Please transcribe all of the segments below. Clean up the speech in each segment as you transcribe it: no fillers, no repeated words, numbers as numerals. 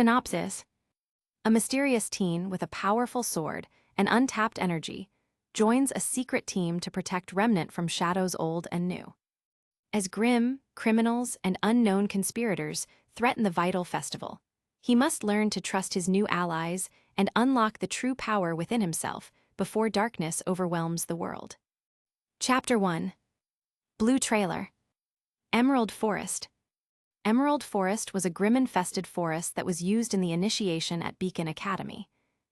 Synopsis: a mysterious teen with a powerful sword and untapped energy joins a secret team to protect Remnant from shadows old and new. As Grimm, criminals, and unknown conspirators threaten the Vytal Festival, he must learn to trust his new allies and unlock the true power within himself before darkness overwhelms the world. Chapter 1. Blue Trailer. Emerald Forest. Emerald Forest was a Grimm-infested forest that was used in the initiation at Beacon Academy.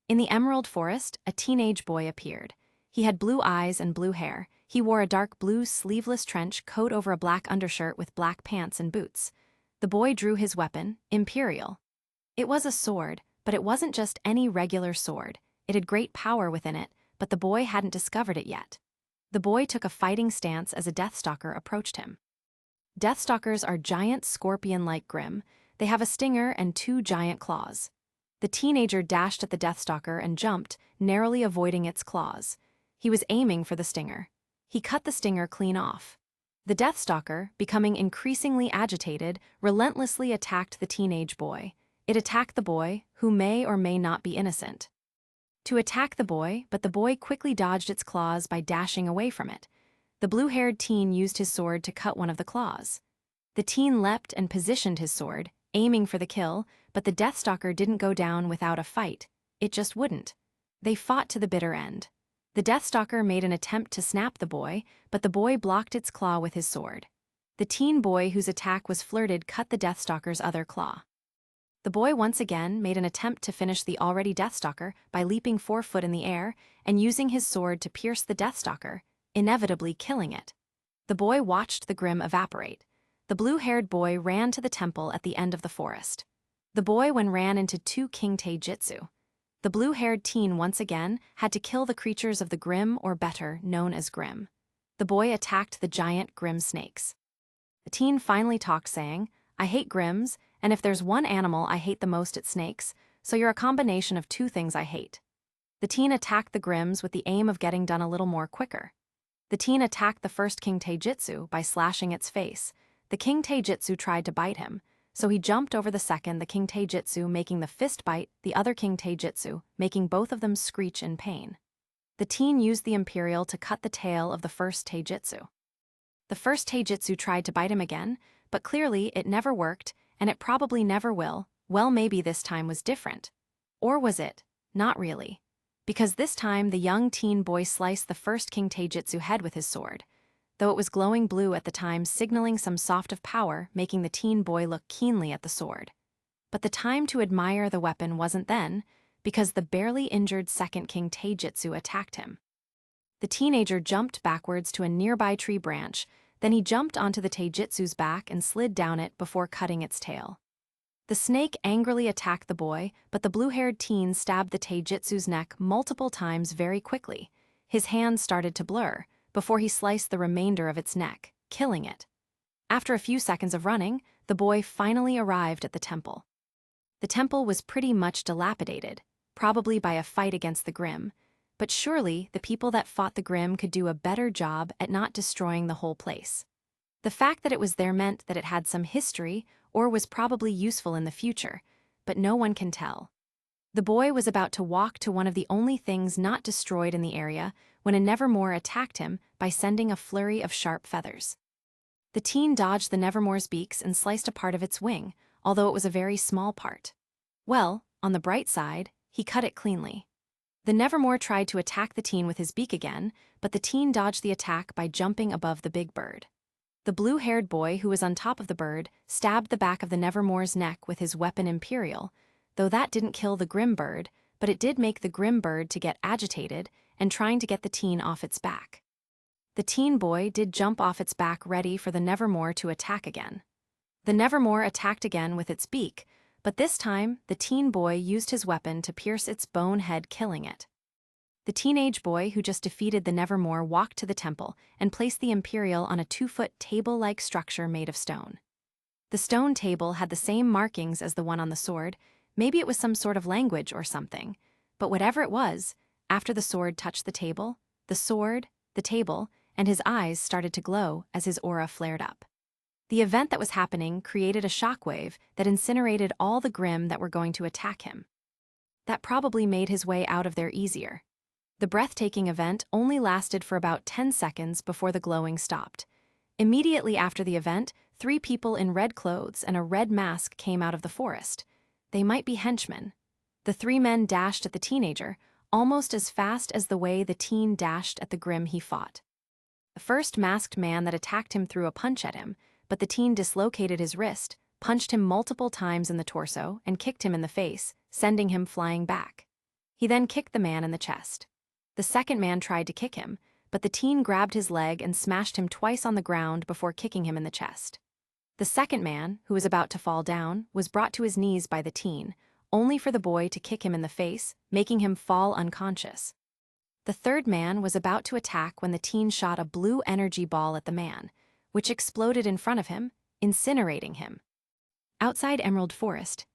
In the Emerald Forest, a teenage boy appeared. He had blue eyes and blue hair. He wore a dark blue sleeveless trench coat over a black undershirt with black pants and boots. The boy drew his weapon, Imperial. It was a sword, but it wasn't just any regular sword. It had great power within it, but the boy hadn't discovered it yet. The boy took a fighting stance as a Deathstalker approached him. Deathstalkers are giant scorpion-like Grimm. They have a stinger and 2 giant claws. The teenager dashed at the Deathstalker and jumped, narrowly avoiding its claws. He was aiming for the stinger. He cut the stinger clean off. The Deathstalker, becoming increasingly agitated, relentlessly attacked the teenage boy. It attacked the boy, who may or may not be innocent. To attack the boy, but the boy quickly dodged its claws by dashing away from it. The blue-haired teen used his sword to cut one of the claws. The teen leapt and positioned his sword, aiming for the kill, but the Deathstalker didn't go down without a fight. It just wouldn't. They fought to the bitter end. The Deathstalker made an attempt to snap the boy, but the boy blocked its claw with his sword. The teen boy whose attack was flirted cut the Deathstalker's other claw. The boy once again made an attempt to finish the already Deathstalker by leaping 4 foot in the air and using his sword to pierce the Deathstalker, inevitably killing it. The boy watched the Grimm evaporate. The blue-haired boy ran to the temple at the end of the forest. The boy ran into 2 King Taijutsu. The blue-haired teen once again had to kill the creatures of the Grimm, or better, known as Grimm. The boy attacked the giant Grimm snakes. The teen finally talked, saying, "I hate Grimms, and if there's one animal I hate the most, it's snakes, so you're a combination of 2 things I hate." The teen attacked the Grimms with the aim of getting done a little more quicker. The teen attacked the first King Taijutsu by slashing its face. The King Taijutsu tried to bite him, so he jumped over the second King Taijutsu, making the fist bite the other King Taijutsu, making both of them screech in pain. The teen used the Imperial to cut the tail of the first Taijutsu. The first Taijutsu tried to bite him again, but clearly it never worked, and it probably never will. Well, maybe this time was different. Or was it? Not really. Because this time the young teen boy sliced the first King Taijutsu head with his sword, though it was glowing blue at the time, signaling some soft of power, making the teen boy look keenly at the sword. But the time to admire the weapon wasn't then, because the barely injured second King Taijutsu attacked him. The teenager jumped backwards to a nearby tree branch, then he jumped onto the Taijutsu's back and slid down it before cutting its tail. The snake angrily attacked the boy, but the blue-haired teen stabbed the Taijutsu's neck multiple times very quickly. His hands started to blur before he sliced the remainder of its neck, killing it. After a few seconds of running, the boy finally arrived at the temple. The temple was pretty much dilapidated, probably by a fight against the Grimm, but surely the people that fought the Grimm could do a better job at not destroying the whole place. The fact that it was there meant that it had some history or was probably useful in the future, but no one can tell. The boy was about to walk to one of the only things not destroyed in the area when a Nevermore attacked him by sending a flurry of sharp feathers. The teen dodged the Nevermore's beaks and sliced a part of its wing, although it was a very small part. Well, on the bright side, he cut it cleanly. The Nevermore tried to attack the teen with his beak again, but the teen dodged the attack by jumping above the big bird. The blue-haired boy who was on top of the bird stabbed the back of the Nevermore's neck with his weapon Imperial, though that didn't kill the Grimm bird, but it did make the Grimm bird to get agitated and trying to get the teen off its back. The teen boy did jump off its back, ready for the Nevermore to attack again. The Nevermore attacked again with its beak, but this time the teen boy used his weapon to pierce its bone head, killing it. The teenage boy who just defeated the Nevermore walked to the temple and placed the Imperial on a 2-foot table-like structure made of stone. The stone table had the same markings as the one on the sword. Maybe it was some sort of language or something, but whatever it was, after the sword touched the table, the sword, the table, and his eyes started to glow as his aura flared up. The event that was happening created a shockwave that incinerated all the Grimm that were going to attack him. That probably made his way out of there easier. The breathtaking event only lasted for about 10 seconds before the glowing stopped. Immediately after the event, 3 people in red clothes and a red mask came out of the forest. They might be henchmen. The 3 men dashed at the teenager, almost as fast as the way the teen dashed at the Grimm he fought. The first masked man that attacked him threw a punch at him, but the teen dislocated his wrist, punched him multiple times in the torso, and kicked him in the face, sending him flying back. He then kicked the man in the chest. The second man tried to kick him, but the teen grabbed his leg and smashed him twice on the ground before kicking him in the chest. The second man, who was about to fall down, was brought to his knees by the teen, only for the boy to kick him in the face, making him fall unconscious. The third man was about to attack when the teen shot a blue energy ball at the man, which exploded in front of him, incinerating him. Outside Emerald Forest,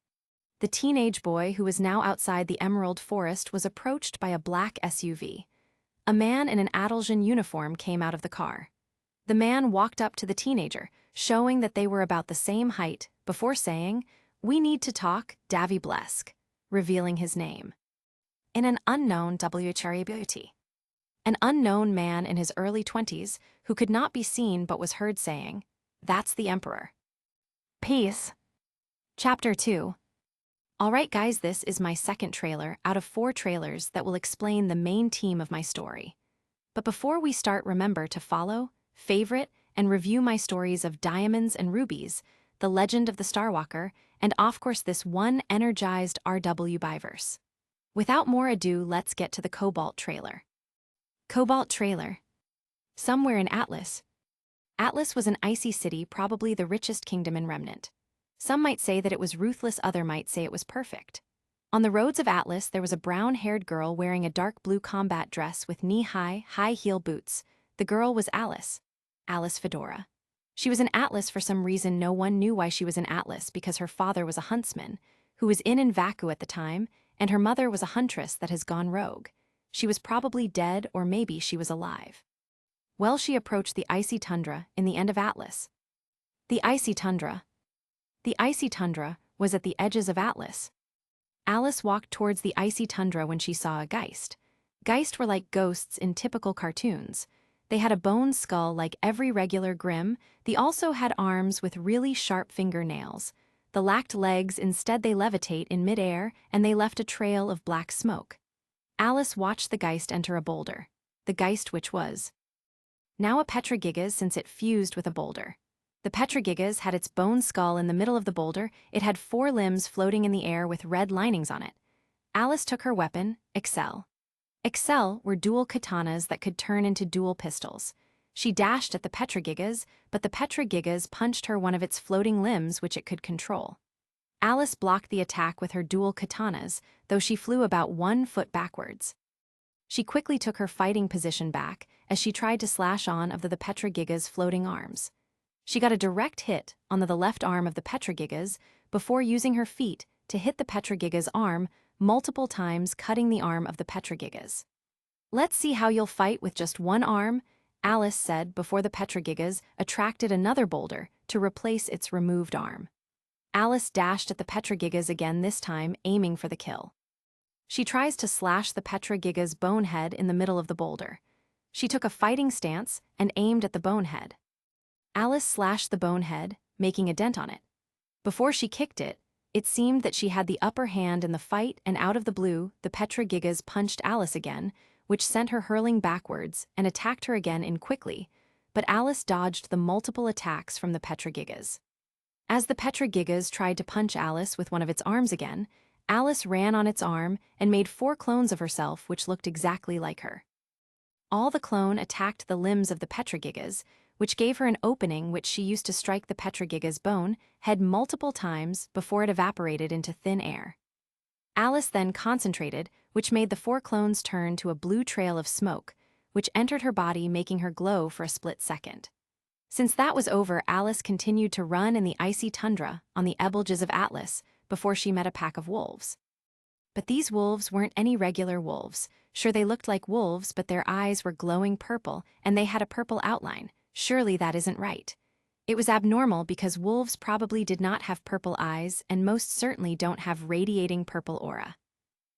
the teenage boy who was now outside the Emerald Forest was approached by a black SUV. A man in an Adaljan uniform came out of the car. The man walked up to the teenager, showing that they were about the same height, before saying, "We need to talk, Davy Blesk," revealing his name. In an unknown WHRBUT. An unknown man in his early 20s who could not be seen but was heard saying, "That's the Emperor." Peace. Chapter 2. Alright guys, this is my second trailer out of 4 trailers that will explain the main theme of my story. But before we start, remember to follow, favorite, and review my stories of Diamonds and Rubies, The Legend of the Starwalker, and of course this one Energized RWBY verse. Without more ado, let's get to the Cobalt trailer. Cobalt trailer. Somewhere in Atlas. Atlas was an icy city, probably the richest kingdom in Remnant. Some might say that it was ruthless, others might say it was perfect. On the roads of Atlas, there was a brown-haired girl wearing a dark blue combat dress with knee-high, high-heel boots. The girl was Alice. Alice Fedora. She was in Atlas for some reason. No one knew why she was in Atlas, because her father was a huntsman, who was in Vaku at the time, and her mother was a huntress that has gone rogue. She was probably dead, or maybe she was alive. Well, she approached the icy tundra in the end of Atlas. The icy tundra. The icy tundra was at the edges of Atlas. Alice walked towards the icy tundra when she saw a Geist. Geist were like ghosts in typical cartoons. They had a bone skull like every regular Grimm. They also had arms with really sharp fingernails. They lacked legs, instead they levitate in midair, and they left a trail of black smoke. Alice watched the Geist enter a boulder. The Geist which was now a Petragigas, since it fused with a boulder. The Petragigas had its bone skull in the middle of the boulder. It had 4 limbs floating in the air with red linings on it. Alice took her weapon, Excel. Excel were dual katanas that could turn into dual pistols. She dashed at the Petragigas, but the Petragigas punched her one of its floating limbs which it could control. Alice blocked the attack with her dual katanas, though she flew about 1 foot backwards. She quickly took her fighting position back as she tried to slash on of the Petragigas' floating arms. She got a direct hit on the left arm of the Petragigas before using her feet to hit the Petragigas' arm multiple times, cutting the arm of the Petragigas. "Let's see how you'll fight with just one arm," Alice said before the Petragigas attracted another boulder to replace its removed arm. Alice dashed at the Petragigas again, this time aiming for the kill. She tries to slash the Petragigas' bonehead in the middle of the boulder. She took a fighting stance and aimed at the bonehead. Alice slashed the bonehead, making a dent on it. Before she kicked it, it seemed that she had the upper hand in the fight, and out of the blue, the Petragigas punched Alice again, which sent her hurling backwards and attacked her again in quickly, but Alice dodged the multiple attacks from the Petragigas. As the Petragigas tried to punch Alice with one of its arms again, Alice ran on its arm and made 4 clones of herself which looked exactly like her. All the clone attacked the limbs of the Petragigas, which gave her an opening which she used to strike the Petragigas' bone head multiple times before it evaporated into thin air. Alice then concentrated, which made the 4 clones turn to a blue trail of smoke, which entered her body, making her glow for a split second. Since that was over, Alice continued to run in the icy tundra on the edges of Atlas before she met a pack of wolves. But these wolves weren't any regular wolves. Sure, they looked like wolves, but their eyes were glowing purple and they had a purple outline. Surely that isn't right. It was abnormal because wolves probably did not have purple eyes and most certainly don't have radiating purple aura.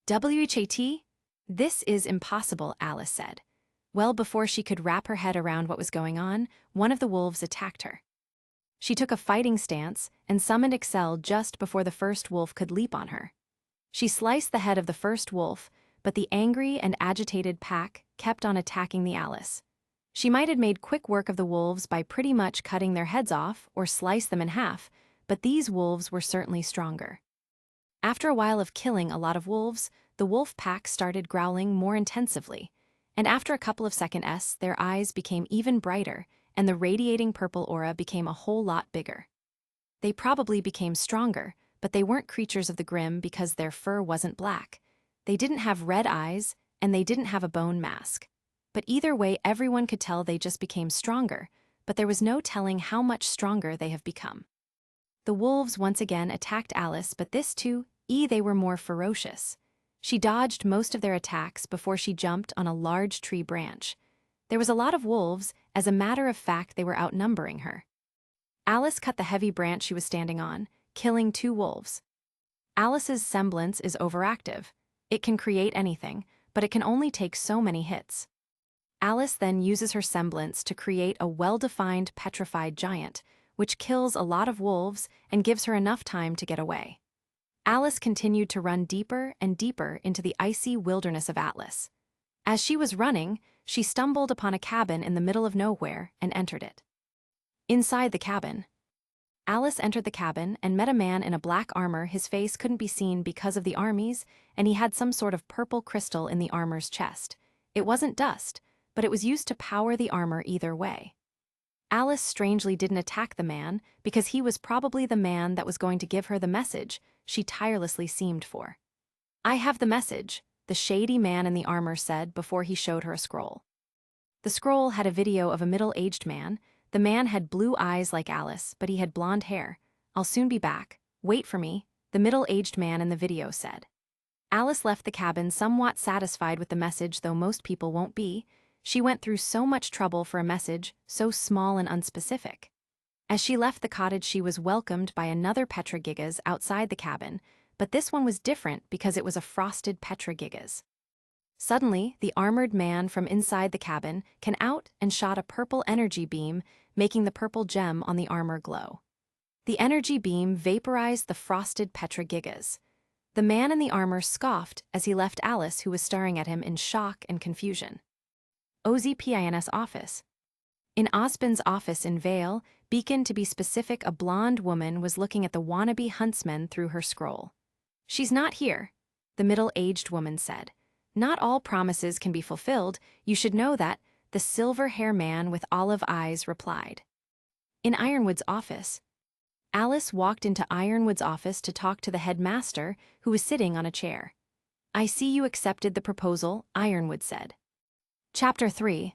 "WHAT? This is impossible," Alice said. Well before she could wrap her head around what was going on, one of the wolves attacked her. She took a fighting stance and summoned Excel just before the first wolf could leap on her. She sliced the head of the first wolf, but the angry and agitated pack kept on attacking the Alice. She might have made quick work of the wolves by pretty much cutting their heads off or slice them in half, but these wolves were certainly stronger. After a while of killing a lot of wolves, the wolf pack started growling more intensively, and after a couple of seconds, their eyes became even brighter, and the radiating purple aura became a whole lot bigger. They probably became stronger, but they weren't creatures of the Grimm because their fur wasn't black. They didn't have red eyes, and they didn't have a bone mask. But either way, everyone could tell they just became stronger, but there was no telling how much stronger they have become. The wolves once again attacked Alice, but this too, they were more ferocious. She dodged most of their attacks before she jumped on a large tree branch. There was a lot of wolves, as a matter of fact they were outnumbering her. Alice cut the heavy branch she was standing on, killing 2 wolves. Alice's semblance is overactive. It can create anything, but it can only take so many hits. Alice then uses her semblance to create a well-defined petrified giant, which kills a lot of wolves and gives her enough time to get away. Alice continued to run deeper and deeper into the icy wilderness of Atlas. As she was running, she stumbled upon a cabin in the middle of nowhere and entered it. Inside the cabin, Alice entered the cabin and met a man in a black armor. His face couldn't be seen because of the armies, and he had some sort of purple crystal in the armor's chest. It wasn't dust, but it was used to power the armor either way. Alice strangely didn't attack the man because he was probably the man that was going to give her the message she tirelessly seemed for. "I have the message," the shady man in the armor said before he showed her a scroll. The scroll had a video of a middle-aged man. The man had blue eyes like Alice, but he had blonde hair. "I'll soon be back. Wait for me," the middle-aged man in the video said. Alice left the cabin somewhat satisfied with the message, though most people won't be. She went through so much trouble for a message so small and unspecific. As she left the cottage, she was welcomed by another Petra Gigas outside the cabin, but this one was different because it was a frosted Petra Gigas. Suddenly, the armored man from inside the cabin came out and shot a purple energy beam, making the purple gem on the armor glow. The energy beam vaporized the frosted Petra Gigas. The man in the armor scoffed as he left Alice, who was staring at him in shock and confusion. OZPIN's office. In Osbin's office in Vale, Beacon to be specific, a blonde woman was looking at the wannabe huntsman through her scroll. "She's not here," the middle-aged woman said. "Not all promises can be fulfilled, you should know that," the silver-hair man with olive eyes replied. In Ironwood's office, Alice walked into Ironwood's office to talk to the headmaster, who was sitting on a chair. "I see you accepted the proposal," Ironwood said. Chapter 3.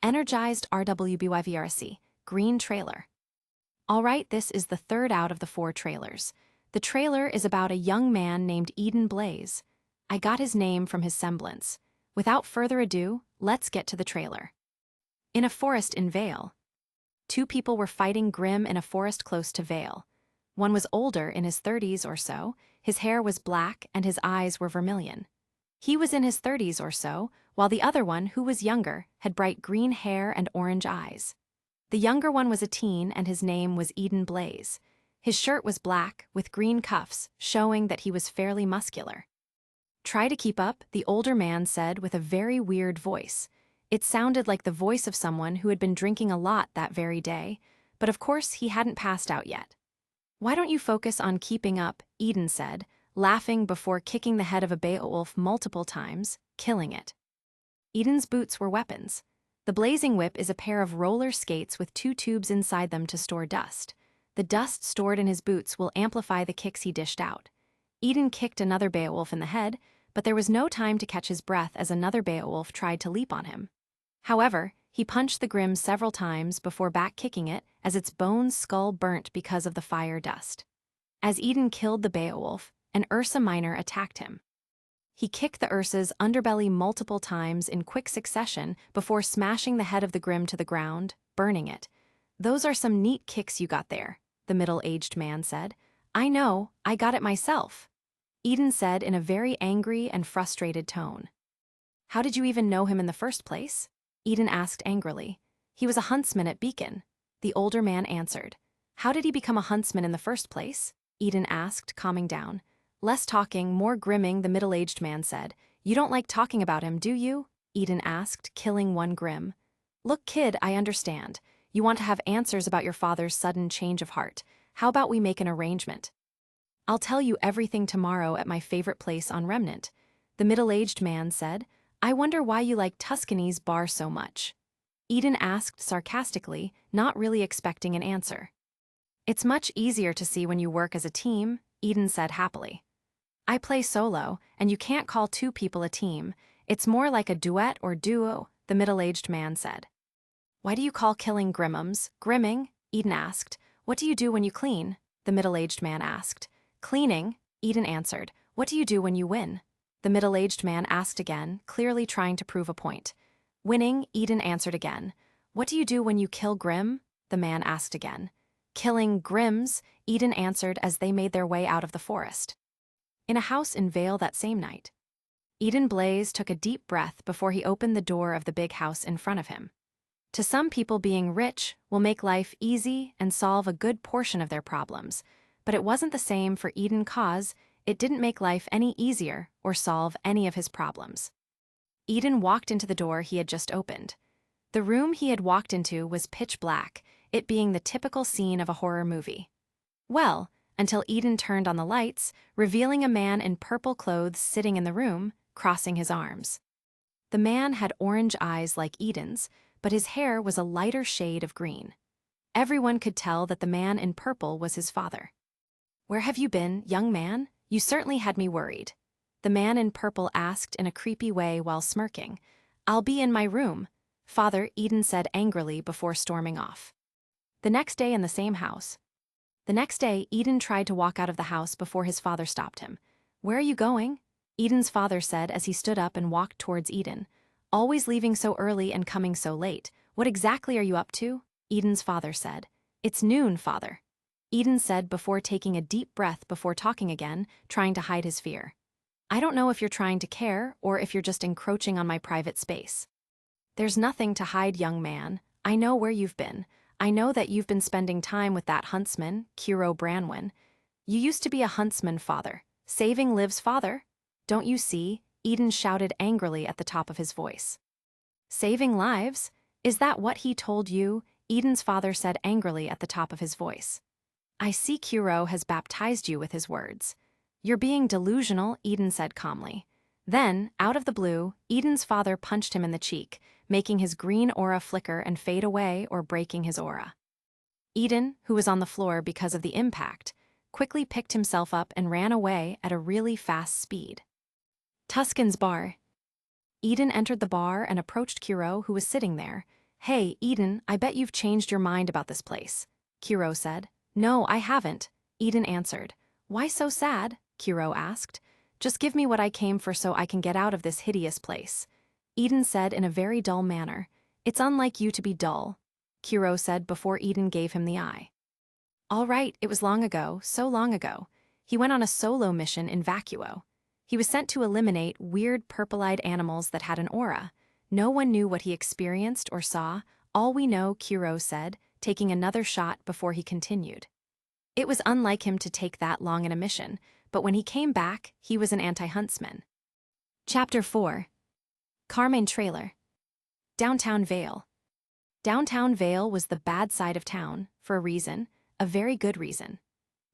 Energized RWBY Green Trailer. Alright, this is the third out of the 4 trailers. The trailer is about a young man named Eden Blaze. I got his name from his semblance. Without further ado, let's get to the trailer. In a forest in Vale. 2 people were fighting Grimm in a forest close to Vale. One was older, in his 30s or so, his hair was black and his eyes were vermilion. He was in his 30s or so, while the other one, who was younger, had bright green hair and orange eyes. The younger one was a teen and his name was Eden Blaze. His shirt was black, with green cuffs, showing that he was fairly muscular. "Try to keep up," the older man said with a very weird voice. It sounded like the voice of someone who had been drinking a lot that very day, but of course he hadn't passed out yet. "Why don't you focus on keeping up," Eden said, laughing before kicking the head of a Beowulf multiple times, killing it. Eden's boots were weapons. The blazing whip is a pair of roller skates with 2 tubes inside them to store dust. The dust stored in his boots will amplify the kicks he dished out. Eden kicked another Beowulf in the head, but there was no time to catch his breath as another Beowulf tried to leap on him. However, he punched the Grimm several times before back-kicking it as its bone skull burnt because of the fire dust. As Eden killed the Beowulf, an Ursa Minor attacked him. He kicked the Ursa's underbelly multiple times in quick succession before smashing the head of the Grimm to the ground, burning it. Those are some neat kicks you got there, the middle-aged man said. I know, I got it myself, Eden said in a very angry and frustrated tone. How did you even know him in the first place? Eden asked angrily. He was a huntsman at Beacon, the older man answered. How did he become a huntsman in the first place? Eden asked, calming down. Less talking, more grimming, the middle-aged man said. You don't like talking about him, do you? Eden asked, killing one Grimm. Look, kid, I understand. You want to have answers about your father's sudden change of heart. How about we make an arrangement? I'll tell you everything tomorrow at my favorite place on Remnant, the middle-aged man said. I wonder why you like Tuscany's bar so much. Eden asked sarcastically, not really expecting an answer. It's much easier to see when you work as a team, Eden said happily. I play solo, and you can't call two people a team. It's more like a duet or duo, the middle-aged man said. Why do you call killing Grimmums grimming? Eden asked. What do you do when you clean? The middle-aged man asked. Cleaning, Eden answered. What do you do when you win? The middle-aged man asked again, clearly trying to prove a point. Winning, Eden answered again. What do you do when you kill Grimm? The man asked again. Killing Grimms, Eden answered as they made their way out of the forest. In a house in Vale that same night, Eden Blaze took a deep breath before he opened the door of the big house in front of him. To some people, being rich will make life easy and solve a good portion of their problems, but it wasn't the same for Eden cause it didn't make life any easier or solve any of his problems. Eden walked into the door he had just opened. The room he had walked into was pitch black, it being the typical scene of a horror movie. Well, until Eden turned on the lights, revealing a man in purple clothes sitting in the room, crossing his arms. The man had orange eyes like Eden's, but his hair was a lighter shade of green. Everyone could tell that the man in purple was his father. Where have you been, young man? You certainly had me worried. The man in purple asked in a creepy way while smirking. I'll be in my room, Father, Eden said angrily before storming off. The next day in the same house. The next day, Eden tried to walk out of the house before his father stopped him. Where are you going? Eden's father said as he stood up and walked towards Eden. Always leaving so early and coming so late. What exactly are you up to? Eden's father said. It's noon, father, Eden said before taking a deep breath before talking again, trying to hide his fear. I don't know if you're trying to care or if you're just encroaching on my private space. There's nothing to hide, young man. I know where you've been. I know that you've been spending time with that huntsman, Kiro Branwyn. You used to be a huntsman, father. Saving lives, father. Don't you see? Eden shouted angrily at the top of his voice. Saving lives? Is that what he told you? Eden's father said angrily at the top of his voice. I see Kiro has baptized you with his words. You're being delusional, Eden said calmly. Then, out of the blue, Eden's father punched him in the cheek, making his green aura flicker and fade away or breaking his aura. Eden, who was on the floor because of the impact, quickly picked himself up and ran away at a really fast speed. Tuscan's bar. Eden entered the bar and approached Kiro, who was sitting there. Hey, Eden, I bet you've changed your mind about this place, Kiro said. No, I haven't, Eden answered. Why so sad? Kiro asked. Just give me what I came for so I can get out of this hideous place, Eden said in a very dull manner. It's unlike you to be dull, Kiro said before Eden gave him the eye. All right, it was long ago, so long ago. He went on a solo mission in Vacuo. He was sent to eliminate weird purple-eyed animals that had an aura. No one knew what he experienced or saw. All we know, Kiro said, taking another shot before he continued. It was unlike him to take that long in a mission, but when he came back, he was an anti-huntsman. Chapter 4. Carmine Trailer. Downtown Vale. Downtown Vale was the bad side of town, for a reason, a very good reason.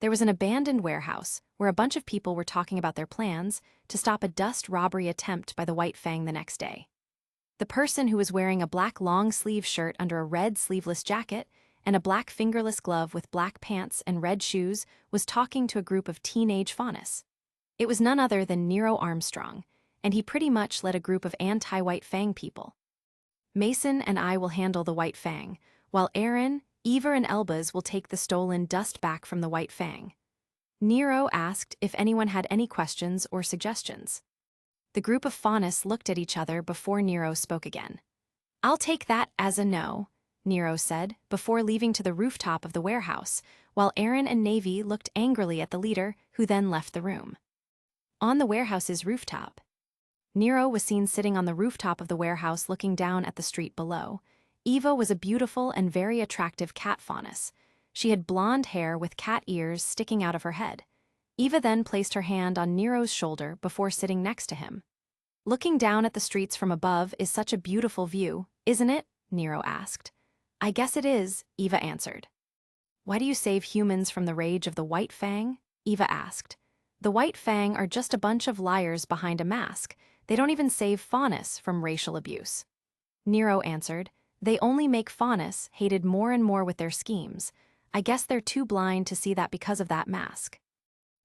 There was an abandoned warehouse where a bunch of people were talking about their plans to stop a dust robbery attempt by the White Fang the next day. The person who was wearing a black long-sleeve shirt under a red sleeveless jacket and a black fingerless glove with black pants and red shoes was talking to a group of teenage faunus. It was none other than Nero Armstrong, and he pretty much led a group of anti-White Fang people. Mason and I will handle the White Fang, while Aaron, Ever and Elbaz will take the stolen dust back from the White Fang. Nero asked if anyone had any questions or suggestions. The group of faunus looked at each other before Nero spoke again. I'll take that as a no, Nero said, before leaving to the rooftop of the warehouse, while Aaron and Navy looked angrily at the leader, who then left the room. On the warehouse's rooftop, Nero was seen sitting on the rooftop of the warehouse looking down at the street below. Eva was a beautiful and very attractive cat faunus. She had blonde hair with cat ears sticking out of her head. Eva then placed her hand on Nero's shoulder before sitting next to him. Looking down at the streets from above is such a beautiful view, isn't it? Nero asked. I guess it is, Eva answered. Why do you save humans from the rage of the White Fang? Eva asked. The White Fang are just a bunch of liars behind a mask. They don't even save faunus from racial abuse. Nero answered. They only make faunus hated more and more with their schemes. I guess they're too blind to see that because of that mask.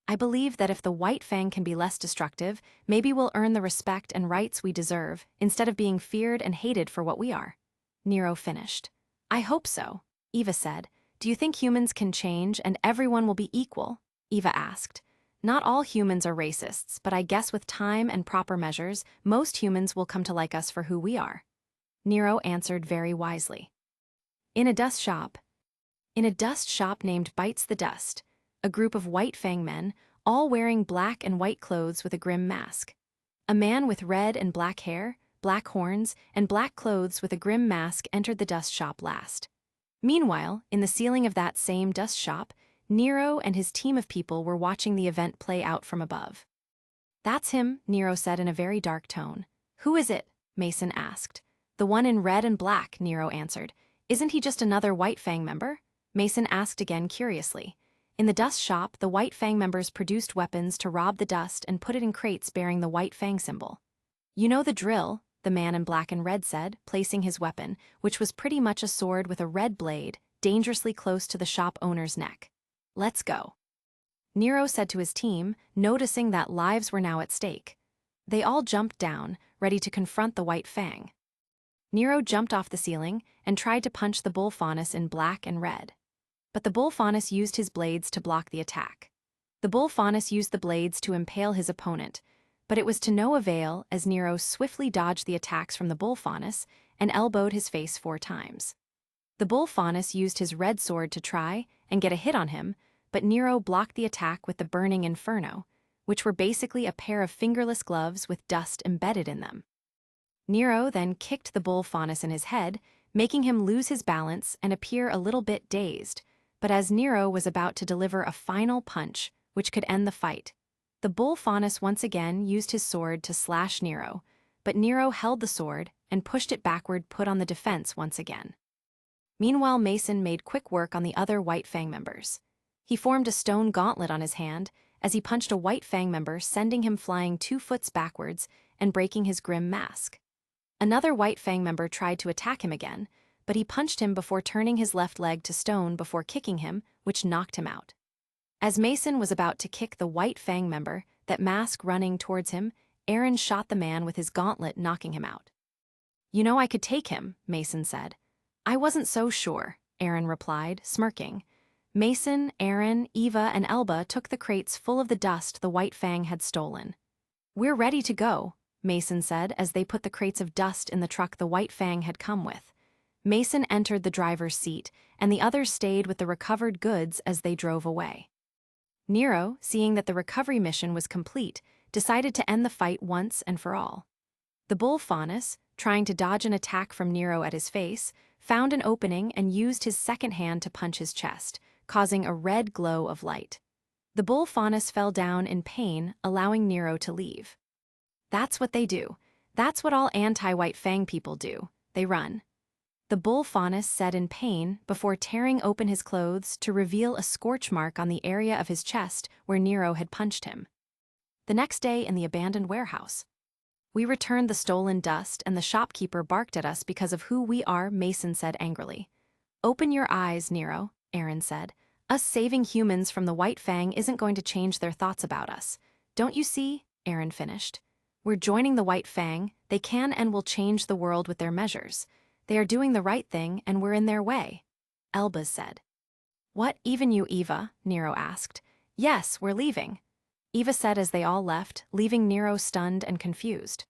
I believe that if the White Fang can be less destructive, maybe we'll earn the respect and rights we deserve, instead of being feared and hated for what we are. Nero finished. I hope so, Eva said. Do you think humans can change and everyone will be equal? Eva asked. Not all humans are racists, but I guess with time and proper measures, most humans will come to like us for who we are. Nero answered very wisely. In a dust shop named Bites the Dust, a group of White Fang men, all wearing black and white clothes with a Grimm mask. A man with red and black hair, black horns, and black clothes with a Grimm mask entered the dust shop last. Meanwhile, in the ceiling of that same dust shop, Nero and his team of people were watching the event play out from above. That's him, Nero said in a very dark tone. Who is it? Mason asked. The one in red and black, Nero answered. Isn't he just another White Fang member? Mason asked again curiously. In the dust shop, the White Fang members produced weapons to rob the dust and put it in crates bearing the White Fang symbol. You know the drill, the man in black and red said, placing his weapon, which was pretty much a sword with a red blade, dangerously close to the shop owner's neck. Let's go. Nero said to his team, noticing that lives were now at stake. They all jumped down, ready to confront the White Fang. Nero jumped off the ceiling and tried to punch the bull faunus in black and red. But the bull faunus used his blades to block the attack. The bull faunus used the blades to impale his opponent, but it was to no avail as Nero swiftly dodged the attacks from the bull faunus and elbowed his face 4 times. The bull faunus used his red sword to try and get a hit on him, but Nero blocked the attack with the burning inferno, which were basically a pair of fingerless gloves with dust embedded in them. Nero then kicked the bull faunus in his head, making him lose his balance and appear a little bit dazed. But as Nero was about to deliver a final punch, which could end the fight, the bull faunus once again used his sword to slash Nero, but Nero held the sword and pushed it backward, put on the defense once again. Meanwhile, Mason made quick work on the other White Fang members. He formed a stone gauntlet on his hand as he punched a White Fang member, sending him flying 2 foot backwards and breaking his Grimm mask. Another White Fang member tried to attack him again, but he punched him before turning his left leg to stone before kicking him, which knocked him out. As Mason was about to kick the White Fang member, that mask running towards him, Aaron shot the man with his gauntlet, knocking him out. You know I could take him, Mason said. I wasn't so sure, Aaron replied, smirking. Mason, Aaron, Eva, and Elba took the crates full of the dust the White Fang had stolen. We're ready to go, Mason said as they put the crates of dust in the truck the White Fang had come with. Mason entered the driver's seat, and the others stayed with the recovered goods as they drove away. Nero, seeing that the recovery mission was complete, decided to end the fight once and for all. The bull faunus, trying to dodge an attack from Nero at his face, found an opening and used his second hand to punch his chest, causing a red glow of light. The bull faunus fell down in pain, allowing Nero to leave. That's what they do. That's what all anti-White Fang people do. They run. The bull faunus said in pain before tearing open his clothes to reveal a scorch mark on the area of his chest where Nero had punched him. The next day in the abandoned warehouse, we returned the stolen dust and the shopkeeper barked at us because of who we are, Mason said angrily. Open your eyes, Nero, Aaron said. Us saving humans from the White Fang isn't going to change their thoughts about us. Don't you see? Aaron finished. We're joining the White Fang. They can and will change the world with their measures. They are doing the right thing, and we're in their way, Elba said. What, even you, Eva? Nero asked. Yes, we're leaving, Eva said as they all left, leaving Nero stunned and confused.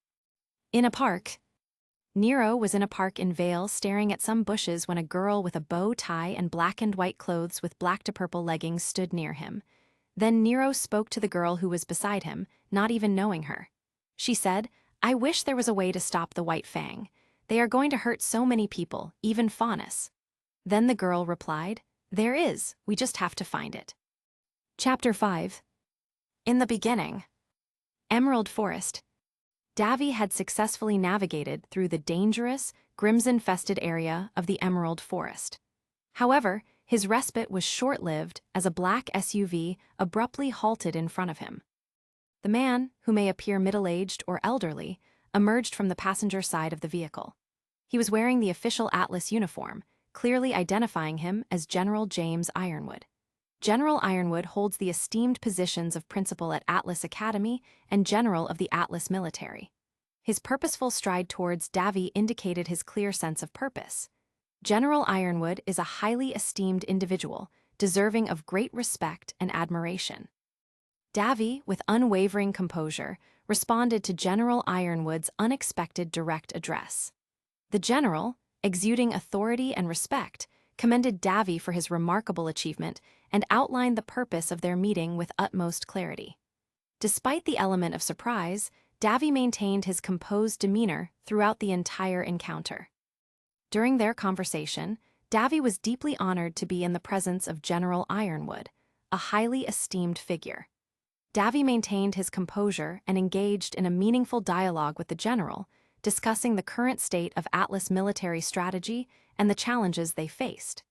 In a park, Nero was in a park in Vale staring at some bushes when a girl with a bow tie and black and white clothes with black to purple leggings stood near him. Then Nero spoke to the girl who was beside him, not even knowing her. She said, "I wish there was a way to stop the White Fang. They are going to hurt so many people, even Faunus." Then the girl replied, "There is, we just have to find it." Chapter 5. In the beginning. Emerald Forest. Davy had successfully navigated through the dangerous, Grimm's-infested area of the Emerald Forest. However, his respite was short-lived as a black SUV abruptly halted in front of him. The man, who may appear middle-aged or elderly, emerged from the passenger side of the vehicle. He was wearing the official Atlas uniform, clearly identifying him as General James Ironwood. General Ironwood holds the esteemed positions of Principal at Atlas Academy and General of the Atlas Military. His purposeful stride towards Davy indicated his clear sense of purpose. General Ironwood is a highly esteemed individual, deserving of great respect and admiration. Davy, with unwavering composure, responded to General Ironwood's unexpected direct address. The general, exuding authority and respect, commended Davy for his remarkable achievement and outlined the purpose of their meeting with utmost clarity. Despite the element of surprise, Davy maintained his composed demeanor throughout the entire encounter. During their conversation, Davy was deeply honored to be in the presence of General Ironwood, a highly esteemed figure. Davy maintained his composure and engaged in a meaningful dialogue with the general, discussing the current state of Atlas military strategy and the challenges they faced.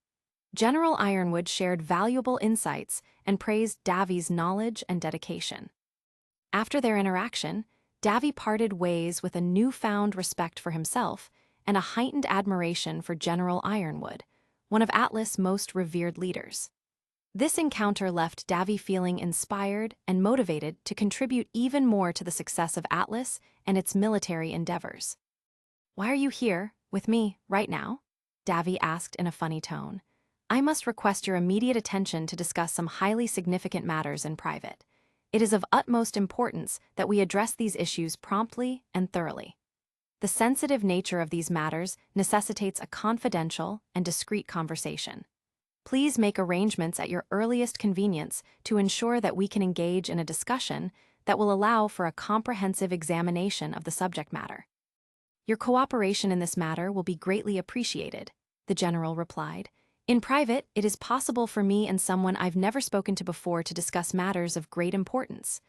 General Ironwood shared valuable insights and praised Davy's knowledge and dedication. After their interaction, Davy parted ways with a newfound respect for himself and a heightened admiration for General Ironwood, one of Atlas' most revered leaders. This encounter left Davy feeling inspired and motivated to contribute even more to the success of Atlas and its military endeavors. "Why are you here, with me, right now?" Davy asked in a funny tone. "I must request your immediate attention to discuss some highly significant matters in private. It is of utmost importance that we address these issues promptly and thoroughly. The sensitive nature of these matters necessitates a confidential and discreet conversation. Please make arrangements at your earliest convenience to ensure that we can engage in a discussion that will allow for a comprehensive examination of the subject matter." "Your cooperation in this matter will be greatly appreciated," the general replied. "In private, it is possible for me and someone I've never spoken to before to discuss matters of great importance."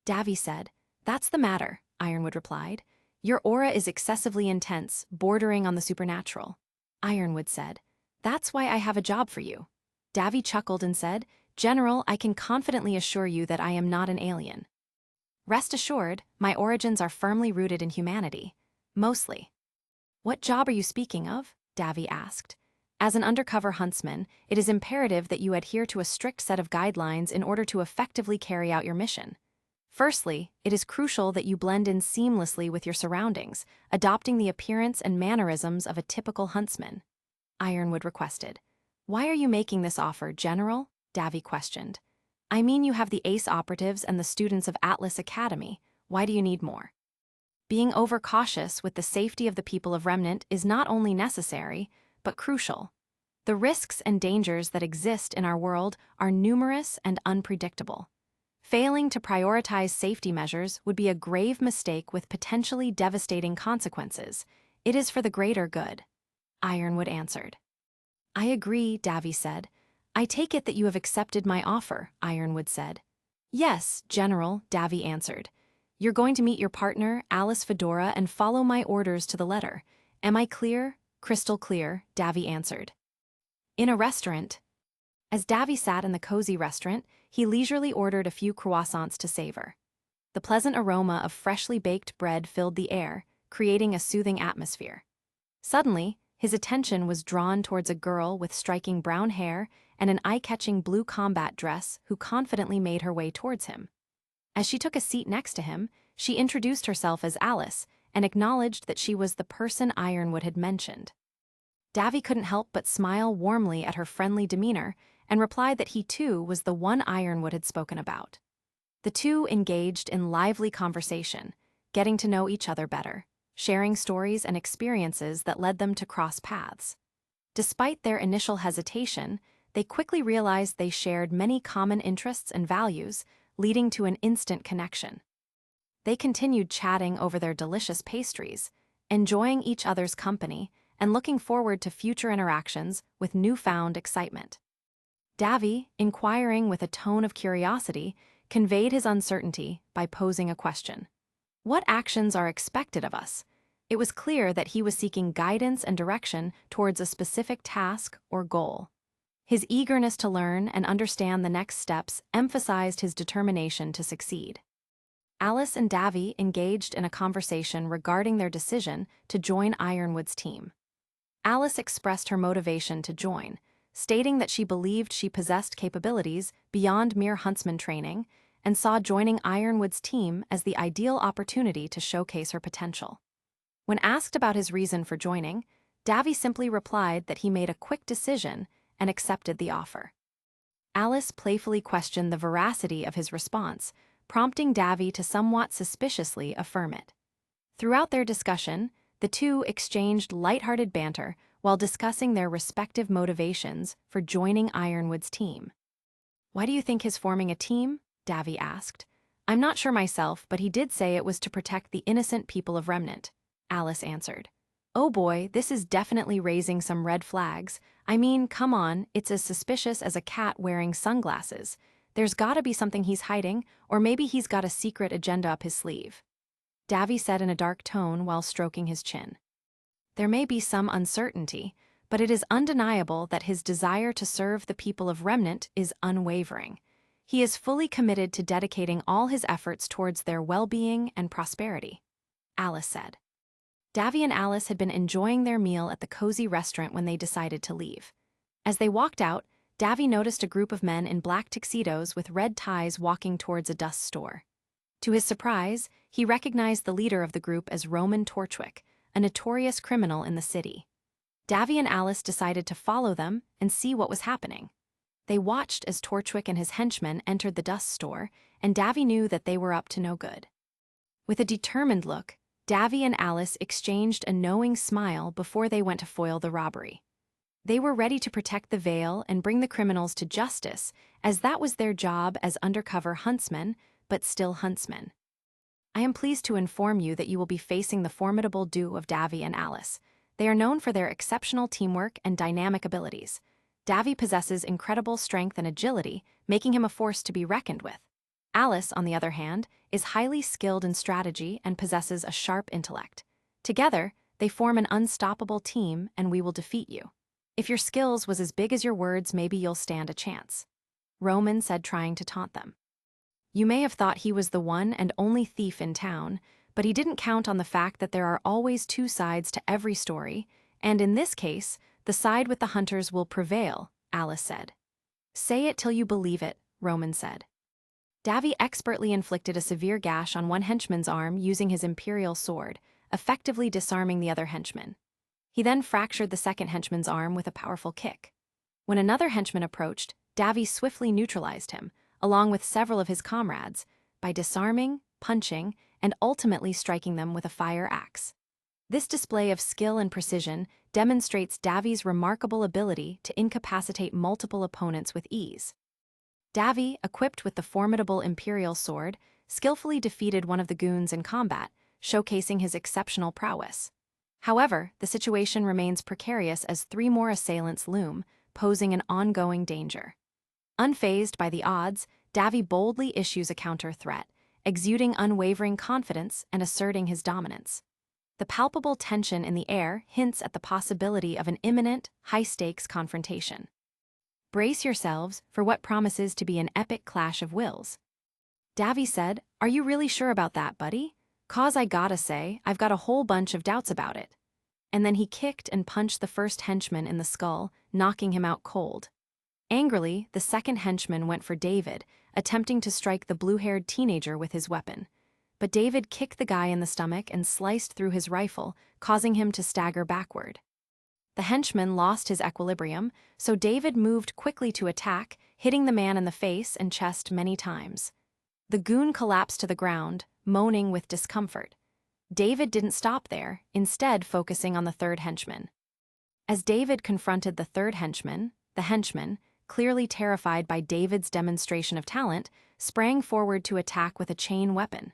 Davy said, "That's the matter," Ironwood replied. "Your aura is excessively intense, bordering on the supernatural." Ironwood said, "That's why I have a job for you." Davy chuckled and said, "General, I can confidently assure you that I am not an alien. Rest assured, my origins are firmly rooted in humanity. Mostly." "What job are you speaking of?" Davy asked. "As an undercover huntsman, it is imperative that you adhere to a strict set of guidelines in order to effectively carry out your mission. Firstly, it is crucial that you blend in seamlessly with your surroundings, adopting the appearance and mannerisms of a typical huntsman," Ironwood requested. "Why are you making this offer, General?" Davy questioned. "I mean, you have the ace operatives and the students of Atlas Academy. Why do you need more?" "Being overcautious with the safety of the people of Remnant is not only necessary, but crucial. The risks and dangers that exist in our world are numerous and unpredictable. Failing to prioritize safety measures would be a grave mistake with potentially devastating consequences. It is for the greater good," Ironwood answered. "I agree," Davy said. "I take it that you have accepted my offer," Ironwood said. "Yes, General," Davy answered. "You're going to meet your partner, Alice Fedora, and follow my orders to the letter. Am I clear?" "Crystal clear," Davy answered. In a restaurant. As Davy sat in the cozy restaurant, he leisurely ordered a few croissants to savor. The pleasant aroma of freshly baked bread filled the air, creating a soothing atmosphere. Suddenly, his attention was drawn towards a girl with striking brown hair and an eye-catching blue combat dress who confidently made her way towards him. As she took a seat next to him, she introduced herself as Alice and acknowledged that she was the person Ironwood had mentioned. Davy couldn't help but smile warmly at her friendly demeanor and replied that he too was the one Ironwood had spoken about. The two engaged in lively conversation, getting to know each other better. sharing stories and experiences that led them to cross paths. Despite their initial hesitation, they quickly realized they shared many common interests and values, leading to an instant connection. They continued chatting over their delicious pastries, enjoying each other's company, and looking forward to future interactions with newfound excitement. Davy, inquiring with a tone of curiosity, conveyed his uncertainty by posing a question. What actions are expected of us? It was clear that he was seeking guidance and direction towards a specific task or goal. His eagerness to learn and understand the next steps emphasized his determination to succeed. Alice and Davy engaged in a conversation regarding their decision to join Ironwood's team. Alice expressed her motivation to join, stating that she believed she possessed capabilities beyond mere huntsman training and saw joining Ironwood's team as the ideal opportunity to showcase her potential. When asked about his reason for joining, Davy simply replied that he made a quick decision and accepted the offer. Alice playfully questioned the veracity of his response, prompting Davy to somewhat suspiciously affirm it. Throughout their discussion, the two exchanged lighthearted banter while discussing their respective motivations for joining Ironwood's team. "Why do you think he's forming a team?" Davy asked. "I'm not sure myself, but he did say it was to protect the innocent people of Remnant," Alice answered. "Oh boy, this is definitely raising some red flags. I mean, come on, it's as suspicious as a cat wearing sunglasses. There's gotta be something he's hiding, or maybe he's got a secret agenda up his sleeve," Davy said in a dark tone while stroking his chin. There may be some uncertainty, but it is undeniable that his desire to serve the people of Remnant is unwavering. He is fully committed to dedicating all his efforts towards their well-being and prosperity, Alice said. Davy and Alice had been enjoying their meal at the cozy restaurant when they decided to leave. As they walked out, Davy noticed a group of men in black tuxedos with red ties walking towards a dust store. To his surprise, he recognized the leader of the group as Roman Torchwick, a notorious criminal in the city. Davy and Alice decided to follow them and see what was happening. They watched as Torchwick and his henchmen entered the dust store, and Davy knew that they were up to no good. With a determined look, Davy and Alice exchanged a knowing smile before they went to foil the robbery. They were ready to protect the Veil and bring the criminals to justice, as that was their job as undercover huntsmen, but still huntsmen. I am pleased to inform you that you will be facing the formidable duo of Davy and Alice. They are known for their exceptional teamwork and dynamic abilities. Davy possesses incredible strength and agility, making him a force to be reckoned with. Alice, on the other hand, is highly skilled in strategy and possesses a sharp intellect. Together, they form an unstoppable team, and we will defeat you. If your skills was as big as your words, maybe you'll stand a chance," Roman said, trying to taunt them. You may have thought he was the one and only thief in town, but he didn't count on the fact that there are always two sides to every story, and in this case, the side with the hunters will prevail, Alice said. Say it till you believe it, Roman said. Davy expertly inflicted a severe gash on one henchman's arm using his imperial sword, effectively disarming the other henchman. He then fractured the second henchman's arm with a powerful kick. When another henchman approached, Davy swiftly neutralized him, along with several of his comrades, by disarming, punching, and ultimately striking them with a fire axe. This display of skill and precision demonstrates Davy's remarkable ability to incapacitate multiple opponents with ease. Davy, equipped with the formidable imperial sword, skillfully defeated one of the goons in combat, showcasing his exceptional prowess. However, the situation remains precarious as 3 more assailants loom, posing an ongoing danger. Unfazed by the odds, Davy boldly issues a counter-threat, exuding unwavering confidence and asserting his dominance. The palpable tension in the air hints at the possibility of an imminent, high-stakes confrontation. Brace yourselves for what promises to be an epic clash of wills. Davy said, "Are you really sure about that, buddy? 'Cause I gotta say, I've got a whole bunch of doubts about it." And then he kicked and punched the first henchman in the skull, knocking him out cold. Angrily, the second henchman went for David, attempting to strike the blue-haired teenager with his weapon. But David kicked the guy in the stomach and sliced through his rifle, causing him to stagger backward. The henchman lost his equilibrium, so David moved quickly to attack, hitting the man in the face and chest many times. The goon collapsed to the ground, moaning with discomfort. David didn't stop there, instead focusing on the third henchman. As David confronted the third henchman, the henchman, clearly terrified by David's demonstration of talent, sprang forward to attack with a chain weapon.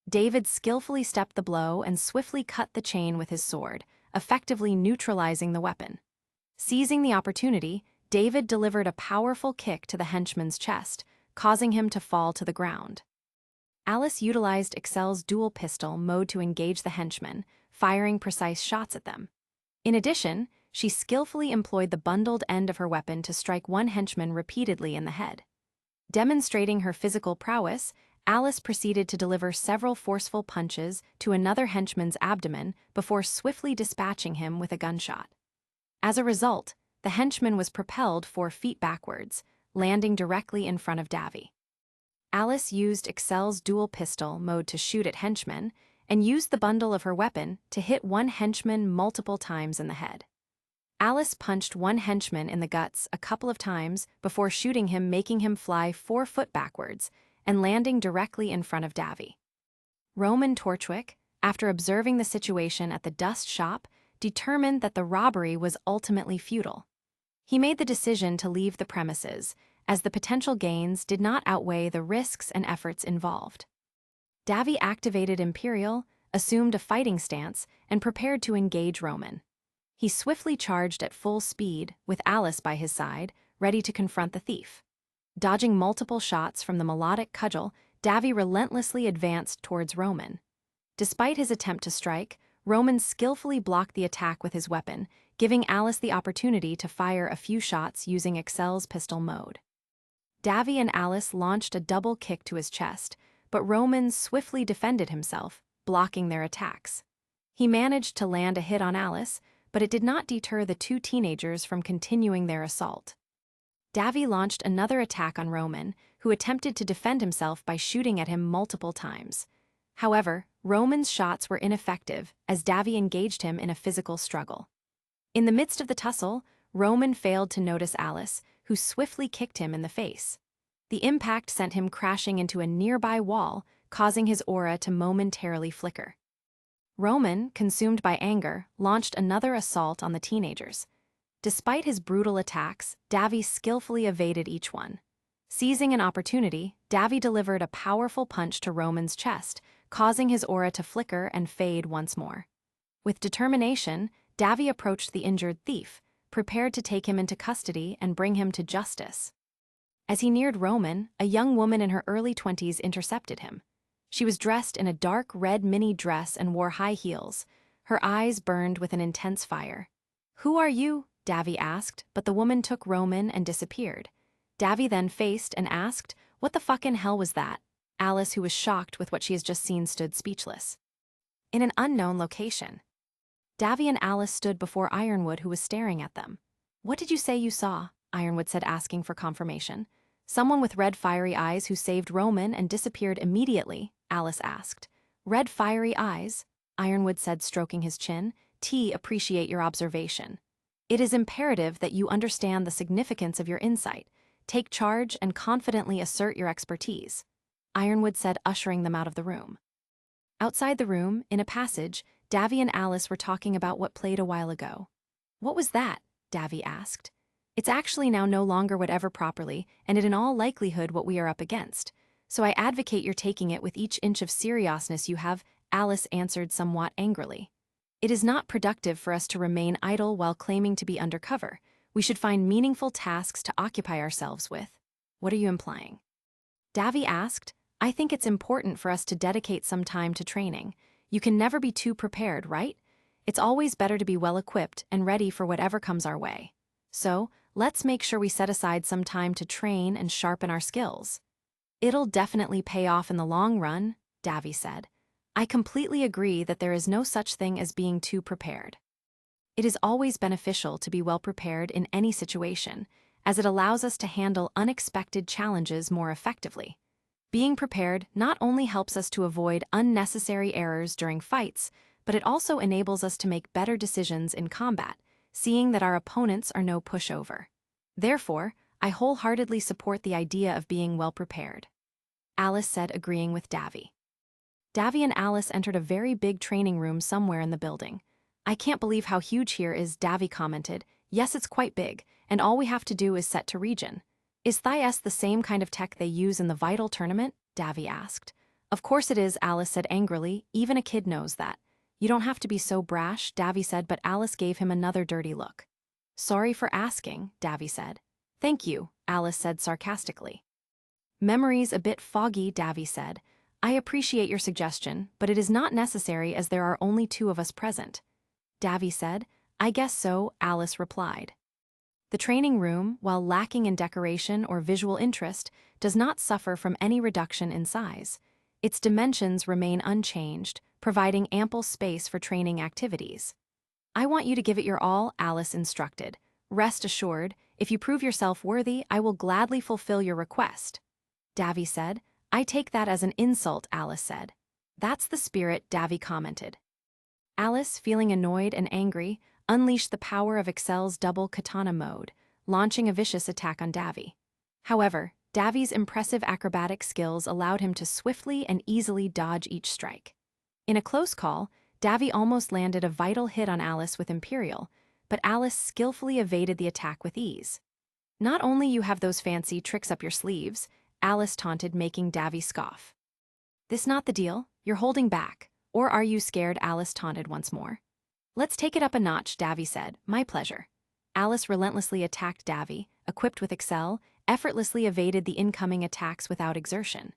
David skillfully stepped the blow and swiftly cut the chain with his sword, effectively neutralizing the weapon. Seizing the opportunity, David delivered a powerful kick to the henchman's chest, causing him to fall to the ground. Alice utilized Excel's dual pistol mode to engage the henchmen, firing precise shots at them. In addition, she skillfully employed the bundled end of her weapon to strike one henchman repeatedly in the head. Demonstrating her physical prowess, Alice proceeded to deliver several forceful punches to another henchman's abdomen before swiftly dispatching him with a gunshot. As a result, the henchman was propelled 4 feet backwards, landing directly in front of Davy. Alice used Excel's dual pistol mode to shoot at henchmen and used the bundle of her weapon to hit one henchman multiple times in the head. Alice punched one henchman in the guts a couple of times before shooting him, making him fly 4 foot backwards and landing directly in front of Davy. Roman Torchwick, after observing the situation at the dust shop, determined that the robbery was ultimately futile. He made the decision to leave the premises, as the potential gains did not outweigh the risks and efforts involved. Davy activated Imperial, assumed a fighting stance, and prepared to engage Roman. He swiftly charged at full speed, with Alice by his side, ready to confront the thief. Dodging multiple shots from the melodic cudgel, Davy relentlessly advanced towards Roman. Despite his attempt to strike, Roman skillfully blocked the attack with his weapon, giving Alice the opportunity to fire a few shots using Excel's pistol mode. Davy and Alice launched a double kick to his chest, but Roman swiftly defended himself, blocking their attacks. He managed to land a hit on Alice, but it did not deter the 2 teenagers from continuing their assault. Davy launched another attack on Roman, who attempted to defend himself by shooting at him multiple times. However, Roman's shots were ineffective as Davy engaged him in a physical struggle. In the midst of the tussle, Roman failed to notice Alice, who swiftly kicked him in the face. The impact sent him crashing into a nearby wall, causing his aura to momentarily flicker. Roman, consumed by anger, launched another assault on the teenagers. Despite his brutal attacks, Davy skillfully evaded each one. Seizing an opportunity, Davy delivered a powerful punch to Roman's chest, causing his aura to flicker and fade once more. With determination, Davy approached the injured thief, prepared to take him into custody and bring him to justice. As he neared Roman, a young woman in her early 20s intercepted him. She was dressed in a dark red mini dress and wore high heels. Her eyes burned with an intense fire. "Who are you?" Davy asked, but the woman took Roman and disappeared. Davy then faced and asked, "What the fucking hell was that?" Alice, who was shocked with what she has just seen, stood speechless. In an unknown location, Davy and Alice stood before Ironwood, who was staring at them. "What did you say you saw?" Ironwood said, asking for confirmation. "Someone with red fiery eyes who saved Roman and disappeared immediately," Alice asked. "Red fiery eyes?" Ironwood said, stroking his chin. Appreciate your observation. It is imperative that you understand the significance of your insight. Take charge and confidently assert your expertise," Ironwood said, ushering them out of the room. Outside the room, in a passage, Davy and Alice were talking about what played a while ago. "What was that?" Davy asked. "It's actually now no longer whatever properly, and it in all likelihood what we are up against. So I advocate your taking it with each inch of seriousness you have," Alice answered somewhat angrily. "It is not productive for us to remain idle while claiming to be undercover. We should find meaningful tasks to occupy ourselves with." "What are you implying?" Davy asked. "I think it's important for us to dedicate some time to training. You can never be too prepared, right? It's always better to be well-equipped and ready for whatever comes our way. So, let's make sure we set aside some time to train and sharpen our skills." "It'll definitely pay off in the long run," Davy said. "I completely agree that there is no such thing as being too prepared. It is always beneficial to be well prepared in any situation, as it allows us to handle unexpected challenges more effectively. Being prepared not only helps us to avoid unnecessary errors during fights, but it also enables us to make better decisions in combat, seeing that our opponents are no pushover. Therefore, I wholeheartedly support the idea of being well prepared," Alice said, agreeing with Davy. Davy and Alice entered a very big training room somewhere in the building. I can't believe how huge here is, Davy commented. Yes, it's quite big, and all we have to do is set to region. Is Thias the same kind of tech they use in the Vytal tournament? Davy asked. Of course it is, Alice said angrily. Even a kid knows that. You don't have to be so brash, Davy said, but Alice gave him another dirty look. Sorry for asking, Davy said. Thank you, Alice said sarcastically. Memories a bit foggy, Davy said. I appreciate your suggestion, but it is not necessary as there are only 2 of us present. Davy said. I guess so, Alice replied. The training room, while lacking in decoration or visual interest, does not suffer from any reduction in size. Its dimensions remain unchanged, providing ample space for training activities. I want you to give it your all, Alice instructed. Rest assured, if you prove yourself worthy, I will gladly fulfill your request. Davy said. I take that as an insult, Alice said. That's the spirit, Davy commented. Alice, feeling annoyed and angry, unleashed the power of Excel's double katana mode, launching a vicious attack on Davy. However, Davy's impressive acrobatic skills allowed him to swiftly and easily dodge each strike. In a close call, Davy almost landed a vital hit on Alice with Imperial, but Alice skillfully evaded the attack with ease. Not only you have those fancy tricks up your sleeves, Alice taunted, making Davy scoff. This not the deal? You're holding back. Or are you scared? Alice taunted once more. Let's take it up a notch, Davy said. My pleasure. Alice relentlessly attacked Davy, equipped with Excel, effortlessly evaded the incoming attacks without exertion.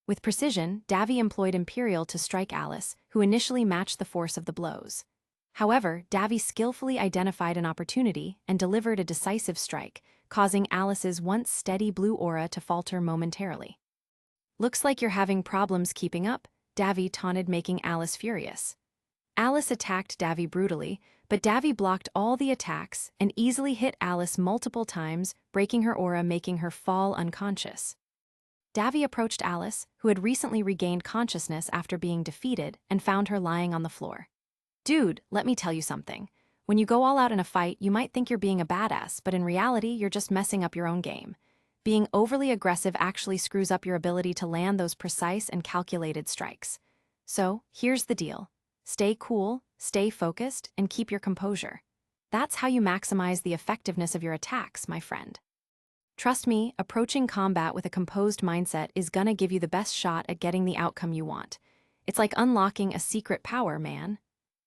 With precision, Davy employed Imperial to strike Alice, who initially matched the force of the blows. However, Davy skillfully identified an opportunity and delivered a decisive strike, causing Alice's once steady blue aura to falter momentarily. Looks like you're having problems keeping up, Davy taunted, making Alice furious. Alice attacked Davy brutally, but Davy blocked all the attacks and easily hit Alice multiple times, breaking her aura, making her fall unconscious. Davy approached Alice, who had recently regained consciousness after being defeated, and found her lying on the floor. Dude, let me tell you something. When you go all out in a fight, you might think you're being a badass, but in reality, you're just messing up your own game. Being overly aggressive actually screws up your ability to land those precise and calculated strikes. So, here's the deal. Stay cool, stay focused, and keep your composure. That's how you maximize the effectiveness of your attacks, my friend. Trust me, approaching combat with a composed mindset is gonna give you the best shot at getting the outcome you want. It's like unlocking a secret power, man.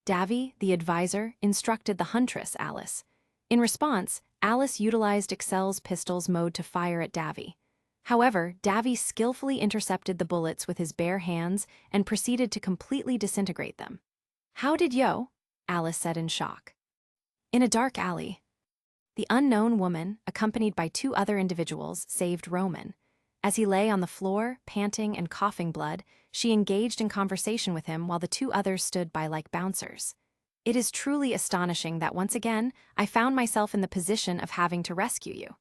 Davy, the advisor, instructed the huntress, Alice. In response, Alice utilized Excel's pistols mode to fire at Davy. However, Davy skillfully intercepted the bullets with his bare hands and proceeded to completely disintegrate them. How did yo? Alice said in shock. In a dark alley. The unknown woman, accompanied by 2 other individuals, saved Roman. As he lay on the floor, panting and coughing blood, she engaged in conversation with him while the 2 others stood by like bouncers. It is truly astonishing that once again, I found myself in the position of having to rescue you.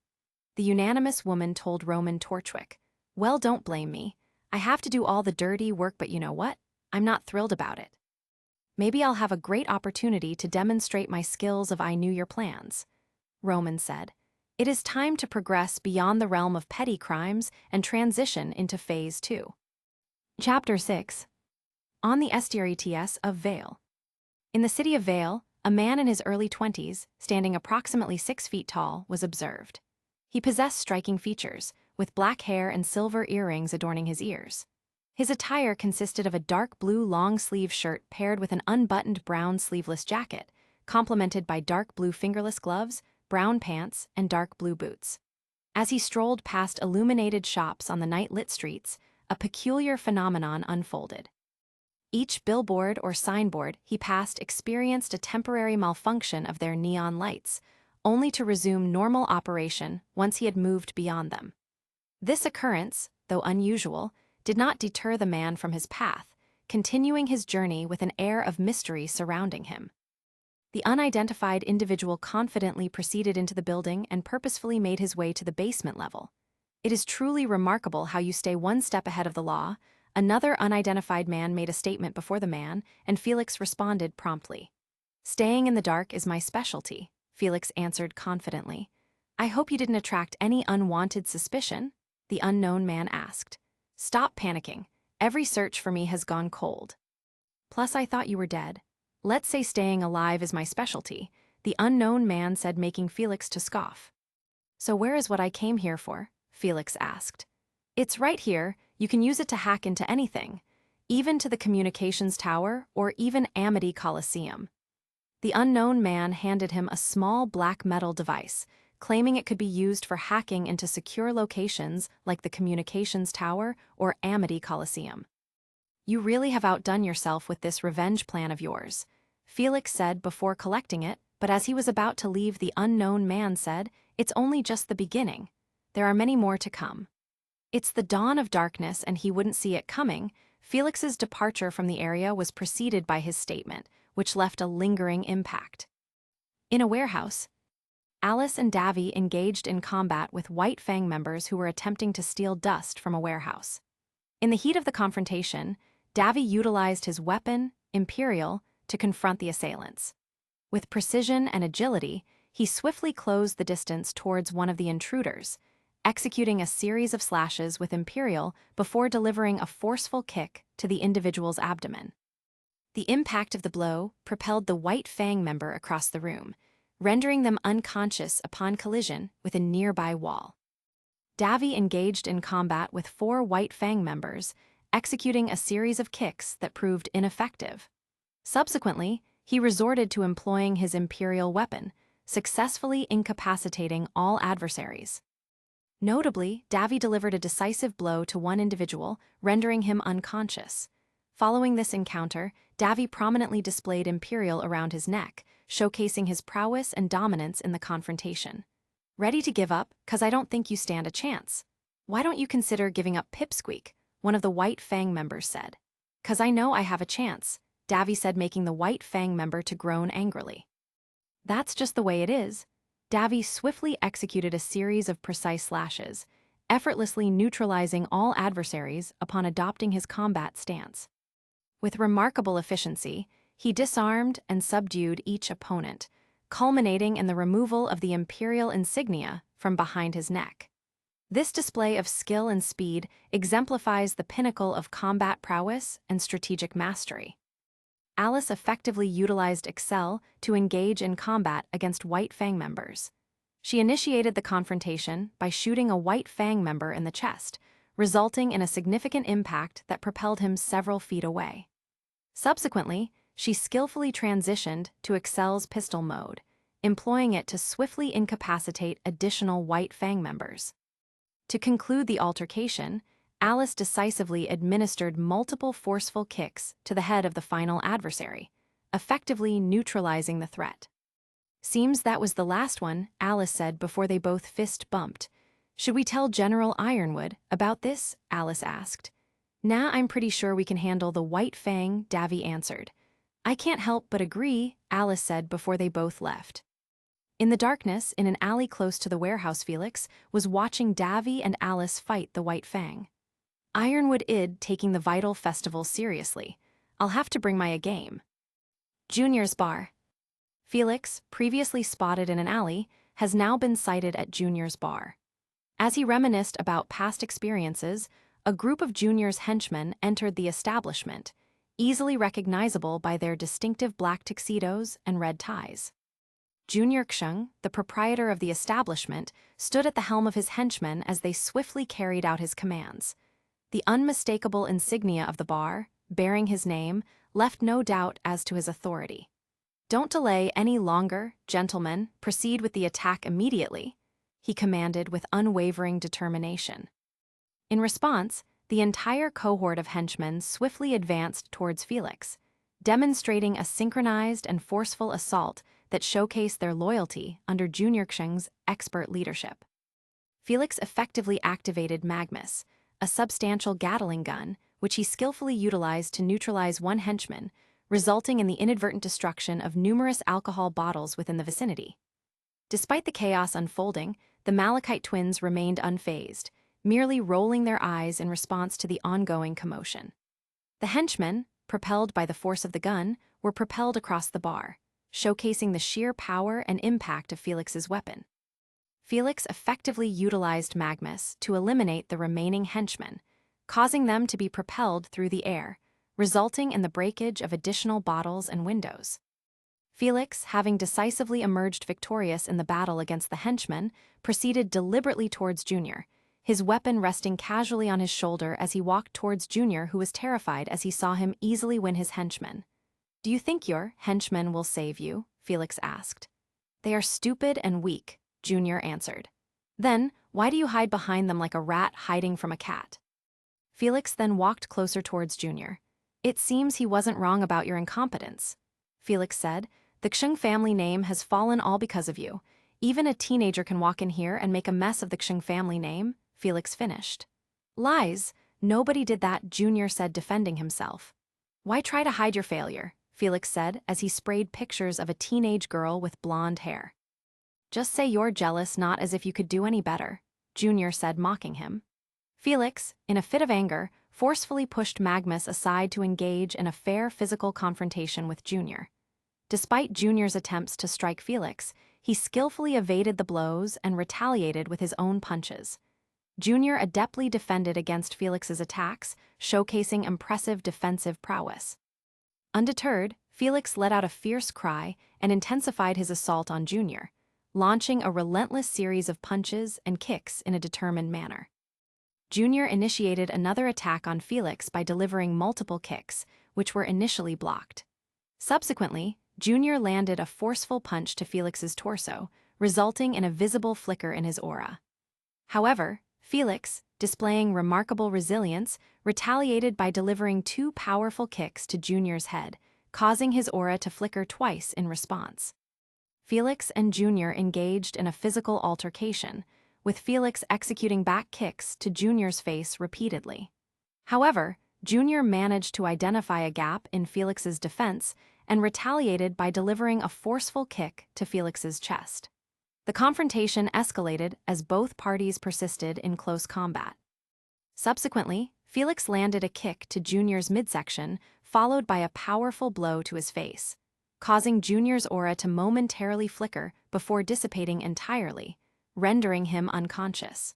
The unanimous woman told Roman Torchwick. Well, don't blame me. I have to do all the dirty work, but you know what? I'm not thrilled about it. Maybe I'll have a great opportunity to demonstrate my skills if I knew your plans. Roman said. It is time to progress beyond the realm of petty crimes and transition into Phase 2. Chapter 6. On the estuaries of Vytal. In the city of Vytal, a man in his early 20s, standing approximately 6 feet tall, was observed. He possessed striking features, with black hair and silver earrings adorning his ears. His attire consisted of a dark blue long-sleeve shirt paired with an unbuttoned brown sleeveless jacket, complemented by dark blue fingerless gloves, brown pants, and dark blue boots. As he strolled past illuminated shops on the night-lit streets, a peculiar phenomenon unfolded. Each billboard or signboard he passed experienced a temporary malfunction of their neon lights, only to resume normal operation once he had moved beyond them. This occurrence, though unusual, did not deter the man from his path, continuing his journey with an air of mystery surrounding him. The unidentified individual confidently proceeded into the building and purposefully made his way to the basement level. It is truly remarkable how you stay one step ahead of the law. Another unidentified man made a statement before the man, and Felix responded promptly. Staying in the dark is my specialty, Felix answered confidently. I hope you didn't attract any unwanted suspicion, the unknown man asked. Stop panicking. Every search for me has gone cold. Plus, I thought you were dead. Let's say staying alive is my specialty, the unknown man said, making Felix to scoff. So where is what I came here for? Felix asked. It's right here. You can use it to hack into anything, even to the communications tower or even Amity Coliseum. The unknown man handed him a small black metal device, claiming it could be used for hacking into secure locations like the communications tower or Amity Coliseum. You really have outdone yourself with this revenge plan of yours, Felix said before collecting it, but as he was about to leave, the unknown man said, it's only just the beginning. There are many more to come. It's the dawn of darkness and he wouldn't see it coming. Felix's departure from the area was preceded by his statement, which left a lingering impact. In a warehouse, Alice and Davy engaged in combat with White Fang members who were attempting to steal dust from a warehouse. In the heat of the confrontation, Davy utilized his weapon, Imperial, to confront the assailants. With precision and agility, he swiftly closed the distance towards one of the intruders, executing a series of slashes with Imperial before delivering a forceful kick to the individual's abdomen. The impact of the blow propelled the White Fang member across the room, rendering them unconscious upon collision with a nearby wall. Davy engaged in combat with 4 White Fang members, executing a series of kicks that proved ineffective. Subsequently, he resorted to employing his Imperial weapon, successfully incapacitating all adversaries. Notably, Davy delivered a decisive blow to one individual, rendering him unconscious. Following this encounter, Davy prominently displayed Imperial around his neck, showcasing his prowess and dominance in the confrontation. Ready to give up? 'Cause I don't think you stand a chance. Why don't you consider giving up, Pipsqueak? One of the White Fang members said. 'Cause I know I have a chance, Davy said, making the White Fang member to groan angrily. That's just the way it is. Davy swiftly executed a series of precise slashes, effortlessly neutralizing all adversaries upon adopting his combat stance. With remarkable efficiency, he disarmed and subdued each opponent, culminating in the removal of the Imperial insignia from behind his neck. This display of skill and speed exemplifies the pinnacle of combat prowess and strategic mastery. Alice effectively utilized Excel to engage in combat against White Fang members. She initiated the confrontation by shooting a White Fang member in the chest, resulting in a significant impact that propelled him several feet away. Subsequently, she skillfully transitioned to Excel's pistol mode, employing it to swiftly incapacitate additional White Fang members. To conclude the altercation, Alice decisively administered multiple forceful kicks to the head of the final adversary, effectively neutralizing the threat. Seems that was the last one, Alice said before they both fist bumped. Should we tell General Ironwood about this? Alice asked. Nah, I'm pretty sure we can handle the White Fang, Davy answered. I can't help but agree, Alice said before they both left. In the darkness, in an alley close to the warehouse, Felix was watching Davy and Alice fight the White Fang. Ironwood id taking the Vytal Festival seriously. I'll have to bring my A game. Junior's bar. Felix, previously spotted in an alley, has now been sighted at Junior's bar. As he reminisced about past experiences, a group of Junior's henchmen entered the establishment, easily recognizable by their distinctive black tuxedos and red ties. Junior Xung, the proprietor of the establishment, stood at the helm of his henchmen as they swiftly carried out his commands. The unmistakable insignia of the bar, bearing his name, left no doubt as to his authority. Don't delay any longer, gentlemen, proceed with the attack immediately, he commanded with unwavering determination. In response, the entire cohort of henchmen swiftly advanced towards Felix, demonstrating a synchronized and forceful assault that showcased their loyalty under Junior Xung's expert leadership. Felix effectively activated Magmus, a substantial Gatling gun, which he skillfully utilized to neutralize one henchman, resulting in the inadvertent destruction of numerous alcohol bottles within the vicinity. Despite the chaos unfolding, the Malachite twins remained unfazed, merely rolling their eyes in response to the ongoing commotion. The henchmen, propelled by the force of the gun, were propelled across the bar, showcasing the sheer power and impact of Felix's weapon. Felix effectively utilized Magmus to eliminate the remaining henchmen, causing them to be propelled through the air, resulting in the breakage of additional bottles and windows. Felix, having decisively emerged victorious in the battle against the henchman, proceeded deliberately towards Junior, his weapon resting casually on his shoulder as he walked towards Junior, who was terrified as he saw him easily win his henchmen. "Do you think your henchmen will save you?" Felix asked. "They are stupid and weak," Junior answered. "Then, why do you hide behind them like a rat hiding from a cat?" Felix then walked closer towards Junior. "It seems he wasn't wrong about your incompetence," Felix said. "The Xing family name has fallen all because of you. Even a teenager can walk in here and make a mess of the Xing family name," Felix finished. "Lies. Nobody did that," Junior said, defending himself. "Why try to hide your failure?" Felix said as he sprayed pictures of a teenage girl with blonde hair. "Just say you're jealous, not as if you could do any better," Junior said, mocking him. Felix, in a fit of anger, forcefully pushed Magnus aside to engage in a fair physical confrontation with Junior. Despite Junior's attempts to strike Felix, he skillfully evaded the blows and retaliated with his own punches. Junior adeptly defended against Felix's attacks, showcasing impressive defensive prowess. Undeterred, Felix let out a fierce cry and intensified his assault on Junior, launching a relentless series of punches and kicks in a determined manner. Junior initiated another attack on Felix by delivering multiple kicks, which were initially blocked. Subsequently, Junior landed a forceful punch to Felix's torso, resulting in a visible flicker in his aura. However, Felix, displaying remarkable resilience, retaliated by delivering two powerful kicks to Junior's head, causing his aura to flicker twice in response. Felix and Junior engaged in a physical altercation, with Felix executing back kicks to Junior's face repeatedly. However, Junior managed to identify a gap in Felix's defense and retaliated by delivering a forceful kick to Felix's chest. The confrontation escalated as both parties persisted in close combat. Subsequently, Felix landed a kick to Junior's midsection, followed by a powerful blow to his face, causing Junior's aura to momentarily flicker before dissipating entirely, rendering him unconscious.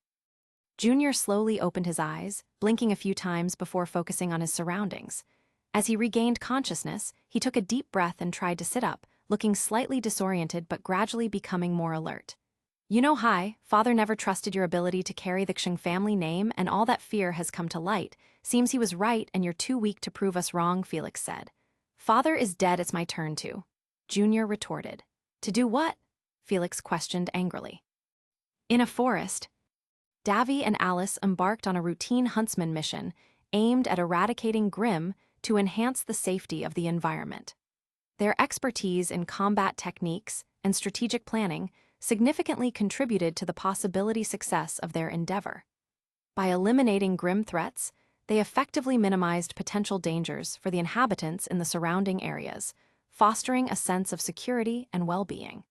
Junior slowly opened his eyes, blinking a few times before focusing on his surroundings. As he regained consciousness, he took a deep breath and tried to sit up, looking slightly disoriented but gradually becoming more alert. "You know, hi, Father never trusted your ability to carry the Xing family name, and all that fear has come to light. Seems he was right and you're too weak to prove us wrong," Felix said. "Father is dead, it's my turn to," Junior retorted. "To do what?" Felix questioned angrily. In a forest, Davy and Alice embarked on a routine huntsman mission aimed at eradicating Grimm to enhance the safety of the environment. Their expertise in combat techniques and strategic planning significantly contributed to the possibility success of their endeavor. By eliminating Grimm threats, they effectively minimized potential dangers for the inhabitants in the surrounding areas, fostering a sense of security and well-being.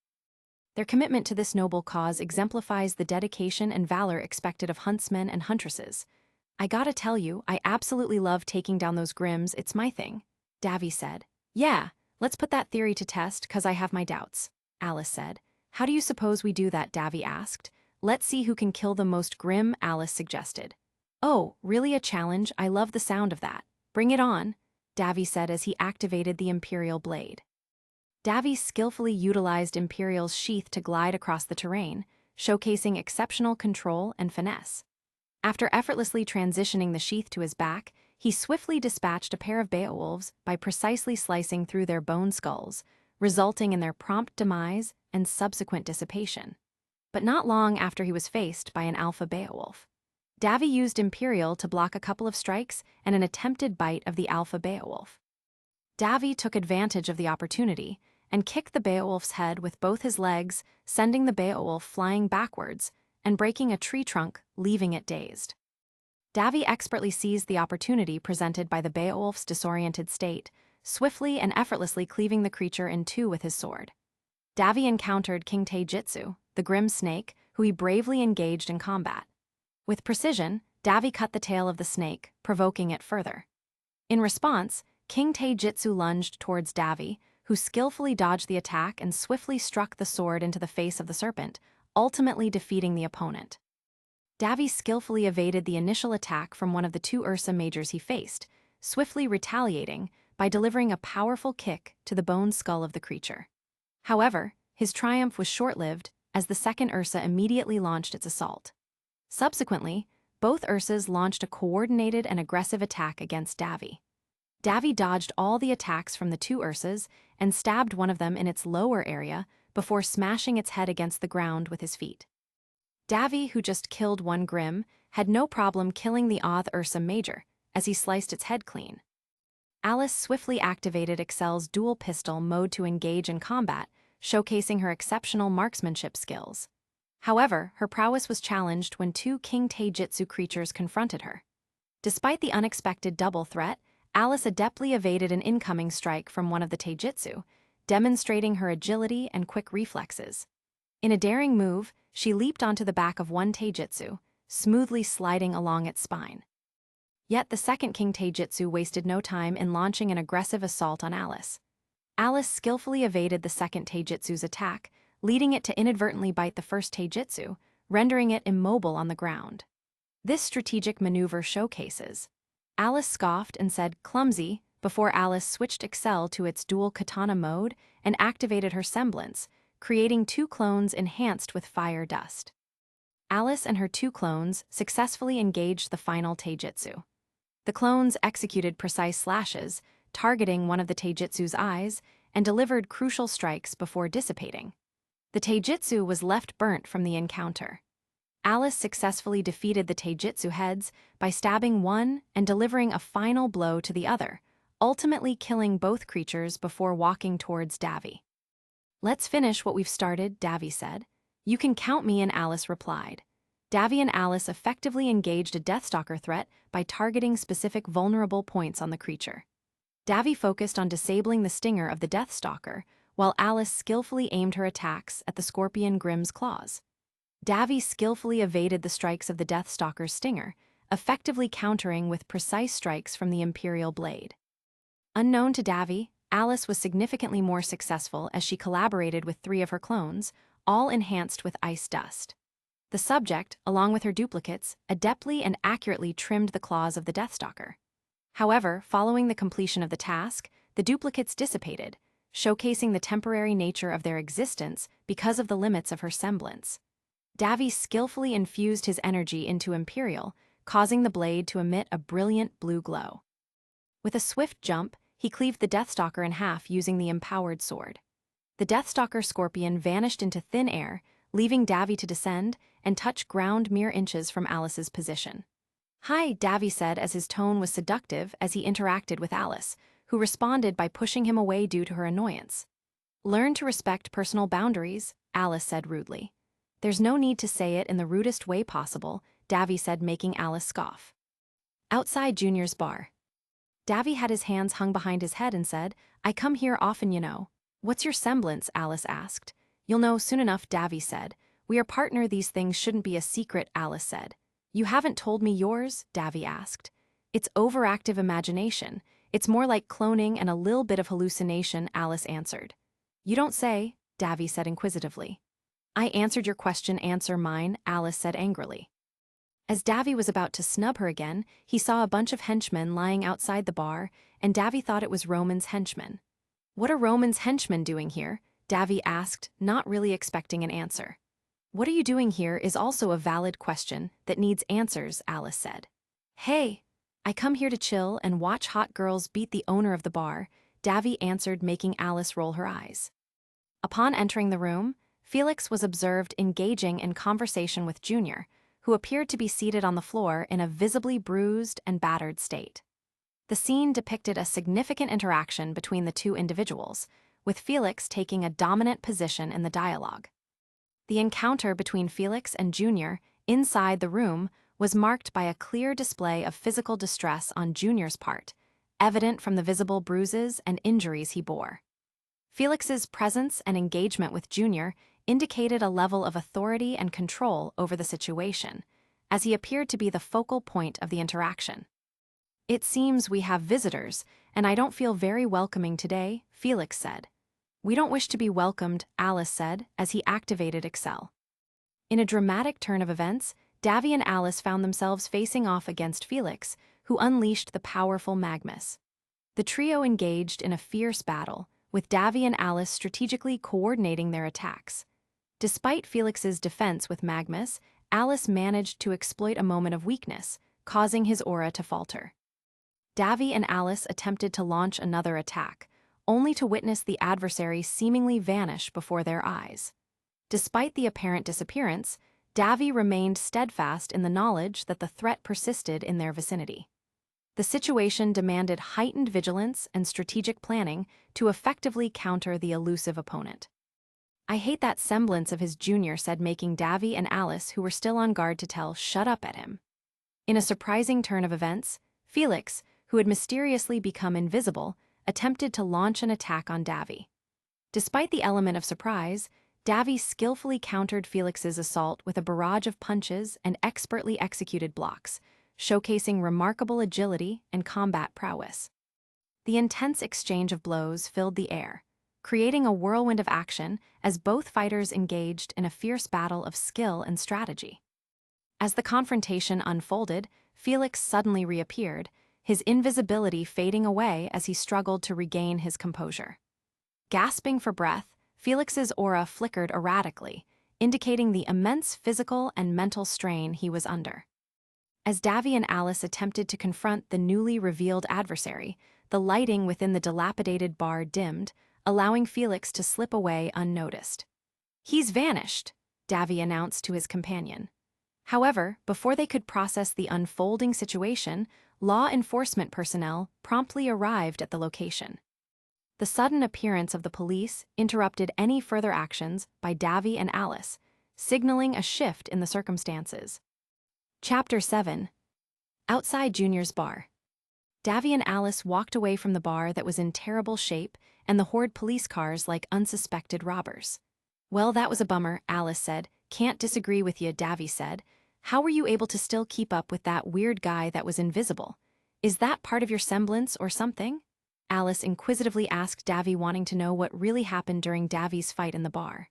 Their commitment to this noble cause exemplifies the dedication and valor expected of huntsmen and huntresses. "I gotta tell you, I absolutely love taking down those Grimms, it's my thing," Davy said. "Yeah, let's put that theory to test, 'cause I have my doubts," Alice said. "How do you suppose we do that?" Davy asked. "Let's see who can kill the most Grimm," Alice suggested. "Oh, really, a challenge? I love the sound of that. Bring it on," Davy said as he activated the Imperial blade. Davy skillfully utilized Imperial's sheath to glide across the terrain, showcasing exceptional control and finesse. After effortlessly transitioning the sheath to his back, he swiftly dispatched a pair of Beowulfs by precisely slicing through their bone skulls, resulting in their prompt demise and subsequent dissipation. But not long after he was faced by an alpha Beowulf. Davy used Imperial to block a couple of strikes and an attempted bite of the alpha Beowulf. Davy took advantage of the opportunity and kicked the Beowulf's head with both his legs, sending the Beowulf flying backwards and breaking a tree trunk, leaving it dazed. Davy expertly seized the opportunity presented by the Beowulf's disoriented state, swiftly and effortlessly cleaving the creature in two with his sword. Davy encountered King Taijutsu, the Grimm snake, who he bravely engaged in combat. With precision, Davy cut the tail of the snake, provoking it further. In response, King Taijutsu lunged towards Davy, who skillfully dodged the attack and swiftly struck the sword into the face of the serpent, ultimately defeating the opponent. Davy skillfully evaded the initial attack from one of the two Ursa Majors he faced, swiftly retaliating by delivering a powerful kick to the bone skull of the creature. However, his triumph was short-lived as the second Ursa immediately launched its assault. Subsequently, both Ursas launched a coordinated and aggressive attack against Davy. Davy dodged all the attacks from the two Ursas and stabbed one of them in its lower area before smashing its head against the ground with his feet. Davy, who just killed one Grimm, had no problem killing the Auth Ursa Major as he sliced its head clean. Alice swiftly activated Excel's dual pistol mode to engage in combat, showcasing her exceptional marksmanship skills. However, her prowess was challenged when two King Taijutsu creatures confronted her. Despite the unexpected double threat, Alice adeptly evaded an incoming strike from one of the Taijutsu, demonstrating her agility and quick reflexes. In a daring move, she leaped onto the back of one Taijutsu, smoothly sliding along its spine. Yet the second King Taijutsu wasted no time in launching an aggressive assault on Alice. Alice skillfully evaded the second Taijutsu's attack, leading it to inadvertently bite the first Taijutsu, rendering it immobile on the ground. This strategic maneuver showcases. Alice scoffed and said, "Clumsy," before Alice switched Excel to its dual katana mode and activated her semblance, creating two clones enhanced with fire dust. Alice and her two clones successfully engaged the final Taijutsu. The clones executed precise slashes, targeting one of the Taijutsu's eyes, and delivered crucial strikes before dissipating. The Taijutsu was left burnt from the encounter. Alice successfully defeated the Taijutsu heads by stabbing one and delivering a final blow to the other, ultimately killing both creatures before walking towards Davy. "Let's finish what we've started," Davy said. "You can count me," and Alice replied. Davy and Alice effectively engaged a Deathstalker threat by targeting specific vulnerable points on the creature. Davy focused on disabling the stinger of the Deathstalker, while Alice skillfully aimed her attacks at the Scorpion Grimm's claws. Davy skillfully evaded the strikes of the Deathstalker's stinger, effectively countering with precise strikes from the Imperial blade. Unknown to Davy, Alice was significantly more successful as she collaborated with three of her clones, all enhanced with ice dust. The subject, along with her duplicates, adeptly and accurately trimmed the claws of the Deathstalker. However, following the completion of the task, the duplicates dissipated, showcasing the temporary nature of their existence because of the limits of her semblance. Davy skillfully infused his energy into Imperial, causing the blade to emit a brilliant blue glow. With a swift jump, he cleaved the Deathstalker in half using the empowered sword. The Deathstalker Scorpion vanished into thin air, leaving Davy to descend and touch ground mere inches from Alice's position. "Hi," Davy said as his tone was seductive as he interacted with Alice, who responded by pushing him away due to her annoyance. "Learn to respect personal boundaries," Alice said rudely. "There's no need to say it in the rudest way possible," Davy said, making Alice scoff. Outside Junior's bar, Davy had his hands hung behind his head and said, "I come here often, you know." "What's your semblance?" Alice asked. "You'll know soon enough," Davy said. "We are partner, these things shouldn't be a secret," Alice said. "You haven't told me yours?" Davy asked. "It's overactive imagination. It's more like cloning and a little bit of hallucination," Alice answered. "You don't say," Davy said inquisitively. "I answered your question, answer mine," Alice said angrily. As Davy was about to snub her again, he saw a bunch of henchmen lying outside the bar, and Davy thought it was Roman's henchmen. "What are Roman's henchmen doing here?" Davy asked, not really expecting an answer. "What are you doing here is also a valid question that needs answers," Alice said. "Hey, I come here to chill and watch hot girls beat the owner of the bar," Davy answered, making Alice roll her eyes. Upon entering the room, Felix was observed engaging in conversation with Junior, who appeared to be seated on the floor in a visibly bruised and battered state. The scene depicted a significant interaction between the two individuals, with Felix taking a dominant position in the dialogue. The encounter between Felix and Junior inside the room was marked by a clear display of physical distress on Junior's part, evident from the visible bruises and injuries he bore. Felix's presence and engagement with Junior indicated a level of authority and control over the situation, as he appeared to be the focal point of the interaction. "It seems we have visitors, and I don't feel very welcoming today," Felix said. "We don't wish to be welcomed," Alice said, as he activated Excel. In a dramatic turn of events, Davy and Alice found themselves facing off against Felix, who unleashed the powerful Magmus. The trio engaged in a fierce battle, with Davy and Alice strategically coordinating their attacks. Despite Felix's defense with Magmus, Alice managed to exploit a moment of weakness, causing his aura to falter. Davy and Alice attempted to launch another attack, only to witness the adversary seemingly vanish before their eyes. Despite the apparent disappearance, Davy remained steadfast in the knowledge that the threat persisted in their vicinity. The situation demanded heightened vigilance and strategic planning to effectively counter the elusive opponent. "I hate that semblance of his junior," said, making Davy and Alice, who were still on guard to tell, shut up at him. In a surprising turn of events, Felix, who had mysteriously become invisible, attempted to launch an attack on Davy. Despite the element of surprise, Davy skillfully countered Felix's assault with a barrage of punches and expertly executed blocks, showcasing remarkable agility and combat prowess. The intense exchange of blows filled the air, creating a whirlwind of action as both fighters engaged in a fierce battle of skill and strategy. As the confrontation unfolded, Felix suddenly reappeared, his invisibility fading away as he struggled to regain his composure. Gasping for breath, Felix's aura flickered erratically, indicating the immense physical and mental strain he was under. As Davy and Alice attempted to confront the newly revealed adversary, the lighting within the dilapidated bar dimmed, allowing Felix to slip away unnoticed. "He's vanished," Davy announced to his companion. However, before they could process the unfolding situation, law enforcement personnel promptly arrived at the location. The sudden appearance of the police interrupted any further actions by Davy and Alice, signaling a shift in the circumstances. Chapter 7. Outside Junior's bar. Davy and Alice walked away from the bar that was in terrible shape and the horde police cars like unsuspected robbers. "Well, that was a bummer," Alice said. "Can't disagree with you," Davy said. "How were you able to still keep up with that weird guy that was invisible? Is that part of your semblance or something?" Alice inquisitively asked Davy, wanting to know what really happened during Davy's fight in the bar.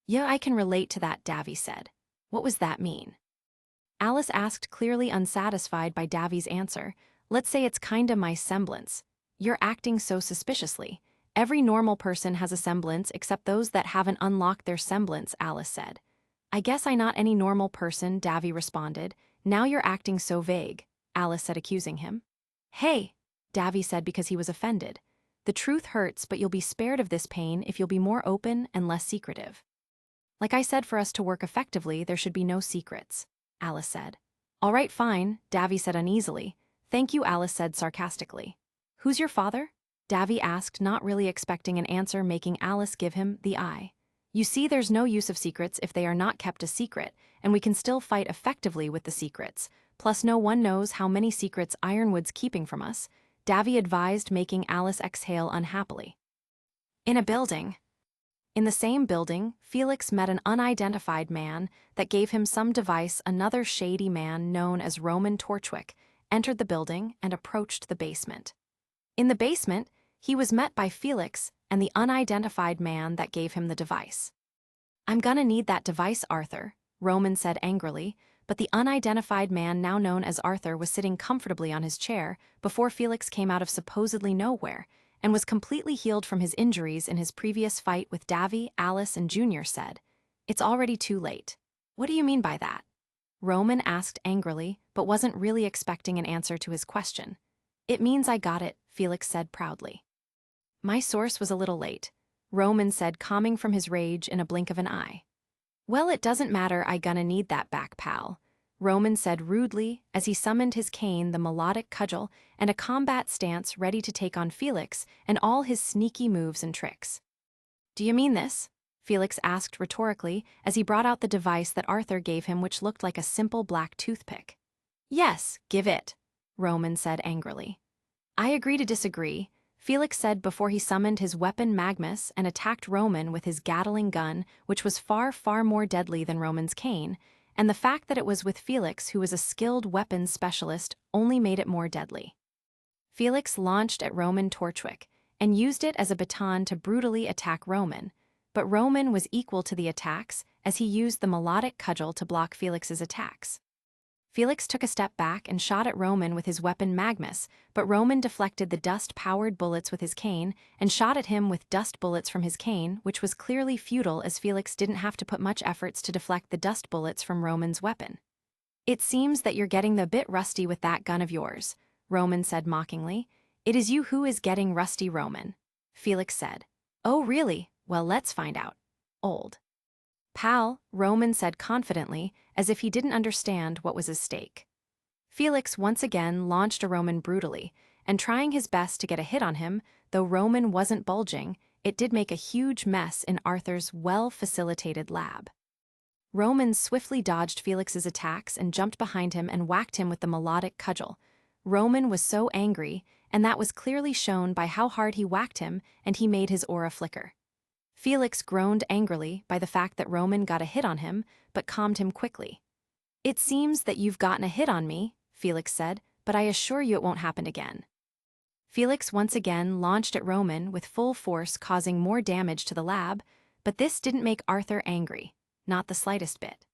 "Yeah, I can relate to that," Davy said. "What was that mean?" Alice asked, clearly unsatisfied by Davy's answer. "Let's say it's kinda my semblance. You're acting so suspiciously. Every normal person has a semblance except those that haven't unlocked their semblance," Alice said. "I guess I'm not any normal person," Davy responded. "Now you're acting so vague," Alice said, accusing him. "Hey," Davy said because he was offended. "The truth hurts, but you'll be spared of this pain if you'll be more open and less secretive." "Like I said, for us to work effectively, there should be no secrets," Alice said. "All right, fine," Davy said uneasily. "Thank you," Alice said sarcastically. "Who's your father?" Davy asked, not really expecting an answer, making Alice give him the eye. "You see, there's no use of secrets if they are not kept a secret, and we can still fight effectively with the secrets. Plus, no one knows how many secrets Ironwood's keeping from us," Davy advised, making Alice exhale unhappily. In a building. In the same building, Felix met an unidentified man that gave him some device. Another shady man known as Roman Torchwick entered the building and approached the basement. In the basement, he was met by Felix and the unidentified man that gave him the device. "I'm gonna need that device, Arthur," Roman said angrily, but the unidentified man, now known as Arthur, was sitting comfortably on his chair before Felix came out of supposedly nowhere and was completely healed from his injuries in his previous fight with Davy, Alice, and Junior said. "It's already too late." "What do you mean by that?" Roman asked angrily, but wasn't really expecting an answer to his question. "It means I got it," Felix said proudly. "My source was a little late," Roman said, calming from his rage in a blink of an eye. "Well, it doesn't matter, I gonna need that back, pal," Roman said rudely as he summoned his cane, the melodic cudgel, and a combat stance ready to take on Felix and all his sneaky moves and tricks. "Do you mean this?" Felix asked rhetorically as he brought out the device that Arthur gave him, which looked like a simple black toothpick. "Yes, give it," Roman said angrily. "I agree to disagree," Felix said before he summoned his weapon Magmus and attacked Roman with his Gatling gun, which was far, far more deadly than Roman's cane, and the fact that it was with Felix, who was a skilled weapons specialist, only made it more deadly. Felix launched at Roman Torchwick and used it as a baton to brutally attack Roman, but Roman was equal to the attacks as he used the melodic cudgel to block Felix's attacks. Felix took a step back and shot at Roman with his weapon Magnus, but Roman deflected the dust-powered bullets with his cane and shot at him with dust bullets from his cane, which was clearly futile as Felix didn't have to put much efforts to deflect the dust bullets from Roman's weapon. "It seems that you're getting a bit rusty with that gun of yours," Roman said mockingly. "It is you who is getting rusty, Roman," Felix said. "Oh, really? Well, let's find out. Old pal," Roman said confidently, as if he didn't understand what was at stake. Felix once again launched a Roman brutally, and trying his best to get a hit on him, though Roman wasn't bulging, it did make a huge mess in Arthur's well-facilitated lab. Roman swiftly dodged Felix's attacks and jumped behind him and whacked him with the melodic cudgel. Roman was so angry, and that was clearly shown by how hard he whacked him, and he made his aura flicker. Felix groaned angrily by the fact that Roman got a hit on him, but calmed him quickly. "It seems that you've gotten a hit on me," Felix said, "but I assure you it won't happen again." Felix once again launched at Roman with full force, causing more damage to the lab, but this didn't make Arthur angry, not the slightest bit.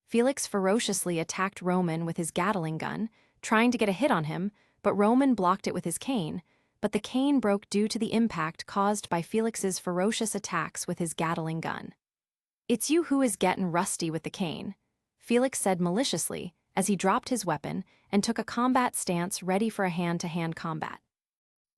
Felix ferociously attacked Roman with his Gatling gun, trying to get a hit on him, but Roman blocked it with his cane, but the cane broke due to the impact caused by Felix's ferocious attacks with his Gatling gun. "It's you who is gettin' rusty with the cane," Felix said maliciously as he dropped his weapon and took a combat stance ready for a hand-to-hand combat.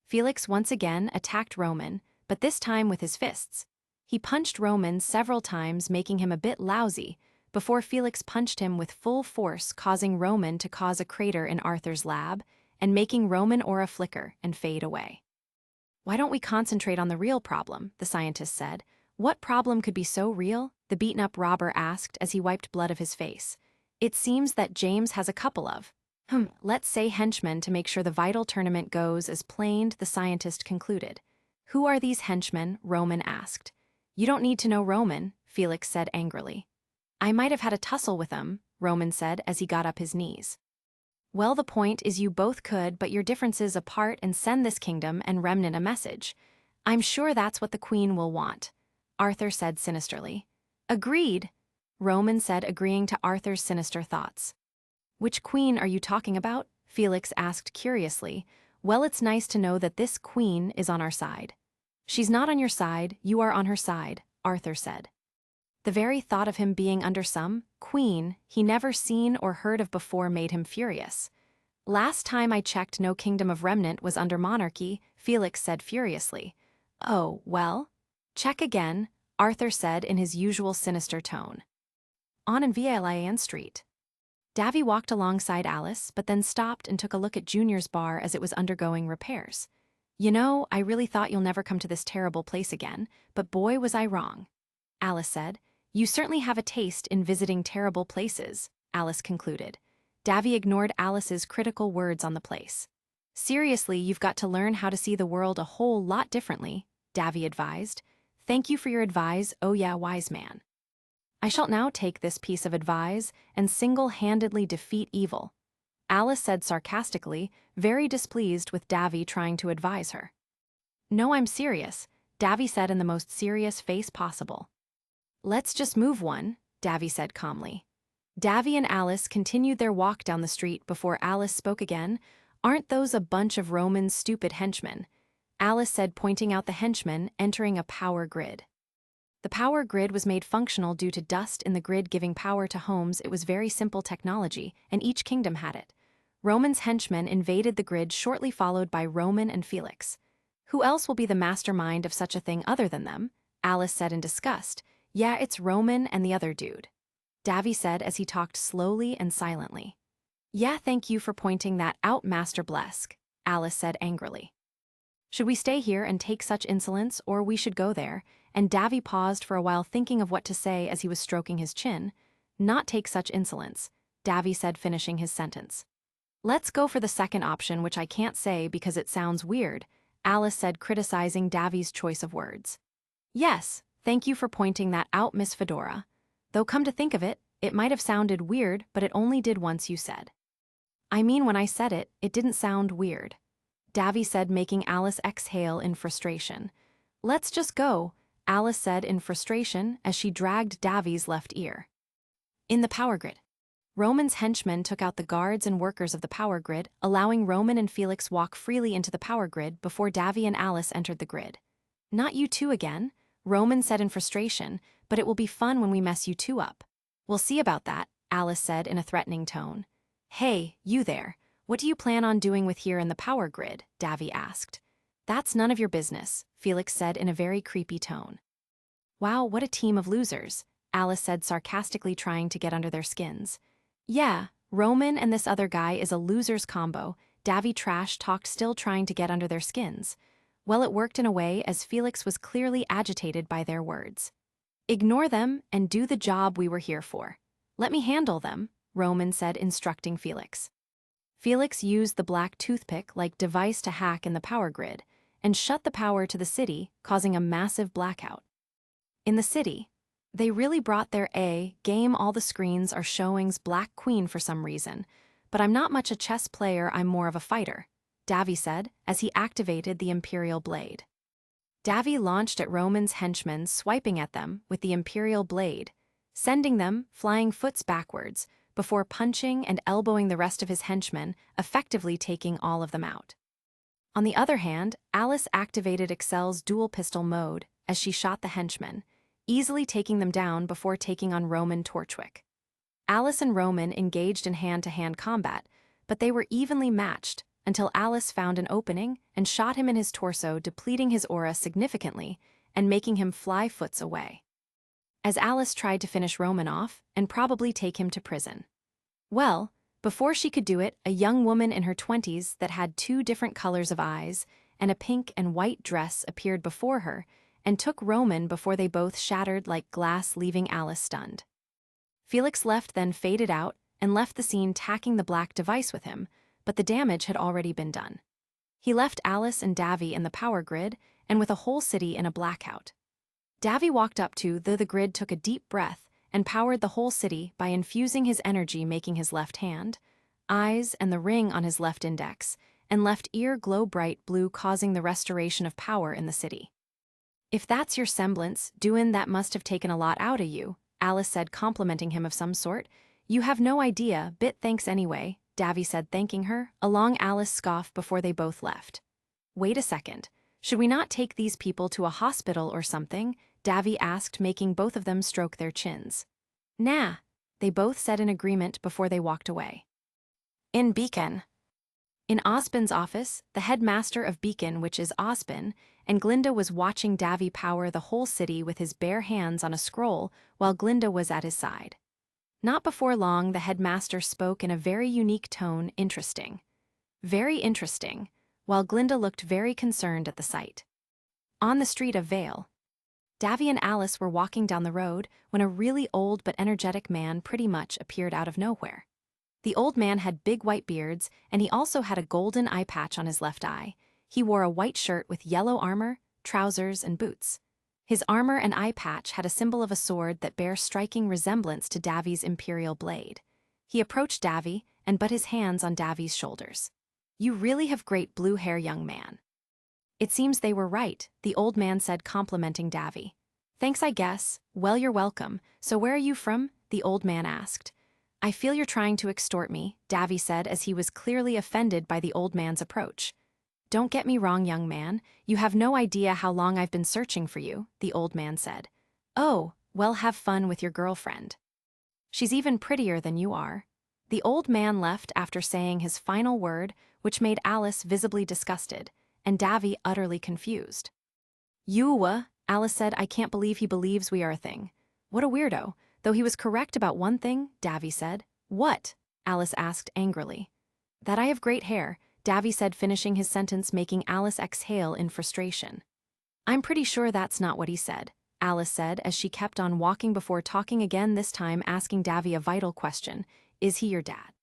Felix once again attacked Roman, but this time with his fists. He punched Roman several times, making him a bit lousy, before Felix punched him with full force, causing Roman to cause a crater in Arthur's lab, and making Roman aura flicker and fade away. "Why don't we concentrate on the real problem?" the scientist said. "What problem could be so real?" the beaten-up robber asked as he wiped blood of his face. "It seems that James has a couple of, let's say henchmen to make sure the Vytal tournament goes as planned," the scientist concluded. "Who are these henchmen?" Roman asked. "You don't need to know, Roman," Felix said angrily. "I might have had a tussle with them," Roman said as he got up his knees. "Well, the point is you both could but your differences apart and send this kingdom and Remnant a message. I'm sure that's what the Queen will want," Arthur said sinisterly. "Agreed," Roman said, agreeing to Arthur's sinister thoughts. "Which Queen are you talking about?" Felix asked curiously. "Well, it's nice to know that this Queen is on our side." "She's not on your side, you are on her side," Arthur said. The very thought of him being under some queen he never seen or heard of before made him furious. "Last time I checked, no kingdom of Remnant was under monarchy," Felix said furiously. "Oh, well? Check again," Arthur said in his usual sinister tone. On in Vytal Street. Davy walked alongside Alice, but then stopped and took a look at Junior's bar as it was undergoing repairs. "You know, I really thought you'll never come to this terrible place again, but boy was I wrong," Alice said. "You certainly have a taste in visiting terrible places," Alice concluded. Davy ignored Alice's critical words on the place. "Seriously, you've got to learn how to see the world a whole lot differently," Davy advised. "Thank you for your advice, oh yeah, wise man. I shall now take this piece of advice and single-handedly defeat evil," Alice said sarcastically, very displeased with Davy trying to advise her. "No, I'm serious," Davy said in the most serious face possible. "Let's just move one," Davy said calmly. Davy and Alice continued their walk down the street before Alice spoke again. "Aren't those a bunch of Roman's stupid henchmen?" Alice said, pointing out the henchmen entering a power grid. The power grid was made functional due to dust in the grid giving power to homes. It was very simple technology, and each kingdom had it. Roman's henchmen invaded the grid, shortly followed by Roman and Felix. "Who else will be the mastermind of such a thing other than them?" Alice said in disgust. "Yeah, it's Roman and the other dude," Davy said as he talked slowly and silently. "Yeah, thank you for pointing that out, Master Blesk," Alice said angrily. "Should we stay here and take such insolence, or we should go there?" And Davy paused for a while, thinking of what to say as he was stroking his chin. "Not take such insolence," Davy said, finishing his sentence. "Let's go for the second option, which I can't say because it sounds weird," Alice said, criticizing Davy's choice of words. "Yes, thank you for pointing that out, Miss Fedora. Though come to think of it, it might have sounded weird, but it only did once, you said." "I mean, when I said it, it didn't sound weird," Davy said, making Alice exhale in frustration. "Let's just go," Alice said in frustration as she dragged Davy's left ear. In the power grid. Roman's henchmen took out the guards and workers of the power grid, allowing Roman and Felix walk freely into the power grid before Davy and Alice entered the grid. "Not you two again," Roman said in frustration, "but it will be fun when we mess you two up." "We'll see about that," Alice said in a threatening tone. "Hey, you there, what do you plan on doing with here in the power grid?" Davy asked. "That's none of your business," Felix said in a very creepy tone. "Wow, what a team of losers," Alice said sarcastically, trying to get under their skins. "Yeah, Roman and this other guy is a losers combo," Davy trash talked, still trying to get under their skins. Well, it worked in a way, as Felix was clearly agitated by their words. "Ignore them and do the job we were here for. Let me handle them," Roman said, instructing Felix. Felix used the black toothpick-like device to hack in the power grid and shut the power to the city, causing a massive blackout. In the city, they really brought their A game. All the screens are showing's Black Queen for some reason, but I'm not much a chess player, I'm more of a fighter, Davy said as he activated the Imperial Blade. Davy launched at Roman's henchmen, swiping at them with the Imperial Blade, sending them flying foots backwards before punching and elbowing the rest of his henchmen, effectively taking all of them out. On the other hand, Alice activated Excel's dual pistol mode as she shot the henchmen, easily taking them down before taking on Roman Torchwick. Alice and Roman engaged in hand-to-hand combat, but they were evenly matched until Alice found an opening and shot him in his torso, depleting his aura significantly and making him fly foots away, as Alice tried to finish Roman off and probably take him to prison. Well, before she could do it, a young woman in her 20s that had 2 different colors of eyes and a pink and white dress appeared before her and took Roman before they both shattered like glass, leaving Alice stunned. Felix left, then faded out and left the scene, tacking the black device with him, but the damage had already been done. He left Alice and Davy in the power grid and with a whole city in a blackout. Davy walked up to the grid, took a deep breath, and powered the whole city by infusing his energy, making his left hand, eyes, and the ring on his left index and left ear glow bright blue, causing the restoration of power in the city. "If that's your semblance, doin', that must have taken a lot out of you," Alice said, complimenting him of some sort. "You have no idea, bit thanks anyway," Davy said, thanking her, along Alice scoffed before they both left. "Wait a second, should we not take these people to a hospital or something?" Davy asked, making both of them stroke their chins. "Nah," they both said in agreement before they walked away. In Beacon. In Osbin's office, the headmaster of Beacon, which is Osbin, and Glinda was watching Davy power the whole city with his bare hands on a scroll while Glinda was at his side. Not before long, the headmaster spoke in a very unique tone, "Interesting. Very interesting," while Glinda looked very concerned at the sight. On the street of Vale, Davy and Alice were walking down the road when a really old but energetic man pretty much appeared out of nowhere. The old man had big white beards, and he also had a golden eye patch on his left eye. He wore a white shirt with yellow armor, trousers, and boots. His armor and eye patch had a symbol of a sword that bears striking resemblance to Davy's Imperial Blade. He approached Davy and put his hands on Davy's shoulders. "You really have great blue hair, young man." "It seems they were right," the old man said, complimenting Davy. "Thanks, I guess. Well, you're welcome. So where are you from?" the old man asked. "I feel you're trying to extort me," Davy said as he was clearly offended by the old man's approach. "Don't get me wrong, young man. You have no idea how long I've been searching for you," the old man said. "Oh, well, have fun with your girlfriend. She's even prettier than you are." The old man left after saying his final word, which made Alice visibly disgusted and Davy utterly confused. "You, Alice said, "I can't believe he believes we are a thing. What a weirdo. Though he was correct about one thing," Davy said. "What?" Alice asked angrily. "That I have great hair," Davy said, finishing his sentence, making Alice exhale in frustration. "I'm pretty sure that's not what he said," Alice said as she kept on walking before talking again, this time asking Davy a vital question. "Is he your dad?"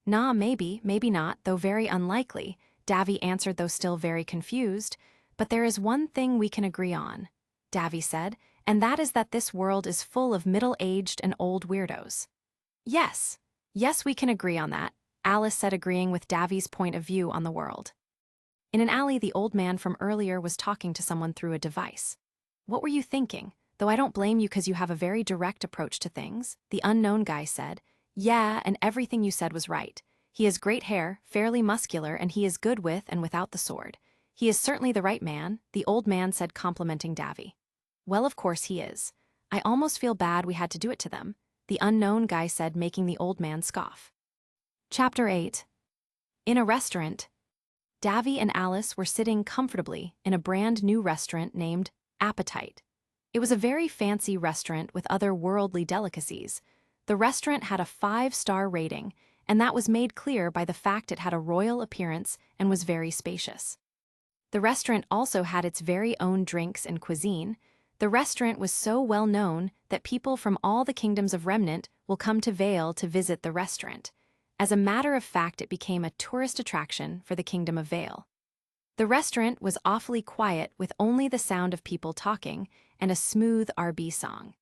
"Nah, maybe, maybe not, though very unlikely," Davy answered, though still very confused. "But there is one thing we can agree on," Davy said, "and that is that this world is full of middle-aged and old weirdos." Yes, we can agree on that," Alice said, agreeing with Davy's point of view on the world. In an alley, the old man from earlier was talking to someone through a device. "What were you thinking? Though I don't blame you, 'cause you have a very direct approach to things," the unknown guy said. Yeah, and everything you said was right. He has great hair, fairly muscular, and he is good with and without the sword. He is certainly the right man, the old man said, complimenting Davy. Well, of course he is. I almost feel bad we had to do it to them, the unknown guy said, making the old man scoff. Chapter 8. In a restaurant, Davy and Alice were sitting comfortably in a brand new restaurant named Appetite. It was a very fancy restaurant with other worldly delicacies. The restaurant had a 5-star rating, and that was made clear by the fact it had a royal appearance and was very spacious. The restaurant also had its very own drinks and cuisine. The restaurant was so well known that people from all the kingdoms of Remnant will come to Vale to visit the restaurant. As a matter of fact, it became a tourist attraction for the Kingdom of Vale. The restaurant was awfully quiet with only the sound of people talking and a smooth RWBY song.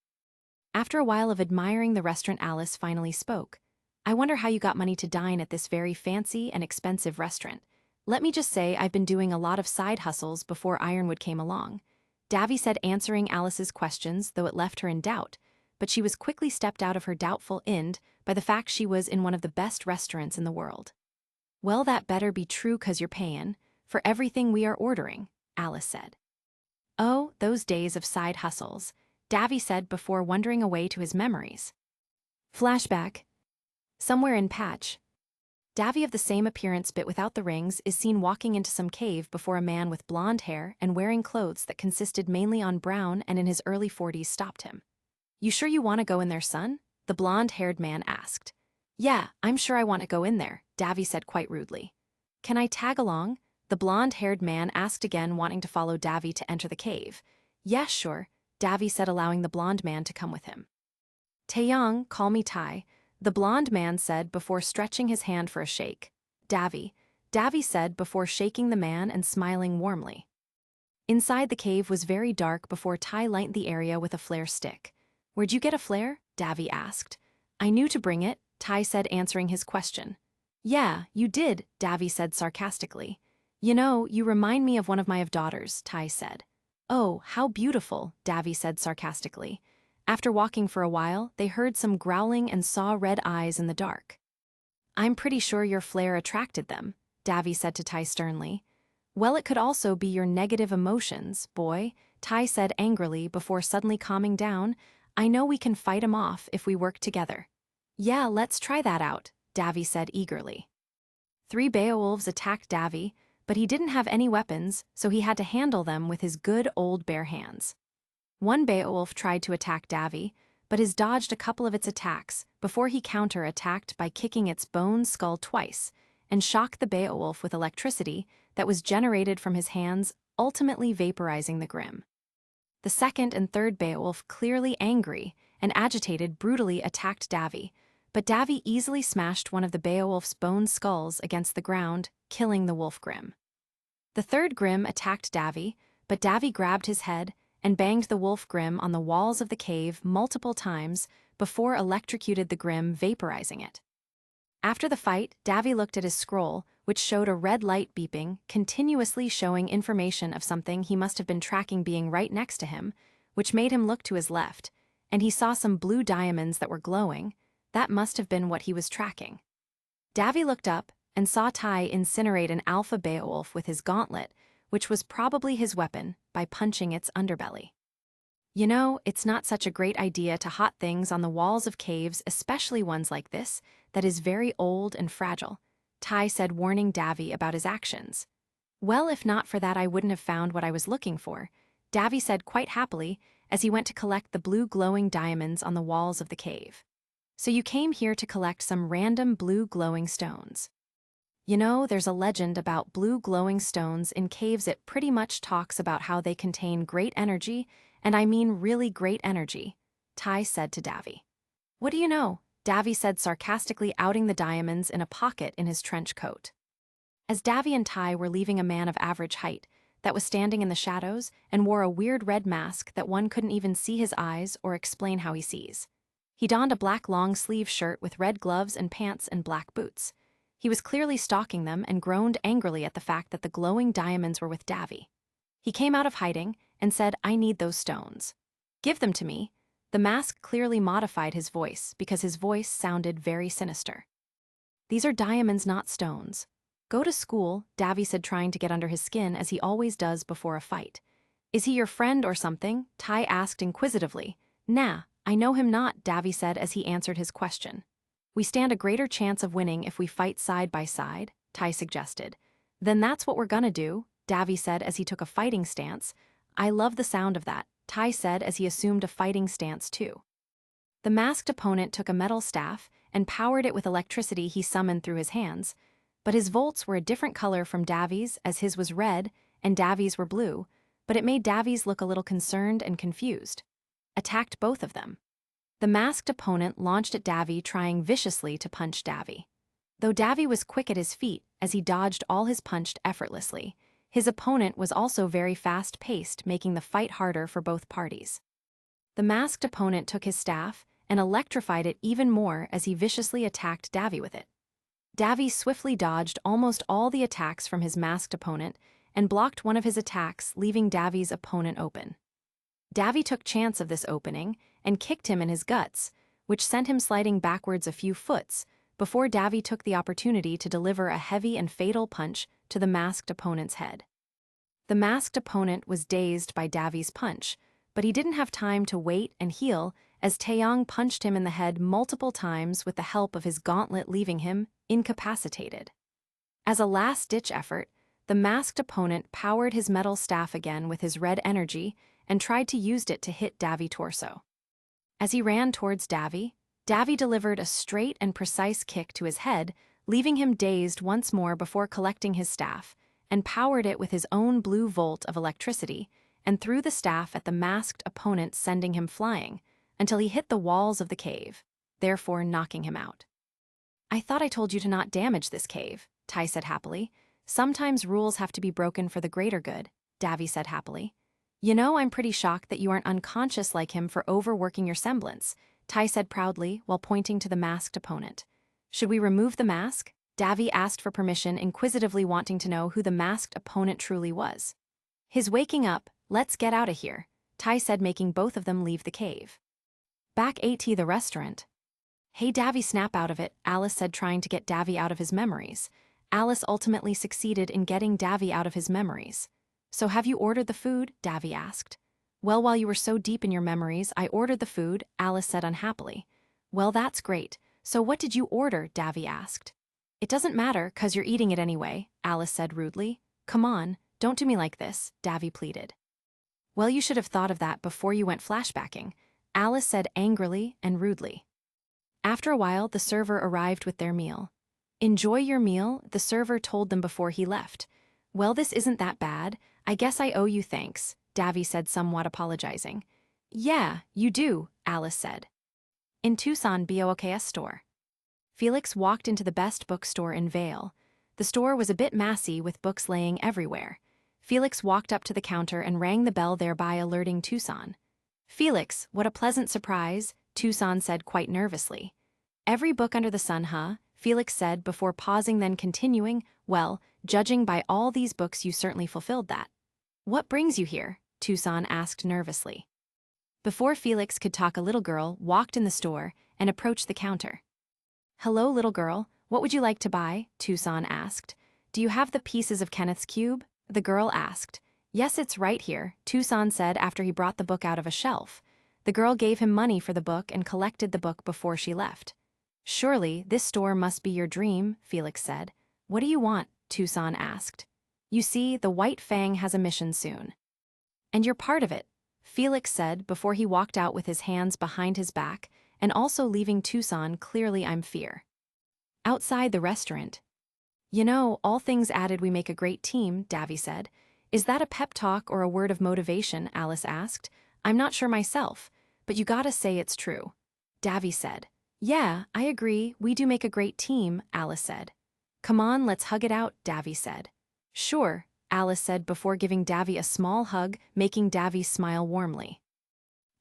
After a while of admiring the restaurant, Alice finally spoke. I wonder how you got money to dine at this very fancy and expensive restaurant. Let me just say I've been doing a lot of side hustles before Ironwood came along. Davy said, answering Alice's questions, though it left her in doubt, but she was quickly stepped out of her doubtful end by the fact she was in one of the best restaurants in the world. Well, that better be true 'cause you're paying for everything we are ordering, Alice said. Oh, those days of side hustles, Davy said before wandering away to his memories. Flashback. Somewhere in Patch, Davy, of the same appearance but without the rings, is seen walking into some cave before a man with blonde hair and wearing clothes that consisted mainly on brown and in his early 40s stopped him. You sure you want to go in there, son? The blonde-haired man asked. Yeah, I'm sure I want to go in there, Davy said quite rudely. Can I tag along? The blonde-haired man asked again, wanting to follow Davy to enter the cave. Yes, sure, Davy said, allowing the blonde man to come with him. Taeyong, call me Tai, the blonde man said before stretching his hand for a shake. Davy said before shaking the man and smiling warmly. Inside the cave was very dark before Tai lighted the area with a flare stick. Where'd you get a flare? Davy asked. I knew to bring it, Tai said, answering his question. Yeah, you did, Davy said sarcastically. You know, you remind me of one of my daughters, Tai said. Oh, how beautiful, Davy said sarcastically. After walking for a while, they heard some growling and saw red eyes in the dark. I'm pretty sure your flare attracted them, Davy said to Tai sternly. Well, it could also be your negative emotions, boy, Tai said angrily before suddenly calming down. I know we can fight 'em off if we work together. Yeah, let's try that out, Davy said eagerly. 3 Beowulfs attacked Davy, but he didn't have any weapons, so he had to handle them with his good old bare hands. 1 Beowulf tried to attack Davy, but has dodged a couple of its attacks before he counter-attacked by kicking its bone skull twice and shocked the Beowulf with electricity that was generated from his hands, ultimately vaporizing the Grimm. The 2nd and 3rd Beowulf, clearly angry and agitated, brutally attacked Davy, but Davy easily smashed one of the Beowulf's bone skulls against the ground, killing the wolf Grimm. The 3rd Grimm attacked Davy, but Davy grabbed his head and banged the wolf Grimm on the walls of the cave multiple times before electrocuted the Grimm, vaporizing it. After the fight, Davy looked at his scroll, which showed a red light beeping, continuously showing information of something he must have been tracking being right next to him, which made him look to his left, and he saw some blue diamonds that were glowing. That must have been what he was tracking. Davy looked up and saw Tai incinerate an alpha Beowulf with his gauntlet, which was probably his weapon, by punching its underbelly. You know, it's not such a great idea to hot things on the walls of caves, especially ones like this, that is very old and fragile, Tai said, warning Davy about his actions. Well, if not for that, I wouldn't have found what I was looking for, Davy said quite happily as he went to collect the blue glowing diamonds on the walls of the cave. So you came here to collect some random blue glowing stones. You know, there's a legend about blue glowing stones in caves. It pretty much talks about how they contain great energy, and I mean really great energy, Tai said to Davy. What do you know? Davy said sarcastically, outing the diamonds in a pocket in his trench coat. As Davy and Tai were leaving a man of average height that was standing in the shadows and wore a weird red mask that one couldn't even see his eyes or explain how he sees. He donned a black long-sleeve shirt with red gloves and pants and black boots. He was clearly stalking them and groaned angrily at the fact that the glowing diamonds were with Davy. He came out of hiding and said, I need those stones. Give them to me, The mask clearly modified his voice because his voice sounded very sinister. "These are diamonds, not stones. Go to school," Davy said, trying to get under his skin as he always does before a fight. "Is he your friend or something?" Ty asked inquisitively. "Nah, I know him not," Davy said as he answered his question. "We stand a greater chance of winning if we fight side by side," Ty suggested. "Then that's what we're gonna do," Davy said as he took a fighting stance. "I love the sound of that," Ty said as he assumed a fighting stance too. The masked opponent took a metal staff and powered it with electricity he summoned through his hands, but his volts were a different color from Davy's, as his was red and Davy's were blue, but it made Davy's look a little concerned and confused. Attacked both of them. The masked opponent launched at Davy, trying viciously to punch Davy. Though Davy was quick at his feet as he dodged all his punches effortlessly, his opponent was also very fast-paced, making the fight harder for both parties. The masked opponent took his staff and electrified it even more as he viciously attacked Davy with it. Davy swiftly dodged almost all the attacks from his masked opponent and blocked one of his attacks, leaving Davy's opponent open. Davy took chance of this opening and kicked him in his guts, which sent him sliding backwards a few foots before Davy took the opportunity to deliver a heavy and fatal punch to the masked opponent's head. The masked opponent was dazed by Davy's punch, but he didn't have time to wait and heal as Taeyong punched him in the head multiple times with the help of his gauntlet, leaving him incapacitated. As a last-ditch effort, the masked opponent powered his metal staff again with his red energy and tried to use it to hit Davy's torso. As he ran towards Davy, Davy delivered a straight and precise kick to his head, leaving him dazed once more before collecting his staff, and powered it with his own blue volt of electricity, and threw the staff at the masked opponent, sending him flying, until he hit the walls of the cave, therefore knocking him out. "I thought I told you to not damage this cave," Ty said happily. "Sometimes rules have to be broken for the greater good," Davy said happily. "You know, I'm pretty shocked that you aren't unconscious like him for overworking your semblance," Ty said proudly while pointing to the masked opponent. "Should we remove the mask?" Davy asked for permission, inquisitively wanting to know who the masked opponent truly was. "His waking up, let's get out of here," Ty said, making both of them leave the cave. Back at the restaurant. "Hey Davy, snap out of it," Alice said, trying to get Davy out of his memories. Alice ultimately succeeded in getting Davy out of his memories. "So have you ordered the food?" Davy asked. "Well, while you were so deep in your memories, I ordered the food," Alice said unhappily. "Well, that's great. So what did you order?" Davy asked. "It doesn't matter, 'cause you're eating it anyway," Alice said rudely. "Come on, don't do me like this," Davy pleaded. "Well, you should have thought of that before you went flashbacking," Alice said angrily and rudely. After a while, the server arrived with their meal. "Enjoy your meal," the server told them before he left. "Well, this isn't that bad. I guess I owe you thanks," Davy said, somewhat apologizing. "Yeah, you do," Alice said. In Tucson BOKS store. Felix walked into the best bookstore in Vale. The store was a bit messy with books laying everywhere. Felix walked up to the counter and rang the bell, thereby alerting Tucson. "Felix, what a pleasant surprise," Tucson said quite nervously. "Every book under the sun, huh?" Felix said before pausing, then continuing, "Well, judging by all these books, you certainly fulfilled that." "What brings you here?" Tucson asked nervously. Before Felix could talk, a little girl walked in the store and approached the counter. "Hello, little girl, what would you like to buy?" Tucson asked. "Do you have the pieces of Kenneth's Cube?" the girl asked. "Yes, it's right here," Tucson said after he brought the book out of a shelf. The girl gave him money for the book and collected the book before she left. "Surely, this store must be your dream," Felix said. "What do you want?" Tucson asked. "You see, the White Fang has a mission soon. And you're part of it," Felix said before he walked out with his hands behind his back and also leaving Tucson clearly I'm fear. Outside the restaurant. "You know, all things added, we make a great team," Davy said. "Is that a pep talk or a word of motivation?" Alice asked. "I'm not sure myself, but you gotta say it's true," Davy said. "Yeah, I agree, we do make a great team," Alice said. "Come on, let's hug it out," Davy said. "Sure," Alice said before giving Davy a small hug, making Davy smile warmly.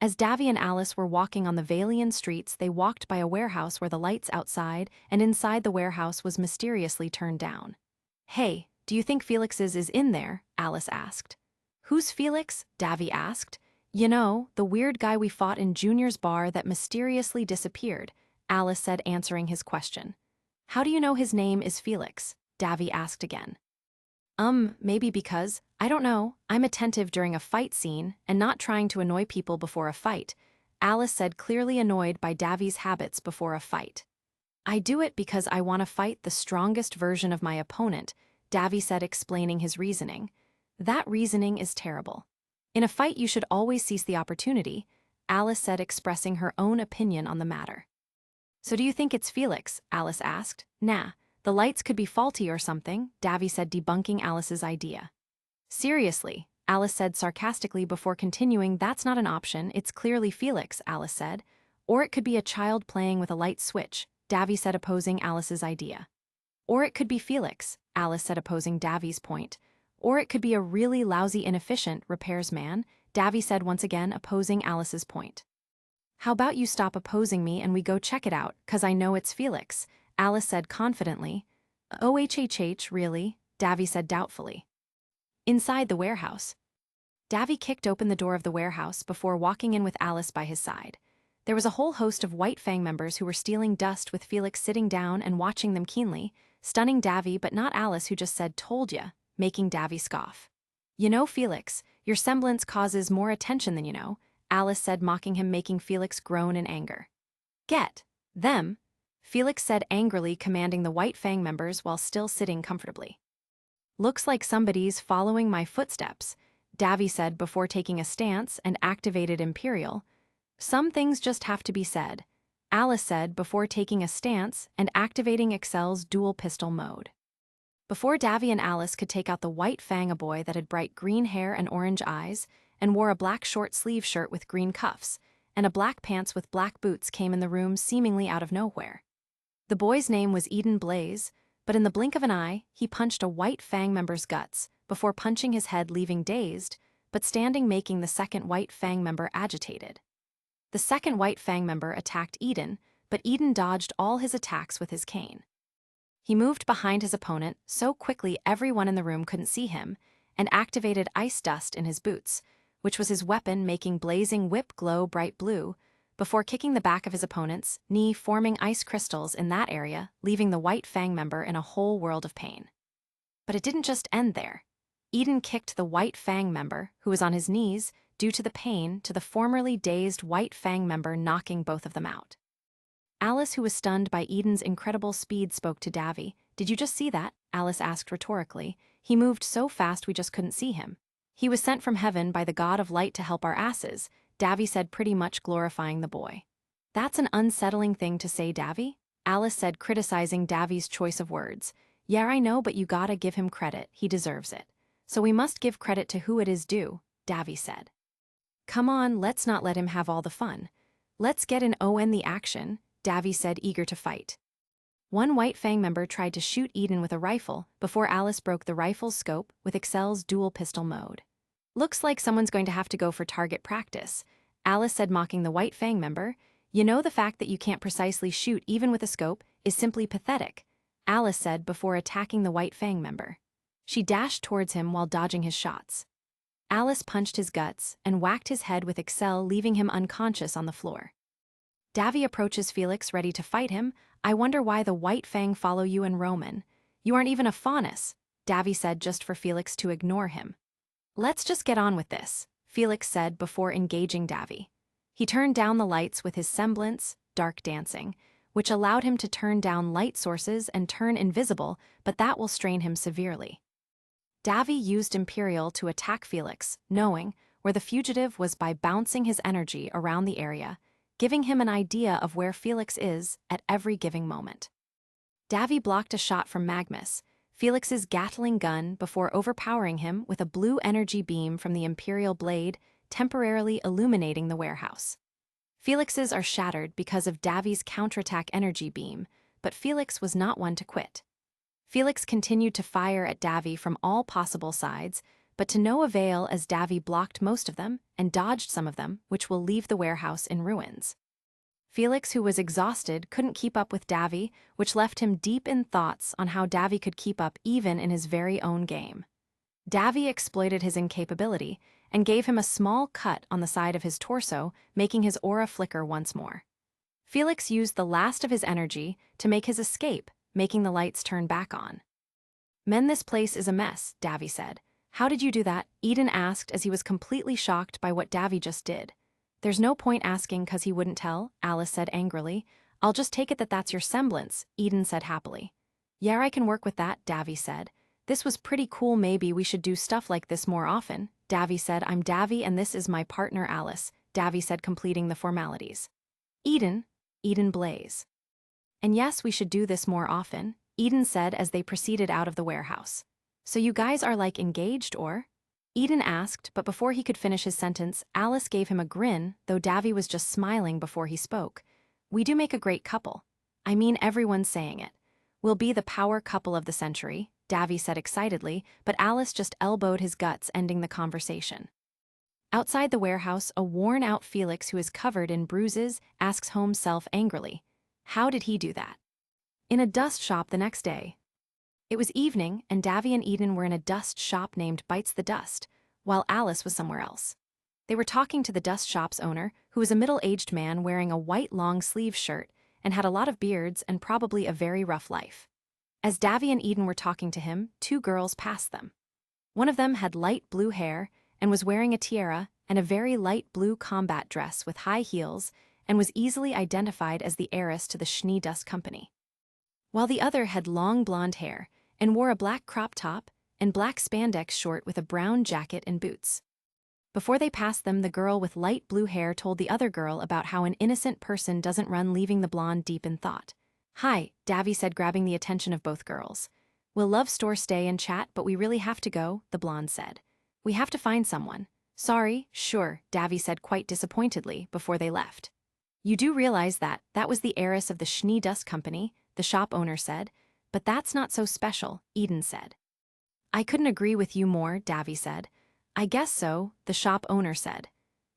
As Davy and Alice were walking on the Valian streets, they walked by a warehouse where the lights outside and inside the warehouse was mysteriously turned down. "Hey, do you think Felix's is in there?" Alice asked. "Who's Felix?" Davy asked. You know, the weird guy we fought in Junior's bar that mysteriously disappeared, Alice said, answering his question. How do you know his name is Felix? Davy asked again. Maybe because, I don't know, I'm attentive during a fight scene and not trying to annoy people before a fight, Alice said, clearly annoyed by Davy's habits before a fight. I do it because I want to fight the strongest version of my opponent, Davy said, explaining his reasoning. That reasoning is terrible. In a fight you should always seize the opportunity, Alice said, expressing her own opinion on the matter. So do you think it's Felix? Alice asked. Nah, the lights could be faulty or something, Davy said, debunking Alice's idea. Seriously, Alice said sarcastically before continuing, that's not an option, it's clearly Felix, Alice said. Or it could be a child playing with a light switch, Davy said, opposing Alice's idea. Or it could be Felix, Alice said, opposing Davy's point. Or it could be a really lousy, inefficient repairs man, Davy said, once again opposing Alice's point. How about you stop opposing me and we go check it out, 'cause I know it's Felix, Alice said confidently. OHHH, really? Davy said doubtfully. Inside the warehouse. Davy kicked open the door of the warehouse before walking in with Alice by his side. There was a whole host of White Fang members who were stealing dust, with Felix sitting down and watching them keenly, stunning Davy but not Alice, who just said told ya, making Davy scoff. You know, Felix, your semblance causes more attention than you know, Alice said, mocking him, making Felix groan in anger. Get them, Felix said angrily, commanding the White Fang members while still sitting comfortably. Looks like somebody's following my footsteps, Davy said before taking a stance and activated Imperial. Some things just have to be said, Alice said before taking a stance and activating Excel's dual pistol mode. Before Davy and Alice could take out the White Fang, a boy that had bright green hair and orange eyes and wore a black short-sleeve shirt with green cuffs and a black pants with black boots came in the room seemingly out of nowhere. The boy's name was Eden Blaze, but in the blink of an eye, he punched a White Fang member's guts before punching his head, leaving dazed, but standing, making the second White Fang member agitated. The second White Fang member attacked Eden, but Eden dodged all his attacks with his cane. He moved behind his opponent so quickly everyone in the room couldn't see him, and activated Ice Dust in his boots, which was his weapon, making blazing whip glow bright blue, before kicking the back of his opponent's knee, forming ice crystals in that area, leaving the White Fang member in a whole world of pain. But it didn't just end there. Eden kicked the White Fang member, who was on his knees due to the pain, to the formerly dazed White Fang member, knocking both of them out. Alice, who was stunned by Eden's incredible speed, spoke to Davy. Did you just see that? Alice asked rhetorically. He moved so fast we just couldn't see him. He was sent from heaven by the god of light to help our asses, Davy said, pretty much glorifying the boy. That's an unsettling thing to say, Davy, Alice said, criticizing Davy's choice of words. Yeah, I know, but you gotta give him credit, he deserves it. So we must give credit to who it is due, Davy said. Come on, let's not let him have all the fun. Let's get in on the action, Davy said, eager to fight. One White Fang member tried to shoot Eden with a rifle before Alice broke the rifle's scope with Excel's dual pistol mode. Looks like someone's going to have to go for target practice, Alice said, mocking the White Fang member. You know, the fact that you can't precisely shoot even with a scope is simply pathetic, Alice said before attacking the White Fang member. She dashed towards him while dodging his shots. Alice punched his guts and whacked his head with Excel, leaving him unconscious on the floor. Davy approaches Felix, ready to fight him. I wonder why the White Fang follow you and Roman. You aren't even a faunus, Davy said, just for Felix to ignore him. Let's just get on with this, Felix said before engaging Davy. He turned down the lights with his semblance, dark dancing, which allowed him to turn down light sources and turn invisible, but that will strain him severely. Davy used Imperial to attack Felix, knowing where the fugitive was by bouncing his energy around the area, giving him an idea of where Felix is at every given moment. Davy blocked a shot from Magnus, Felix's Gatling gun, before overpowering him with a blue energy beam from the Imperial blade, temporarily illuminating the warehouse. Felix's are shattered because of Davy's counterattack energy beam, but Felix was not one to quit. Felix continued to fire at Davy from all possible sides, but to no avail, as Davy blocked most of them and dodged some of them, which will leave the warehouse in ruins. Felix, who was exhausted, couldn't keep up with Davy, which left him deep in thoughts on how Davy could keep up even in his very own game. Davy exploited his incapability and gave him a small cut on the side of his torso, making his aura flicker once more. Felix used the last of his energy to make his escape, making the lights turn back on. "Men, this place is a mess," Davy said. "How did you do that?" Eden asked as he was completely shocked by what Davy just did. "There's no point asking 'cause he wouldn't tell," Alice said angrily. "I'll just take it that that's your semblance," Eden said happily. "Yeah, I can work with that," Davy said. "This was pretty cool, maybe we should do stuff like this more often." Davy said, "I'm Davy and this is my partner Alice," Davy said, completing the formalities. Eden Blaze. "And yes, we should do this more often," Eden said as they proceeded out of the warehouse. "So you guys are like engaged or?" Eden asked, but before he could finish his sentence, Alice gave him a grin, though Davy was just smiling before he spoke. "We do make a great couple. I mean, everyone's saying it. We'll be the power couple of the century," Davy said excitedly, but Alice just elbowed his guts, ending the conversation. Outside the warehouse, a worn-out Felix who is covered in bruises asks himself angrily, how did he do that? In a dust shop the next day. It was evening, and Davy and Eden were in a dust shop named Bites the Dust, while Alice was somewhere else. They were talking to the dust shop's owner, who was a middle-aged man wearing a white long-sleeve shirt and had a lot of beards and probably a very rough life. As Davy and Eden were talking to him, two girls passed them. One of them had light blue hair and was wearing a tiara and a very light blue combat dress with high heels and was easily identified as the heiress to the Schnee Dust Company. While the other had long blonde hair and wore a black crop top and black spandex short with a brown jacket and boots. Before they passed them, the girl with light blue hair told the other girl about how an innocent person doesn't run, leaving the blonde deep in thought. "Hi," Davy said, grabbing the attention of both girls. "We'll love store stay and chat, but we really have to go," the blonde said. "We have to find someone." "Sorry, sure," Davy said quite disappointedly before they left. "You do realize that was the heiress of the Schnee Dust Company," the shop owner said. "But that's not so special," Eden said. "I couldn't agree with you more," Davy said. "I guess so," the shop owner said.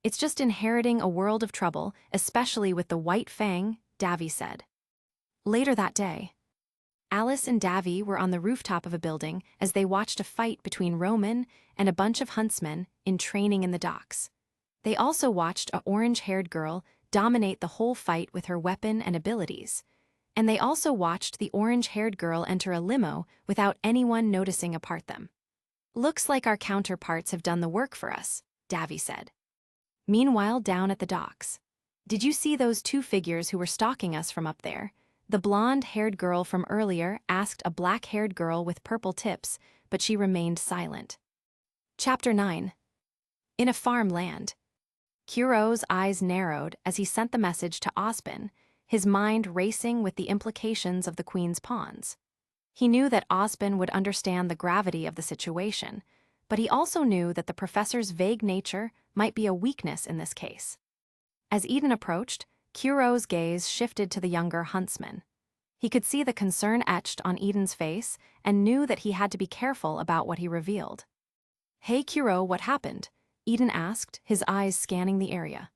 "It's just inheriting a world of trouble, especially with the White Fang," Davy said. Later that day, Alice and Davy were on the rooftop of a building as they watched a fight between Roman and a bunch of huntsmen in training in the docks. They also watched an orange-haired girl dominate the whole fight with her weapon and abilities. And they also watched the orange-haired girl enter a limo without anyone noticing apart them. "Looks like our counterparts have done the work for us," Davy said. Meanwhile, down at the docks. "Did you see those two figures who were stalking us from up there?" The blonde-haired girl from earlier asked a black-haired girl with purple tips, but she remained silent. Chapter 9. In a farmland. Curo's eyes narrowed as he sent the message to Ozpin, his mind racing with the implications of the Queen's pawns. He knew that Ozpin would understand the gravity of the situation, but he also knew that the professor's vague nature might be a weakness in this case. As Eden approached, Curo's gaze shifted to the younger huntsman. He could see the concern etched on Eden's face and knew that he had to be careful about what he revealed. "Hey Curo, what happened?" Eden asked, his eyes scanning the area.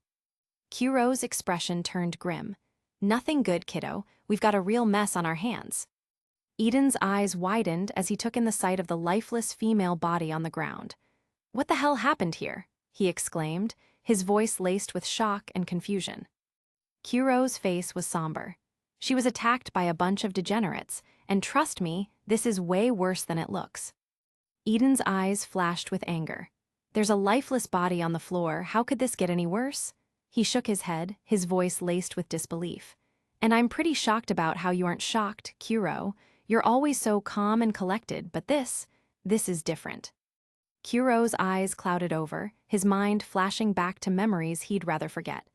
Curo's expression turned grim. "Nothing good, kiddo. We've got a real mess on our hands." Eden's eyes widened as he took in the sight of the lifeless female body on the ground. "What the hell happened here?" he exclaimed, his voice laced with shock and confusion. Curo's face was somber. "She was attacked by a bunch of degenerates, and trust me, this is way worse than it looks." Eden's eyes flashed with anger. "There's a lifeless body on the floor. How could this get any worse?" He shook his head, his voice laced with disbelief. "And I'm pretty shocked about how you aren't shocked, Curo. You're always so calm and collected, but this is different." Curo's eyes clouded over, his mind flashing back to memories he'd rather forget.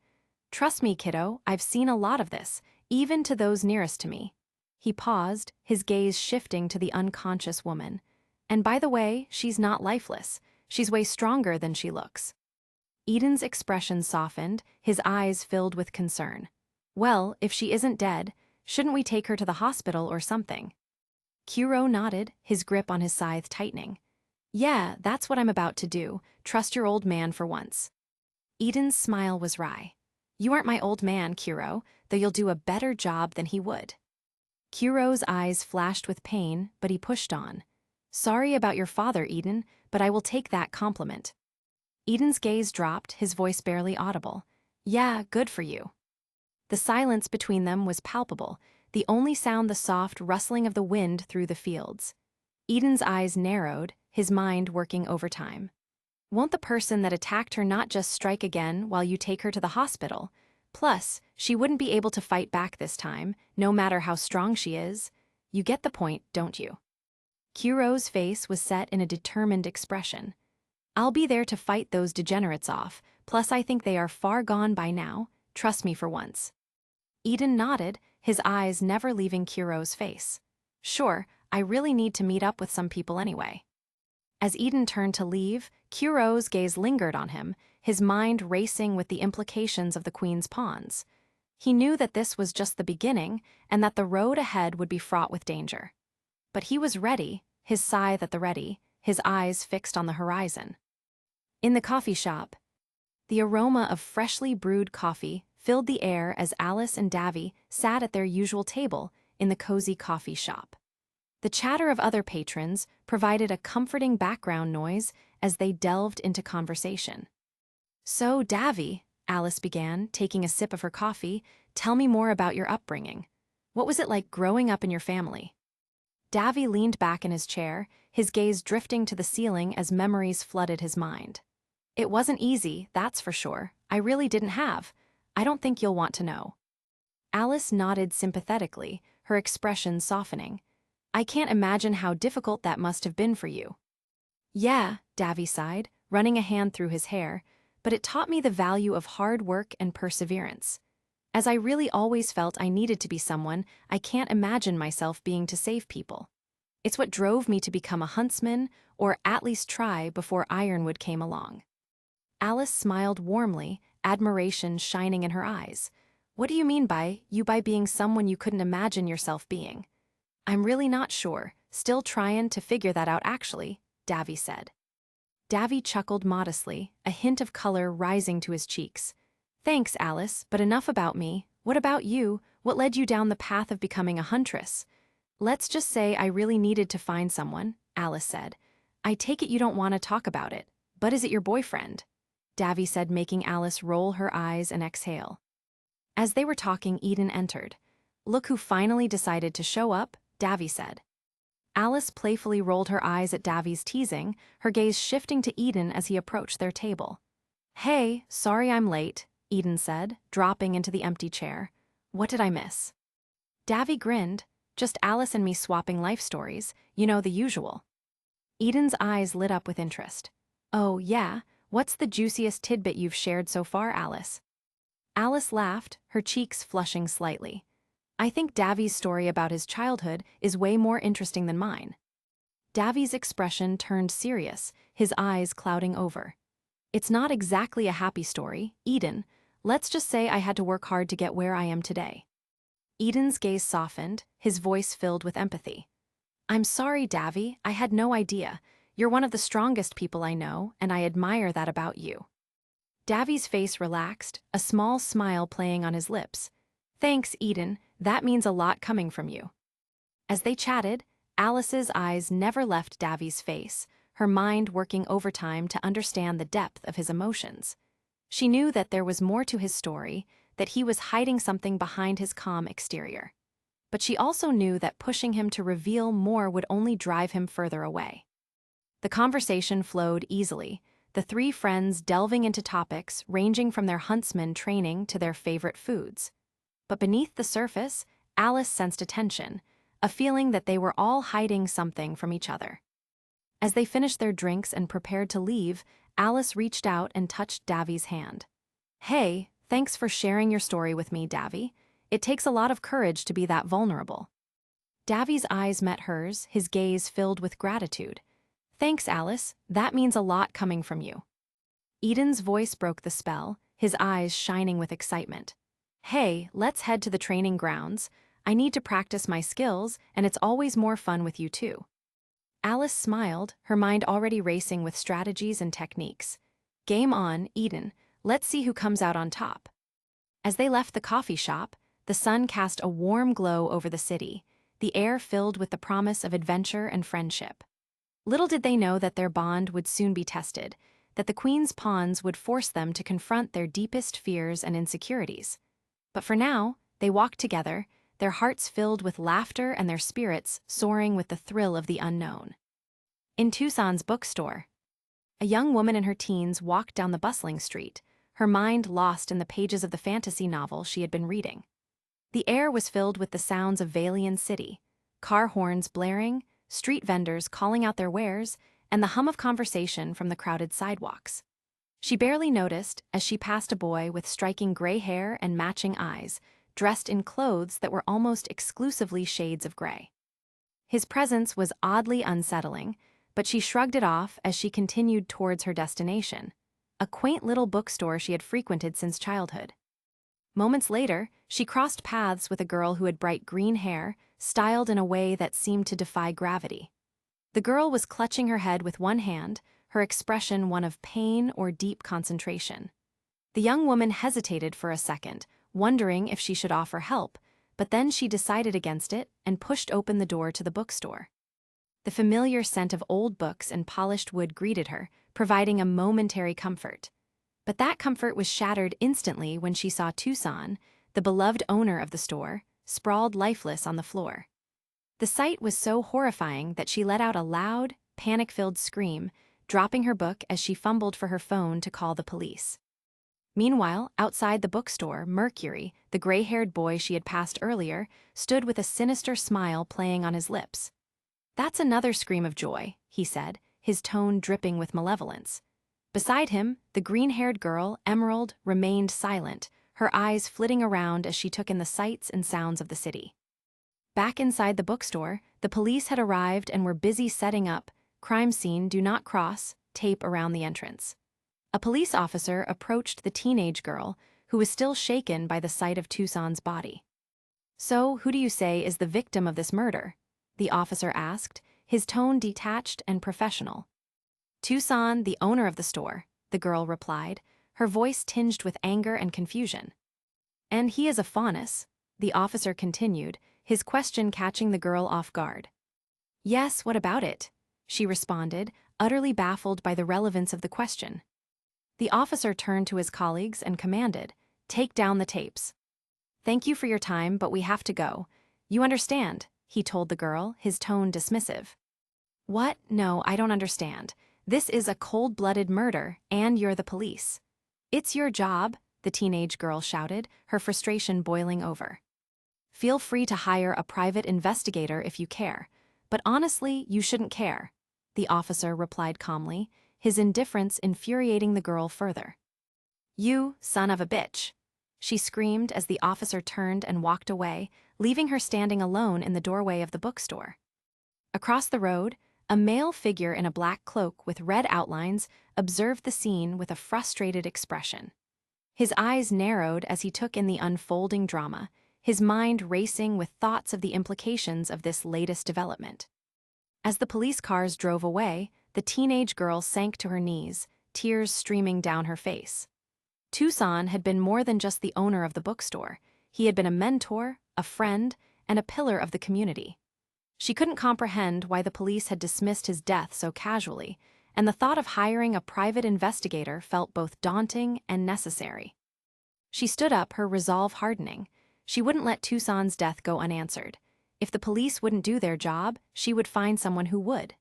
"Trust me, kiddo, I've seen a lot of this, even to those nearest to me." He paused, his gaze shifting to the unconscious woman. "And by the way, she's not lifeless. She's way stronger than she looks." Eden's expression softened, his eyes filled with concern. "Well, if she isn't dead, shouldn't we take her to the hospital or something?" Curo nodded, his grip on his scythe tightening. "Yeah, that's what I'm about to do. Trust your old man for once." Eden's smile was wry. "You aren't my old man, Curo, though you'll do a better job than he would." Curo's eyes flashed with pain, but he pushed on. "Sorry about your father, Eden, but I will take that compliment." Eden's gaze dropped, his voice barely audible. Yeah, good for you. The silence between them was palpable, the only sound the soft rustling of the wind through the fields. Eden's eyes narrowed, his mind working overtime. Won't the person that attacked her not just strike again while you take her to the hospital? Plus, she wouldn't be able to fight back this time, no matter how strong she is. You get the point, don't you? Kuro's face was set in a determined expression. I'll be there to fight those degenerates off, plus I think they are far gone by now, trust me for once. Eden nodded, his eyes never leaving Kuro's face. Sure, I really need to meet up with some people anyway. As Eden turned to leave, Kuro's gaze lingered on him, his mind racing with the implications of the Queen's pawns. He knew that this was just the beginning, and that the road ahead would be fraught with danger. But he was ready, his scythe at the ready, his eyes fixed on the horizon. In the coffee shop, the aroma of freshly brewed coffee filled the air as Alice and Davy sat at their usual table in the cozy coffee shop. The chatter of other patrons provided a comforting background noise as they delved into conversation. So, Davy, Alice began, taking a sip of her coffee, tell me more about your upbringing. What was it like growing up in your family? Davy leaned back in his chair, his gaze drifting to the ceiling as memories flooded his mind. It wasn't easy, that's for sure. I really didn't have. I don't think you'll want to know. Alice nodded sympathetically, her expression softening. I can't imagine how difficult that must have been for you. Yeah, Davy sighed, running a hand through his hair, but it taught me the value of hard work and perseverance. As I really always felt I needed to be someone, I can't imagine myself being to save people. It's what drove me to become a huntsman, or at least try before Ironwood came along. Alice smiled warmly, admiration shining in her eyes. What do you mean by being someone you couldn't imagine yourself being? I'm really not sure, still trying to figure that out actually, Davy said. Davy chuckled modestly, a hint of color rising to his cheeks. Thanks, Alice, but enough about me. What about you? What led you down the path of becoming a huntress? Let's just say I really needed to find someone, Alice said. I take it you don't want to talk about it, but is it your boyfriend? Davy said, making Alice roll her eyes and exhale. As they were talking, Eden entered. Look who finally decided to show up, Davy said. Alice playfully rolled her eyes at Davy's teasing, her gaze shifting to Eden as he approached their table. Hey, sorry I'm late, Eden said, dropping into the empty chair. What did I miss? Davy grinned. Just Alice and me swapping life stories, you know, the usual. Eden's eyes lit up with interest. Oh, yeah, what's the juiciest tidbit you've shared so far, Alice? Alice laughed, her cheeks flushing slightly. I think Davy's story about his childhood is way more interesting than mine. Davy's expression turned serious, his eyes clouding over. It's not exactly a happy story, Eden. Let's just say I had to work hard to get where I am today. Eden's gaze softened, his voice filled with empathy. I'm sorry, Davy, I had no idea. You're one of the strongest people I know, and I admire that about you. Davy's face relaxed, a small smile playing on his lips. Thanks, Eden, that means a lot coming from you. As they chatted, Alice's eyes never left Davy's face, her mind working overtime to understand the depth of his emotions. She knew that there was more to his story, that he was hiding something behind his calm exterior. But she also knew that pushing him to reveal more would only drive him further away. The conversation flowed easily, the three friends delving into topics ranging from their huntsman training to their favorite foods. But beneath the surface, Alice sensed a tension, a feeling that they were all hiding something from each other. As they finished their drinks and prepared to leave, Alice reached out and touched Davy's hand. Hey, thanks for sharing your story with me, Davy. It takes a lot of courage to be that vulnerable. Davy's eyes met hers, his gaze filled with gratitude. Thanks, Alice, that means a lot coming from you. Eden's voice broke the spell, his eyes shining with excitement. Hey, let's head to the training grounds. I need to practice my skills, and it's always more fun with you too. Alice smiled, her mind already racing with strategies and techniques. Game on, Eden. Let's see who comes out on top. As they left the coffee shop, the sun cast a warm glow over the city, the air filled with the promise of adventure and friendship. Little did they know that their bond would soon be tested. that the queen's pawns would force them to confront their deepest fears and insecurities. But for now, they walked together, their hearts filled with laughter and their spirits soaring with the thrill of the unknown. In Tucson's bookstore, a young woman in her teens walked down the bustling street, her mind lost in the pages of the fantasy novel she had been reading. The air was filled with the sounds of Valian City, car horns blaring, street vendors calling out their wares, and the hum of conversation from the crowded sidewalks. She barely noticed as she passed a boy with striking gray hair and matching eyes, dressed in clothes that were almost exclusively shades of gray. His presence was oddly unsettling, but she shrugged it off as she continued towards her destination, a quaint little bookstore she had frequented since childhood. Moments later, she crossed paths with a girl who had bright green hair, styled in a way that seemed to defy gravity. The girl was clutching her head with one hand, her expression one of pain or deep concentration. The young woman hesitated for a second, wondering if she should offer help, but then she decided against it and pushed open the door to the bookstore. The familiar scent of old books and polished wood greeted her, providing a momentary comfort. But that comfort was shattered instantly when she saw Tucson, the beloved owner of the store, sprawled lifeless on the floor. The sight was so horrifying that she let out a loud, panic-filled scream, dropping her book as she fumbled for her phone to call the police. Meanwhile, outside the bookstore, Mercury, the gray-haired boy she had passed earlier, stood with a sinister smile playing on his lips. "That's another scream of joy," he said, his tone dripping with malevolence. Beside him, the green-haired girl, Emerald, remained silent, her eyes flitting around as she took in the sights and sounds of the city. Back inside the bookstore, the police had arrived and were busy setting up "crime scene, do not cross" tape around the entrance. A police officer approached the teenage girl, who was still shaken by the sight of Tucson's body. "So, who do you say is the victim of this murder?" the officer asked, his tone detached and professional. "Tucson, the owner of the store," the girl replied, her voice tinged with anger and confusion. "And he is a faunus," the officer continued, his question catching the girl off guard. "Yes, what about it?" she responded, utterly baffled by the relevance of the question. The officer turned to his colleagues and commanded, "Take down the tapes." "Thank you for your time, but we have to go. You understand," he told the girl, his tone dismissive. "What? No, I don't understand. This is a cold-blooded murder, and you're the police." "It's your job," the teenage girl shouted, her frustration boiling over. "Feel free to hire a private investigator if you care, but honestly, you shouldn't care," the officer replied calmly, his indifference infuriating the girl further. "You, son of a bitch," she screamed as the officer turned and walked away, leaving her standing alone in the doorway of the bookstore. Across the road, a male figure in a black cloak with red outlines observed the scene with a frustrated expression. His eyes narrowed as he took in the unfolding drama, his mind racing with thoughts of the implications of this latest development. As the police cars drove away, the teenage girl sank to her knees, tears streaming down her face. Tucson had been more than just the owner of the bookstore. He had been a mentor, a friend, and a pillar of the community. She couldn't comprehend why the police had dismissed his death so casually, and the thought of hiring a private investigator felt both daunting and necessary. She stood up, her resolve hardening. She wouldn't let Tucson's death go unanswered. If the police wouldn't do their job, she would find someone who would.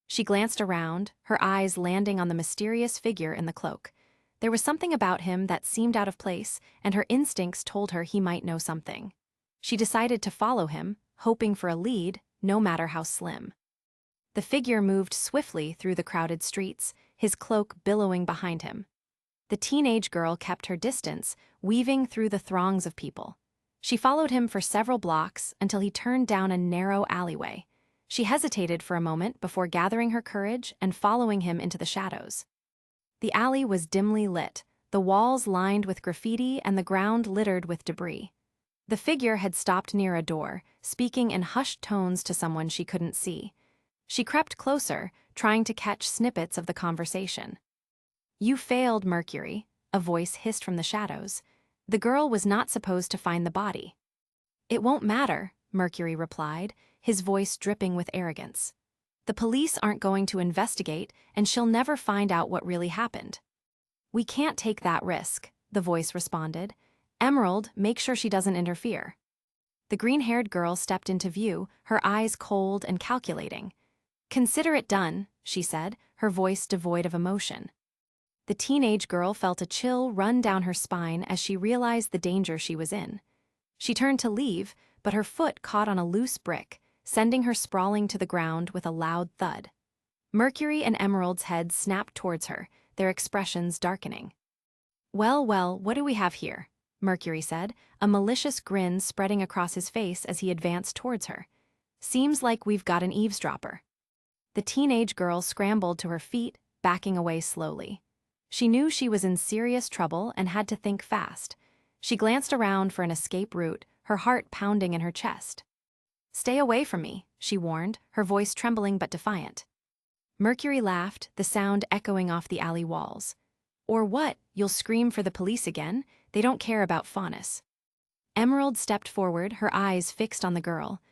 She glanced around, her eyes landing on the mysterious figure in the cloak. There was something about him that seemed out of place, and her instincts told her he might know something. She decided to follow him, hoping for a lead, no matter how slim. The figure moved swiftly through the crowded streets, his cloak billowing behind him. The teenage girl kept her distance, weaving through the throngs of people. She followed him for several blocks until he turned down a narrow alleyway. She hesitated for a moment before gathering her courage and following him into the shadows. The alley was dimly lit, the walls lined with graffiti and the ground littered with debris. The figure had stopped near a door, speaking in hushed tones to someone she couldn't see. She crept closer, trying to catch snippets of the conversation. "You failed, Mercury," a voice hissed from the shadows. The girl was not supposed to find the body. "It won't matter," Mercury replied, his voice dripping with arrogance. The police aren't going to investigate, and she'll never find out what really happened. We can't take that risk, the voice responded. Emerald, make sure she doesn't interfere. The green-haired girl stepped into view, her eyes cold and calculating. Consider it done, she said, her voice devoid of emotion. The teenage girl felt a chill run down her spine as she realized the danger she was in. She turned to leave, but her foot caught on a loose brick, sending her sprawling to the ground with a loud thud. Mercury and Emerald's heads snapped towards her, their expressions darkening. Well, what do we have here? Mercury said, a malicious grin spreading across his face as he advanced towards her. Seems like we've got an eavesdropper. The teenage girl scrambled to her feet, backing away slowly. She knew she was in serious trouble and had to think fast. She glanced around for an escape route, her heart pounding in her chest. Stay away from me, she warned, her voice trembling but defiant. Mercury laughed, the sound echoing off the alley walls. Or what, you'll scream for the police again? They don't care about Faunus. Emerald stepped forward, her eyes fixed on the girl.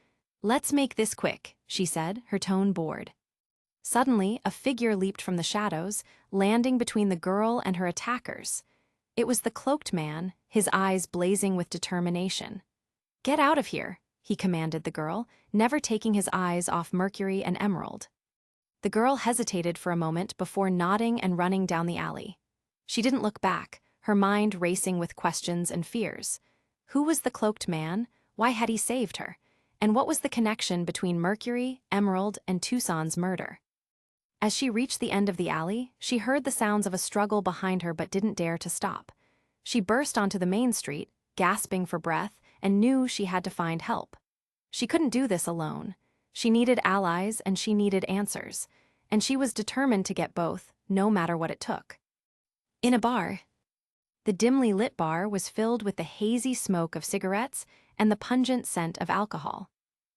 Let's make this quick, she said, her tone bored. Suddenly, a figure leaped from the shadows, landing between the girl and her attackers. It was the cloaked man, his eyes blazing with determination. Get out of here, he commanded the girl, never taking his eyes off Mercury and Emerald. The girl hesitated for a moment before nodding and running down the alley. She didn't look back, her mind racing with questions and fears. Who was the cloaked man? Why had he saved her? And what was the connection between Mercury, Emerald, and Tucson's murder? As she reached the end of the alley, she heard the sounds of a struggle behind her but didn't dare to stop. She burst onto the main street, gasping for breath, and knew she had to find help. She couldn't do this alone. She needed allies and she needed answers, and she was determined to get both, no matter what it took. In a bar. The dimly lit bar was filled with the hazy smoke of cigarettes and the pungent scent of alcohol.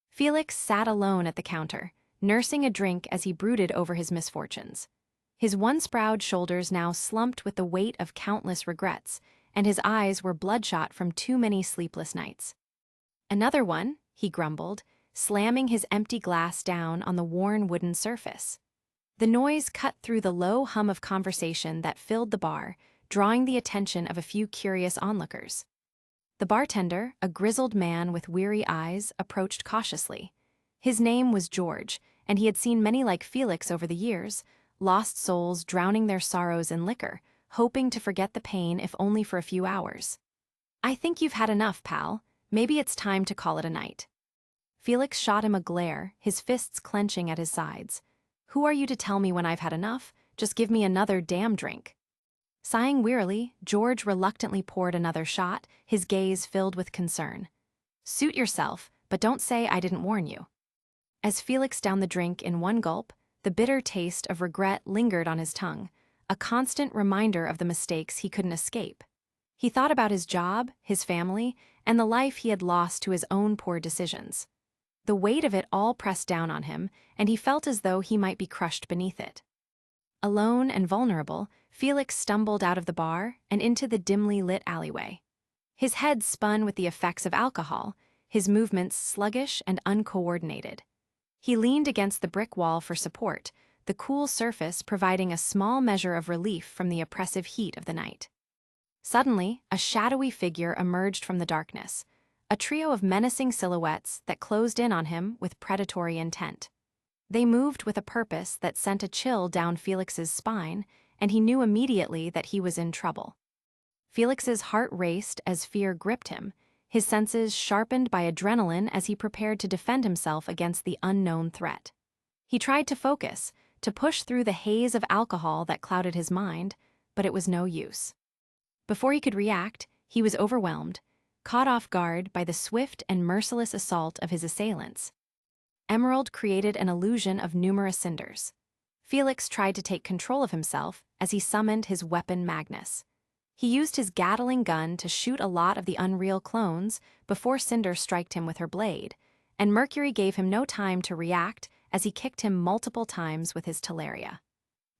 Felix sat alone at the counter, nursing a drink as he brooded over his misfortunes. His once-proud shoulders now slumped with the weight of countless regrets, and his eyes were bloodshot from too many sleepless nights. Another one, he grumbled, slamming his empty glass down on the worn wooden surface. The noise cut through the low hum of conversation that filled the bar, drawing the attention of a few curious onlookers. The bartender, a grizzled man with weary eyes, approached cautiously. His name was George, and he had seen many like Felix over the years, lost souls drowning their sorrows in liquor, hoping to forget the pain if only for a few hours. I think you've had enough, pal. Maybe it's time to call it a night. Felix shot him a glare, his fists clenching at his sides. Who are you to tell me when I've had enough? Just give me another damn drink. Sighing wearily, George reluctantly poured another shot, his gaze filled with concern. Suit yourself, but don't say I didn't warn you. As Felix downed the drink in one gulp, the bitter taste of regret lingered on his tongue, a constant reminder of the mistakes he couldn't escape. He thought about his job, his family, and the life he had lost to his own poor decisions. The weight of it all pressed down on him, and he felt as though he might be crushed beneath it. Alone and vulnerable, Felix stumbled out of the bar and into the dimly lit alleyway. His head spun with the effects of alcohol, his movements sluggish and uncoordinated. He leaned against the brick wall for support, the cool surface providing a small measure of relief from the oppressive heat of the night. Suddenly, a shadowy figure emerged from the darkness, a trio of menacing silhouettes that closed in on him with predatory intent. They moved with a purpose that sent a chill down Felix's spine, and he knew immediately that he was in trouble. Felix's heart raced as fear gripped him, his senses sharpened by adrenaline as he prepared to defend himself against the unknown threat. He tried to focus, to push through the haze of alcohol that clouded his mind, but it was no use. Before he could react, he was overwhelmed, caught off guard by the swift and merciless assault of his assailants. Emerald created an illusion of numerous cinders. Felix tried to take control of himself as he summoned his weapon Magnus. He used his Gatling gun to shoot a lot of the unreal clones before Cinder struck him with her blade, and Mercury gave him no time to react as he kicked him multiple times with his Teleria.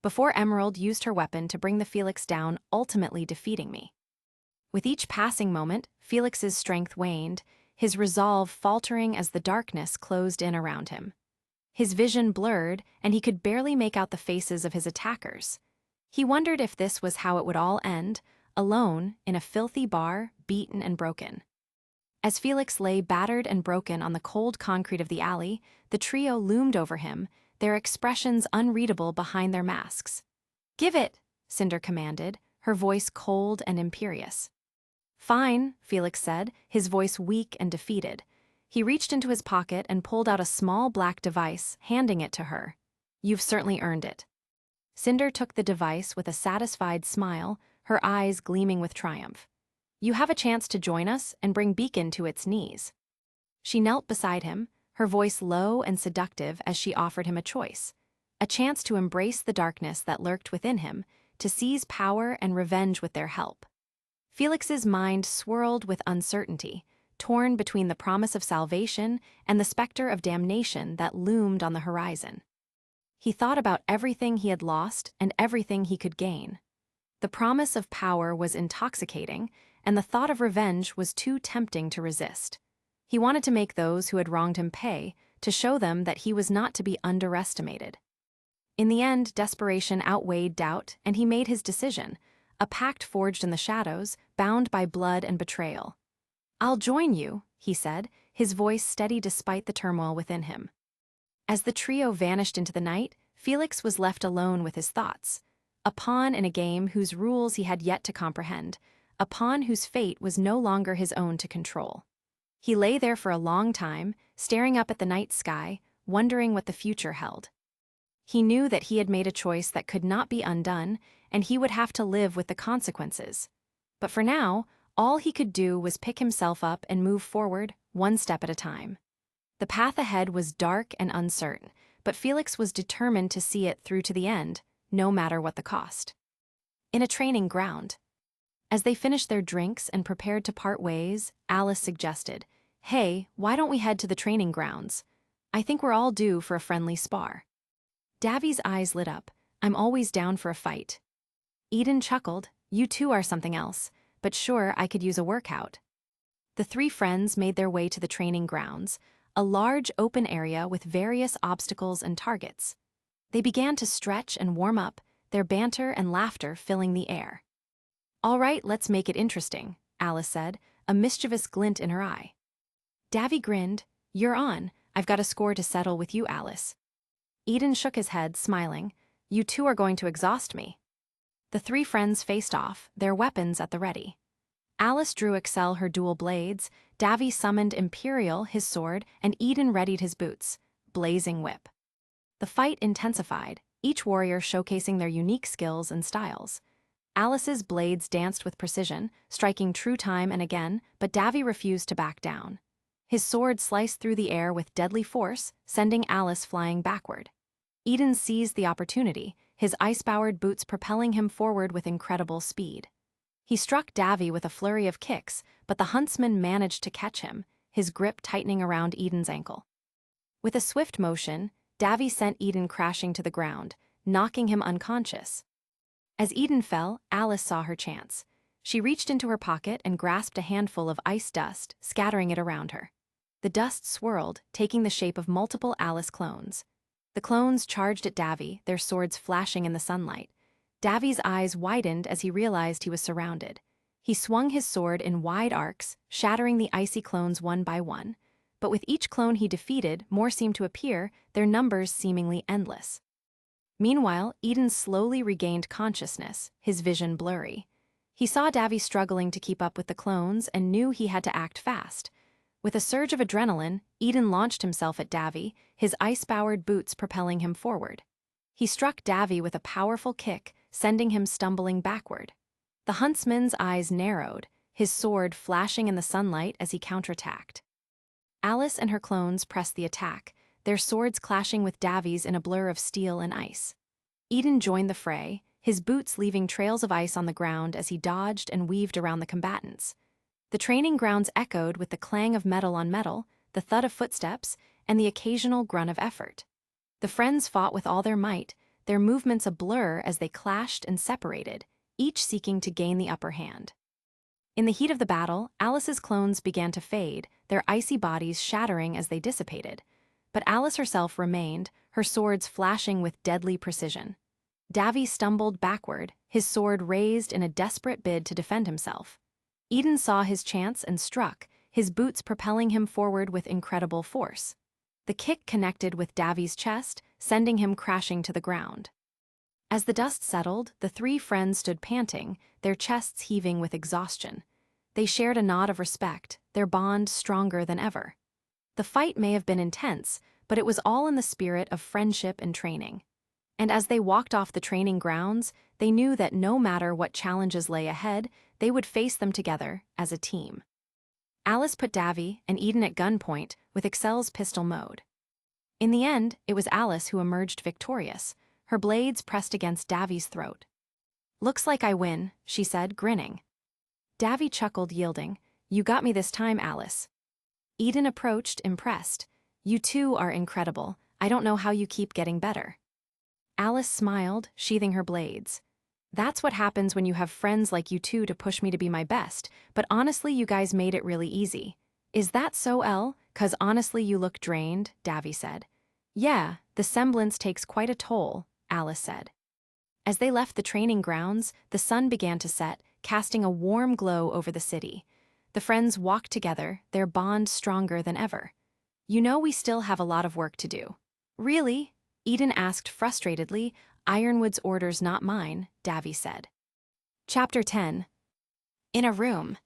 Before Emerald used her weapon to bring the Felix down, ultimately defeating me. With each passing moment, Felix's strength waned, his resolve faltering as the darkness closed in around him. His vision blurred, and he could barely make out the faces of his attackers. He wondered if this was how it would all end, alone, in a filthy bar, beaten and broken. As Felix lay battered and broken on the cold concrete of the alley, the trio loomed over him, their expressions unreadable behind their masks. "Give it," Cinder commanded, her voice cold and imperious. "Fine," Felix said, his voice weak and defeated. He reached into his pocket and pulled out a small black device, handing it to her. "You've certainly earned it." Cinder took the device with a satisfied smile, her eyes gleaming with triumph. "You have a chance to join us and bring Beacon to its knees." She knelt beside him, her voice low and seductive as she offered him a choice. A chance to embrace the darkness that lurked within him, to seize power and revenge with their help. Felix's mind swirled with uncertainty, torn between the promise of salvation and the specter of damnation that loomed on the horizon. He thought about everything he had lost and everything he could gain. The promise of power was intoxicating, and the thought of revenge was too tempting to resist. He wanted to make those who had wronged him pay, to show them that he was not to be underestimated. In the end, desperation outweighed doubt, and he made his decision, a pact forged in the shadows, bound by blood and betrayal. "I'll join you," he said, his voice steady despite the turmoil within him. As the trio vanished into the night, Felix was left alone with his thoughts, a pawn in a game whose rules he had yet to comprehend, a pawn whose fate was no longer his own to control. He lay there for a long time, staring up at the night sky, wondering what the future held. He knew that he had made a choice that could not be undone, and he would have to live with the consequences. But for now, all he could do was pick himself up and move forward, one step at a time. The path ahead was dark and uncertain, but Felix was determined to see it through to the end, no matter what the cost. In a training ground. As they finished their drinks and prepared to part ways, Alice suggested, "Hey, why don't we head to the training grounds? I think we're all due for a friendly spar." Davy's eyes lit up. "I'm always down for a fight." Eden chuckled, "You two are something else, but sure, I could use a workout." The three friends made their way to the training grounds, a large open area with various obstacles and targets. They began to stretch and warm up, their banter and laughter filling the air. "All right, let's make it interesting," Alice said, a mischievous glint in her eye. Davy grinned. "You're on. I've got a score to settle with you, Alice." Eden shook his head, smiling. "You two are going to exhaust me." The three friends faced off, their weapons at the ready. Alice drew Excel her dual blades, Davy summoned Imperial, his sword, and Eden readied his boots, blazing whip. The fight intensified, each warrior showcasing their unique skills and styles. Alice's blades danced with precision, striking true time and again, but Davy refused to back down. His sword sliced through the air with deadly force, sending Alice flying backward. Eden seized the opportunity, his ice-powered boots propelling him forward with incredible speed. He struck Davy with a flurry of kicks, but the huntsman managed to catch him, his grip tightening around Eden's ankle. With a swift motion, Davy sent Eden crashing to the ground, knocking him unconscious. As Eden fell, Alice saw her chance. She reached into her pocket and grasped a handful of ice dust, scattering it around her. The dust swirled, taking the shape of multiple Alice clones. The clones charged at Davy, their swords flashing in the sunlight. Davy's eyes widened as he realized he was surrounded. He swung his sword in wide arcs, shattering the icy clones one by one. But with each clone he defeated, more seemed to appear, their numbers seemingly endless. Meanwhile, Eden slowly regained consciousness, his vision blurry. He saw Davy struggling to keep up with the clones and knew he had to act fast. With a surge of adrenaline, Eden launched himself at Davy, his ice-powered boots propelling him forward. He struck Davy with a powerful kick, sending him stumbling backward. The huntsman's eyes narrowed, his sword flashing in the sunlight as he counterattacked. Alice and her clones pressed the attack, their swords clashing with Davy's in a blur of steel and ice. Eden joined the fray, his boots leaving trails of ice on the ground as he dodged and weaved around the combatants. The training grounds echoed with the clang of metal on metal, the thud of footsteps, and the occasional grunt of effort. The friends fought with all their might, their movements a blur as they clashed and separated, each seeking to gain the upper hand. In the heat of the battle, Alice's clones began to fade, their icy bodies shattering as they dissipated. But Alice herself remained, her swords flashing with deadly precision. Davy stumbled backward, his sword raised in a desperate bid to defend himself. Eden saw his chance and struck, his boots propelling him forward with incredible force. The kick connected with Davy's chest, sending him crashing to the ground. As the dust settled, the three friends stood panting, their chests heaving with exhaustion. They shared a nod of respect, their bond stronger than ever. The fight may have been intense, but it was all in the spirit of friendship and training. And as they walked off the training grounds, they knew that no matter what challenges lay ahead, they would face them together as a team. Alice put Davy and Eden at gunpoint with Excel's pistol mode. In the end, it was Alice who emerged victorious, her blades pressed against Davy's throat. "Looks like I win," she said, grinning. Davy chuckled, yielding. "You got me this time, Alice." Eden approached, impressed. "You two are incredible. I don't know how you keep getting better." Alice smiled, sheathing her blades. "That's what happens when you have friends like you two to push me to be my best, but honestly you guys made it really easy." "Is that so, Elle? 'Cause honestly you look drained," Davy said. "Yeah, the semblance takes quite a toll," Alice said. As they left the training grounds, the sun began to set, casting a warm glow over the city. The friends walked together, their bond stronger than ever. "You know we still have a lot of work to do." "Really?" Eden asked frustratedly. "Ironwood's orders, not mine," Davy said. Chapter 10. In a room.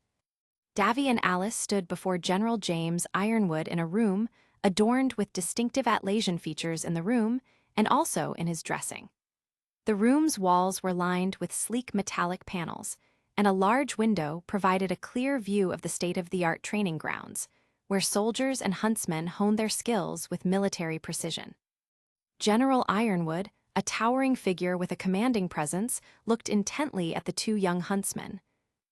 Davy and Alice stood before General James Ironwood in a room, adorned with distinctive Atlasian features in the room and also in his dressing. The room's walls were lined with sleek metallic panels, and a large window provided a clear view of the state-of-the-art training grounds, where soldiers and huntsmen honed their skills with military precision. General Ironwood, a towering figure with a commanding presence, looked intently at the two young huntsmen.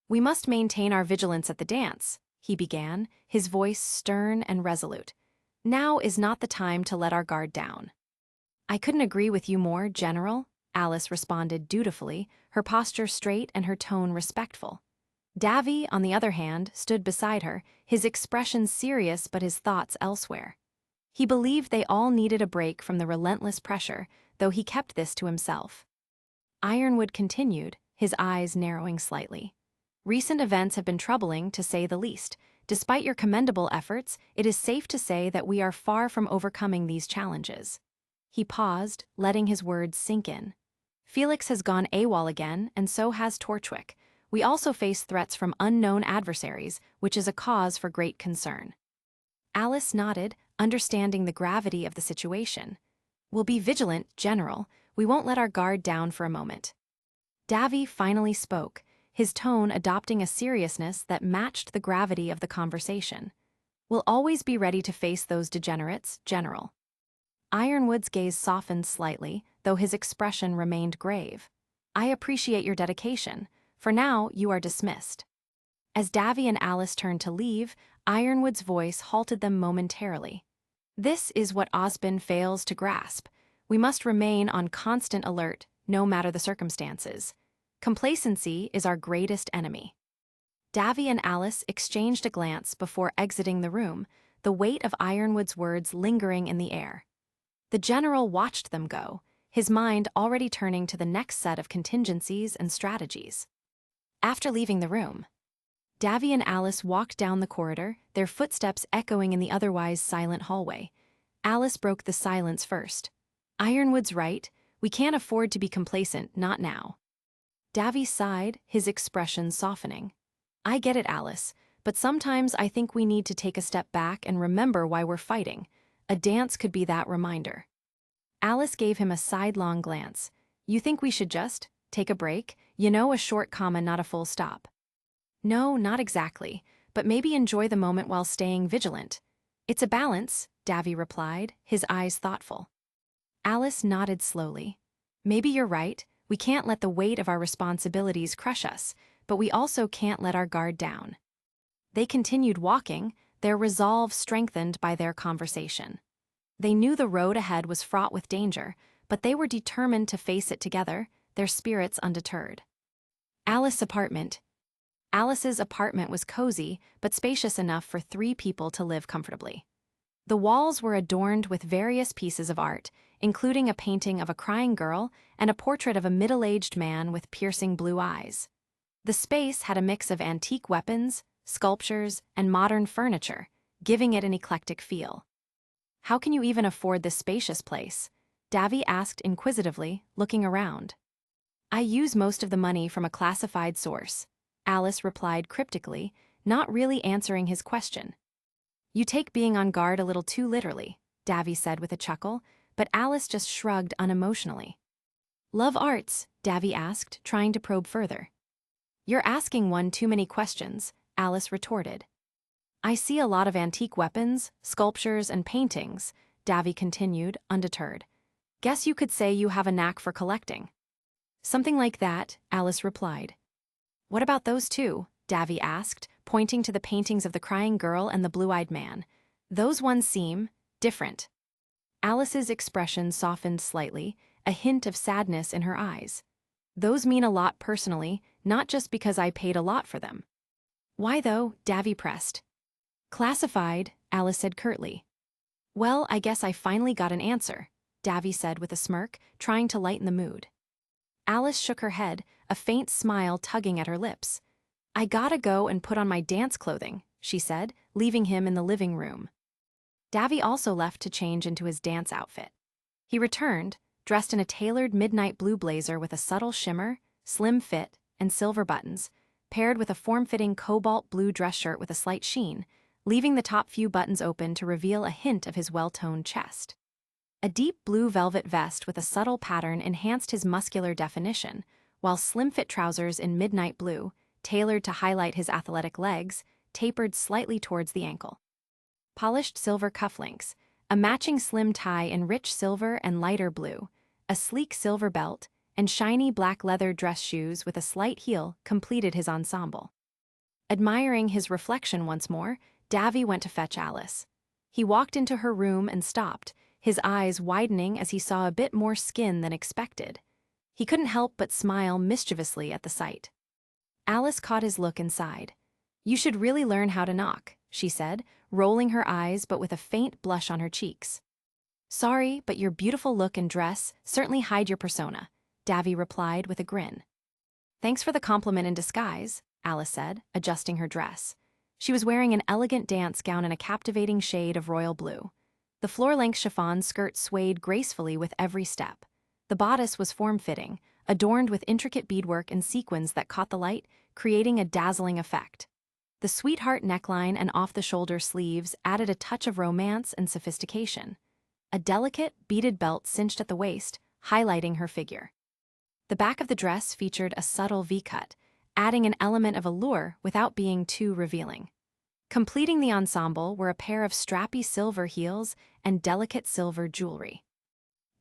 "We must maintain our vigilance at the dance," he began, his voice stern and resolute. "Now is not the time to let our guard down." "I couldn't agree with you more, General," Alice responded dutifully, her posture straight and her tone respectful. Davy, on the other hand, stood beside her, his expression serious but his thoughts elsewhere. He believed they all needed a break from the relentless pressure, though he kept this to himself. Ironwood continued, his eyes narrowing slightly. "Recent events have been troubling, to say the least. Despite your commendable efforts, it is safe to say that we are far from overcoming these challenges." He paused, letting his words sink in. "Felix has gone AWOL again, and so has Torchwick. We also face threats from unknown adversaries, which is a cause for great concern." Alice nodded, understanding the gravity of the situation. "We'll be vigilant, General. We won't let our guard down for a moment." Davy finally spoke, his tone adopting a seriousness that matched the gravity of the conversation. "We'll always be ready to face those degenerates, General." Ironwood's gaze softened slightly, though his expression remained grave. "I appreciate your dedication. For now, you are dismissed." As Davy and Alice turned to leave, Ironwood's voice halted them momentarily. "This is what Osbin fails to grasp. We must remain on constant alert, no matter the circumstances. Complacency is our greatest enemy." Davy and Alice exchanged a glance before exiting the room, the weight of Ironwood's words lingering in the air. The general watched them go, his mind already turning to the next set of contingencies and strategies. After leaving the room, Davy and Alice walked down the corridor, their footsteps echoing in the otherwise silent hallway. Alice broke the silence first. "Ironwood's right. We can't afford to be complacent, not now." Davy sighed, his expression softening. "I get it, Alice, but sometimes I think we need to take a step back and remember why we're fighting. A dance could be that reminder." Alice gave him a sidelong glance. "You think we should just take a break? You know, a short comma, not a full stop." "No, not exactly, but maybe enjoy the moment while staying vigilant." "It's a balance," Davy replied, his eyes thoughtful. Alice nodded slowly. "Maybe you're right. We can't let the weight of our responsibilities crush us, but we also can't let our guard down." They continued walking, their resolve strengthened by their conversation. They knew the road ahead was fraught with danger, but they were determined to face it together, their spirits undeterred. Alice's apartment. Alice's apartment was cozy, but spacious enough for 3 people to live comfortably. The walls were adorned with various pieces of art, including a painting of a crying girl and a portrait of a middle-aged man with piercing blue eyes. The space had a mix of antique weapons, sculptures, and modern furniture, giving it an eclectic feel. "How can you even afford this spacious place?" Davy asked inquisitively, looking around. "I use most of the money from a classified source," Alice replied cryptically, not really answering his question. "You take being on guard a little too literally," Davy said with a chuckle, but Alice just shrugged unemotionally. "Love arts?" Davy asked, trying to probe further. "You're asking one too many questions," Alice retorted. "I see a lot of antique weapons, sculptures, and paintings," Davy continued, undeterred. "Guess you could say you have a knack for collecting." "Something like that," Alice replied. "What about those two?" Davy asked, pointing to the paintings of the crying girl and the blue-eyed man. "Those ones seem different." Alice's expression softened slightly, a hint of sadness in her eyes. "Those mean a lot personally, not just because I paid a lot for them." "Why though?" Davy pressed. "Classified," Alice said curtly. "Well, I guess I finally got an answer," Davy said with a smirk, trying to lighten the mood. Alice shook her head, a faint smile tugging at her lips. "I gotta go and put on my dance clothing," she said, leaving him in the living room. Davy also left to change into his dance outfit. He returned, dressed in a tailored midnight blue blazer with a subtle shimmer, slim fit, and silver buttons, paired with a form-fitting cobalt blue dress shirt with a slight sheen, leaving the top few buttons open to reveal a hint of his well-toned chest. A deep blue velvet vest with a subtle pattern enhanced his muscular definition, while slim-fit trousers in midnight blue, tailored to highlight his athletic legs, tapered slightly towards the ankle. Polished silver cufflinks, a matching slim tie in rich silver and lighter blue, a sleek silver belt, and shiny black leather dress shoes with a slight heel completed his ensemble. Admiring his reflection once more, Davy went to fetch Alice. He walked into her room and stopped, his eyes widening as he saw a bit more skin than expected. He couldn't help but smile mischievously at the sight. Alice caught his look and sighed. "You should really learn how to knock," she said, rolling her eyes but with a faint blush on her cheeks. "Sorry, but your beautiful look and dress certainly hide your persona," Davy replied with a grin. "Thanks for the compliment in disguise," Alice said, adjusting her dress. She was wearing an elegant dance gown in a captivating shade of royal blue. The floor-length chiffon skirt swayed gracefully with every step. The bodice was form-fitting, adorned with intricate beadwork and sequins that caught the light, creating a dazzling effect. The sweetheart neckline and off-the-shoulder sleeves added a touch of romance and sophistication. A delicate, beaded belt cinched at the waist, highlighting her figure. The back of the dress featured a subtle V-cut, adding an element of allure without being too revealing. Completing the ensemble were a pair of strappy silver heels and delicate silver jewelry.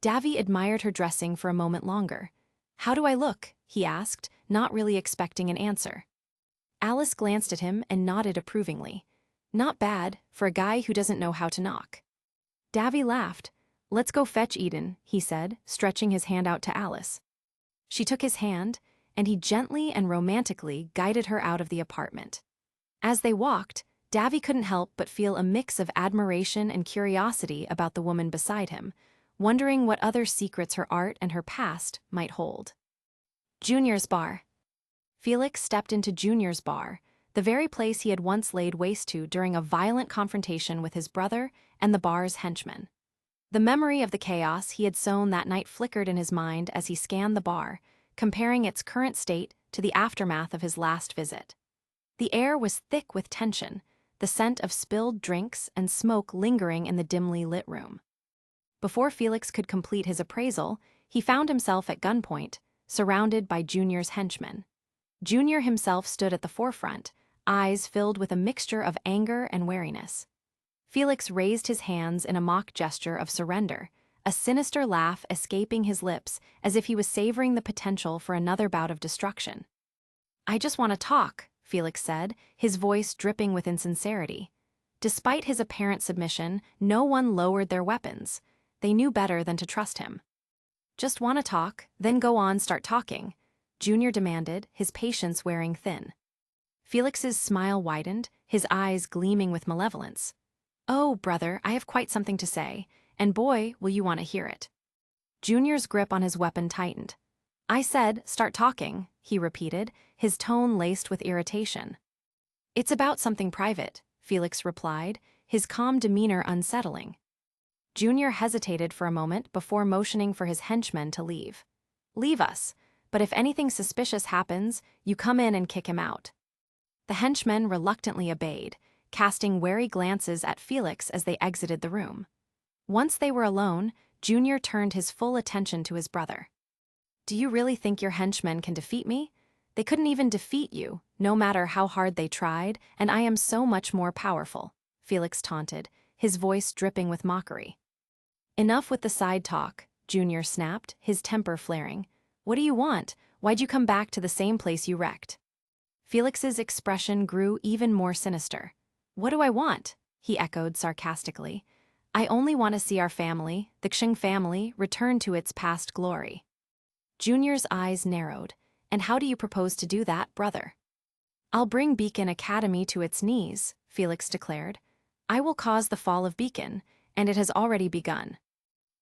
Davy admired her dressing for a moment longer. "How do I look?" he asked, not really expecting an answer. Alice glanced at him and nodded approvingly. "Not bad, for a guy who doesn't know how to knock." Davy laughed. "Let's go fetch Eden," he said, stretching his hand out to Alice. She took his hand, and he gently and romantically guided her out of the apartment. As they walked, Davy couldn't help but feel a mix of admiration and curiosity about the woman beside him, wondering what other secrets her art and her past might hold. Junior's bar. Felix stepped into Junior's bar, the very place he had once laid waste to during a violent confrontation with his brother and the bar's henchmen. The memory of the chaos he had sown that night flickered in his mind as he scanned the bar, comparing its current state to the aftermath of his last visit. The air was thick with tension, the scent of spilled drinks and smoke lingering in the dimly lit room. Before Felix could complete his appraisal, he found himself at gunpoint, surrounded by Junior's henchmen. Junior himself stood at the forefront, eyes filled with a mixture of anger and wariness. Felix raised his hands in a mock gesture of surrender, a sinister laugh escaping his lips as if he was savoring the potential for another bout of destruction. "I just want to talk," Felix said, his voice dripping with insincerity. Despite his apparent submission, no one lowered their weapons. They knew better than to trust him. "Just want to talk, then go on, start talking," Junior demanded, his patience wearing thin. Felix's smile widened, his eyes gleaming with malevolence. "Oh, brother, I have quite something to say, and boy, will you want to hear it." Junior's grip on his weapon tightened. "I said, start talking," he repeated, his tone laced with irritation. "It's about something private," Felix replied, his calm demeanor unsettling. Junior hesitated for a moment before motioning for his henchmen to leave. "Leave us, but if anything suspicious happens, you come in and kick him out." The henchmen reluctantly obeyed, casting wary glances at Felix as they exited the room. Once they were alone, Junior turned his full attention to his brother. "Do you really think your henchmen can defeat me? They couldn't even defeat you, no matter how hard they tried, and I am so much more powerful," Felix taunted, his voice dripping with mockery. "Enough with the side talk," Junior snapped, his temper flaring. "What do you want? Why'd you come back to the same place you wrecked?" Felix's expression grew even more sinister. "What do I want?" he echoed sarcastically. "I only want to see our family, the Xing family, return to its past glory." Junior's eyes narrowed. "And how do you propose to do that, brother?" "I'll bring Beacon Academy to its knees," Felix declared. "I will cause the fall of Beacon, and it has already begun."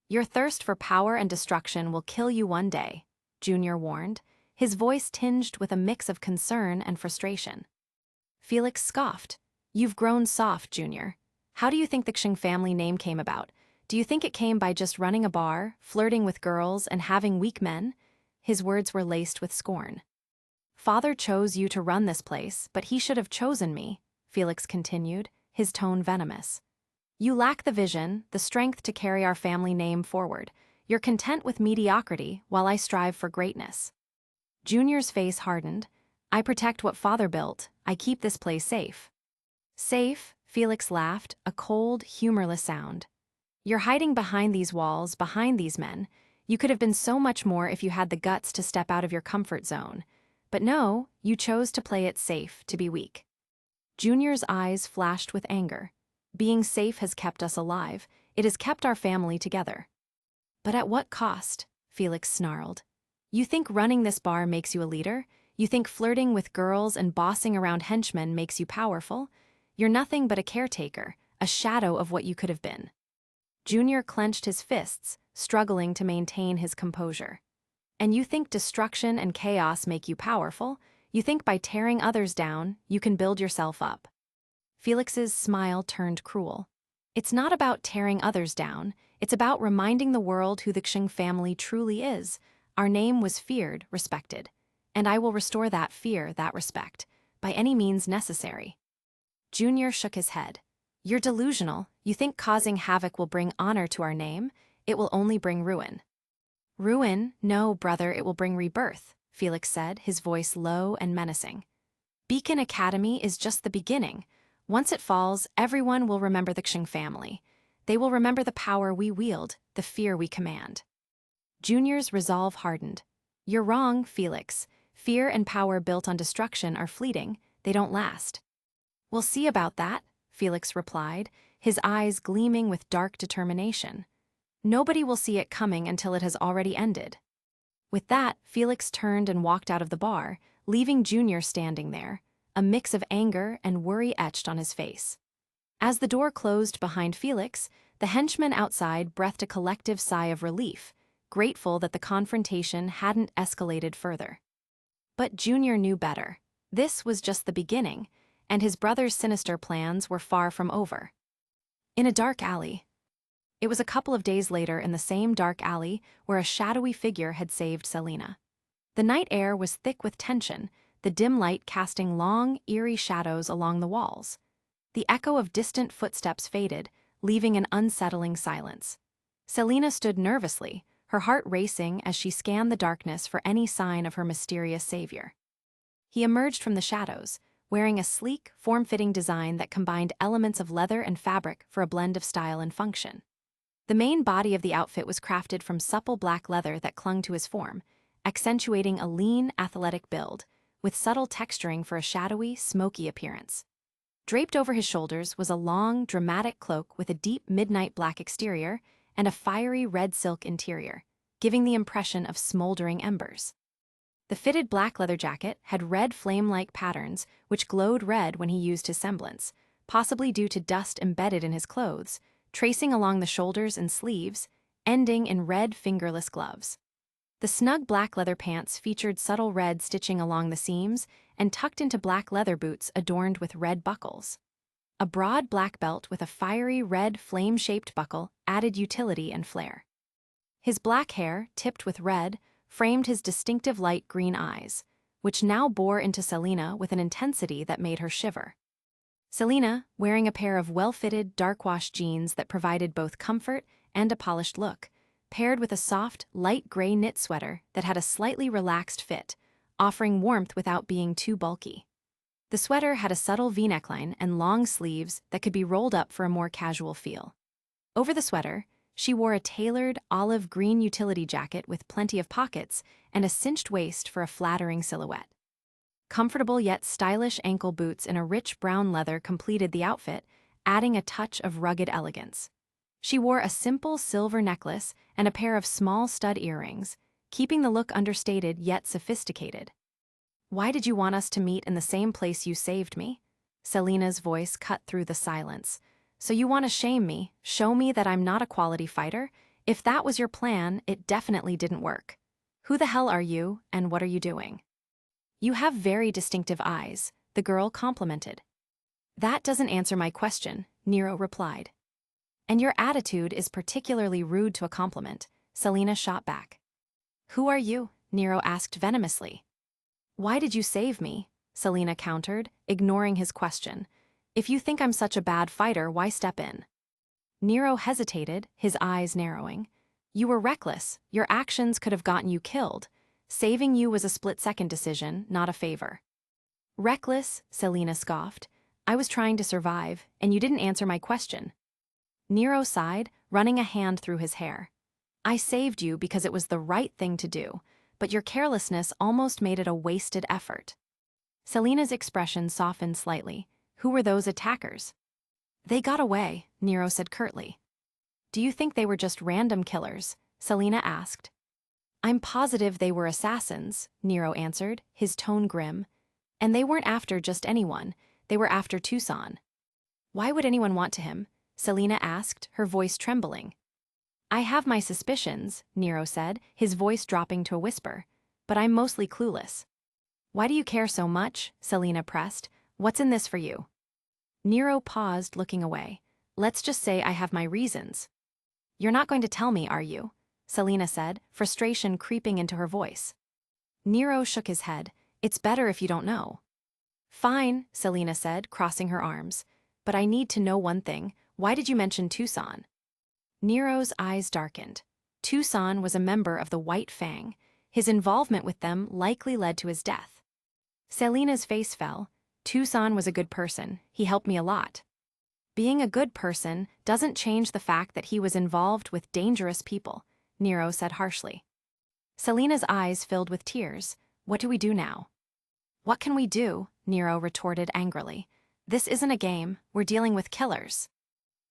"Your thirst for power and destruction will kill you one day," Junior warned, his voice tinged with a mix of concern and frustration. Felix scoffed. "You've grown soft, Junior. How do you think the Xing family name came about? Do you think it came by just running a bar, flirting with girls, and having weak men?" His words were laced with scorn. "Father chose you to run this place, but he should have chosen me," Felix continued, his tone venomous. "You lack the vision, the strength to carry our family name forward. You're content with mediocrity while I strive for greatness." Junior's face hardened. "I protect what father built. I keep this place safe." "Safe?" Felix laughed, a cold, humorless sound. "You're hiding behind these walls, behind these men. You could have been so much more if you had the guts to step out of your comfort zone. But no, you chose to play it safe, to be weak." Junior's eyes flashed with anger. "Being safe has kept us alive. It has kept our family together." "But at what cost?" Felix snarled. "You think running this bar makes you a leader? You think flirting with girls and bossing around henchmen makes you powerful? You're nothing but a caretaker, a shadow of what you could have been." Junior clenched his fists, struggling to maintain his composure. "And you think destruction and chaos make you powerful? You think by tearing others down, you can build yourself up?" Felix's smile turned cruel. "It's not about tearing others down. It's about reminding the world who the Xing family truly is. Our name was feared, respected. And I will restore that fear, that respect, by any means necessary." Junior shook his head. "You're delusional. You think causing havoc will bring honor to our name? It will only bring ruin." "Ruin? No, brother, it will bring rebirth," Felix said, his voice low and menacing. "Beacon Academy is just the beginning. Once it falls, everyone will remember the Xing family. They will remember the power we wield, the fear we command." Junior's resolve hardened. "You're wrong, Felix. Fear and power built on destruction are fleeting. They don't last." "We'll see about that," Felix replied, his eyes gleaming with dark determination. "Nobody will see it coming until it has already ended." With that, Felix turned and walked out of the bar, leaving Junior standing there, a mix of anger and worry etched on his face. As the door closed behind Felix, the henchmen outside breathed a collective sigh of relief, grateful that the confrontation hadn't escalated further. But Junior knew better. This was just the beginning, and his brother's sinister plans were far from over. In a dark alley. It was a couple of days later in the same dark alley where a shadowy figure had saved Selena. The night air was thick with tension, the dim light casting long, eerie shadows along the walls. The echo of distant footsteps faded, leaving an unsettling silence. Selena stood nervously, her heart racing as she scanned the darkness for any sign of her mysterious savior. He emerged from the shadows, wearing a sleek, form-fitting design that combined elements of leather and fabric for a blend of style and function. The main body of the outfit was crafted from supple black leather that clung to his form, accentuating a lean, athletic build, with subtle texturing for a shadowy, smoky appearance. Draped over his shoulders was a long, dramatic cloak with a deep midnight black exterior and a fiery red silk interior, giving the impression of smoldering embers. The fitted black leather jacket had red flame-like patterns which glowed red when he used his semblance, possibly due to dust embedded in his clothes, tracing along the shoulders and sleeves, ending in red fingerless gloves. The snug black leather pants featured subtle red stitching along the seams and tucked into black leather boots adorned with red buckles. A broad black belt with a fiery red flame-shaped buckle added utility and flair. His black hair, tipped with red, framed his distinctive light green eyes, which now bore into Selena with an intensity that made her shiver. Selena, wearing a pair of well-fitted, dark-wash jeans that provided both comfort and a polished look, paired with a soft, light gray knit sweater that had a slightly relaxed fit, offering warmth without being too bulky. The sweater had a subtle V-neckline and long sleeves that could be rolled up for a more casual feel. Over the sweater, she wore a tailored, olive green utility jacket with plenty of pockets and a cinched waist for a flattering silhouette. Comfortable yet stylish ankle boots in a rich brown leather completed the outfit, adding a touch of rugged elegance. She wore a simple silver necklace and a pair of small stud earrings, keeping the look understated yet sophisticated. "Why did you want us to meet in the same place you saved me?" Selena's voice cut through the silence. "So you want to shame me, show me that I'm not a quality fighter? If that was your plan, it definitely didn't work. Who the hell are you, and what are you doing?" "You have very distinctive eyes," the girl complimented. "That doesn't answer my question," Nero replied. "And your attitude is particularly rude to a compliment," Selena shot back. "Who are you?" Nero asked venomously. "Why did you save me?" Selena countered, ignoring his question. "If you think I'm such a bad fighter, why step in?" Nero hesitated, his eyes narrowing. "You were reckless. Your actions could have gotten you killed. Saving you was a split-second decision, not a favor." "Reckless?" Selena scoffed. "I was trying to survive, and you didn't answer my question." Nero sighed, running a hand through his hair. "I saved you because it was the right thing to do, but your carelessness almost made it a wasted effort." Selena's expression softened slightly. "Who were those attackers?" "They got away," Nero said curtly. "Do you think they were just random killers?" Selena asked. "I'm positive they were assassins," Nero answered, his tone grim. "And they weren't after just anyone, they were after Tucson." "Why would anyone want to him?" Selena asked, her voice trembling. "I have my suspicions," Nero said, his voice dropping to a whisper, "but I'm mostly clueless." "Why do you care so much?" Selena pressed. "What's in this for you?" Nero paused, looking away. "Let's just say I have my reasons." "You're not going to tell me, are you?" Selena said, frustration creeping into her voice. Nero shook his head. "It's better if you don't know." "Fine," Selena said, crossing her arms. "But I need to know one thing. Why did you mention Tucson?" Nero's eyes darkened. Tucson was a member of the White Fang. His involvement with them likely led to his death. Selena's face fell. "Tucson was a good person. He helped me a lot." "Being a good person doesn't change the fact that he was involved with dangerous people," Nero said harshly. Selena's eyes filled with tears. "What do we do now?" "What can we do?" Nero retorted angrily. "This isn't a game. We're dealing with killers."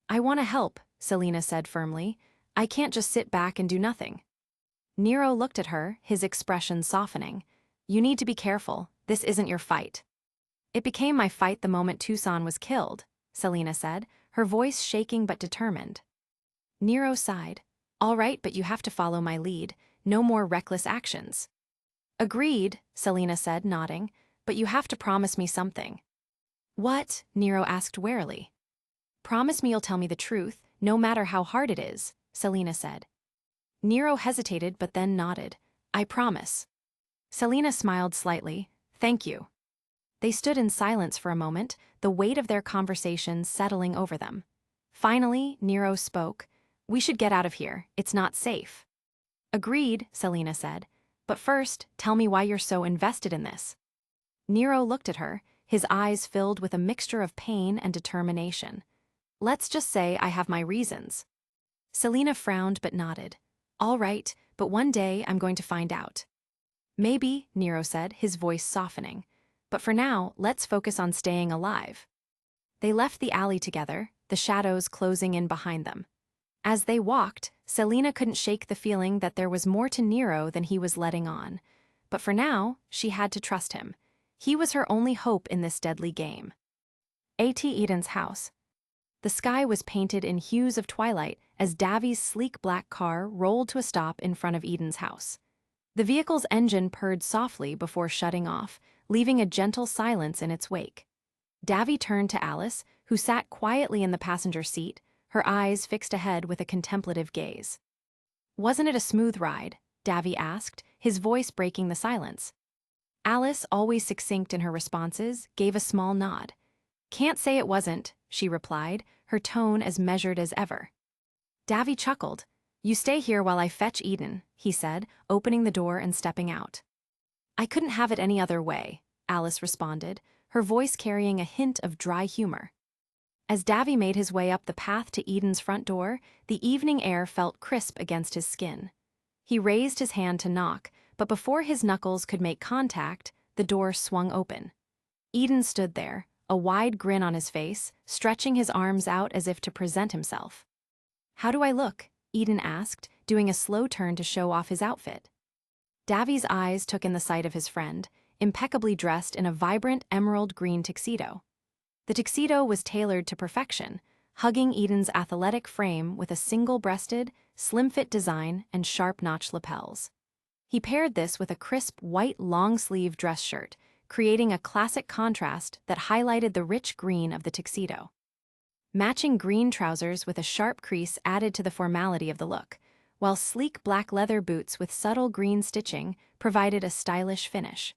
"I want to help," Selena said firmly. "I can't just sit back and do nothing." Nero looked at her, his expression softening. "You need to be careful. This isn't your fight." "It became my fight the moment Tucson was killed," Selena said, her voice shaking but determined. Nero sighed. "All right, but you have to follow my lead. No more reckless actions." "Agreed," Selena said, nodding, "but you have to promise me something." "What?" Nero asked warily. "Promise me you'll tell me the truth, no matter how hard it is," Selena said. Nero hesitated but then nodded. "I promise." Selena smiled slightly. "Thank you." They stood in silence for a moment, the weight of their conversation settling over them. Finally, Nero spoke. "We should get out of here. It's not safe." "Agreed," Selena said. "But first, tell me why you're so invested in this." Nero looked at her, his eyes filled with a mixture of pain and determination. "Let's just say I have my reasons." Selena frowned but nodded. "All right, but one day I'm going to find out." "Maybe," Nero said, his voice softening. "But for now, let's focus on staying alive." They left the alley together, the shadows closing in behind them. As they walked, Selena couldn't shake the feeling that there was more to Nero than he was letting on. But for now, she had to trust him. He was her only hope in this deadly game. Eden's house. The sky was painted in hues of twilight as Davy's sleek black car rolled to a stop in front of Eden's house. The vehicle's engine purred softly before shutting off, leaving a gentle silence in its wake. Davy turned to Alice, who sat quietly in the passenger seat, her eyes fixed ahead with a contemplative gaze. "Wasn't it a smooth ride?" Davy asked, his voice breaking the silence. Alice, always succinct in her responses, gave a small nod. "Can't say it wasn't," she replied, her tone as measured as ever. Davy chuckled. "You stay here while I fetch Eden," he said, opening the door and stepping out. "I couldn't have it any other way," Alice responded, her voice carrying a hint of dry humor. As Davy made his way up the path to Eden's front door, the evening air felt crisp against his skin. He raised his hand to knock, but before his knuckles could make contact, the door swung open. Eden stood there, a wide grin on his face, stretching his arms out as if to present himself. "How do I look?" Eden asked, doing a slow turn to show off his outfit. Davy's eyes took in the sight of his friend, impeccably dressed in a vibrant emerald green tuxedo. The tuxedo was tailored to perfection, hugging Eden's athletic frame with a single-breasted, slim-fit design and sharp-notched lapels. He paired this with a crisp white long-sleeve dress shirt, creating a classic contrast that highlighted the rich green of the tuxedo. Matching green trousers with a sharp crease added to the formality of the look, while sleek black leather boots with subtle green stitching provided a stylish finish.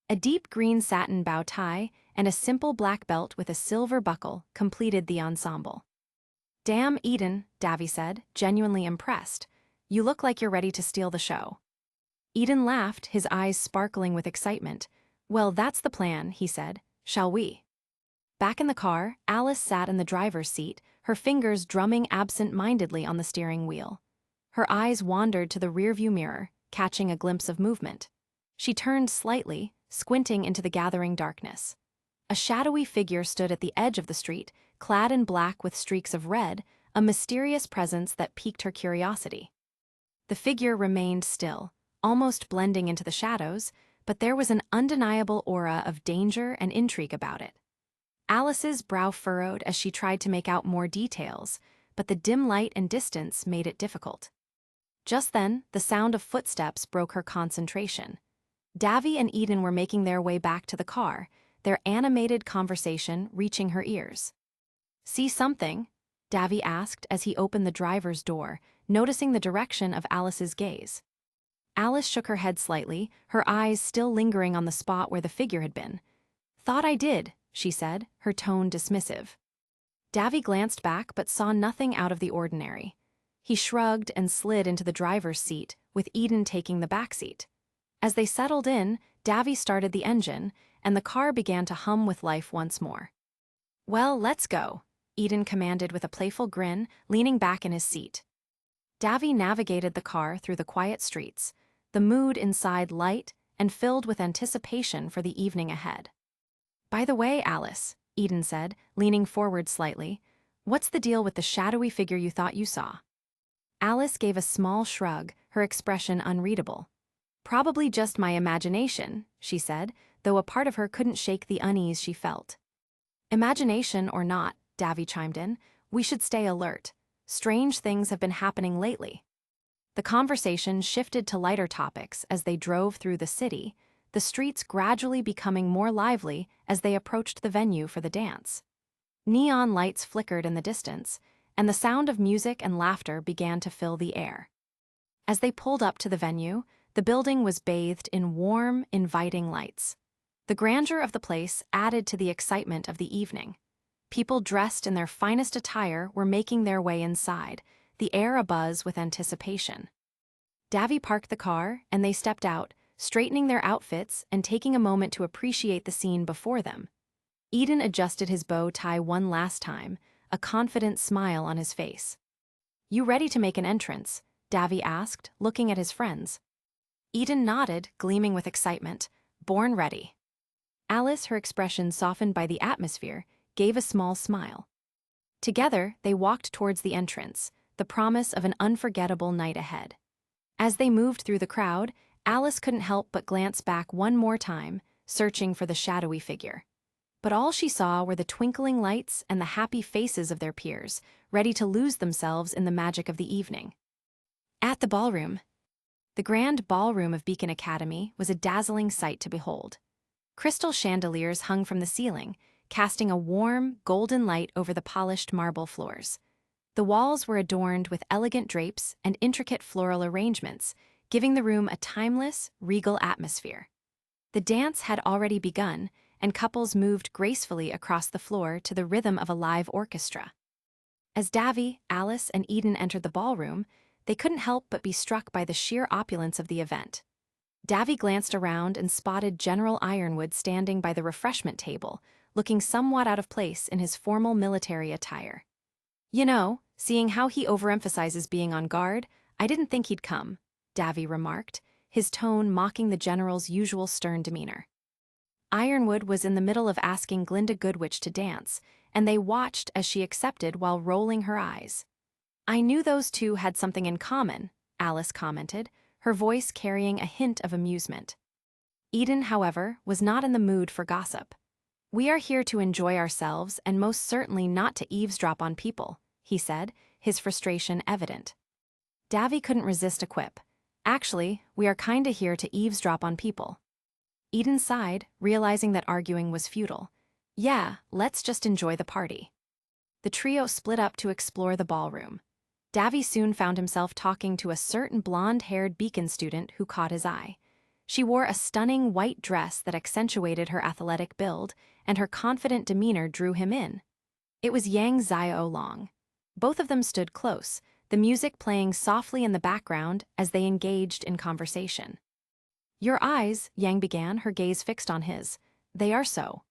A deep green satin bow tie and a simple black belt with a silver buckle completed the ensemble. "Damn, Eden," Davy said, genuinely impressed. "You look like you're ready to steal the show." Eden laughed, his eyes sparkling with excitement. "Well, that's the plan," he said. "Shall we?" Back in the car, Alice sat in the driver's seat, her fingers drumming absent-mindedly on the steering wheel. Her eyes wandered to the rearview mirror, catching a glimpse of movement. She turned slightly, squinting into the gathering darkness. A shadowy figure stood at the edge of the street, clad in black with streaks of red, a mysterious presence that piqued her curiosity. The figure remained still, almost blending into the shadows, but there was an undeniable aura of danger and intrigue about it. Alice's brow furrowed as she tried to make out more details, but the dim light and distance made it difficult. Just then, the sound of footsteps broke her concentration. Davy and Eden were making their way back to the car, their animated conversation reaching her ears. "See something?" Davy asked as he opened the driver's door, noticing the direction of Alice's gaze. Alice shook her head slightly, her eyes still lingering on the spot where the figure had been. "Thought I did," she said, her tone dismissive. Davy glanced back but saw nothing out of the ordinary. He shrugged and slid into the driver's seat, with Eden taking the back seat. As they settled in, Davy started the engine, and the car began to hum with life once more. "Well, let's go," Eden commanded with a playful grin, leaning back in his seat. Davy navigated the car through the quiet streets, the mood inside light and filled with anticipation for the evening ahead. "By the way, Alice," Eden said, leaning forward slightly, "what's the deal with the shadowy figure you thought you saw?" Alice gave a small shrug, her expression unreadable. "Probably just my imagination," she said, though a part of her couldn't shake the unease she felt. "Imagination or not," Davy chimed in, "we should stay alert. Strange things have been happening lately." The conversation shifted to lighter topics as they drove through the city, the streets gradually becoming more lively as they approached the venue for the dance. Neon lights flickered in the distance, and the sound of music and laughter began to fill the air. As they pulled up to the venue, the building was bathed in warm, inviting lights. The grandeur of the place added to the excitement of the evening. People dressed in their finest attire were making their way inside, the air abuzz with anticipation. Davy parked the car, and they stepped out, straightening their outfits and taking a moment to appreciate the scene before them. Eden adjusted his bow tie one last time, a confident smile on his face. "You ready to make an entrance?" Davy asked, looking at his friends. Eden nodded, gleaming with excitement. "Born ready." Alice, her expression softened by the atmosphere, gave a small smile. Together, they walked towards the entrance, the promise of an unforgettable night ahead. As they moved through the crowd, Alice couldn't help but glance back one more time, searching for the shadowy figure. But all she saw were the twinkling lights and the happy faces of their peers, ready to lose themselves in the magic of the evening. At the ballroom. The grand ballroom of Beacon Academy was a dazzling sight to behold. Crystal chandeliers hung from the ceiling, casting a warm, golden light over the polished marble floors. The walls were adorned with elegant drapes and intricate floral arrangements, giving the room a timeless, regal atmosphere. The dance had already begun, and couples moved gracefully across the floor to the rhythm of a live orchestra. As Davy, Alice, and Eden entered the ballroom, they couldn't help but be struck by the sheer opulence of the event. Davy glanced around and spotted General Ironwood standing by the refreshment table, looking somewhat out of place in his formal military attire. "You know, seeing how he overemphasizes being on guard, I didn't think he'd come," Davy remarked, his tone mocking the general's usual stern demeanor. Ironwood was in the middle of asking Glinda Goodwitch to dance, and they watched as she accepted while rolling her eyes. "I knew those two had something in common," Alice commented, her voice carrying a hint of amusement. Eden, however, was not in the mood for gossip. "We are here to enjoy ourselves and most certainly not to eavesdrop on people," he said, his frustration evident. Davy couldn't resist a quip. "Actually, we are kinda here to eavesdrop on people." Eden sighed, realizing that arguing was futile. "Yeah, let's just enjoy the party." The trio split up to explore the ballroom. Davy soon found himself talking to a certain blonde-haired Beacon student who caught his eye. She wore a stunning white dress that accentuated her athletic build, and her confident demeanor drew him in. It was Yang Xiaolong. Both of them stood close, the music playing softly in the background as they engaged in conversation. "Your eyes," Yang began, her gaze fixed on his. "They are so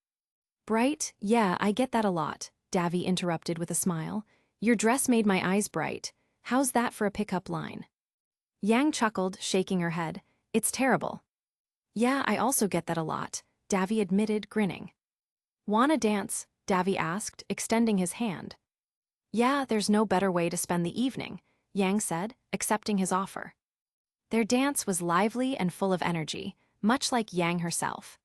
bright." "Yeah, I get that a lot," Davy interrupted with a smile. "Your dress made my eyes bright. How's that for a pickup line?" Yang chuckled, shaking her head. "It's terrible." "Yeah, I also get that a lot," Davy admitted, grinning. "Wanna dance?" Davy asked, extending his hand. "Yeah, there's no better way to spend the evening," Yang said, accepting his offer. Their dance was lively and full of energy, much like Yang herself.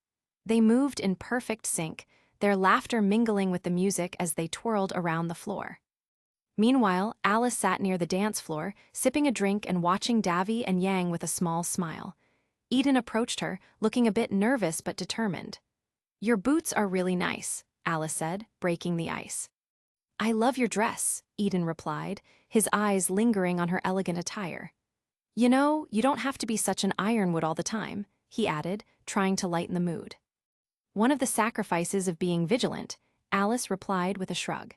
They moved in perfect sync, their laughter mingling with the music as they twirled around the floor. Meanwhile, Alice sat near the dance floor, sipping a drink and watching Davy and Yang with a small smile. Eden approached her, looking a bit nervous but determined. "Your boots are really nice," Alice said, breaking the ice. "I love your dress," Eden replied, his eyes lingering on her elegant attire. "You know, you don't have to be such an Ironwood all the time," he added, trying to lighten the mood. "One of the sacrifices of being vigilant," Alice replied with a shrug.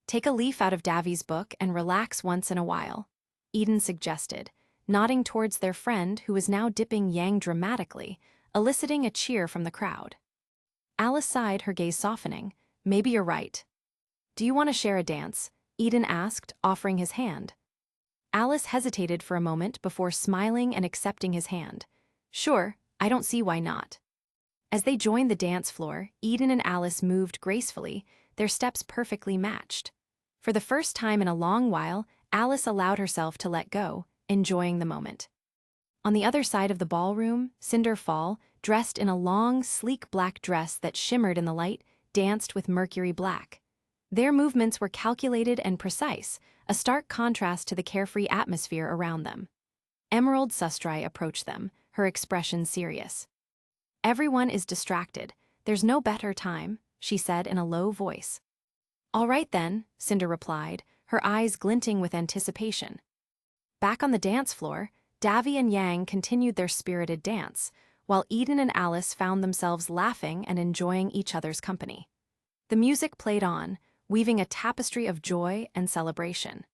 "Take a leaf out of Davy's book and relax once in a while," Eden suggested, nodding towards their friend who was now dipping Yang dramatically, eliciting a cheer from the crowd. Alice sighed, her gaze softening. "Maybe you're right." "Do you want to share a dance?" Eden asked, offering his hand. Alice hesitated for a moment before smiling and accepting his hand. "Sure, I don't see why not." As they joined the dance floor, Eden and Alice moved gracefully, their steps perfectly matched. For the first time in a long while, Alice allowed herself to let go, enjoying the moment. On the other side of the ballroom, Cinder Fall, dressed in a long, sleek black dress that shimmered in the light, danced with Mercury Black. Their movements were calculated and precise, a stark contrast to the carefree atmosphere around them. Emerald Sustrai approached them, her expression serious. "Everyone is distracted. There's no better time," she said in a low voice. "All right then," Cinder replied, her eyes glinting with anticipation. Back on the dance floor, Davy and Yang continued their spirited dance, while Eden and Alice found themselves laughing and enjoying each other's company. The music played on, weaving a tapestry of joy and celebration.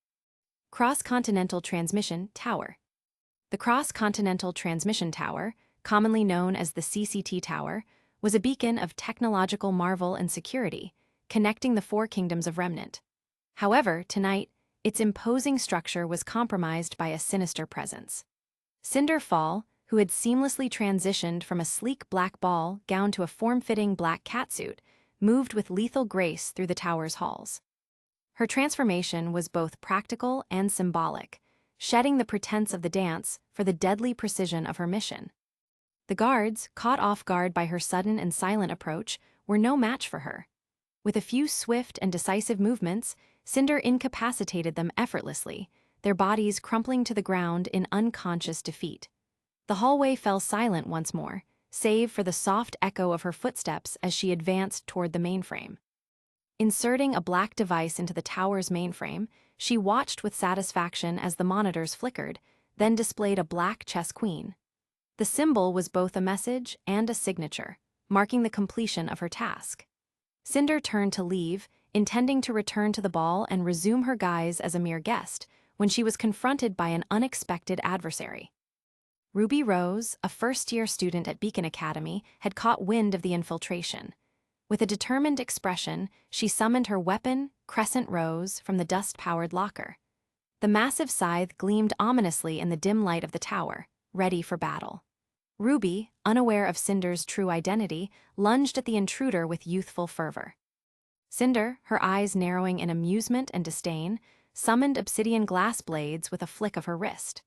Cross-Continental Transmission Tower. The Cross-Continental Transmission Tower, commonly known as the CCT Tower, was a beacon of technological marvel and security, connecting the four kingdoms of Remnant. However, tonight, its imposing structure was compromised by a sinister presence. Cinder Fall, who had seamlessly transitioned from a sleek black ball gown to a form-fitting black catsuit, moved with lethal grace through the tower's halls. Her transformation was both practical and symbolic, shedding the pretense of the dance for the deadly precision of her mission. The guards, caught off guard by her sudden and silent approach, were no match for her. With a few swift and decisive movements, Cinder incapacitated them effortlessly, their bodies crumpling to the ground in unconscious defeat. The hallway fell silent once more, save for the soft echo of her footsteps as she advanced toward the mainframe. Inserting a black device into the tower's mainframe, she watched with satisfaction as the monitors flickered, then displayed a black chess queen. The symbol was both a message and a signature, marking the completion of her task. Cinder turned to leave, intending to return to the ball and resume her guise as a mere guest, when she was confronted by an unexpected adversary. Ruby Rose, a first-year student at Beacon Academy, had caught wind of the infiltration. With a determined expression, she summoned her weapon, Crescent Rose, from the dust-powered locker. The massive scythe gleamed ominously in the dim light of the tower, ready for battle. Ruby, unaware of Cinder's true identity, lunged at the intruder with youthful fervor. Cinder, her eyes narrowing in amusement and disdain, summoned obsidian glass blades with a flick of her wrist.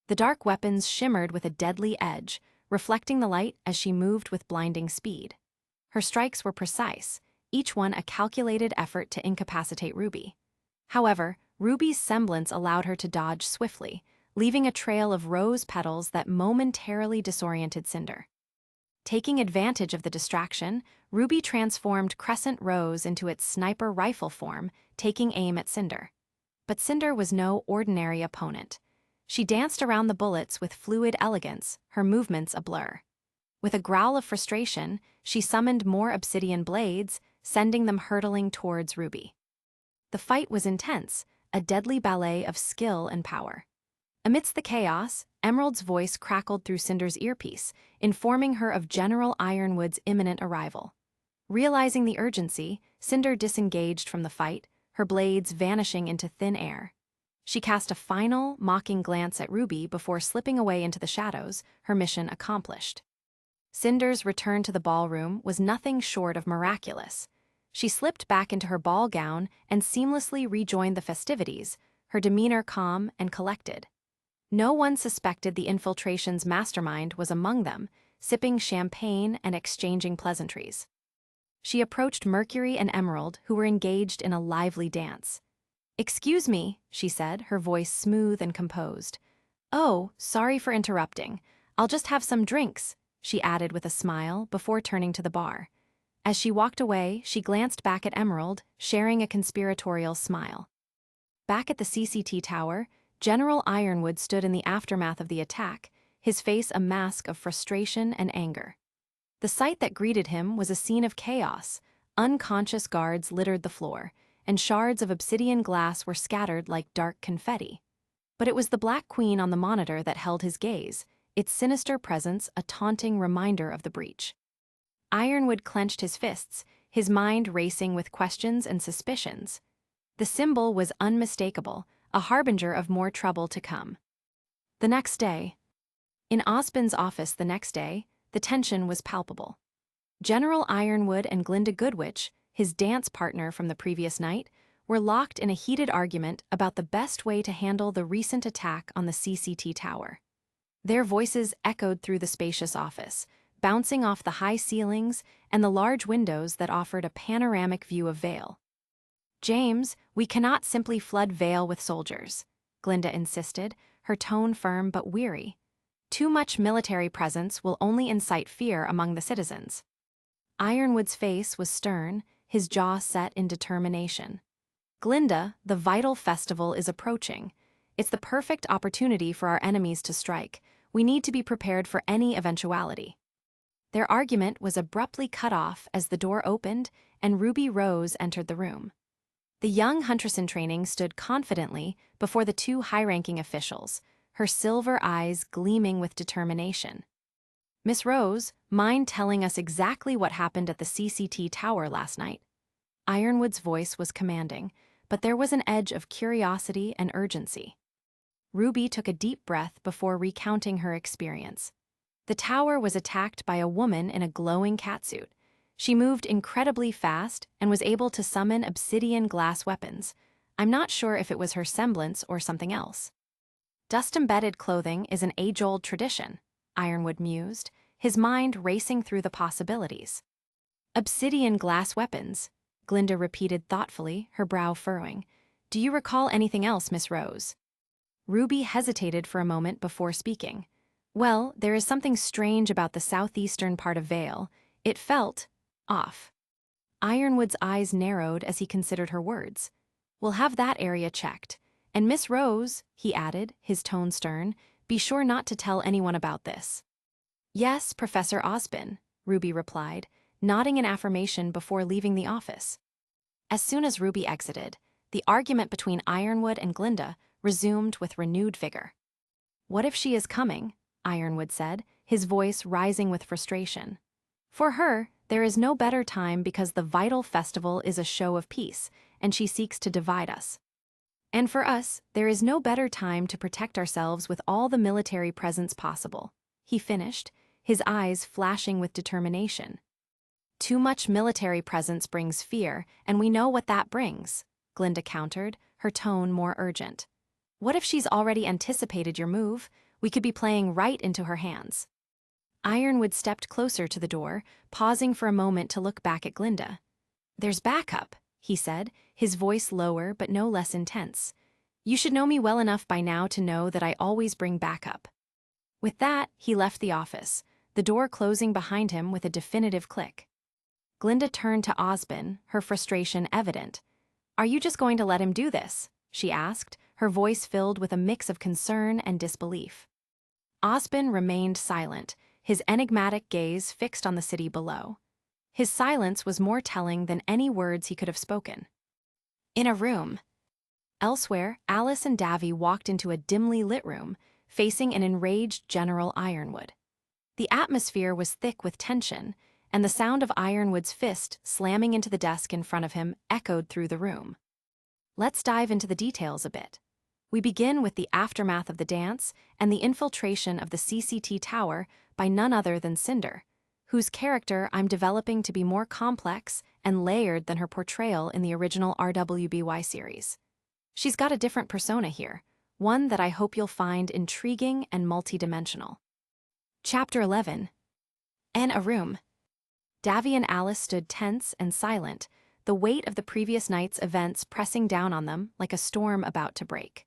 The dark weapons shimmered with a deadly edge, reflecting the light as she moved with blinding speed. Her strikes were precise, each one a calculated effort to incapacitate Ruby. However, Ruby's semblance allowed her to dodge swiftly, leaving a trail of rose petals that momentarily disoriented Cinder. Taking advantage of the distraction, Ruby transformed Crescent Rose into its sniper rifle form, taking aim at Cinder. But Cinder was no ordinary opponent. She danced around the bullets with fluid elegance, her movements a blur. With a growl of frustration, she summoned more obsidian blades, sending them hurtling towards Ruby. The fight was intense, a deadly ballet of skill and power. Amidst the chaos, Emerald's voice crackled through Cinder's earpiece, informing her of General Ironwood's imminent arrival. Realizing the urgency, Cinder disengaged from the fight, her blades vanishing into thin air. She cast a final, mocking glance at Ruby before slipping away into the shadows, her mission accomplished. Cinder's return to the ballroom was nothing short of miraculous. She slipped back into her ball gown and seamlessly rejoined the festivities, her demeanor calm and collected. No one suspected the infiltration's mastermind was among them, sipping champagne and exchanging pleasantries. She approached Mercury and Emerald, who were engaged in a lively dance. "Excuse me," she said, her voice smooth and composed. "Oh, sorry for interrupting. I'll just have some drinks," she added with a smile before turning to the bar. As she walked away, she glanced back at Emerald, sharing a conspiratorial smile. Back at the CCT tower, General Ironwood stood in the aftermath of the attack, his face a mask of frustration and anger. The sight that greeted him was a scene of chaos. Unconscious guards littered the floor, and shards of obsidian glass were scattered like dark confetti. But it was the Black Queen on the monitor that held his gaze, its sinister presence a taunting reminder of the breach. Ironwood clenched his fists, his mind racing with questions and suspicions. The symbol was unmistakable, a harbinger of more trouble to come. The next day. In Osbin's office the next day, the tension was palpable. General Ironwood and Glinda Goodwitch, his dance partner from the previous night, were locked in a heated argument about the best way to handle the recent attack on the CCT tower. Their voices echoed through the spacious office, bouncing off the high ceilings and the large windows that offered a panoramic view of Vytal. "James, we cannot simply flood Vytal with soldiers," Glinda insisted, her tone firm but weary. "Too much military presence will only incite fear among the citizens." Ironwood's face was stern, his jaw set in determination. "Glinda, the Vytal Festival is approaching. It's the perfect opportunity for our enemies to strike. We need to be prepared for any eventuality." Their argument was abruptly cut off as the door opened and Ruby Rose entered the room. The young huntress in training stood confidently before the two high-ranking officials, her silver eyes gleaming with determination. "Miss Rose, mind telling us exactly what happened at the CCT tower last night?" Ironwood's voice was commanding, but there was an edge of curiosity and urgency. Ruby took a deep breath before recounting her experience. The tower was attacked by a woman in a glowing catsuit. She moved incredibly fast and was able to summon obsidian glass weapons. I'm not sure if it was her semblance or something else. "Dust-embedded clothing is an age-old tradition," Ironwood mused, his mind racing through the possibilities. Obsidian glass weapons, Glinda repeated thoughtfully, her brow furrowing. Do you recall anything else, Miss Rose? Ruby hesitated for a moment before speaking. Well, there is something strange about the southeastern part of Vale. It felt off. Ironwood's eyes narrowed as he considered her words. We'll have that area checked. And Miss Rose, he added, his tone stern, be sure not to tell anyone about this. Yes, Professor Osbin, Ruby replied, nodding in affirmation before leaving the office. As soon as Ruby exited, the argument between Ironwood and Glinda resumed with renewed vigor. What if she is coming? Ironwood said, his voice rising with frustration. For her, there is no better time because the Vytal Festival is a show of peace, and she seeks to divide us. And for us, there is no better time to protect ourselves with all the military presence possible, he finished, his eyes flashing with determination. Too much military presence brings fear, and we know what that brings, Glinda countered, her tone more urgent. What if she's already anticipated your move? We could be playing right into her hands. Ironwood stepped closer to the door, pausing for a moment to look back at Glinda. There's backup, he said, his voice lower but no less intense. You should know me well enough by now to know that I always bring backup. With that, he left the office, the door closing behind him with a definitive click. Glinda turned to Osbin, her frustration evident. Are you just going to let him do this? She asked, her voice filled with a mix of concern and disbelief. Osbin remained silent, his enigmatic gaze fixed on the city below. His silence was more telling than any words he could have spoken. In a room. Elsewhere, Alice and Davy walked into a dimly lit room, facing an enraged General Ironwood. The atmosphere was thick with tension, and the sound of Ironwood's fist slamming into the desk in front of him echoed through the room. Let's dive into the details a bit. We begin with the aftermath of the dance and the infiltration of the CCT tower by none other than Cinder, whose character I'm developing to be more complex and layered than her portrayal in the original RWBY series. She's got a different persona here, one that I hope you'll find intriguing and multidimensional. Chapter 11. In a room. Davy and Alice stood tense and silent, the weight of the previous night's events pressing down on them like a storm about to break.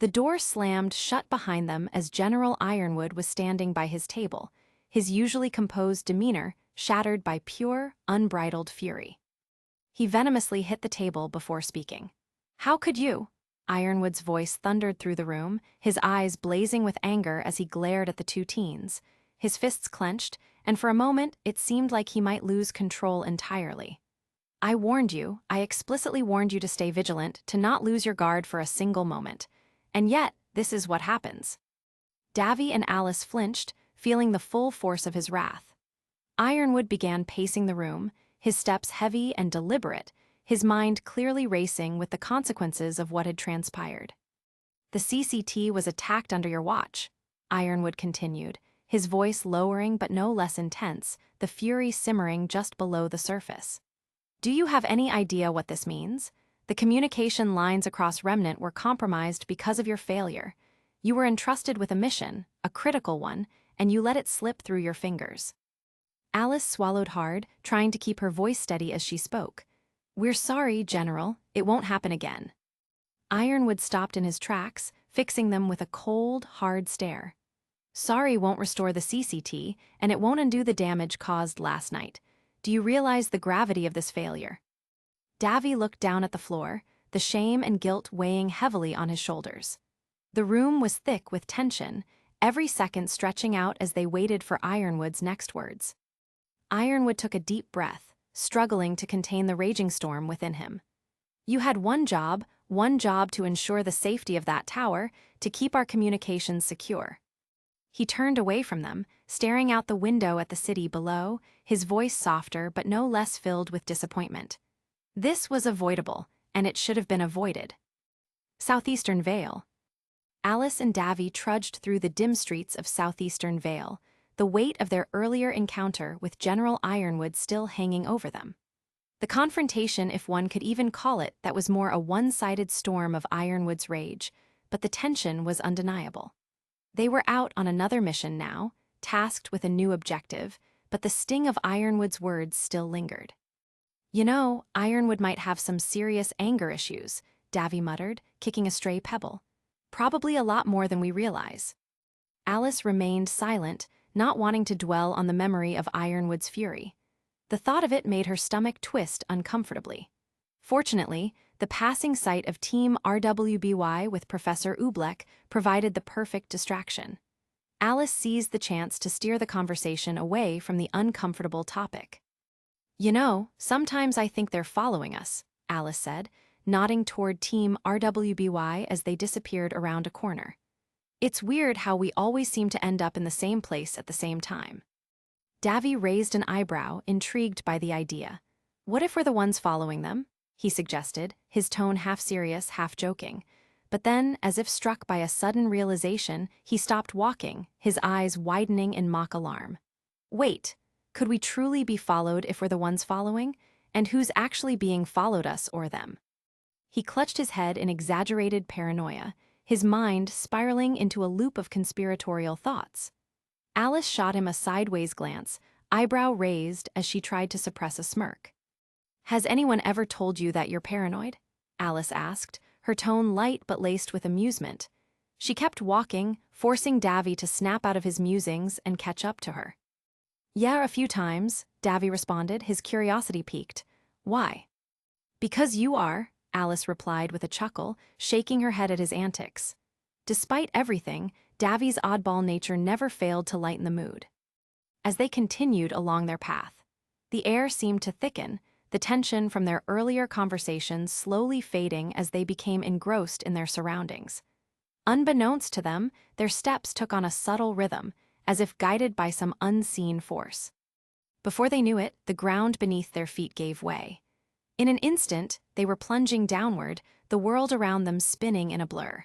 The door slammed shut behind them as General Ironwood was standing by his table, his usually composed demeanor shattered by pure, unbridled fury. He venomously hit the table before speaking. How could you? Ironwood's voice thundered through the room, his eyes blazing with anger as he glared at the two teens, his fists clenched, and for a moment it seemed like he might lose control entirely. I warned you, I explicitly warned you to stay vigilant, to not lose your guard for a single moment. And yet, this is what happens. Davy and Alice flinched, feeling the full force of his wrath. Ironwood began pacing the room, his steps heavy and deliberate, his mind clearly racing with the consequences of what had transpired. The CCT was attacked under your watch, Ironwood continued, his voice lowering but no less intense, the fury simmering just below the surface. Do you have any idea what this means? The communication lines across Remnant were compromised because of your failure. You were entrusted with a mission, a critical one, and you let it slip through your fingers. Alice swallowed hard, trying to keep her voice steady as she spoke. We're sorry, General. It won't happen again. Ironwood stopped in his tracks, fixing them with a cold, hard stare. Sorry won't restore the CCT, and it won't undo the damage caused last night. Do you realize the gravity of this failure? Davy looked down at the floor, the shame and guilt weighing heavily on his shoulders. The room was thick with tension, every second stretching out as they waited for Ironwood's next words. Ironwood took a deep breath, struggling to contain the raging storm within him. You had one job to ensure the safety of that tower, to keep our communications secure. He turned away from them, staring out the window at the city below, his voice softer but no less filled with disappointment. This was avoidable, and it should have been avoided. Southeastern Vale. Alice and Davy trudged through the dim streets of Southeastern Vale, the weight of their earlier encounter with General Ironwood still hanging over them. The confrontation, if one could even call it, that was more a one-sided storm of Ironwood's rage, but the tension was undeniable. They were out on another mission now, tasked with a new objective, but the sting of Ironwood's words still lingered. "You know, Ironwood might have some serious anger issues," Davy muttered, kicking a stray pebble. "Probably a lot more than we realize." Alice remained silent, not wanting to dwell on the memory of Ironwood's fury. The thought of it made her stomach twist uncomfortably. Fortunately, the passing sight of Team RWBY with Professor Oobleck provided the perfect distraction. Alice seized the chance to steer the conversation away from the uncomfortable topic. "You know, sometimes I think they're following us," Alice said, nodding toward Team RWBY as they disappeared around a corner. "It's weird how we always seem to end up in the same place at the same time." Davy raised an eyebrow, intrigued by the idea. "What if we're the ones following them?" he suggested, his tone half serious, half joking. But then, as if struck by a sudden realization, he stopped walking, his eyes widening in mock alarm. "Wait, could we truly be followed if we're the ones following? And who's actually being followed, us or them?" He clutched his head in exaggerated paranoia, his mind spiraling into a loop of conspiratorial thoughts. Alice shot him a sideways glance, eyebrow raised as she tried to suppress a smirk. "Has anyone ever told you that you're paranoid?" Alice asked, her tone light but laced with amusement. She kept walking, forcing Davy to snap out of his musings and catch up to her. "Yeah, a few times," Davy responded, his curiosity piqued. "Why?" "Because you are," Alice replied with a chuckle, shaking her head at his antics. Despite everything, Davy's oddball nature never failed to lighten the mood. As they continued along their path, the air seemed to thicken, the tension from their earlier conversations slowly fading as they became engrossed in their surroundings. Unbeknownst to them, their steps took on a subtle rhythm, as if guided by some unseen force. Before they knew it, the ground beneath their feet gave way. In an instant, they were plunging downward, the world around them spinning in a blur.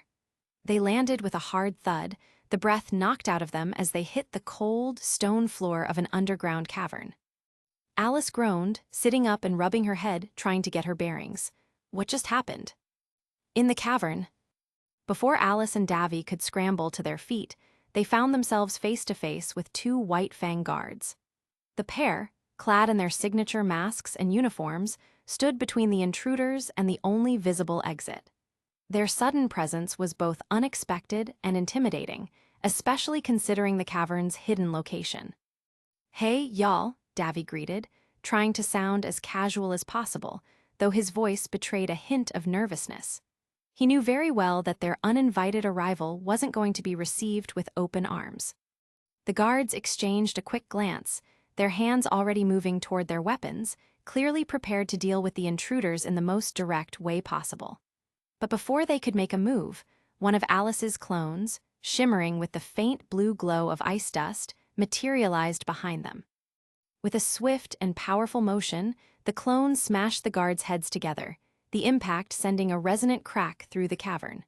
They landed with a hard thud, the breath knocked out of them as they hit the cold, stone floor of an underground cavern. Alice groaned, sitting up and rubbing her head, trying to get her bearings. What just happened? In the cavern. Before Alice and Davy could scramble to their feet, they found themselves face to face with two White Fang guards. The pair, clad in their signature masks and uniforms, stood between the intruders and the only visible exit. Their sudden presence was both unexpected and intimidating, especially considering the cavern's hidden location. "Hey, y'all," Davy greeted, trying to sound as casual as possible, though his voice betrayed a hint of nervousness. He knew very well that their uninvited arrival wasn't going to be received with open arms. The guards exchanged a quick glance, their hands already moving toward their weapons, clearly prepared to deal with the intruders in the most direct way possible. But before they could make a move, one of Alice's clones, shimmering with the faint blue glow of ice dust, materialized behind them. With a swift and powerful motion, the clone smashed the guards' heads together, the impact sending a resonant crack through the cavern.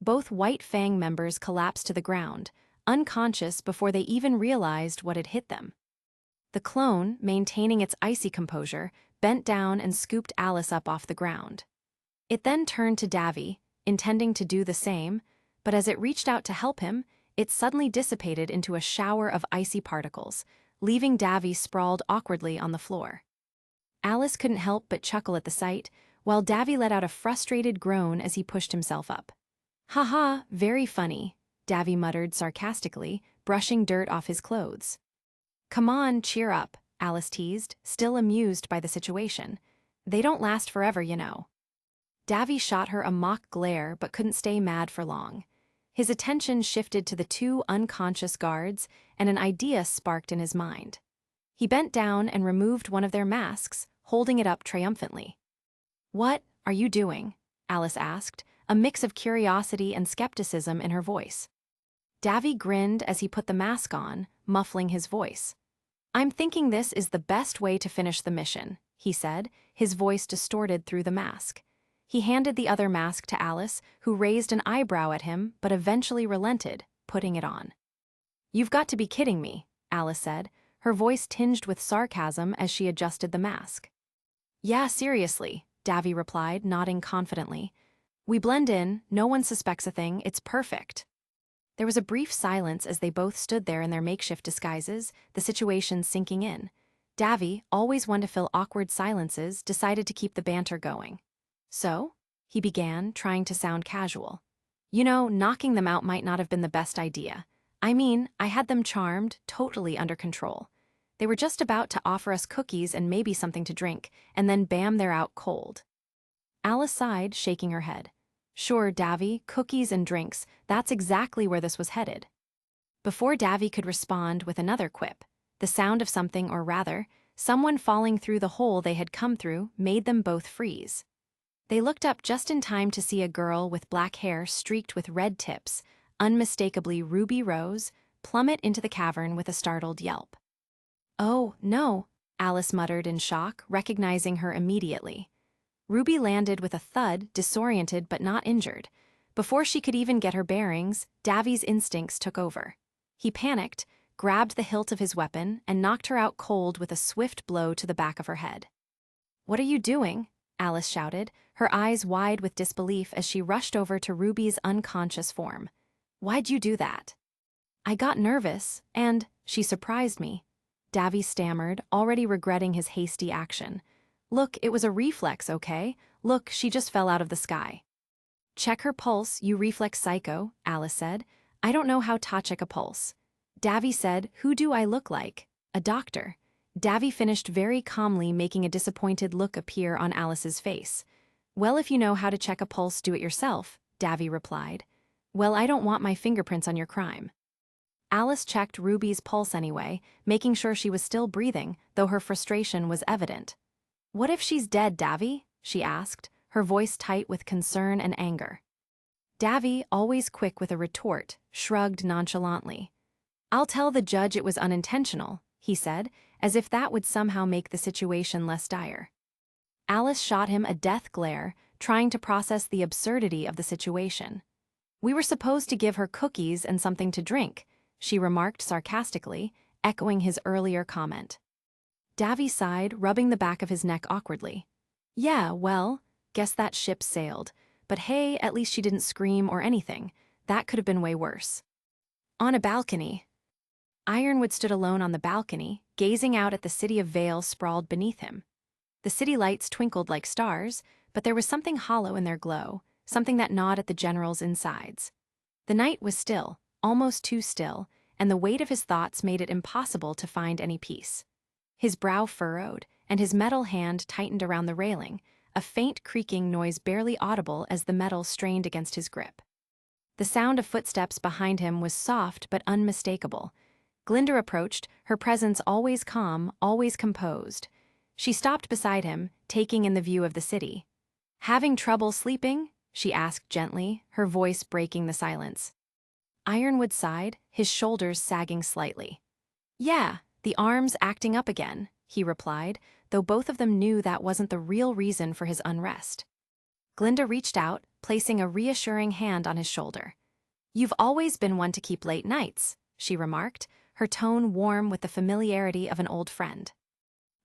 Both White Fang members collapsed to the ground, unconscious before they even realized what had hit them. The clone, maintaining its icy composure, bent down and scooped Alice up off the ground. It then turned to Davy, intending to do the same, but as it reached out to help him, it suddenly dissipated into a shower of icy particles, leaving Davy sprawled awkwardly on the floor. Alice couldn't help but chuckle at the sight, while Davy let out a frustrated groan as he pushed himself up. "Haha, very funny," Davy muttered sarcastically, brushing dirt off his clothes. "Come on, cheer up," Alice teased, still amused by the situation. "They don't last forever, you know." Davy shot her a mock glare but couldn't stay mad for long. His attention shifted to the two unconscious guards, and an idea sparked in his mind. He bent down and removed one of their masks, holding it up triumphantly. "What are you doing?" Alice asked, a mix of curiosity and skepticism in her voice. Davy grinned as he put the mask on, muffling his voice. "I'm thinking this is the best way to finish the mission," he said, his voice distorted through the mask. He handed the other mask to Alice, who raised an eyebrow at him but eventually relented, putting it on. "You've got to be kidding me," Alice said, her voice tinged with sarcasm as she adjusted the mask. "Yeah, seriously," Davy replied, nodding confidently. "We blend in, no one suspects a thing, it's perfect." There was a brief silence as they both stood there in their makeshift disguises, the situation sinking in. Davy, always one to fill awkward silences, decided to keep the banter going. "So?" he began, trying to sound casual. "You know, knocking them out might not have been the best idea. I mean, I had them charmed, totally under control. They were just about to offer us cookies and maybe something to drink, and then bam, they're out cold." Alice sighed, shaking her head. Sure, Davy, cookies and drinks, that's exactly where this was headed. Before Davy could respond with another quip, the sound of something, or rather, someone falling through the hole they had come through, made them both freeze. They looked up just in time to see a girl with black hair streaked with red tips, unmistakably Ruby Rose, plummet into the cavern with a startled yelp. "Oh, no," Alice muttered in shock, recognizing her immediately. Ruby landed with a thud, disoriented but not injured. Before she could even get her bearings, Davy's instincts took over. He panicked, grabbed the hilt of his weapon, and knocked her out cold with a swift blow to the back of her head. "What are you doing?" Alice shouted, her eyes wide with disbelief as she rushed over to Ruby's unconscious form. "Why'd you do that?" "I got nervous, and she surprised me," Davy stammered, already regretting his hasty action. "Look, it was a reflex, okay? Look, she just fell out of the sky." "Check her pulse, you reflex psycho," Alice said. "I don't know how to check a pulse." Davy said, "Who do I look like? A doctor." Davy finished very calmly, making a disappointed look appear on Alice's face. "Well, if you know how to check a pulse, do it yourself," Davy replied. "Well, I don't want my fingerprints on your crime." Alice checked Ruby's pulse anyway, making sure she was still breathing, though her frustration was evident. "What if she's dead, Davy?" she asked, her voice tight with concern and anger. Davy, always quick with a retort, shrugged nonchalantly. "I'll tell the judge it was unintentional," he said, as if that would somehow make the situation less dire. Alice shot him a death glare, trying to process the absurdity of the situation. "We were supposed to give her cookies and something to drink," she remarked sarcastically, echoing his earlier comment. Davy sighed, rubbing the back of his neck awkwardly. "Yeah, well, guess that ship sailed. But hey, at least she didn't scream or anything. That could have been way worse." On a balcony. Ironwood stood alone on the balcony, gazing out at the city of Vale sprawled beneath him. The city lights twinkled like stars, but there was something hollow in their glow, something that gnawed at the general's insides. The night was still, almost too still, and the weight of his thoughts made it impossible to find any peace. His brow furrowed, and his metal hand tightened around the railing, a faint creaking noise barely audible as the metal strained against his grip. The sound of footsteps behind him was soft but unmistakable. Glinda approached, her presence always calm, always composed. She stopped beside him, taking in the view of the city. "Having trouble sleeping?" she asked gently, her voice breaking the silence. Ironwood sighed, his shoulders sagging slightly. "Yeah, the arms acting up again," he replied, though both of them knew that wasn't the real reason for his unrest. Glinda reached out, placing a reassuring hand on his shoulder. "You've always been one to keep late nights," she remarked, her tone warm with the familiarity of an old friend.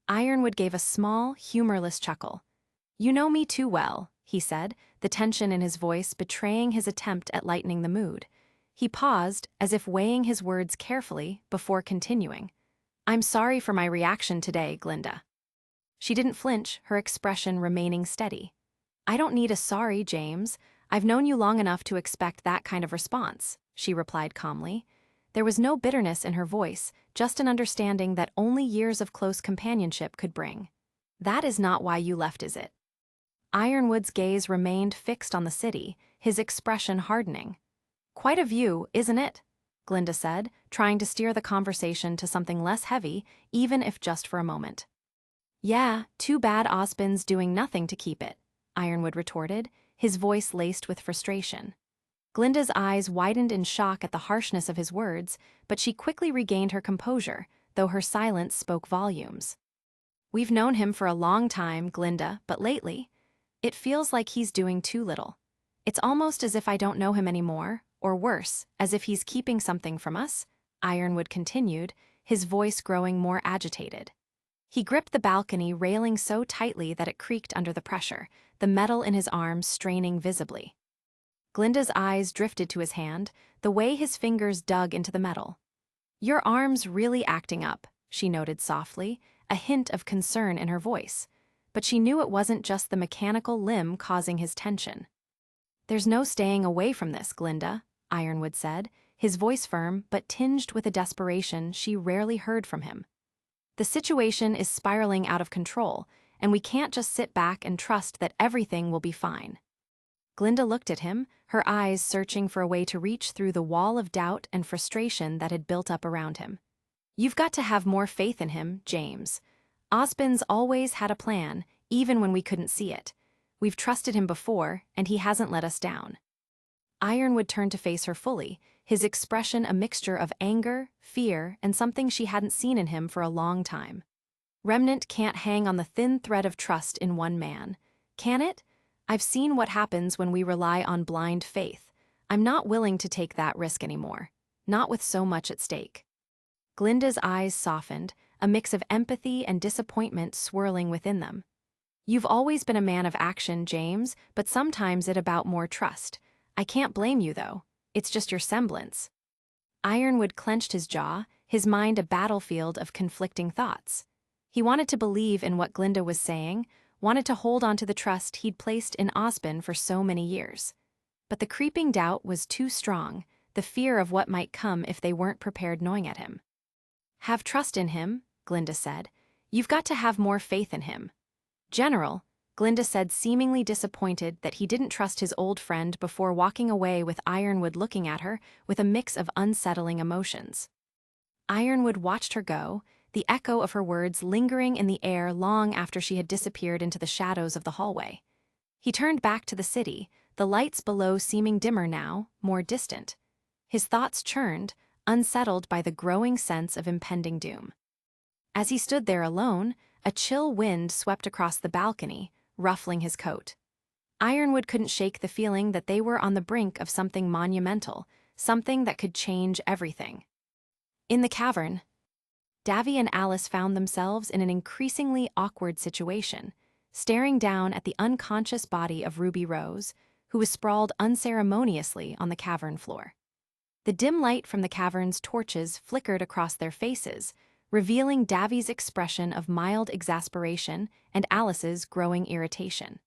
Ironwood gave a small, humorless chuckle. "You know me too well," he said, the tension in his voice betraying his attempt at lightening the mood. He paused, as if weighing his words carefully, before continuing. "I'm sorry for my reaction today, Glinda." She didn't flinch, her expression remaining steady. "I don't need a sorry, James. I've known you long enough to expect that kind of response," she replied calmly. There was no bitterness in her voice, just an understanding that only years of close companionship could bring. "That is not why you left, is it?" Ironwood's gaze remained fixed on the city, his expression hardening. "Quite a view, isn't it?" Glinda said, trying to steer the conversation to something less heavy, even if just for a moment. "Yeah, too bad Ozpin's doing nothing to keep it," Ironwood retorted, his voice laced with frustration. Glinda's eyes widened in shock at the harshness of his words, but she quickly regained her composure, though her silence spoke volumes. "We've known him for a long time, Glinda, but lately, it feels like he's doing too little. It's almost as if I don't know him anymore, or worse, as if he's keeping something from us," Ironwood continued, his voice growing more agitated. He gripped the balcony railing so tightly that it creaked under the pressure, the metal in his arms straining visibly. Glinda's eyes drifted to his hand, the way his fingers dug into the metal. "Your arm's really acting up," she noted softly, a hint of concern in her voice. But she knew it wasn't just the mechanical limb causing his tension. "There's no staying away from this, Glinda," Ironwood said, his voice firm but tinged with a desperation she rarely heard from him. "The situation is spiraling out of control, and we can't just sit back and trust that everything will be fine." Glinda looked at him, her eyes searching for a way to reach through the wall of doubt and frustration that had built up around him. "You've got to have more faith in him, James. Ozpin's always had a plan, even when we couldn't see it. We've trusted him before, and he hasn't let us down." Ironwood turned to face her fully, his expression a mixture of anger, fear, and something she hadn't seen in him for a long time. "Remnant can't hang on the thin thread of trust in one man. Can it? I've seen what happens when we rely on blind faith. I'm not willing to take that risk anymore. Not with so much at stake." Glinda's eyes softened, a mix of empathy and disappointment swirling within them. "You've always been a man of action, James, but sometimes it's about more trust. I can't blame you, though. It's just your semblance." Ironwood clenched his jaw, his mind a battlefield of conflicting thoughts. He wanted to believe in what Glinda was saying, wanted to hold on to the trust he'd placed in Ozpin for so many years. But the creeping doubt was too strong, the fear of what might come if they weren't prepared gnawing at him. "Have trust in him," Glinda said. "You've got to have more faith in him." "General," Glinda said, seemingly disappointed that he didn't trust his old friend before walking away with Ironwood looking at her with a mix of unsettling emotions. Ironwood watched her go, the echo of her words lingering in the air long after she had disappeared into the shadows of the hallway. He turned back to the city, the lights below seeming dimmer now, more distant. His thoughts churned, unsettled by the growing sense of impending doom. As he stood there alone, a chill wind swept across the balcony, ruffling his coat. Ironwood couldn't shake the feeling that they were on the brink of something monumental, something that could change everything. In the cavern, Davy and Alice found themselves in an increasingly awkward situation, staring down at the unconscious body of Ruby Rose, who was sprawled unceremoniously on the cavern floor. The dim light from the cavern's torches flickered across their faces, revealing Davy's expression of mild exasperation and Alice's growing irritation.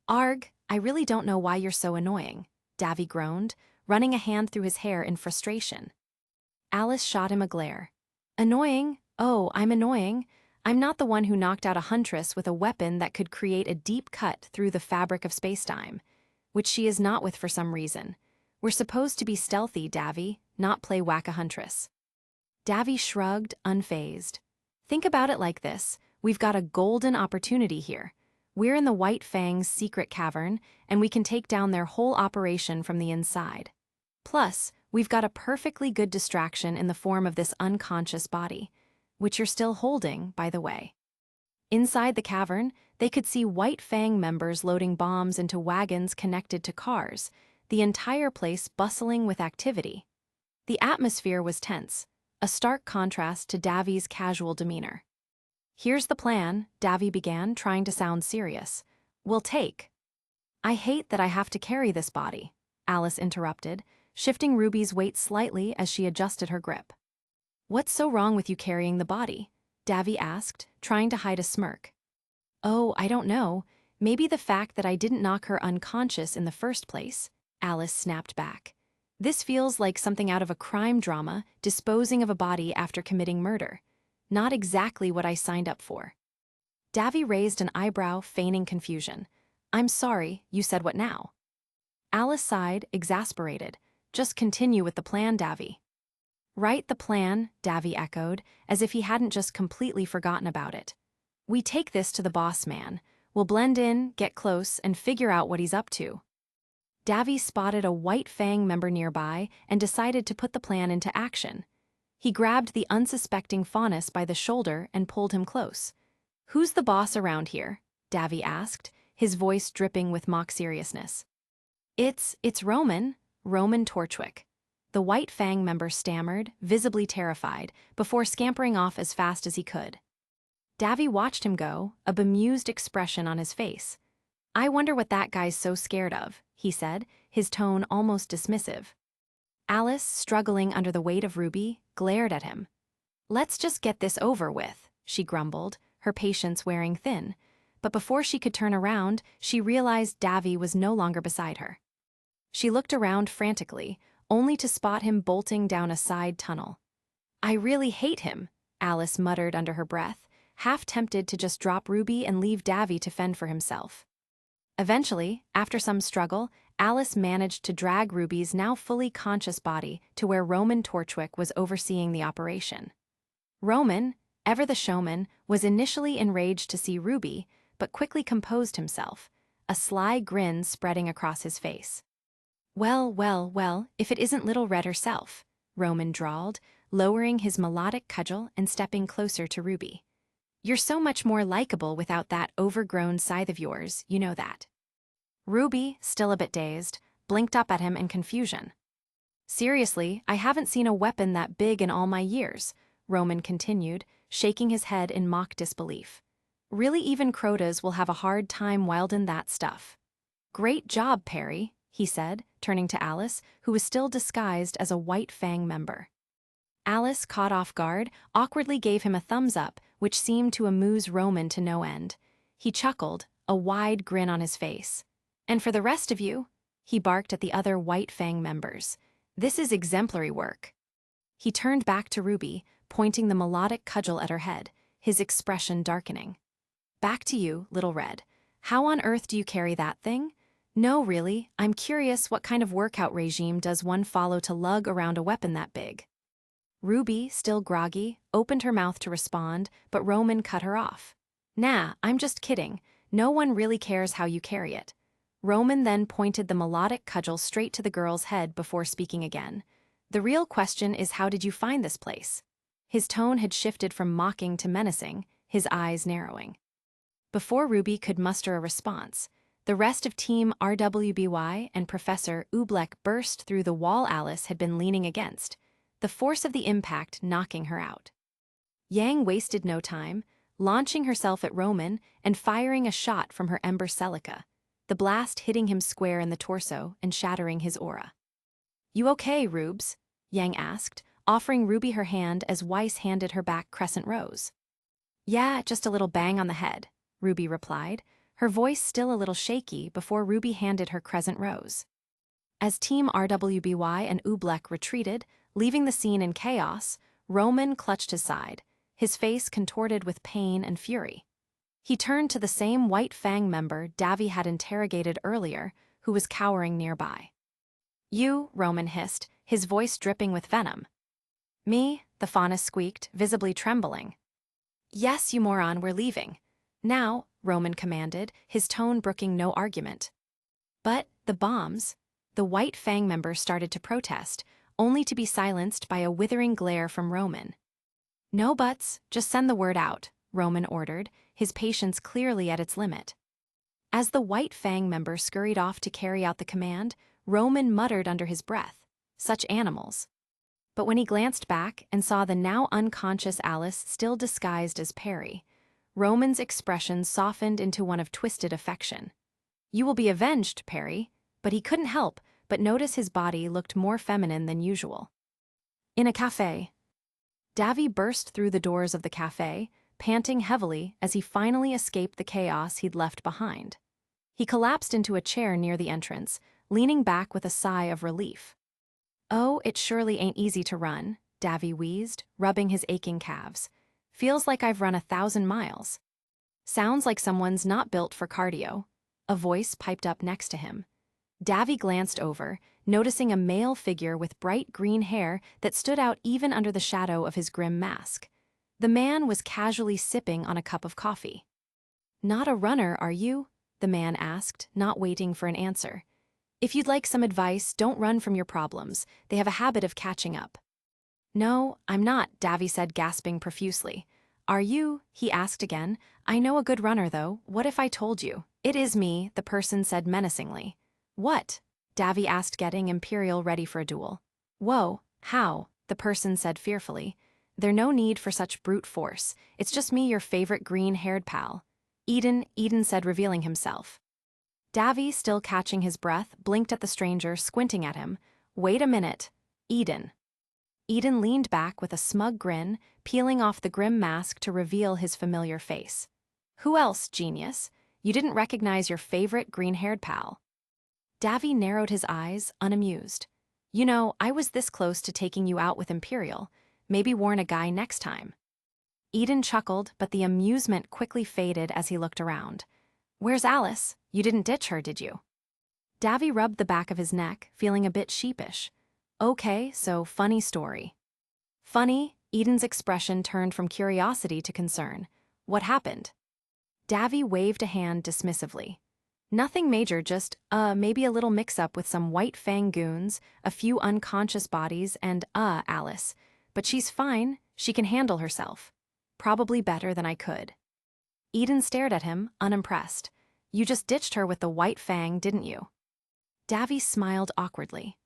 "Arg, I really don't know why you're so annoying," Davy groaned, running a hand through his hair in frustration. Alice shot him a glare. "Annoying? Oh, I'm annoying. I'm not the one who knocked out a huntress with a weapon that could create a deep cut through the fabric of spacetime, which she is not with for some reason. We're supposed to be stealthy, Davy, not play whack-a-huntress." Davy shrugged, unfazed. "Think about it like this. We've got a golden opportunity here. We're in the White Fang's secret cavern, and we can take down their whole operation from the inside. Plus, we've got a perfectly good distraction in the form of this unconscious body, which you're still holding, by the way." Inside the cavern, they could see White Fang members loading bombs into wagons connected to cars, the entire place bustling with activity. The atmosphere was tense, a stark contrast to Davy's casual demeanor. "Here's the plan," Davy began, trying to sound serious. "We'll take—" "I hate that I have to carry this body," Alice interrupted, shifting Ruby's weight slightly as she adjusted her grip. "What's so wrong with you carrying the body?" Davy asked, trying to hide a smirk. "Oh, I don't know. Maybe the fact that I didn't knock her unconscious in the first place," Alice snapped back. "This feels like something out of a crime drama, disposing of a body after committing murder. Not exactly what I signed up for." Davy raised an eyebrow, feigning confusion. "I'm sorry, you said what now?" Alice sighed, exasperated. "Just continue with the plan, Davy." "Right, the plan," Davy echoed, as if he hadn't just completely forgotten about it. "We take this to the boss man. We'll blend in, get close, and figure out what he's up to." Davy spotted a White Fang member nearby and decided to put the plan into action. He grabbed the unsuspecting Faunus by the shoulder and pulled him close. "Who's the boss around here?" Davy asked, his voice dripping with mock seriousness. It's Roman Torchwick," the White Fang member stammered, visibly terrified, before scampering off as fast as he could. Davy watched him go, a bemused expression on his face. "I wonder what that guy's so scared of," he said, his tone almost dismissive. Alice, struggling under the weight of RWBY, glared at him. "Let's just get this over with," she grumbled, her patience wearing thin. But before she could turn around, she realized Davy was no longer beside her. She looked around frantically, only to spot him bolting down a side tunnel. "I really hate him," Alice muttered under her breath, half tempted to just drop RWBY and leave Davy to fend for himself. Eventually, after some struggle, Alice managed to drag RWBY's now fully conscious body to where Roman Torchwick was overseeing the operation. Roman, ever the showman, was initially enraged to see RWBY, but quickly composed himself, a sly grin spreading across his face. "Well, well, well, if it isn't Little Red herself," Roman drawled, lowering his melodic cudgel and stepping closer to RWBY. "You're so much more likable without that overgrown scythe of yours, you know that." RWBY, still a bit dazed, blinked up at him in confusion. "Seriously, I haven't seen a weapon that big in all my years," Roman continued, shaking his head in mock disbelief. "Really, even Crotas will have a hard time wielding that stuff." "Great job, Perry," he said, turning to Alice, who was still disguised as a White Fang member. Alice, caught off guard, awkwardly gave him a thumbs up, which seemed to amuse Roman to no end. He chuckled, a wide grin on his face. "And for the rest of you," he barked at the other White Fang members, "this is exemplary work." He turned back to RWBY, pointing the melodic cudgel at her head, his expression darkening. "Back to you, Little Red. How on earth do you carry that thing? No, really, I'm curious what kind of workout regime does one follow to lug around a weapon that big?" RWBY, still groggy, opened her mouth to respond, but Roman cut her off. "Nah, I'm just kidding. No one really cares how you carry it." Roman then pointed the melodic cudgel straight to the girl's head before speaking again. "The real question is, how did you find this place?" His tone had shifted from mocking to menacing, his eyes narrowing. Before RWBY could muster a response, the rest of Team RWBY and Professor Oobleck burst through the wall Alice had been leaning against, the force of the impact knocking her out. Yang wasted no time, launching herself at Roman and firing a shot from her Ember Celica, the blast hitting him square in the torso and shattering his aura. "You okay, Rubes?" Yang asked, offering RWBY her hand as Weiss handed her back Crescent Rose. "Yeah, just a little bang on the head," RWBY replied, her voice still a little shaky before RWBY handed her Crescent Rose. As Team RWBY and Oobleck retreated, leaving the scene in chaos, Roman clutched his side, his face contorted with pain and fury. He turned to the same White Fang member Davy had interrogated earlier, who was cowering nearby. "You," Roman hissed, his voice dripping with venom. "Me," the faunus squeaked, visibly trembling. "Yes, you moron, we're leaving. Now," Roman commanded, his tone brooking no argument. "But the bombs," the White Fang member started to protest, only to be silenced by a withering glare from Roman. "No buts, just send the word out," Roman ordered, his patience clearly at its limit. As the White Fang member scurried off to carry out the command, Roman muttered under his breath, "Such animals." But when he glanced back and saw the now unconscious Alice still disguised as Perry, Roman's expression softened into one of twisted affection. "You will be avenged, Perry," but he couldn't help but notice his body looked more feminine than usual. In a cafe. Davy burst through the doors of the cafe, panting heavily as he finally escaped the chaos he'd left behind. He collapsed into a chair near the entrance, leaning back with a sigh of relief. "Oh, it surely ain't easy to run," Davy wheezed, rubbing his aching calves. "Feels like I've run 1,000 miles. "Sounds like someone's not built for cardio," a voice piped up next to him. Davy glanced over, noticing a male figure with bright green hair that stood out even under the shadow of his grim mask. The man was casually sipping on a cup of coffee. "Not a runner, are you?" the man asked, not waiting for an answer. "If you'd like some advice, don't run from your problems. They have a habit of catching up." "No, I'm not," Davy said, gasping profusely. "Are you?" he asked again. "I know a good runner, though. What if I told you?" "It is me," the person said menacingly. "What?" Davy asked, getting Imperial ready for a duel. "Whoa, how?" the person said fearfully. "There's no need for such brute force. It's just me, your favorite green-haired pal." Eden said, revealing himself. Davy, still catching his breath, blinked at the stranger, squinting at him. Wait a minute. Eden. Eden leaned back with a smug grin, peeling off the grim mask to reveal his familiar face. Who else, genius? You didn't recognize your favorite green-haired pal. Davy narrowed his eyes, unamused. You know, I was this close to taking you out with Imperial. Maybe warn a guy next time. Eden chuckled, but the amusement quickly faded as he looked around. Where's Alice? You didn't ditch her, did you? Davy rubbed the back of his neck, feeling a bit sheepish. Okay, so funny story. Funny? Eden's expression turned from curiosity to concern. What happened? Davy waved a hand dismissively. Nothing major, just, maybe a little mix-up with some white fang goons, a few unconscious bodies, and, Alice. But she's fine, she can handle herself. Probably better than I could. Eden stared at him, unimpressed. You just ditched her with the white fang, didn't you? Davy smiled awkwardly.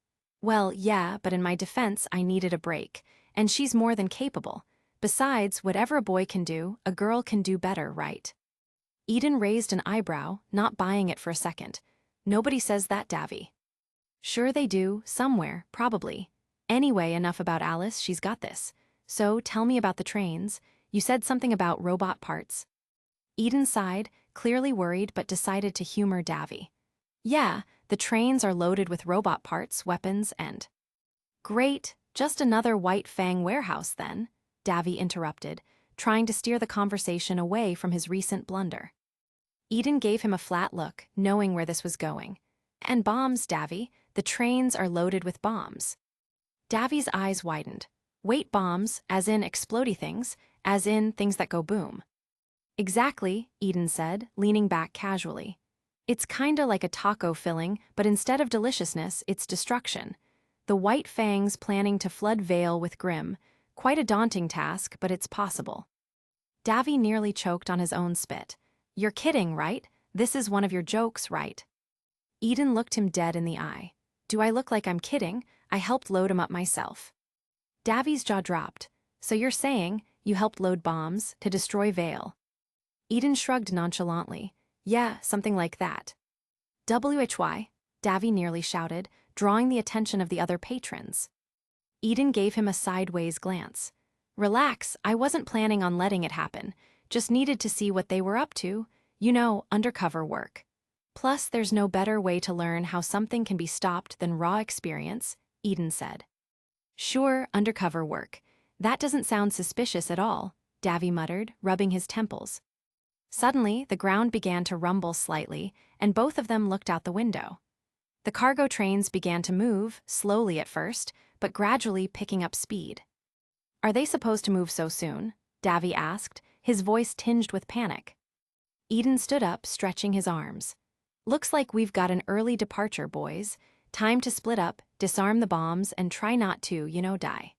Well, yeah, but in my defense, I needed a break. And she's more than capable. Besides, whatever a boy can do, a girl can do better, right? Eden raised an eyebrow, not buying it for a second. Nobody says that, Davy. Sure they do, somewhere, probably. Anyway, enough about Alice, she's got this. So, tell me about the trains. You said something about robot parts. Eden sighed, clearly worried but decided to humor Davy. Yeah, the trains are loaded with robot parts, weapons, and... Great, just another white fang warehouse then, Davy interrupted, trying to steer the conversation away from his recent blunder. Eden gave him a flat look, knowing where this was going. And bombs, Davy, the trains are loaded with bombs. Davy's eyes widened. Wait, bombs, as in explodey things, as in things that go boom. Exactly, Eden said, leaning back casually. It's kinda like a taco filling, but instead of deliciousness, it's destruction. The White Fangs planning to flood Vale with Grimm. Quite a daunting task, but it's possible. Davy nearly choked on his own spit. You're kidding, right? This is one of your jokes, right? Eden looked him dead in the eye. Do I look like I'm kidding? I helped load him up myself. Davy's jaw dropped. So you're saying you helped load bombs to destroy Vale? Eden shrugged nonchalantly. Yeah, something like that. WHY? Davy nearly shouted, drawing the attention of the other patrons. Eden gave him a sideways glance. Relax, I wasn't planning on letting it happen. Just needed to see what they were up to. You know, undercover work. Plus, there's no better way to learn how something can be stopped than raw experience, Eden said. Sure, undercover work. That doesn't sound suspicious at all, Davy muttered, rubbing his temples. Suddenly, the ground began to rumble slightly, and both of them looked out the window. The cargo trains began to move, slowly at first, but gradually picking up speed. Are they supposed to move so soon? Davy asked, his voice tinged with panic. Eden stood up, stretching his arms. Looks like we've got an early departure, boys. Time to split up, disarm the bombs, and try not to, die.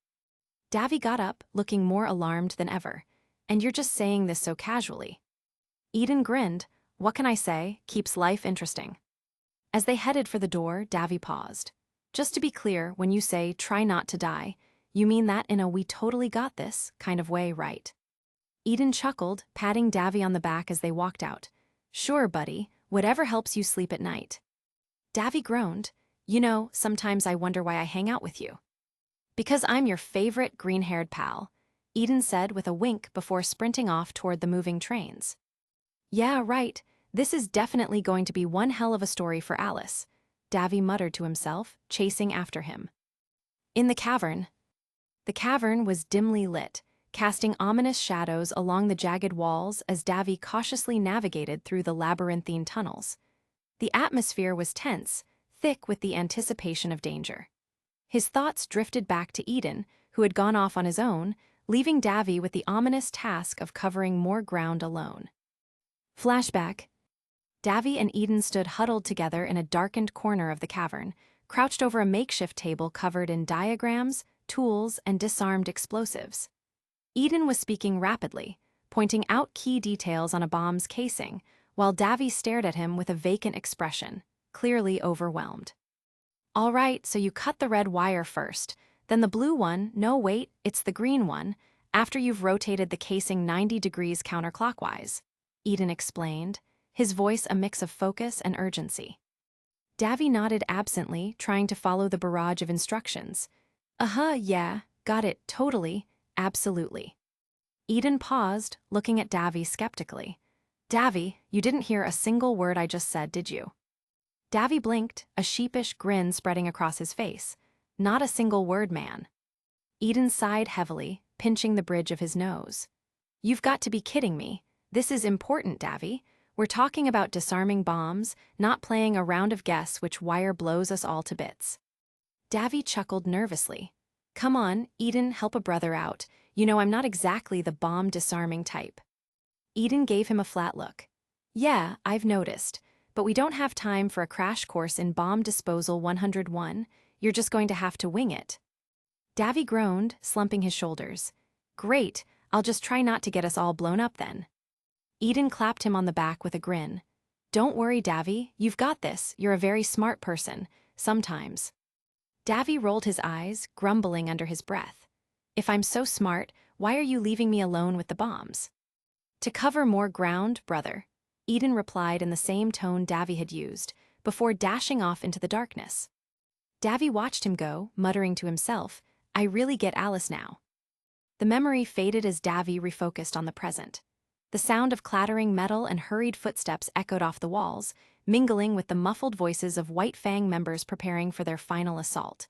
Davy got up, looking more alarmed than ever. And you're just saying this so casually. Eden grinned. What can I say? Keeps life interesting. As they headed for the door, Davy paused. Just to be clear, when you say try not to die, you mean that in a we totally got this kind of way, right? Eden chuckled, patting Davy on the back as they walked out. Sure, buddy, whatever helps you sleep at night. Davy groaned. You know, sometimes I wonder why I hang out with you. Because I'm your favorite green-haired pal, Eden said with a wink before sprinting off toward the moving trains. Yeah, right. This is definitely going to be one hell of a story for Alice, Davy muttered to himself, chasing after him. In the cavern. The cavern was dimly lit, casting ominous shadows along the jagged walls as Davy cautiously navigated through the labyrinthine tunnels. The atmosphere was tense, thick with the anticipation of danger. His thoughts drifted back to Eden, who had gone off on his own, leaving Davy with the ominous task of covering more ground alone. Flashback. Davy and Eden stood huddled together in a darkened corner of the cavern, crouched over a makeshift table covered in diagrams, tools, and disarmed explosives. Eden was speaking rapidly, pointing out key details on a bomb's casing, while Davy stared at him with a vacant expression, clearly overwhelmed. All right, so you cut the red wire first, then the blue one, no wait, it's the green one, after you've rotated the casing 90 degrees counterclockwise, Eden explained, his voice a mix of focus and urgency. Davy nodded absently, trying to follow the barrage of instructions. Yeah, got it, totally, absolutely. Eden paused, looking at Davy skeptically. Davy, you didn't hear a single word I just said, did you? Davy blinked, a sheepish grin spreading across his face. Not a single word, man. Eden sighed heavily, pinching the bridge of his nose. You've got to be kidding me. This is important, Davy. We're talking about disarming bombs, not playing a round of guess which wire blows us all to bits. Davy chuckled nervously. Come on, Eden, help a brother out. You know I'm not exactly the bomb disarming type. Eden gave him a flat look. Yeah, I've noticed, but we don't have time for a crash course in Bomb Disposal 101. You're just going to have to wing it. Davy groaned, slumping his shoulders. Great, I'll just try not to get us all blown up then. Eden clapped him on the back with a grin. Don't worry, Davy, you've got this. You're a very smart person, sometimes. Davy rolled his eyes, grumbling under his breath. If I'm so smart, why are you leaving me alone with the bombs? To cover more ground, brother, Eden replied in the same tone Davy had used, before dashing off into the darkness. Davy watched him go, muttering to himself, I really get Alice now. The memory faded as Davy refocused on the present. The sound of clattering metal and hurried footsteps echoed off the walls, mingling with the muffled voices of White Fang members preparing for their final assault.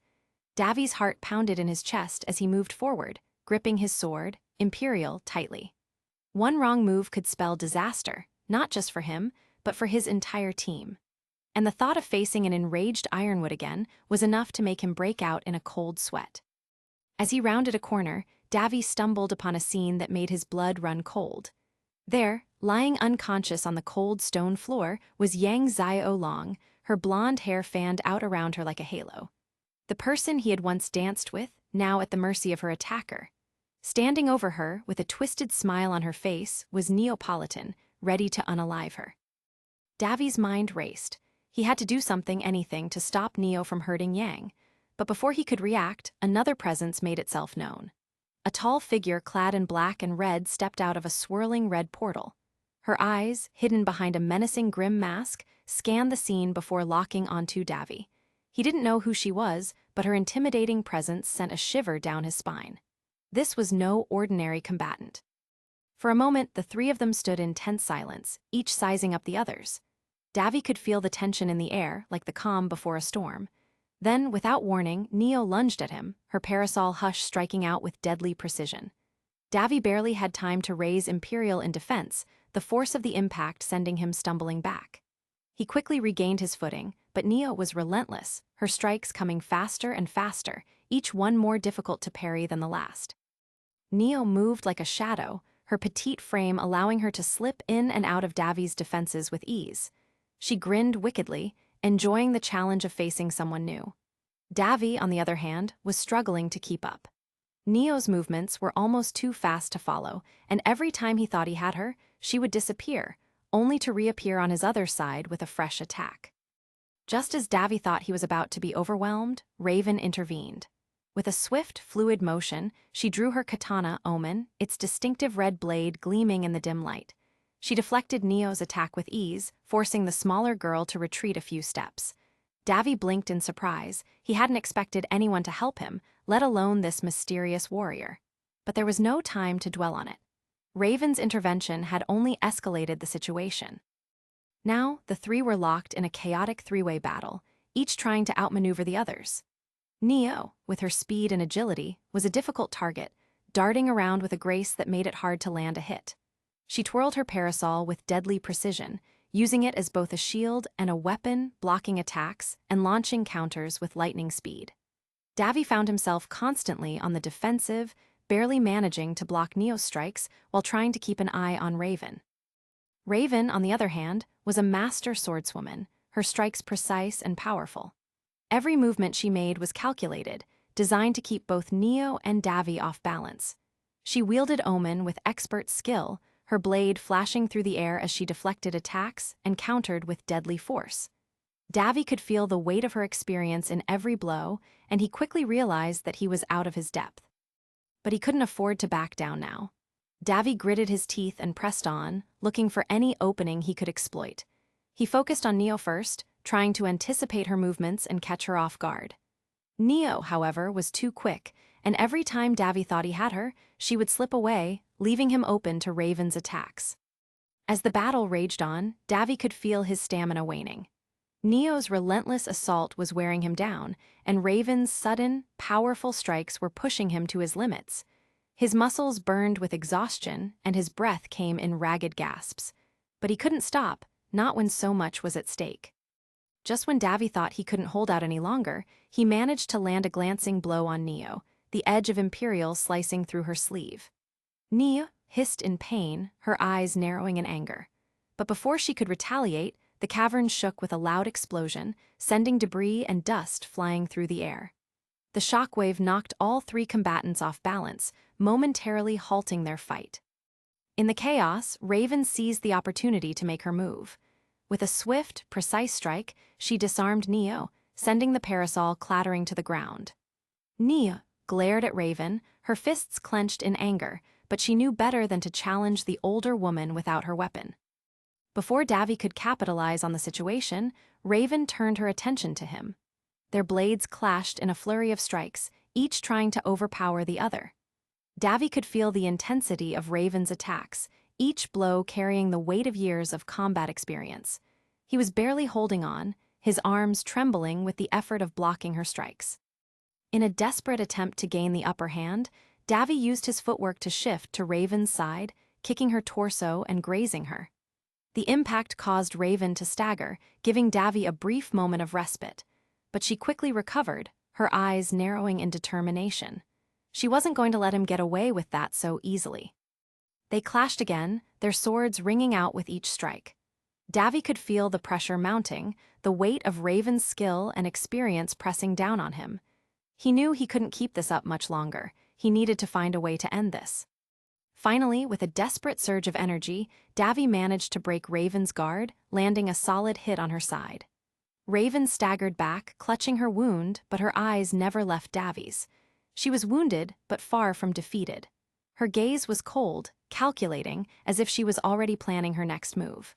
Davy's heart pounded in his chest as he moved forward, gripping his sword, Imperial, tightly. One wrong move could spell disaster, not just for him, but for his entire team. And the thought of facing an enraged Ironwood again was enough to make him break out in a cold sweat. As he rounded a corner, Davy stumbled upon a scene that made his blood run cold. There, lying unconscious on the cold stone floor, was Yang Xiao Long, her blonde hair fanned out around her like a halo. The person he had once danced with, now at the mercy of her attacker. Standing over her, with a twisted smile on her face, was Neapolitan, ready to unalive her. Davy's mind raced. He had to do something, anything, to stop Neo from hurting Yang. But before he could react, another presence made itself known. A tall figure clad in black and red stepped out of a swirling red portal. Her eyes, hidden behind a menacing Grimm mask, scanned the scene before locking onto Davy. He didn't know who she was, but her intimidating presence sent a shiver down his spine. This was no ordinary combatant. For a moment, the three of them stood in tense silence, each sizing up the others. Davy could feel the tension in the air, like the calm before a storm. Then, without warning, Neo lunged at him, her parasol hush striking out with deadly precision. Davy barely had time to raise Imperial in defense, the force of the impact sending him stumbling back. He quickly regained his footing, but Neo was relentless, her strikes coming faster and faster, each one more difficult to parry than the last. Neo moved like a shadow, her petite frame allowing her to slip in and out of Davy's defenses with ease. She grinned wickedly, enjoying the challenge of facing someone new. Davy, on the other hand, was struggling to keep up. Neo's movements were almost too fast to follow, and every time he thought he had her, she would disappear, only to reappear on his other side with a fresh attack. Just as Davy thought he was about to be overwhelmed, Raven intervened. With a swift, fluid motion, she drew her katana, Omen, its distinctive red blade gleaming in the dim light. She deflected Neo's attack with ease, forcing the smaller girl to retreat a few steps. Davy blinked in surprise. He hadn't expected anyone to help him, let alone this mysterious warrior. But there was no time to dwell on it. Raven's intervention had only escalated the situation. Now, the three were locked in a chaotic three-way battle, each trying to outmaneuver the others. Neo, with her speed and agility, was a difficult target, darting around with a grace that made it hard to land a hit. She twirled her parasol with deadly precision, using it as both a shield and a weapon, blocking attacks and launching counters with lightning speed. Davy found himself constantly on the defensive, barely managing to block Neo's strikes while trying to keep an eye on Raven. Raven, on the other hand, was a master swordswoman, her strikes precise and powerful. Every movement she made was calculated, designed to keep both Neo and Davy off balance. She wielded Omen with expert skill, her blade flashing through the air as she deflected attacks and countered with deadly force. Davy could feel the weight of her experience in every blow, and he quickly realized that he was out of his depth. But he couldn't afford to back down now. Davy gritted his teeth and pressed on, looking for any opening he could exploit. He focused on Neo first, trying to anticipate her movements and catch her off guard. Neo, however, was too quick, and every time Davy thought he had her, she would slip away, leaving him open to Raven's attacks. As the battle raged on, Davy could feel his stamina waning. Neo's relentless assault was wearing him down, and Raven's sudden, powerful strikes were pushing him to his limits. His muscles burned with exhaustion, and his breath came in ragged gasps. But he couldn't stop, not when so much was at stake. Just when Davy thought he couldn't hold out any longer, he managed to land a glancing blow on Neo, the edge of Imperial slicing through her sleeve. Neo hissed in pain, her eyes narrowing in anger. But before she could retaliate, the cavern shook with a loud explosion, sending debris and dust flying through the air. The shockwave knocked all three combatants off balance, momentarily halting their fight. In the chaos, Raven seized the opportunity to make her move. With a swift, precise strike, she disarmed Neo, sending the parasol clattering to the ground. Neo glared at Raven, her fists clenched in anger, but she knew better than to challenge the older woman without her weapon. Before Davy could capitalize on the situation, Raven turned her attention to him. Their blades clashed in a flurry of strikes, each trying to overpower the other. Davy could feel the intensity of Raven's attacks, each blow carrying the weight of years of combat experience. He was barely holding on, his arms trembling with the effort of blocking her strikes. In a desperate attempt to gain the upper hand, Davy used his footwork to shift to Raven's side, kicking her torso and grazing her. The impact caused Raven to stagger, giving Davy a brief moment of respite. But she quickly recovered, her eyes narrowing in determination. She wasn't going to let him get away with that so easily. They clashed again, their swords ringing out with each strike. Davy could feel the pressure mounting, the weight of Raven's skill and experience pressing down on him. He knew he couldn't keep this up much longer. He needed to find a way to end this. Finally, with a desperate surge of energy, Davy managed to break Raven's guard, landing a solid hit on her side. Raven staggered back, clutching her wound, but her eyes never left Davy's. She was wounded, but far from defeated. Her gaze was cold, calculating, as if she was already planning her next move.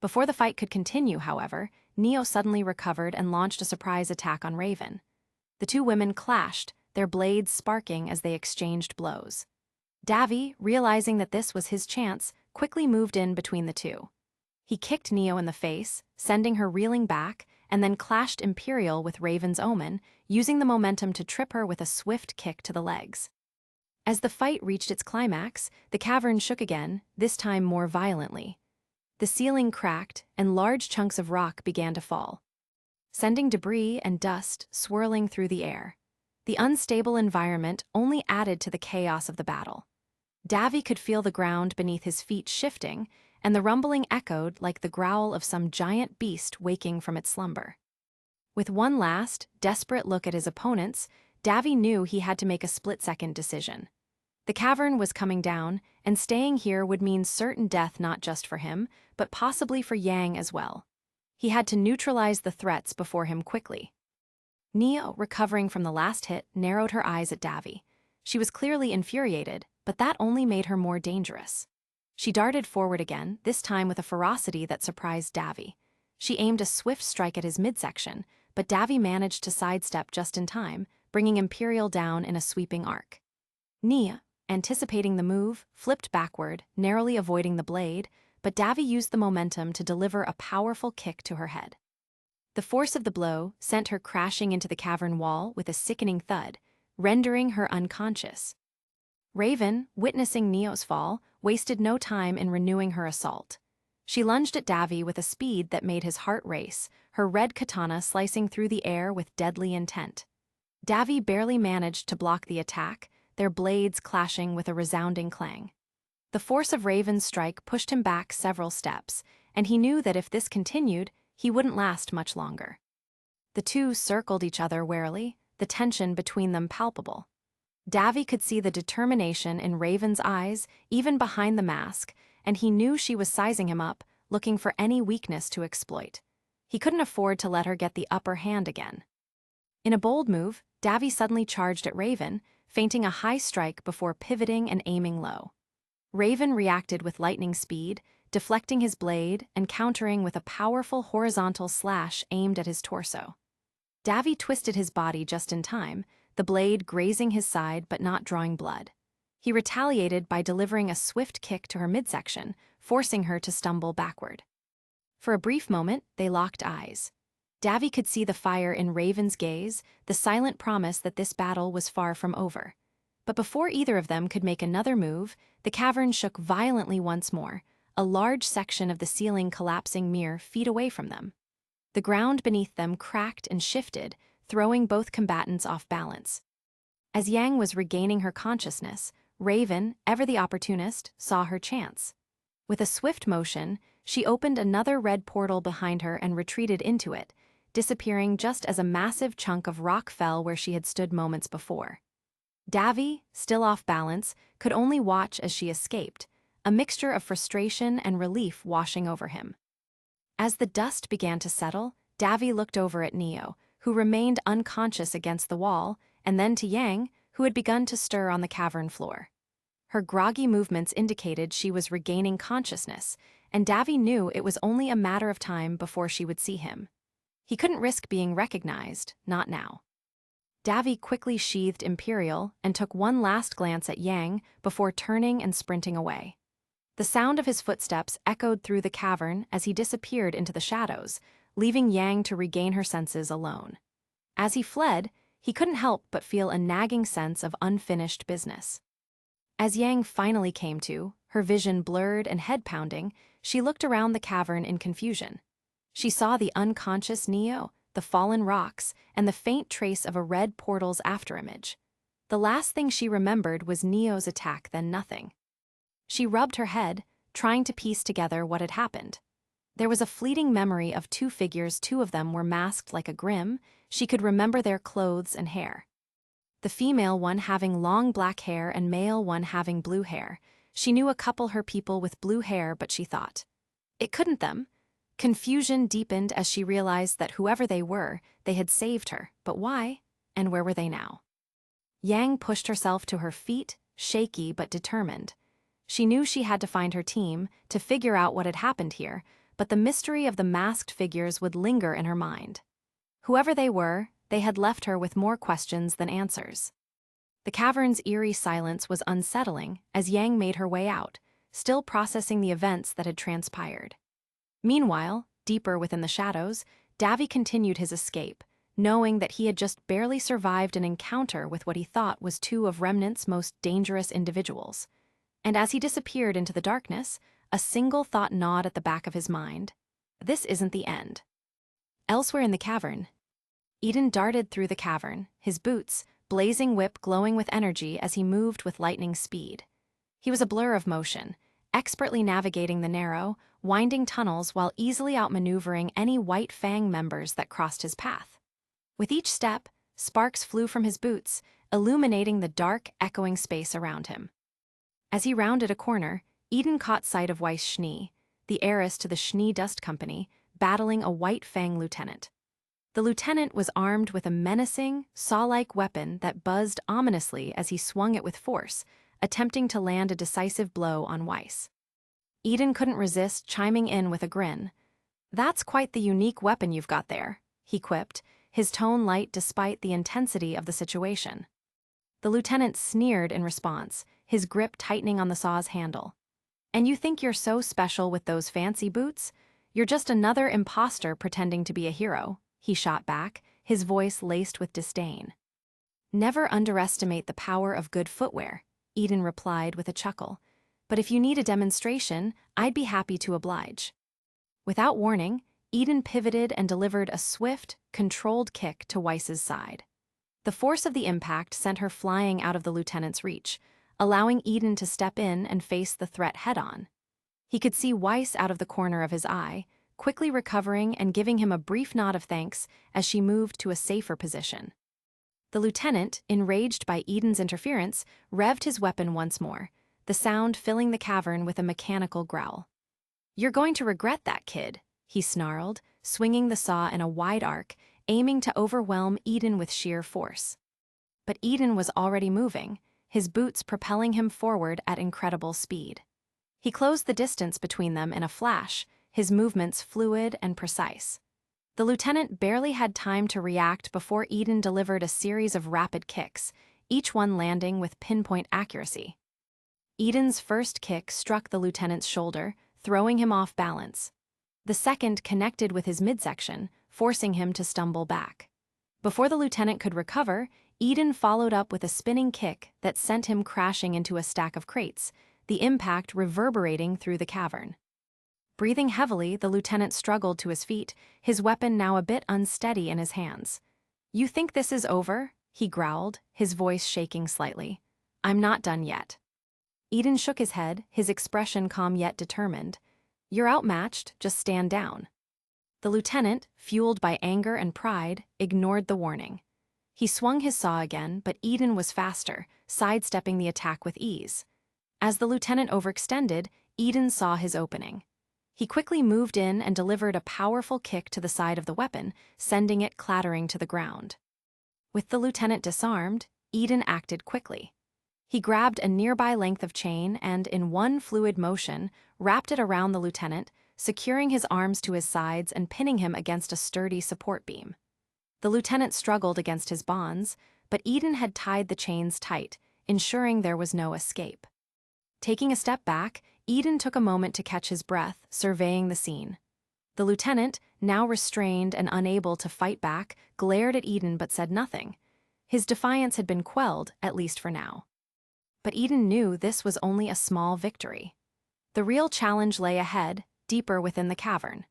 Before the fight could continue, however, Neo suddenly recovered and launched a surprise attack on Raven. The two women clashed, their blades sparking as they exchanged blows. Davy, realizing that this was his chance, quickly moved in between the two. He kicked Neo in the face, sending her reeling back, and then clashed Imperial with Raven's Omen, using the momentum to trip her with a swift kick to the legs. As the fight reached its climax, the cavern shook again, this time more violently. The ceiling cracked, and large chunks of rock began to fall, sending debris and dust swirling through the air. The unstable environment only added to the chaos of the battle. Davy could feel the ground beneath his feet shifting, and the rumbling echoed like the growl of some giant beast waking from its slumber. With one last, desperate look at his opponents, Davy knew he had to make a split-second decision. The cavern was coming down, and staying here would mean certain death not just for him, but possibly for Yang as well. He had to neutralize the threats before him quickly. Neo, recovering from the last hit, narrowed her eyes at Davy. She was clearly infuriated, but that only made her more dangerous. She darted forward again, this time with a ferocity that surprised Davy. She aimed a swift strike at his midsection, but Davy managed to sidestep just in time, bringing Imperial down in a sweeping arc. Neo, anticipating the move, flipped backward, narrowly avoiding the blade, but Davy used the momentum to deliver a powerful kick to her head. The force of the blow sent her crashing into the cavern wall with a sickening thud, rendering her unconscious. Raven, witnessing Neo's fall, wasted no time in renewing her assault. She lunged at Davy with a speed that made his heart race, her red katana slicing through the air with deadly intent. Davy barely managed to block the attack, their blades clashing with a resounding clang. The force of Raven's strike pushed him back several steps, and he knew that if this continued, he wouldn't last much longer. The two circled each other warily, the tension between them palpable. Davy could see the determination in Raven's eyes, even behind the mask, and he knew she was sizing him up, looking for any weakness to exploit. He couldn't afford to let her get the upper hand again. In a bold move, Davy suddenly charged at Raven, feinting a high strike before pivoting and aiming low. Raven reacted with lightning speed, deflecting his blade and countering with a powerful horizontal slash aimed at his torso. Davy twisted his body just in time, the blade grazing his side but not drawing blood. He retaliated by delivering a swift kick to her midsection, forcing her to stumble backward. For a brief moment, they locked eyes. Davy could see the fire in Raven's gaze, the silent promise that this battle was far from over. But before either of them could make another move, the cavern shook violently once more, a large section of the ceiling collapsing mere feet away from them. The ground beneath them cracked and shifted, throwing both combatants off balance. As Yang was regaining her consciousness, Raven, ever the opportunist, saw her chance. With a swift motion, she opened another red portal behind her and retreated into it, disappearing just as a massive chunk of rock fell where she had stood moments before. Davy, still off balance, could only watch as she escaped, a mixture of frustration and relief washing over him. As the dust began to settle, Davy looked over at Neo, who remained unconscious against the wall, and then to Yang, who had begun to stir on the cavern floor. Her groggy movements indicated she was regaining consciousness, and Davy knew it was only a matter of time before she would see him. He couldn't risk being recognized, not now. Davy quickly sheathed Imperial and took one last glance at Yang before turning and sprinting away. The sound of his footsteps echoed through the cavern as he disappeared into the shadows, leaving Yang to regain her senses alone. As he fled, he couldn't help but feel a nagging sense of unfinished business. As Yang finally came to, her vision blurred and head-pounding, she looked around the cavern in confusion. She saw the unconscious Neo, the fallen rocks, and the faint trace of a red portal's afterimage. The last thing she remembered was Neo's attack, then nothing. She rubbed her head, trying to piece together what had happened. There was a fleeting memory of two figures, two of them were masked like a Grimm. She could remember their clothes and hair. The female one having long black hair and male one having blue hair. She knew a couple her people with blue hair, but she thought, it couldn't them. Confusion deepened as she realized that whoever they were, they had saved her, but why, and where were they now? Yang pushed herself to her feet, shaky but determined. She knew she had to find her team, to figure out what had happened here, but the mystery of the masked figures would linger in her mind. Whoever they were, they had left her with more questions than answers. The cavern's eerie silence was unsettling as Yang made her way out, still processing the events that had transpired. Meanwhile, deeper within the shadows, Davy continued his escape, knowing that he had just barely survived an encounter with what he thought was two of Remnant's most dangerous individuals. And as he disappeared into the darkness, a single thought gnawed at the back of his mind. This isn't the end. Elsewhere in the cavern, Eden darted through the cavern, his boots, blazing whip glowing with energy as he moved with lightning speed. He was a blur of motion, expertly navigating the narrow, winding tunnels while easily outmaneuvering any White Fang members that crossed his path. With each step, sparks flew from his boots, illuminating the dark, echoing space around him. As he rounded a corner, Eden caught sight of Weiss Schnee, the heiress to the Schnee Dust Company, battling a White Fang lieutenant. The lieutenant was armed with a menacing, saw-like weapon that buzzed ominously as he swung it with force, attempting to land a decisive blow on Weiss. Eden couldn't resist chiming in with a grin. "That's quite the unique weapon you've got there," he quipped, his tone light despite the intensity of the situation. The lieutenant sneered in response, his grip tightening on the saw's handle. "And you think you're so special with those fancy boots? You're just another imposter pretending to be a hero," he shot back, his voice laced with disdain. "Never underestimate the power of good footwear," Eden replied with a chuckle. "But if you need a demonstration, I'd be happy to oblige." Without warning, Eden pivoted and delivered a swift, controlled kick to Weiss's side. The force of the impact sent her flying out of the lieutenant's reach, allowing Eden to step in and face the threat head-on. He could see Weiss out of the corner of his eye, quickly recovering and giving him a brief nod of thanks as she moved to a safer position. The lieutenant, enraged by Eden's interference, revved his weapon once more, the sound filling the cavern with a mechanical growl. "You're going to regret that, kid," he snarled, swinging the saw in a wide arc, aiming to overwhelm Eden with sheer force. But Eden was already moving, his boots propelling him forward at incredible speed. He closed the distance between them in a flash, his movements fluid and precise. The lieutenant barely had time to react before Eden delivered a series of rapid kicks, each one landing with pinpoint accuracy. Eden's first kick struck the lieutenant's shoulder, throwing him off balance. The second connected with his midsection, forcing him to stumble back. Before the lieutenant could recover, Eden followed up with a spinning kick that sent him crashing into a stack of crates, the impact reverberating through the cavern. Breathing heavily, the lieutenant struggled to his feet, his weapon now a bit unsteady in his hands. "You think this is over?" he growled, his voice shaking slightly. "I'm not done yet." Eden shook his head, his expression calm yet determined. "You're outmatched, just stand down." The lieutenant, fueled by anger and pride, ignored the warning. He swung his saw again, but Eden was faster, sidestepping the attack with ease. As the lieutenant overextended, Eden saw his opening. He quickly moved in and delivered a powerful kick to the side of the weapon, sending it clattering to the ground. With the lieutenant disarmed, Eden acted quickly. He grabbed a nearby length of chain and, in one fluid motion, wrapped it around the lieutenant, securing his arms to his sides and pinning him against a sturdy support beam. The lieutenant struggled against his bonds, but Eden had tied the chains tight, ensuring there was no escape. Taking a step back, Eden took a moment to catch his breath, surveying the scene. The lieutenant, now restrained and unable to fight back, glared at Eden but said nothing. His defiance had been quelled, at least for now. But Eden knew this was only a small victory. The real challenge lay ahead, deeper within the cavern.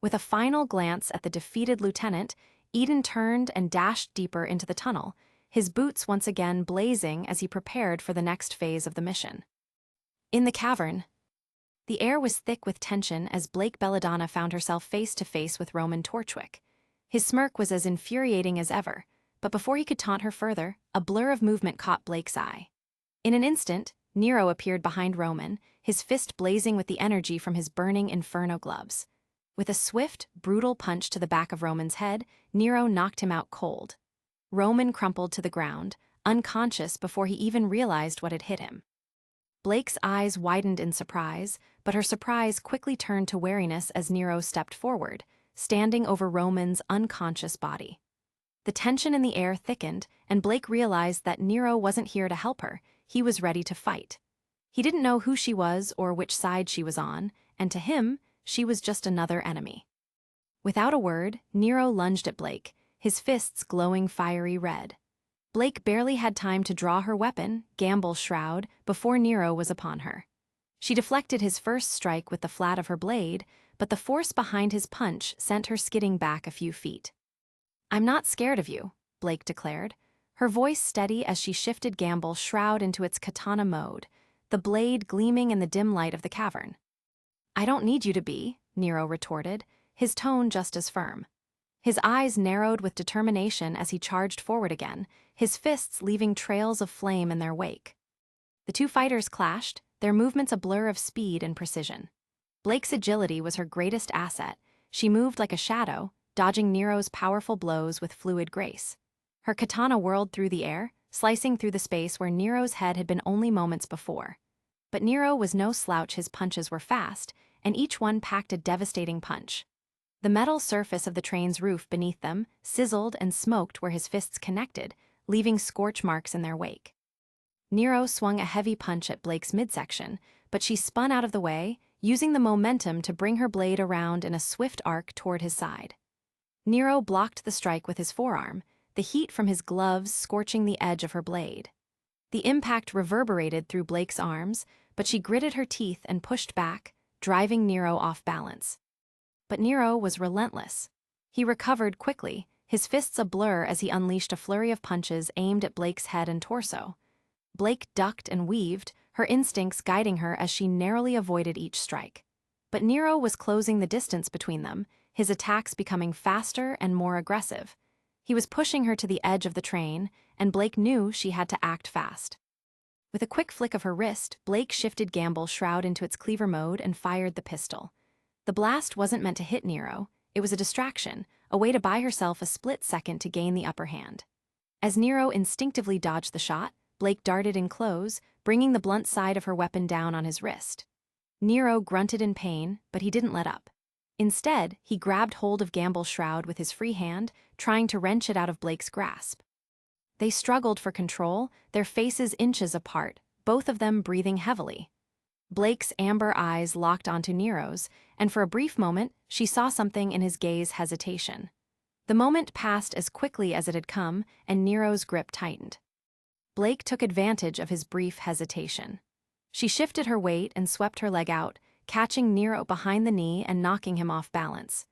With a final glance at the defeated lieutenant, Eden turned and dashed deeper into the tunnel, his boots once again blazing as he prepared for the next phase of the mission. In the cavern, the air was thick with tension as Blake Belladonna found herself face to face with Roman Torchwick. His smirk was as infuriating as ever, but before he could taunt her further, a blur of movement caught Blake's eye. In an instant, Nero appeared behind Roman, his fist blazing with the energy from his burning inferno gloves. With a swift, brutal punch to the back of Roman's head, Nero knocked him out cold. Roman crumpled to the ground, unconscious before he even realized what had hit him. Blake's eyes widened in surprise, but her surprise quickly turned to wariness as Nero stepped forward, standing over Roman's unconscious body. The tension in the air thickened, and Blake realized that Nero wasn't here to help her, he was ready to fight. He didn't know who she was or which side she was on, and to him, she was just another enemy. Without a word, Nero lunged at Blake, his fists glowing fiery red. Blake barely had time to draw her weapon, Gamble's shroud, before Nero was upon her. She deflected his first strike with the flat of her blade, but the force behind his punch sent her skidding back a few feet. "I'm not scared of you," Blake declared, her voice steady as she shifted Gamble's shroud into its katana mode, the blade gleaming in the dim light of the cavern. "I don't need you to be," Nero retorted, his tone just as firm. His eyes narrowed with determination as he charged forward again, his fists leaving trails of flame in their wake. The two fighters clashed, their movements a blur of speed and precision. Blake's agility was her greatest asset. She moved like a shadow, dodging Nero's powerful blows with fluid grace. Her katana whirled through the air, slicing through the space where Nero's head had been only moments before. But Nero was no slouch, his punches were fast, and each one packed a devastating punch. The metal surface of the train's roof beneath them sizzled and smoked where his fists connected, leaving scorch marks in their wake. Nero swung a heavy punch at Blake's midsection, but she spun out of the way, using the momentum to bring her blade around in a swift arc toward his side. Nero blocked the strike with his forearm, the heat from his gloves scorching the edge of her blade. The impact reverberated through Blake's arms, but she gritted her teeth and pushed back, driving Nero off balance. But Nero was relentless. He recovered quickly, his fists a blur as he unleashed a flurry of punches aimed at Blake's head and torso. Blake ducked and weaved, her instincts guiding her as she narrowly avoided each strike. But Nero was closing the distance between them, his attacks becoming faster and more aggressive. He was pushing her to the edge of the train, and Blake knew she had to act fast. With a quick flick of her wrist, Blake shifted Gamble's shroud into its cleaver mode and fired the pistol. The blast wasn't meant to hit Nero, it was a distraction, a way to buy herself a split second to gain the upper hand. As Nero instinctively dodged the shot, Blake darted in close, bringing the blunt side of her weapon down on his wrist. Nero grunted in pain, but he didn't let up. Instead, he grabbed hold of Gamble's shroud with his free hand, trying to wrench it out of Blake's grasp. They struggled for control, their faces inches apart, both of them breathing heavily. Blake's amber eyes locked onto Nero's, and for a brief moment, she saw something in his gaze: hesitation. The moment passed as quickly as it had come, and Nero's grip tightened. Blake took advantage of his brief hesitation. She shifted her weight and swept her leg out, catching Nero behind the knee and knocking him off balance.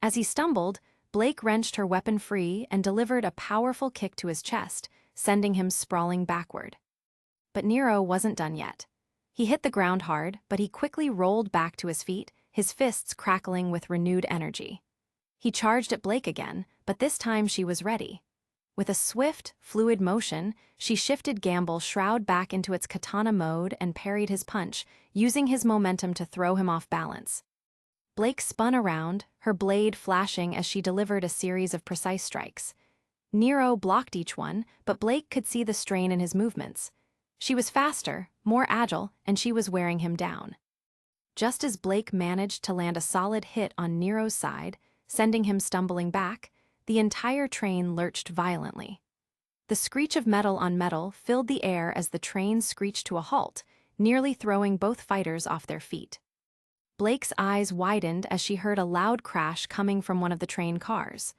As he stumbled, Blake wrenched her weapon free and delivered a powerful kick to his chest, sending him sprawling backward. But Nero wasn't done yet. He hit the ground hard, but he quickly rolled back to his feet, his fists crackling with renewed energy. He charged at Blake again, but this time she was ready. With a swift, fluid motion, she shifted Gamble's shroud back into its katana mode and parried his punch, using his momentum to throw him off balance. Blake spun around, her blade flashing as she delivered a series of precise strikes. Nero blocked each one, but Blake could see the strain in his movements. She was faster, more agile, and she was wearing him down. Just as Blake managed to land a solid hit on Nero's side, sending him stumbling back, the entire train lurched violently. The screech of metal on metal filled the air as the train screeched to a halt, nearly throwing both fighters off their feet. Blake's eyes widened as she heard a loud crash coming from one of the train cars.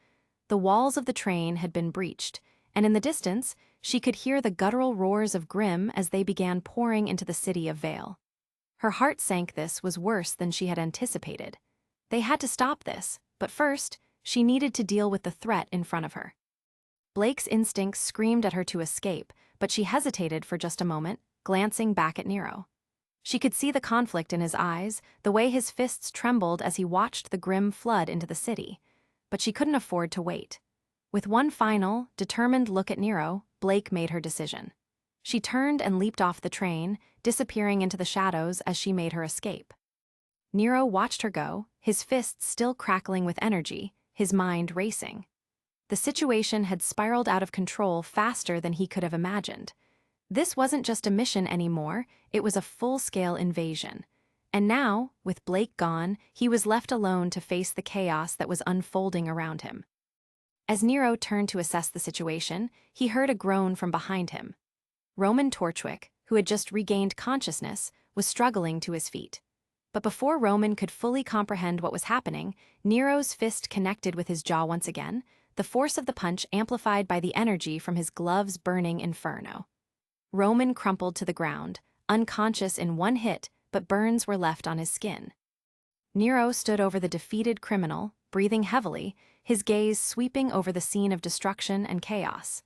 The walls of the train had been breached, and in the distance, she could hear the guttural roars of Grimm as they began pouring into the city of Vytal. Her heart sank. This was worse than she had anticipated. They had to stop this, but first, she needed to deal with the threat in front of her. Blake's instincts screamed at her to escape, but she hesitated for just a moment, glancing back at Nero. She could see the conflict in his eyes, the way his fists trembled as he watched the Grimm flood into the city. But she couldn't afford to wait. With one final, determined look at Nero, Blake made her decision. She turned and leaped off the train, disappearing into the shadows as she made her escape. Nero watched her go, his fists still crackling with energy, his mind racing. The situation had spiraled out of control faster than he could have imagined. This wasn't just a mission anymore, it was a full-scale invasion. And now, with Blake gone, he was left alone to face the chaos that was unfolding around him. As Nero turned to assess the situation, he heard a groan from behind him. Roman Torchwick, who had just regained consciousness, was struggling to his feet. But before Roman could fully comprehend what was happening, Nero's fist connected with his jaw once again, the force of the punch amplified by the energy from his gloves' burning inferno. Roman crumpled to the ground, unconscious in one hit, but burns were left on his skin. Nero stood over the defeated criminal, breathing heavily, his gaze sweeping over the scene of destruction and chaos.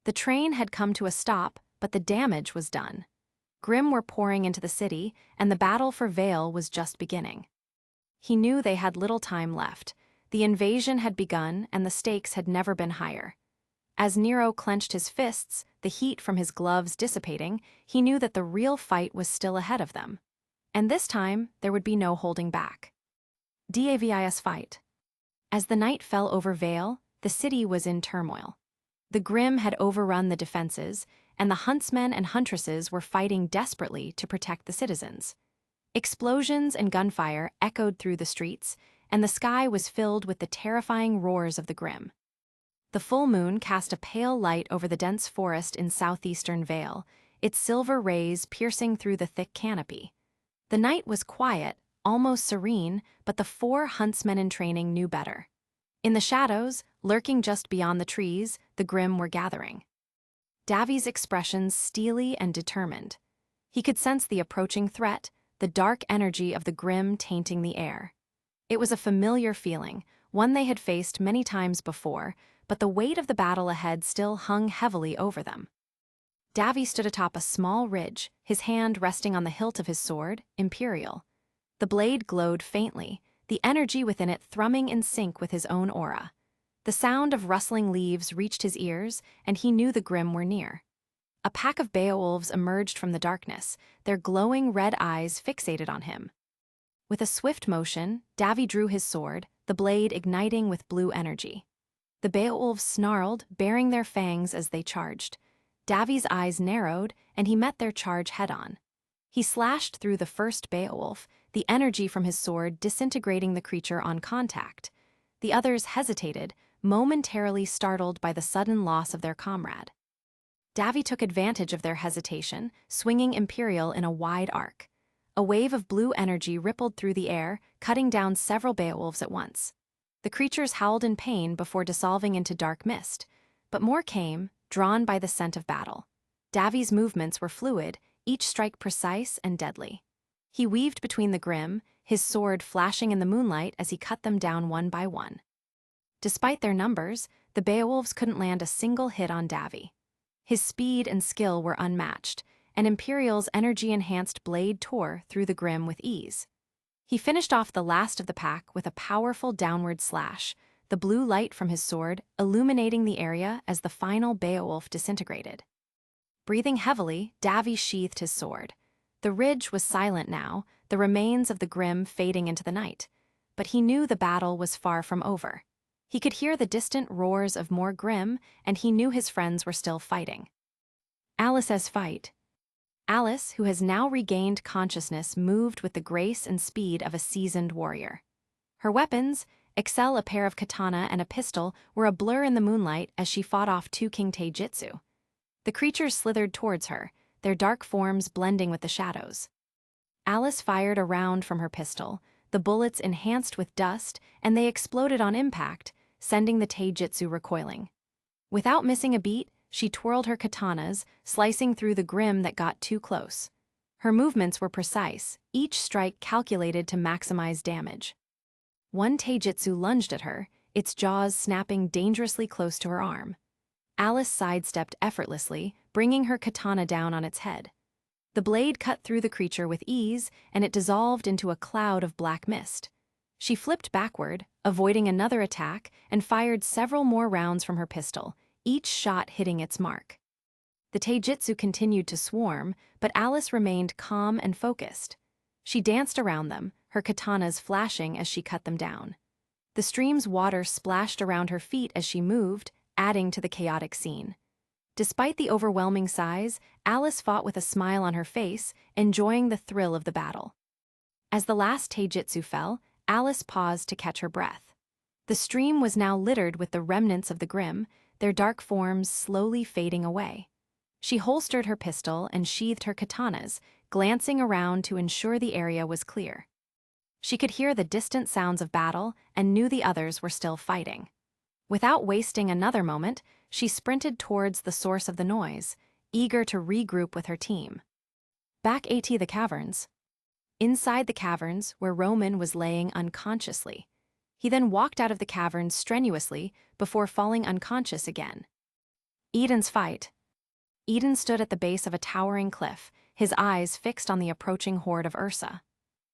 The train had come to a stop, but the damage was done. Grimm were pouring into the city, and the battle for Vytal was just beginning. He knew they had little time left. The invasion had begun, and the stakes had never been higher. As Nero clenched his fists, the heat from his gloves dissipating, he knew that the real fight was still ahead of them. And this time, there would be no holding back. DAVIS fight. As the night fell over Vytal, the city was in turmoil. The Grimm had overrun the defenses, and the huntsmen and huntresses were fighting desperately to protect the citizens. Explosions and gunfire echoed through the streets, and the sky was filled with the terrifying roars of the Grimm. The full moon cast a pale light over the dense forest in southeastern Vytal, its silver rays piercing through the thick canopy. The night was quiet, almost serene, but the 4 huntsmen in training knew better. In the shadows, lurking just beyond the trees, the Grimm were gathering. Davi's expressions steely and determined. He could sense the approaching threat, the dark energy of the Grimm tainting the air. It was a familiar feeling, one they had faced many times before, but the weight of the battle ahead still hung heavily over them. Davi stood atop a small ridge, his hand resting on the hilt of his sword, Imperial. The blade glowed faintly, the energy within it thrumming in sync with his own aura. The sound of rustling leaves reached his ears, and he knew the Grimm were near. A pack of Beowulfs emerged from the darkness, their glowing red eyes fixated on him. With a swift motion, Davi drew his sword, the blade igniting with blue energy. The Beowulfs snarled, baring their fangs as they charged. Davy's eyes narrowed, and he met their charge head-on. He slashed through the first Beowulf, the energy from his sword disintegrating the creature on contact. The others hesitated, momentarily startled by the sudden loss of their comrade. Davy took advantage of their hesitation, swinging Imperial in a wide arc. A wave of blue energy rippled through the air, cutting down several Beowulfs at once. The creatures howled in pain before dissolving into dark mist, but more came, drawn by the scent of battle. Davy's movements were fluid, each strike precise and deadly. He weaved between the Grimm, his sword flashing in the moonlight as he cut them down one by one. Despite their numbers, the Beowulfs couldn't land a single hit on Davy. His speed and skill were unmatched, and Imperial's energy-enhanced blade tore through the Grimm with ease. He finished off the last of the pack with a powerful downward slash, the blue light from his sword illuminating the area as the final Beowulf disintegrated. Breathing heavily, Davy sheathed his sword. The ridge was silent now, the remains of the Grimm fading into the night. But he knew the battle was far from over. He could hear the distant roars of more Grimm, and he knew his friends were still fighting. Alice's fight. Alice, who has now regained consciousness, moved with the grace and speed of a seasoned warrior. Her weapons, a pair of katana and a pistol, were a blur in the moonlight as she fought off two king taijutsu. The creatures slithered towards her, their dark forms blending with the shadows. Alice fired a round from her pistol, the bullets enhanced with dust, and they exploded on impact, sending the taijutsu recoiling. Without missing a beat, she twirled her katanas, slicing through the Grimm that got too close. Her movements were precise, each strike calculated to maximize damage. One taijutsu lunged at her, its jaws snapping dangerously close to her arm. Alice sidestepped effortlessly, bringing her katana down on its head. The blade cut through the creature with ease, and it dissolved into a cloud of black mist. She flipped backward, avoiding another attack, and fired several more rounds from her pistol, each shot hitting its mark. The taijutsu continued to swarm, but Alice remained calm and focused. She danced around them, her katanas flashing as she cut them down. The stream's water splashed around her feet as she moved, adding to the chaotic scene. Despite the overwhelming size, Alice fought with a smile on her face, enjoying the thrill of the battle. As the last taijutsu fell, Alice paused to catch her breath. The stream was now littered with the remnants of the Grimm, their dark forms slowly fading away. She holstered her pistol and sheathed her katanas, glancing around to ensure the area was clear. She could hear the distant sounds of battle and knew the others were still fighting. Without wasting another moment, she sprinted towards the source of the noise, eager to regroup with her team. Back at the caverns. Inside the caverns, where Roman was laying unconsciously. He then walked out of the caverns strenuously before falling unconscious again. Eden's fight. Eden stood at the base of a towering cliff, his eyes fixed on the approaching horde of Ursa.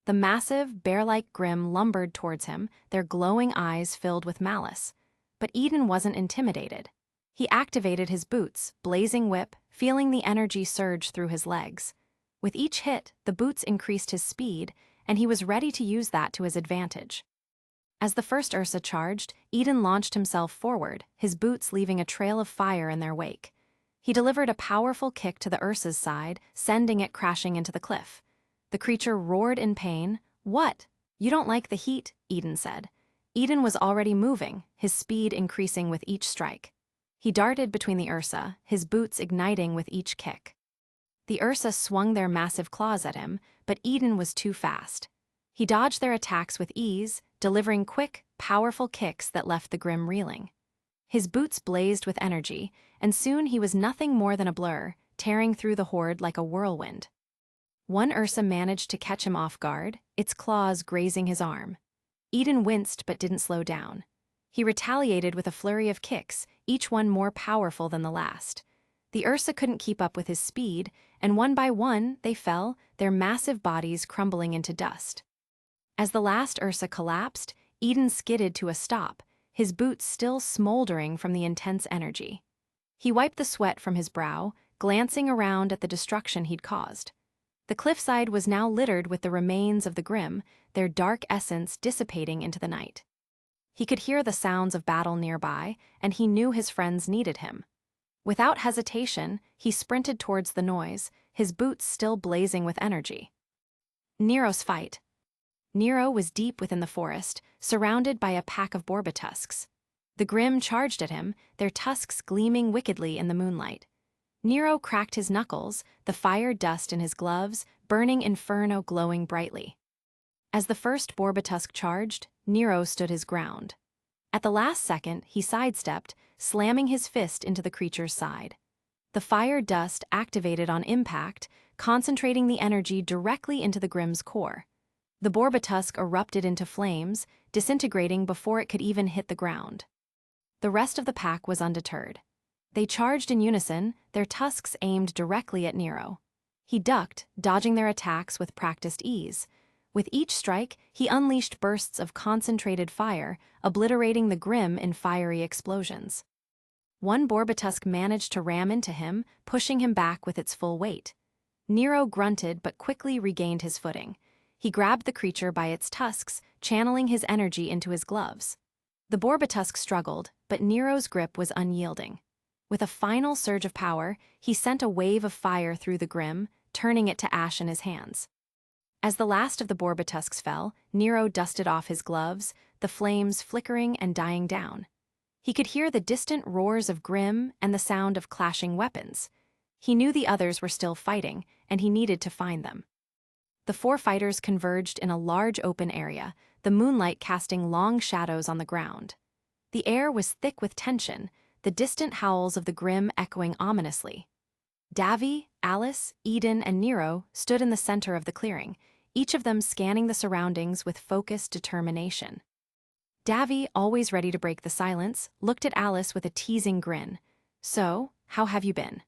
The massive, bear-like Grimm lumbered towards him, their glowing eyes filled with malice. But Eden wasn't intimidated. He activated his boots, blazing whip, feeling the energy surge through his legs. With each hit, the boots increased his speed, and he was ready to use that to his advantage. As the first Ursa charged, Eden launched himself forward, his boots leaving a trail of fire in their wake. He delivered a powerful kick to the Ursa's side, sending it crashing into the cliff. The creature roared in pain. "What? You don't like the heat?" Eden said. Eden was already moving, his speed increasing with each strike. He darted between the Ursa, his boots igniting with each kick. The Ursa swung their massive claws at him, but Eden was too fast. He dodged their attacks with ease, delivering quick, powerful kicks that left the Grimm reeling. His boots blazed with energy, and soon he was nothing more than a blur, tearing through the horde like a whirlwind. One Ursa managed to catch him off guard, its claws grazing his arm. Eden winced but didn't slow down. He retaliated with a flurry of kicks, each one more powerful than the last. The Ursa couldn't keep up with his speed, and one by one they fell, their massive bodies crumbling into dust. As the last Ursa collapsed, Eden skidded to a stop, his boots still smoldering from the intense energy. He wiped the sweat from his brow, glancing around at the destruction he'd caused. The cliffside was now littered with the remains of the Grimm, their dark essence dissipating into the night. He could hear the sounds of battle nearby, and he knew his friends needed him. Without hesitation, he sprinted towards the noise, his boots still blazing with energy. Nero's fight. Nero was deep within the forest, surrounded by a pack of borbatusks. The Grimm charged at him, their tusks gleaming wickedly in the moonlight. Nero cracked his knuckles, the fire dust in his gloves, burning inferno glowing brightly. As the first borbatusk charged, Nero stood his ground. At the last second, he sidestepped, slamming his fist into the creature's side. The fire dust activated on impact, concentrating the energy directly into the Grimm's core. The borbatusk erupted into flames, disintegrating before it could even hit the ground. The rest of the pack was undeterred. They charged in unison, their tusks aimed directly at Nero. He ducked, dodging their attacks with practiced ease. With each strike, he unleashed bursts of concentrated fire, obliterating the Grimm in fiery explosions. One borbatusk managed to ram into him, pushing him back with its full weight. Nero grunted but quickly regained his footing. He grabbed the creature by its tusks, channeling his energy into his gloves. The borbatusk struggled, but Nero's grip was unyielding. With a final surge of power, he sent a wave of fire through the Grimm, turning it to ash in his hands. As the last of the borbatusks fell, Nero dusted off his gloves, the flames flickering and dying down. He could hear the distant roars of Grimm and the sound of clashing weapons. He knew the others were still fighting, and he needed to find them. The four fighters converged in a large open area, the moonlight casting long shadows on the ground. The air was thick with tension, the distant howls of the Grimm echoing ominously. Davy, Alice, Eden, and Nero stood in the center of the clearing, each of them scanning the surroundings with focused determination. Davy, always ready to break the silence, looked at Alice with a teasing grin. "So, how have you been?"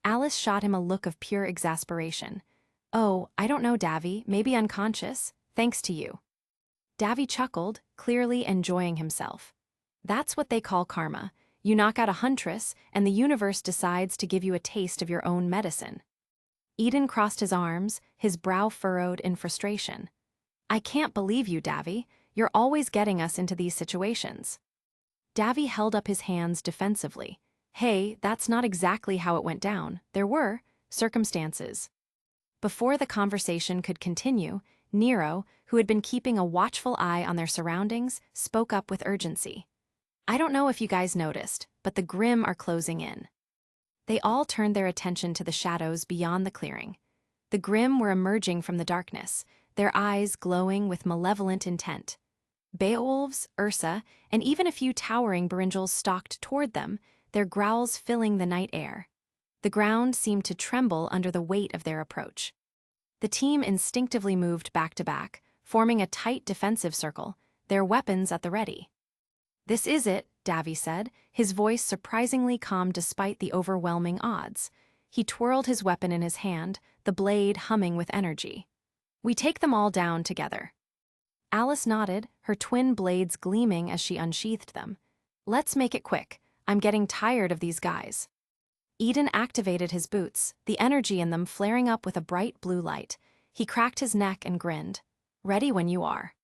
Alice shot him a look of pure exasperation. "Oh, I don't know, Davy, maybe unconscious, thanks to you." Davy chuckled, clearly enjoying himself. "That's what they call karma. You knock out a huntress, and the universe decides to give you a taste of your own medicine." Eden crossed his arms, his brow furrowed in frustration. "I can't believe you, Davy. You're always getting us into these situations." Davy held up his hands defensively. "Hey, that's not exactly how it went down. There were circumstances." Before the conversation could continue, Nero, who had been keeping a watchful eye on their surroundings, spoke up with urgency. "I don't know if you guys noticed, but the Grimm are closing in." They all turned their attention to the shadows beyond the clearing. The Grimm were emerging from the darkness, their eyes glowing with malevolent intent. Beowulfs, Ursa, and even a few towering Beringels stalked toward them, their growls filling the night air. The ground seemed to tremble under the weight of their approach. The team instinctively moved back to back, forming a tight defensive circle, their weapons at the ready. "This is it," Davy said, his voice surprisingly calm despite the overwhelming odds. He twirled his weapon in his hand, the blade humming with energy. "We take them all down together." Alice nodded, her twin blades gleaming as she unsheathed them. "Let's make it quick. I'm getting tired of these guys." Eden activated his boots, the energy in them flaring up with a bright blue light. He cracked his neck and grinned. "Ready when you are."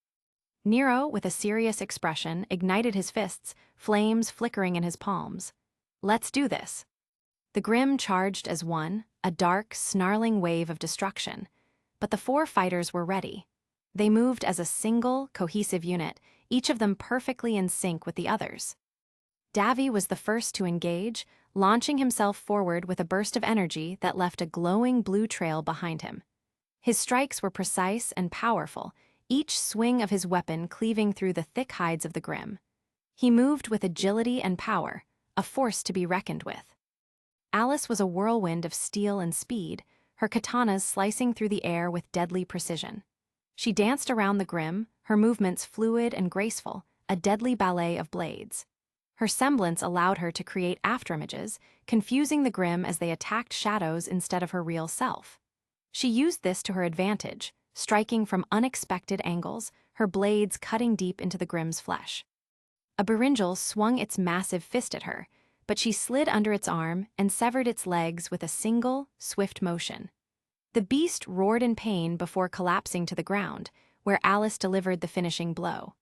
Nero, with a serious expression, ignited his fists, flames flickering in his palms. "Let's do this." The Grimm charged as one, a dark, snarling wave of destruction. But the four fighters were ready. They moved as a single, cohesive unit, each of them perfectly in sync with the others. Davy was the first to engage, launching himself forward with a burst of energy that left a glowing blue trail behind him. His strikes were precise and powerful, each swing of his weapon cleaving through the thick hides of the Grimm. He moved with agility and power, a force to be reckoned with. Alice was a whirlwind of steel and speed, her katanas slicing through the air with deadly precision. She danced around the Grimm, her movements fluid and graceful, a deadly ballet of blades. Her semblance allowed her to create afterimages, confusing the Grimm as they attacked shadows instead of her real self. She used this to her advantage, striking from unexpected angles, her blades cutting deep into the Grimm's flesh. A Beringel swung its massive fist at her, but she slid under its arm and severed its legs with a single, swift motion. The beast roared in pain before collapsing to the ground, where Alice delivered the finishing blow.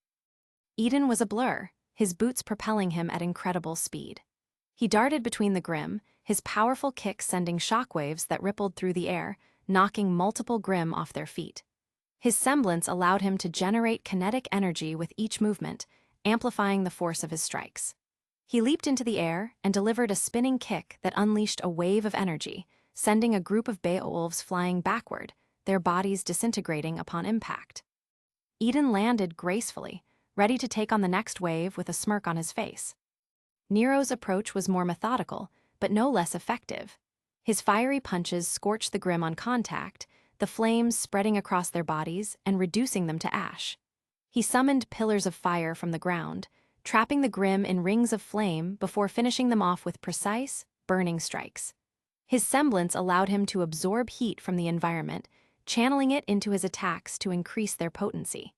Eden was a blur, his boots propelling him at incredible speed. He darted between the Grimm, his powerful kick sending shockwaves that rippled through the air, knocking multiple Grimm off their feet. His semblance allowed him to generate kinetic energy with each movement, amplifying the force of his strikes. He leaped into the air and delivered a spinning kick that unleashed a wave of energy, sending a group of Beowulfs flying backward, their bodies disintegrating upon impact. Eden landed gracefully, ready to take on the next wave with a smirk on his face. Nero's approach was more methodical, but no less effective. His fiery punches scorched the Grimm on contact, the flames spreading across their bodies and reducing them to ash. He summoned pillars of fire from the ground, trapping the Grimm in rings of flame before finishing them off with precise, burning strikes. His semblance allowed him to absorb heat from the environment, channeling it into his attacks to increase their potency.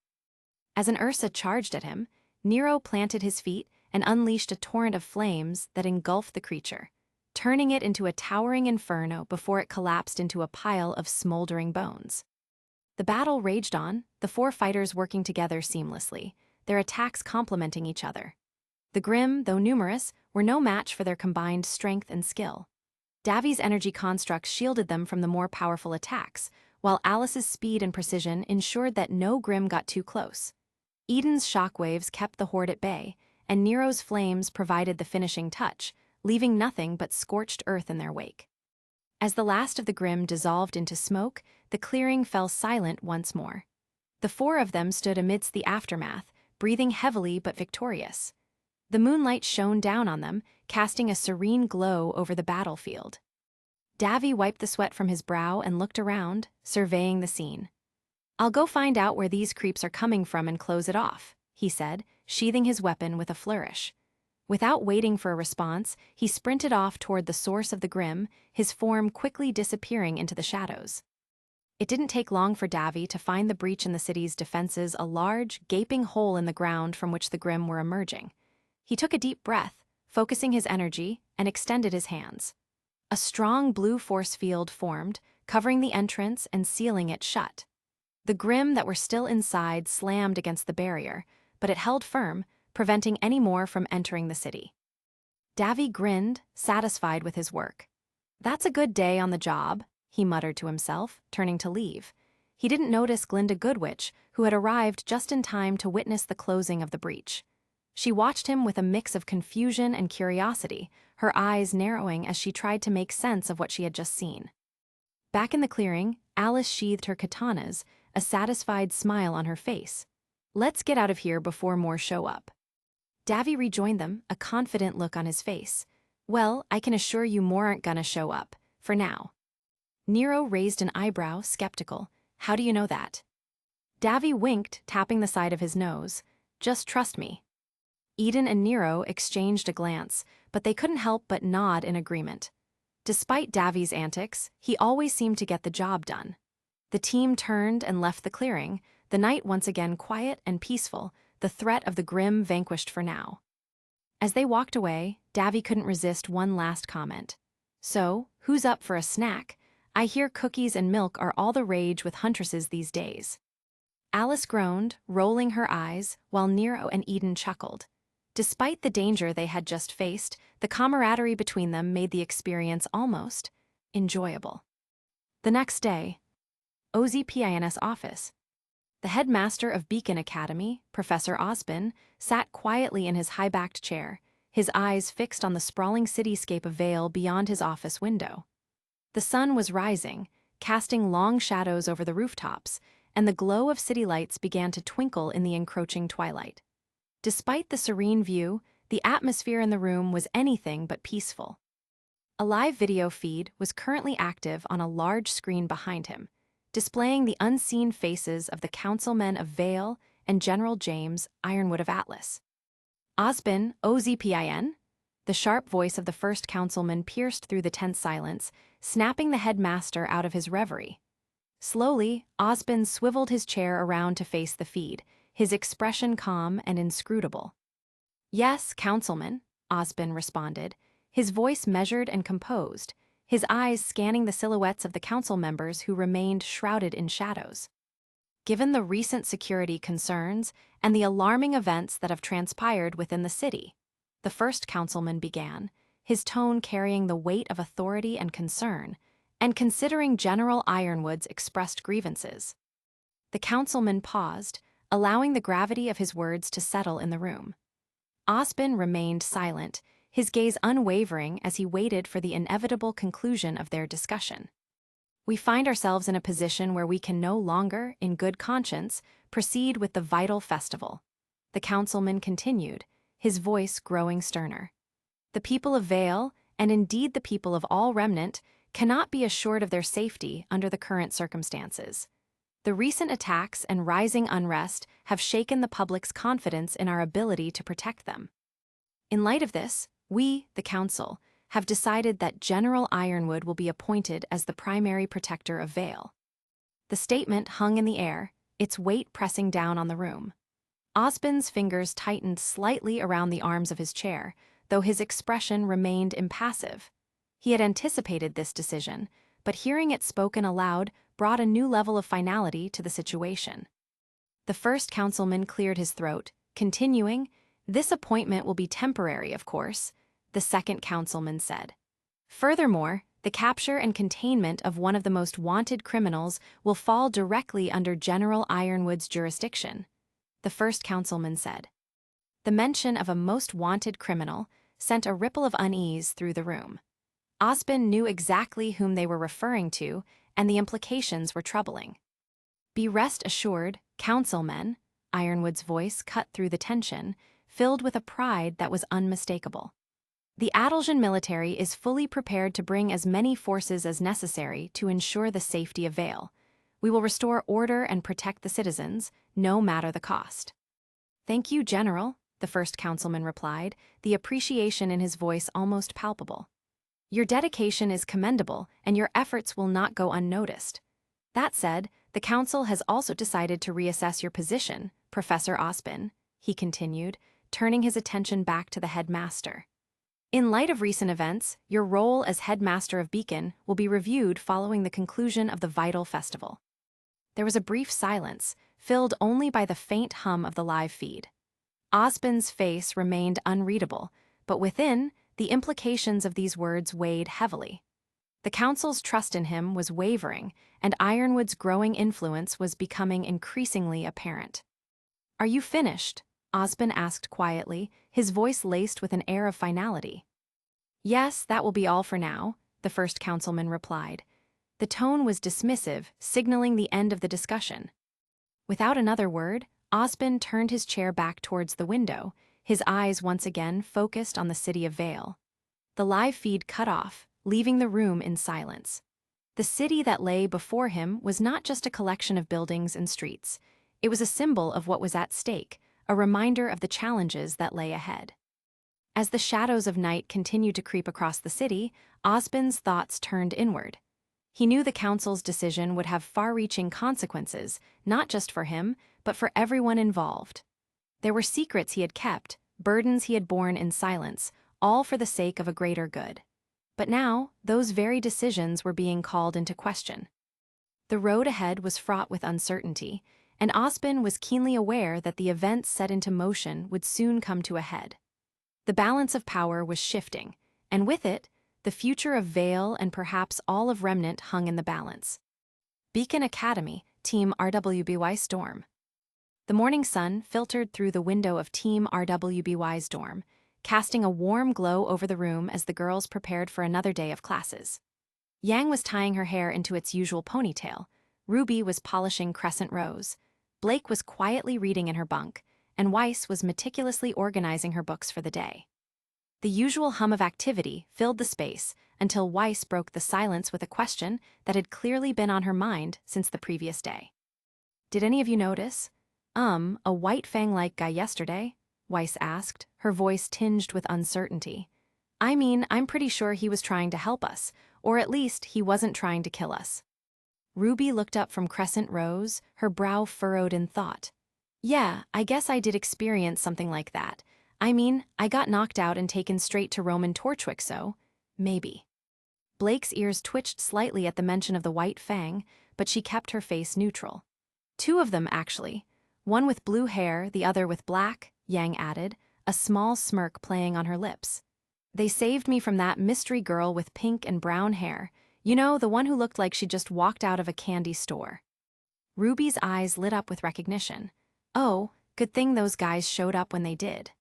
As an Ursa charged at him, Nero planted his feet and unleashed a torrent of flames that engulfed the creature, turning it into a towering inferno before it collapsed into a pile of smoldering bones. The battle raged on, the four fighters working together seamlessly, their attacks complementing each other. The Grimm, though numerous, were no match for their combined strength and skill. Davi's energy constructs shielded them from the more powerful attacks, while Alice's speed and precision ensured that no Grimm got too close. Eden's shockwaves kept the horde at bay, and Nero's flames provided the finishing touch, leaving nothing but scorched earth in their wake. As the last of the Grimm dissolved into smoke, the clearing fell silent once more. The four of them stood amidst the aftermath, breathing heavily but victorious. The moonlight shone down on them, casting a serene glow over the battlefield. Davy wiped the sweat from his brow and looked around, surveying the scene. "I'll go find out where these creeps are coming from and close it off," he said, sheathing his weapon with a flourish. Without waiting for a response, he sprinted off toward the source of the Grimm, his form quickly disappearing into the shadows. It didn't take long for Davy to find the breach in the city's defenses, a large, gaping hole in the ground from which the Grimm were emerging. He took a deep breath, focusing his energy, and extended his hands. A strong blue force field formed, covering the entrance and sealing it shut. The Grimm that were still inside slammed against the barrier, but it held firm, preventing any more from entering the city. Davy grinned, satisfied with his work. "That's a good day on the job," he muttered to himself, turning to leave. He didn't notice Glinda Goodwitch, who had arrived just in time to witness the closing of the breach. She watched him with a mix of confusion and curiosity, her eyes narrowing as she tried to make sense of what she had just seen. Back in the clearing, Alice sheathed her katanas, a satisfied smile on her face. "Let's get out of here before more show up." Davy rejoined them, a confident look on his face. "Well, I can assure you more aren't gonna show up, for now." Nero raised an eyebrow, skeptical. "How do you know that?" Davy winked, tapping the side of his nose. "Just trust me." Eden and Nero exchanged a glance, but they couldn't help but nod in agreement. Despite Davy's antics, he always seemed to get the job done. The team turned and left the clearing, the night once again quiet and peaceful, the threat of the Grimm vanquished for now. As they walked away, Davy couldn't resist one last comment. "So, who's up for a snack? I hear cookies and milk are all the rage with huntresses these days." Alice groaned, rolling her eyes, while Nero and Eden chuckled. Despite the danger they had just faced, the camaraderie between them made the experience almost enjoyable. The next day, OZPIN's office. The headmaster of Beacon Academy, Professor Osbin, sat quietly in his high-backed chair, his eyes fixed on the sprawling cityscape of Vale beyond his office window. The sun was rising, casting long shadows over the rooftops, and the glow of city lights began to twinkle in the encroaching twilight. Despite the serene view, the atmosphere in the room was anything but peaceful. A live video feed was currently active on a large screen behind him, displaying the unseen faces of the councilmen of Vale and General James Ironwood of Atlas. "Osbin, OZPIN?" The sharp voice of the first councilman pierced through the tense silence, snapping the headmaster out of his reverie. Slowly, Osbin swiveled his chair around to face the feed, his expression calm and inscrutable. "Yes, councilman," Osbin responded, his voice measured and composed, his eyes scanning the silhouettes of the council members who remained shrouded in shadows. "Given the recent security concerns and the alarming events that have transpired within the city," the first councilman began, his tone carrying the weight of authority and concern, and considering General Ironwood's expressed grievances. The councilman paused, allowing the gravity of his words to settle in the room. Osbin remained silent, his gaze unwavering as he waited for the inevitable conclusion of their discussion. We find ourselves in a position where we can no longer, in good conscience, proceed with the Vytal Festival. The councilman continued, his voice growing sterner. The people of Vale, and indeed the people of all Remnant, cannot be assured of their safety under the current circumstances. The recent attacks and rising unrest have shaken the public's confidence in our ability to protect them. In light of this, we, the Council, have decided that General Ironwood will be appointed as the primary protector of Vale. The statement hung in the air, its weight pressing down on the room. Osbin's fingers tightened slightly around the arms of his chair, though his expression remained impassive. He had anticipated this decision, but hearing it spoken aloud brought a new level of finality to the situation. The first councilman cleared his throat, continuing, "This appointment will be temporary, of course," the second councilman said. "Furthermore, the capture and containment of one of the most wanted criminals will fall directly under General Ironwood's jurisdiction," the first councilman said. The mention of a most wanted criminal sent a ripple of unease through the room. Osbin knew exactly whom they were referring to, and the implications were troubling. "Be rest assured, councilmen," Ironwood's voice cut through the tension, filled with a pride that was unmistakable. "The Adaljan military is fully prepared to bring as many forces as necessary to ensure the safety of Vale. We will restore order and protect the citizens, no matter the cost." "Thank you, General," the first councilman replied, the appreciation in his voice almost palpable. "Your dedication is commendable, and your efforts will not go unnoticed. That said, the Council has also decided to reassess your position, Professor Osbin," he continued, turning his attention back to the headmaster. "In light of recent events, your role as headmaster of Beacon will be reviewed following the conclusion of the Vytal Festival." There was a brief silence, filled only by the faint hum of the live feed. Osbin's face remained unreadable, but within, the implications of these words weighed heavily. The Council's trust in him was wavering, and Ironwood's growing influence was becoming increasingly apparent. "Are you finished?" Osbin asked quietly, his voice laced with an air of finality. "Yes, that will be all for now," the first councilman replied. The tone was dismissive, signaling the end of the discussion. Without another word, Osbin turned his chair back towards the window, his eyes once again focused on the city of Vale. The live feed cut off, leaving the room in silence. The city that lay before him was not just a collection of buildings and streets. It was a symbol of what was at stake, a reminder of the challenges that lay ahead. As the shadows of night continued to creep across the city, Osbin's thoughts turned inward. He knew the Council's decision would have far-reaching consequences, not just for him, but for everyone involved. There were secrets he had kept, burdens he had borne in silence, all for the sake of a greater good. But now, those very decisions were being called into question. The road ahead was fraught with uncertainty, and Osbin was keenly aware that the events set into motion would soon come to a head. The balance of power was shifting, and with it, the future of Vale and perhaps all of Remnant hung in the balance. Beacon Academy, Team RWBY's dorm. The morning sun filtered through the window of Team RWBY's dorm, casting a warm glow over the room as the girls prepared for another day of classes. Yang was tying her hair into its usual ponytail, Ruby was polishing crescent rows, Blake was quietly reading in her bunk, and Weiss was meticulously organizing her books for the day. The usual hum of activity filled the space until Weiss broke the silence with a question that had clearly been on her mind since the previous day. "Did any of you notice? A white fang-like guy yesterday?" Weiss asked, her voice tinged with uncertainty. "I mean, I'm pretty sure he was trying to help us, or at least he wasn't trying to kill us." Ruby looked up from crescent rows, her brow furrowed in thought. "Yeah, I guess I did experience something like that. I mean, I got knocked out and taken straight to Roman Torchwick, so maybe." Blake's ears twitched slightly at the mention of the white fang, but she kept her face neutral. "Two of them, actually. One with blue hair, the other with black," Yang added, a small smirk playing on her lips. They saved me from that mystery girl with pink and brown hair. You know, the one who looked like she just walked out of a candy store. Ruby's eyes lit up with recognition. Oh, good thing those guys showed up when they did.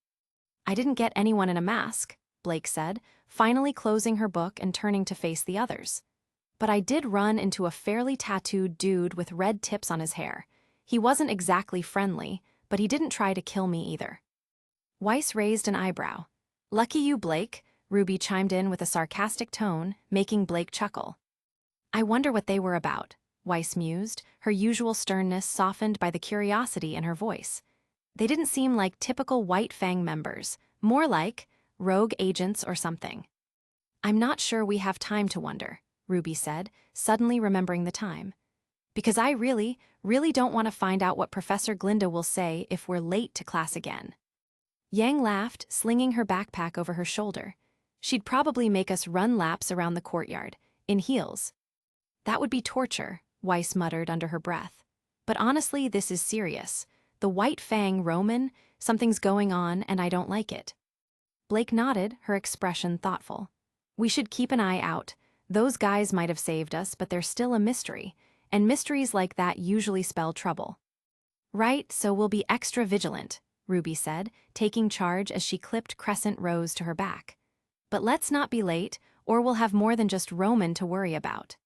I didn't get anyone in a mask, Blake said, finally closing her book and turning to face the others. But I did run into a fairly tattooed dude with red tips on his hair. He wasn't exactly friendly, but he didn't try to kill me either. Weiss raised an eyebrow. Lucky you, Blake, Ruby chimed in with a sarcastic tone, making Blake chuckle. I wonder what they were about, Weiss mused, her usual sternness softened by the curiosity in her voice. They didn't seem like typical White Fang members, more like rogue agents or something. I'm not sure we have time to wonder, Ruby said, suddenly remembering the time. Because I really don't want to find out what Professor Glinda will say if we're late to class again. Yang laughed, slinging her backpack over her shoulder. She'd probably make us run laps around the courtyard, in heels. That would be torture, Weiss muttered under her breath. But honestly, this is serious. The White Fang Roman, something's going on and I don't like it. Blake nodded, her expression thoughtful. We should keep an eye out. Those guys might have saved us, but they're still a mystery, and mysteries like that usually spell trouble. Right, so we'll be extra vigilant, Ruby said, taking charge as she clipped crescent rows to her back. But let's not be late, or we'll have more than just Roman to worry about.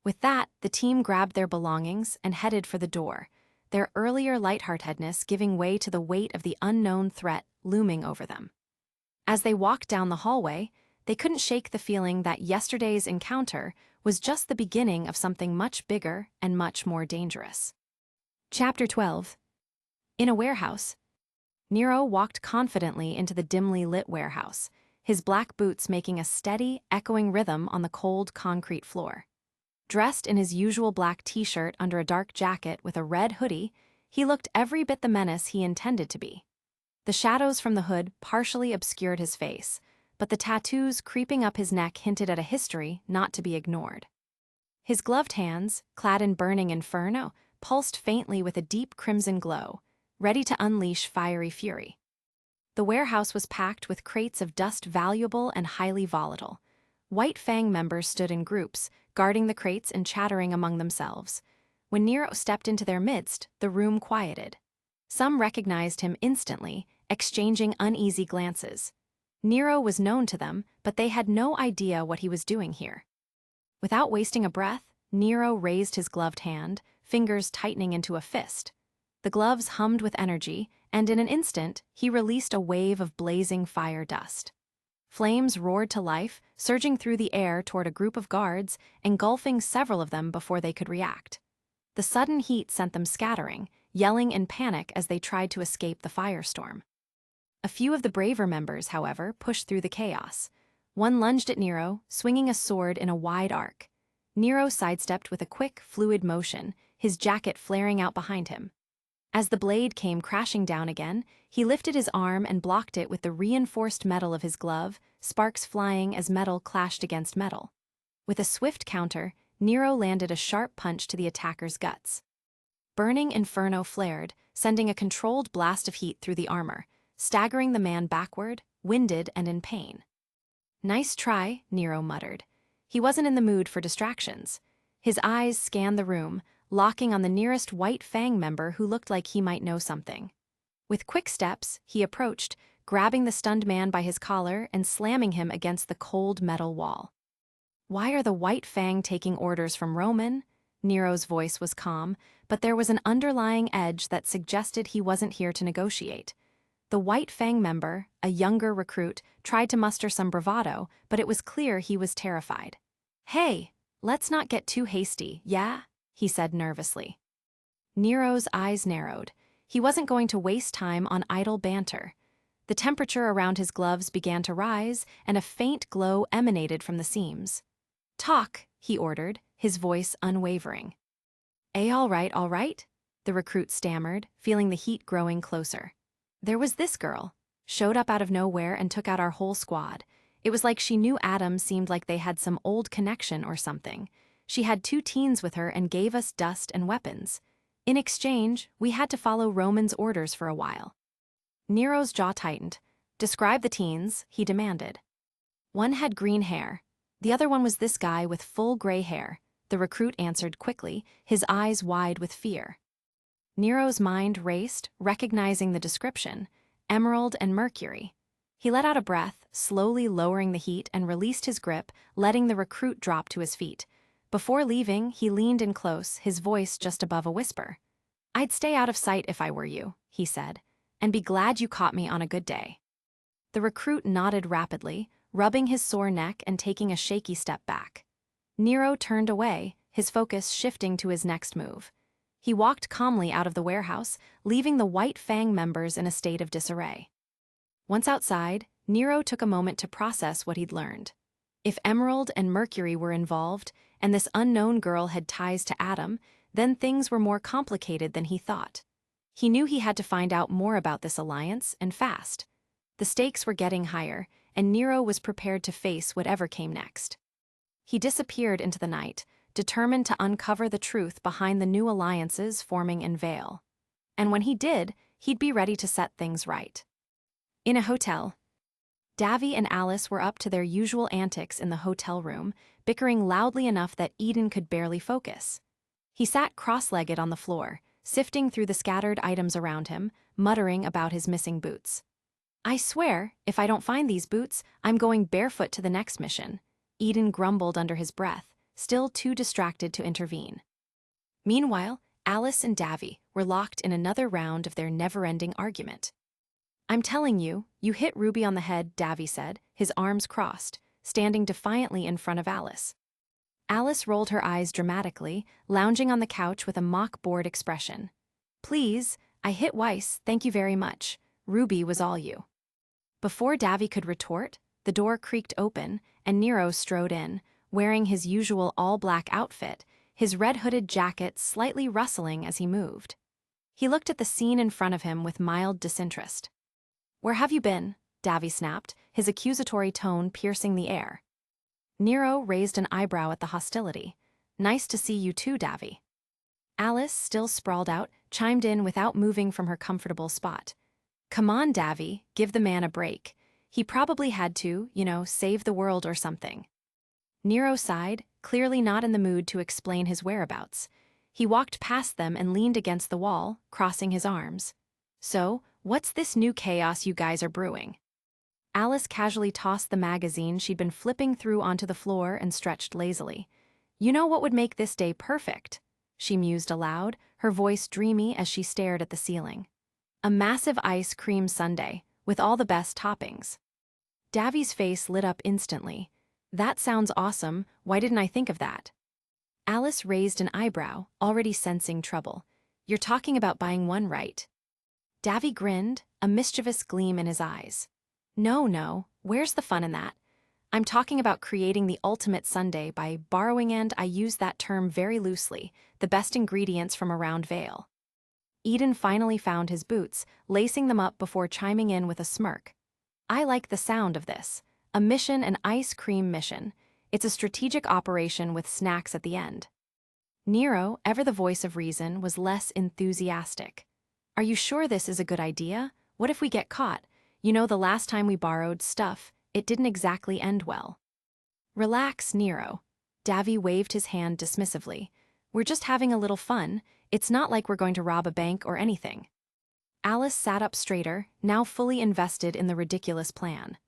With that, the team grabbed their belongings and headed for the door, their earlier lightheartedness giving way to the weight of the unknown threat looming over them. As they walked down the hallway, they couldn't shake the feeling that yesterday's encounter was just the beginning of something much bigger and much more dangerous. Chapter 12. In a warehouse. Nero walked confidently into the dimly lit warehouse, his black boots making a steady, echoing rhythm on the cold concrete floor. Dressed in his usual black t-shirt under a dark jacket with a red hoodie, he looked every bit the menace he intended to be. The shadows from the hood partially obscured his face, but the tattoos creeping up his neck hinted at a history not to be ignored. His gloved hands, clad in burning inferno, pulsed faintly with a deep crimson glow, ready to unleash fiery fury. The warehouse was packed with crates of dust valuable and highly volatile. White Fang members stood in groups, guarding the crates and chattering among themselves. When Nero stepped into their midst, the room quieted. Some recognized him instantly, exchanging uneasy glances. Nero was known to them, but they had no idea what he was doing here. Without wasting a breath, Nero raised his gloved hand, fingers tightening into a fist. The gloves hummed with energy, and in an instant, he released a wave of blazing fire dust. Flames roared to life, surging through the air toward a group of guards, engulfing several of them before they could react. The sudden heat sent them scattering, yelling in panic as they tried to escape the firestorm. A few of the braver members, however, pushed through the chaos. One lunged at Nero, swinging a sword in a wide arc. Nero sidestepped with a quick, fluid motion, his jacket flaring out behind him. As the blade came crashing down again, he lifted his arm and blocked it with the reinforced metal of his glove, sparks flying as metal clashed against metal. With a swift counter, Nero landed a sharp punch to the attacker's guts. Burning inferno flared, sending a controlled blast of heat through the armor, staggering the man backward, winded and in pain. Nice try, Nero muttered. He wasn't in the mood for distractions. His eyes scanned the room, locking on the nearest White Fang member who looked like he might know something. With quick steps, he approached, grabbing the stunned man by his collar and slamming him against the cold metal wall. Why are the White Fang taking orders from Roman? Nero's voice was calm, but there was an underlying edge that suggested he wasn't here to negotiate. The White Fang member, a younger recruit, tried to muster some bravado, but it was clear he was terrified. Hey, let's not get too hasty, yeah? He said nervously. Nero's eyes narrowed. He wasn't going to waste time on idle banter. The temperature around his gloves began to rise, and a faint glow emanated from the seams. Talk, he ordered, his voice unwavering. All right, the recruit stammered, feeling the heat growing closer. There was this girl. Showed up out of nowhere and took out our whole squad. It was like she knew Adam, seemed like they had some old connection or something. She had 2 teens with her and gave us dust and weapons. In exchange, we had to follow Roman's orders for a while. Nero's jaw tightened. Describe the teens, he demanded. One had green hair. The other one was this guy with full gray hair, the recruit answered quickly, his eyes wide with fear. Nero's mind raced, recognizing the description: Emerald and Mercury. He let out a breath, slowly lowering the heat, and released his grip, letting the recruit drop to his feet. Before leaving, he leaned in close, his voice just above a whisper. "I'd stay out of sight if I were you," he said, "and be glad you caught me on a good day." The recruit nodded rapidly, rubbing his sore neck and taking a shaky step back. Nero turned away, his focus shifting to his next move. He walked calmly out of the warehouse, leaving the White Fang members in a state of disarray. Once outside, Nero took a moment to process what he'd learned. If Emerald and Mercury were involved, and this unknown girl had ties to Adam, then things were more complicated than he thought. He knew he had to find out more about this alliance, and fast. The stakes were getting higher, and Nero was prepared to face whatever came next. He disappeared into the night, determined to uncover the truth behind the new alliances forming in Vytal. And when he did, he'd be ready to set things right. In a hotel, Davy and Alice were up to their usual antics in the hotel room, bickering loudly enough that Eden could barely focus. He sat cross-legged on the floor, sifting through the scattered items around him, muttering about his missing boots. "I swear, if I don't find these boots, I'm going barefoot to the next mission," Eden grumbled under his breath, still too distracted to intervene. Meanwhile, Alice and Davy were locked in another round of their never-ending argument. "I'm telling you, you hit Ruby on the head," Davy said, his arms crossed, standing defiantly in front of Alice. Alice rolled her eyes dramatically, lounging on the couch with a mock-bored expression. "Please, I hit Weiss, thank you very much. Ruby was all you." Before Davy could retort, the door creaked open, and Nero strode in, wearing his usual all-black outfit, his red-hooded jacket slightly rustling as he moved. He looked at the scene in front of him with mild disinterest. "Where have you been?" Davy snapped, his accusatory tone piercing the air. Nero raised an eyebrow at the hostility. "Nice to see you too, Davy." Alice, still sprawled out, chimed in without moving from her comfortable spot. "Come on, Davy, give the man a break. He probably had to, save the world or something." Nero sighed, clearly not in the mood to explain his whereabouts. He walked past them and leaned against the wall, crossing his arms. "So, what's this new chaos you guys are brewing?" Alice casually tossed the magazine she'd been flipping through onto the floor and stretched lazily. "You know what would make this day perfect?" she mused aloud, her voice dreamy as she stared at the ceiling. "A massive ice cream sundae, with all the best toppings." Davy's face lit up instantly. "That sounds awesome, why didn't I think of that?" Alice raised an eyebrow, already sensing trouble. "You're talking about buying one, right?" Davy grinned, a mischievous gleam in his eyes. No, where's the fun in that? I'm talking about creating the ultimate sundae by borrowing, and I use that term very loosely, the best ingredients from around Vytal. Eden finally found his boots, lacing them up before chiming in with a smirk. "I like the sound of this. A mission, an ice cream mission. It's a strategic operation with snacks at the end." Nero, ever the voice of reason, was less enthusiastic. "Are you sure this is a good idea? What if we get caught? The last time we borrowed stuff, it didn't exactly end well." "Relax, Nero." Davy waved his hand dismissively. "We're just having a little fun. It's not like we're going to rob a bank or anything." Alice sat up straighter, now fully invested in the ridiculous plan.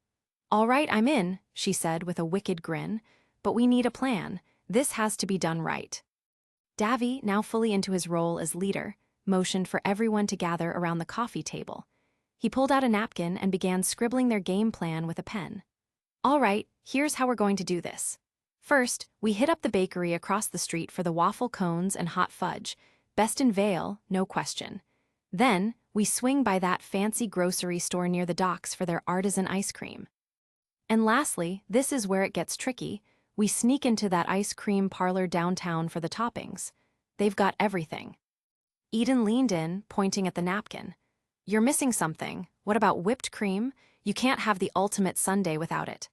"All right, I'm in," she said with a wicked grin. "But we need a plan. This has to be done right." Davy, now fully into his role as leader, motioned for everyone to gather around the coffee table. He pulled out a napkin and began scribbling their game plan with a pen. "All right, here's how we're going to do this. First, we hit up the bakery across the street for the waffle cones and hot fudge, best in Vytal, no question. Then, we swing by that fancy grocery store near the docks for their artisan ice cream. And lastly, this is where it gets tricky, we sneak into that ice cream parlor downtown for the toppings. They've got everything." Eden leaned in, pointing at the napkin. "You're missing something. What about whipped cream? You can't have the ultimate sundae without it."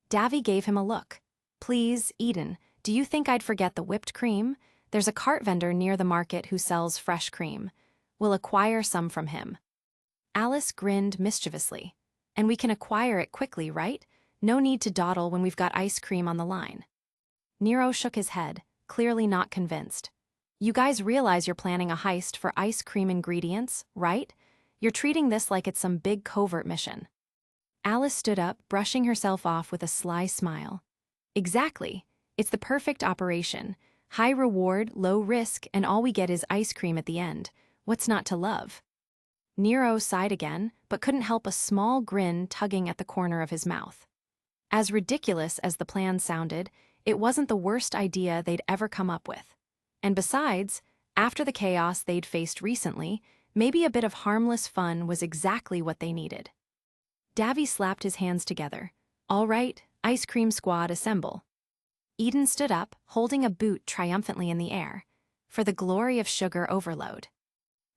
Davy gave him a look. "Please, Eden, do you think I'd forget the whipped cream? There's a cart vendor near the market who sells fresh cream. We'll acquire some from him." Alice grinned mischievously. "And we can acquire it quickly, right? No need to dawdle when we've got ice cream on the line. Nero shook his head, clearly not convinced. You guys realize you're planning a heist for ice cream ingredients, right? You're treating this like it's some big covert mission. Alice stood up, brushing herself off with a sly smile. Exactly. It's the perfect operation. High reward, low risk, and all we get is ice cream at the end. What's not to love? Nero sighed again, but couldn't help a small grin tugging at the corner of his mouth. As ridiculous as the plan sounded, it wasn't the worst idea they'd ever come up with. And besides, after the chaos they'd faced recently, maybe a bit of harmless fun was exactly what they needed. Davy slapped his hands together. All right, ice cream squad, assemble. Eden stood up, holding a boot triumphantly in the air. For the glory of sugar overload.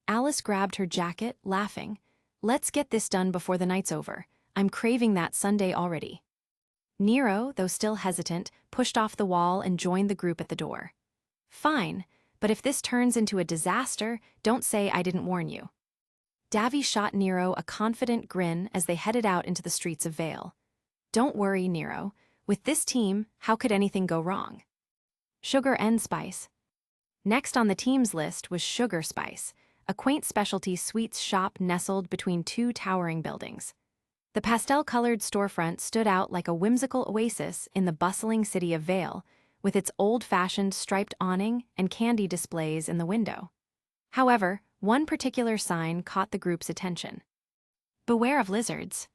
Alice grabbed her jacket, laughing. Let's get this done before the night's over. I'm craving that sundae already. Nero, though still hesitant, pushed off the wall and joined the group at the door. Fine, but if this turns into a disaster, don't say I didn't warn you. Davy shot Nero a confident grin as they headed out into the streets of Vytal. Don't worry, Nero. With this team, how could anything go wrong? Sugar and spice. Next on the team's list was Sugar Spice, a quaint specialty sweets shop nestled between two towering buildings. The pastel-colored storefront stood out like a whimsical oasis in the bustling city of Vytal, with its old-fashioned striped awning and candy displays in the window. However, one particular sign caught the group's attention. Beware of lizards.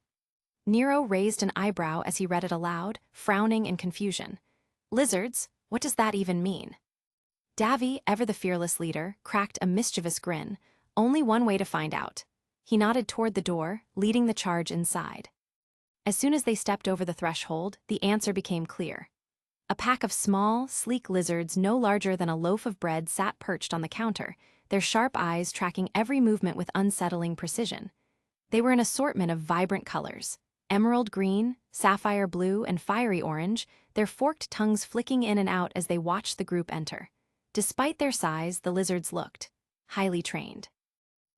Nero raised an eyebrow as he read it aloud, frowning in confusion. Lizards? What does that even mean? Davy, ever the fearless leader, cracked a mischievous grin. Only one way to find out. He nodded toward the door, leading the charge inside. As soon as they stepped over the threshold, the answer became clear. A pack of small, sleek lizards no larger than a loaf of bread sat perched on the counter, their sharp eyes tracking every movement with unsettling precision. They were an assortment of vibrant colors. Emerald green, sapphire blue, and fiery orange, their forked tongues flicking in and out as they watched the group enter. Despite their size, the lizards looked highly trained.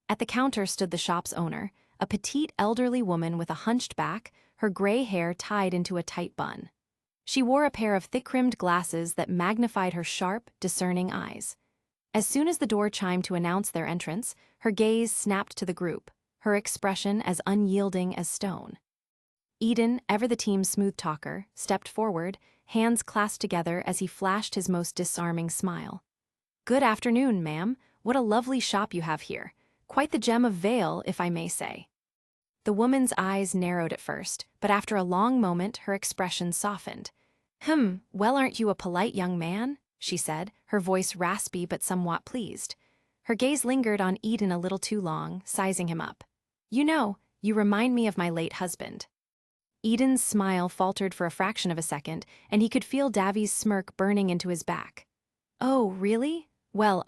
At the counter stood the shop's owner, a petite elderly woman with a hunched back, her gray hair tied into a tight bun. She wore a pair of thick-rimmed glasses that magnified her sharp, discerning eyes. As soon as the door chimed to announce their entrance, her gaze snapped to the group, her expression as unyielding as stone. Eden, ever the team's smooth talker, stepped forward, hands clasped together as he flashed his most disarming smile. Good afternoon, ma'am. What a lovely shop you have here. Quite the gem of Vytal, if I may say. The woman's eyes narrowed at first, but after a long moment her expression softened. Well, aren't you a polite young man? She said, her voice raspy but somewhat pleased. Her gaze lingered on Eden a little too long, sizing him up. You know, you remind me of my late husband. Eden's smile faltered for a fraction of a second, and he could feel Davy's smirk burning into his back. Oh, really? Well,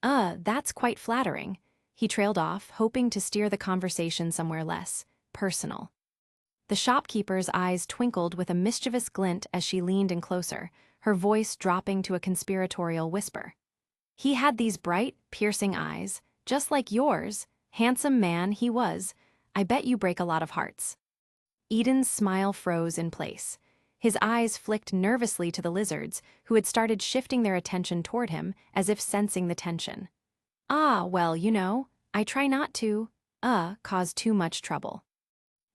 that's quite flattering. He trailed off, hoping to steer the conversation somewhere less personal. The shopkeeper's eyes twinkled with a mischievous glint as she leaned in closer, her voice dropping to a conspiratorial whisper. He had these bright, piercing eyes, just like yours. Handsome man he was. I bet you break a lot of hearts. Eden's smile froze in place. His eyes flicked nervously to the lizards, who had started shifting their attention toward him, as if sensing the tension. Well, you know, I try not to, cause too much trouble.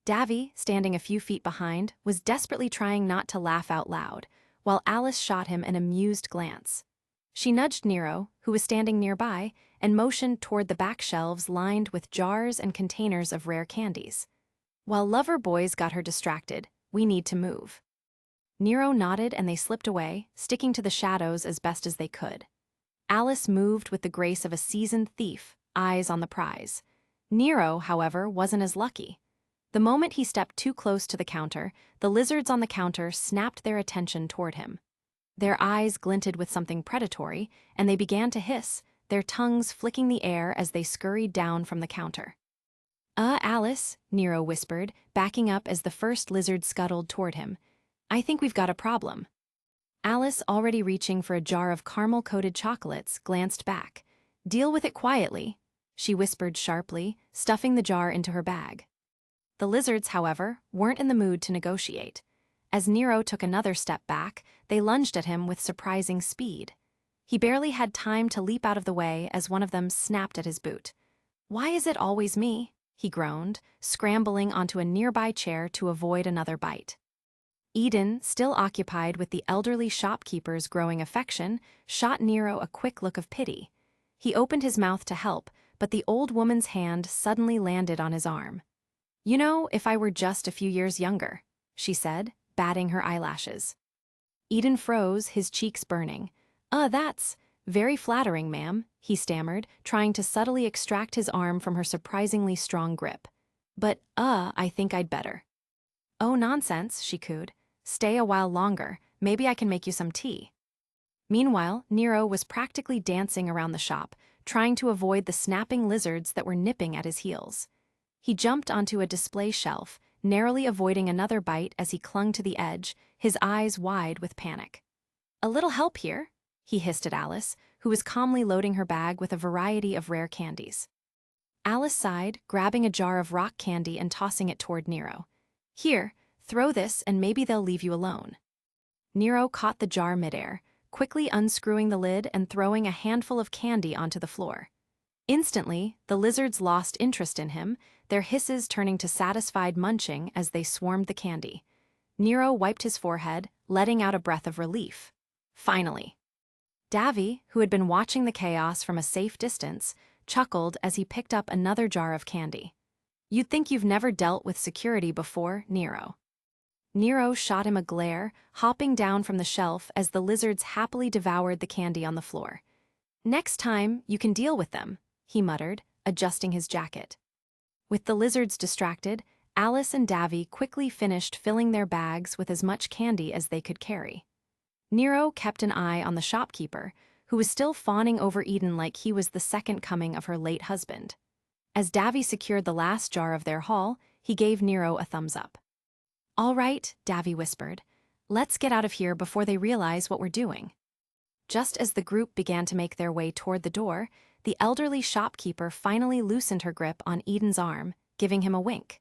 Davy, standing a few feet behind, was desperately trying not to laugh out loud, while Alice shot him an amused glance. She nudged Nero, who was standing nearby, and motioned toward the back shelves lined with jars and containers of rare candies. While lover boys got her distracted, we need to move. Nero nodded and they slipped away, sticking to the shadows as best as they could. Alice moved with the grace of a seasoned thief, eyes on the prize. Nero, however, wasn't as lucky. The moment he stepped too close to the counter, the lizards on the counter snapped their attention toward him. Their eyes glinted with something predatory, and they began to hiss, their tongues flicking the air as they scurried down from the counter. Alice, Nero whispered, backing up as the first lizard scuttled toward him. I think we've got a problem. Alice, already reaching for a jar of caramel-coated chocolates, glanced back. Deal with it quietly, she whispered sharply, stuffing the jar into her bag. The lizards, however, weren't in the mood to negotiate. As Nero took another step back, they lunged at him with surprising speed. He barely had time to leap out of the way as one of them snapped at his boot. "Why is it always me?" he groaned, scrambling onto a nearby chair to avoid another bite. Eden, still occupied with the elderly shopkeeper's growing affection, shot Nero a quick look of pity. He opened his mouth to help, but the old woman's hand suddenly landed on his arm. "You know, if I were just a few years younger," she said, batting her eyelashes. Eden froze, his cheeks burning. That's very flattering, ma'am," he stammered, trying to subtly extract his arm from her surprisingly strong grip. "But, I think I'd better." "Oh, nonsense," she cooed. "Stay a while longer, maybe I can make you some tea." Meanwhile, Nero was practically dancing around the shop, trying to avoid the snapping lizards that were nipping at his heels. He jumped onto a display shelf, narrowly avoiding another bite as he clung to the edge, his eyes wide with panic. "A little help here?" he hissed at Alice, who was calmly loading her bag with a variety of rare candies. Alice sighed, grabbing a jar of rock candy and tossing it toward Nero. "Here, throw this and maybe they'll leave you alone." Nero caught the jar midair, quickly unscrewing the lid and throwing a handful of candy onto the floor. Instantly, the lizards lost interest in him, their hisses turning to satisfied munching as they swarmed the candy. Nero wiped his forehead, letting out a breath of relief. Finally. Davy, who had been watching the chaos from a safe distance, chuckled as he picked up another jar of candy. "You'd think you've never dealt with security before, Nero." Nero shot him a glare, hopping down from the shelf as the lizards happily devoured the candy on the floor. "Next time, you can deal with them," he muttered, adjusting his jacket. With the lizards distracted, Alice and Davy quickly finished filling their bags with as much candy as they could carry. Nero kept an eye on the shopkeeper, who was still fawning over Eden like he was the second coming of her late husband. As Davy secured the last jar of their haul, he gave Nero a thumbs up. "All right," Davy whispered. "Let's get out of here before they realize what we're doing." Just as the group began to make their way toward the door, the elderly shopkeeper finally loosened her grip on Eden's arm, giving him a wink.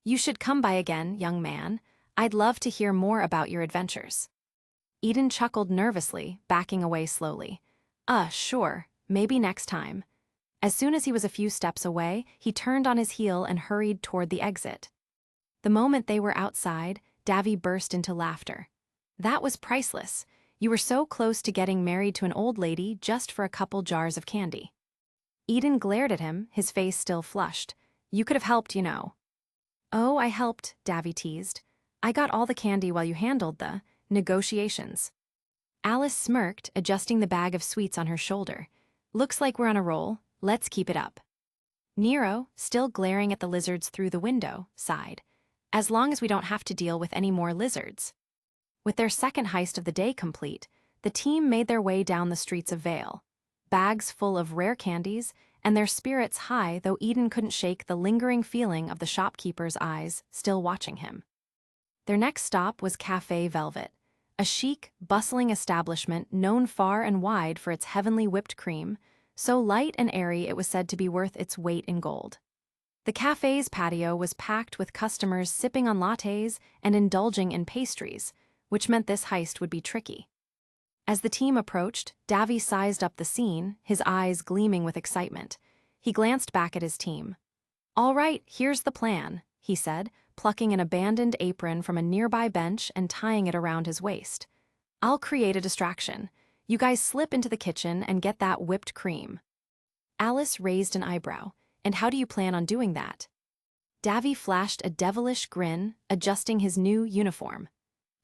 "You should come by again, young man. I'd love to hear more about your adventures." Eden chuckled nervously, backing away slowly. Sure, maybe next time." As soon as he was a few steps away, he turned on his heel and hurried toward the exit. The moment they were outside, Davy burst into laughter. "That was priceless. You were so close to getting married to an old lady just for a couple jars of candy." Eden glared at him, his face still flushed. "You could have helped, you know." "Oh, I helped," Davy teased. "I got all the candy while you handled the negotiations." Alice smirked, adjusting the bag of sweets on her shoulder. "Looks like we're on a roll. Let's keep it up." Nero, still glaring at the lizards through the window, sighed. "As long as we don't have to deal with any more lizards." With their second heist of the day complete, the team made their way down the streets of Vytal, bags full of rare candies, and their spirits high, though Eden couldn't shake the lingering feeling of the shopkeeper's eyes still watching him. Their next stop was Café Velvet, a chic, bustling establishment known far and wide for its heavenly whipped cream, so light and airy it was said to be worth its weight in gold. The cafe's patio was packed with customers sipping on lattes and indulging in pastries, which meant this heist would be tricky. As the team approached, Davy sized up the scene, his eyes gleaming with excitement. He glanced back at his team. "All right, here's the plan," he said, plucking an abandoned apron from a nearby bench and tying it around his waist. "I'll create a distraction. You guys slip into the kitchen and get that whipped cream." Alice raised an eyebrow. "And how do you plan on doing that?" Davy flashed a devilish grin, adjusting his new uniform.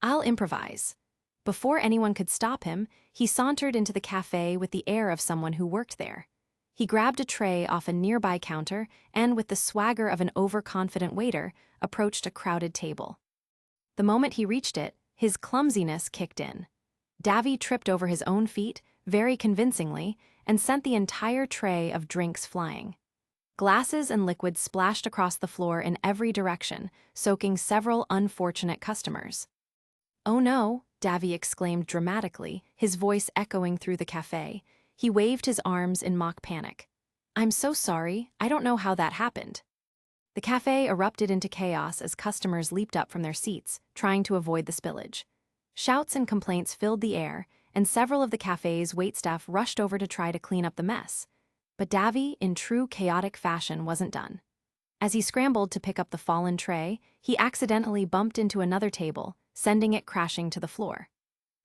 "I'll improvise." Before anyone could stop him, he sauntered into the cafe with the air of someone who worked there. He grabbed a tray off a nearby counter and, with the swagger of an overconfident waiter, approached a crowded table. The moment he reached it, his clumsiness kicked in. Davy tripped over his own feet, very convincingly, and sent the entire tray of drinks flying. Glasses and liquids splashed across the floor in every direction, soaking several unfortunate customers. "Oh no," Davy exclaimed dramatically, his voice echoing through the cafe. He waved his arms in mock panic. "I'm so sorry, I don't know how that happened." The cafe erupted into chaos as customers leaped up from their seats, trying to avoid the spillage. Shouts and complaints filled the air, and several of the cafe's waitstaff rushed over to try to clean up the mess. But Davy, in true chaotic fashion, wasn't done. As he scrambled to pick up the fallen tray, he accidentally bumped into another table, sending it crashing to the floor.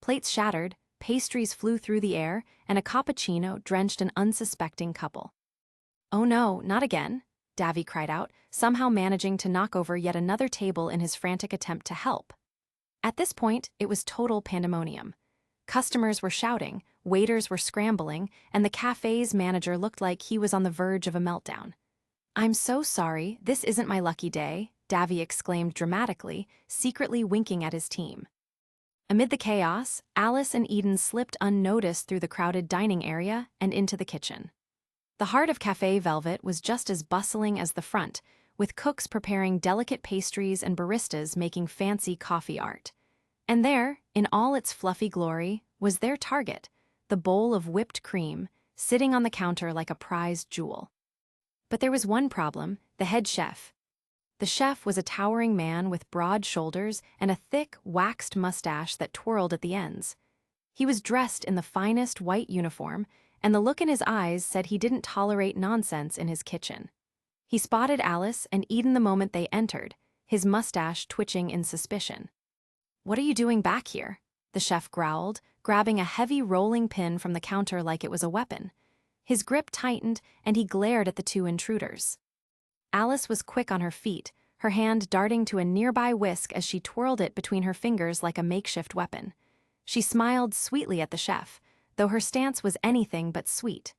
Plates shattered, pastries flew through the air, and a cappuccino drenched an unsuspecting couple. "Oh no, not again," Davy cried out, somehow managing to knock over yet another table in his frantic attempt to help. At this point, it was total pandemonium. Customers were shouting, waiters were scrambling, and the cafe's manager looked like he was on the verge of a meltdown. "I'm so sorry, this isn't my lucky day," Davy exclaimed dramatically, secretly winking at his team. Amid the chaos, Alice and Eden slipped unnoticed through the crowded dining area and into the kitchen. The heart of Café Velvet was just as bustling as the front, with cooks preparing delicate pastries and baristas making fancy coffee art. And there, in all its fluffy glory, was their target, the bowl of whipped cream, sitting on the counter like a prized jewel. But there was one problem: the head chef. The chef was a towering man with broad shoulders and a thick, waxed mustache that twirled at the ends. He was dressed in the finest white uniform, and the look in his eyes said he didn't tolerate nonsense in his kitchen. He spotted Alice and Eden the moment they entered, his mustache twitching in suspicion. "What are you doing back here?" the chef growled, grabbing a heavy rolling pin from the counter like it was a weapon. His grip tightened, and he glared at the two intruders. Alice was quick on her feet, her hand darting to a nearby whisk as she twirled it between her fingers like a makeshift weapon. She smiled sweetly at the chef, though her stance was anything but sweet.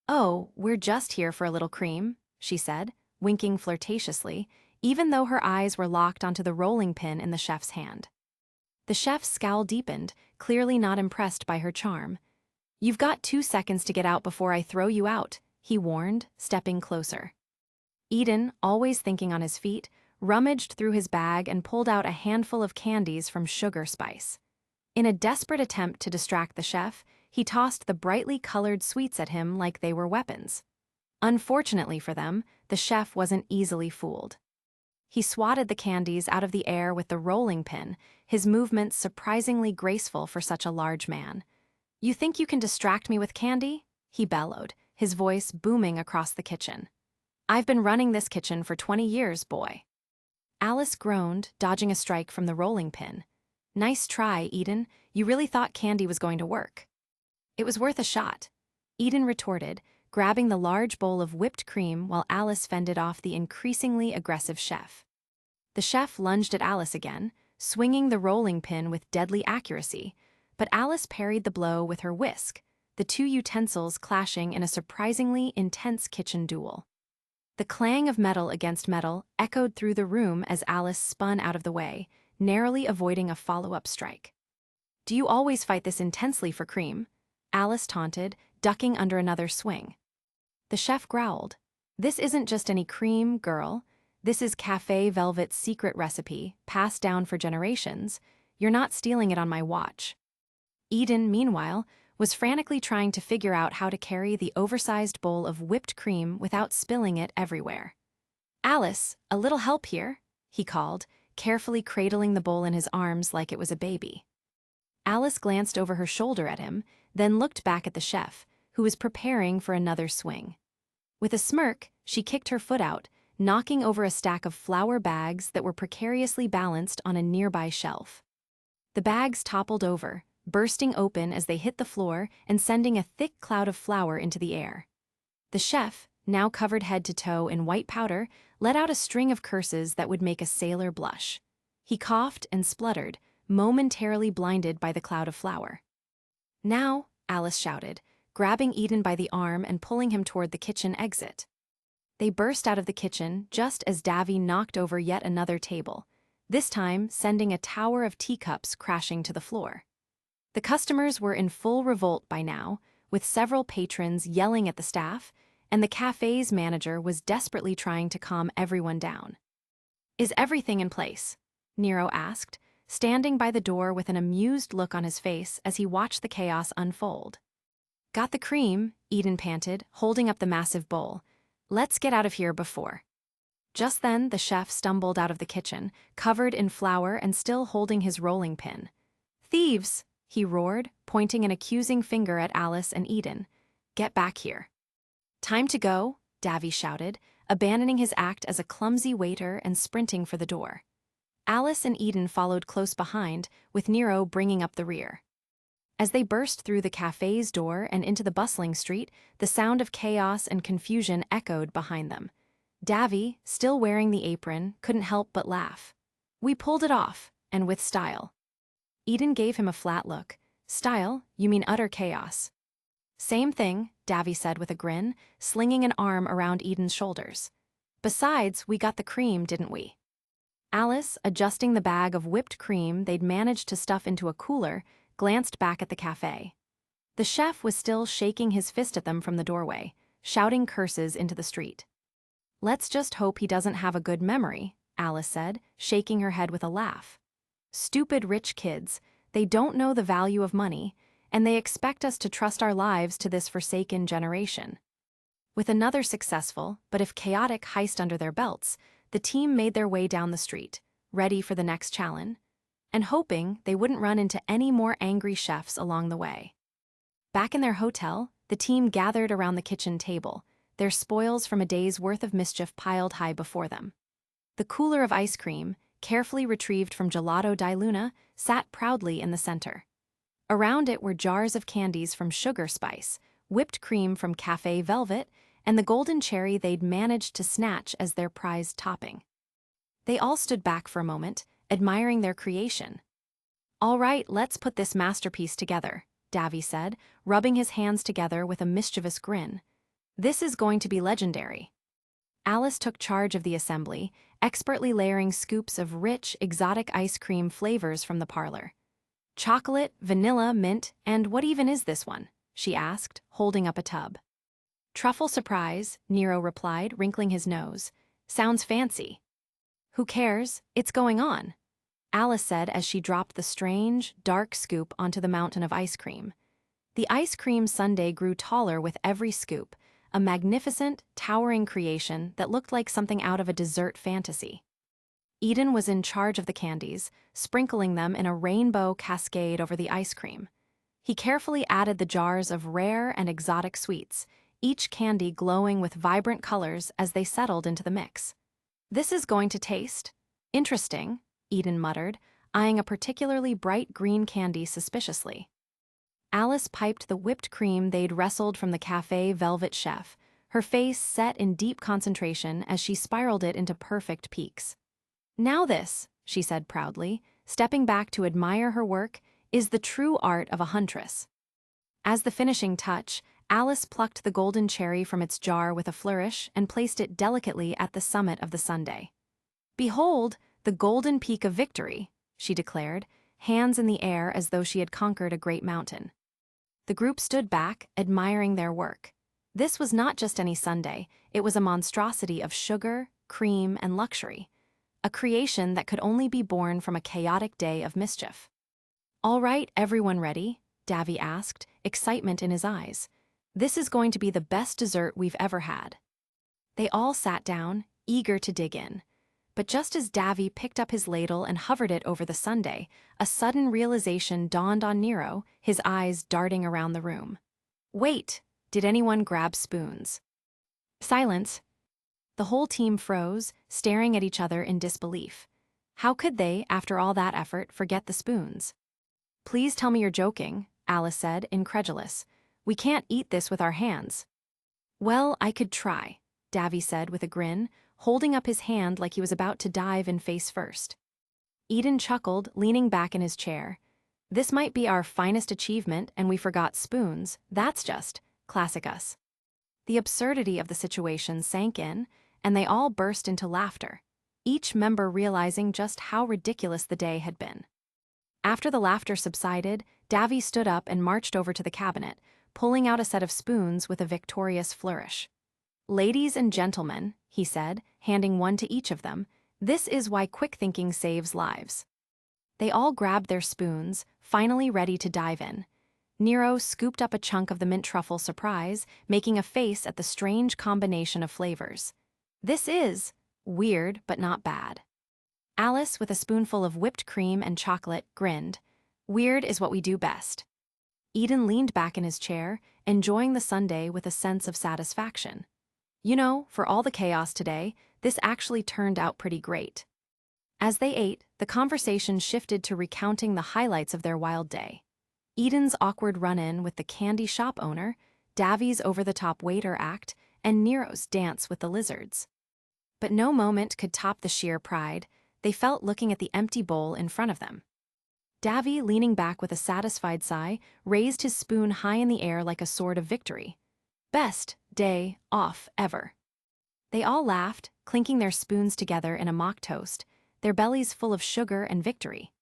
"Oh, we're just here for a little cream," she said, winking flirtatiously, even though her eyes were locked onto the rolling pin in the chef's hand. The chef's scowl deepened, clearly not impressed by her charm. "You've got 2 seconds to get out before I throw you out," he warned, stepping closer. Eden, always thinking on his feet, rummaged through his bag and pulled out a handful of candies from Sugar Spice. In a desperate attempt to distract the chef, he tossed the brightly colored sweets at him like they were weapons. Unfortunately for them, the chef wasn't easily fooled. He swatted the candies out of the air with the rolling pin, his movements surprisingly graceful for such a large man. "You think you can distract me with candy?" he bellowed, his voice booming across the kitchen. "I've been running this kitchen for 20 years, boy." Alice groaned, dodging a strike from the rolling pin. "Nice try, Eden. You really thought candy was going to work." "It was worth a shot," Eden retorted, grabbing the large bowl of whipped cream while Alice fended off the increasingly aggressive chef. The chef lunged at Alice again, swinging the rolling pin with deadly accuracy, but Alice parried the blow with her whisk, the two utensils clashing in a surprisingly intense kitchen duel. The clang of metal against metal echoed through the room as Alice spun out of the way, narrowly avoiding a follow-up strike. "Do you always fight this intensely for cream?" Alice taunted, ducking under another swing. The chef growled. "This isn't just any cream, girl. This is Café Velvet's secret recipe, passed down for generations. You're not stealing it on my watch." Eden, meanwhile, was frantically trying to figure out how to carry the oversized bowl of whipped cream without spilling it everywhere. "Alice, a little help here," he called, carefully cradling the bowl in his arms like it was a baby. Alice glanced over her shoulder at him, then looked back at the chef, who was preparing for another swing. With a smirk, she kicked her foot out, knocking over a stack of flour bags that were precariously balanced on a nearby shelf. The bags toppled over, bursting open as they hit the floor and sending a thick cloud of flour into the air. The chef, now covered head to toe in white powder, let out a string of curses that would make a sailor blush. He coughed and spluttered, momentarily blinded by the cloud of flour. "Now," Alice shouted, grabbing Eden by the arm and pulling him toward the kitchen exit. They burst out of the kitchen just as Davy knocked over yet another table, this time sending a tower of teacups crashing to the floor. The customers were in full revolt by now, with several patrons yelling at the staff, and the cafe's manager was desperately trying to calm everyone down. "Is everything in place?" Nero asked, standing by the door with an amused look on his face as he watched the chaos unfold. "Got the cream," Eden panted, holding up the massive bowl. "Let's get out of here before." Just then, the chef stumbled out of the kitchen, covered in flour and still holding his rolling pin. "Thieves!" he roared, pointing an accusing finger at Alice and Eden. "Get back here." "Time to go," Davy shouted, abandoning his act as a clumsy waiter and sprinting for the door. Alice and Eden followed close behind, with Nero bringing up the rear. As they burst through the cafe's door and into the bustling street, the sound of chaos and confusion echoed behind them. Davy, still wearing the apron, couldn't help but laugh. "We pulled it off, and with style." Eden gave him a flat look. "Style? You mean utter chaos." "Same thing," Davy said with a grin, slinging an arm around Eden's shoulders. "Besides, we got the cream, didn't we?" Alice, adjusting the bag of whipped cream they'd managed to stuff into a cooler, glanced back at the cafe. The chef was still shaking his fist at them from the doorway, shouting curses into the street. "Let's just hope he doesn't have a good memory," Alice said, shaking her head with a laugh. "Stupid rich kids, they don't know the value of money, and they expect us to trust our lives to this forsaken generation." With another successful, but if chaotic heist under their belts, the team made their way down the street, ready for the next challenge, and hoping they wouldn't run into any more angry chefs along the way. Back in their hotel, the team gathered around the kitchen table, their spoils from a day's worth of mischief piled high before them. The cooler of ice cream, carefully retrieved from Gelato di Luna, sat proudly in the center. Around it were jars of candies from Sugar Spice, whipped cream from Café Velvet, and the golden cherry they'd managed to snatch as their prized topping. They all stood back for a moment, admiring their creation. "All right, let's put this masterpiece together," Davy said, rubbing his hands together with a mischievous grin. "This is going to be legendary." Alice took charge of the assembly, expertly layering scoops of rich, exotic ice cream flavors from the parlor. "Chocolate, vanilla, mint, and what even is this one?" she asked, holding up a tub. "Truffle surprise," Nero replied, wrinkling his nose. "Sounds fancy." "Who cares? It's going on," Alice said as she dropped the strange, dark scoop onto the mountain of ice cream. The ice cream sundae grew taller with every scoop, a magnificent, towering creation that looked like something out of a dessert fantasy. Eden was in charge of the candies, sprinkling them in a rainbow cascade over the ice cream. He carefully added the jars of rare and exotic sweets, each candy glowing with vibrant colors as they settled into the mix. "This is going to taste interesting," Eden muttered, eyeing a particularly bright green candy suspiciously. Alice piped the whipped cream they'd wrestled from the Café Velvet chef, her face set in deep concentration as she spiraled it into perfect peaks. "Now this," she said proudly, stepping back to admire her work, "is the true art of a huntress." As the finishing touch, Alice plucked the golden cherry from its jar with a flourish and placed it delicately at the summit of the sundae. "Behold, the golden peak of victory," she declared, hands in the air as though she had conquered a great mountain. The group stood back, admiring their work. This was not just any sundae, it was a monstrosity of sugar, cream, and luxury, a creation that could only be born from a chaotic day of mischief. "All right, everyone ready?" Davy asked, excitement in his eyes. "This is going to be the best dessert we've ever had." They all sat down, eager to dig in. But just as Davy picked up his ladle and hovered it over the sundae, a sudden realization dawned on Nero, his eyes darting around the room. "Wait, did anyone grab spoons?" Silence. The whole team froze, staring at each other in disbelief. How could they, after all that effort, forget the spoons? "Please tell me you're joking," Alice said, incredulous. "We can't eat this with our hands." "Well, I could try," Davy said with a grin, holding up his hand like he was about to dive in face first. Eden chuckled, leaning back in his chair. "This might be our finest achievement, and we forgot spoons. That's just classic us." The absurdity of the situation sank in, and they all burst into laughter, each member realizing just how ridiculous the day had been. After the laughter subsided, Davy stood up and marched over to the cabinet, pulling out a set of spoons with a victorious flourish. "Ladies and gentlemen," he said, handing one to each of them, "this is why quick thinking saves lives." They all grabbed their spoons, finally ready to dive in. Nero scooped up a chunk of the mint truffle surprise, making a face at the strange combination of flavors. "This is Weird, but not bad. Alice, with a spoonful of whipped cream and chocolate, grinned. Weird is what we do best. Eden leaned back in his chair, enjoying the sundae with a sense of satisfaction. You know, for all the chaos today, this actually turned out pretty great. As they ate, the conversation shifted to recounting the highlights of their wild day. Eden's awkward run-in with the candy shop owner, Davy's over-the-top waiter act, and Nero's dance with the lizards. But no moment could top the sheer pride they felt looking at the empty bowl in front of them. Davy, leaning back with a satisfied sigh, raised his spoon high in the air like a sword of victory. Best day off ever. They all laughed, clinking their spoons together in a mock toast, their bellies full of sugar and victory.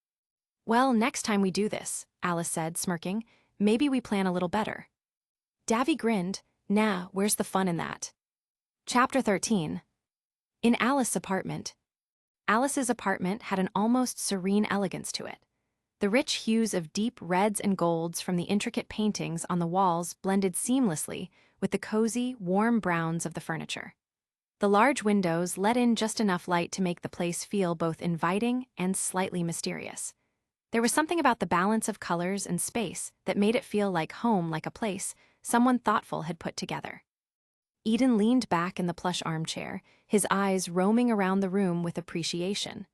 Well, next time we do this, Alice said, smirking, maybe we plan a little better. Davy grinned. Nah, where's the fun in that? Chapter 13. In Alice's apartment. Alice's apartment had an almost serene elegance to it. The rich hues of deep reds and golds from the intricate paintings on the walls blended seamlessly with the cozy, warm browns of the furniture. The large windows let in just enough light to make the place feel both inviting and slightly mysterious. There was something about the balance of colors and space that made it feel like home, like a place someone thoughtful had put together. Eden leaned back in the plush armchair, his eyes roaming around the room with appreciation.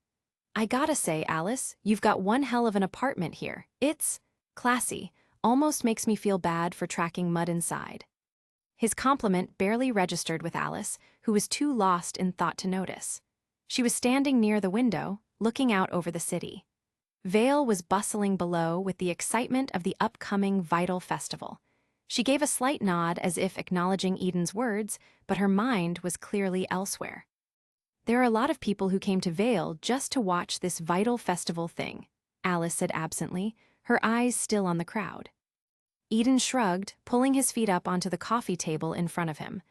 I gotta say, Alice, you've got one hell of an apartment here. It's classy, almost makes me feel bad for tracking mud inside. His compliment barely registered with Alice, who was too lost in thought to notice. She was standing near the window, looking out over the city. Vale was bustling below with the excitement of the upcoming Vytal Festival. She gave a slight nod as if acknowledging Eden's words, but her mind was clearly elsewhere. There are a lot of people who came to Vale just to watch this Vytal Festival thing, Alice said absently, her eyes still on the crowd. Eden shrugged, pulling his feet up onto the coffee table in front of him.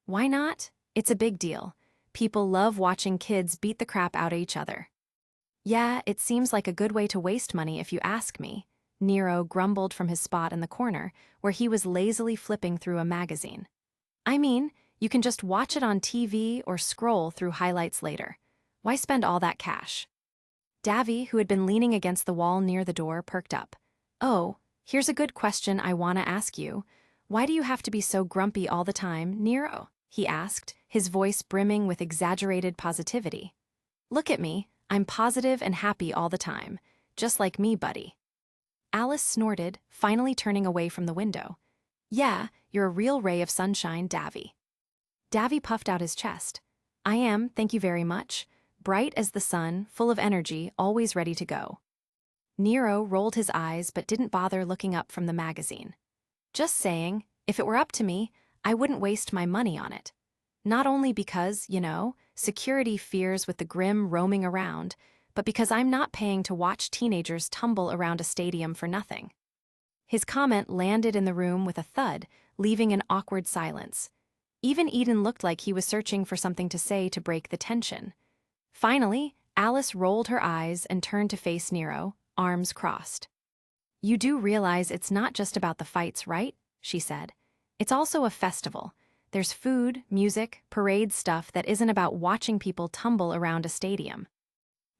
Why not? It's a big deal. People love watching kids beat the crap out of each other. Yeah, it seems like a good way to waste money if you ask me, Nero grumbled from his spot in the corner, where he was lazily flipping through a magazine. I mean, you can just watch it on TV or scroll through highlights later. Why spend all that cash? Davy, who had been leaning against the wall near the door, perked up. Oh, here's a good question I want to ask you. Why do you have to be so grumpy all the time, Nero? He asked, his voice brimming with exaggerated positivity. Look at me, I'm positive and happy all the time, just like me, buddy. Alice snorted, finally turning away from the window. Yeah, you're a real ray of sunshine, Davy. Davy puffed out his chest. I am, thank you very much. Bright as the sun, full of energy, always ready to go. Nero rolled his eyes but didn't bother looking up from the magazine. Just saying, if it were up to me, I wouldn't waste my money on it. Not only because, you know, security fears with the Grimm roaming around, but because I'm not paying to watch teenagers tumble around a stadium for nothing. His comment landed in the room with a thud, leaving an awkward silence. Even Eden looked like he was searching for something to say to break the tension. Finally, Alice rolled her eyes and turned to face Nero, arms crossed. You do realize it's not just about the fights, right? She said. It's also a festival. There's food, music, parade stuff that isn't about watching people tumble around a stadium.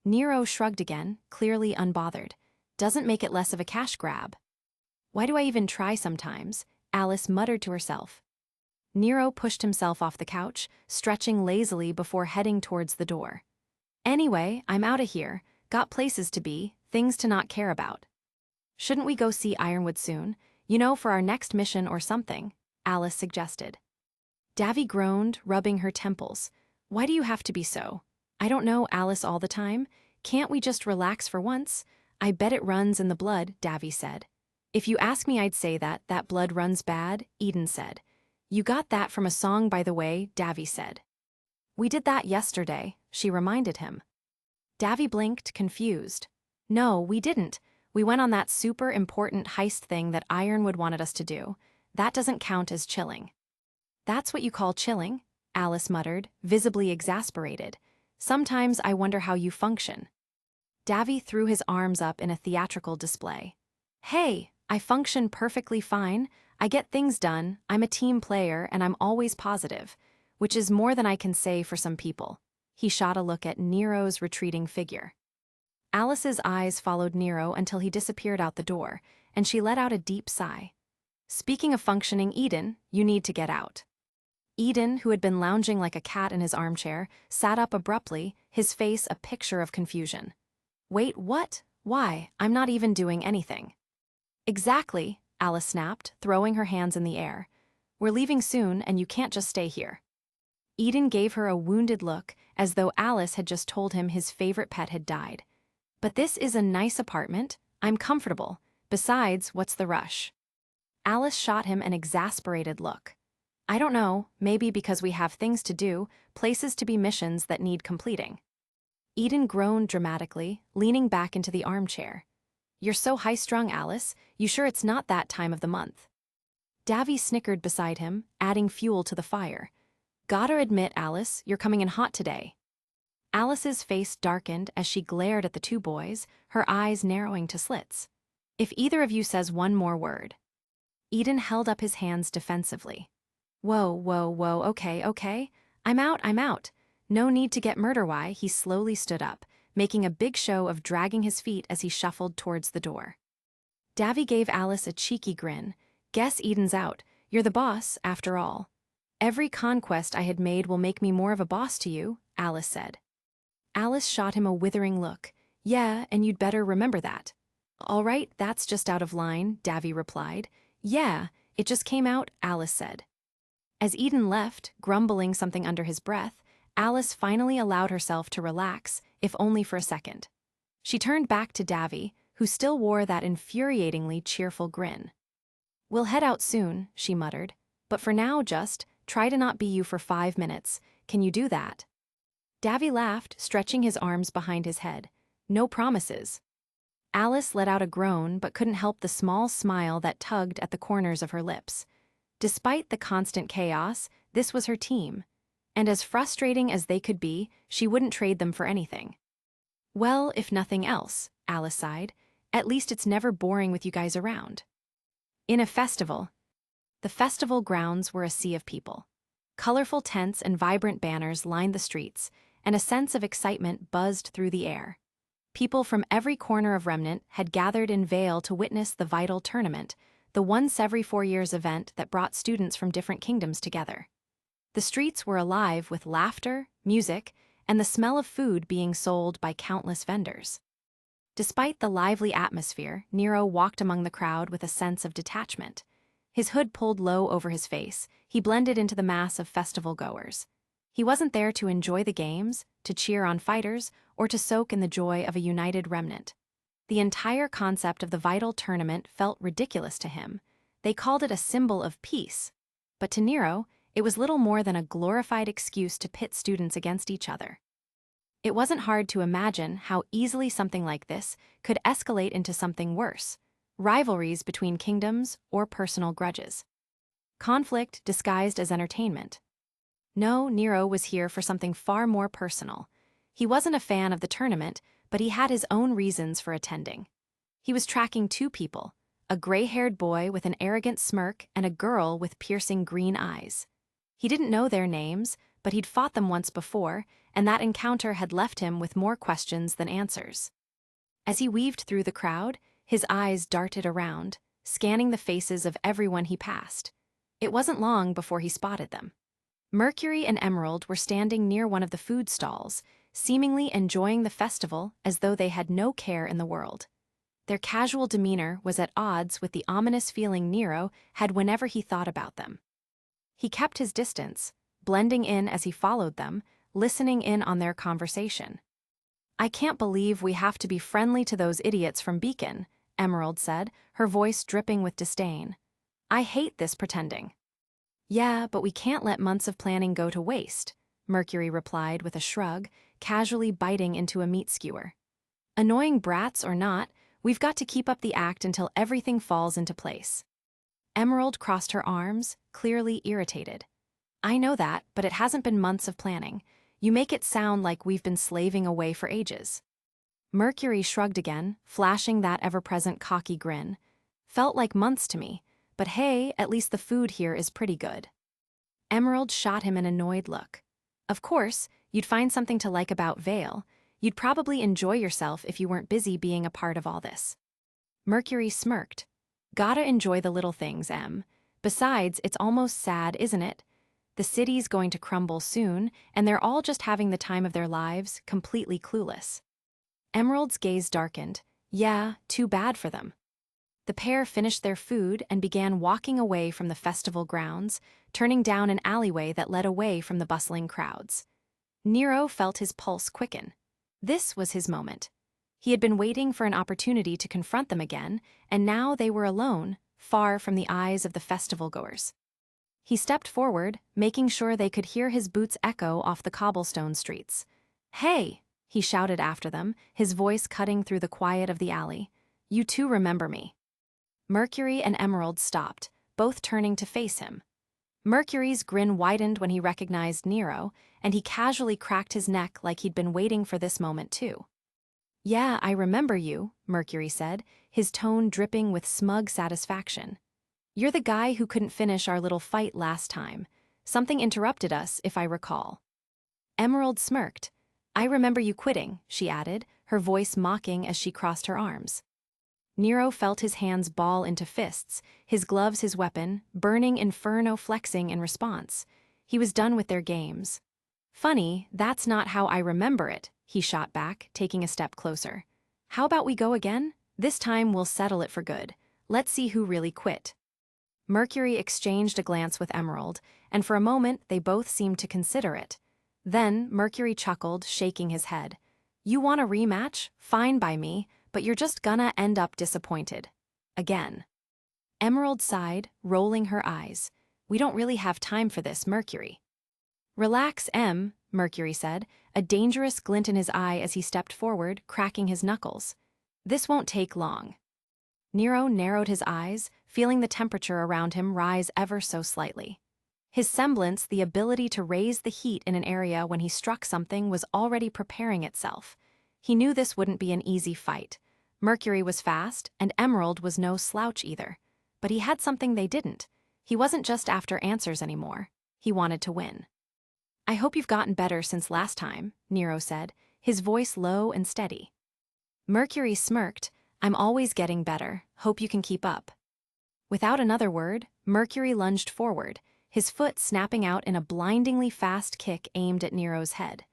Nero shrugged again, clearly unbothered. Doesn't make it less of a cash grab. Why do I even try sometimes? Alice muttered to herself. Nero pushed himself off the couch, stretching lazily before heading towards the door. Anyway, I'm out of here. Got places to be, things to not care about. Shouldn't we go see Ironwood soon? You know, for our next mission or something, Alice suggested. Davy groaned, rubbing her temples. Why do you have to be so? I don't know Alice all the time. Can't we just relax for once? I bet it runs in the blood, Davy said. If you ask me, I'd say that blood runs bad, Eden said. You got that from a song, by the way, Davy said. We did that yesterday, she reminded him. Davy blinked, confused. No, we didn't. We went on that super important heist thing that Ironwood wanted us to do. That doesn't count as chilling. That's what you call chilling? Alice muttered, visibly exasperated. Sometimes I wonder how you function. Davy threw his arms up in a theatrical display. Hey, I function perfectly fine. I get things done, I'm a team player, and I'm always positive, which is more than I can say for some people. He shot a look at Nero's retreating figure. Alice's eyes followed Nero until he disappeared out the door, and she let out a deep sigh. Speaking of functioning, Eden, you need to get out. Eden, who had been lounging like a cat in his armchair, sat up abruptly, his face a picture of confusion. Wait, what? Why? I'm not even doing anything. Exactly, Alice snapped, throwing her hands in the air. We're leaving soon, and you can't just stay here. Eden gave her a wounded look, as though Alice had just told him his favorite pet had died. But this is a nice apartment. I'm comfortable. Besides, what's the rush? Alice shot him an exasperated look. I don't know, maybe because we have things to do, places to be, missions that need completing. Eden groaned dramatically, leaning back into the armchair. You're so high-strung, Alice. You sure it's not that time of the month? Davy snickered beside him, adding fuel to the fire. Gotta admit, Alice, you're coming in hot today. Alice's face darkened as she glared at the two boys, her eyes narrowing to slits. If either of you says one more word. Eden held up his hands defensively. Whoa, okay. I'm out. No need to get murder. He slowly stood up, making a big show of dragging his feet as he shuffled towards the door. Davy gave Alice a cheeky grin. Guess Eden's out. You're the boss, after all. Every conquest I had made will make me more of a boss to you, Alice said. Alice shot him a withering look. Yeah, and you'd better remember that. All right, that's just out of line, Davy replied. Yeah, it just came out, Alice said. As Eden left, grumbling something under his breath, Alice finally allowed herself to relax, if only for a second. She turned back to Davy, who still wore that infuriatingly cheerful grin. We'll head out soon, she muttered. But for now, just try to not be you for 5 minutes. Can you do that? Davy laughed, stretching his arms behind his head. No promises. Alice let out a groan but couldn't help the small smile that tugged at the corners of her lips. Despite the constant chaos, this was her team. And as frustrating as they could be, she wouldn't trade them for anything. Well, if nothing else, Alice sighed, at least it's never boring with you guys around. In a festival. The festival grounds were a sea of people. Colorful tents and vibrant banners lined the streets, and a sense of excitement buzzed through the air. People from every corner of Remnant had gathered in Vytal to witness the Vytal Tournament, the once-every-4 years event that brought students from different kingdoms together. The streets were alive with laughter, music, and the smell of food being sold by countless vendors. Despite the lively atmosphere, Nero walked among the crowd with a sense of detachment. His hood pulled low over his face, he blended into the mass of festival-goers. He wasn't there to enjoy the games, to cheer on fighters, or to soak in the joy of a united remnant. The entire concept of the Vytal Tournament felt ridiculous to him. They called it a symbol of peace. But to Nero, it was little more than a glorified excuse to pit students against each other. It wasn't hard to imagine how easily something like this could escalate into something worse, rivalries between kingdoms or personal grudges. Conflict disguised as entertainment. No, Nero was here for something far more personal. He wasn't a fan of the tournament, but he had his own reasons for attending. He was tracking 2 people, a gray-haired boy with an arrogant smirk and a girl with piercing green eyes. He didn't know their names, but he'd fought them once before, and that encounter had left him with more questions than answers. As he weaved through the crowd, his eyes darted around, scanning the faces of everyone he passed. It wasn't long before he spotted them. Mercury and Emerald were standing near one of the food stalls, seemingly enjoying the festival as though they had no care in the world. Their casual demeanor was at odds with the ominous feeling Nero had whenever he thought about them. He kept his distance, blending in as he followed them, listening in on their conversation. I can't believe we have to be friendly to those idiots from Beacon, Emerald said, her voice dripping with disdain. I hate this pretending. Yeah, but we can't let months of planning go to waste, Mercury replied with a shrug, casually biting into a meat skewer. Annoying brats or not, we've got to keep up the act until everything falls into place. Emerald crossed her arms, clearly irritated. I know that, but it hasn't been months of planning. You make it sound like we've been slaving away for ages. Mercury shrugged again, flashing that ever-present cocky grin. Felt like months to me, but hey, at least the food here is pretty good. Emerald shot him an annoyed look. Of course, You'd find something to like about Vytal. You'd probably enjoy yourself if you weren't busy being a part of all this. Mercury smirked. Gotta enjoy the little things, Em. Besides, it's almost sad, isn't it? The city's going to crumble soon, and they're all just having the time of their lives, completely clueless. Emerald's gaze darkened. Yeah, too bad for them. The pair finished their food and began walking away from the festival grounds, turning down an alleyway that led away from the bustling crowds. Nero felt his pulse quicken. This was his moment. He had been waiting for an opportunity to confront them again, and now they were alone, far from the eyes of the festival-goers. He stepped forward, making sure they could hear his boots echo off the cobblestone streets. "Hey!" he shouted after them, his voice cutting through the quiet of the alley. "You two remember me." Mercury and Emerald stopped, both turning to face him. Mercury's grin widened when he recognized Nero, and he casually cracked his neck like he'd been waiting for this moment too. "Yeah, I remember you," Mercury said, his tone dripping with smug satisfaction. "You're the guy who couldn't finish our little fight last time. Something interrupted us, if I recall." Emerald smirked. "I remember you quitting," she added, her voice mocking as she crossed her arms. Nero felt his hands ball into fists, his gloves his weapon, burning inferno flexing in response. He was done with their games. "Funny, that's not how I remember it," he shot back, taking a step closer. "How about we go again? This time we'll settle it for good. Let's see who really quit." Mercury exchanged a glance with Emerald, and for a moment they both seemed to consider it. Then Mercury chuckled, shaking his head. "You want a rematch? Fine by me, but you're just gonna end up disappointed. Again." Emerald sighed, rolling her eyes. "We don't really have time for this, Mercury." "Relax, Em," Mercury said, a dangerous glint in his eye as he stepped forward, cracking his knuckles. "This won't take long." Nero narrowed his eyes, feeling the temperature around him rise ever so slightly. His semblance, the ability to raise the heat in an area when he struck something, was already preparing itself. He knew this wouldn't be an easy fight. Mercury was fast, and Emerald was no slouch either. But he had something they didn't. He wasn't just after answers anymore. He wanted to win. "I hope you've gotten better since last time," Nero said, his voice low and steady. Mercury smirked. "I'm always getting better. Hope you can keep up." Without another word, Mercury lunged forward, his foot snapping out in a blindingly fast kick aimed at Nero's head.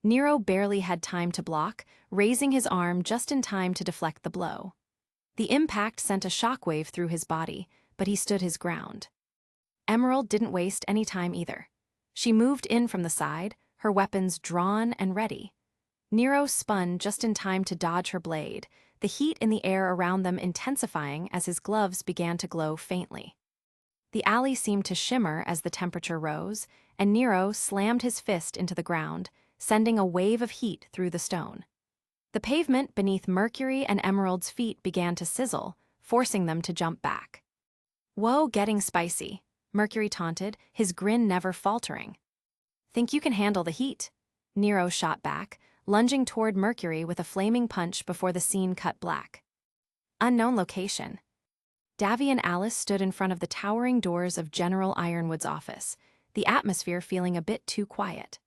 Nero barely had time to block, raising his arm just in time to deflect the blow. The impact sent a shockwave through his body, but he stood his ground. Emerald didn't waste any time either. She moved in from the side, her weapons drawn and ready. Nero spun just in time to dodge her blade, the heat in the air around them intensifying as his gloves began to glow faintly. The alley seemed to shimmer as the temperature rose, and Nero slammed his fist into the ground, sending a wave of heat through the stone. The pavement beneath Mercury and Emerald's feet began to sizzle, forcing them to jump back. "Whoa, getting spicy," Mercury taunted, his grin never faltering. "Think you can handle the heat?" Nero shot back, lunging toward Mercury with a flaming punch before the scene cut black. Unknown location. Davy and Alice stood in front of the towering doors of General Ironwood's office, the atmosphere feeling a bit too quiet.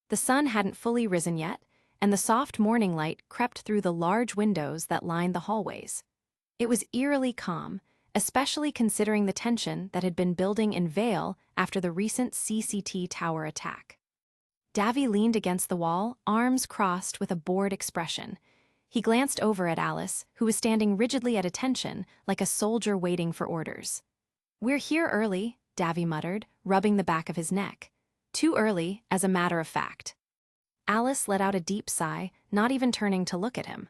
The sun hadn't fully risen yet, and the soft morning light crept through the large windows that lined the hallways. It was eerily calm, especially considering the tension that had been building in Vytal after the recent CCT tower attack. Davy leaned against the wall, arms crossed with a bored expression. He glanced over at Alice, who was standing rigidly at attention, like a soldier waiting for orders. "We're here early," Davy muttered, rubbing the back of his neck. "Too early, as a matter of fact." Alice let out a deep sigh, not even turning to look at him.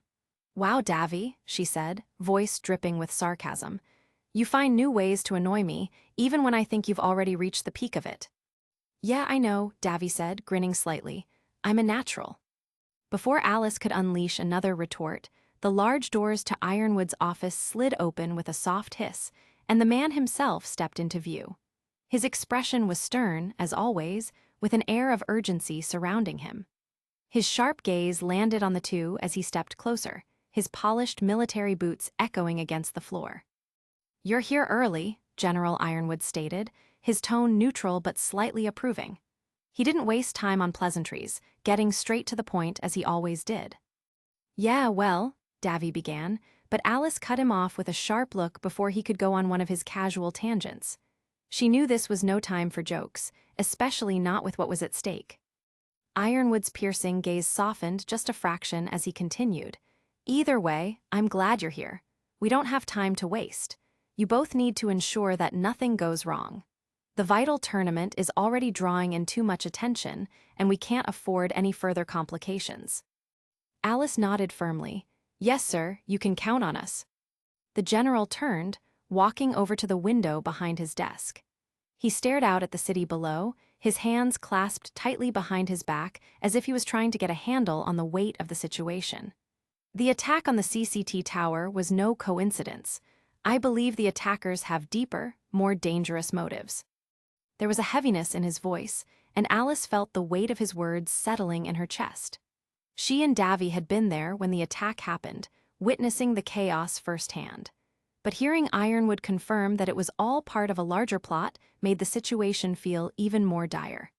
"Wow, Davy," she said, voice dripping with sarcasm. "You find new ways to annoy me, even when I think you've already reached the peak of it." "Yeah, I know," Davy said, grinning slightly. "I'm a natural." Before Alice could unleash another retort, the large doors to Ironwood's office slid open with a soft hiss, and the man himself stepped into view. His expression was stern, as always, with an air of urgency surrounding him. His sharp gaze landed on the two as he stepped closer, his polished military boots echoing against the floor. "You're here early," General Ironwood stated, his tone neutral but slightly approving. He didn't waste time on pleasantries, getting straight to the point as he always did. "Yeah, well," Davy began, but Alice cut him off with a sharp look before he could go on one of his casual tangents. She knew this was no time for jokes, especially not with what was at stake. Ironwood's piercing gaze softened just a fraction as he continued. "Either way, I'm glad you're here. We don't have time to waste. You both need to ensure that nothing goes wrong. The Vytal tournament is already drawing in too much attention, and we can't afford any further complications." Alice nodded firmly. "Yes, sir, you can count on us." The general turned, walking over to the window behind his desk. He stared out at the city below, his hands clasped tightly behind his back as if he was trying to get a handle on the weight of the situation. "The attack on the CCT tower was no coincidence. I believe the attackers have deeper, more dangerous motives." There was a heaviness in his voice, and Alice felt the weight of his words settling in her chest. She and Davy had been there when the attack happened, witnessing the chaos firsthand. But hearing Ironwood confirm that it was all part of a larger plot made the situation feel even more dire.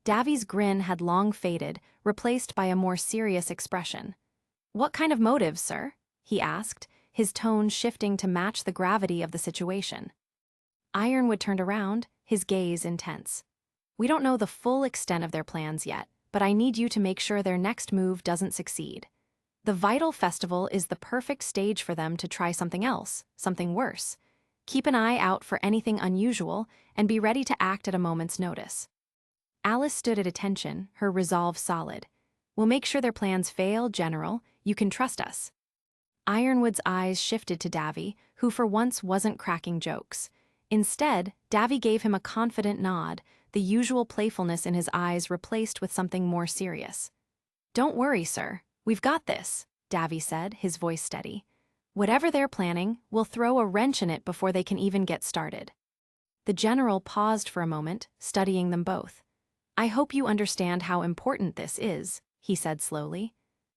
Davy's grin had long faded, replaced by a more serious expression. "What kind of motives, sir?" he asked, his tone shifting to match the gravity of the situation. Ironwood turned around, his gaze intense. "We don't know the full extent of their plans yet, but I need you to make sure their next move doesn't succeed. The Vytal Festival is the perfect stage for them to try something else, something worse. Keep an eye out for anything unusual and be ready to act at a moment's notice." Alice stood at attention, her resolve solid. "We'll make sure their plans fail, General. You can trust us." Ironwood's eyes shifted to Davy, who for once wasn't cracking jokes. Instead, Davy gave him a confident nod, the usual playfulness in his eyes replaced with something more serious. "Don't worry, sir. We've got this," Davy said, his voice steady. "Whatever they're planning, we'll throw a wrench in it before they can even get started." The general paused for a moment, studying them both. "I hope you understand how important this is," he said slowly.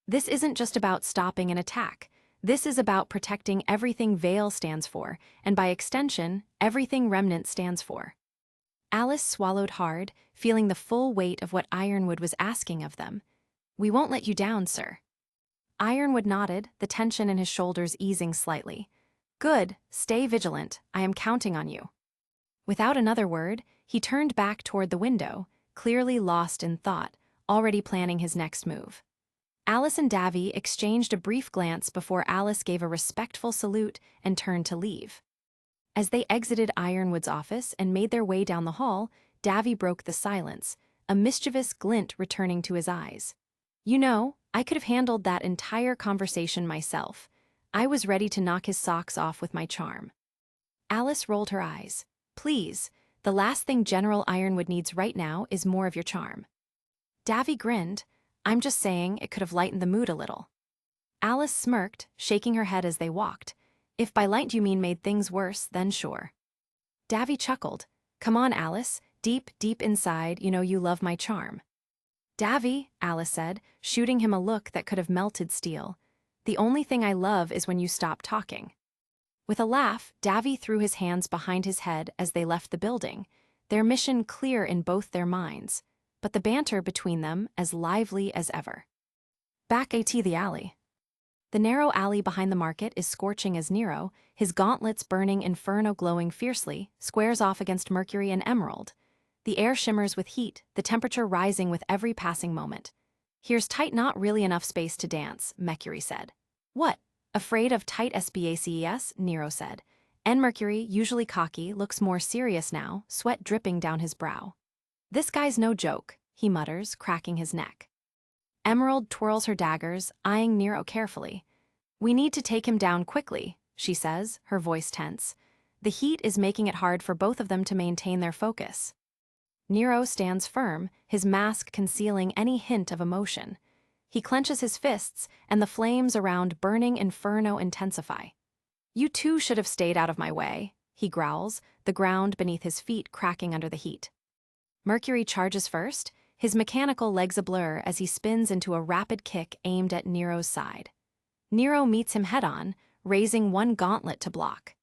"This isn't just about stopping an attack. This is about protecting everything Veil stands for, and by extension, everything Remnant stands for." Alice swallowed hard, feeling the full weight of what Ironwood was asking of them. "We won't let you down, sir." Ironwood nodded, the tension in his shoulders easing slightly. "Good, stay vigilant. I am counting on you." Without another word, he turned back toward the window, clearly lost in thought, already planning his next move. Alice and Davy exchanged a brief glance before Alice gave a respectful salute and turned to leave. As they exited Ironwood's office and made their way down the hall, Davy broke the silence, a mischievous glint returning to his eyes. "You know, I could have handled that entire conversation myself. I was ready to knock his socks off with my charm." Alice rolled her eyes. "Please, the last thing General Ironwood needs right now is more of your charm." Davy grinned. "I'm just saying it could have lightened the mood a little." Alice smirked, shaking her head as they walked. "If by light you mean made things worse, then sure." Davy chuckled. "Come on, Alice. Deep, deep inside, you know you love my charm." "Davy," Alice said, shooting him a look that could have melted steel. "The only thing I love is when you stop talking." With a laugh, Davy threw his hands behind his head as they left the building, their mission clear in both their minds, but the banter between them as lively as ever. Back at the alley. The narrow alley behind the market is scorching as Nero, his gauntlets burning inferno glowing fiercely, squares off against Mercury and Emerald. The air shimmers with heat, the temperature rising with every passing moment. "Here's tight, not really enough space to dance," Mercury said. "What? Afraid of tight SPACES?" Nero said. And Mercury, usually cocky, looks more serious now, sweat dripping down his brow. "This guy's no joke," he mutters, cracking his neck. Emerald twirls her daggers, eyeing Nero carefully. "We need to take him down quickly," she says, her voice tense. The heat is making it hard for both of them to maintain their focus. Nero stands firm, his mask concealing any hint of emotion. He clenches his fists, and the flames around burning inferno intensify. "You two should have stayed out of my way," he growls, the ground beneath his feet cracking under the heat. Mercury charges first, his mechanical legs a blur as he spins into a rapid kick aimed at Nero's side. Nero meets him head-on, raising one gauntlet to block.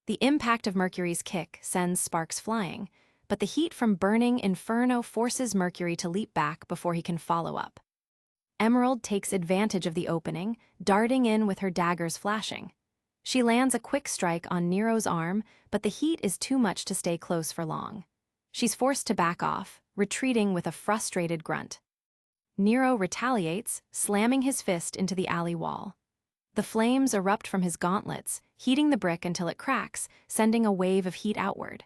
The impact of Mercury's kick sends sparks flying, but the heat from burning Inferno forces Mercury to leap back before he can follow up. Emerald takes advantage of the opening, darting in with her daggers flashing. She lands a quick strike on Nero's arm, but the heat is too much to stay close for long. She's forced to back off, retreating with a frustrated grunt. Nero retaliates, slamming his fist into the alley wall. The flames erupt from his gauntlets, heating the brick until it cracks, sending a wave of heat outward.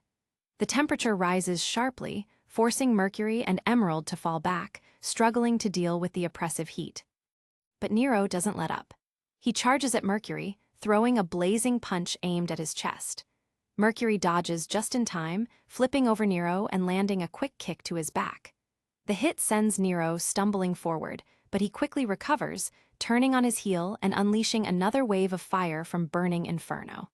The temperature rises sharply, forcing Mercury and Emerald to fall back, struggling to deal with the oppressive heat. But Nero doesn't let up. He charges at Mercury, throwing a blazing punch aimed at his chest. Mercury dodges just in time, flipping over Nero and landing a quick kick to his back. The hit sends Nero stumbling forward, but he quickly recovers, turning on his heel and unleashing another wave of fire from burning Inferno.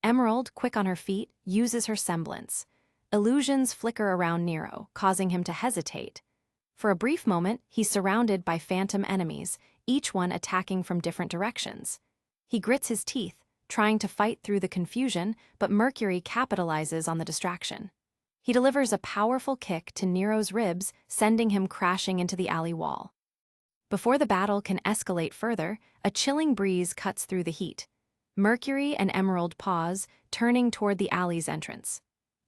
Emerald, quick on her feet, uses her semblance. Illusions flicker around Nero, causing him to hesitate. For a brief moment, he's surrounded by phantom enemies, each one attacking from different directions. He grits his teeth, trying to fight through the confusion, but Mercury capitalizes on the distraction. He delivers a powerful kick to Nero's ribs, sending him crashing into the alley wall. Before the battle can escalate further, a chilling breeze cuts through the heat. Mercury and Emerald pause, turning toward the alley's entrance.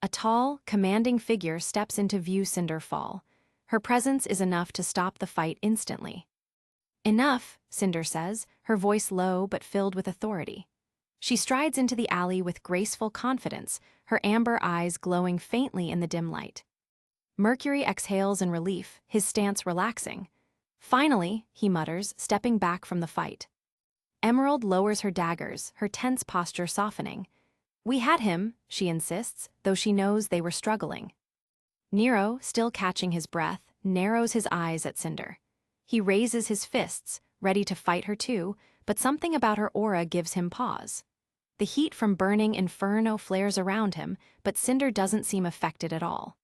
A tall, commanding figure steps into view. Cinder fall. Her presence is enough to stop the fight instantly. "Enough," Cinder says, her voice low but filled with authority. She strides into the alley with graceful confidence, her amber eyes glowing faintly in the dim light. Mercury exhales in relief, his stance relaxing. "Finally," he mutters, stepping back from the fight. Emerald lowers her daggers, her tense posture softening. "We had him," she insists, though she knows they were struggling. Nero, still catching his breath, narrows his eyes at Cinder. He raises his fists, ready to fight her too, but something about her aura gives him pause. The heat from burning Inferno flares around him, but Cinder doesn't seem affected at all.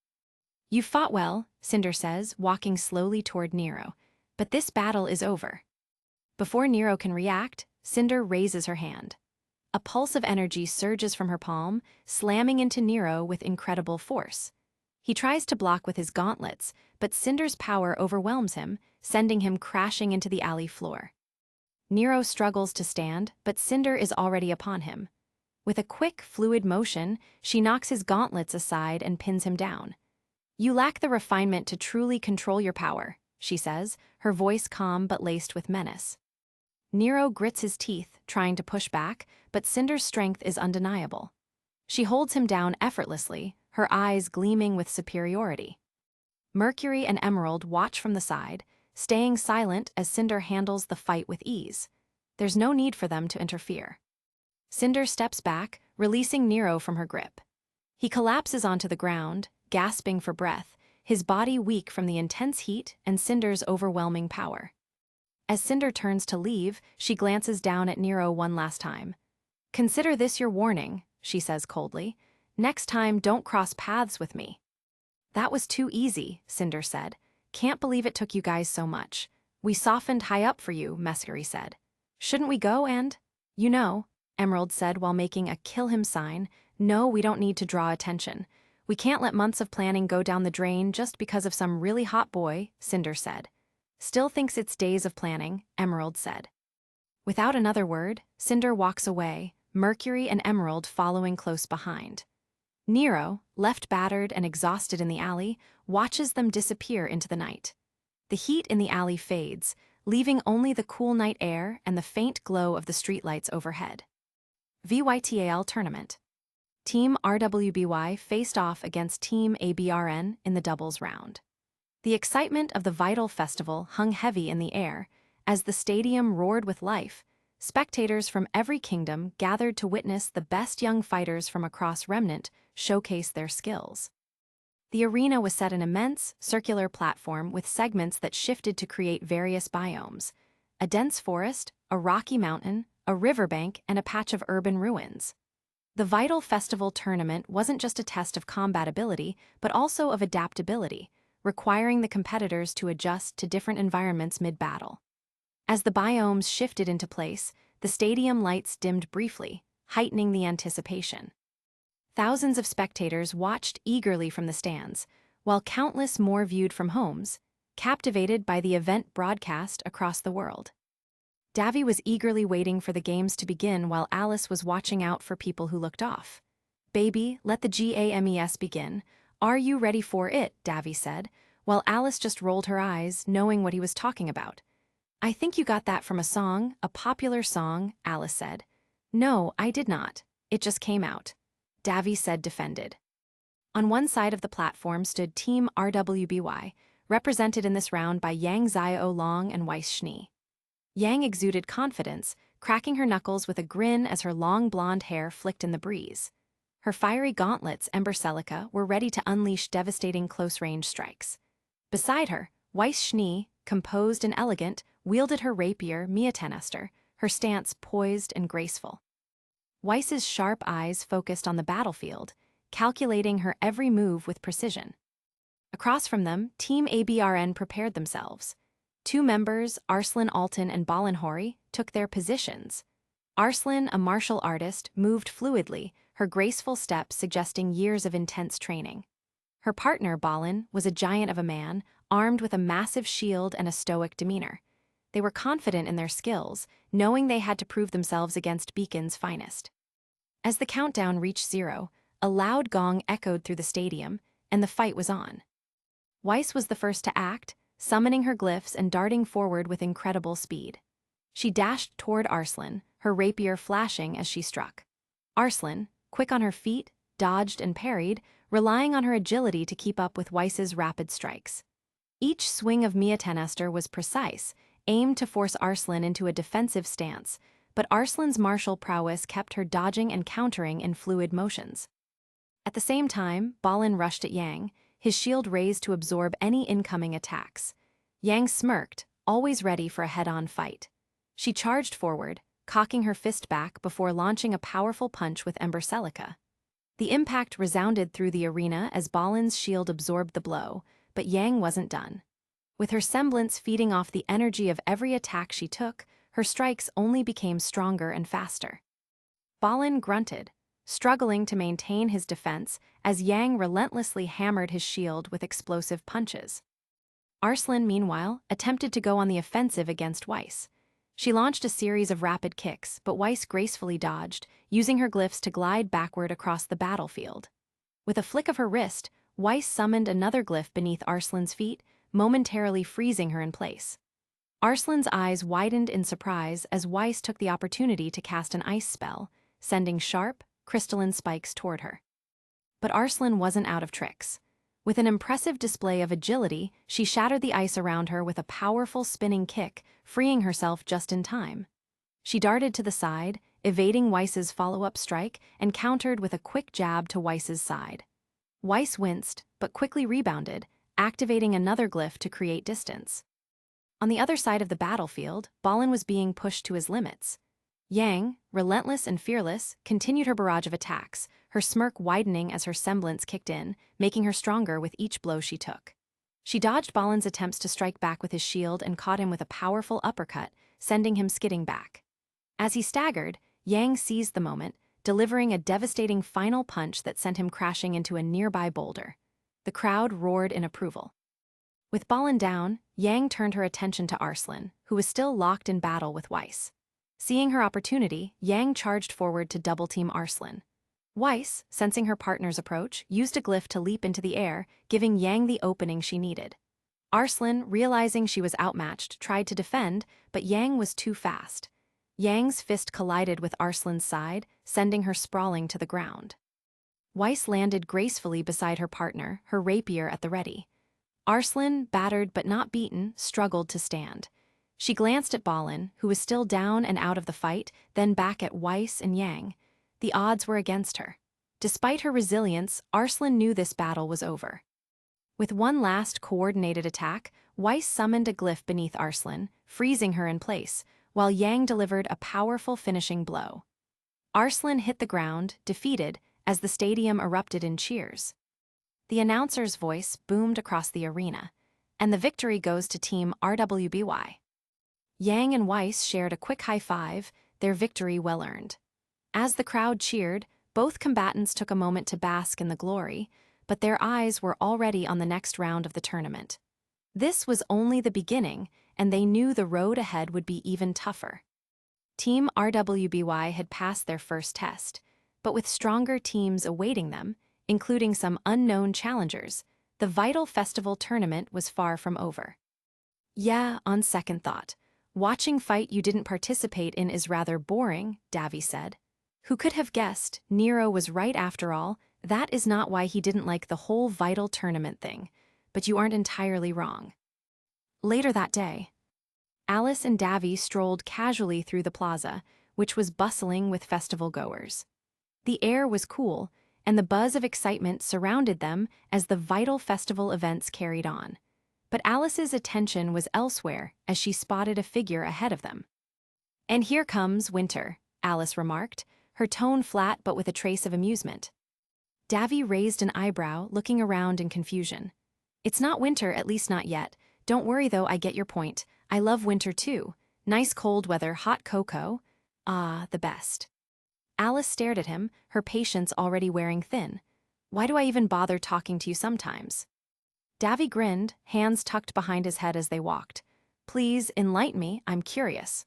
"You fought well," Cinder says, walking slowly toward Nero, "but this battle is over." Before Nero can react, Cinder raises her hand. A pulse of energy surges from her palm, slamming into Nero with incredible force. He tries to block with his gauntlets, but Cinder's power overwhelms him, sending him crashing into the alley floor. Nero struggles to stand, but Cinder is already upon him. With a quick, fluid motion, she knocks his gauntlets aside and pins him down. "You lack the refinement to truly control your power," she says, her voice calm but laced with menace. Nero grits his teeth, trying to push back, but Cinder's strength is undeniable. She holds him down effortlessly, her eyes gleaming with superiority. Mercury and Emerald watch from the side, staying silent as Cinder handles the fight with ease. There's no need for them to interfere. Cinder steps back, releasing Nero from her grip. He collapses onto the ground, gasping for breath, his body weak from the intense heat and Cinder's overwhelming power. As Cinder turns to leave, she glances down at Nero one last time. "Consider this your warning," she says coldly. "Next time, don't cross paths with me." "That was too easy," Cinder said. "Can't believe it took you guys so much. We softened high up for you," Mercury said. "Shouldn't we go and—" "You know," Emerald said while making a kill him sign, "no, we don't need to draw attention. We can't let months of planning go down the drain just because of some really hot boy," Cinder said. "Still thinks it's days of planning," Emerald said. Without another word, Cinder walks away, Mercury and Emerald following close behind. Nero, left battered and exhausted in the alley, watches them disappear into the night. The heat in the alley fades, leaving only the cool night air and the faint glow of the streetlights overhead. Vytal Tournament. Team RWBY faced off against Team ABRN in the doubles round. The excitement of the Vytal Festival hung heavy in the air. As the stadium roared with life, spectators from every kingdom gathered to witness the best young fighters from across Remnant showcase their skills. The arena was set an immense, circular platform with segments that shifted to create various biomes: a dense forest, a rocky mountain, a riverbank, and a patch of urban ruins. The Vytal Festival tournament wasn't just a test of combat ability, but also of adaptability, requiring the competitors to adjust to different environments mid-battle. As the biomes shifted into place, the stadium lights dimmed briefly, heightening the anticipation. Thousands of spectators watched eagerly from the stands, while countless more viewed from homes, captivated by the event broadcast across the world. Davy was eagerly waiting for the games to begin while Alice was watching out for people who looked off. "Baby, let the games begin. Are you ready for it?" Davy said, while Alice just rolled her eyes, knowing what he was talking about. "I think you got that from a song, a popular song," Alice said. "No, I did not. It just came out," Davy said, defended. On one side of the platform stood Team RWBY, represented in this round by Yang Zio Long and Weiss Schnee. Yang exuded confidence, cracking her knuckles with a grin as her long blonde hair flicked in the breeze. Her fiery gauntlets, Ember Celica, were ready to unleash devastating close-range strikes. Beside her, Weiss Schnee, composed and elegant, wielded her rapier, Miatenester, her stance poised and graceful. Weiss's sharp eyes focused on the battlefield, calculating her every move with precision. Across from them, Team ABRN prepared themselves. Two members, Arslan Alton and Balin Hori, took their positions. Arslan, a martial artist, moved fluidly, her graceful steps suggesting years of intense training. Her partner, Balin, was a giant of a man, armed with a massive shield and a stoic demeanor. They were confident in their skills, knowing they had to prove themselves against Beacon's finest. As the countdown reached 0, a loud gong echoed through the stadium, and the fight was on. Weiss was the first to act, summoning her glyphs and darting forward with incredible speed. She dashed toward Arslan, her rapier flashing as she struck. Arslan, quick on her feet, dodged and parried, relying on her agility to keep up with Weiss's rapid strikes. Each swing of Miatenester was precise, aimed to force Arslan into a defensive stance, but Arslan's martial prowess kept her dodging and countering in fluid motions. At the same time, Balin rushed at Yang, his shield raised to absorb any incoming attacks. Yang smirked, always ready for a head-on fight. She charged forward, cocking her fist back before launching a powerful punch with Ember Celica. The impact resounded through the arena as Balin's shield absorbed the blow, but Yang wasn't done. With her semblance feeding off the energy of every attack she took, her strikes only became stronger and faster. Balin grunted, struggling to maintain his defense as Yang relentlessly hammered his shield with explosive punches. Arslan, meanwhile, attempted to go on the offensive against Weiss. She launched a series of rapid kicks, but Weiss gracefully dodged, using her glyphs to glide backward across the battlefield. With a flick of her wrist, Weiss summoned another glyph beneath Arslan's feet, momentarily freezing her in place. Arslan's eyes widened in surprise as Weiss took the opportunity to cast an ice spell, sending sharp, crystalline spikes toward her. But Arslan wasn't out of tricks. With an impressive display of agility, she shattered the ice around her with a powerful spinning kick, freeing herself just in time. She darted to the side, evading Weiss's follow-up strike, and countered with a quick jab to Weiss's side. Weiss winced, but quickly rebounded, activating another glyph to create distance. On the other side of the battlefield, Balin was being pushed to his limits. Yang, relentless and fearless, continued her barrage of attacks, her smirk widening as her semblance kicked in, making her stronger with each blow she took. She dodged Balin's attempts to strike back with his shield and caught him with a powerful uppercut, sending him skidding back. As he staggered, Yang seized the moment, delivering a devastating final punch that sent him crashing into a nearby boulder. The crowd roared in approval. With Balin down, Yang turned her attention to Arslan, who was still locked in battle with Weiss. Seeing her opportunity, Yang charged forward to double-team Arslan. Weiss, sensing her partner's approach, used a glyph to leap into the air, giving Yang the opening she needed. Arslan, realizing she was outmatched, tried to defend, but Yang was too fast. Yang's fist collided with Arslan's side, sending her sprawling to the ground. Weiss landed gracefully beside her partner, her rapier at the ready. Arslan, battered but not beaten, struggled to stand. She glanced at Balin, who was still down and out of the fight, then back at Weiss and Yang. The odds were against her. Despite her resilience, Arslan knew this battle was over. With one last coordinated attack, Weiss summoned a glyph beneath Arslan, freezing her in place, while Yang delivered a powerful finishing blow. Arslan hit the ground, defeated, as the stadium erupted in cheers. The announcer's voice boomed across the arena, and the victory goes to Team RWBY. Yang and Weiss shared a quick high five, their victory well earned. As the crowd cheered, Both combatants took a moment to bask in the glory, but their eyes were already on the next round of the tournament. This was only the beginning, and they knew the road ahead would be even tougher. Team RWBY had passed their first test, but with stronger teams awaiting them, including some unknown challengers, the Vytal Festival tournament was far from over. Yeah, on second thought, watching fight you didn't participate in is rather boring, Davy said. Who could have guessed Nero was right after all? That is not why he didn't like the whole Vytal tournament thing, but you aren't entirely wrong. Later that day, Alice and Davy strolled casually through the plaza, which was bustling with festival goers. The air was cool, and the buzz of excitement surrounded them as the Vytal Festival events carried on. But Alice's attention was elsewhere as she spotted a figure ahead of them. "And here comes Winter," Alice remarked, her tone flat but with a trace of amusement. Davy raised an eyebrow, looking around in confusion. "It's not Winter, at least not yet. Don't worry though, I get your point. I love winter too. Nice cold weather, hot cocoa. Ah, the best." Alice stared at him, her patience already wearing thin. "Why do I even bother talking to you sometimes?" Davy grinned, hands tucked behind his head as they walked. "Please, enlighten me, I'm curious."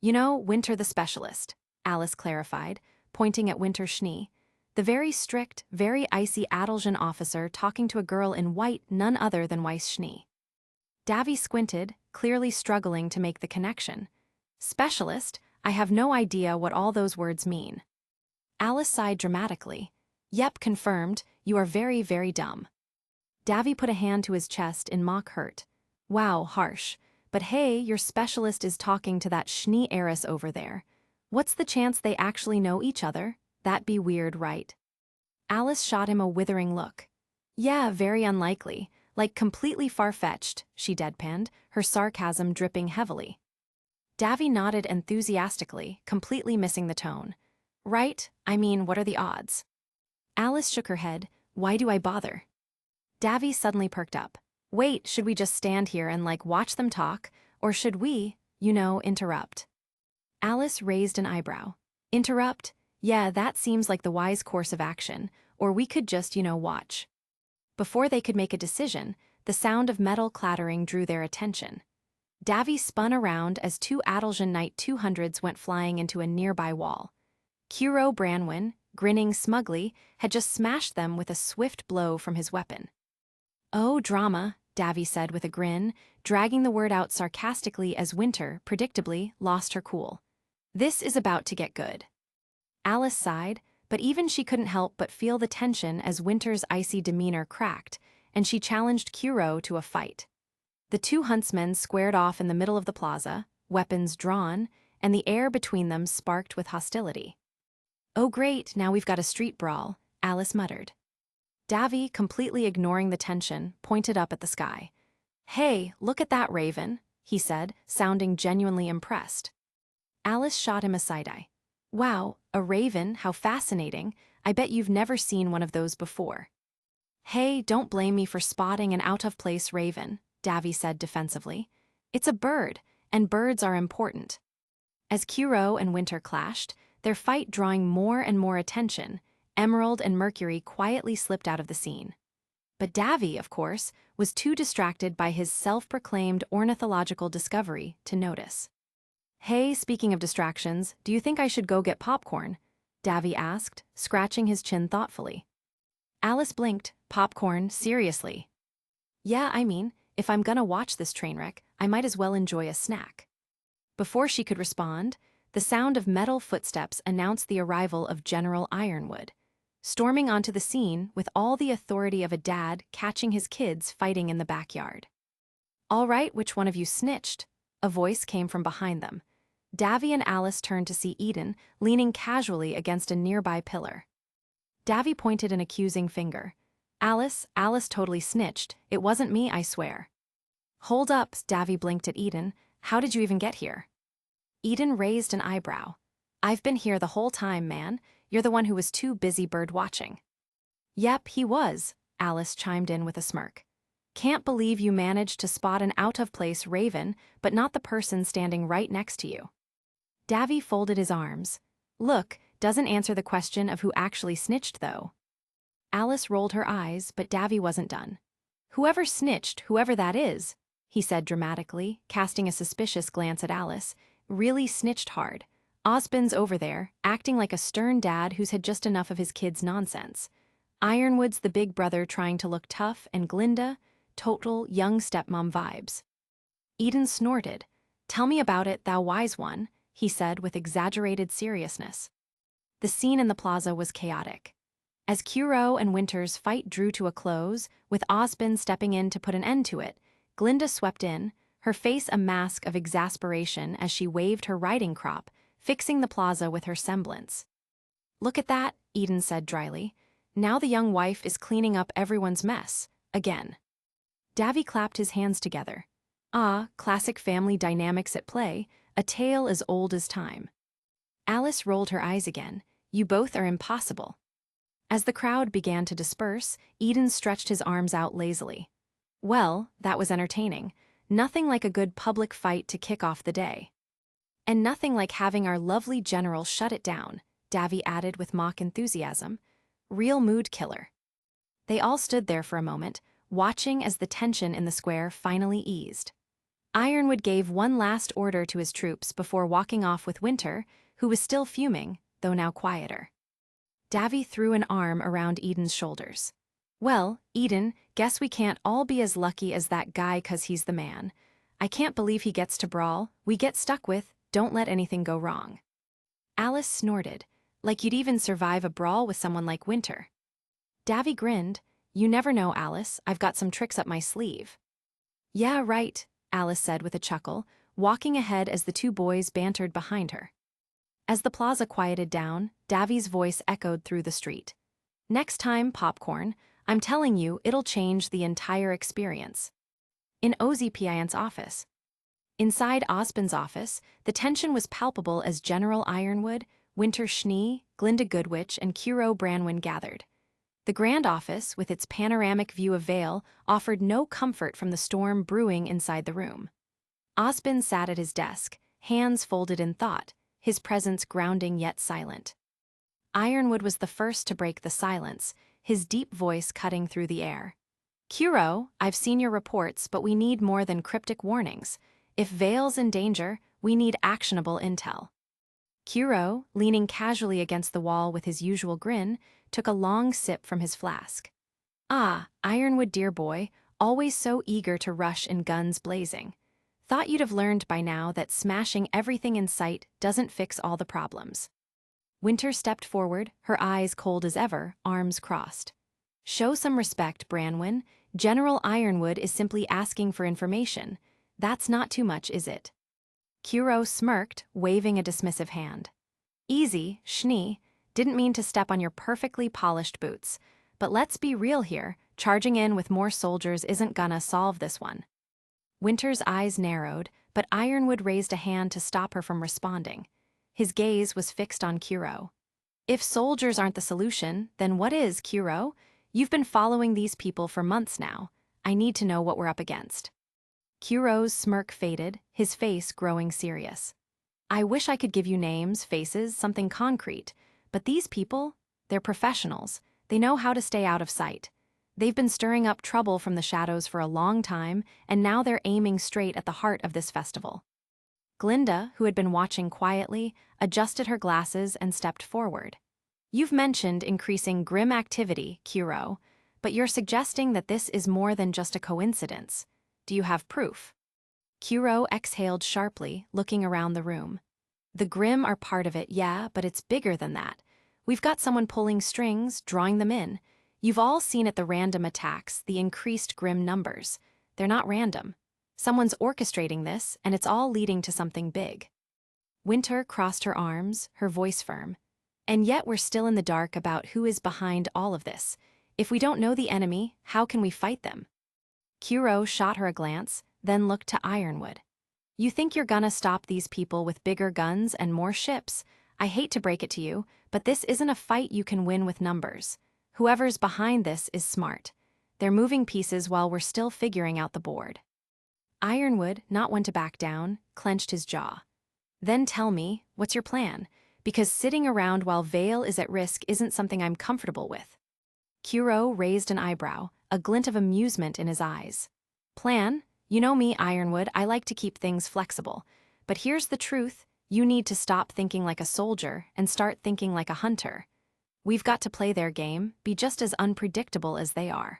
"You know, Winter the specialist," Alice clarified, pointing at Winter Schnee, the very strict, very icy Adeljan officer talking to a girl in white none other than Weiss Schnee. Davy squinted, clearly struggling to make the connection. "Specialist? I have no idea what all those words mean." Alice sighed dramatically. "Yep, confirmed, you are very, very dumb." Davy put a hand to his chest in mock hurt. "Wow, harsh. But hey, your specialist is talking to that Schnee heiress over there. What's the chance they actually know each other? That'd be weird, right?" Alice shot him a withering look. "Yeah, very unlikely. Like completely far-fetched," she deadpanned, her sarcasm dripping heavily. Davy nodded enthusiastically, completely missing the tone. "Right? I mean, what are the odds?" Alice shook her head. "Why do I bother?" Davy suddenly perked up. "Wait, should we just stand here and watch them talk, or should we, interrupt?" Alice raised an eyebrow. "Interrupt? Yeah, that seems like the wise course of action, or we could just, watch." Before they could make a decision, the sound of metal clattering drew their attention. Davy spun around as two Adeljan Knight 200s went flying into a nearby wall. Kuro Branwen, grinning smugly, had just smashed them with a swift blow from his weapon. "Oh, drama," Davy said with a grin, dragging the word out sarcastically as Winter, predictably, lost her cool. "This is about to get good." Alice sighed, but even she couldn't help but feel the tension as Winter's icy demeanor cracked, and she challenged Kuro to a fight. The two huntsmen squared off in the middle of the plaza, weapons drawn, and the air between them sparked with hostility. "Oh great, now we've got a street brawl," Alice muttered. Davy, completely ignoring the tension, pointed up at the sky. "Hey, look at that raven," he said, sounding genuinely impressed. Alice shot him a side-eye. "Wow, a raven, how fascinating. I bet you've never seen one of those before." "Hey, don't blame me for spotting an out-of-place raven," Davy said defensively. "It's a bird, and birds are important." As Kuro and Winter clashed, their fight drawing more and more attention, Emerald and Mercury quietly slipped out of the scene. But Davy, of course, was too distracted by his self-proclaimed ornithological discovery to notice. "Hey, speaking of distractions, do you think I should go get popcorn?" Davy asked, scratching his chin thoughtfully. Alice blinked. "Popcorn, seriously?" "Yeah, I mean, if I'm gonna watch this train wreck, I might as well enjoy a snack." Before she could respond, the sound of metal footsteps announced the arrival of General Ironwood, storming onto the scene with all the authority of a dad catching his kids fighting in the backyard. "All right, which one of you snitched?" A voice came from behind them. Davy and Alice turned to see Eden, leaning casually against a nearby pillar. Davy pointed an accusing finger. Alice totally snitched. It wasn't me, I swear." "Hold up," Davy blinked at Eden. "How did you even get here?" Eden raised an eyebrow. "I've been here the whole time, man. You're the one who was too busy bird watching." "Yep, he was," Alice chimed in with a smirk. "Can't believe you managed to spot an out-of-place raven, but not the person standing right next to you." Davy folded his arms. "Look, Doesn't answer the question of who actually snitched, though. Alice rolled her eyes, but Davy wasn't done. Whoever snitched, whoever that is, he said dramatically, casting a suspicious glance at Alice, really snitched hard. Osbin's over there, acting like a stern dad who's had just enough of his kids' nonsense. Ironwood's the big brother trying to look tough, and Glinda, total young stepmom vibes. Eden snorted. "Tell me about it, thou wise one," he said with exaggerated seriousness. The scene in the plaza was chaotic. As Kuro and Winter's fight drew to a close, with Osbin stepping in to put an end to it, Glinda swept in, her face a mask of exasperation as she waved her riding crop, fixing the plaza with her semblance. "Look at that," Eden said dryly. "Now the young wife is cleaning up everyone's mess, again." Davy clapped his hands together. Ah, classic family dynamics at play, a tale as old as time. Alice rolled her eyes again. "You both are impossible." As the crowd began to disperse, Eden stretched his arms out lazily. "Well, that was entertaining. Nothing like a good public fight to kick off the day. And nothing like having our lovely general shut it down," Davy added with mock enthusiasm. "Real mood killer." They all stood there for a moment, watching as the tension in the square finally eased. Ironwood gave one last order to his troops before walking off with Winter, who was still fuming, though now quieter. Davy threw an arm around Eden's shoulders. "Well, Eden, guess we can't all be as lucky as that guy 'cause he's the man. I can't believe he gets to brawl. We get stuck with, don't let anything go wrong." Alice snorted, "Like you'd even survive a brawl with someone like Winter." Davy grinned. "You never know, Alice, I've got some tricks up my sleeve." "Yeah, right," Alice said with a chuckle, walking ahead as the two boys bantered behind her. As the plaza quieted down, Davy's voice echoed through the street. "Next time, Popcorn, I'm telling you it'll change the entire experience." In OZPIN's office. Inside Osbin's office, the tension was palpable as General Ironwood, Winter Schnee, Glinda Goodwitch, and Kuro Branwyn gathered. The grand office, with its panoramic view of Vale, offered no comfort from the storm brewing inside the room. Osbin sat at his desk, hands folded in thought, his presence grounding yet silent. Ironwood was the first to break the silence, his deep voice cutting through the air. "Kuro, I've seen your reports, but we need more than cryptic warnings. If Vale's in danger, we need actionable intel." Kuro, leaning casually against the wall with his usual grin, took a long sip from his flask. "Ah, Ironwood dear boy, always so eager to rush in guns blazing. Thought you'd have learned by now that smashing everything in sight doesn't fix all the problems." Winter stepped forward, her eyes cold as ever, arms crossed. "Show some respect, Branwyn. General Ironwood is simply asking for information. That's not too much, is it?" Kuro smirked, waving a dismissive hand. "Easy, Schnee. Didn't mean to step on your perfectly polished boots. But let's be real here, charging in with more soldiers isn't gonna solve this one." Winter's eyes narrowed, but Ironwood raised a hand to stop her from responding. His gaze was fixed on Kuro. "If soldiers aren't the solution, then what is, Kuro? You've been following these people for months now. I need to know what we're up against." Kuro's smirk faded, his face growing serious. "I wish I could give you names, faces, something concrete. But these people, they're professionals. They know how to stay out of sight. They've been stirring up trouble from the shadows for a long time, and now they're aiming straight at the heart of this festival." Glinda, who had been watching quietly, adjusted her glasses and stepped forward. "You've mentioned increasing Grimm activity, Kuro, but you're suggesting that this is more than just a coincidence. Do you have proof?" Kuro exhaled sharply, looking around the room. "The Grimm are part of it, yeah, but it's bigger than that. We've got someone pulling strings, drawing them in. You've all seen it, the random attacks, the increased Grimm numbers. They're not random. Someone's orchestrating this, and it's all leading to something big." Winter crossed her arms, her voice firm. "And yet we're still in the dark about who is behind all of this. If we don't know the enemy, how can we fight them?" Kuro shot her a glance, then looked to Ironwood. "You think you're gonna stop these people with bigger guns and more ships? I hate to break it to you, but this isn't a fight you can win with numbers. Whoever's behind this is smart. They're moving pieces while we're still figuring out the board." Ironwood, not one to back down, clenched his jaw. "Then tell me, what's your plan? because sitting around while Vale is at risk isn't something I'm comfortable with. Kuro raised an eyebrow, a glint of amusement in his eyes. Plan? You know me, Ironwood, I like to keep things flexible. But here's the truth, you need to stop thinking like a soldier and start thinking like a hunter. We've got to play their game, be just as unpredictable as they are.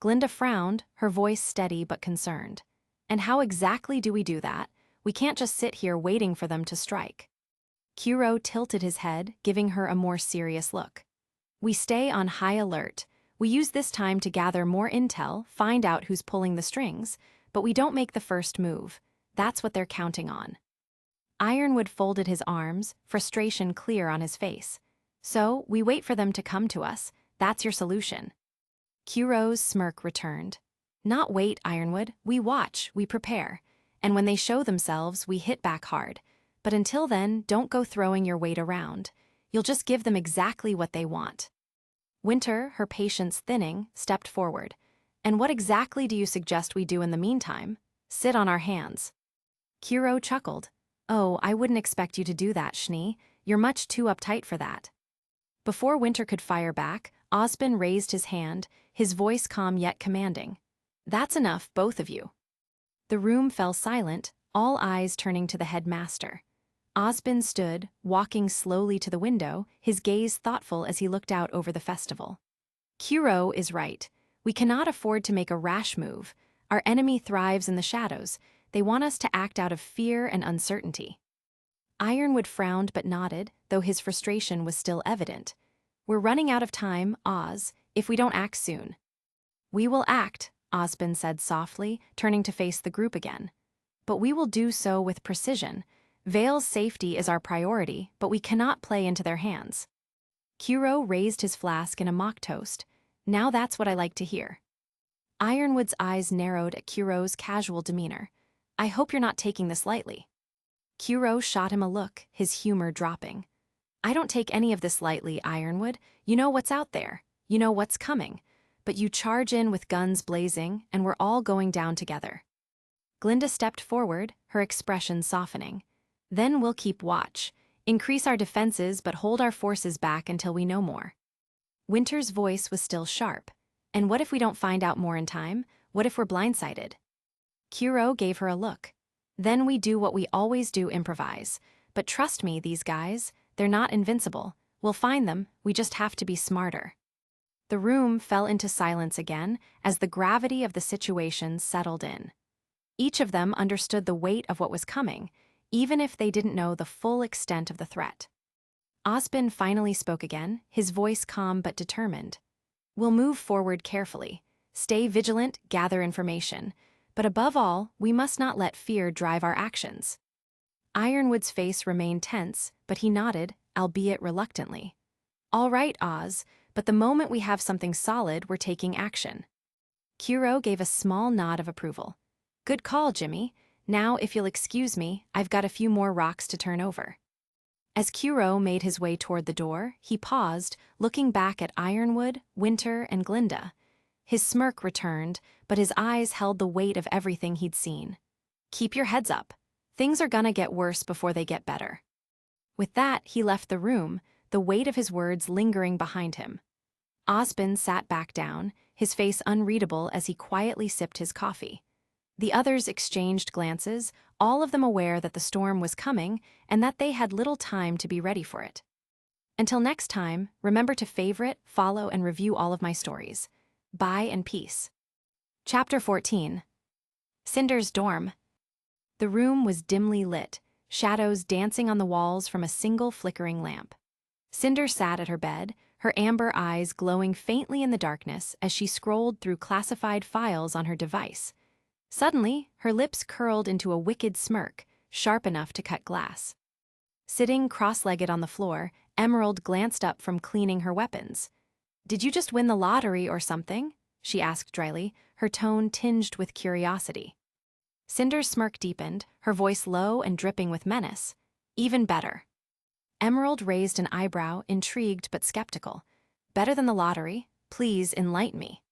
Glinda frowned, her voice steady but concerned. And how exactly do we do that? We can't just sit here waiting for them to strike. Kuro tilted his head, giving her a more serious look. We stay on high alert. We use this time to gather more intel, find out who's pulling the strings, but we don't make the first move. That's what they're counting on. Ironwood folded his arms, frustration clear on his face. So, we wait for them to come to us. That's your solution. Kuro's smirk returned. Not wait, Ironwood. We watch, we prepare. And when they show themselves, we hit back hard. But until then, don't go throwing your weight around. You'll just give them exactly what they want. Winter, her patience thinning, stepped forward. And what exactly do you suggest we do in the meantime? Sit on our hands. Kuro chuckled. Oh, I wouldn't expect you to do that, Schnee. You're much too uptight for that. Before Winter could fire back, Ozpin raised his hand, his voice calm yet commanding. That's enough, both of you. The room fell silent, all eyes turning to the headmaster. Ozpin stood, walking slowly to the window, his gaze thoughtful as he looked out over the festival. Kuro is right. We cannot afford to make a rash move. Our enemy thrives in the shadows. They want us to act out of fear and uncertainty. Ironwood frowned but nodded, though his frustration was still evident. We're running out of time, Oz, if we don't act soon. We will act, Ozpin said softly, turning to face the group again. But we will do so with precision. Vale's safety is our priority, but we cannot play into their hands. Kuro raised his flask in a mock toast. Now that's what I like to hear. Ironwood's eyes narrowed at Kuro's casual demeanor. I hope you're not taking this lightly. Kuro shot him a look, his humor dropping. I don't take any of this lightly, Ironwood. You know what's out there. You know what's coming. But you charge in with guns blazing, and we're all going down together. Glinda stepped forward, her expression softening. Then we'll keep watch, increase our defenses but hold our forces back until we know more. Winter's voice was still sharp. And what if we don't find out more in time? What if we're blindsided? Kuro gave her a look. Then we do what we always do, improvise. But trust me, these guys, they're not invincible. We'll find them, we just have to be smarter. The room fell into silence again as the gravity of the situation settled in. Each of them understood the weight of what was coming, even if they didn't know the full extent of the threat. Ozpin finally spoke again, his voice calm but determined. We'll move forward carefully, stay vigilant, gather information. But above all, we must not let fear drive our actions. Ironwood's face remained tense, but he nodded, albeit reluctantly. All right, Oz, but the moment we have something solid, we're taking action. Kuro gave a small nod of approval. Good call, Jimmy. Now, if you'll excuse me, I've got a few more rocks to turn over. As Kuro made his way toward the door, he paused, looking back at Ironwood, Winter, and Glinda. His smirk returned, but his eyes held the weight of everything he'd seen. Keep your heads up. Things are gonna get worse before they get better. With that, he left the room, the weight of his words lingering behind him. Ozpin sat back down, his face unreadable as he quietly sipped his coffee. The others exchanged glances, all of them aware that the storm was coming and that they had little time to be ready for it. Until next time, remember to favorite, follow, and review all of my stories. Bye and peace. Chapter 14. Cinder's dorm. The room was dimly lit, shadows dancing on the walls from a single flickering lamp. Cinder sat at her bed, her amber eyes glowing faintly in the darkness as she scrolled through classified files on her device. Suddenly, her lips curled into a wicked smirk, sharp enough to cut glass. Sitting cross-legged on the floor, Emerald glanced up from cleaning her weapons. Did you just win the lottery or something? She asked dryly, her tone tinged with curiosity. Cinder's smirk deepened, her voice low and dripping with menace. Even better. Emerald raised an eyebrow, intrigued but skeptical. Better than the lottery? Please enlighten me.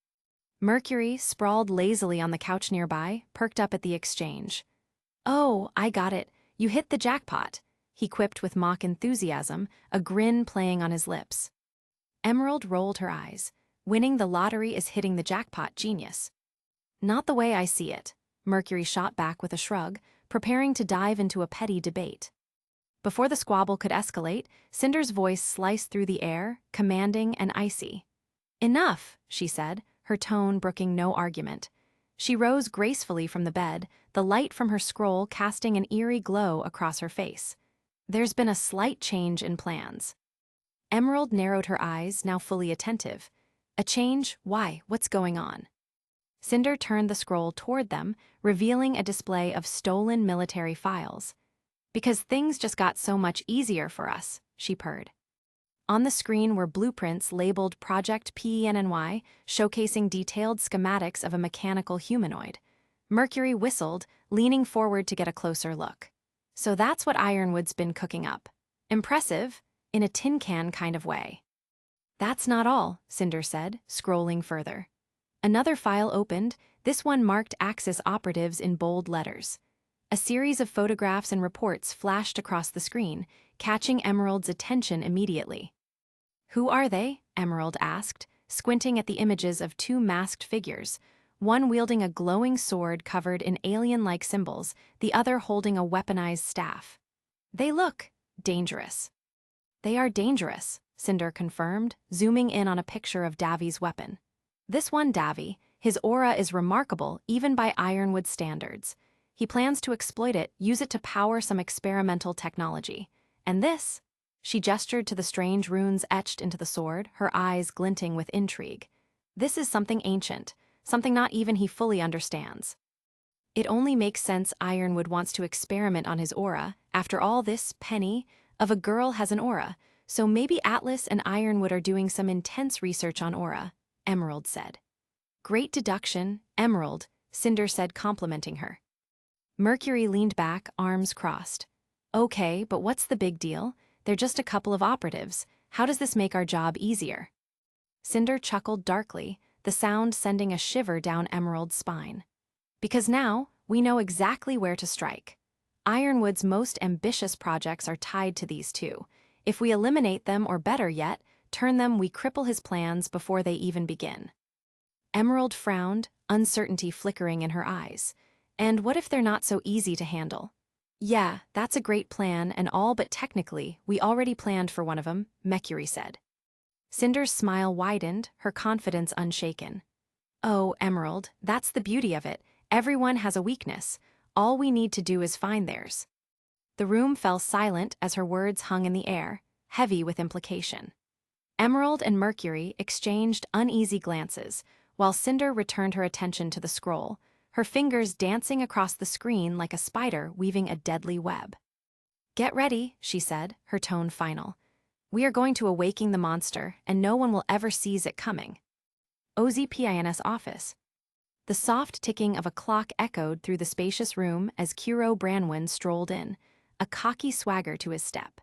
Mercury, sprawled lazily on the couch nearby, perked up at the exchange. Oh, I got it. You hit the jackpot. he quipped with mock enthusiasm, a grin playing on his lips. Emerald rolled her eyes. Winning the lottery is hitting the jackpot, genius. Not the way I see it, Mercury shot back with a shrug, preparing to dive into a petty debate. Before the squabble could escalate, Cinder's voice sliced through the air, commanding and icy. Enough, she said, her tone brooking no argument. She rose gracefully from the bed, the light from her scroll casting an eerie glow across her face. There's been a slight change in plans. Emerald narrowed her eyes, now fully attentive. A change? Why? What's going on? Cinder turned the scroll toward them, revealing a display of stolen military files. Because things just got so much easier for us, she purred. On the screen were blueprints labeled Project PENNY, showcasing detailed schematics of a mechanical humanoid. Mercury whistled, leaning forward to get a closer look. So that's what Ironwood's been cooking up. Impressive, in a tin can kind of way. That's not all, Cinder said, scrolling further. Another file opened, this one marked Axis operatives in bold letters. A series of photographs and reports flashed across the screen, catching Emerald's attention immediately. Who are they? Emerald asked, squinting at the images of two masked figures, one wielding a glowing sword covered in alien-like symbols, the other holding a weaponized staff. They look dangerous. They are dangerous, Cinder confirmed, zooming in on a picture of Davi's weapon. This one, Davi, his aura is remarkable even by Ironwood standards. He plans to exploit it, use it to power some experimental technology. And this? She gestured to the strange runes etched into the sword, her eyes glinting with intrigue. This is something ancient, something not even he fully understands. It only makes sense Ironwood wants to experiment on his aura. After all, this penny of a girl has an aura, so maybe Atlas and Ironwood are doing some intense research on aura, Emerald said. Great deduction, Emerald, Cinder said, complimenting her. Mercury leaned back, arms crossed. Okay, but what's the big deal? They're just a couple of operatives. How does this make our job easier? Cinder chuckled darkly, the sound sending a shiver down Emerald's spine. Because now, we know exactly where to strike. Ironwood's most ambitious projects are tied to these two. If we eliminate them, or better yet, turn them, we cripple his plans before they even begin. Emerald frowned, uncertainty flickering in her eyes. And what if they're not so easy to handle? Yeah, that's a great plan and all, but technically, we already planned for one of them, Mercury said. Cinder's smile widened, her confidence unshaken. Oh, Emerald, that's the beauty of it. Everyone has a weakness. All we need to do is find theirs. The room fell silent as her words hung in the air, heavy with implication. Emerald and Mercury exchanged uneasy glances, while Cinder returned her attention to the scroll, her fingers dancing across the screen like a spider weaving a deadly web. Get ready, she said, her tone final. We are going to awaken the monster, and no one will ever seize it coming. OZPINS office. The soft ticking of a clock echoed through the spacious room as Kuro Branwen strolled in, a cocky swagger to his step.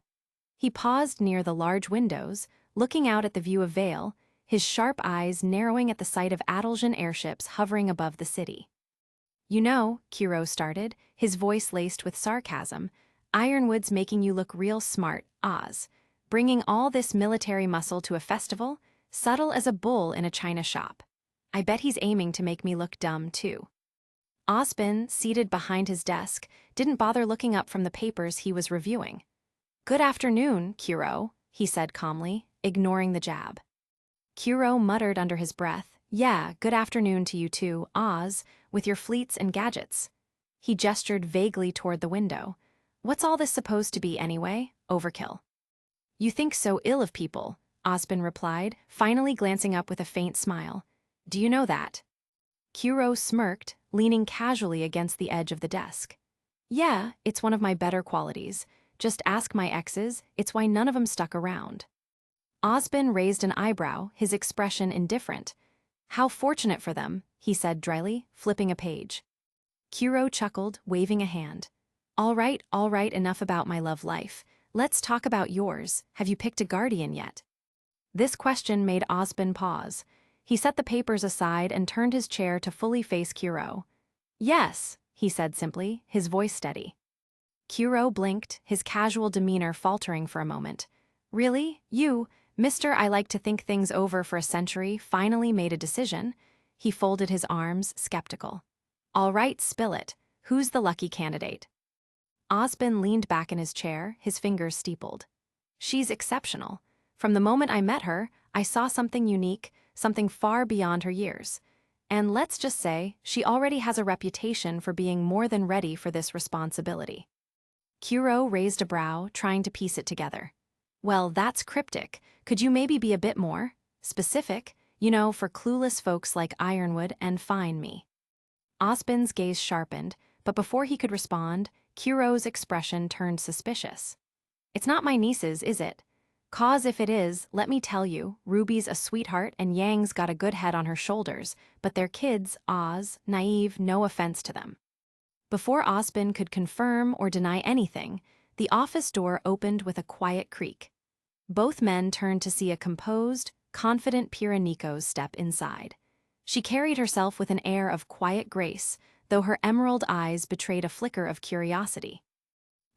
He paused near the large windows, looking out at the view of Vale, his sharp eyes narrowing at the sight of Adaljan airships hovering above the city. You know, Kuro started, his voice laced with sarcasm, Ironwood's making you look real smart, Oz. Bringing all this military muscle to a festival, subtle as a bull in a china shop. I bet he's aiming to make me look dumb, too. Ozpin, seated behind his desk, didn't bother looking up from the papers he was reviewing. Good afternoon, Kuro, he said calmly, ignoring the jab. Kuro muttered under his breath, yeah, good afternoon to you too, Oz, with your fleets and gadgets. He gestured vaguely toward the window. What's all this supposed to be anyway? Overkill. You think so ill of people, Ozpin replied, finally glancing up with a faint smile. Do you know that? Kuro smirked, leaning casually against the edge of the desk. Yeah, it's one of my better qualities. Just ask my exes, it's why none of 'em stuck around. Ozpin raised an eyebrow, his expression indifferent. How fortunate for them, he said dryly, flipping a page. Kuro chuckled, waving a hand. All right, enough about my love life. Let's talk about yours. Have you picked a guardian yet? This question made Ozpin pause. He set the papers aside and turned his chair to fully face Kuro. Yes, he said simply, his voice steady. Kuro blinked, his casual demeanor faltering for a moment. Really? You, Mr. I like to think things over for a century, finally made a decision? He folded his arms, skeptical. All right, spill it. Who's the lucky candidate? Osbin leaned back in his chair, his fingers steepled. She's exceptional. From the moment I met her, I saw something unique, something far beyond her years. And let's just say, she already has a reputation for being more than ready for this responsibility. Kuro raised a brow, trying to piece it together. Well, that's cryptic. Could you maybe be a bit more specific, for clueless folks like Ironwood and Fine Me? Osbin's gaze sharpened, but before he could respond, Kuro's expression turned suspicious. It's not my niece's, is it? 'Cause if it is, let me tell you, Ruby's a sweetheart and Yang's got a good head on her shoulders, but they're kids, Oz, naive, no offense to them. Before Osbin could confirm or deny anything, the office door opened with a quiet creak. Both men turned to see a composed, confident Pira Nikos step inside. She carried herself with an air of quiet grace, though her emerald eyes betrayed a flicker of curiosity.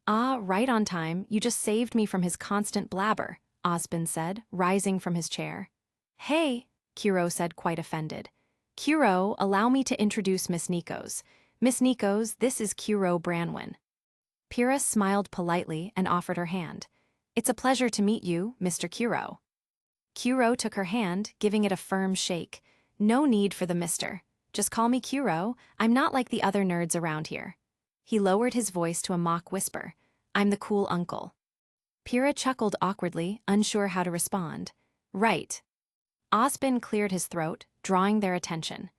Ah, right on time, you just saved me from his constant blabber, Osbin said, rising from his chair. Hey, Kuro said, quite offended. Kuro, allow me to introduce Miss Nikos. Miss Nikos, this is Kuro Branwyn. Pira smiled politely and offered her hand. It's a pleasure to meet you, Mr. Kuro. Kuro took her hand, giving it a firm shake. No need for the mister. Just call me Kuro, I'm not like the other nerds around here. He lowered his voice to a mock whisper. I'm the cool uncle. Pira chuckled awkwardly, unsure how to respond. Right. Osbin cleared his throat, drawing their attention.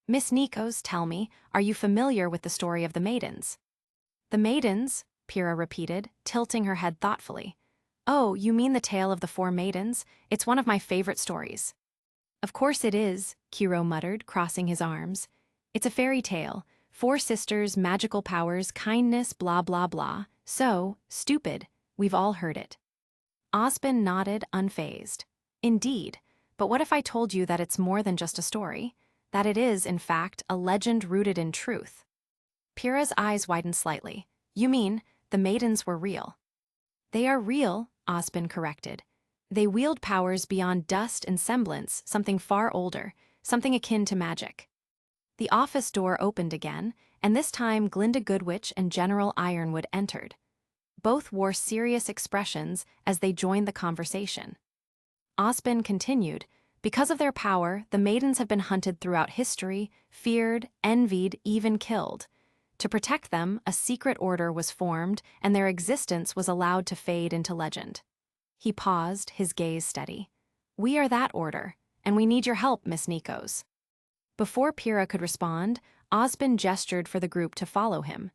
Miss Nikos, tell me, are you familiar with the story of the maidens? The maidens? Pira repeated, tilting her head thoughtfully. Oh, you mean the tale of the four maidens? It's one of my favorite stories. Of course it is, Kuro muttered, crossing his arms. It's a fairy tale. 4 sisters, magical powers, kindness, blah blah blah. So, stupid. We've all heard it. Osbin nodded, unfazed. Indeed, but what if I told you that it's more than just a story? That it is, in fact, a legend rooted in truth? Pira's eyes widened slightly. You mean, the maidens were real? They are real, Osbin corrected. They wield powers beyond dust and semblance, something far older, something akin to magic. The office door opened again, and this time Glinda Goodwitch and General Ironwood entered. Both wore serious expressions as they joined the conversation. Osbin continued, because of their power, the maidens have been hunted throughout history, feared, envied, even killed. To protect them, a secret order was formed, and their existence was allowed to fade into legend. He paused, his gaze steady. We are that order, and we need your help, Miss Nikos. Before Pira could respond, Osbin gestured for the group to follow him.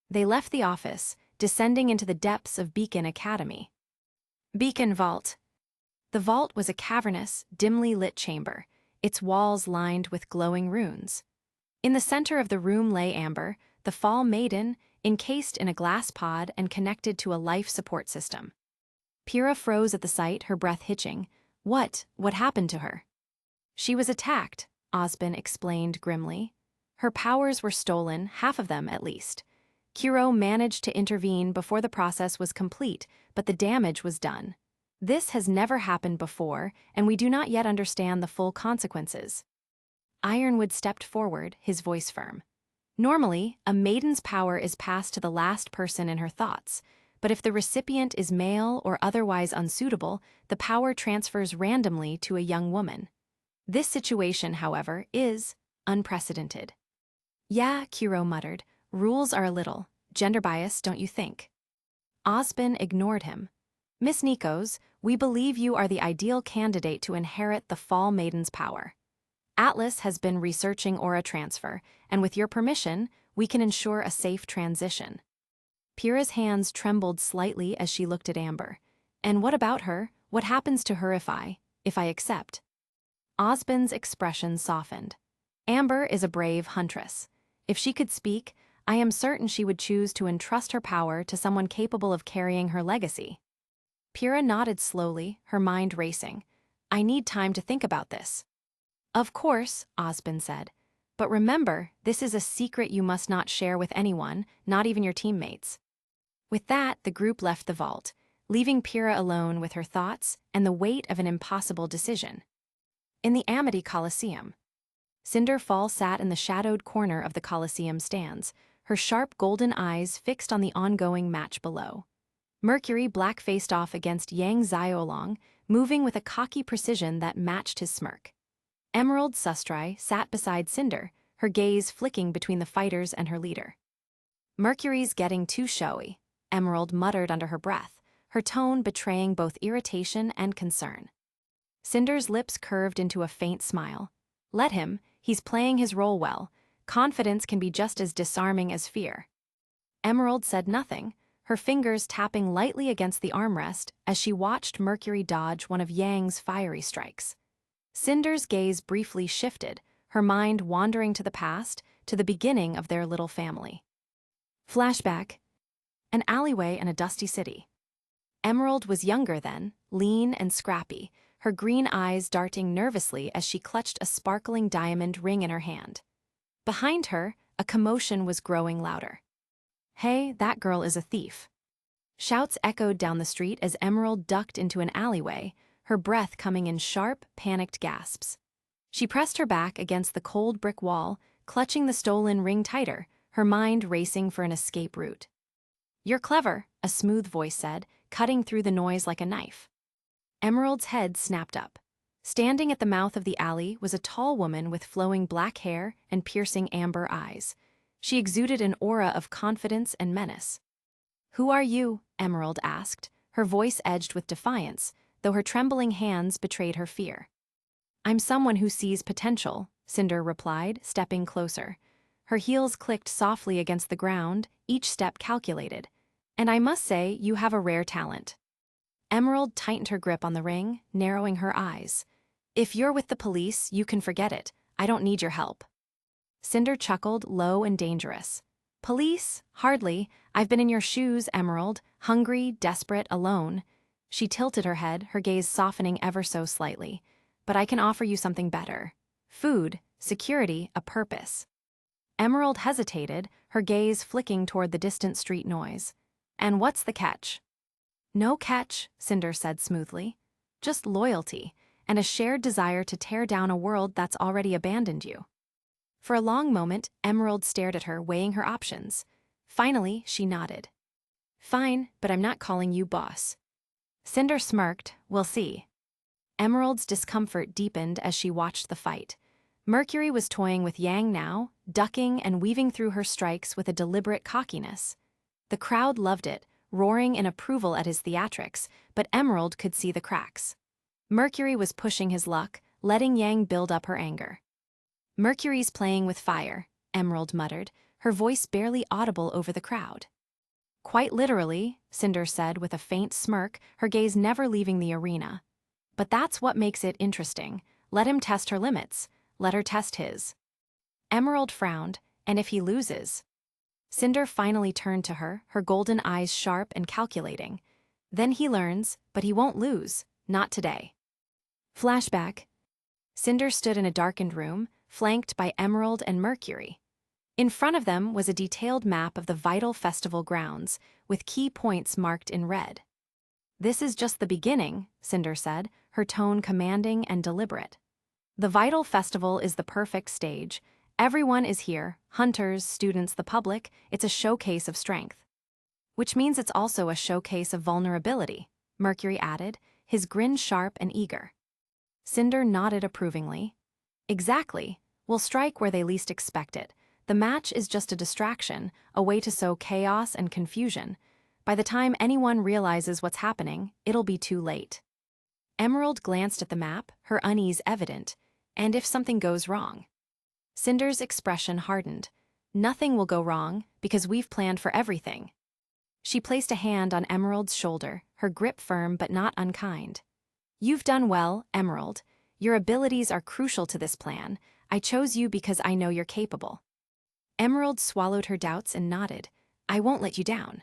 They left the office, descending into the depths of Beacon Academy. Beacon Vault. The vault was a cavernous, dimly lit chamber, its walls lined with glowing runes. In the center of the room lay Amber, the Fall Maiden, encased in a glass pod and connected to a life support system. Pira froze at the sight, her breath hitching. What happened to her? She was attacked, Osbin explained grimly. Her powers were stolen, half of them at least. Kuro managed to intervene before the process was complete, but the damage was done. This has never happened before, and we do not yet understand the full consequences. Ironwood stepped forward, his voice firm. Normally, a maiden's power is passed to the last person in her thoughts, but if the recipient is male or otherwise unsuitable, the power transfers randomly to a young woman. This situation, however, is unprecedented. Yeah, Kuro muttered, rules are a little gender-biased, don't you think? Osbin ignored him. Miss Nikos, we believe you are the ideal candidate to inherit the Fall Maiden's power. Atlas has been researching aura transfer, and with your permission, we can ensure a safe transition. Pira's hands trembled slightly as she looked at Amber. And what about her? What happens to her if I accept? Osbin's expression softened. Amber is a brave huntress. If she could speak, I am certain she would choose to entrust her power to someone capable of carrying her legacy. Pira nodded slowly, her mind racing. I need time to think about this. Of course, Osbin said. But remember, this is a secret you must not share with anyone, not even your teammates. With that, the group left the vault, leaving Pyrrha alone with her thoughts and the weight of an impossible decision. In the Amity Coliseum, Cinderfall sat in the shadowed corner of the Coliseum stands, her sharp golden eyes fixed on the ongoing match below. Mercury black-faced off against Yang Xiaolong, moving with a cocky precision that matched his smirk. Emerald Sustrai sat beside Cinder, her gaze flicking between the fighters and her leader. "Mercury's getting too showy," Emerald muttered under her breath, her tone betraying both irritation and concern. Cinder's lips curved into a faint smile. "Let him, he's playing his role well. Confidence can be just as disarming as fear." Emerald said nothing, her fingers tapping lightly against the armrest as she watched Mercury dodge one of Yang's fiery strikes. Cinder's gaze briefly shifted, her mind wandering to the past, to the beginning of their little family. Flashback: an alleyway in a dusty city. Emerald was younger then, lean and scrappy, her green eyes darting nervously as she clutched a sparkling diamond ring in her hand. Behind her, a commotion was growing louder. "Hey, that girl is a thief." Shouts echoed down the street as Emerald ducked into an alleyway, her breath coming in sharp, panicked gasps. She pressed her back against the cold brick wall, clutching the stolen ring tighter, her mind racing for an escape route. "You're clever," a smooth voice said, cutting through the noise like a knife. Emerald's head snapped up. Standing at the mouth of the alley was a tall woman with flowing black hair and piercing amber eyes. She exuded an aura of confidence and menace. "Who are you?" Emerald asked, her voice edged with defiance, though her trembling hands betrayed her fear. "I'm someone who sees potential," Cinder replied, stepping closer. Her heels clicked softly against the ground, each step calculated. "And I must say, you have a rare talent." Emerald tightened her grip on the ring, narrowing her eyes. "If you're with the police, you can forget it. I don't need your help." Cinder chuckled, low and dangerous. "Police? Hardly. I've been in your shoes, Emerald, hungry, desperate, alone." She tilted her head, her gaze softening ever so slightly. "But I can offer you something better. Food, security, a purpose." Emerald hesitated, her gaze flicking toward the distant street noise. "And what's the catch?" "No catch," Cinder said smoothly. "Just loyalty, and a shared desire to tear down a world that's already abandoned you." For a long moment, Emerald stared at her, weighing her options. Finally, she nodded. "Fine, but I'm not calling you boss." Cinder smirked. "We'll see." Emerald's discomfort deepened as she watched the fight. Mercury was toying with Yang now, ducking and weaving through her strikes with a deliberate cockiness. The crowd loved it, roaring in approval at his theatrics, but Emerald could see the cracks. Mercury was pushing his luck, letting Yang build up her anger. "Mercury's playing with fire," Emerald muttered, her voice barely audible over the crowd. "Quite literally," Cinder said with a faint smirk, her gaze never leaving the arena. "But that's what makes it interesting. Let him test her limits. Let her test his." Emerald frowned. "And if he loses?" Cinder finally turned to her, her golden eyes sharp and calculating. "Then he learns, but he won't lose. Not today." Flashback: Cinder stood in a darkened room, flanked by Emerald and Mercury. In front of them was a detailed map of the Vytal Festival grounds, with key points marked in red. "This is just the beginning," Cinder said, her tone commanding and deliberate. "The Vytal Festival is the perfect stage. Everyone is here, hunters, students, the public. It's a showcase of strength." "Which means it's also a showcase of vulnerability," Mercury added, his grin sharp and eager. Cinder nodded approvingly. "Exactly. We'll strike where they least expect it. The match is just a distraction, a way to sow chaos and confusion. By the time anyone realizes what's happening, it'll be too late." Emerald glanced at the map, her unease evident. "And if something goes wrong?" Cinder's expression hardened. "Nothing will go wrong, because we've planned for everything." She placed a hand on Emerald's shoulder, her grip firm but not unkind. "You've done well, Emerald. Your abilities are crucial to this plan. I chose you because I know you're capable." Emerald swallowed her doubts and nodded. "I won't let you down."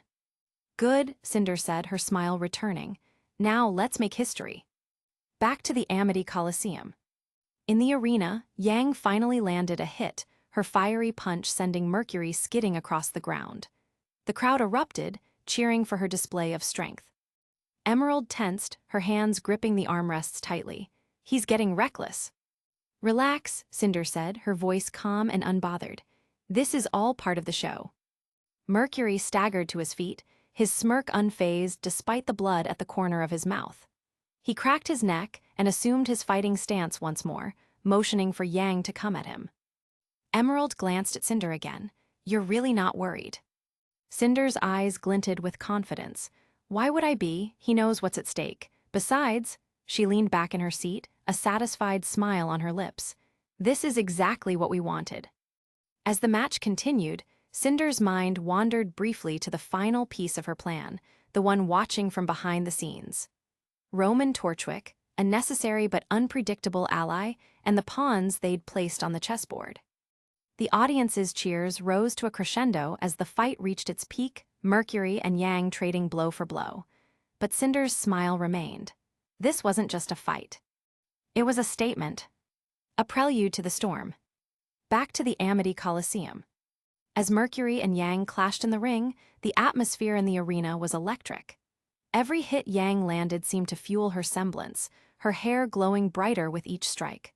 "Good," Cinder said, her smile returning. "Now let's make history." Back to the Amity Coliseum. In the arena, Yang finally landed a hit, her fiery punch sending Mercury skidding across the ground. The crowd erupted, cheering for her display of strength. Emerald tensed, her hands gripping the armrests tightly. He's getting reckless. Relax, Cinder said, her voice calm and unbothered. This is all part of the show. Mercury staggered to his feet, his smirk unfazed despite the blood at the corner of his mouth. He cracked his neck and assumed his fighting stance once more, motioning for Yang to come at him. Emerald glanced at Cinder again. You're really not worried. Cinder's eyes glinted with confidence. Why would I be? He knows what's at stake. Besides, she leaned back in her seat, a satisfied smile on her lips. This is exactly what we wanted. As the match continued, Cinder's mind wandered briefly to the final piece of her plan, the one watching from behind the scenes. Roman Torchwick, a necessary but unpredictable ally, and the pawns they'd placed on the chessboard. The audience's cheers rose to a crescendo as the fight reached its peak, Mercury and Yang trading blow for blow. But Cinder's smile remained. This wasn't just a fight. It was a statement. A prelude to the storm. Back to the Amity Coliseum. As Mercury and Yang clashed in the ring, the atmosphere in the arena was electric. Every hit Yang landed seemed to fuel her semblance, her hair glowing brighter with each strike.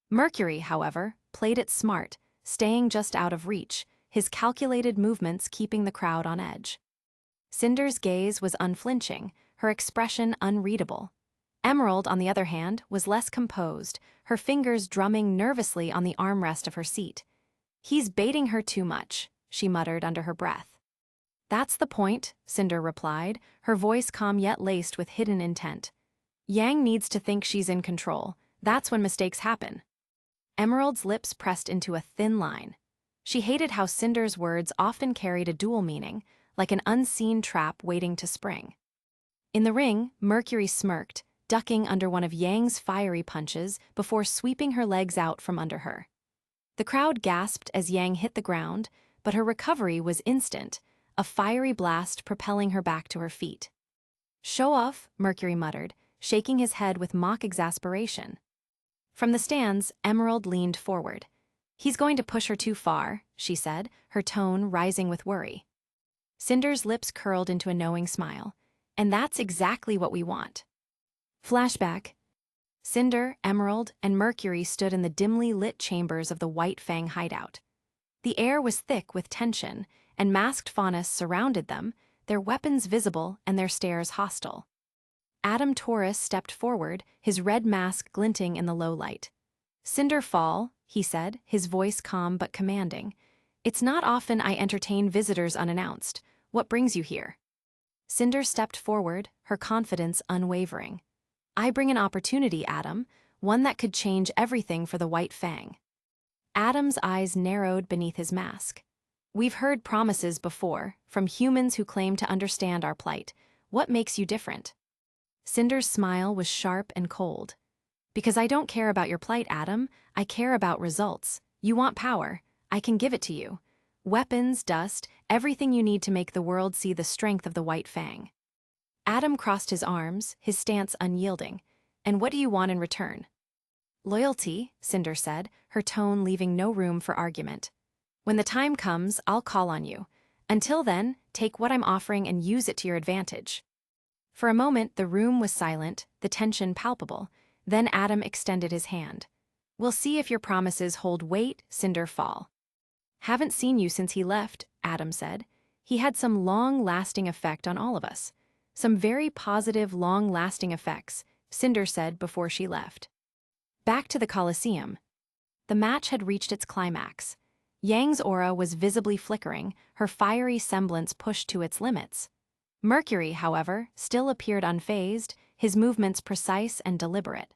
Mercury, however, played it smart, staying just out of reach, his calculated movements keeping the crowd on edge. Cinder's gaze was unflinching, her expression unreadable. Emerald, on the other hand, was less composed, her fingers drumming nervously on the armrest of her seat. He's baiting her too much, she muttered under her breath. That's the point, Cinder replied, her voice calm yet laced with hidden intent. Yang needs to think she's in control. That's when mistakes happen. Emerald's lips pressed into a thin line. She hated how Cinder's words often carried a dual meaning, like an unseen trap waiting to spring. In the ring, Mercury smirked, ducking under one of Yang's fiery punches before sweeping her legs out from under her. The crowd gasped as Yang hit the ground, but her recovery was instant, a fiery blast propelling her back to her feet. Show off, Mercury muttered, shaking his head with mock exasperation. From the stands, Emerald leaned forward. He's going to push her too far, she said, her tone rising with worry. Cinder's lips curled into a knowing smile. And that's exactly what we want. Flashback. Cinder, Emerald, and Mercury stood in the dimly lit chambers of the White Fang hideout. The air was thick with tension, and masked faunus surrounded them, their weapons visible and their stares hostile. Adam Taurus stepped forward, his red mask glinting in the low light. Cinder Fall, he said, his voice calm but commanding. It's not often I entertain visitors unannounced. What brings you here? Cinder stepped forward, her confidence unwavering. I bring an opportunity, Adam, one that could change everything for the White Fang. Adam's eyes narrowed beneath his mask. We've heard promises before, from humans who claim to understand our plight. What makes you different? Cinder's smile was sharp and cold. Because I don't care about your plight, Adam, I care about results. You want power, I can give it to you. Weapons, dust, everything you need to make the world see the strength of the White Fang. Adam crossed his arms, his stance unyielding. And what do you want in return? Loyalty, Cinder said, her tone leaving no room for argument. When the time comes, I'll call on you. Until then, take what I'm offering and use it to your advantage. For a moment, the room was silent, the tension palpable. Then Adam extended his hand. We'll see if your promises hold weight, Cinder Fall. Haven't seen you since he left, Adam said. He had some long-lasting effect on all of us. Some very positive, long-lasting effects, Cinder said before she left. Back to the Coliseum. The match had reached its climax. Yang's aura was visibly flickering, her fiery semblance pushed to its limits. Mercury, however, still appeared unfazed, his movements precise and deliberate.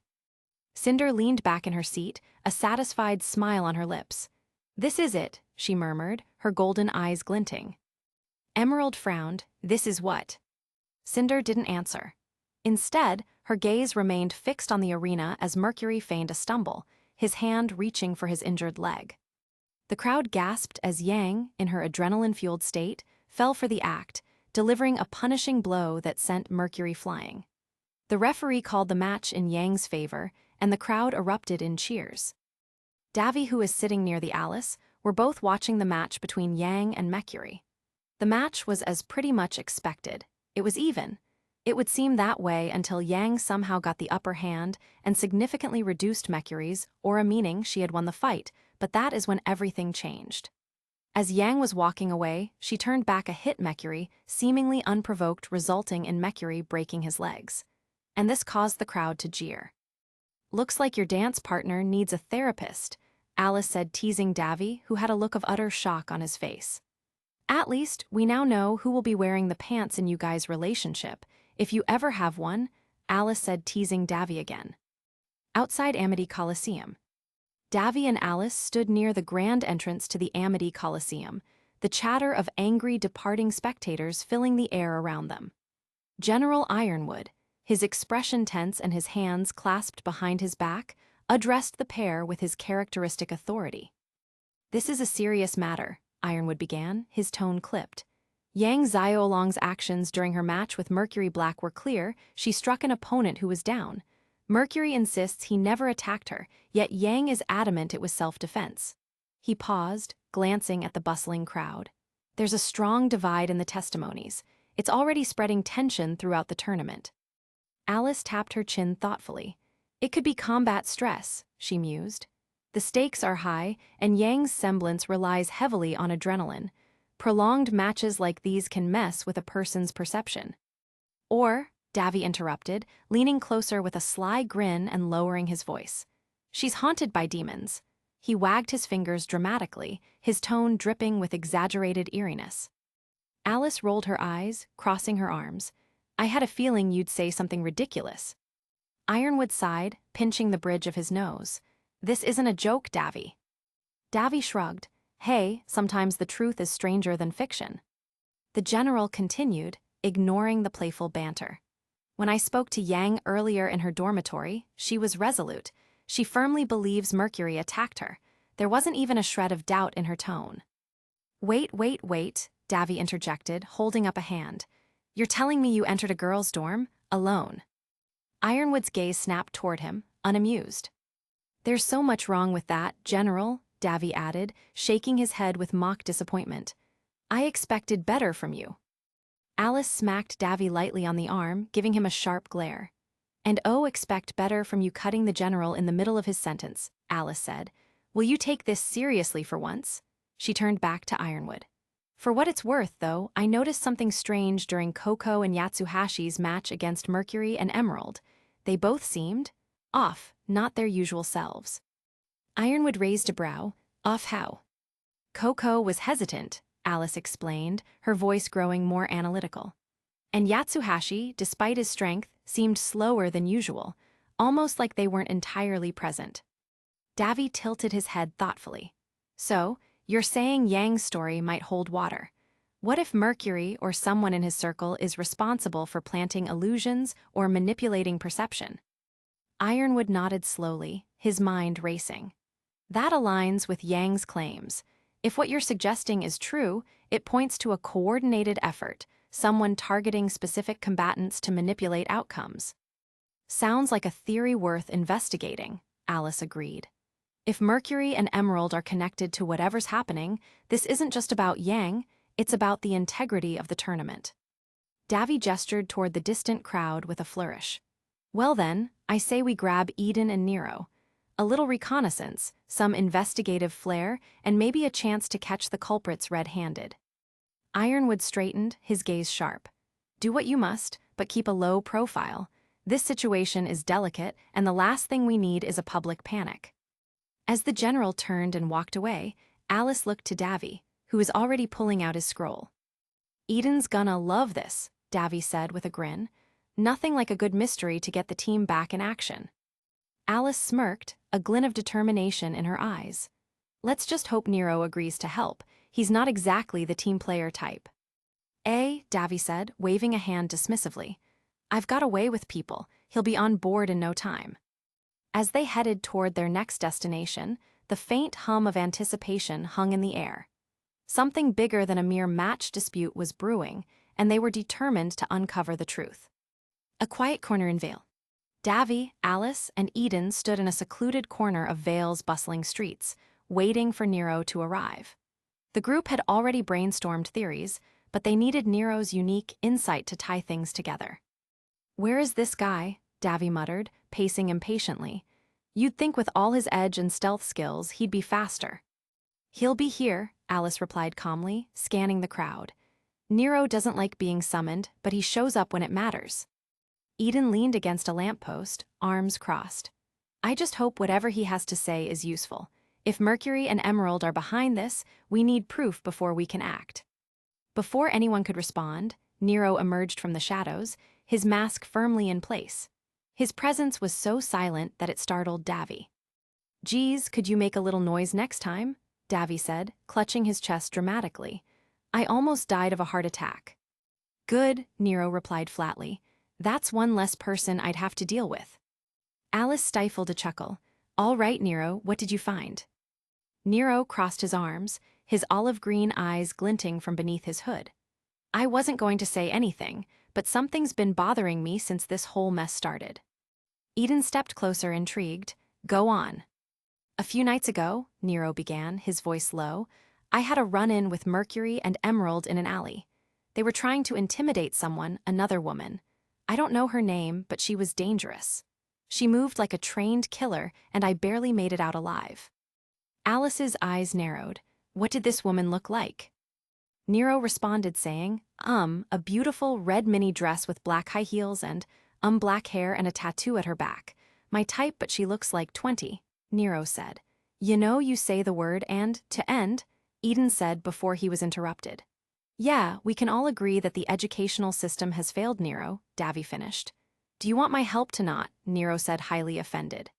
Cinder leaned back in her seat, a satisfied smile on her lips. This is it, she murmured, her golden eyes glinting. Emerald frowned. This is what? Cinder didn't answer. Instead, her gaze remained fixed on the arena as Mercury feigned a stumble, his hand reaching for his injured leg. The crowd gasped as Yang, in her adrenaline-fueled state, fell for the act, delivering a punishing blow that sent Mercury flying. The referee called the match in Yang's favor, and the crowd erupted in cheers. Davy, who was sitting near the Alice, were both watching the match between Yang and Mercury. The match was as pretty much expected. It was even. It would seem that way until Yang somehow got the upper hand and significantly reduced Mercury's, or a meaning she had won the fight, but that is when everything changed. As Yang was walking away, she turned back a hit Mercury, seemingly unprovoked, resulting in Mercury breaking his legs. And this caused the crowd to jeer. "Looks like your dance partner needs a therapist," Alice said, teasing Davy, who had a look of utter shock on his face. "At least, we now know who will be wearing the pants in you guys' relationship, if you ever have one," Alice said, teasing Davy again. Outside Amity Coliseum. Davy and Alice stood near the grand entrance to the Amity Coliseum, the chatter of angry, departing spectators filling the air around them. General Ironwood, his expression tense and his hands clasped behind his back, addressed the pair with his characteristic authority. "This is a serious matter," Ironwood began, his tone clipped. Yang Xiaolong's actions during her match with Mercury Black were clear. She struck an opponent who was down. Mercury insists he never attacked her, yet Yang is adamant it was self-defense. He paused, glancing at the bustling crowd. There's a strong divide in the testimonies. It's already spreading tension throughout the tournament. Alice tapped her chin thoughtfully. "It could be combat stress," she mused. "The stakes are high, and Yang's semblance relies heavily on adrenaline. Prolonged matches like these can mess with a person's perception." "Or," Davy interrupted, leaning closer with a sly grin and lowering his voice, "she's haunted by demons." He wagged his fingers dramatically, his tone dripping with exaggerated eeriness. Alice rolled her eyes, crossing her arms. "I had a feeling you'd say something ridiculous." Ironwood sighed, pinching the bridge of his nose. "This isn't a joke, Davy." Davy shrugged. "Hey, sometimes the truth is stranger than fiction." The general continued, ignoring the playful banter. "When I spoke to Yang earlier in her dormitory, she was resolute. She firmly believes Mercury attacked her. There wasn't even a shred of doubt in her tone." Wait, Davy interjected, holding up a hand. "You're telling me you entered a girls' dorm, alone?" Ironwood's gaze snapped toward him, unamused. "There's so much wrong with that, General," Davy added, shaking his head with mock disappointment. "I expected better from you." Alice smacked Davy lightly on the arm, giving him a sharp glare. "And expect better from you," cutting the general in the middle of his sentence, Alice said. "Will you take this seriously for once?" She turned back to Ironwood. "For what it's worth, though, I noticed something strange during Koko and Yatsuhashi's match against Mercury and Emerald. They both seemed off, not their usual selves." Ironwood raised a brow. "Off how?" "Koko was hesitant," Alice explained, her voice growing more analytical. "And Yatsuhashi, despite his strength, seemed slower than usual, almost like they weren't entirely present." Davy tilted his head thoughtfully. "So, you're saying Yang's story might hold water. What if Mercury or someone in his circle is responsible for planting illusions or manipulating perception?" Ironwood nodded slowly, his mind racing. "That aligns with Yang's claims. If what you're suggesting is true, it points to a coordinated effort, someone targeting specific combatants to manipulate outcomes." "Sounds like a theory worth investigating," Alice agreed. "If Mercury and Emerald are connected to whatever's happening, this isn't just about Yang, it's about the integrity of the tournament." Davy gestured toward the distant crowd with a flourish. "Well then, I say we grab Eden and Nero. A little reconnaissance, some investigative flair, and maybe a chance to catch the culprits red-handed." Ironwood straightened, his gaze sharp. "Do what you must, but keep a low profile. This situation is delicate, and the last thing we need is a public panic." As the general turned and walked away, Alice looked to Davy, who was already pulling out his scroll. "Eden's gonna love this," Davy said with a grin. "Nothing like a good mystery to get the team back in action." Alice smirked, a glint of determination in her eyes. "Let's just hope Nero agrees to help. He's not exactly the team player type." Davy said, waving a hand dismissively. "I've got a way with people. He'll be on board in no time." As they headed toward their next destination, the faint hum of anticipation hung in the air. Something bigger than a mere match dispute was brewing, and they were determined to uncover the truth. A quiet corner in Vale. Davy, Alice, and Eden stood in a secluded corner of Vale's bustling streets, waiting for Nero to arrive. The group had already brainstormed theories, but they needed Nero's unique insight to tie things together. "Where is this guy?" Davy muttered, pacing impatiently. "You'd think with all his edge and stealth skills, he'd be faster." "He'll be here," Alice replied calmly, scanning the crowd. "Nero doesn't like being summoned, but he shows up when it matters." Eden leaned against a lamppost, arms crossed. "I just hope whatever he has to say is useful. If Mercury and Emerald are behind this, we need proof before we can act." Before anyone could respond, Nero emerged from the shadows, his mask firmly in place. His presence was so silent that it startled Davy. "Geez, could you make a little noise next time?" Davy said, clutching his chest dramatically. "I almost died of a heart attack." "Good," Nero replied flatly. "That's one less person I'd have to deal with." Alice stifled a chuckle. "All right, Nero, what did you find?" Nero crossed his arms, his olive-green eyes glinting from beneath his hood. "I wasn't going to say anything, but something's been bothering me since this whole mess started." Eden stepped closer, intrigued. "Go on." "A few nights ago," Nero began, his voice low, "I had a run-in with Mercury and Emerald in an alley. They were trying to intimidate someone, another woman. I don't know her name, but she was dangerous. She moved like a trained killer, and I barely made it out alive." Alice's eyes narrowed. What did this woman look like? Nero responded saying, a beautiful red mini dress with black high heels and, black hair and a tattoo at her back. My type, but she looks like 20, Nero said. You know, you say the word and, to end, Eden said before he was interrupted. Yeah, we can all agree that the educational system has failed, Nero, Davy finished. Do you want my help to not? Nero said, highly offended.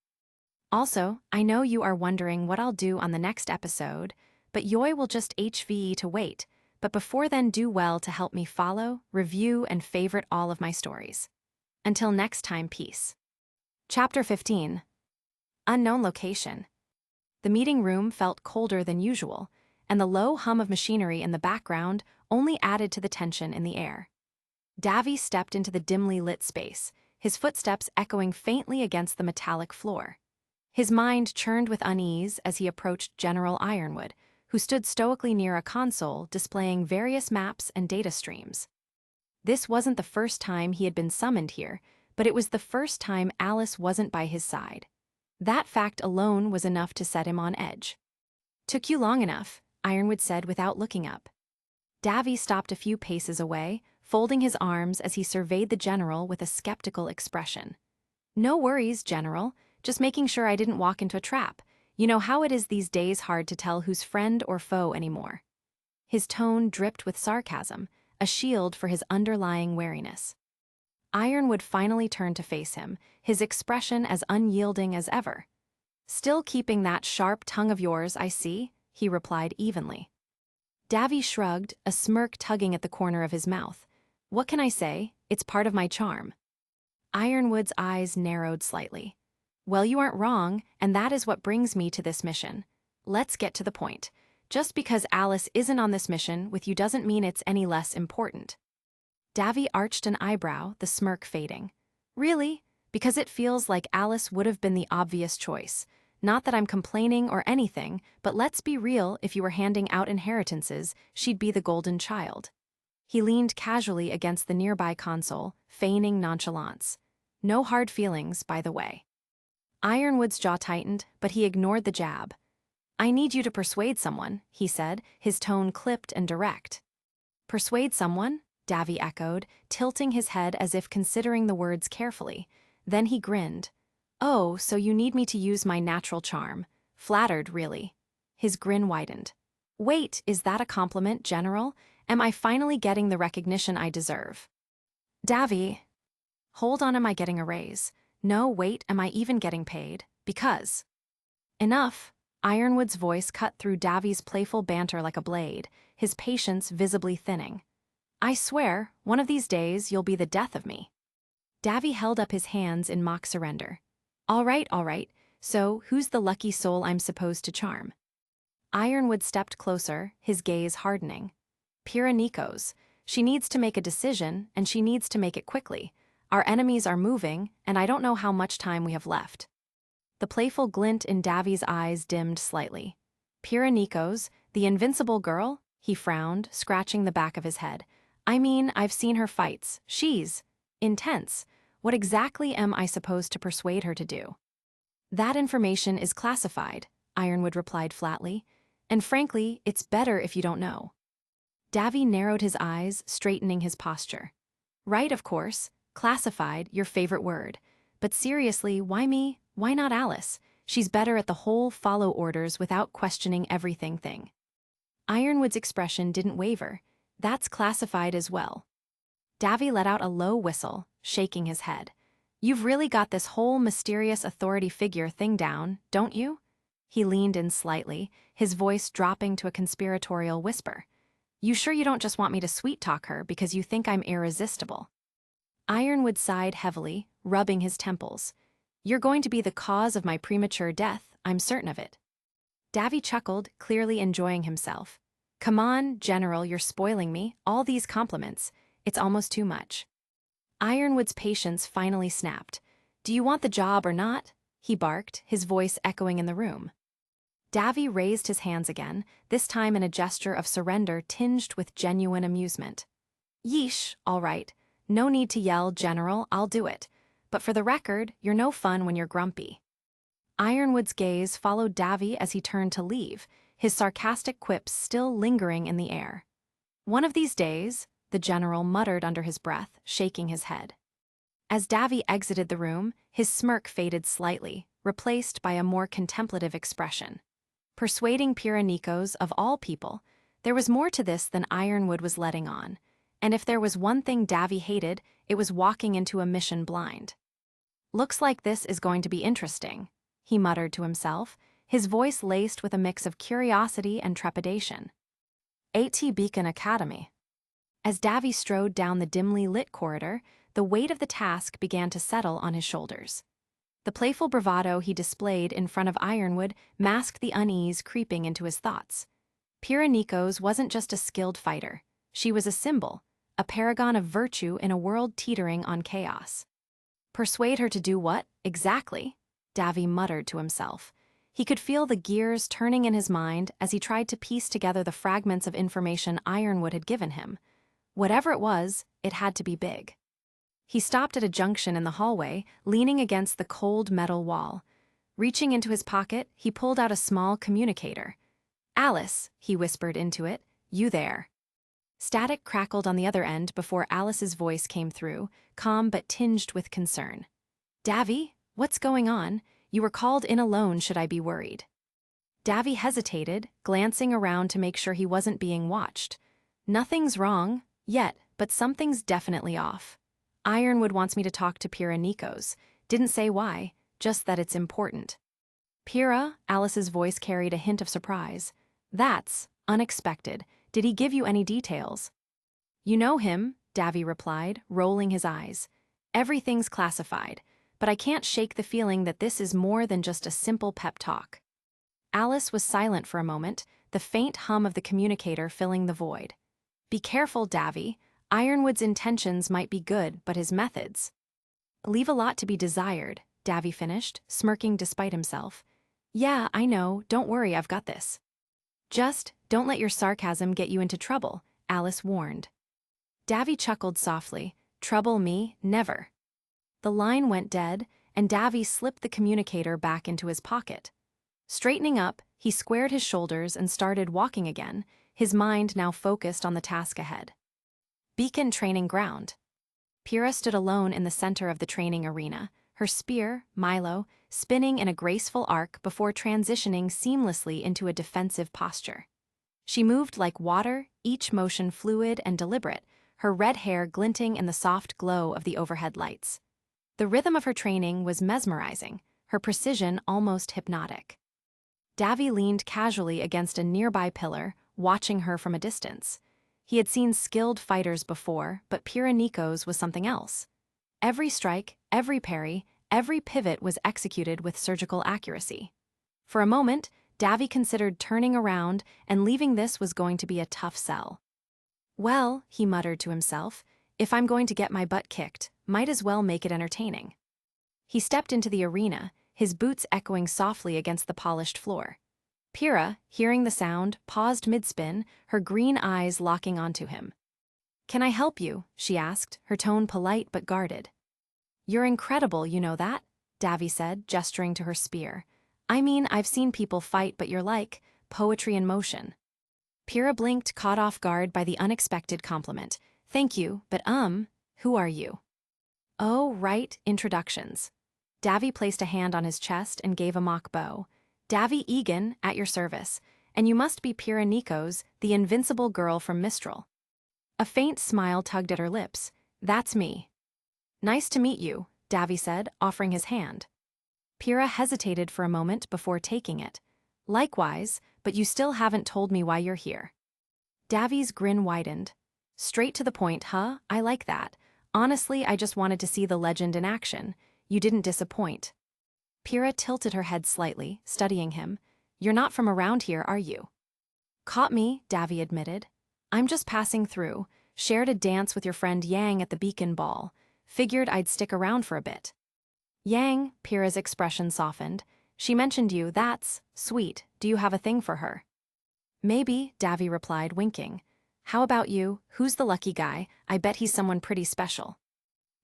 Also, I know you are wondering what I'll do on the next episode, but Yoy will just HVE to wait, but before then do well to help me follow, review, and favorite all of my stories. Until next time, peace. Chapter 15. Unknown Location. The meeting room felt colder than usual, and the low hum of machinery in the background only added to the tension in the air. Davy stepped into the dimly lit space, his footsteps echoing faintly against the metallic floor. His mind churned with unease as he approached General Ironwood, who stood stoically near a console displaying various maps and data streams. This wasn't the first time he had been summoned here, but it was the first time Alice wasn't by his side. That fact alone was enough to set him on edge. Took you long enough, Ironwood said without looking up. Davy stopped a few paces away, folding his arms as he surveyed the general with a skeptical expression. No worries, General. Just making sure I didn't walk into a trap. You know how it is these days, hard to tell who's friend or foe anymore. His tone dripped with sarcasm, a shield for his underlying wariness. Ironwood finally turned to face him, his expression as unyielding as ever. Still keeping that sharp tongue of yours, I see, he replied evenly. Davy shrugged, a smirk tugging at the corner of his mouth. What can I say? It's part of my charm. Ironwood's eyes narrowed slightly. Well, you aren't wrong, and that is what brings me to this mission. Let's get to the point. Just because Alice isn't on this mission with you doesn't mean it's any less important. Davy arched an eyebrow, the smirk fading. Really? Because it feels like Alice would have been the obvious choice. Not that I'm complaining or anything, but let's be real, if you were handing out inheritances, she'd be the golden child. He leaned casually against the nearby console, feigning nonchalance. No hard feelings, by the way. Ironwood's jaw tightened, but he ignored the jab. I need you to persuade someone, he said, his tone clipped and direct. Persuade someone? Davy echoed, tilting his head as if considering the words carefully. Then he grinned. Oh, so you need me to use my natural charm. Flattered, really. His grin widened. Wait, is that a compliment, General? Am I finally getting the recognition I deserve? Davy. Hold on, am I getting a raise? No, wait, am I even getting paid? Because. Enough. Ironwood's voice cut through Davy's playful banter like a blade, his patience visibly thinning. I swear, one of these days you'll be the death of me. Davy held up his hands in mock surrender. All right, so who's the lucky soul I'm supposed to charm? Ironwood stepped closer, his gaze hardening. Pira Nikos. She needs to make a decision, and she needs to make it quickly. Our enemies are moving, and I don't know how much time we have left. The playful glint in Davy's eyes dimmed slightly. Pira Nikos, the invincible girl? He frowned, scratching the back of his head. I mean, I've seen her fights. She's intense. What exactly am I supposed to persuade her to do? That information is classified, Ironwood replied flatly. And frankly, it's better if you don't know. Davy narrowed his eyes, straightening his posture. Right, of course. Classified, your favorite word. But seriously, why me? Why not Alice? She's better at the whole follow orders without questioning everything thing. Ironwood's expression didn't waver. That's classified as well. Davy let out a low whistle, shaking his head. You've really got this whole mysterious authority figure thing down, don't you? He leaned in slightly, his voice dropping to a conspiratorial whisper. You sure you don't just want me to sweet-talk her because you think I'm irresistible? Ironwood sighed heavily, rubbing his temples. You're going to be the cause of my premature death, I'm certain of it. Davy chuckled, clearly enjoying himself. Come on, General, you're spoiling me. All these compliments. It's almost too much. Ironwood's patience finally snapped. Do you want the job or not? He barked, his voice echoing in the room. Davy raised his hands again, this time in a gesture of surrender tinged with genuine amusement. Yeesh, all right. No need to yell, General, I'll do it. But for the record, you're no fun when you're grumpy. Ironwood's gaze followed Davy as he turned to leave, his sarcastic quips still lingering in the air. One of these days, the General muttered under his breath, shaking his head. As Davy exited the room, his smirk faded slightly, replaced by a more contemplative expression. Persuading Pyranikos, of all people, there was more to this than Ironwood was letting on, and if there was one thing Davy hated, it was walking into a mission blind. Looks like this is going to be interesting, he muttered to himself, his voice laced with a mix of curiosity and trepidation. AT Beacon Academy. As Davy strode down the dimly lit corridor, the weight of the task began to settle on his shoulders. The playful bravado he displayed in front of Ironwood masked the unease creeping into his thoughts. Pyranikos wasn't just a skilled fighter. She was a symbol, a paragon of virtue in a world teetering on chaos. Persuade her to do what, exactly? Davy muttered to himself. He could feel the gears turning in his mind as he tried to piece together the fragments of information Ironwood had given him. Whatever it was, it had to be big. He stopped at a junction in the hallway, leaning against the cold metal wall. Reaching into his pocket, he pulled out a small communicator. Alice, he whispered into it, you there. Static crackled on the other end before Alice's voice came through, calm but tinged with concern. Davy, what's going on? You were called in alone, should I be worried? Davy hesitated, glancing around to make sure he wasn't being watched. Nothing's wrong, yet, but something's definitely off. Ironwood wants me to talk to Pyranikos. Didn't say why, just that it's important. Pyra, Alice's voice carried a hint of surprise. That's unexpected. Did he give you any details? You know him, Davy replied, rolling his eyes. Everything's classified, but I can't shake the feeling that this is more than just a simple pep talk. Alice was silent for a moment, the faint hum of the communicator filling the void. Be careful, Davy. Ironwood's intentions might be good, but his methods. Leave a lot to be desired, Davy finished, smirking despite himself. Yeah, I know, don't worry, I've got this. Just, don't let your sarcasm get you into trouble, Alice warned. Davy chuckled softly. Trouble me, never. The line went dead, and Davy slipped the communicator back into his pocket. Straightening up, he squared his shoulders and started walking again, his mind now focused on the task ahead. Beacon Training Ground. Pyra stood alone in the center of the training arena, her spear, Milo, spinning in a graceful arc before transitioning seamlessly into a defensive posture. She moved like water, each motion fluid and deliberate, her red hair glinting in the soft glow of the overhead lights. The rhythm of her training was mesmerizing, her precision almost hypnotic. Davy leaned casually against a nearby pillar, watching her from a distance. He had seen skilled fighters before, but Pyranikos was something else. Every strike, every parry, every pivot was executed with surgical accuracy. For a moment, Davy considered turning around, and leaving this was going to be a tough sell. Well, he muttered to himself, if I'm going to get my butt kicked, might as well make it entertaining. He stepped into the arena, his boots echoing softly against the polished floor. Pyrrha, hearing the sound, paused mid-spin, her green eyes locking onto him. "Can I help you?" she asked, her tone polite but guarded. "You're incredible, you know that?" Davy said, gesturing to her spear. "I mean, I've seen people fight, but you're like poetry in motion." Pyrrha blinked, caught off guard by the unexpected compliment. "Thank you, but who are you?" "Oh, right, introductions." Davy placed a hand on his chest and gave a mock bow. "Davy Egan, at your service, and you must be Pyrrha Nikos, the invincible girl from Mistral." A faint smile tugged at her lips. "That's me." "Nice to meet you," Davy said, offering his hand. Pyrrha hesitated for a moment before taking it. "Likewise, but you still haven't told me why you're here." Davy's grin widened. "Straight to the point, huh? I like that. Honestly, I just wanted to see the legend in action. You didn't disappoint." Pyrrha tilted her head slightly, studying him. "You're not from around here, are you?" "Caught me," Davy admitted. "I'm just passing through. Shared a dance with your friend Yang at the Beacon Ball. Figured I'd stick around for a bit." "Yang," Pyrrha's expression softened. "She mentioned you, that's sweet. Do you have a thing for her?" "Maybe," Davy replied, winking. "How about you? Who's the lucky guy? I bet he's someone pretty special."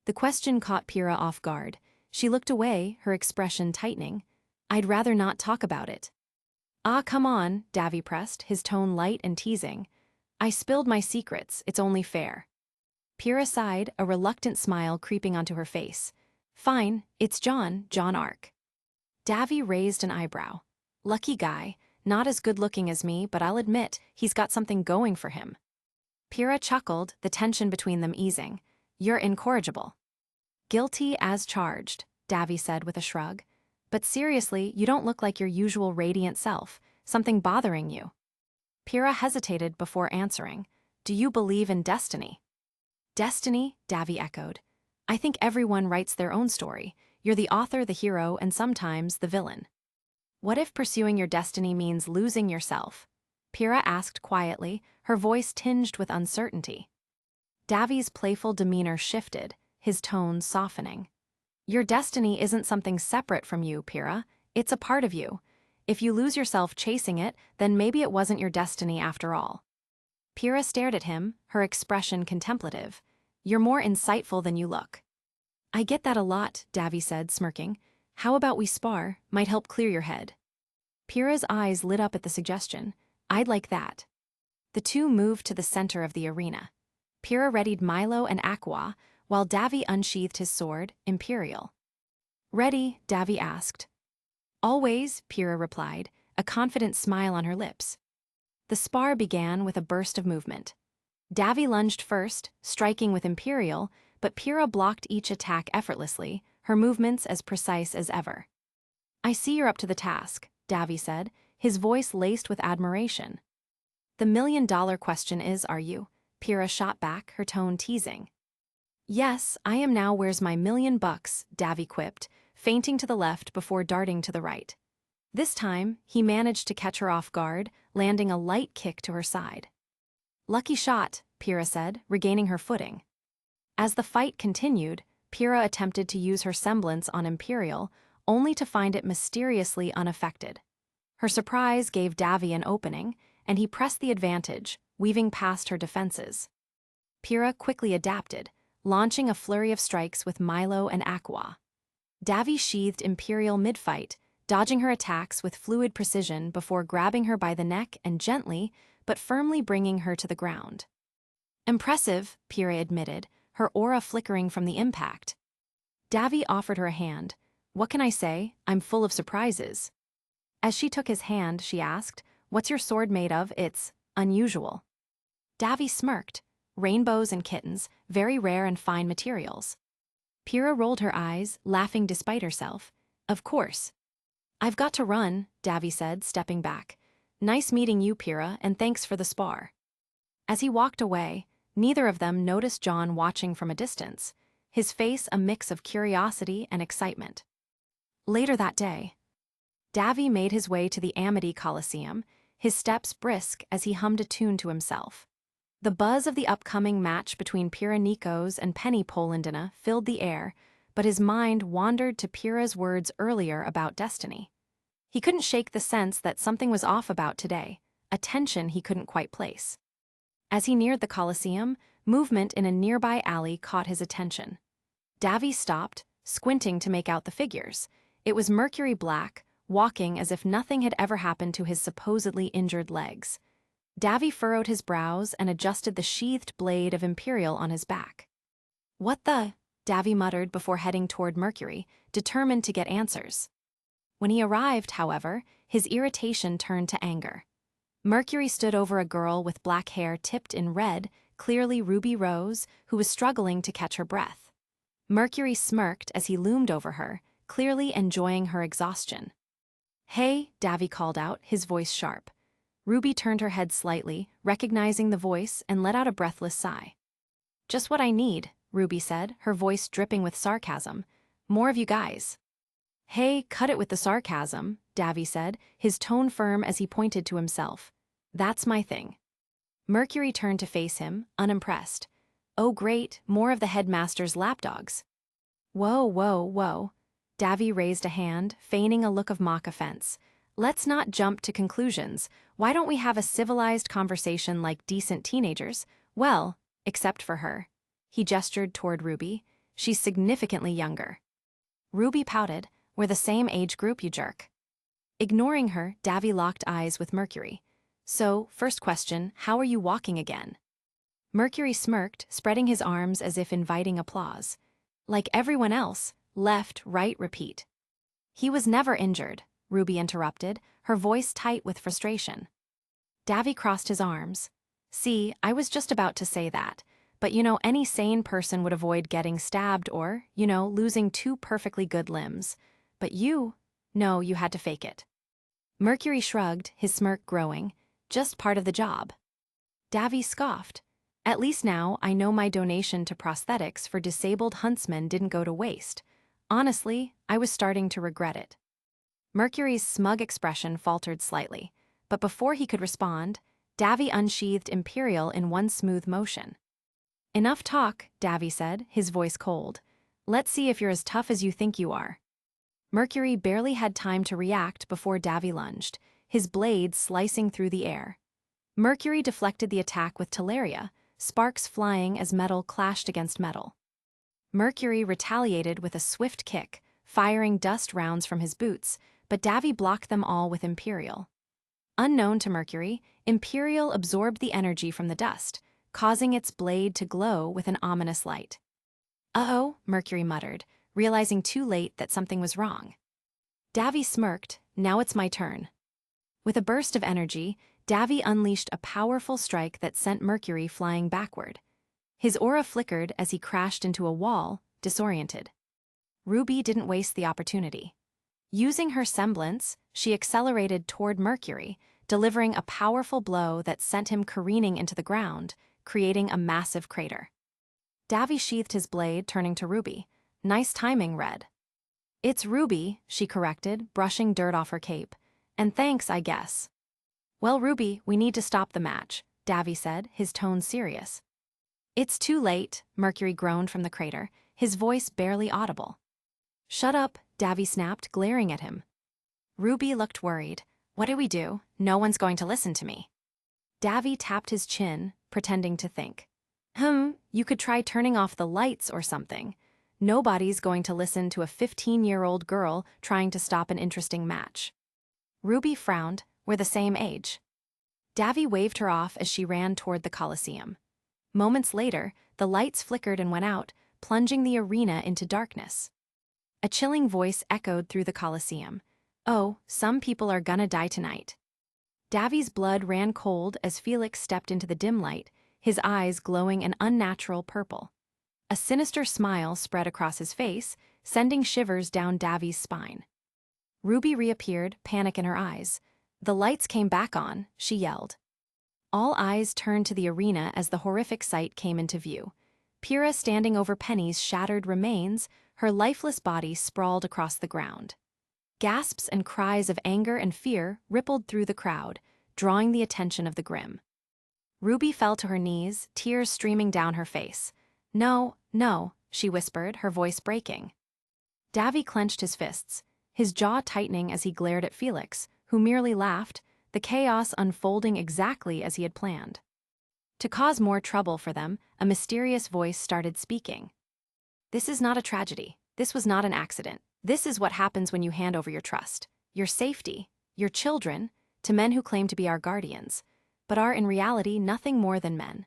The question caught Pyrrha off guard. She looked away, her expression tightening. "I'd rather not talk about it." "Ah, come on," Davy pressed, his tone light and teasing. "I spilled my secrets, it's only fair." Pyrrha sighed, a reluctant smile creeping onto her face. "Fine, it's John Ark." Davy raised an eyebrow. "Lucky guy, not as good-looking as me, but I'll admit, he's got something going for him." Pyrrha chuckled, the tension between them easing. "You're incorrigible." "Guilty as charged," Davy said with a shrug. "But seriously, you don't look like your usual radiant self. Something bothering you?" Pyrrha hesitated before answering. "Do you believe in destiny?" "Destiny?" Davy echoed. "I think everyone writes their own story. You're the author, the hero, and sometimes the villain." "What if pursuing your destiny means losing yourself?" Pyrrha asked quietly, her voice tinged with uncertainty. Davy's playful demeanor shifted, his tone softening. "Your destiny isn't something separate from you, Pyrrha. It's a part of you. If you lose yourself chasing it, then maybe it wasn't your destiny after all." Pyrrha stared at him, her expression contemplative. "You're more insightful than you look." "I get that a lot," Davy said, smirking. "How about we spar? Might help clear your head." Pyrrha's eyes lit up at the suggestion. "I'd like that." The two moved to the center of the arena. Pyrrha readied Milo and Aqua, while Davy unsheathed his sword, Imperial. "Ready?" Davy asked. "Always," Pyrrha replied, a confident smile on her lips. The spar began with a burst of movement. Davy lunged first, striking with Imperial, but Pyrrha blocked each attack effortlessly, her movements as precise as ever. "I see you're up to the task," Davy said, his voice laced with admiration. "The million-dollar question is, are you?" Pyrrha shot back, her tone teasing. "Yes, I am now. Where's my $1,000,000, Davy quipped, feinting to the left before darting to the right. This time, he managed to catch her off guard, landing a light kick to her side. "Lucky shot," Pyrrha said, regaining her footing. As the fight continued, Pyrrha attempted to use her semblance on Imperial, only to find it mysteriously unaffected. Her surprise gave Davy an opening, and he pressed the advantage, weaving past her defenses. Pyrrha quickly adapted, launching a flurry of strikes with Milo and Aqua. Davy sheathed Imperial mid-fight, dodging her attacks with fluid precision before grabbing her by the neck and gently, but firmly bringing her to the ground. "Impressive," Pyrrha admitted, her aura flickering from the impact. Davy offered her a hand. "What can I say? I'm full of surprises." As she took his hand, she asked, "What's your sword made of? It's unusual." Davy smirked. "Rainbows and kittens, very rare and fine materials." Pyrrha rolled her eyes, laughing despite herself. "Of course." "I've got to run," Davy said, stepping back. "Nice meeting you, Pyrrha, and thanks for the spar." As he walked away, neither of them noticed John watching from a distance, his face a mix of curiosity and excitement. Later that day, Davy made his way to the Amity Coliseum, his steps brisk as he hummed a tune to himself. The buzz of the upcoming match between Pyrrha Nikos and Penny Polandina filled the air, but his mind wandered to Pyrrha's words earlier about destiny. He couldn't shake the sense that something was off about today, a tension he couldn't quite place. As he neared the Colosseum, movement in a nearby alley caught his attention. Davy stopped, squinting to make out the figures. It was Mercury Black, walking as if nothing had ever happened to his supposedly injured legs. Davy furrowed his brows and adjusted the sheathed blade of Imperial on his back. "What the?" Davy muttered before heading toward Mercury, determined to get answers. When he arrived, however, his irritation turned to anger. Mercury stood over a girl with black hair tipped in red, clearly ruby rose, who was struggling to catch her breath. Mercury smirked as he loomed over her, clearly enjoying her exhaustion. "Hey," Davy called out, his voice sharp. Ruby turned her head slightly, recognizing the voice, and let out a breathless sigh. "Just what I need," Ruby said, her voice dripping with sarcasm. "More of you guys." "Hey, cut it with the sarcasm," Davy said, his tone firm as he pointed to himself. "That's my thing." Mercury turned to face him, unimpressed. "Oh great, more of the headmaster's lapdogs." "Whoa, whoa, whoa." Davy raised a hand, feigning a look of mock offense. "Let's not jump to conclusions. Why don't we have a civilized conversation like decent teenagers? Well, except for her." He gestured toward Ruby. "She's significantly younger." Ruby pouted. "We're the same age group, you jerk." Ignoring her, Davy locked eyes with Mercury. "So, first question, how are you walking again?" Mercury smirked, spreading his arms as if inviting applause. "Like everyone else, left, right, repeat." "He was never injured," Ruby interrupted, her voice tight with frustration. Davy crossed his arms. "See, I was just about to say that. But any sane person would avoid getting stabbed or, losing two perfectly good limbs. But no, you had to fake it." Mercury shrugged, his smirk growing. "Just part of the job." Davy scoffed. "At least now I know my donation to prosthetics for disabled huntsmen didn't go to waste. Honestly, I was starting to regret it." Mercury's smug expression faltered slightly, but before he could respond, Davy unsheathed Imperial in one smooth motion. "Enough talk," Davy said, his voice cold. "Let's see if you're as tough as you think you are." Mercury barely had time to react before Davy lunged, his blade slicing through the air. Mercury deflected the attack with Teleria, sparks flying as metal clashed against metal. Mercury retaliated with a swift kick, firing dust rounds from his boots, but Davy blocked them all with Imperial. Unknown to Mercury, Imperial absorbed the energy from the dust, causing its blade to glow with an ominous light. "Uh-oh," Mercury muttered, realizing too late that something was wrong. Davy smirked. "Now it's my turn." With a burst of energy, Davy unleashed a powerful strike that sent Mercury flying backward. His aura flickered as he crashed into a wall, disoriented. Ruby didn't waste the opportunity. Using her semblance, she accelerated toward Mercury, delivering a powerful blow that sent him careening into the ground, creating a massive crater. Davy sheathed his blade, turning to Ruby. "Nice timing, Red." "It's Ruby," she corrected, brushing dirt off her cape. "And thanks, I guess." "Well, Ruby, we need to stop the match," Davy said, his tone serious. "It's too late," Mercury groaned from the crater, his voice barely audible. "Shut up," Davy snapped, glaring at him. Ruby looked worried. "What do we do? No one's going to listen to me." Davy tapped his chin, pretending to think. You could try turning off the lights or something. Nobody's going to listen to a 15-year-old girl trying to stop an interesting match." Ruby frowned. "We're the same age." Davy waved her off as she ran toward the Colosseum. Moments later, the lights flickered and went out, plunging the arena into darkness. A chilling voice echoed through the Colosseum. "Oh, some people are gonna die tonight." Davy's blood ran cold as Felix stepped into the dim light, his eyes glowing an unnatural purple. A sinister smile spread across his face, sending shivers down Davy's spine. Ruby reappeared, panic in her eyes. "The lights came back on," she yelled. All eyes turned to the arena as the horrific sight came into view. Pyrrha standing over Penny's shattered remains, her lifeless body sprawled across the ground. Gasps and cries of anger and fear rippled through the crowd, drawing the attention of the Grimm. Ruby fell to her knees, tears streaming down her face. "No, no," she whispered, her voice breaking. Davy clenched his fists. his jaw tightening as he glared at Felix, who merely laughed, the chaos unfolding exactly as he had planned. To cause more trouble for them, a mysterious voice started speaking. "This is not a tragedy. This was not an accident. This is what happens when you hand over your trust, your safety, your children, to men who claim to be our guardians, but are in reality nothing more than men.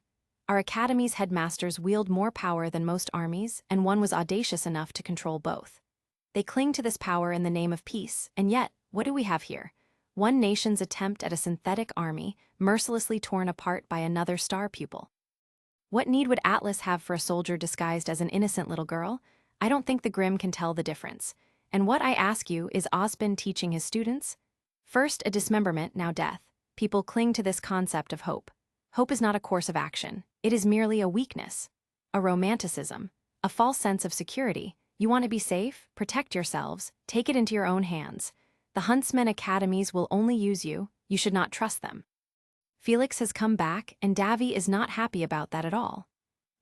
Our academy's headmasters wield more power than most armies, and one was audacious enough to control both. They cling to this power in the name of peace, and yet, what do we have here? One nation's attempt at a synthetic army, mercilessly torn apart by another star pupil. What need would Atlas have for a soldier disguised as an innocent little girl? I don't think the Grimm can tell the difference. And what, I ask you, is Osbin teaching his students? First, a dismemberment, now death. People cling to this concept of hope. Hope is not a course of action. It is merely a weakness, a romanticism, a false sense of security. You want to be safe? Protect yourselves. Take it into your own hands. The Huntsman Academies will only use you. You should not trust them." Felix has come back, and Davy is not happy about that at all.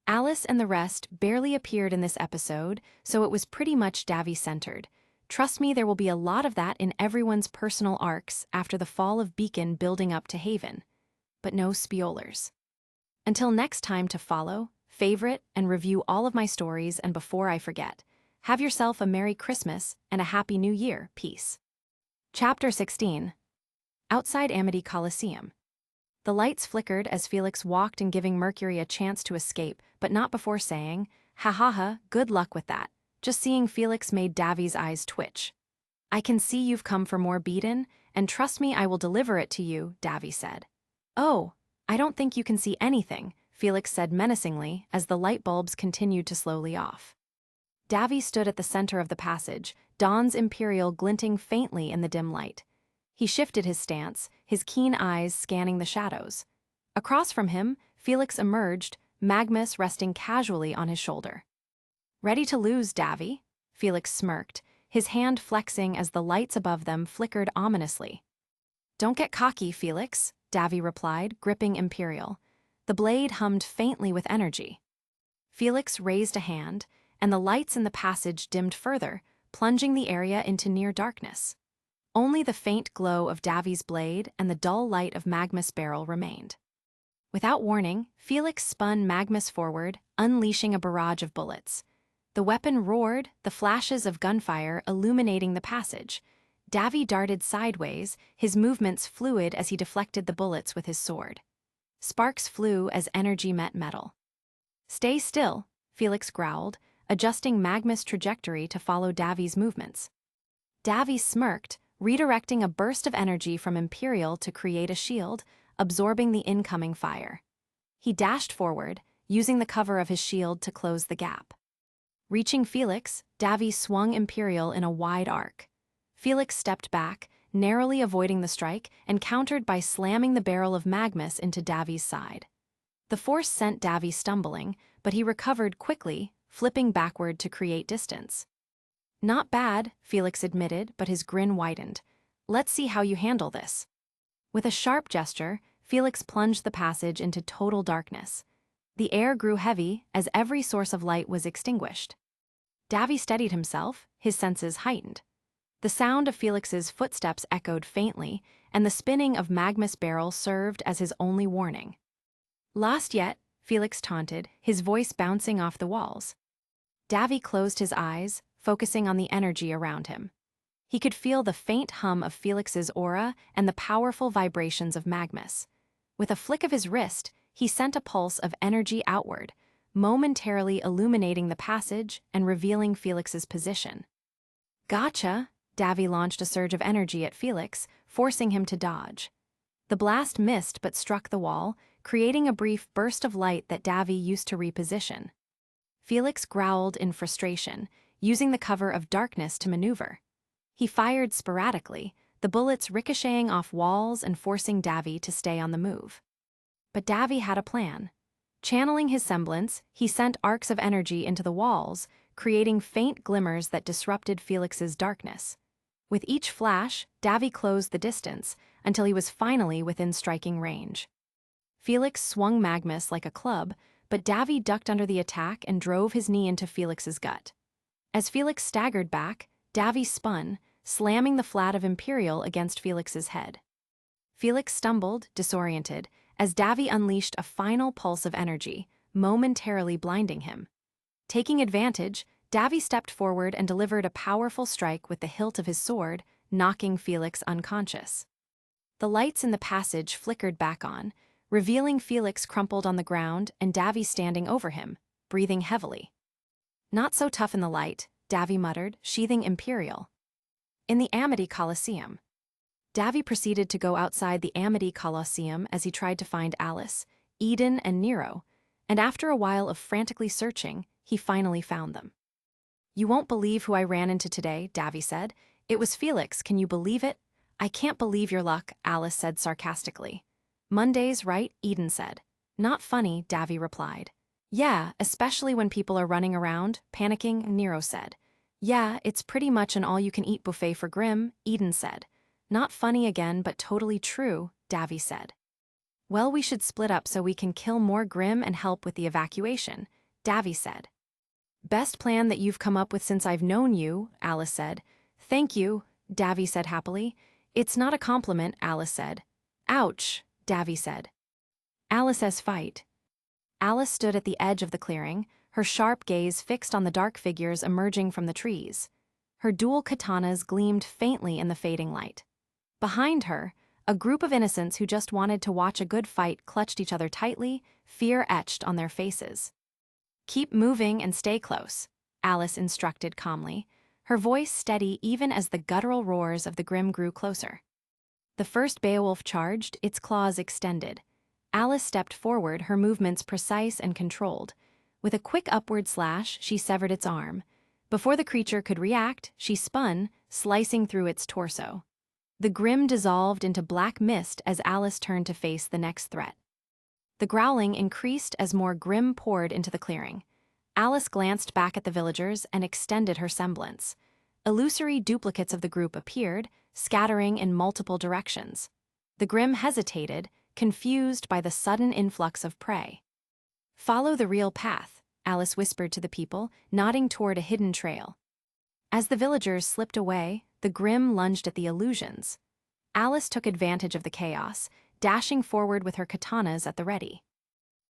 Alice and the rest barely appeared in this episode, so it was pretty much Davy-centered. Trust me, there will be a lot of that in everyone's personal arcs after the fall of Beacon building up to Haven. But no spoilers. Until next time, to follow, favorite, and review all of my stories, and before I forget, have yourself a Merry Christmas and a Happy New Year. Peace. Chapter 16. Outside Amity Coliseum. The lights flickered as Felix walked in, giving Mercury a chance to escape, but not before saying, "Ha ha ha, good luck with that." Just seeing Felix made Davy's eyes twitch. "I can see you've come for more beaten, and trust me, I will deliver it to you," Davy said. "Oh, I don't think you can see anything," Felix said menacingly as the light bulbs continued to slowly off. Davy stood at the center of the passage, Dawn's Imperial glinting faintly in the dim light. He shifted his stance, his keen eyes scanning the shadows. Across from him, Felix emerged, Magnus resting casually on his shoulder. "Ready to lose, Davy?" Felix smirked, his hand flexing as the lights above them flickered ominously. "Don't get cocky, Felix," Davy replied, gripping Imperial. The blade hummed faintly with energy. Felix raised a hand, and the lights in the passage dimmed further, plunging the area into near darkness. Only the faint glow of Davy's blade and the dull light of Magma's barrel remained. Without warning, Felix spun Magma's forward, unleashing a barrage of bullets. The weapon roared, the flashes of gunfire illuminating the passage. Davy darted sideways, his movements fluid as he deflected the bullets with his sword. Sparks flew as energy met metal. "Stay still," Felix growled, adjusting Magma's trajectory to follow Davy's movements. Davy smirked, redirecting a burst of energy from Imperial to create a shield, absorbing the incoming fire. He dashed forward, using the cover of his shield to close the gap. Reaching Felix, Davy swung Imperial in a wide arc. Felix stepped back, narrowly avoiding the strike, and countered by slamming the barrel of Magnus into Davy's side. The force sent Davy stumbling, but he recovered quickly, flipping backward to create distance. "Not bad," Felix admitted, but his grin widened. "Let's see how you handle this." With a sharp gesture, Felix plunged the passage into total darkness. The air grew heavy as every source of light was extinguished. Davy steadied himself, his senses heightened. The sound of Felix's footsteps echoed faintly, and the spinning of Magma's barrel served as his only warning. "Lost yet?" Felix taunted, his voice bouncing off the walls. Davy closed his eyes, focusing on the energy around him. He could feel the faint hum of Felix's aura and the powerful vibrations of Magnus. With a flick of his wrist, he sent a pulse of energy outward, momentarily illuminating the passage and revealing Felix's position. "Gotcha!" Davy launched a surge of energy at Felix, forcing him to dodge. The blast missed but struck the wall, creating a brief burst of light that Davy used to reposition. Felix growled in frustration, using the cover of darkness to maneuver. He fired sporadically, the bullets ricocheting off walls and forcing Davy to stay on the move. But Davy had a plan. Channeling his semblance, he sent arcs of energy into the walls, creating faint glimmers that disrupted Felix's darkness. With each flash, Davy closed the distance, until he was finally within striking range. Felix swung Magnus like a club, but Davy ducked under the attack and drove his knee into Felix's gut. As Felix staggered back, Davy spun, slamming the flat of Imperial against Felix's head. Felix stumbled, disoriented, as Davy unleashed a final pulse of energy, momentarily blinding him. Taking advantage, Davy stepped forward and delivered a powerful strike with the hilt of his sword, knocking Felix unconscious. The lights in the passage flickered back on, revealing Felix crumpled on the ground and Davy standing over him, breathing heavily. "Not so tough in the light," Davy muttered, sheathing Imperial. In the Amity Coliseum. Davy proceeded to go outside the Amity Coliseum as he tried to find Alice, Eden, and Nero, and after a while of frantically searching, he finally found them. "You won't believe who I ran into today," Davy said. "It was Felix, can you believe it?" "I can't believe your luck," Alice said sarcastically. "Mondays, right?" Eden said. "Not funny," Davy replied. "Yeah, especially when people are running around, panicking," Nero said. "Yeah, it's pretty much an all-you-can-eat buffet for Grimm," Eden said. "Not funny again, but totally true," Davy said. "Well, we should split up so we can kill more Grimm and help with the evacuation," Davy said. "Best plan that you've come up with since I've known you," Alice said. "Thank you," Davy said happily. "It's not a compliment," Alice said. "Ouch," Davy said. Alice's fight. Alice stood at the edge of the clearing, her sharp gaze fixed on the dark figures emerging from the trees. Her dual katanas gleamed faintly in the fading light. Behind her, a group of innocents who just wanted to watch a good fight clutched each other tightly, fear etched on their faces. "Keep moving and stay close," Alice instructed calmly, her voice steady even as the guttural roars of the Grimm grew closer. The first Beowulf charged, its claws extended. Alice stepped forward, her movements precise and controlled. With a quick upward slash, she severed its arm. Before the creature could react, she spun, slicing through its torso. The Grimm dissolved into black mist as Alice turned to face the next threat. The growling increased as more Grimm poured into the clearing. Alice glanced back at the villagers and extended her semblance. Illusory duplicates of the group appeared, scattering in multiple directions. The Grimm hesitated, confused by the sudden influx of prey. "Follow the real path," Alice whispered to the people, nodding toward a hidden trail. As the villagers slipped away, the Grimm lunged at the illusions. Alice took advantage of the chaos, dashing forward with her katanas at the ready.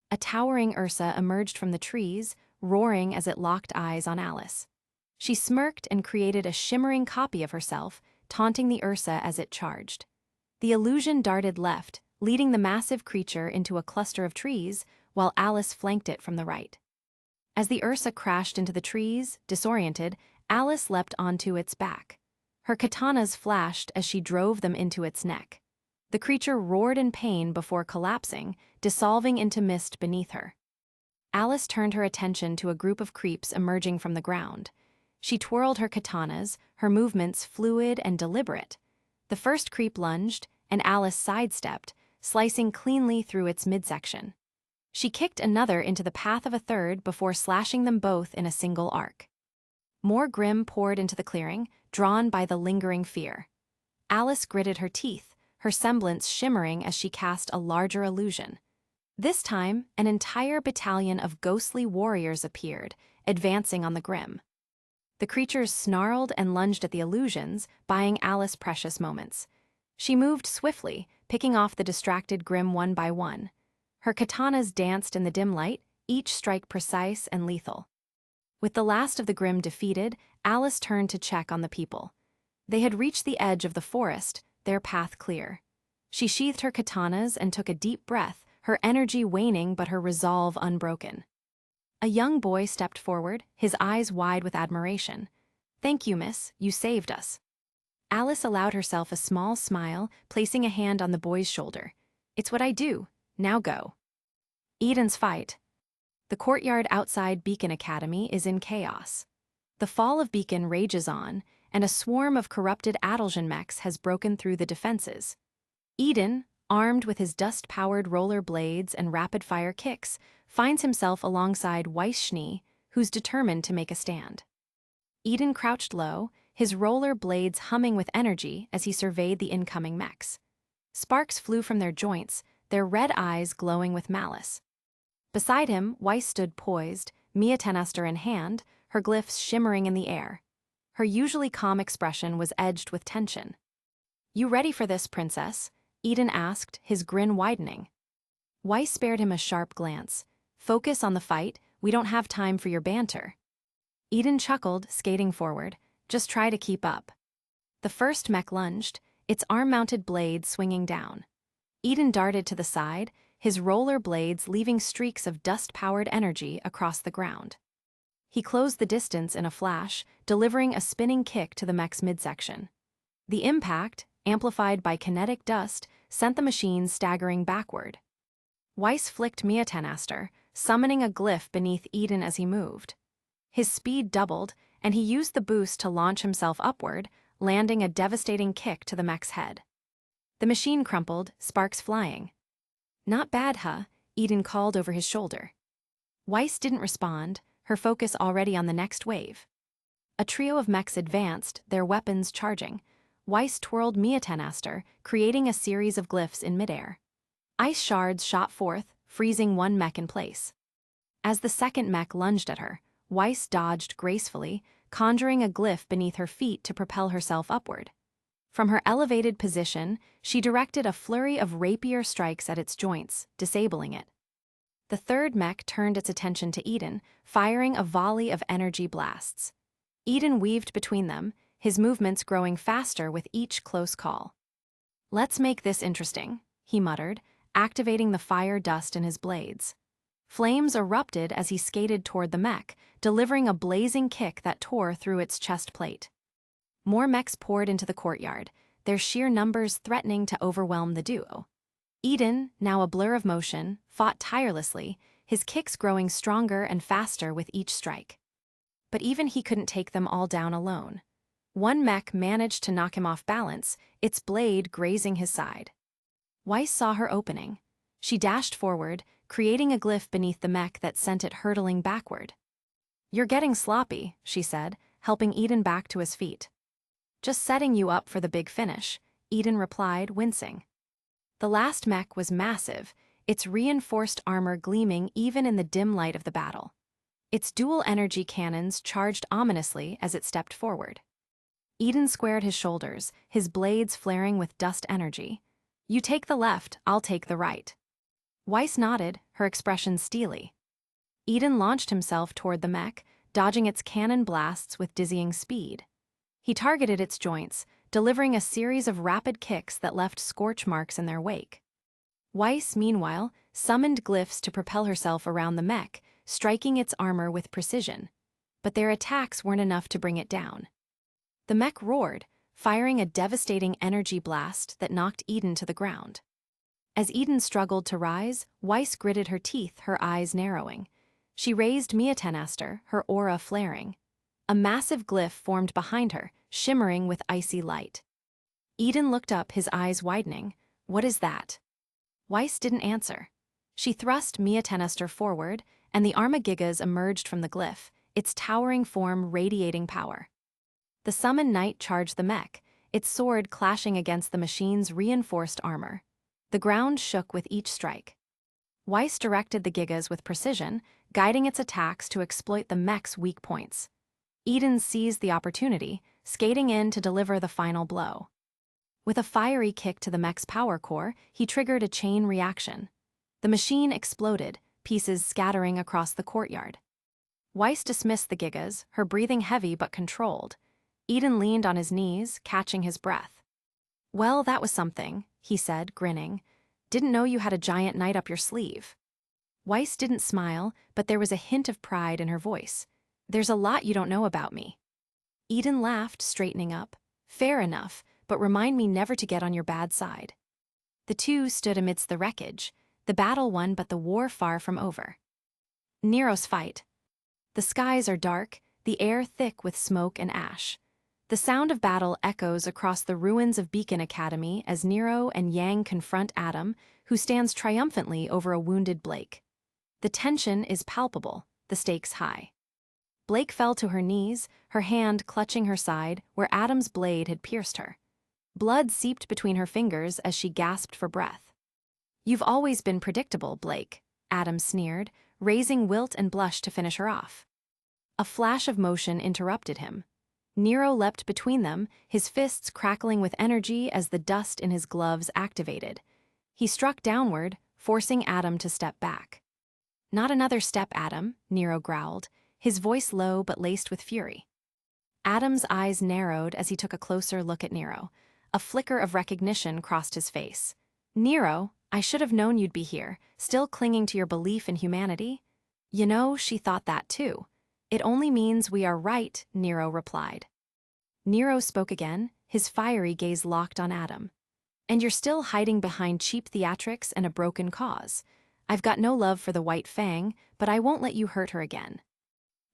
A towering Ursa emerged from the trees, roaring as it locked eyes on Alice. She smirked and created a shimmering copy of herself, taunting the Ursa as it charged. The illusion darted left, leading the massive creature into a cluster of trees, while Alice flanked it from the right. As the Ursa crashed into the trees, disoriented, Alice leapt onto its back. Her katanas flashed as she drove them into its neck. The creature roared in pain before collapsing, dissolving into mist beneath her. Alice turned her attention to a group of creeps emerging from the ground. She twirled her katanas, her movements fluid and deliberate. The first creep lunged, and Alice sidestepped, slicing cleanly through its midsection. She kicked another into the path of a third before slashing them both in a single arc. More Grimm poured into the clearing, drawn by the lingering fear. Alice gritted her teeth, her semblance shimmering as she cast a larger illusion. This time, an entire battalion of ghostly warriors appeared, advancing on the Grimm. The creatures snarled and lunged at the illusions, buying Alice precious moments. She moved swiftly, picking off the distracted Grimm one by one. Her katanas danced in the dim light, each strike precise and lethal. With the last of the Grimm defeated, Alice turned to check on the people. They had reached the edge of the forest, their path clear. She sheathed her katanas and took a deep breath, her energy waning but her resolve unbroken. A young boy stepped forward, his eyes wide with admiration. "Thank you, miss, you saved us." Alice allowed herself a small smile, placing a hand on the boy's shoulder. "It's what I do. Now go." Eden's fight. The courtyard outside Beacon Academy is in chaos. The fall of Beacon rages on, and a swarm of corrupted Adaljan mechs has broken through the defenses. Eden, armed with his dust-powered roller blades and rapid-fire kicks, finds himself alongside Weiss, who's determined to make a stand. Eden crouched low, his roller blades humming with energy as he surveyed the incoming mechs. Sparks flew from their joints, their red eyes glowing with malice. Beside him, Weiss stood poised, Mia Tenaster in hand, her glyphs shimmering in the air. Her usually calm expression was edged with tension. "You ready for this, princess?" Eden asked, his grin widening. Weiss spared him a sharp glance. "Focus on the fight, we don't have time for your banter." Eden chuckled, skating forward. "Just try to keep up." The first mech lunged, its arm-mounted blade swinging down. Eden darted to the side, his roller blades leaving streaks of dust-powered energy across the ground. He closed the distance in a flash, delivering a spinning kick to the mech's midsection. The impact, amplified by kinetic dust, sent the machine staggering backward. Weiss flicked Miatenaster, summoning a glyph beneath Eden as he moved. His speed doubled, and he used the boost to launch himself upward, landing a devastating kick to the mech's head. The machine crumpled, sparks flying. "Not bad, huh?" Eden called over his shoulder. Weiss didn't respond, her focus already on the next wave. A trio of mechs advanced, their weapons charging. Weiss twirled Miatenaster, creating a series of glyphs in midair. Ice shards shot forth, freezing one mech in place. As the second mech lunged at her, Weiss dodged gracefully, conjuring a glyph beneath her feet to propel herself upward. From her elevated position, she directed a flurry of rapier strikes at its joints, disabling it. The third mech turned its attention to Eden, firing a volley of energy blasts. Eden weaved between them, his movements growing faster with each close call. "Let's make this interesting," he muttered, activating the fire dust in his blades. Flames erupted as he skated toward the mech, delivering a blazing kick that tore through its chest plate. More mechs poured into the courtyard, their sheer numbers threatening to overwhelm the duo. Eden, now a blur of motion, fought tirelessly, his kicks growing stronger and faster with each strike. But even he couldn't take them all down alone. One mech managed to knock him off balance, its blade grazing his side. Weiss saw her opening. She dashed forward, creating a glyph beneath the mech that sent it hurtling backward. "You're getting sloppy," she said, helping Eden back to his feet. "Just setting you up for the big finish," Eden replied, wincing. The last mech was massive, its reinforced armor gleaming even in the dim light of the battle. Its dual energy cannons charged ominously as it stepped forward. Eden squared his shoulders, his blades flaring with dust energy. "You take the left, I'll take the right." Weiss nodded, her expression steely. Eden launched himself toward the mech, dodging its cannon blasts with dizzying speed. He targeted its joints, delivering a series of rapid kicks that left scorch marks in their wake. Weiss, meanwhile, summoned glyphs to propel herself around the mech, striking its armor with precision. But their attacks weren't enough to bring it down. The mech roared, firing a devastating energy blast that knocked Eden to the ground. As Eden struggled to rise, Weiss gritted her teeth, her eyes narrowing. She raised Miatenaster, her aura flaring. A massive glyph formed behind her, shimmering with icy light. Eden looked up, his eyes widening. "What is that?" Weiss didn't answer. She thrust Miatenaster forward, and the Armagigas emerged from the glyph, its towering form radiating power. The summoned knight charged the mech, its sword clashing against the machine's reinforced armor. The ground shook with each strike. Weiss directed the Gigas with precision, guiding its attacks to exploit the mech's weak points. Eden seized the opportunity, skating in to deliver the final blow. With a fiery kick to the mech's power core, he triggered a chain reaction. The machine exploded, pieces scattering across the courtyard. Weiss dismissed the Gigas, her breathing heavy but controlled. Eden leaned on his knees, catching his breath. "Well, that was something," he said, grinning. "Didn't know you had a giant knight up your sleeve." Weiss didn't smile, but there was a hint of pride in her voice. "There's a lot you don't know about me." Eden laughed, straightening up. "Fair enough, but remind me never to get on your bad side." The two stood amidst the wreckage, the battle won but the war far from over. Nero's fight. The skies are dark, the air thick with smoke and ash. The sound of battle echoes across the ruins of Beacon Academy as Nero and Yang confront Adam, who stands triumphantly over a wounded Blake. The tension is palpable, the stakes high. Blake fell to her knees, her hand clutching her side where Adam's blade had pierced her. Blood seeped between her fingers as she gasped for breath. "You've always been predictable, Blake," Adam sneered, raising Wilt and Blush to finish her off. A flash of motion interrupted him. Nero leapt between them, his fists crackling with energy as the dust in his gloves activated. He struck downward, forcing Adam to step back. "Not another step, Adam," Nero growled, his voice low but laced with fury. Adam's eyes narrowed as he took a closer look at Nero. A flicker of recognition crossed his face. "Nero, I should have known you'd be here, still clinging to your belief in humanity." "You know, she thought that too." "It only means we are right," Nero replied. Nero spoke again, his fiery gaze locked on Adam. "And you're still hiding behind cheap theatrics and a broken cause. I've got no love for the White Fang, but I won't let you hurt her again."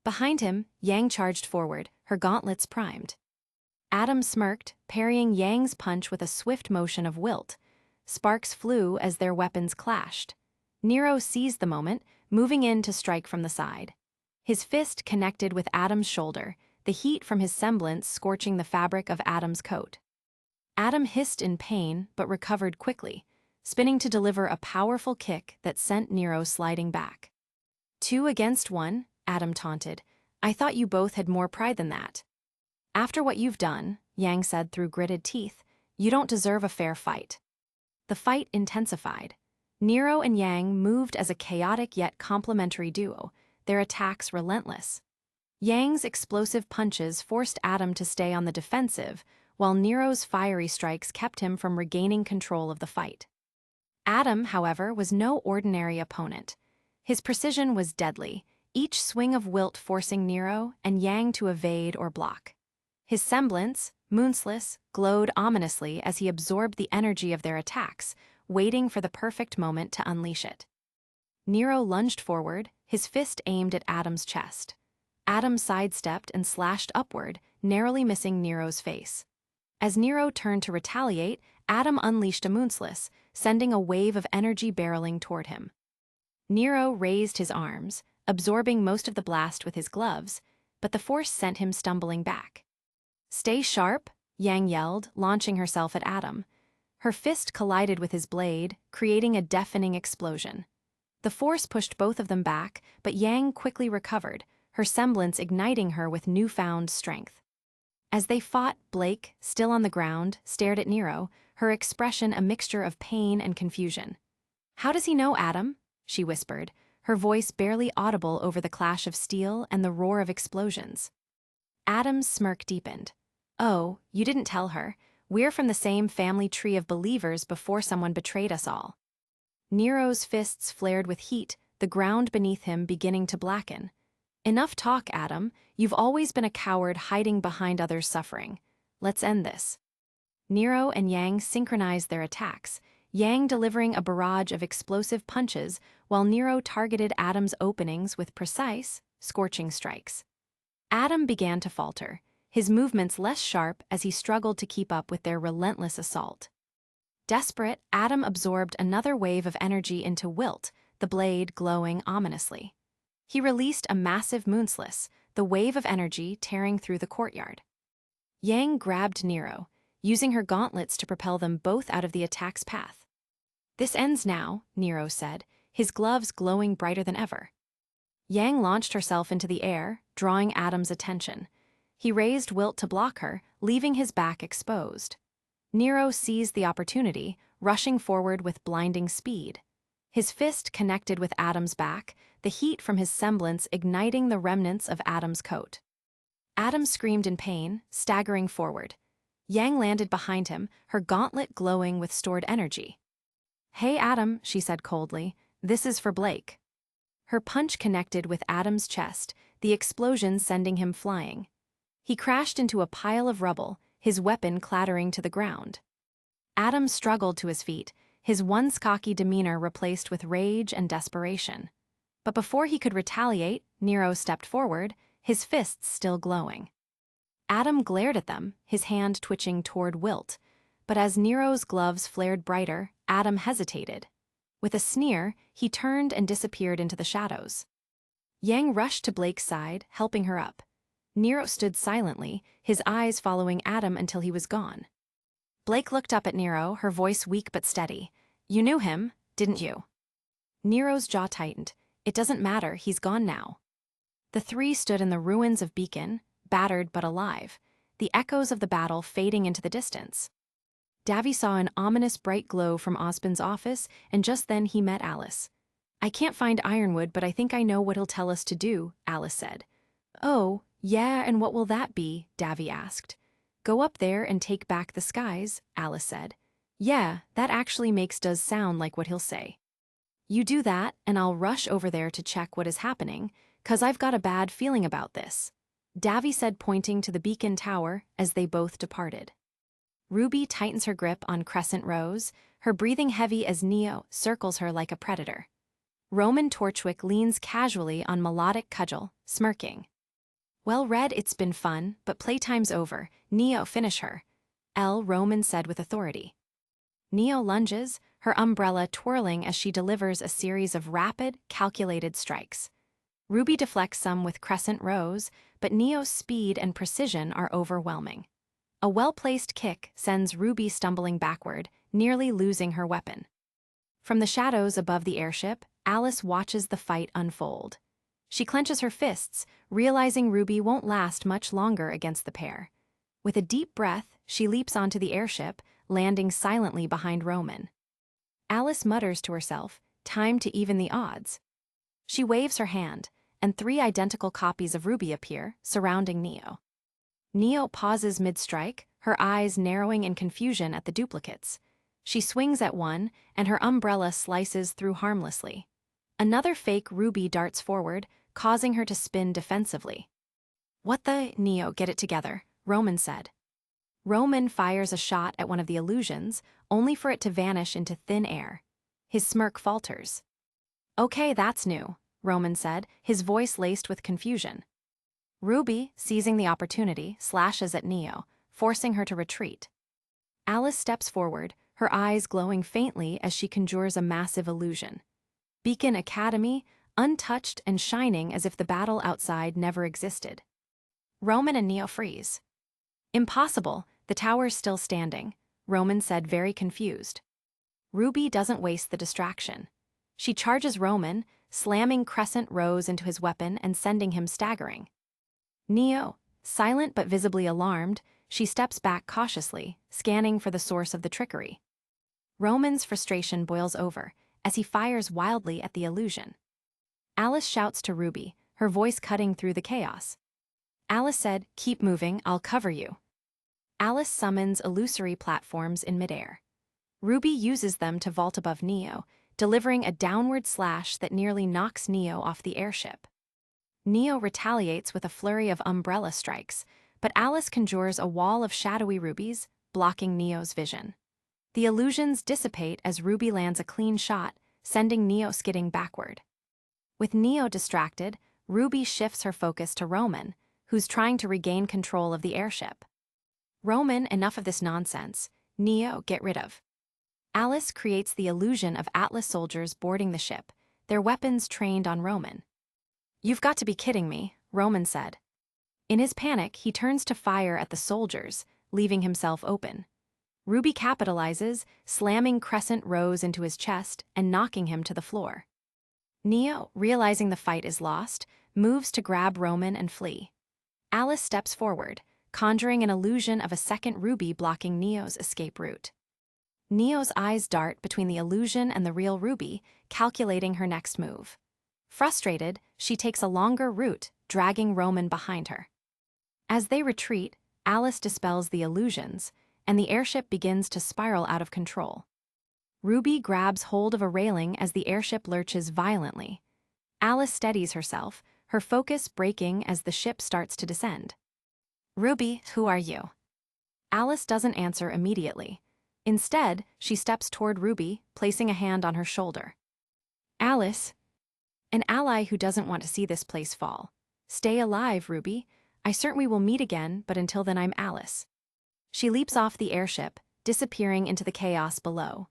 Behind him, Yang charged forward, her gauntlets primed. Adam smirked, parrying Yang's punch with a swift motion of wilt. Sparks flew as their weapons clashed. Nero seized the moment, moving in to strike from the side. His fist connected with Adam's shoulder, the heat from his semblance scorching the fabric of Adam's coat. Adam hissed in pain but recovered quickly, spinning to deliver a powerful kick that sent Nero sliding back. "2 against 1, Adam taunted. "I thought you both had more pride than that." "After what you've done," Yang said through gritted teeth, "you don't deserve a fair fight." The fight intensified. Nero and Yang moved as a chaotic yet complementary duo, their attacks relentless. Yang's explosive punches forced Adam to stay on the defensive, while Nero's fiery strikes kept him from regaining control of the fight. Adam, however, was no ordinary opponent. His precision was deadly, each swing of wilt forcing Nero and Yang to evade or block. His semblance, moonsless, glowed ominously as he absorbed the energy of their attacks, waiting for the perfect moment to unleash it. Nero lunged forward, his fist aimed at Adam's chest. Adam sidestepped and slashed upward, narrowly missing Nero's face. As Nero turned to retaliate, Adam unleashed a moonsless, sending a wave of energy barreling toward him. Nero raised his arms, absorbing most of the blast with his gloves, but the force sent him stumbling back. "Stay sharp," Yang yelled, launching herself at Adam. Her fist collided with his blade, creating a deafening explosion. The force pushed both of them back, but Yang quickly recovered, her semblance igniting her with newfound strength. As they fought, Blake, still on the ground, stared at Nero, her expression a mixture of pain and confusion. "How does he know, Adam?" she whispered, her voice barely audible over the clash of steel and the roar of explosions. Adam's smirk deepened. "Oh, you didn't tell her. We're from the same family tree of believers before someone betrayed us all." Nero's fists flared with heat, the ground beneath him beginning to blacken. "Enough talk, Adam. You've always been a coward hiding behind others' suffering. Let's end this." Nero and Yang synchronized their attacks, Yang delivering a barrage of explosive punches while Nero targeted Adam's openings with precise, scorching strikes. Adam began to falter, his movements less sharp as he struggled to keep up with their relentless assault. Desperate, Adam absorbed another wave of energy into wilt, the blade glowing ominously. He released a massive moonsliss, the wave of energy tearing through the courtyard. Yang grabbed Nero, using her gauntlets to propel them both out of the attack's path. "This ends now," Nero said, his gloves glowing brighter than ever. Yang launched herself into the air, drawing Adam's attention. He raised wilt to block her, leaving his back exposed. Nero seized the opportunity, rushing forward with blinding speed. His fist connected with Adam's back, the heat from his semblance igniting the remnants of Adam's coat. Adam screamed in pain, staggering forward. Yang landed behind him, her gauntlet glowing with stored energy. "Hey, Adam," she said coldly, "this is for Blake." Her punch connected with Adam's chest, the explosion sending him flying. He crashed into a pile of rubble, his weapon clattering to the ground. Adam struggled to his feet, his once cocky demeanor replaced with rage and desperation. But before he could retaliate, Nero stepped forward, his fists still glowing. Adam glared at them, his hand twitching toward wilt, but as Nero's gloves flared brighter, Adam hesitated. With a sneer, he turned and disappeared into the shadows. Yang rushed to Blake's side, helping her up. Nero stood silently, his eyes following Adam until he was gone. Blake looked up at Nero, her voice weak but steady. "You knew him, didn't you?" Nero's jaw tightened. "It doesn't matter, he's gone now." The three stood in the ruins of Beacon, battered but alive. the echoes of the battle fading into the distance. Davy saw an ominous bright glow from Osmond's office, and just then he met Alice. "I can't find Ironwood, but I think I know what he'll tell us to do," Alice said. "Oh, yeah, and what will that be?" Davy asked. "Go up there and take back the skies," Alice said. "Yeah, that actually does sound like what he'll say. You do that, and I'll rush over there to check what is happening, 'cause I've got a bad feeling about this," Davy said, pointing to the beacon tower as they both departed. Ruby tightens her grip on Crescent Rose, her breathing heavy as Neo circles her like a predator. Roman Torchwick leans casually on Melodic Cudgel, smirking. "Well, Red, it's been fun, but playtime's over. Neo, finish her," Roman said with authority. Neo lunges, her umbrella twirling as she delivers a series of rapid, calculated strikes. Ruby deflects some with Crescent Rose, but Neo's speed and precision are overwhelming. A well-placed kick sends Ruby stumbling backward, nearly losing her weapon. From the shadows above the airship, Alice watches the fight unfold. She clenches her fists, realizing Ruby won't last much longer against the pair. With a deep breath, she leaps onto the airship, landing silently behind Roman. Alice mutters to herself, "Time to even the odds." She waves her hand, and 3 identical copies of Ruby appear, surrounding Neo. Neo pauses mid-strike, her eyes narrowing in confusion at the duplicates. She swings at one, and her umbrella slices through harmlessly. Another fake Ruby darts forward, causing her to spin defensively. "What the?" Neo, "get it together," Roman said. Roman fires a shot at one of the illusions, only for it to vanish into thin air. His smirk falters. "Okay, that's new," Roman said, his voice laced with confusion. Ruby, seizing the opportunity, slashes at Neo, forcing her to retreat. Alice steps forward, her eyes glowing faintly as she conjures a massive illusion. Beacon Academy, untouched and shining as if the battle outside never existed. Roman and Neo freeze. "Impossible, the tower's still standing," Roman said, very confused. Ruby doesn't waste the distraction. She charges Roman, slamming Crescent Rose into his weapon and sending him staggering. Neo, silent but visibly alarmed, she steps back cautiously, scanning for the source of the trickery. Roman's frustration boils over as he fires wildly at the illusion. Alice shouts to Ruby, her voice cutting through the chaos. Alice said, "Keep moving, I'll cover you." Alice summons illusory platforms in midair. Ruby uses them to vault above Neo, delivering a downward slash that nearly knocks Neo off the airship. Neo retaliates with a flurry of umbrella strikes, but Alice conjures a wall of shadowy rubies, blocking Neo's vision. The illusions dissipate as Ruby lands a clean shot, sending Neo skidding backward. With Neo distracted, Ruby shifts her focus to Roman, who's trying to regain control of the airship. "Roman, enough of this nonsense. Neo, get rid of." Alice creates the illusion of Atlas soldiers boarding the ship, their weapons trained on Roman. "You've got to be kidding me," Roman said. In his panic, he turns to fire at the soldiers, leaving himself open. Ruby capitalizes, slamming Crescent Rose into his chest and knocking him to the floor. Neo, realizing the fight is lost, moves to grab Roman and flee. Alice steps forward, conjuring an illusion of a second Ruby blocking Neo's escape route. Neo's eyes dart between the illusion and the real Ruby, calculating her next move. Frustrated, she takes a longer route, dragging Roman behind her. As they retreat, Alice dispels the illusions, and the airship begins to spiral out of control. Ruby grabs hold of a railing as the airship lurches violently. Alice steadies herself, her focus breaking as the ship starts to descend. "Ruby, who are you?" Alice doesn't answer immediately. Instead, she steps toward Ruby, placing a hand on her shoulder. "Alice, an ally who doesn't want to see this place fall. Stay alive, Ruby. I certainly will meet again, but until then I'm Alice." She leaps off the airship, disappearing into the chaos below.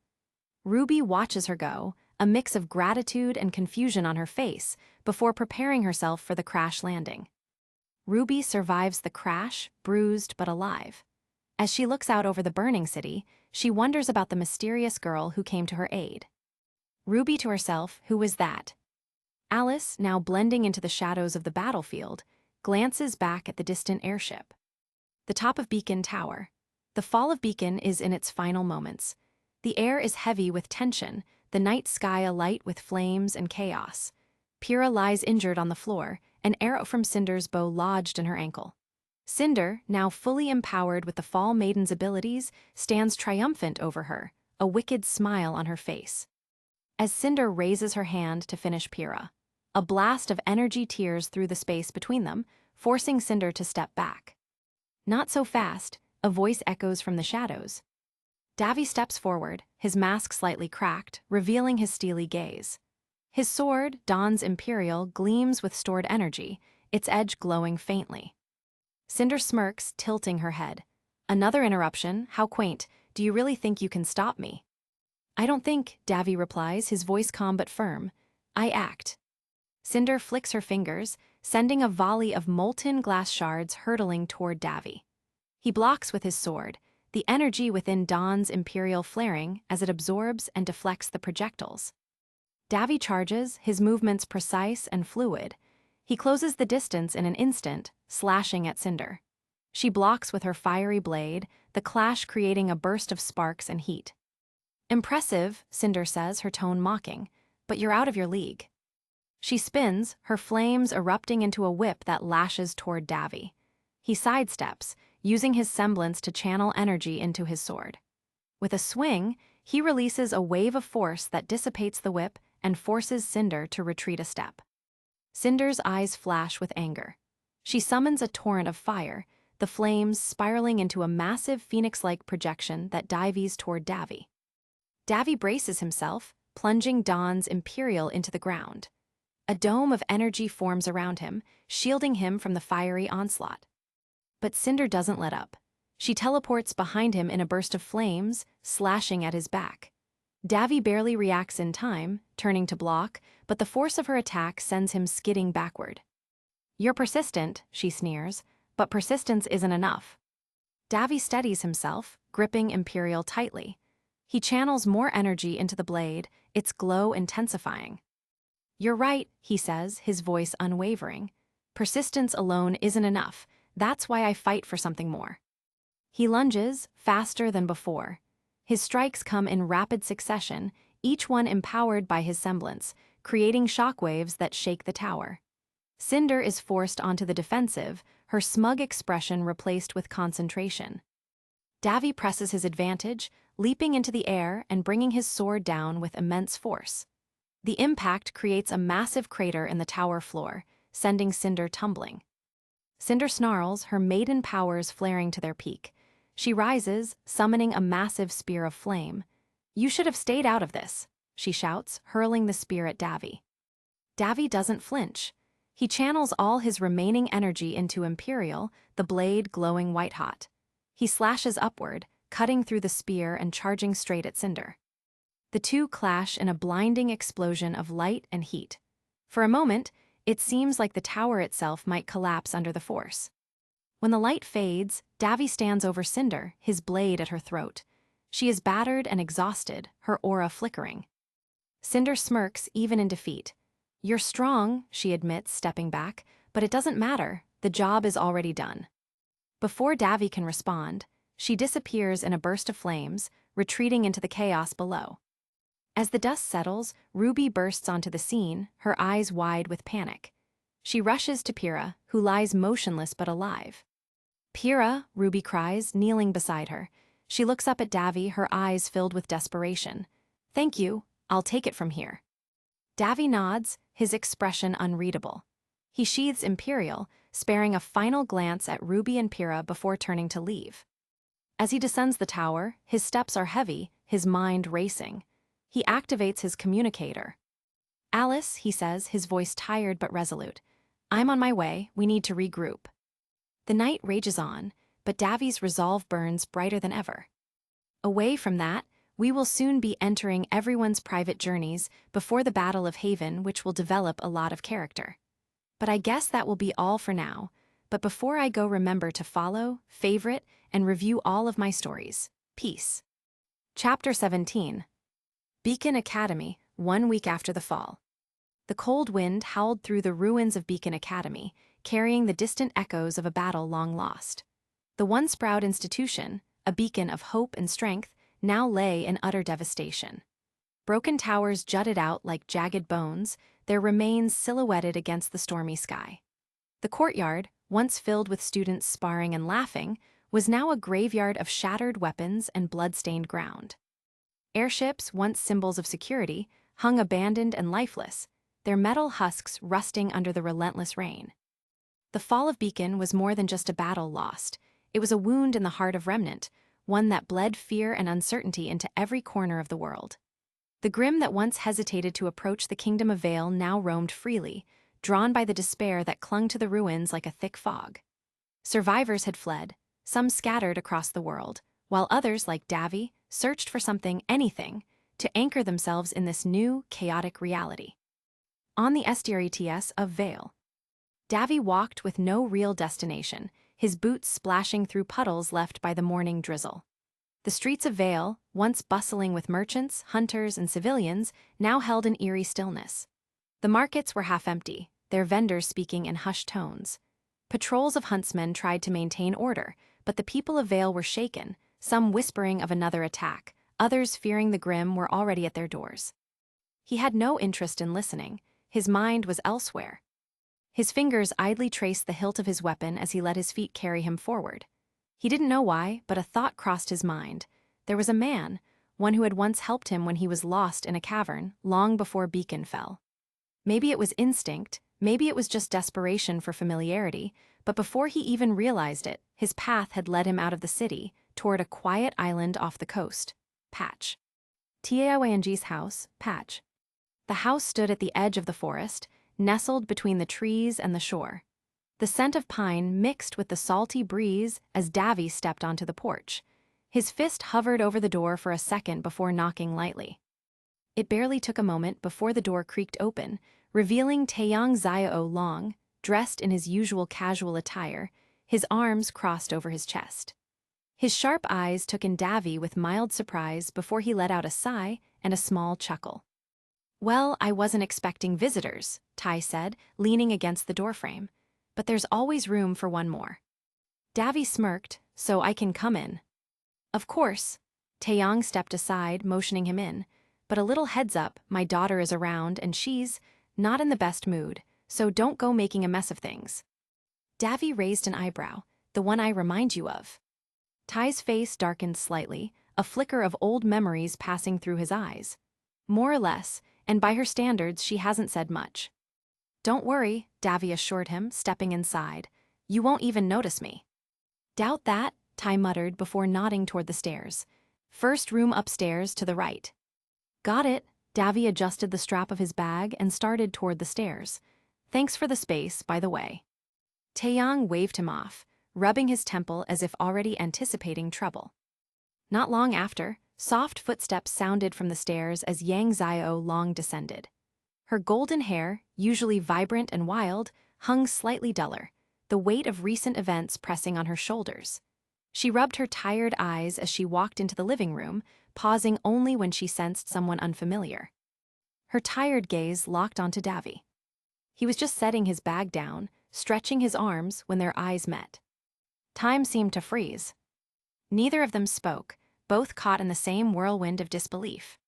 Ruby watches her go, a mix of gratitude and confusion on her face, before preparing herself for the crash landing. Ruby survives the crash, bruised but alive. As she looks out over the burning city, she wonders about the mysterious girl who came to her aid. Ruby to herself, who was that? Alice, now blending into the shadows of the battlefield, glances back at the distant airship. The top of Beacon Tower. The fall of Beacon is in its final moments. The air is heavy with tension, the night sky alight with flames and chaos. Pyrrha lies injured on the floor, an arrow from Cinder's bow lodged in her ankle. Cinder, now fully empowered with the Fall Maiden's abilities, stands triumphant over her, a wicked smile on her face. As Cinder raises her hand to finish Pyrrha, a blast of energy tears through the space between them, forcing Cinder to step back. Not so fast, a voice echoes from the shadows. Davy steps forward, his mask slightly cracked, revealing his steely gaze. His sword, Dawn's Imperial, gleams with stored energy, its edge glowing faintly. Cinder smirks, tilting her head. Another interruption, how quaint, do you really think you can stop me? I don't think, Davy replies, his voice calm but firm. I act. Cinder flicks her fingers, sending a volley of molten glass shards hurtling toward Davy. He blocks with his sword, the energy within Dawn's Imperial flaring as it absorbs and deflects the projectiles. Davy charges, his movements precise and fluid. He closes the distance in an instant, slashing at Cinder. She blocks with her fiery blade, the clash creating a burst of sparks and heat. Impressive, Cinder says, her tone mocking, but you're out of your league. She spins, her flames erupting into a whip that lashes toward Davy. He sidesteps, using his semblance to channel energy into his sword. With a swing, he releases a wave of force that dissipates the whip and forces Cinder to retreat a step. Cinder's eyes flash with anger. She summons a torrent of fire, the flames spiraling into a massive phoenix-like projection that dives toward Davy. Davy braces himself, plunging Dawn's Imperial into the ground. A dome of energy forms around him, shielding him from the fiery onslaught. But Cinder doesn't let up. She teleports behind him in a burst of flames, slashing at his back. Davy barely reacts in time, turning to block, but the force of her attack sends him skidding backward. You're persistent, she sneers, but persistence isn't enough. Davy steadies himself, gripping Imperial tightly. He channels more energy into the blade, its glow intensifying. You're right, he says, his voice unwavering. Persistence alone isn't enough. That's why I fight for something more. He lunges, faster than before. His strikes come in rapid succession, each one empowered by his semblance, creating shockwaves that shake the tower. Cinder is forced onto the defensive, her smug expression replaced with concentration. Davy presses his advantage, leaping into the air and bringing his sword down with immense force. The impact creates a massive crater in the tower floor, sending Cinder tumbling. Cinder snarls, her maiden powers flaring to their peak. She rises, summoning a massive spear of flame. You should have stayed out of this, she shouts, hurling the spear at Davy. Davy doesn't flinch. He channels all his remaining energy into Imperial, the blade glowing white-hot. He slashes upward, cutting through the spear and charging straight at Cinder. The two clash in a blinding explosion of light and heat. For a moment, it seems like the tower itself might collapse under the force. When the light fades, Davy stands over Cinder, his blade at her throat. She is battered and exhausted, her aura flickering. Cinder smirks even in defeat. You're strong, she admits, stepping back, but it doesn't matter, the job is already done. Before Davy can respond, she disappears in a burst of flames, retreating into the chaos below. As the dust settles, RWBY bursts onto the scene, her eyes wide with panic. She rushes to Pyrrha, who lies motionless but alive. Pyrrha, RWBY cries, kneeling beside her. She looks up at Davy, her eyes filled with desperation. Thank you, I'll take it from here. Davy nods, his expression unreadable. He sheathes Imperial, sparing a final glance at RWBY and Pyrrha before turning to leave. As he descends the tower, his steps are heavy, his mind racing. He activates his communicator. Alice, he says, his voice tired but resolute. I'm on my way, we need to regroup. The night rages on, but Davy's resolve burns brighter than ever. Away from that, we will soon be entering everyone's private journeys before the Battle of Haven, which will develop a lot of character. But I guess that will be all for now. But before I go, remember to follow, favorite, and review all of my stories. Peace. Chapter 17. Beacon Academy, 1 week after the fall. The cold wind howled through the ruins of Beacon Academy, carrying the distant echoes of a battle long lost. The once-proud institution, a beacon of hope and strength, now lay in utter devastation. Broken towers jutted out like jagged bones, their remains silhouetted against the stormy sky. The courtyard, once filled with students sparring and laughing, was now a graveyard of shattered weapons and blood-stained ground. Airships, once symbols of security, hung abandoned and lifeless, their metal husks rusting under the relentless rain. The fall of Beacon was more than just a battle lost. It was a wound in the heart of Remnant, one that bled fear and uncertainty into every corner of the world. The Grimm that once hesitated to approach the kingdom of Vytal now roamed freely, drawn by the despair that clung to the ruins like a thick fog. Survivors had fled, some scattered across the world, while others, like Davy, searched for something, anything, to anchor themselves in this new, chaotic reality. On the estuaries of Vytal, Davy walked with no real destination, his boots splashing through puddles left by the morning drizzle. The streets of Vytal, once bustling with merchants, hunters, and civilians, now held an eerie stillness. The markets were half empty, their vendors speaking in hushed tones. Patrols of huntsmen tried to maintain order, but the people of Vytal were shaken, some whispering of another attack, others fearing the Grimm were already at their doors. He had no interest in listening, his mind was elsewhere. His fingers idly traced the hilt of his weapon as he let his feet carry him forward. He didn't know why, but a thought crossed his mind. There was a man, one who had once helped him when he was lost in a cavern, long before Beacon fell. Maybe it was instinct, maybe it was just desperation for familiarity, but before he even realized it, his path had led him out of the city, toward a quiet island off the coast. Patch. Tyang's house, Patch. The house stood at the edge of the forest, nestled between the trees and the shore. The scent of pine mixed with the salty breeze as Davy stepped onto the porch. His fist hovered over the door for a second before knocking lightly. It barely took a moment before the door creaked open, revealing Taeyang Xiao Long, dressed in his usual casual attire, his arms crossed over his chest. His sharp eyes took in Davy with mild surprise before he let out a sigh and a small chuckle. "Well, I wasn't expecting visitors," Tai said, leaning against the doorframe. "But there's always room for one more." Davy smirked, "So I can come in?" "Of course." Taeyang stepped aside, motioning him in. "But a little heads up, my daughter is around and she's not in the best mood, so don't go making a mess of things." Davy raised an eyebrow. "The one I remind you of." Tai's face darkened slightly, a flicker of old memories passing through his eyes. "More or less, and by her standards she hasn't said much." "Don't worry," Davy assured him, stepping inside. "You won't even notice me." "Doubt that," Tai muttered before nodding toward the stairs. "First room upstairs to the right." "Got it." Davy adjusted the strap of his bag and started toward the stairs. "Thanks for the space, by the way." Taeyang waved him off, rubbing his temple as if already anticipating trouble. Not long after, soft footsteps sounded from the stairs as Yang Xiao Long descended. Her golden hair, usually vibrant and wild, hung slightly duller, the weight of recent events pressing on her shoulders. She rubbed her tired eyes as she walked into the living room, pausing only when she sensed someone unfamiliar. Her tired gaze locked onto Davy. He was just setting his bag down, stretching his arms when their eyes met. Time seemed to freeze. Neither of them spoke, both caught in the same whirlwind of disbelief.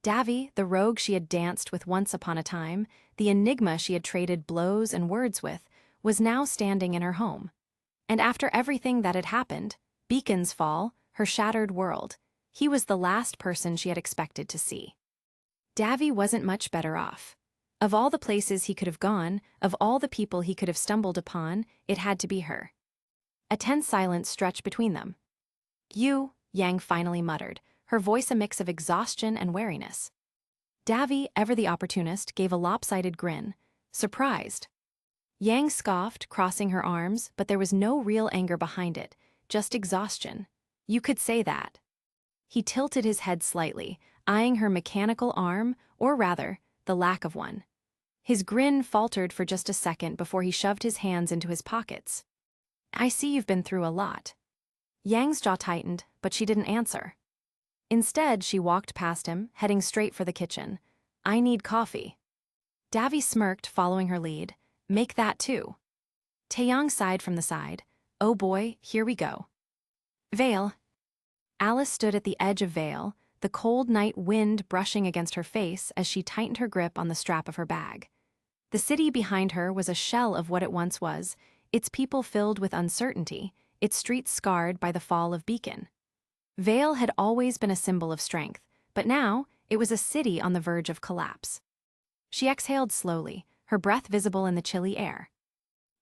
Davy, the rogue she had danced with once upon a time, the enigma she had traded blows and words with, was now standing in her home. And after everything that had happened, Beacon's fall, her shattered world, he was the last person she had expected to see. Davy wasn't much better off. Of all the places he could have gone, of all the people he could have stumbled upon, it had to be her. A tense silence stretched between them. "You," Yang finally muttered, her voice a mix of exhaustion and wariness. Davy, ever the opportunist, gave a lopsided grin, surprised. Yang scoffed, crossing her arms, but there was no real anger behind it, just exhaustion. "You could say that." He tilted his head slightly, eyeing her mechanical arm, or rather, the lack of one. His grin faltered for just a second before he shoved his hands into his pockets. "I see you've been through a lot." Yang's jaw tightened, but she didn't answer. Instead, she walked past him, heading straight for the kitchen. "I need coffee." Davy smirked, following her lead. "Make that too." Taeyang sighed from the side. Oh boy, here we go. Vale. Alice stood at the edge of Vale, the cold night wind brushing against her face as she tightened her grip on the strap of her bag. The city behind her was a shell of what it once was, its people filled with uncertainty, its streets scarred by the fall of Beacon. Vale had always been a symbol of strength, but now it was a city on the verge of collapse. She exhaled slowly, her breath visible in the chilly air.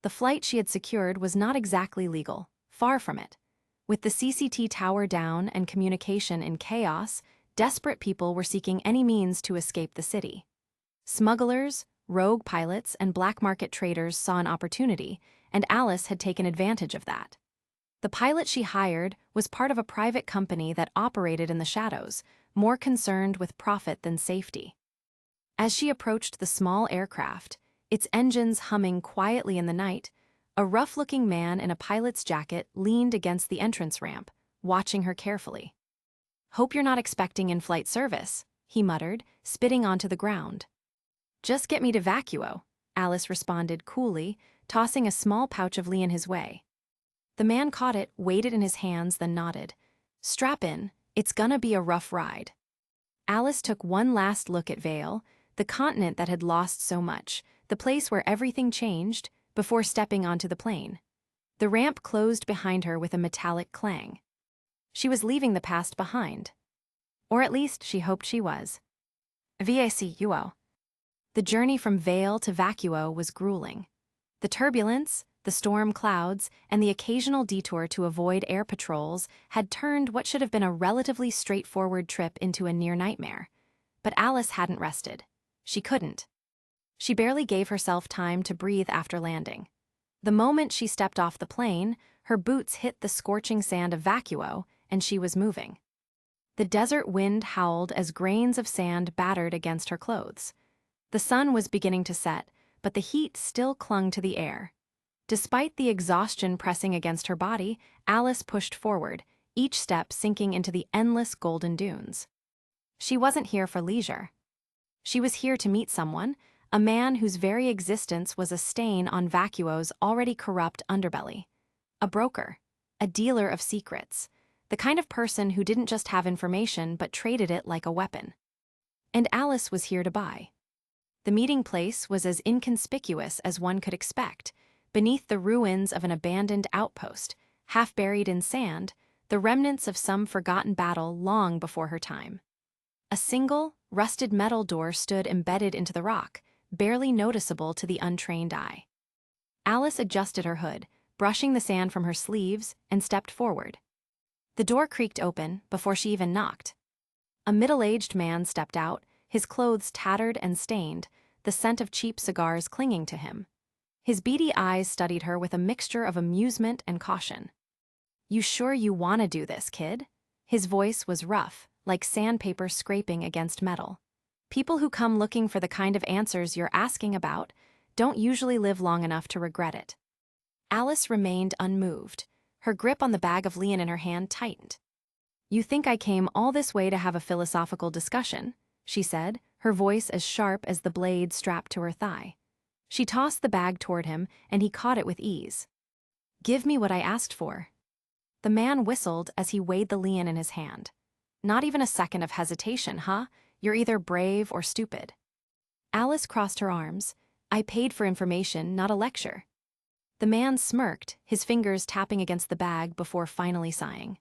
The flight she had secured was not exactly legal, far from it. With the CCT tower down and communication in chaos, desperate people were seeking any means to escape the city. Smugglers, rogue pilots, and black market traders saw an opportunity, and Alice had taken advantage of that. The pilot she hired was part of a private company that operated in the shadows, more concerned with profit than safety. As she approached the small aircraft, its engines humming quietly in the night, a rough-looking man in a pilot's jacket leaned against the entrance ramp, watching her carefully. "Hope you're not expecting in-flight service," he muttered, spitting onto the ground. "Just get me to Vacuo," Alice responded coolly, tossing a small pouch of Lee in his way. The man caught it, weighed it in his hands, then nodded. "Strap in, it's gonna be a rough ride." Alice took one last look at Vale, the continent that had lost so much, the place where everything changed, before stepping onto the plane. The ramp closed behind her with a metallic clang. She was leaving the past behind. Or at least she hoped she was. Vacuo. The journey from Vale to Vacuo was grueling. The turbulence, the storm clouds, and the occasional detour to avoid air patrols had turned what should have been a relatively straightforward trip into a near nightmare. But Alice hadn't rested. She couldn't. She barely gave herself time to breathe after landing. The moment she stepped off the plane, her boots hit the scorching sand of Vacuo, and she was moving. The desert wind howled as grains of sand battered against her clothes. The sun was beginning to set, but the heat still clung to the air. Despite the exhaustion pressing against her body, Alice pushed forward, each step sinking into the endless golden dunes. She wasn't here for leisure. She was here to meet someone, a man whose very existence was a stain on Vacuo's already corrupt underbelly. A broker, a dealer of secrets, the kind of person who didn't just have information but traded it like a weapon. And Alice was here to buy. The meeting place was as inconspicuous as one could expect, beneath the ruins of an abandoned outpost, half buried in sand, the remnants of some forgotten battle long before her time. A single, rusted metal door stood embedded into the rock, barely noticeable to the untrained eye. Alice adjusted her hood, brushing the sand from her sleeves, and stepped forward. The door creaked open before she even knocked. A middle-aged man stepped out, his clothes tattered and stained, the scent of cheap cigars clinging to him. His beady eyes studied her with a mixture of amusement and caution. "You sure you want to do this, kid?" His voice was rough, like sandpaper scraping against metal. "People who come looking for the kind of answers you're asking about don't usually live long enough to regret it." Alice remained unmoved. Her grip on the bag of Leon in her hand tightened. "You think I came all this way to have a philosophical discussion?" she said, her voice as sharp as the blade strapped to her thigh. She tossed the bag toward him, and he caught it with ease. "Give me what I asked for." The man whistled as he weighed the Leon in his hand. "Not even a second of hesitation, huh? You're either brave or stupid." Alice crossed her arms. "I paid for information, not a lecture." The man smirked, his fingers tapping against the bag before finally sighing.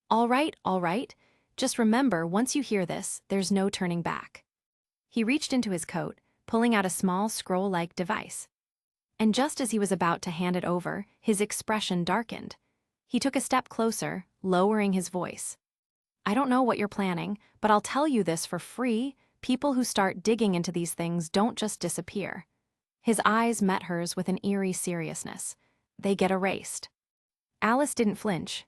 All right. Just remember, once you hear this, there's no turning back." He reached into his coat, pulling out a small scroll-like device. And just as he was about to hand it over, his expression darkened. He took a step closer, lowering his voice. "I don't know what you're planning, but I'll tell you this for free: people who start digging into these things don't just disappear." His eyes met hers with an eerie seriousness. "They get erased." Alice didn't flinch.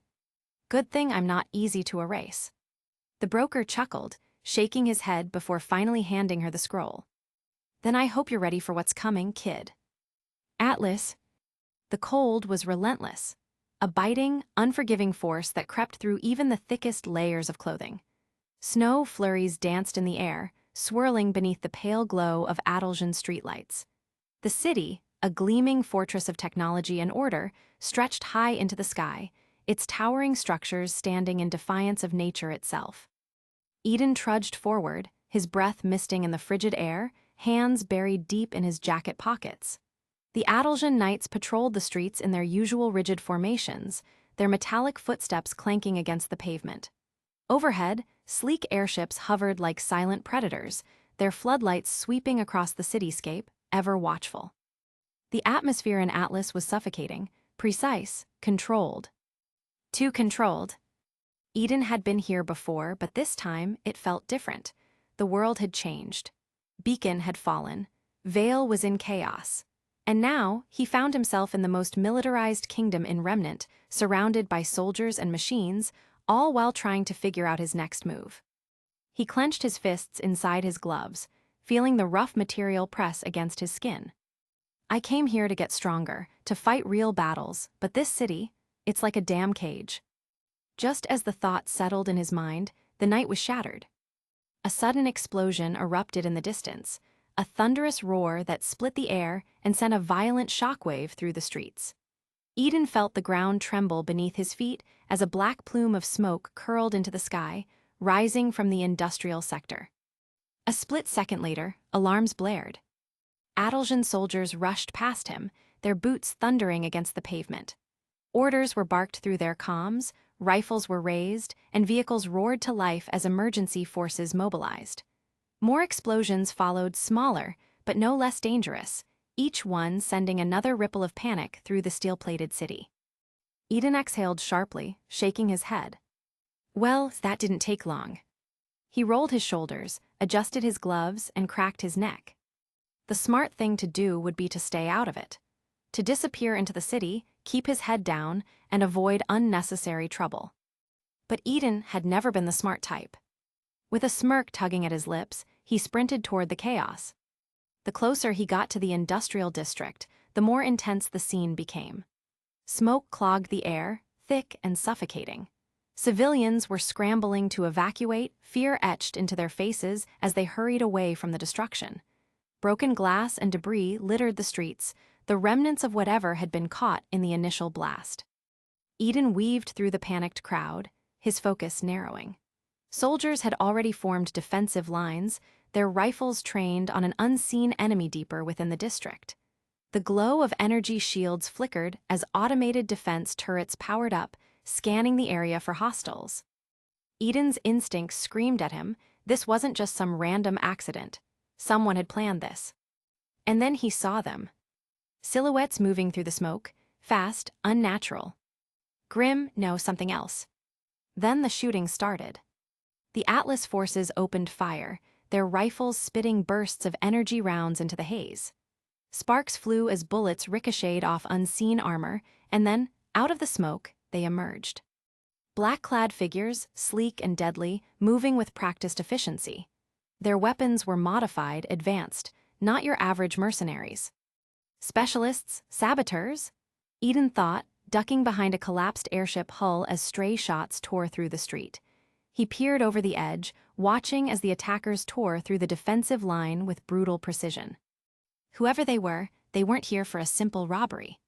"Good thing I'm not easy to erase." The broker chuckled, shaking his head before finally handing her the scroll. "Then I hope you're ready for what's coming, kid." Atlas. The cold was relentless, a biting, unforgiving force that crept through even the thickest layers of clothing. Snow flurries danced in the air, swirling beneath the pale glow of Adaljan streetlights. The city, a gleaming fortress of technology and order, stretched high into the sky, its towering structures standing in defiance of nature itself. Eden trudged forward, his breath misting in the frigid air, hands buried deep in his jacket pockets. The Adaljan knights patrolled the streets in their usual rigid formations, their metallic footsteps clanking against the pavement. Overhead, sleek airships hovered like silent predators, their floodlights sweeping across the cityscape, ever watchful. The atmosphere in Atlas was suffocating, precise, controlled. Too controlled. Eden had been here before, but this time it felt different. The world had changed. Beacon had fallen. Vale was in chaos. And now, he found himself in the most militarized kingdom in Remnant, surrounded by soldiers and machines, all while trying to figure out his next move. He clenched his fists inside his gloves, feeling the rough material press against his skin. I came here to get stronger, to fight real battles, but this city, it's like a damn cage. Just as the thought settled in his mind, the night was shattered. A sudden explosion erupted in the distance, a thunderous roar that split the air and sent a violent shockwave through the streets. Eden felt the ground tremble beneath his feet as a black plume of smoke curled into the sky, rising from the industrial sector. A split second later, alarms blared. Adaljan soldiers rushed past him, their boots thundering against the pavement. Orders were barked through their comms, rifles were raised, and vehicles roared to life as emergency forces mobilized. More explosions followed, smaller, but no less dangerous, each one sending another ripple of panic through the steel-plated city. Eden exhaled sharply, shaking his head. Well, that didn't take long. He rolled his shoulders, adjusted his gloves, and cracked his neck. The smart thing to do would be to stay out of it. To disappear into the city, keep his head down, and avoid unnecessary trouble. But Eden had never been the smart type. With a smirk tugging at his lips, he sprinted toward the chaos. The closer he got to the industrial district, the more intense the scene became. Smoke clogged the air, thick and suffocating. Civilians were scrambling to evacuate, fear etched into their faces as they hurried away from the destruction. Broken glass and debris littered the streets, the remnants of whatever had been caught in the initial blast. Eden weaved through the panicked crowd, his focus narrowing. Soldiers had already formed defensive lines, their rifles trained on an unseen enemy deeper within the district. The glow of energy shields flickered as automated defense turrets powered up, scanning the area for hostiles. Eden's instincts screamed at him, this wasn't just some random accident. Someone had planned this. And then he saw them. Silhouettes moving through the smoke, fast, unnatural. Grimm, no, something else. Then the shooting started. The Atlas forces opened fire, their rifles spitting bursts of energy rounds into the haze. Sparks flew as bullets ricocheted off unseen armor, and then, out of the smoke, they emerged. Black-clad figures, sleek and deadly, moving with practiced efficiency. Their weapons were modified, advanced, not your average mercenaries. Specialists, saboteurs? Eden thought, ducking behind a collapsed airship hull as stray shots tore through the street. He peered over the edge, watching as the attackers tore through the defensive line with brutal precision. Whoever they weren't here for a simple robbery.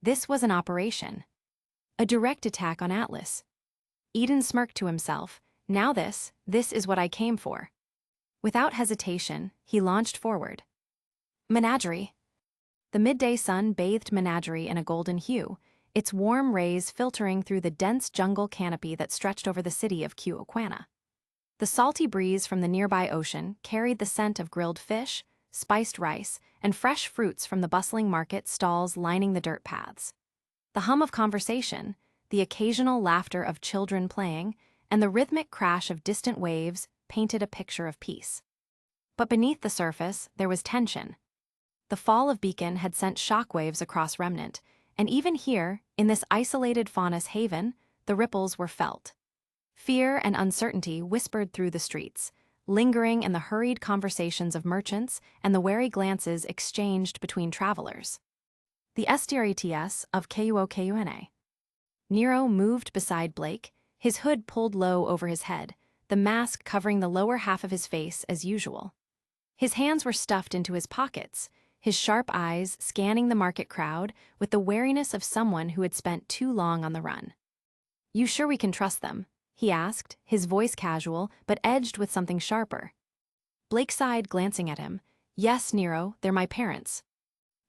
This was an operation. A direct attack on Atlas. Eden smirked to himself. Now this is what I came for. Without hesitation, he launched forward. Menagerie. The midday sun bathed Menagerie in a golden hue, its warm rays filtering through the dense jungle canopy that stretched over the city of Cuoquana. The salty breeze from the nearby ocean carried the scent of grilled fish, spiced rice, and fresh fruits from the bustling market stalls lining the dirt paths. The hum of conversation, the occasional laughter of children playing, and the rhythmic crash of distant waves painted a picture of peace. But beneath the surface, there was tension. The fall of Beacon had sent shockwaves across Remnant, and even here, in this isolated Faunus haven, the ripples were felt. Fear and uncertainty whispered through the streets, lingering in the hurried conversations of merchants and the wary glances exchanged between travelers. The STRETS of KUOKUNA. Nero moved beside Blake, his hood pulled low over his head, the mask covering the lower half of his face as usual. His hands were stuffed into his pockets, his sharp eyes scanning the market crowd with the wariness of someone who had spent too long on the run. "You sure we can trust them?" he asked, his voice casual but edged with something sharper. Blake sighed, glancing at him. "Yes, Nero, they're my parents."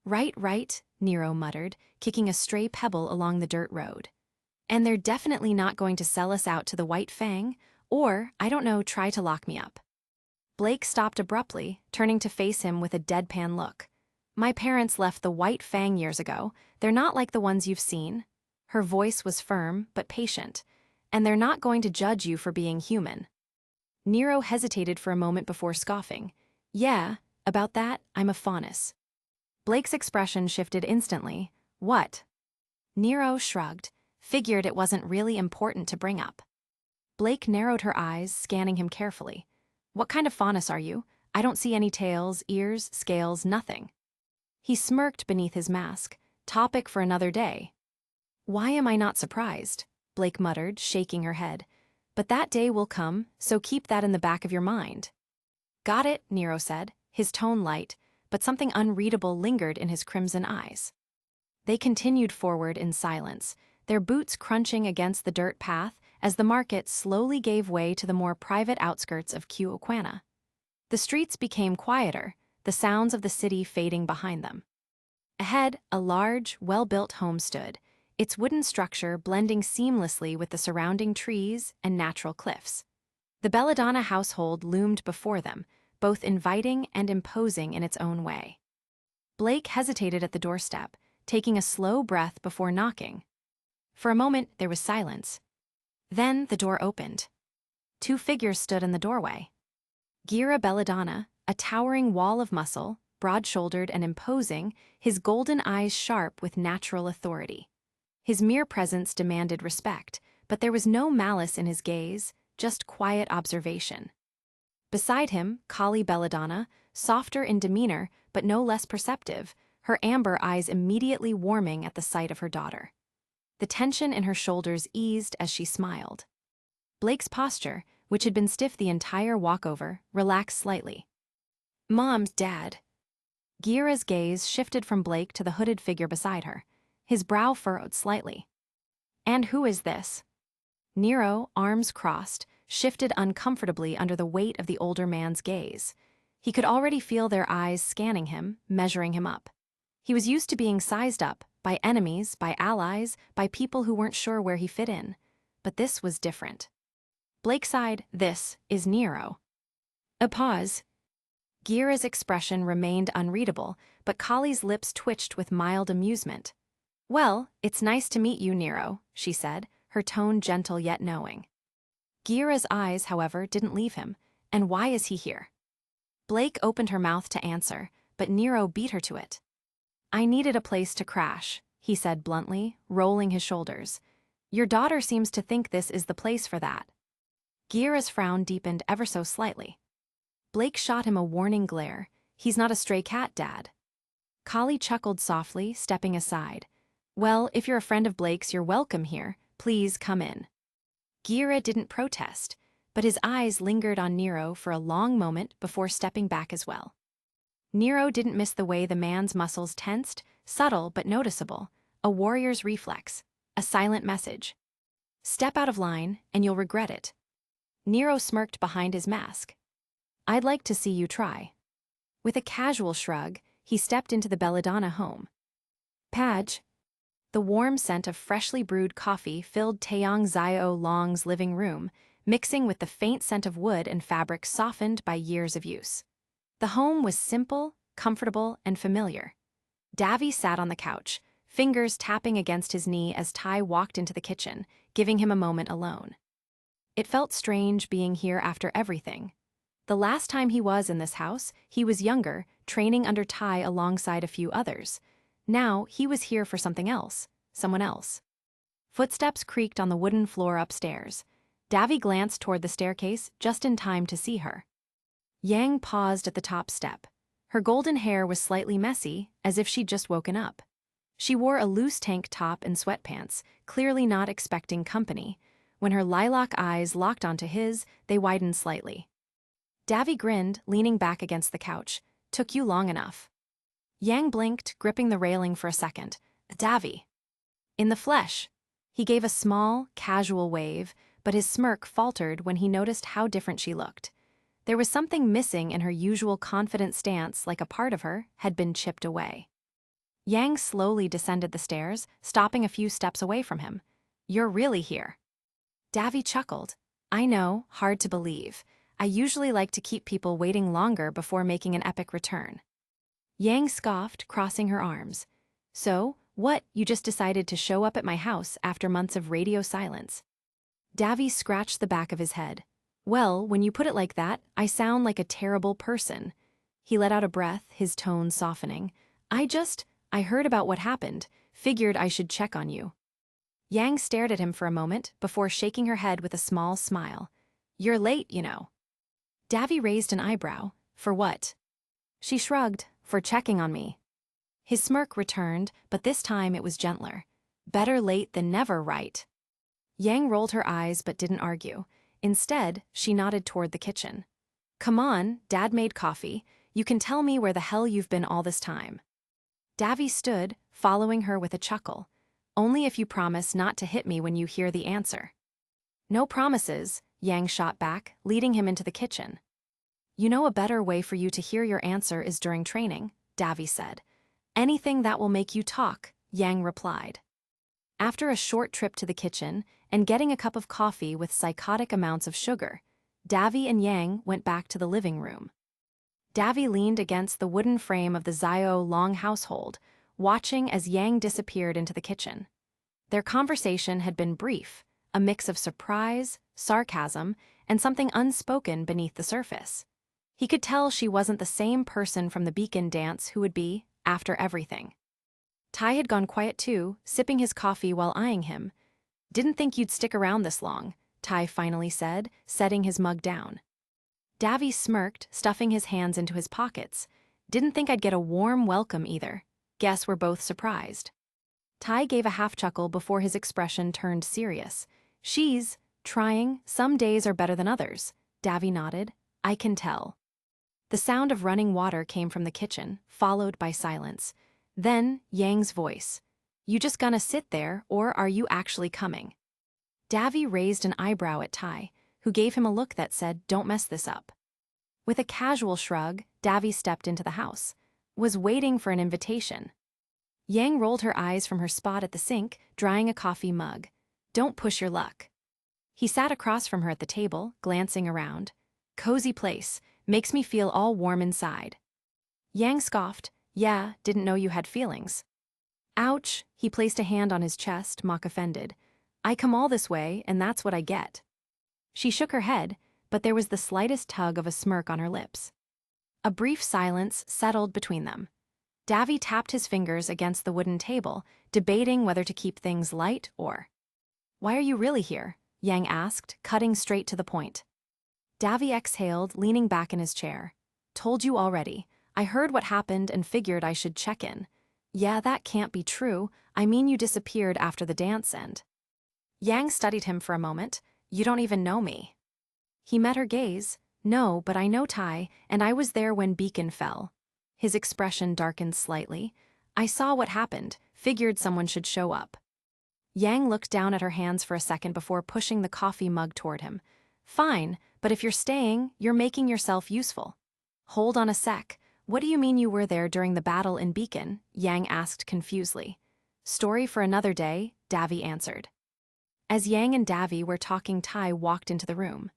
Right, Nero muttered, kicking a stray pebble along the dirt road. "And they're definitely not going to sell us out to the White Fang, or, I don't know, try to lock me up." Blake stopped abruptly, turning to face him with a deadpan look. "My parents left the White Fang years ago. They're not like the ones you've seen." Her voice was firm but patient. "And they're not going to judge you for being human." Nero hesitated for a moment before scoffing. "Yeah, about that, I'm a faunus." Blake's expression shifted instantly. "What?" Nero shrugged, figured it wasn't really important to bring up. Blake narrowed her eyes, scanning him carefully. "What kind of faunus are you? I don't see any tails, ears, scales, nothing." He smirked beneath his mask. "Topic for another day." "Why am I not surprised?" Blake muttered, shaking her head. "But that day will come, so keep that in the back of your mind." "Got it," Nero said, his tone light, but something unreadable lingered in his crimson eyes. They continued forward in silence, their boots crunching against the dirt path as the market slowly gave way to the more private outskirts of Cuauhtémoc. The streets became quieter, the sounds of the city fading behind them. Ahead, a large, well-built home stood, its wooden structure blending seamlessly with the surrounding trees and natural cliffs. The Belladonna household loomed before them, both inviting and imposing in its own way. Blake hesitated at the doorstep, taking a slow breath before knocking. For a moment, there was silence. Then the door opened. Two figures stood in the doorway. Gira Belladonna, a towering wall of muscle, broad-shouldered and imposing, his golden eyes sharp with natural authority. His mere presence demanded respect, but there was no malice in his gaze, just quiet observation. Beside him, Kali Belladonna, softer in demeanor but no less perceptive, her amber eyes immediately warming at the sight of her daughter. The tension in her shoulders eased as she smiled. Blake's posture, which had been stiff the entire walkover, relaxed slightly. "Mom's Dad." Gira's gaze shifted from Blake to the hooded figure beside her, his brow furrowed slightly. "And who is this?" Nero, arms crossed, shifted uncomfortably under the weight of the older man's gaze. He could already feel their eyes scanning him, measuring him up. He was used to being sized up, by enemies, by allies, by people who weren't sure where he fit in. But this was different. Blake sighed, "This is Nero." A pause. Gira's expression remained unreadable, but Kali's lips twitched with mild amusement. "Well, it's nice to meet you, Nero," she said, her tone gentle yet knowing. Gira's eyes, however, didn't leave him. "And why is he here?" Blake opened her mouth to answer, but Nero beat her to it. "I needed a place to crash," he said bluntly, rolling his shoulders. "Your daughter seems to think this is the place for that." Gira's frown deepened ever so slightly. Blake shot him a warning glare. "He's not a stray cat, Dad." Kali chuckled softly, stepping aside. "Well, if you're a friend of Blake's, you're welcome here. Please come in." Gira didn't protest, but his eyes lingered on Nero for a long moment before stepping back as well. Nero didn't miss the way the man's muscles tensed, subtle but noticeable, a warrior's reflex, a silent message. "Step out of line, and you'll regret it." Nero smirked behind his mask. "I'd like to see you try." With a casual shrug, he stepped into the Belladonna home. "Padge." The warm scent of freshly brewed coffee filled Taeyong Zio Long's living room, mixing with the faint scent of wood and fabric softened by years of use. The home was simple, comfortable, and familiar. Davy sat on the couch, fingers tapping against his knee as Tai walked into the kitchen, giving him a moment alone. It felt strange being here after everything. The last time he was in this house, he was younger, training under Tai alongside a few others. Now, he was here for something else, someone else. Footsteps creaked on the wooden floor upstairs. Davy glanced toward the staircase just in time to see her. Yang paused at the top step. Her golden hair was slightly messy, as if she'd just woken up. She wore a loose tank top and sweatpants, clearly not expecting company. When her lilac eyes locked onto his, they widened slightly. Davy grinned, leaning back against the couch. "Took you long enough." Yang blinked, gripping the railing for a second. Davy. In the flesh. He gave a small, casual wave, but his smirk faltered when he noticed how different she looked. There was something missing in her usual confident stance, like a part of her had been chipped away. Yang slowly descended the stairs, stopping a few steps away from him. You're really here. Davy chuckled. I know, hard to believe. I usually like to keep people waiting longer before making an epic return. Yang scoffed, crossing her arms. So, what, you just decided to show up at my house after months of radio silence? Davy scratched the back of his head. Well, when you put it like that, I sound like a terrible person. He let out a breath, his tone softening. I heard about what happened, figured I should check on you. Yang stared at him for a moment before shaking her head with a small smile. You're late, you know. Davy raised an eyebrow. For what? She shrugged. For checking on me. His smirk returned, but this time it was gentler. Better late than never, right? Yang rolled her eyes but didn't argue. Instead, she nodded toward the kitchen. Come on, Dad made coffee. You can tell me where the hell you've been all this time. Davy stood, following her with a chuckle. Only if you promise not to hit me when you hear the answer. No promises, Yang shot back, leading him into the kitchen. You know a better way for you to hear your answer is during training, Davy said. Anything that will make you talk, Yang replied. After a short trip to the kitchen and getting a cup of coffee with psychotic amounts of sugar, Davy and Yang went back to the living room. Davy leaned against the wooden frame of the Zio long household, watching as Yang disappeared into the kitchen. Their conversation had been brief, a mix of surprise, sarcasm, and something unspoken beneath the surface. He could tell she wasn't the same person from the beacon dance who would be, after everything. Ty had gone quiet too, sipping his coffee while eyeing him. Didn't think you'd stick around this long, Ty finally said, setting his mug down. Davy smirked, stuffing his hands into his pockets. Didn't think I'd get a warm welcome either. Guess we're both surprised. Ty gave a half-chuckle before his expression turned serious. She's trying. Some days are better than others. Davy nodded. I can tell. The sound of running water came from the kitchen, followed by silence. Then, Yang's voice. You just gonna sit there, or are you actually coming? Davy raised an eyebrow at Ty, who gave him a look that said, don't mess this up. With a casual shrug, Davy stepped into the house. Was waiting for an invitation. Yang rolled her eyes from her spot at the sink, drying a coffee mug. Don't push your luck. He sat across from her at the table, glancing around. Cozy place. Makes me feel all warm inside. Yang scoffed. Yeah, didn't know you had feelings. Ouch, he placed a hand on his chest, mock offended. I come all this way, and that's what I get. She shook her head, but there was the slightest tug of a smirk on her lips. A brief silence settled between them. Davy tapped his fingers against the wooden table, debating whether to keep things light or... Why are you really here? Yang asked, cutting straight to the point. Davy exhaled, leaning back in his chair. Told you already. I heard what happened and figured I should check in. Yeah, that can't be true. I mean you disappeared after the dance and... Yang studied him for a moment. You don't even know me. He met her gaze. No, but I know Ty, and I was there when Beacon fell. His expression darkened slightly. I saw what happened, figured someone should show up. Yang looked down at her hands for a second before pushing the coffee mug toward him. Fine, but if you're staying, you're making yourself useful. Hold on a sec. What do you mean you were there during the battle in Beacon? Yang asked confusedly. Story for another day, Davy answered. As Yang and Davy were talking, Ty walked into the room.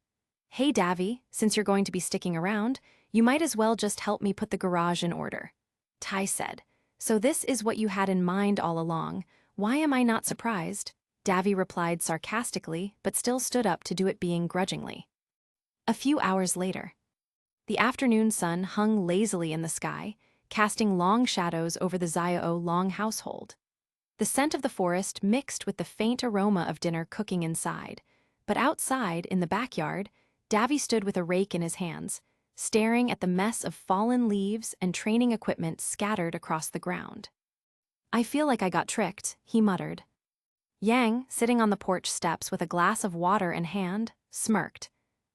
Hey Davy, since you're going to be sticking around, you might as well just help me put the garage in order. Ty said. So this is what you had in mind all along. Why am I not surprised? Davy replied sarcastically, but still stood up to do it being grudgingly. A few hours later. The afternoon sun hung lazily in the sky, casting long shadows over the Zio long household. The scent of the forest mixed with the faint aroma of dinner cooking inside, but outside, in the backyard, Davy stood with a rake in his hands, staring at the mess of fallen leaves and training equipment scattered across the ground. I feel like I got tricked, he muttered. Yang, sitting on the porch steps with a glass of water in hand, smirked.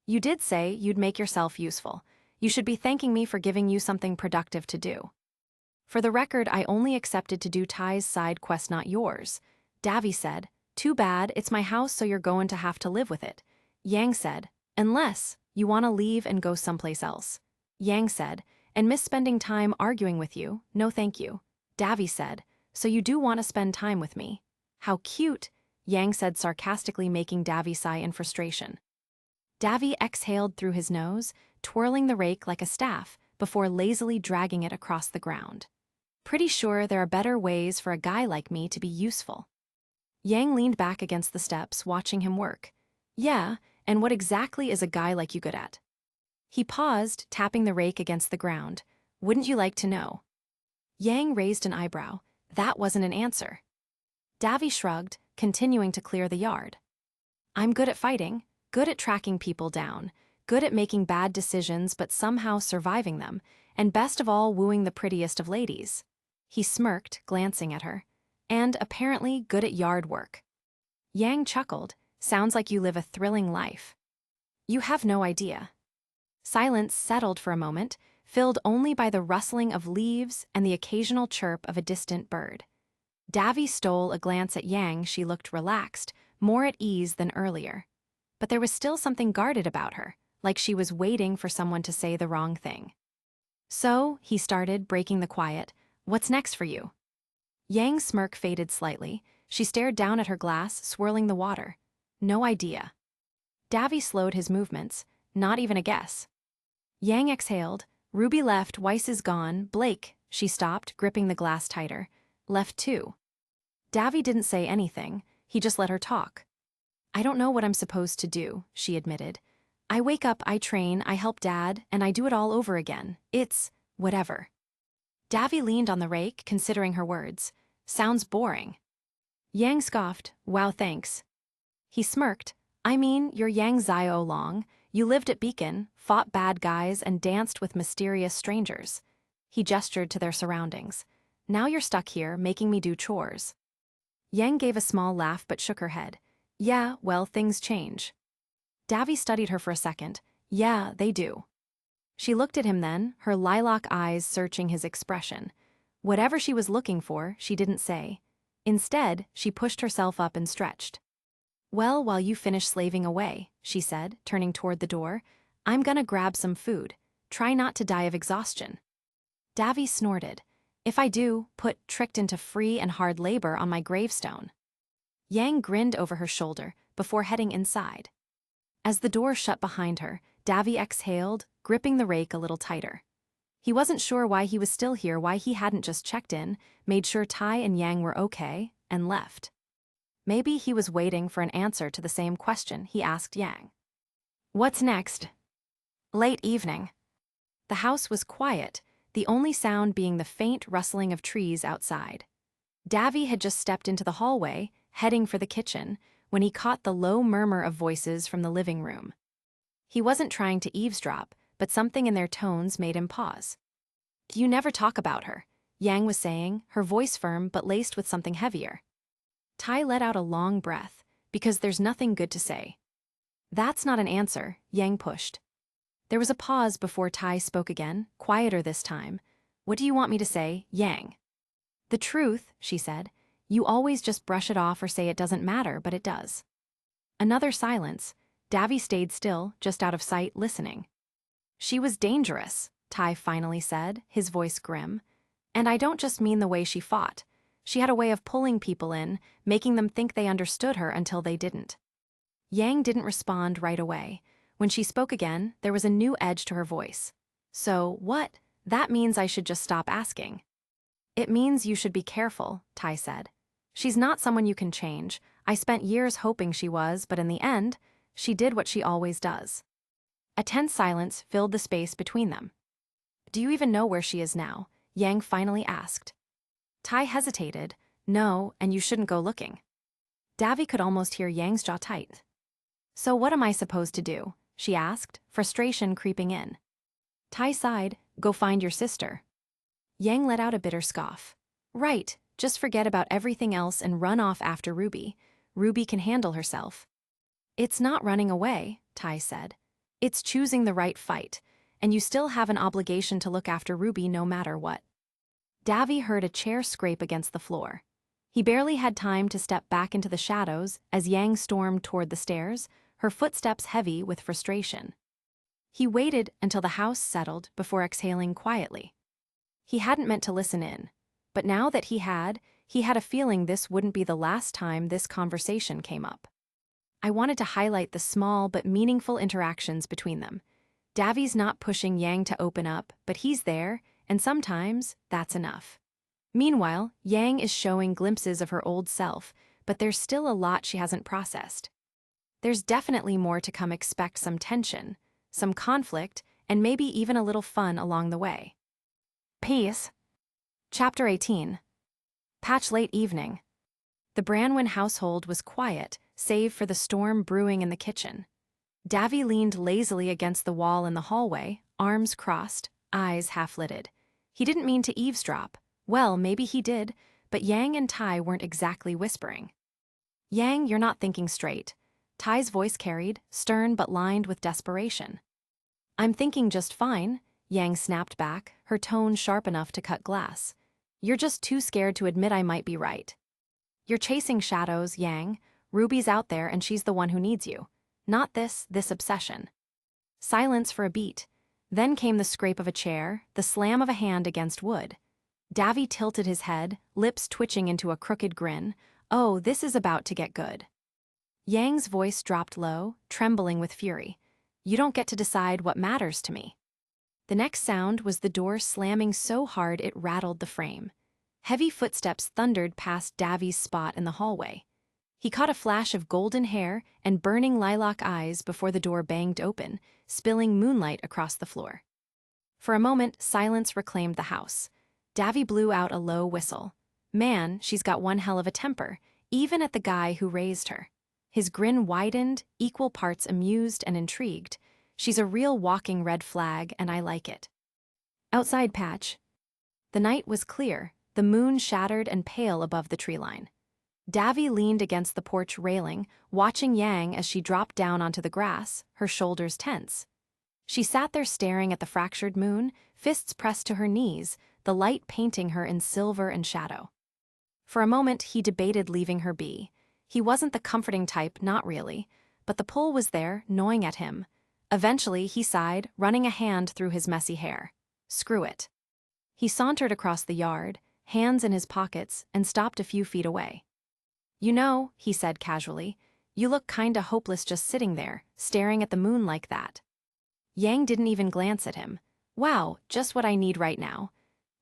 You did say you'd make yourself useful. You should be thanking me for giving you something productive to do. For the record, I only accepted to do Ty's side quest, not yours. Davy said, too bad, it's my house so you're going to have to live with it. Yang said, unless you want to leave and go someplace else. Yang said, and miss spending time arguing with you, no thank you. Davy said, so you do want to spend time with me. How cute, Yang said sarcastically, making Davy sigh in frustration. Davy exhaled through his nose, twirling the rake like a staff, before lazily dragging it across the ground. Pretty sure there are better ways for a guy like me to be useful. Yang leaned back against the steps, watching him work. Yeah, and what exactly is a guy like you good at? He paused, tapping the rake against the ground. Wouldn't you like to know? Yang raised an eyebrow. That wasn't an answer. Davy shrugged, continuing to clear the yard. I'm good at fighting, good at tracking people down, good at making bad decisions but somehow surviving them, and best of all, wooing the prettiest of ladies. He smirked, glancing at her. And apparently good at yard work. Yang chuckled. Sounds like you live a thrilling life. You have no idea. Silence settled for a moment, filled only by the rustling of leaves and the occasional chirp of a distant bird. Davy stole a glance at Yang. She looked relaxed, more at ease than earlier. But there was still something guarded about her, like she was waiting for someone to say the wrong thing. So, he started, breaking the quiet, what's next for you? Yang's smirk faded slightly. She stared down at her glass, swirling the water. No idea. Davy slowed his movements, not even a guess. Yang exhaled. Ruby left, Weiss is gone, Blake, she stopped, gripping the glass tighter. Left too. Davy didn't say anything, he just let her talk. I don't know what I'm supposed to do, she admitted. I wake up, I train, I help Dad, and I do it all over again. It's whatever. Davy leaned on the rake, considering her words. Sounds boring. Yang scoffed, wow thanks. He smirked, I mean, you're Yang Zio Long, you lived at Beacon, fought bad guys, and danced with mysterious strangers. He gestured to their surroundings. Now you're stuck here, making me do chores. Yang gave a small laugh but shook her head. Yeah, well, things change. Davy studied her for a second. Yeah, they do. She looked at him then, her lilac eyes searching his expression. Whatever she was looking for, she didn't say. Instead, she pushed herself up and stretched. Well, while you finish slaving away, she said, turning toward the door, I'm gonna grab some food. Try not to die of exhaustion. Davy snorted. If I do, put tricked into free and hard labor on my gravestone. Yang grinned over her shoulder before heading inside. As the door shut behind her, Davy exhaled, gripping the rake a little tighter. He wasn't sure why he was still here, why he hadn't just checked in, made sure Tai and Yang were okay, and left. Maybe he was waiting for an answer to the same question he asked Yang. What's next? Late evening. The house was quiet, the only sound being the faint rustling of trees outside. Davy had just stepped into the hallway, heading for the kitchen, when he caught the low murmur of voices from the living room. He wasn't trying to eavesdrop, but something in their tones made him pause. You never talk about her, Yang was saying, her voice firm but laced with something heavier. Tai let out a long breath, because there's nothing good to say. That's not an answer, Yang pushed. There was a pause before Tai spoke again, quieter this time. What do you want me to say, Yang? The truth, she said. You always just brush it off or say it doesn't matter, but it does. Another silence. Davy stayed still, just out of sight, listening. She was dangerous, Tai finally said, his voice grim. And I don't just mean the way she fought. She had a way of pulling people in, making them think they understood her until they didn't. Yang didn't respond right away. When she spoke again, there was a new edge to her voice. So, what? That means I should just stop asking. It means you should be careful, Tai said. She's not someone you can change. I spent years hoping she was, but in the end, she did what she always does. A tense silence filled the space between them. Do you even know where she is now? Yang finally asked. Tai hesitated. No, and you shouldn't go looking. Davy could almost hear Yang's jaw tight. So what am I supposed to do? She asked, frustration creeping in. Tai sighed. Go find your sister. Yang let out a bitter scoff. Right, just forget about everything else and run off after Ruby. Ruby can handle herself. It's not running away, Tai said. It's choosing the right fight, and you still have an obligation to look after Ruby no matter what. Davy heard a chair scrape against the floor. He barely had time to step back into the shadows as Yang stormed toward the stairs, her footsteps heavy with frustration. He waited until the house settled before exhaling quietly. He hadn't meant to listen in, but now that he had a feeling this wouldn't be the last time this conversation came up. I wanted to highlight the small but meaningful interactions between them. Davy's not pushing Yang to open up, but he's there, and sometimes that's enough. Meanwhile, Yang is showing glimpses of her old self, but there's still a lot she hasn't processed. There's definitely more to come. Expect some tension, some conflict, and maybe even a little fun along the way. Peace. Chapter 18. Patch late evening. The Branwyn household was quiet, save for the storm brewing in the kitchen. Davy leaned lazily against the wall in the hallway, arms crossed, eyes half-lidded. He didn't mean to eavesdrop. Well, maybe he did, but Yang and Tai weren't exactly whispering. "Yang, you're not thinking straight." Tai's voice carried, stern but lined with desperation. "I'm thinking just fine," Yang snapped back, her tone sharp enough to cut glass. "You're just too scared to admit I might be right. You're chasing shadows, Yang. Ruby's out there and she's the one who needs you. Not this obsession." Silence for a beat. Then came the scrape of a chair, the slam of a hand against wood. Davy tilted his head, lips twitching into a crooked grin. "Oh, this is about to get good." Yang's voice dropped low, trembling with fury. "You don't get to decide what matters to me." The next sound was the door slamming so hard it rattled the frame. Heavy footsteps thundered past Davy's spot in the hallway. He caught a flash of golden hair and burning lilac eyes before the door banged open, spilling moonlight across the floor. For a moment, silence reclaimed the house. Davy blew out a low whistle. Man, she's got one hell of a temper, even at the guy who raised her. His grin widened, equal parts amused and intrigued. "She's a real walking red flag, and I like it." Outside Patch. The night was clear, the moon shattered and pale above the tree line. Davy leaned against the porch railing, watching Yang as she dropped down onto the grass, her shoulders tense. She sat there staring at the fractured moon, fists pressed to her knees, the light painting her in silver and shadow. For a moment, he debated leaving her be. He wasn't the comforting type, not really, but the pull was there, gnawing at him. Eventually, he sighed, running a hand through his messy hair. Screw it. He sauntered across the yard, hands in his pockets, and stopped a few feet away. "You know," he said casually, "you look kinda hopeless just sitting there, staring at the moon like that." Yang didn't even glance at him. "Wow, just what I need right now."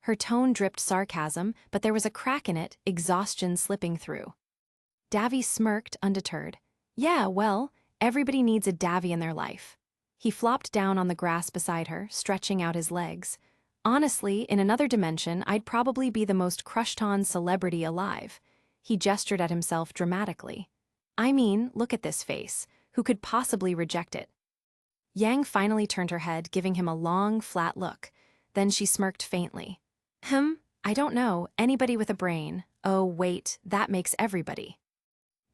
Her tone dripped sarcasm, but there was a crack in it, exhaustion slipping through. Davy smirked, undeterred. "Yeah, well, everybody needs a Davy in their life." He flopped down on the grass beside her, stretching out his legs. "Honestly, in another dimension, I'd probably be the most crushed-on celebrity alive." He gestured at himself dramatically. "I mean, look at this face. Who could possibly reject it?" Yang finally turned her head, giving him a long, flat look. Then she smirked faintly. I don't know, anybody with a brain." "Oh, wait, that makes everybody."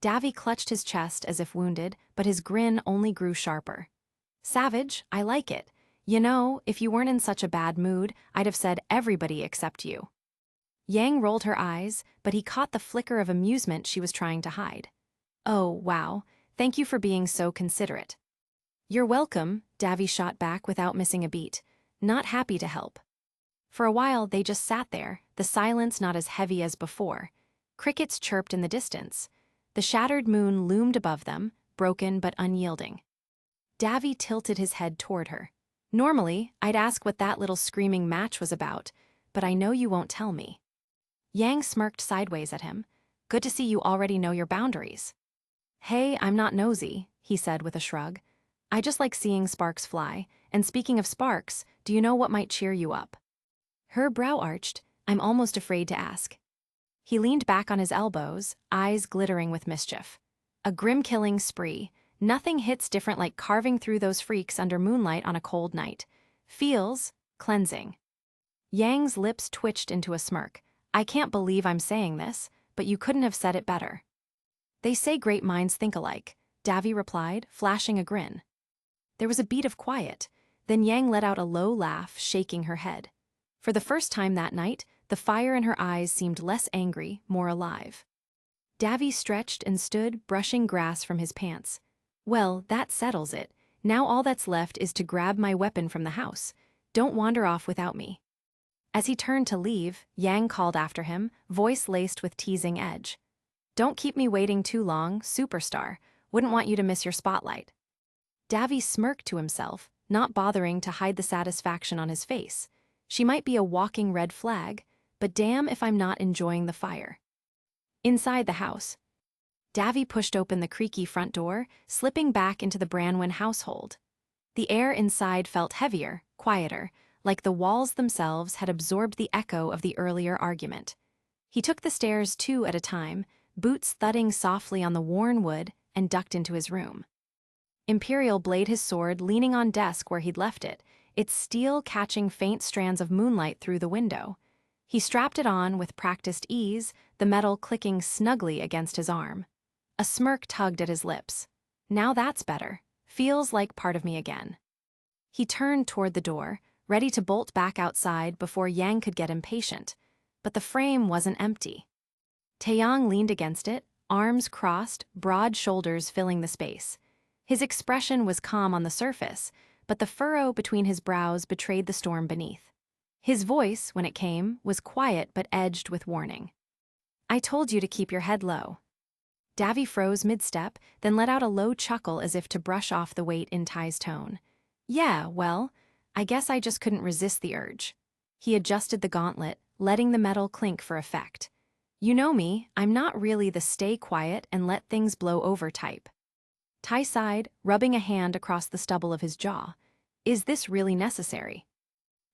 Davy clutched his chest as if wounded, but his grin only grew sharper. "Savage, I like it. You know, if you weren't in such a bad mood, I'd have said everybody except you." Yang rolled her eyes, but he caught the flicker of amusement she was trying to hide. "Oh, wow, thank you for being so considerate." "You're welcome," Davy shot back without missing a beat. "Not happy to help." For a while, they just sat there, the silence not as heavy as before. Crickets chirped in the distance. The shattered moon loomed above them, broken but unyielding. Davy tilted his head toward her. "Normally, I'd ask what that little screaming match was about, but I know you won't tell me." Yang smirked sideways at him. "Good to see you already know your boundaries." "Hey, I'm not nosy," he said with a shrug. "I just like seeing sparks fly, and speaking of sparks, do you know what might cheer you up?" Her brow arched. "I'm almost afraid to ask." He leaned back on his elbows, eyes glittering with mischief. "A Grimm killing spree. Nothing hits different like carving through those freaks under moonlight on a cold night. Feels cleansing." Yang's lips twitched into a smirk. "I can't believe I'm saying this, but you couldn't have said it better." "They say great minds think alike," Davy replied, flashing a grin. There was a beat of quiet. Then Yang let out a low laugh, shaking her head. For the first time that night, The fire in her eyes seemed less angry, more alive. Davy stretched and stood, brushing grass from his pants. Well, that settles it. Now all that's left is to grab my weapon from the house. Don't wander off without me. As he turned to leave, Yang called after him, voice laced with teasing edge. Don't keep me waiting too long, superstar. Wouldn't want you to miss your spotlight. Davy smirked to himself, not bothering to hide the satisfaction on his face. She might be a walking red flag, but damn if I'm not enjoying the fire. Inside the house, Davy pushed open the creaky front door, slipping back into the Branwen household. The air inside felt heavier, quieter, like the walls themselves had absorbed the echo of the earlier argument. He took the stairs 2 at a time, boots thudding softly on the worn wood, and ducked into his room. Imperial blade his sword leaning on desk where he'd left it, its steel catching faint strands of moonlight through the window. He strapped it on with practiced ease, the metal clicking snugly against his arm. A smirk tugged at his lips. Now that's better. Feels like part of me again. He turned toward the door, ready to bolt back outside before Yang could get impatient. But the frame wasn't empty. Taeyang leaned against it, arms crossed, broad shoulders filling the space. His expression was calm on the surface, but the furrow between his brows betrayed the storm beneath. His voice, when it came, was quiet but edged with warning. I told you to keep your head low. Davy froze mid-step, then let out a low chuckle as if to brush off the weight in Ty's tone. Yeah, well, I guess I just couldn't resist the urge. He adjusted the gauntlet, letting the metal clink for effect. You know me, I'm not really the stay quiet and let things blow over type. Ty sighed, rubbing a hand across the stubble of his jaw. Is this really necessary?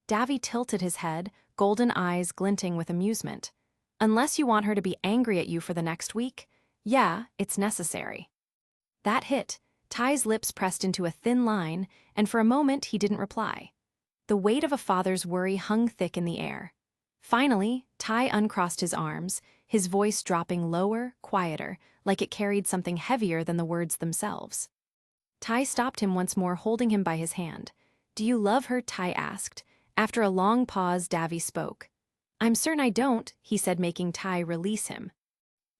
Davy tilted his head, golden eyes glinting with amusement. Unless you want her to be angry at you for the next week, yeah, it's necessary. That hit. Ty's lips pressed into a thin line, and for a moment he didn't reply. The weight of a father's worry hung thick in the air. Finally, Ty uncrossed his arms, his voice dropping lower, quieter, like it carried something heavier than the words themselves. Ty stopped him once more, holding him by his hand. Do you love her? Ty asked. After a long pause, Davy spoke. I'm certain I don't, he said, making Ty release him.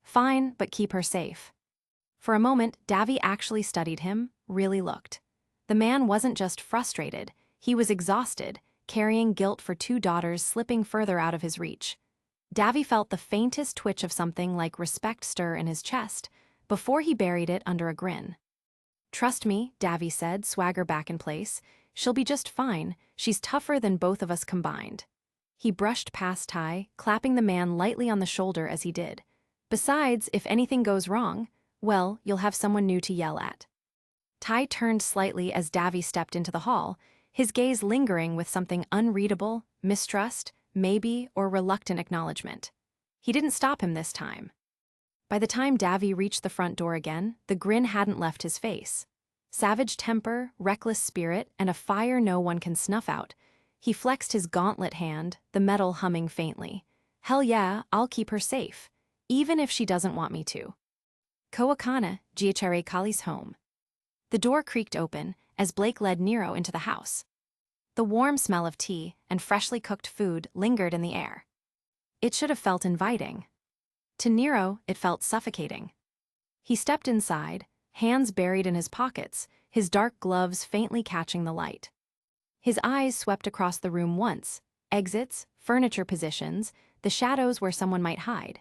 Fine, but keep her safe. For a moment, Davy actually studied him, really looked. The man wasn't just frustrated, he was exhausted, carrying guilt for 2 daughters slipping further out of his reach. Davy felt the faintest twitch of something like respect stir in his chest, before he buried it under a grin. Trust me, Davy said, swagger back in place. She'll be just fine, she's tougher than both of us combined. He brushed past Ty, clapping the man lightly on the shoulder as he did. Besides, if anything goes wrong, well, you'll have someone new to yell at. Ty turned slightly as Davy stepped into the hall, his gaze lingering with something unreadable, mistrust, maybe, or reluctant acknowledgement. He didn't stop him this time. By the time Davy reached the front door again, the grin hadn't left his face. Savage temper, reckless spirit, and a fire no one can snuff out. He flexed his gauntlet hand, the metal humming faintly. Hell yeah, I'll keep her safe, even if she doesn't want me to. Koakana, Giachere Kali's home. The door creaked open as Blake led Nero into the house. The warm smell of tea and freshly cooked food lingered in the air. It should have felt inviting. To Nero, it felt suffocating. He stepped inside, hands buried in his pockets, his dark gloves faintly catching the light. His eyes swept across the room once, exits, furniture positions, the shadows where someone might hide.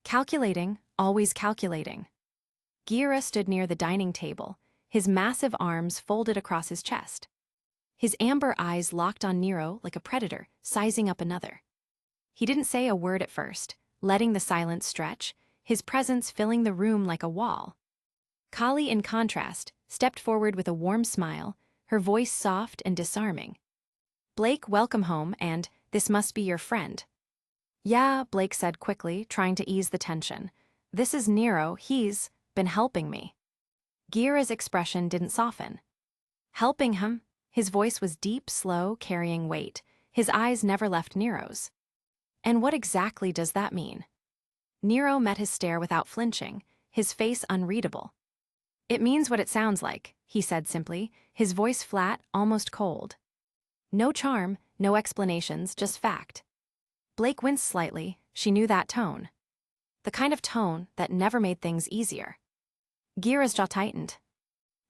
Calculating, always calculating. Gira stood near the dining table, his massive arms folded across his chest. His amber eyes locked on Nero like a predator, sizing up another. He didn't say a word at first, letting the silence stretch, his presence filling the room like a wall. Kali, in contrast, stepped forward with a warm smile, her voice soft and disarming. Blake, welcome home, and this must be your friend. Yeah, Blake said quickly, trying to ease the tension. This is Nero, he's been helping me. Gira's expression didn't soften. Helping him? His voice was deep, slow, carrying weight. His eyes never left Nero's. And what exactly does that mean? Nero met his stare without flinching, his face unreadable. It means what it sounds like, he said simply, his voice flat, almost cold. No charm, no explanations, just fact. Blake winced slightly. She knew that tone. The kind of tone that never made things easier. Gira's jaw tightened.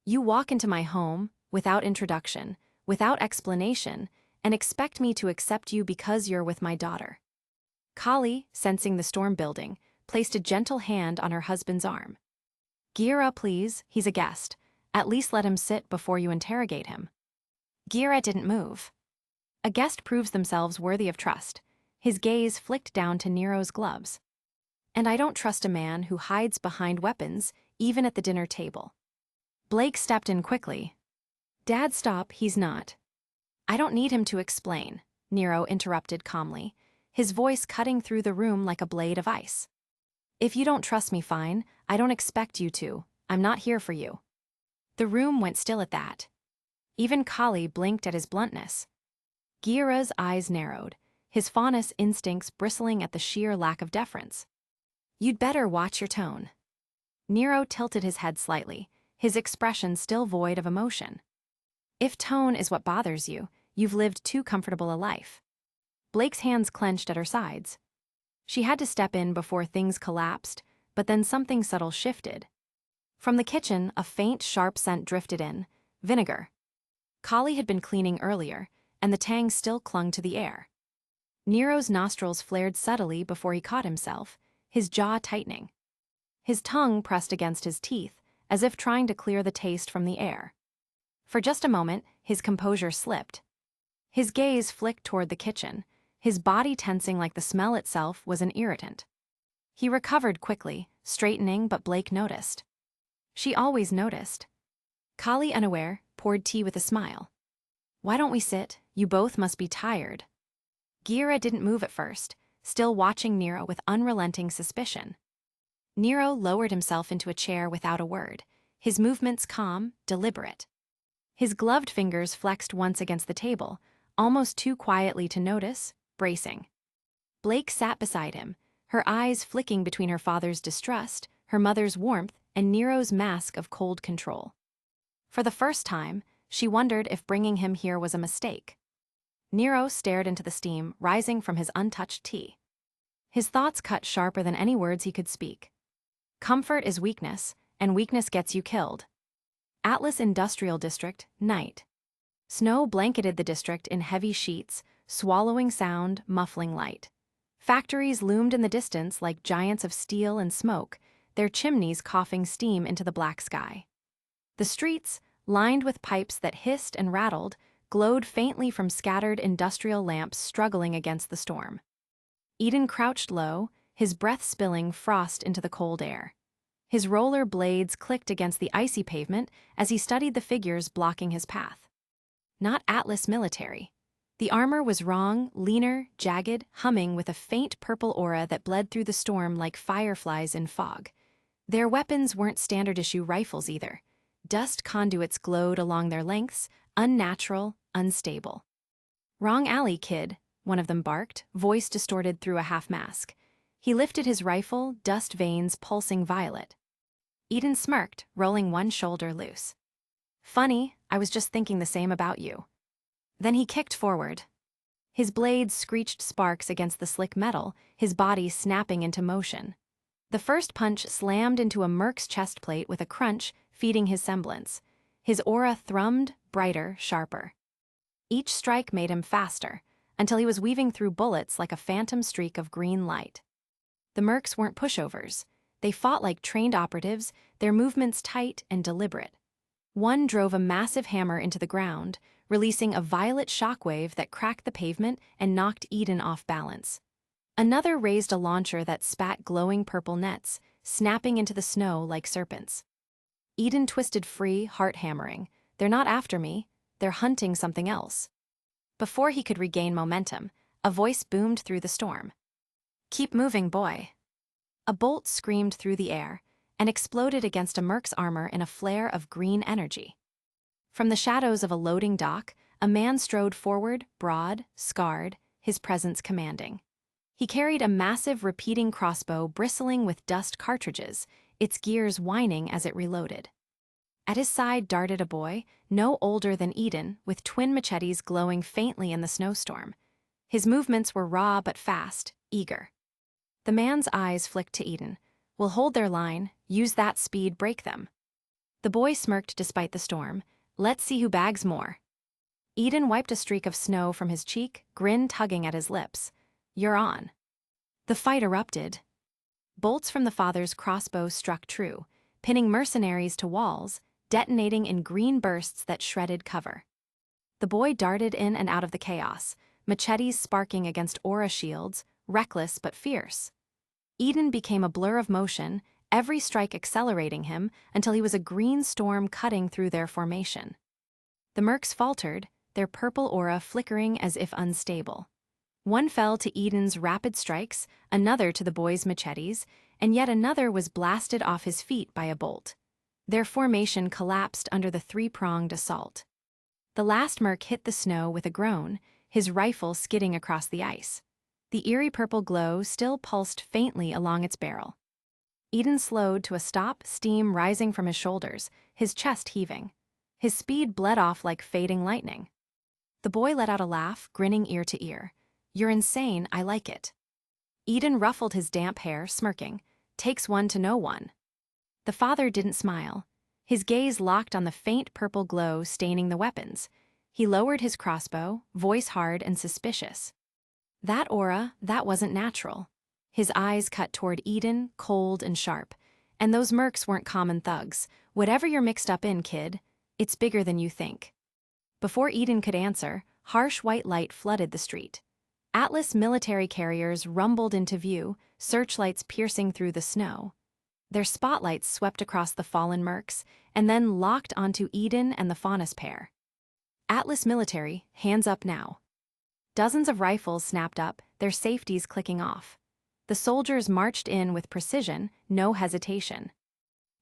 You walk into my home, without introduction, without explanation, and expect me to accept you because you're with my daughter. Kali, sensing the storm building, placed a gentle hand on her husband's arm. Gira, please, he's a guest. At least let him sit before you interrogate him. Gira didn't move. A guest proves themselves worthy of trust. His gaze flicked down to Nero's gloves. And I don't trust a man who hides behind weapons, even at the dinner table. Blake stepped in quickly. Dad, stop, he's not. I don't need him to explain, Nero interrupted calmly, his voice cutting through the room like a blade of ice. If you don't trust me, fine, I don't expect you to. I'm not here for you. The room went still at that. Even Kali blinked at his bluntness. Gira's eyes narrowed, his faunus instincts bristling at the sheer lack of deference. You'd better watch your tone. Nero tilted his head slightly, his expression still void of emotion. If tone is what bothers you, you've lived too comfortable a life. Blake's hands clenched at her sides. She had to step in before things collapsed, but then something subtle shifted. From the kitchen, a faint, sharp scent drifted in. Vinegar. Kali had been cleaning earlier, and the tang still clung to the air. Nero's nostrils flared subtly before he caught himself, his jaw tightening. His tongue pressed against his teeth, as if trying to clear the taste from the air. For just a moment, his composure slipped. His gaze flicked toward the kitchen, his body tensing like the smell itself was an irritant. He recovered quickly, straightening, but Blake noticed. She always noticed. Kali, unaware, poured tea with a smile. Why don't we sit? You both must be tired. Gira didn't move at first, still watching Nero with unrelenting suspicion. Nero lowered himself into a chair without a word, his movements calm, deliberate. His gloved fingers flexed once against the table, almost too quietly to notice, bracing. Blake sat beside him, her eyes flicking between her father's distrust, her mother's warmth, and Nero's mask of cold control. For the first time, she wondered if bringing him here was a mistake. Nero stared into the steam rising from his untouched tea. His thoughts cut sharper than any words he could speak. Comfort is weakness, and weakness gets you killed. Atlas Industrial District, night. Snow blanketed the district in heavy sheets, swallowing sound, muffling light. Factories loomed in the distance like giants of steel and smoke, their chimneys coughing steam into the black sky. The streets, lined with pipes that hissed and rattled, glowed faintly from scattered industrial lamps struggling against the storm. Eden crouched low, his breath spilling frost into the cold air. His roller blades clicked against the icy pavement as he studied the figures blocking his path. Not Atlas military. The armor was wrong, leaner, jagged, humming with a faint purple aura that bled through the storm like fireflies in fog. Their weapons weren't standard-issue rifles either. Dust conduits glowed along their lengths, unnatural, unstable. Wrong alley, kid, one of them barked, voice distorted through a half-mask. He lifted his rifle, dust veins pulsing violet. Eden smirked, rolling one shoulder loose. Funny, I was just thinking the same about you. Then he kicked forward. His blades screeched sparks against the slick metal, his body snapping into motion. The first punch slammed into a merc's chest plate with a crunch, feeding his semblance. His aura thrummed, brighter, sharper. Each strike made him faster, until he was weaving through bullets like a phantom streak of green light. The mercs weren't pushovers. They fought like trained operatives, their movements tight and deliberate. One drove a massive hammer into the ground, releasing a violet shockwave that cracked the pavement and knocked Eden off balance. Another raised a launcher that spat glowing purple nets, snapping into the snow like serpents. Eden twisted free, heart hammering. They're not after me, they're hunting something else. Before he could regain momentum, a voice boomed through the storm. Keep moving, boy. A bolt screamed through the air and exploded against a merc's armor in a flare of green energy. From the shadows of a loading dock, a man strode forward, broad, scarred, his presence commanding. He carried a massive repeating crossbow bristling with dust cartridges, its gears whining as it reloaded. At his side darted a boy, no older than Eden, with twin machetes glowing faintly in the snowstorm. His movements were raw but fast, eager. The man's eyes flicked to Eden. "We'll hold their line, use that speed, break them." The boy smirked despite the storm. "Let's see who bags more." Eden wiped a streak of snow from his cheek, grin tugging at his lips. "You're on." The fight erupted. Bolts from the father's crossbow struck true, pinning mercenaries to walls, detonating in green bursts that shredded cover. The boy darted in and out of the chaos, machetes sparking against aura shields, reckless but fierce. Eden became a blur of motion, every strike accelerating him until he was a green storm cutting through their formation. The mercs faltered, their purple aura flickering as if unstable. One fell to Eden's rapid strikes, another to the boy's machetes, and yet another was blasted off his feet by a bolt. Their formation collapsed under the three-pronged assault. The last merc hit the snow with a groan, his rifle skidding across the ice. The eerie purple glow still pulsed faintly along its barrel. Eden slowed to a stop, steam rising from his shoulders, his chest heaving. His speed bled off like fading lightning. The boy let out a laugh, grinning ear to ear. "You're insane, I like it." Eden ruffled his damp hair, smirking. "Takes one to know one." The father didn't smile. His gaze locked on the faint purple glow staining the weapons. He lowered his crossbow, voice hard and suspicious. "That aura, that wasn't natural." His eyes cut toward Eden, cold and sharp. "And those mercs weren't common thugs. Whatever you're mixed up in, kid, it's bigger than you think." Before Eden could answer, harsh white light flooded the street. Atlas military carriers rumbled into view, searchlights piercing through the snow. Their spotlights swept across the fallen mercs, and then locked onto Eden and the Faunus pair. "Atlas military, hands up now." Dozens of rifles snapped up, their safeties clicking off. The soldiers marched in with precision, no hesitation.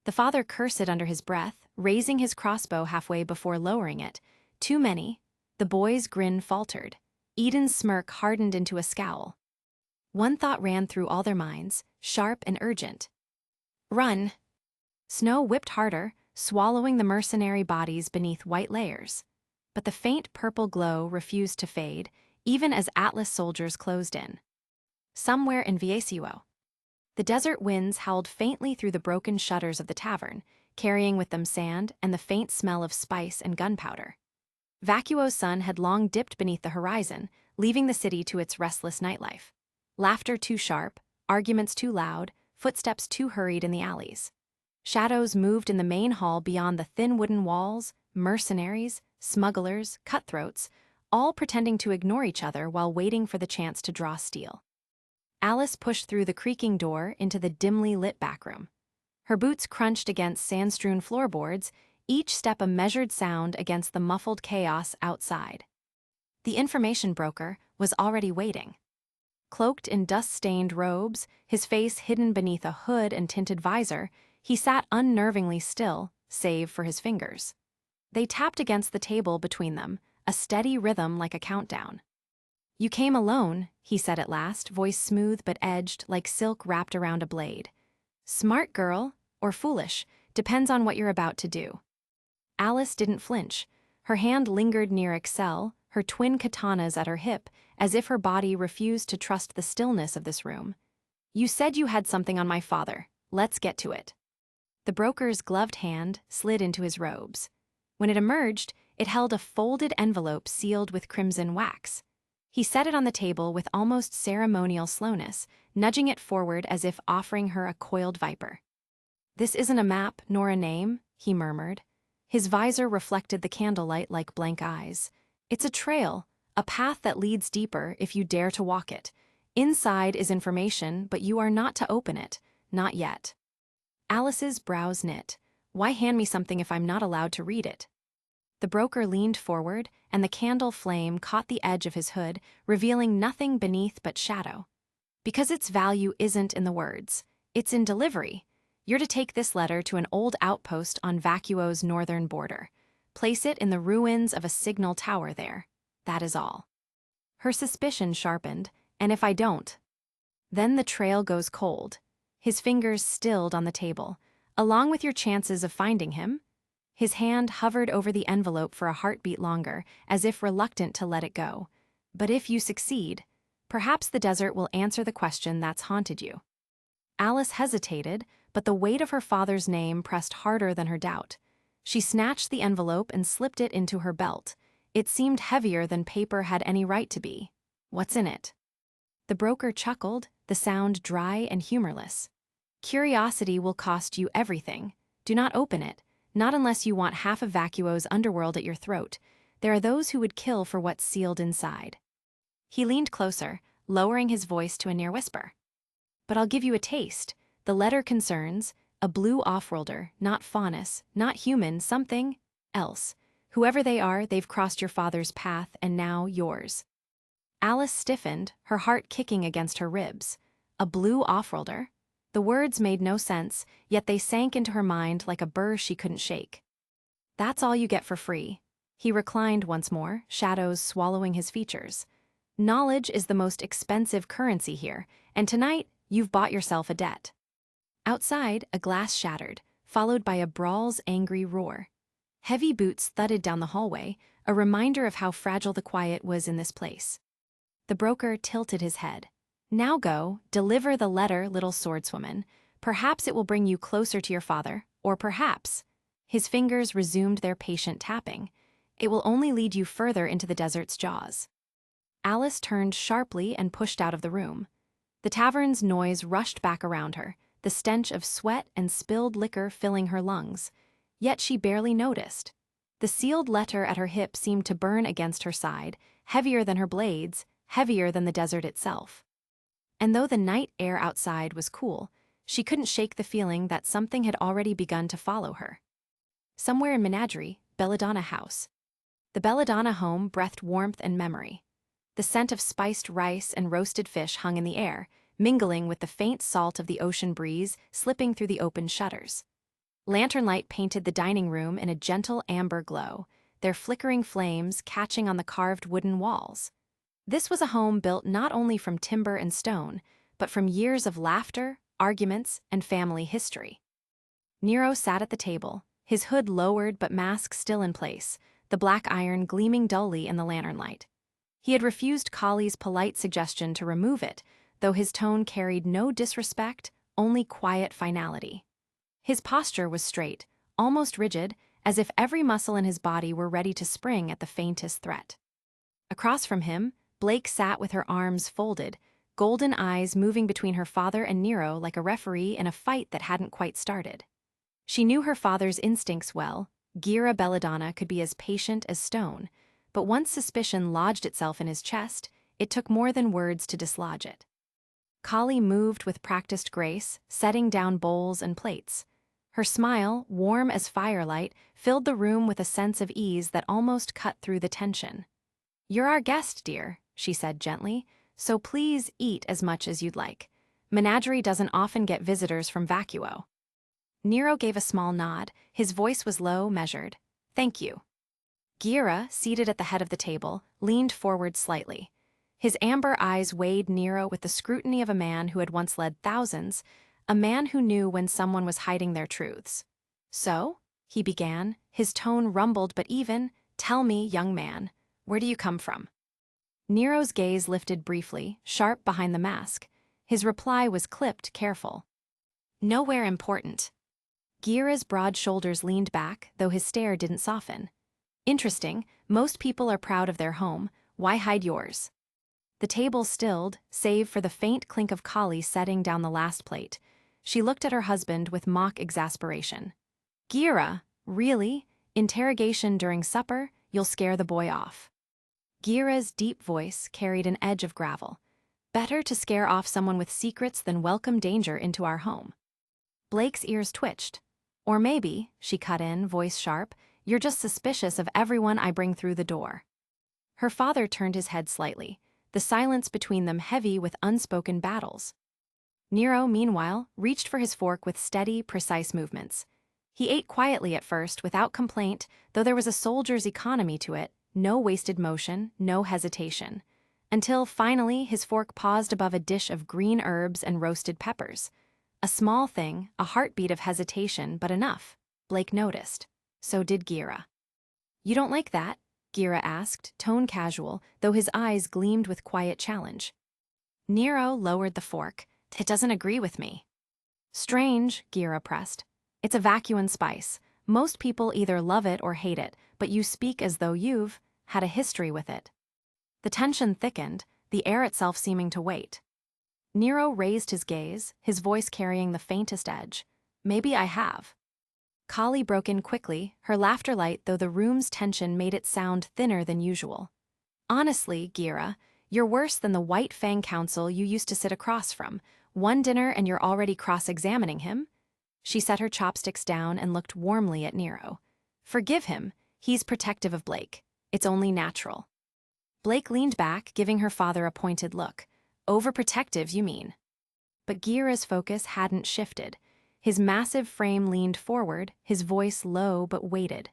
The father cursed under his breath, raising his crossbow halfway before lowering it. "Too many." The boy's grin faltered. Eden's smirk hardened into a scowl. One thought ran through all their minds, sharp and urgent. "Run!" Snow whipped harder, swallowing the mercenary bodies beneath white layers. But the faint purple glow refused to fade, even as Atlas soldiers closed in. Somewhere in Vytal, the desert winds howled faintly through the broken shutters of the tavern, carrying with them sand and the faint smell of spice and gunpowder. Vacuo's sun had long dipped beneath the horizon, leaving the city to its restless nightlife. Laughter too sharp, arguments too loud, footsteps too hurried in the alleys. Shadows moved in the main hall beyond the thin wooden walls, mercenaries, smugglers, cutthroats, all pretending to ignore each other while waiting for the chance to draw steel. Alice pushed through the creaking door into the dimly lit backroom. Her boots crunched against sand-strewn floorboards, each step a measured sound against the muffled chaos outside. The information broker was already waiting. Cloaked in dust-stained robes, his face hidden beneath a hood and tinted visor, he sat unnervingly still, save for his fingers. They tapped against the table between them, a steady rhythm like a countdown. "You came alone," he said at last, voice smooth but edged like silk wrapped around a blade. "Smart girl, or foolish, depends on what you're about to do." Alice didn't flinch. Her hand lingered near Excel, her twin katanas at her hip, as if her body refused to trust the stillness of this room. "You said you had something on my father. Let's get to it." The broker's gloved hand slid into his robes. When it emerged, it held a folded envelope sealed with crimson wax. He set it on the table with almost ceremonial slowness, nudging it forward as if offering her a coiled viper. "This isn't a map nor a name," he murmured. His visor reflected the candlelight like blank eyes. "It's a trail, a path that leads deeper if you dare to walk it. Inside is information, but you are not to open it, not yet." Alice's brows knit. "Why hand me something if I'm not allowed to read it?" The broker leaned forward, and the candle flame caught the edge of his hood, revealing nothing beneath but shadow. "Because its value isn't in the words. It's in delivery. You're to take this letter to an old outpost on Vacuo's northern border. Place it in the ruins of a signal tower there. That is all." Her suspicion sharpened. "And if I don't?" "Then the trail goes cold." His fingers stilled on the table. "Along with your chances of finding him?" His hand hovered over the envelope for a heartbeat longer, as if reluctant to let it go. But if you succeed, perhaps the desert will answer the question that's haunted you. Alice hesitated, but the weight of her father's name pressed harder than her doubt. She snatched the envelope and slipped it into her belt. It seemed heavier than paper had any right to be. What's in it? The broker chuckled, the sound dry and humorless. Curiosity will cost you everything. Do not open it, not unless you want half of Vacuo's underworld at your throat. There are those who would kill for what's sealed inside. He leaned closer, lowering his voice to a near whisper. But I'll give you a taste. The letter concerns a blue offworlder, not faunus, not human, something else. Whoever they are, they've crossed your father's path and now yours. Alice stiffened, her heart kicking against her ribs. A blue offworlder? The words made no sense, yet they sank into her mind like a burr she couldn't shake. That's all you get for free. He reclined once more, shadows swallowing his features. Knowledge is the most expensive currency here, and tonight you've bought yourself a debt. Outside, a glass shattered, followed by a brawl's angry roar. Heavy boots thudded down the hallway, a reminder of how fragile the quiet was in this place. The broker tilted his head. Now go, deliver the letter, little swordswoman. Perhaps it will bring you closer to your father, or perhaps. His fingers resumed their patient tapping. It will only lead you further into the desert's jaws. Alice turned sharply and pushed out of the room. The tavern's noise rushed back around her, the stench of sweat and spilled liquor filling her lungs. Yet she barely noticed. The sealed letter at her hip seemed to burn against her side, heavier than her blades, heavier than the desert itself. And though the night air outside was cool, she couldn't shake the feeling that something had already begun to follow her. Somewhere in Menagerie, Belladonna House. The Belladonna home breathed warmth and memory. The scent of spiced rice and roasted fish hung in the air, mingling with the faint salt of the ocean breeze slipping through the open shutters. Lantern light painted the dining room in a gentle amber glow, their flickering flames catching on the carved wooden walls. This was a home built not only from timber and stone, but from years of laughter, arguments, and family history. Nero sat at the table, his hood lowered but mask still in place, the black iron gleaming dully in the lantern light. He had refused Collie's polite suggestion to remove it, though his tone carried no disrespect, only quiet finality. His posture was straight, almost rigid, as if every muscle in his body were ready to spring at the faintest threat. Across from him, Blake sat with her arms folded, golden eyes moving between her father and Nero like a referee in a fight that hadn't quite started. She knew her father's instincts well. Gira Belladonna could be as patient as stone, but once suspicion lodged itself in his chest, it took more than words to dislodge it. Collie moved with practiced grace, setting down bowls and plates. Her smile, warm as firelight, filled the room with a sense of ease that almost cut through the tension. "You're our guest, dear," she said gently, "so please eat as much as you'd like. Menagerie doesn't often get visitors from Vacuo." Nero gave a small nod. His voice was low, measured. "Thank you." Gira, seated at the head of the table, leaned forward slightly. His amber eyes weighed Nero with the scrutiny of a man who had once led thousands, a man who knew when someone was hiding their truths. "So?" he began, his tone rumbled but even. "Tell me, young man, where do you come from?" Nero's gaze lifted briefly, sharp behind the mask. His reply was clipped, careful. "Nowhere important." Gira's broad shoulders leaned back, though his stare didn't soften. "Interesting, most people are proud of their home. Why hide yours?" The table stilled, save for the faint clink of Collie setting down the last plate. She looked at her husband with mock exasperation. "Gira, really? Interrogation during supper? You'll scare the boy off." Gira's deep voice carried an edge of gravel. "Better to scare off someone with secrets than welcome danger into our home." Blake's ears twitched. "Or maybe," she cut in, voice sharp, "you're just suspicious of everyone I bring through the door." Her father turned his head slightly, the silence between them heavy with unspoken battles. Nero, meanwhile, reached for his fork with steady, precise movements. He ate quietly at first, without complaint, though there was a soldier's economy to it, no wasted motion, no hesitation. Until, finally, his fork paused above a dish of green herbs and roasted peppers. A small thing, a heartbeat of hesitation, but enough. Blake noticed. So did Gira. "You don't like that?" Gira asked, tone casual, though his eyes gleamed with quiet challenge. Nero lowered the fork. It doesn't agree with me. Strange, Gira pressed. It's a vacuum spice. Most people either love it or hate it, but you speak as though you've had a history with it. The tension thickened, the air itself seeming to wait. Nero raised his gaze, his voice carrying the faintest edge. Maybe I have. Kali broke in quickly, her laughter light though the room's tension made it sound thinner than usual. Honestly, Gira, you're worse than the White Fang Council you used to sit across from. One dinner and you're already cross-examining him? She set her chopsticks down and looked warmly at Nero. Forgive him, he's protective of Blake. It's only natural. Blake leaned back, giving her father a pointed look. Overprotective, you mean? But Gira's focus hadn't shifted. His massive frame leaned forward, his voice low but weighted.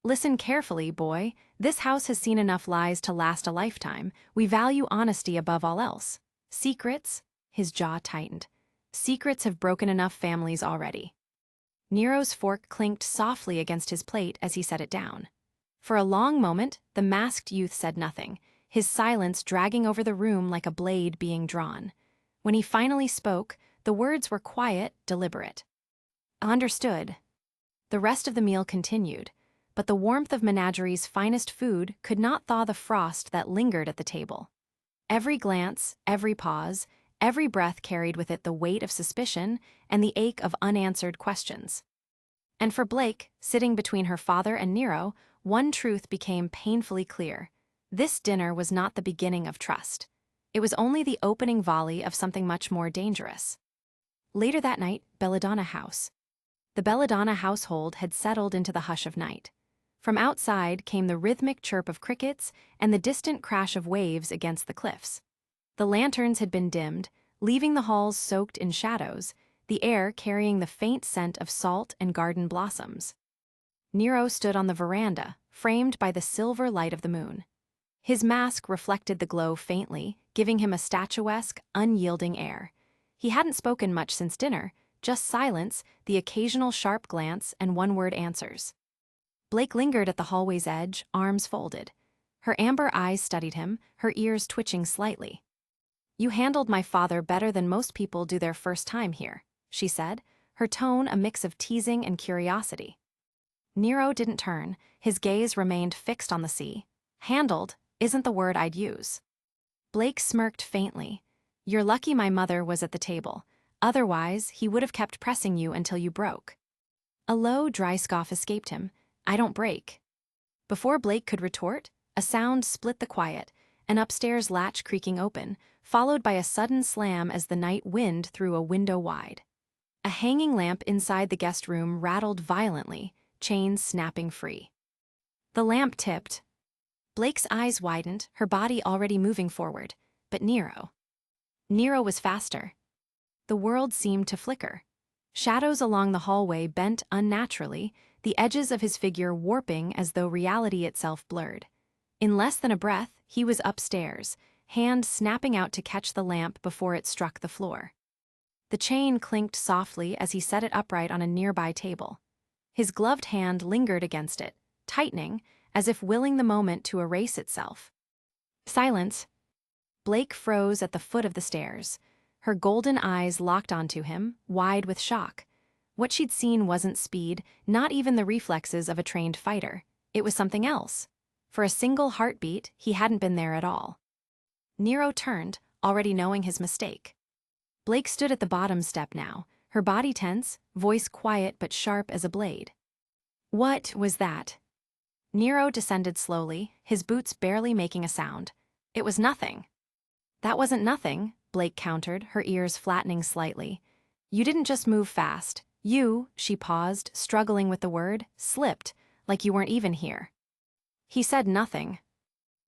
Listen carefully, boy. This house has seen enough lies to last a lifetime. We value honesty above all else. Secrets? His jaw tightened. Secrets have broken enough families already. Nero's fork clinked softly against his plate as he set it down. For a long moment, the masked youth said nothing, his silence dragging over the room like a blade being drawn. When he finally spoke, the words were quiet, deliberate. Understood. The rest of the meal continued, but the warmth of Menagerie's finest food could not thaw the frost that lingered at the table. Every glance, every pause, every breath carried with it the weight of suspicion and the ache of unanswered questions. And for Blake, sitting between her father and Nero, one truth became painfully clear. This dinner was not the beginning of trust. It was only the opening volley of something much more dangerous. Later that night, Belladonna House. The Belladonna household had settled into the hush of night. From outside came the rhythmic chirp of crickets and the distant crash of waves against the cliffs. The lanterns had been dimmed, leaving the halls soaked in shadows, the air carrying the faint scent of salt and garden blossoms. Nero stood on the veranda, framed by the silver light of the moon. His mask reflected the glow faintly, giving him a statuesque, unyielding air. He hadn't spoken much since dinner, just silence, the occasional sharp glance, and one-word answers. Blake lingered at the hallway's edge, arms folded. Her amber eyes studied him, her ears twitching slightly. You handled my father better than most people do their first time here, she said, her tone a mix of teasing and curiosity. Nero didn't turn, his gaze remained fixed on the sea. Handled isn't the word I'd use. Blake smirked faintly. You're lucky my mother was at the table. Otherwise, he would have kept pressing you until you broke. A low, dry scoff escaped him. I don't break. Before Blake could retort, a sound split the quiet, an upstairs latch creaking open, followed by a sudden slam as the night wind threw a window wide. A hanging lamp inside the guest room rattled violently, chains snapping free. The lamp tipped. Blake's eyes widened, her body already moving forward. But Nero. Nero was faster. The world seemed to flicker. Shadows along the hallway bent unnaturally, the edges of his figure warping as though reality itself blurred. In less than a breath, he was upstairs, hand snapping out to catch the lamp before it struck the floor. The chain clinked softly as he set it upright on a nearby table. His gloved hand lingered against it, tightening, as if willing the moment to erase itself. Silence. Blake froze at the foot of the stairs. Her golden eyes locked onto him, wide with shock. What she'd seen wasn't speed, not even the reflexes of a trained fighter. It was something else. For a single heartbeat, he hadn't been there at all. Nero turned, already knowing his mistake. Blake stood at the bottom step now, her body tense, voice quiet but sharp as a blade. What was that? Nero descended slowly, his boots barely making a sound. It was nothing. That wasn't nothing, Blake countered, her ears flattening slightly. You didn't just move fast. You, she paused, struggling with the word, slipped, like you weren't even here. He said nothing.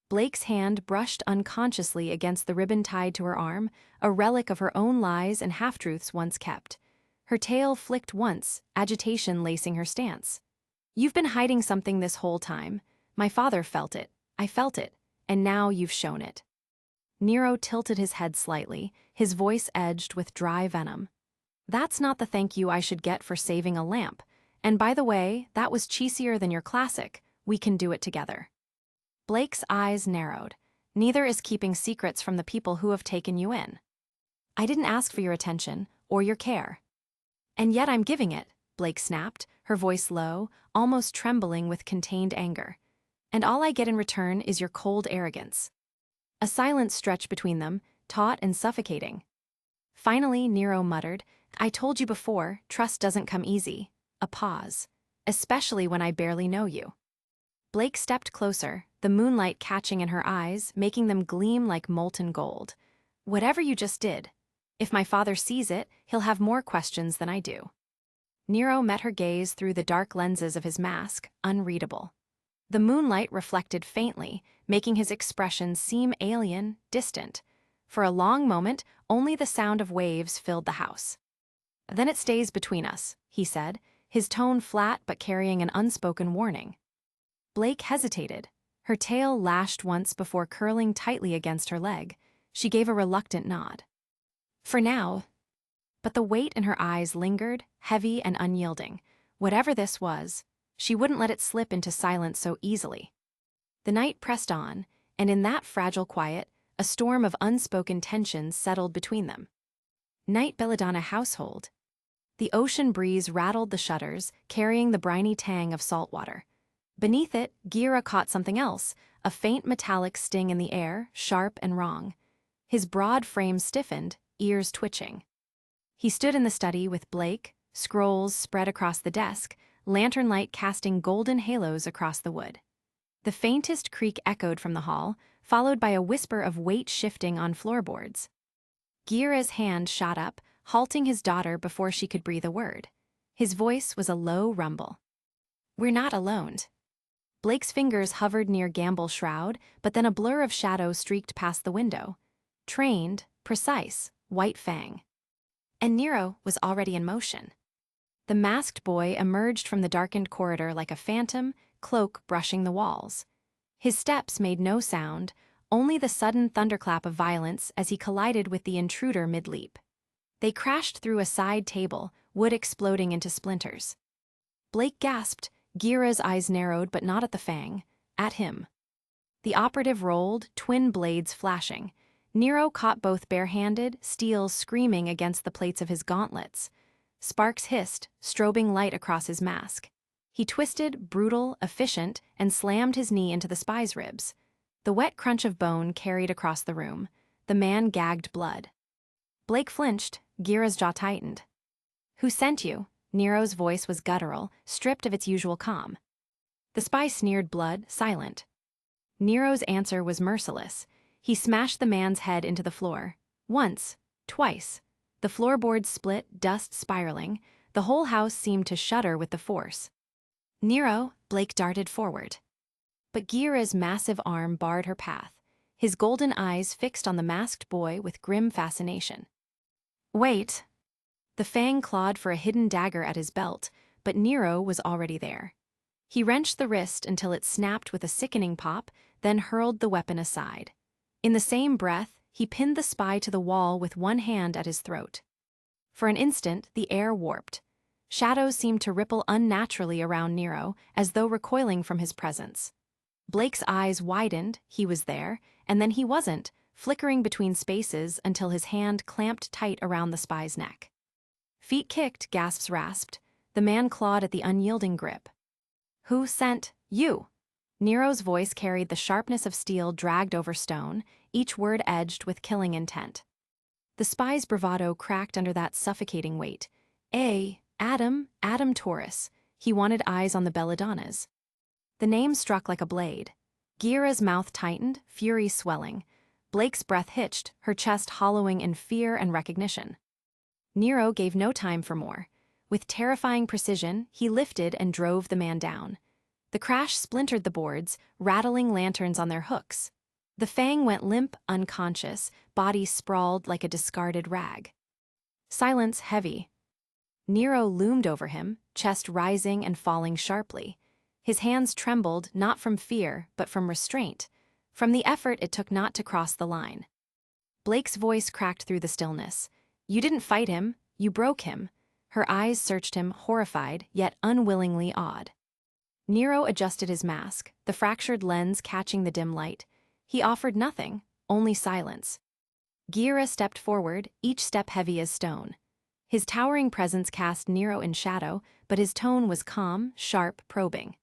Blake's hand brushed unconsciously against the ribbon tied to her arm, a relic of her own lies and half-truths once kept. Her tail flicked once, agitation lacing her stance. You've been hiding something this whole time. My father felt it, I felt it, and now you've shown it. Nero tilted his head slightly, his voice edged with dry venom. That's not the thank you I should get for saving a lamp. And by the way, that was cheesier than your classic, we can do it together. Blake's eyes narrowed. Neither is keeping secrets from the people who have taken you in. I didn't ask for your attention or your care. And yet I'm giving it, Blake snapped, her voice low, almost trembling with contained anger. And all I get in return is your cold arrogance. A silence stretched between them, taut and suffocating. Finally, Nero muttered, I told you before, trust doesn't come easy. A pause. Especially when I barely know you. Blake stepped closer, the moonlight catching in her eyes, making them gleam like molten gold. Whatever you just did. If my father sees it, he'll have more questions than I do. Nero met her gaze through the dark lenses of his mask, unreadable. The moonlight reflected faintly, making his expression seem alien, distant. For a long moment, only the sound of waves filled the house. Then it stays between us, he said, his tone flat but carrying an unspoken warning. Blake hesitated. Her tail lashed once before curling tightly against her leg. She gave a reluctant nod. For now. But the weight in her eyes lingered, heavy and unyielding. Whatever this was, she wouldn't let it slip into silence so easily. The night pressed on, and in that fragile quiet, a storm of unspoken tensions settled between them. Night Belladonna household. The ocean breeze rattled the shutters, carrying the briny tang of salt water. Beneath it, Gira caught something else, a faint metallic sting in the air, sharp and wrong. His broad frame stiffened, ears twitching. He stood in the study with Blake, scrolls spread across the desk, lantern light casting golden halos across the wood. The faintest creak echoed from the hall, followed by a whisper of weight shifting on floorboards. Gira's hand shot up, halting his daughter before she could breathe a word. His voice was a low rumble. We're not alone. Blake's fingers hovered near Gamble's shroud, but then a blur of shadow streaked past the window. Trained, precise, white fang. And Nero was already in motion. The masked boy emerged from the darkened corridor like a phantom, cloak brushing the walls. His steps made no sound, only the sudden thunderclap of violence as he collided with the intruder mid-leap. They crashed through a side table, wood exploding into splinters. Blake gasped, Gira's eyes narrowed but not at the fang, at him. The operative rolled, twin blades flashing. Nero caught both barehanded, steel screaming against the plates of his gauntlets. Sparks hissed, strobing light across his mask. He twisted, brutal, efficient, and slammed his knee into the spy's ribs. The wet crunch of bone carried across the room. The man gagged blood. Blake flinched, Gira's jaw tightened. Who sent you? Nero's voice was guttural, stripped of its usual calm. The spy sneered blood, silent. Nero's answer was merciless. He smashed the man's head into the floor. Once, twice. The floorboards split, dust spiraling. The whole house seemed to shudder with the force. Nero, Blake darted forward. But Gira's massive arm barred her path, his golden eyes fixed on the masked boy with grim fascination. Wait. The fang clawed for a hidden dagger at his belt, but Nero was already there. He wrenched the wrist until it snapped with a sickening pop, then hurled the weapon aside. In the same breath, he pinned the spy to the wall with one hand at his throat. For an instant, the air warped. Shadows seemed to ripple unnaturally around Nero, as though recoiling from his presence. Blake's eyes widened, he was there, and then he wasn't, flickering between spaces until his hand clamped tight around the spy's neck. Feet kicked, gasps rasped. The man clawed at the unyielding grip. Who sent you? Nero's voice carried the sharpness of steel dragged over stone, each word edged with killing intent. The spy's bravado cracked under that suffocating weight. Adam Taurus. He wanted eyes on the belladonnas. The name struck like a blade. Gira's mouth tightened, fury swelling. Blake's breath hitched, her chest hollowing in fear and recognition. Nero gave no time for more. With terrifying precision, he lifted and drove the man down. The crash splintered the boards, rattling lanterns on their hooks. The fang went limp, unconscious, body sprawled like a discarded rag. Silence heavy. Nero loomed over him, chest rising and falling sharply. His hands trembled, not from fear, but from restraint, from the effort it took not to cross the line. Blake's voice cracked through the stillness. You didn't fight him, you broke him. Her eyes searched him, horrified, yet unwillingly awed. Nero adjusted his mask, the fractured lens catching the dim light. He offered nothing, only silence. Gira stepped forward, each step heavy as stone. His towering presence cast Nero in shadow, but his tone was calm, sharp, probing.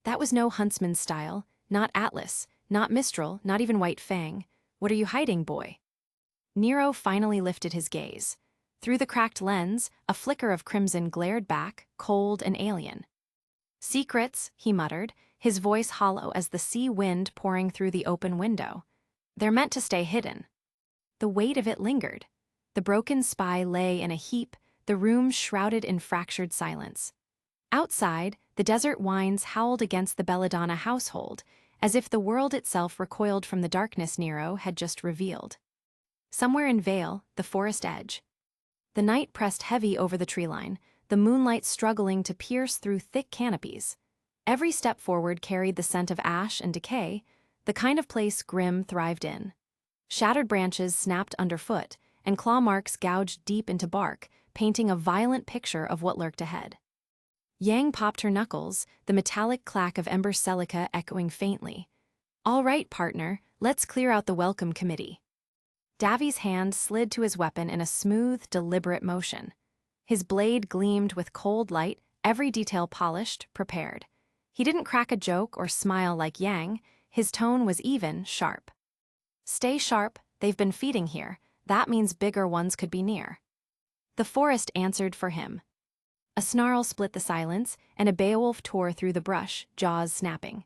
That was no huntsman's style, not Atlas, not Mistral, not even White Fang. What are you hiding, boy? Nero finally lifted his gaze. Through the cracked lens, a flicker of crimson glared back, cold and alien. Secrets, he muttered, his voice hollow as the sea wind pouring through the open window. They're meant to stay hidden. The weight of it lingered. The broken spy lay in a heap, the room shrouded in fractured silence. Outside, the desert winds howled against the Belladonna household, as if the world itself recoiled from the darkness Nero had just revealed. Somewhere in Vale, the forest edge. The night pressed heavy over the tree line, the moonlight struggling to pierce through thick canopies. Every step forward carried the scent of ash and decay, the kind of place Grimm thrived in. Shattered branches snapped underfoot, and claw marks gouged deep into bark, painting a violent picture of what lurked ahead. Yang popped her knuckles, the metallic clack of ember silica echoing faintly. "All right, partner, let's clear out the welcome committee." Davi's hand slid to his weapon in a smooth, deliberate motion. His blade gleamed with cold light, every detail polished, prepared. He didn't crack a joke or smile like Yang, his tone was even, sharp. "Stay sharp, they've been feeding here, that means bigger ones could be near." The forest answered for him. A snarl split the silence, and a Beowulf tore through the brush, jaws snapping.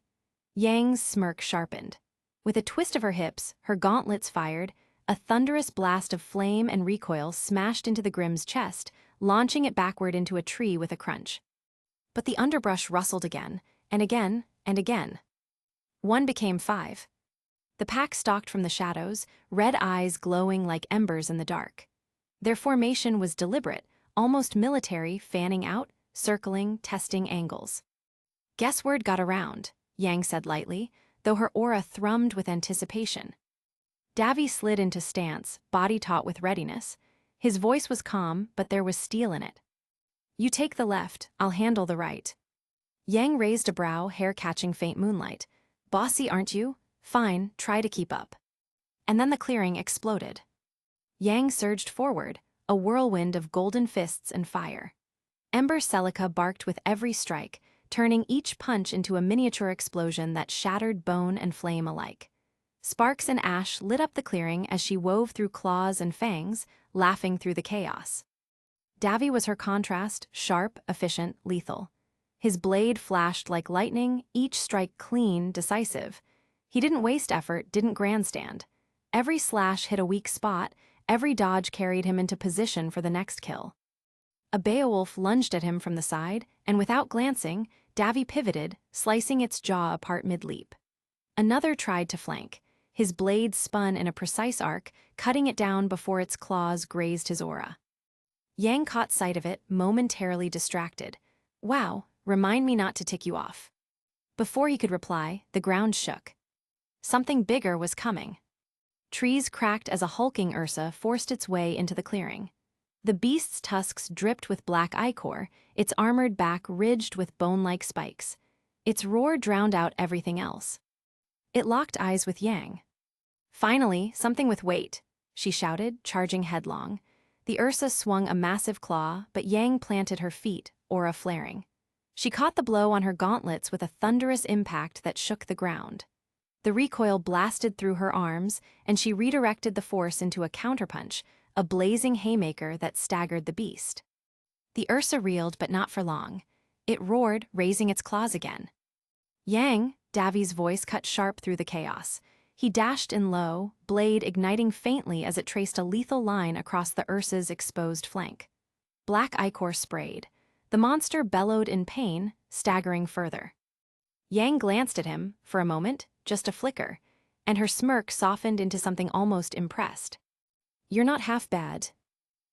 Yang's smirk sharpened. With a twist of her hips, her gauntlets fired, a thunderous blast of flame and recoil smashed into the Grimm's chest, launching it backward into a tree with a crunch. But the underbrush rustled again, and again, and again. One became 5. The pack stalked from the shadows, red eyes glowing like embers in the dark. Their formation was deliberate, almost military, fanning out, circling, testing angles. "Guess word got around," Yang said lightly, though her aura thrummed with anticipation. Davi slid into stance, body taut with readiness. His voice was calm, but there was steel in it. "You take the left, I'll handle the right." Yang raised a brow, hair catching faint moonlight. "Bossy, aren't you? Fine, try to keep up." And then the clearing exploded. Yang surged forward, a whirlwind of golden fists and fire. Ember silica barked with every strike, turning each punch into a miniature explosion that shattered bone and flame alike. Sparks and ash lit up the clearing as she wove through claws and fangs, laughing through the chaos. Davi was her contrast, sharp, efficient, lethal. His blade flashed like lightning, each strike clean, decisive. He didn't waste effort, didn't grandstand. Every slash hit a weak spot, every dodge carried him into position for the next kill. A Beowulf lunged at him from the side, and without glancing, Davi pivoted, slicing its jaw apart mid-leap. Another tried to flank. His blade spun in a precise arc, cutting it down before its claws grazed his aura. Yang caught sight of it, momentarily distracted. "Wow, remind me not to tick you off." Before he could reply, the ground shook. Something bigger was coming. Trees cracked as a hulking Ursa forced its way into the clearing. The beast's tusks dripped with black ichor, its armored back ridged with bone-like spikes. Its roar drowned out everything else. It locked eyes with Yang. "Finally, something with weight," she shouted, charging headlong. The Ursa swung a massive claw, but Yang planted her feet, aura flaring. She caught the blow on her gauntlets with a thunderous impact that shook the ground. The recoil blasted through her arms, and she redirected the force into a counterpunch, a blazing haymaker that staggered the beast. The Ursa reeled, but not for long. It roared, raising its claws again. "Yang," Davi's voice cut sharp through the chaos. He dashed in low, blade igniting faintly as it traced a lethal line across the Ursa's exposed flank. Black ichor sprayed. The monster bellowed in pain, staggering further. Yang glanced at him, for a moment, just a flicker, and her smirk softened into something almost impressed. "You're not half bad."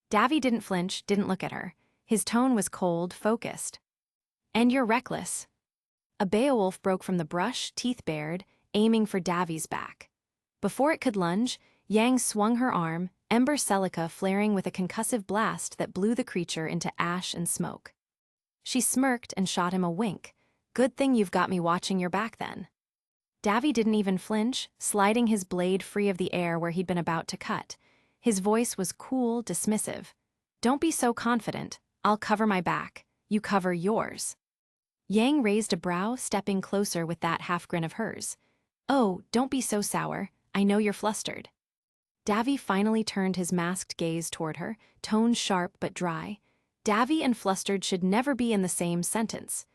Davi didn't flinch, didn't look at her. His tone was cold, focused. "And you're reckless." A Beowulf broke from the brush, teeth bared, aiming for Davi's back. Before it could lunge, Yang swung her arm, ember silica flaring with a concussive blast that blew the creature into ash and smoke. She smirked and shot him a wink. Good thing you've got me watching your back then. Davy didn't even flinch, sliding his blade free of the air where he'd been about to cut. His voice was cool, dismissive. Don't be so confident. I'll cover my back. You cover yours. Yang raised a brow, stepping closer with that half-grin of hers. Oh, don't be so sour. I know you're flustered. Davy finally turned his masked gaze toward her, tone sharp but dry. Davy and flustered should never be in the same sentence.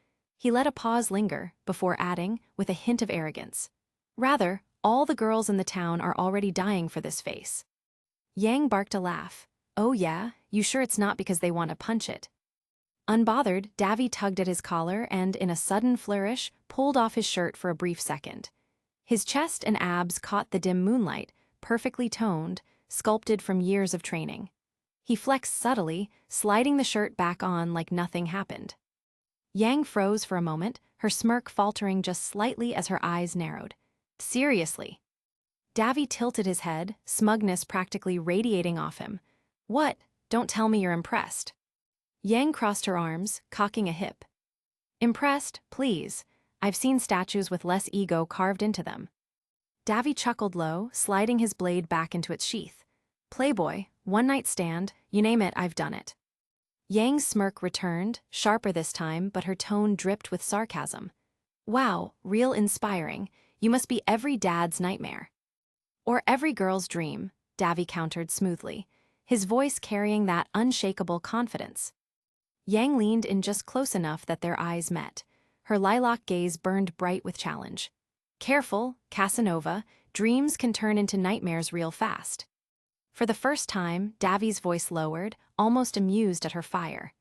He let a pause linger, before adding, with a hint of arrogance. Rather, all the girls in the town are already dying for this face. Yang barked a laugh. Oh yeah, you sure it's not because they want to punch it? Unbothered, Davy tugged at his collar and, in a sudden flourish, pulled off his shirt for a brief second. His chest and abs caught the dim moonlight, perfectly toned, sculpted from years of training. He flexed subtly, sliding the shirt back on like nothing happened. Yang froze for a moment, her smirk faltering just slightly as her eyes narrowed. Seriously? Davy tilted his head, smugness practically radiating off him. What? Don't tell me you're impressed. Yang crossed her arms, cocking a hip. Impressed, please. I've seen statues with less ego carved into them. Davy chuckled low, sliding his blade back into its sheath. Playboy, one-night stand, you name it, I've done it. Yang's smirk returned, sharper this time, but her tone dripped with sarcasm. Wow, real inspiring. You must be every dad's nightmare. Or every girl's dream, Davy countered smoothly, his voice carrying that unshakable confidence. Yang leaned in just close enough that their eyes met. Her lilac gaze burned bright with challenge. Careful, Casanova, dreams can turn into nightmares real fast. For the first time, Davy's voice lowered, almost amused at her fire.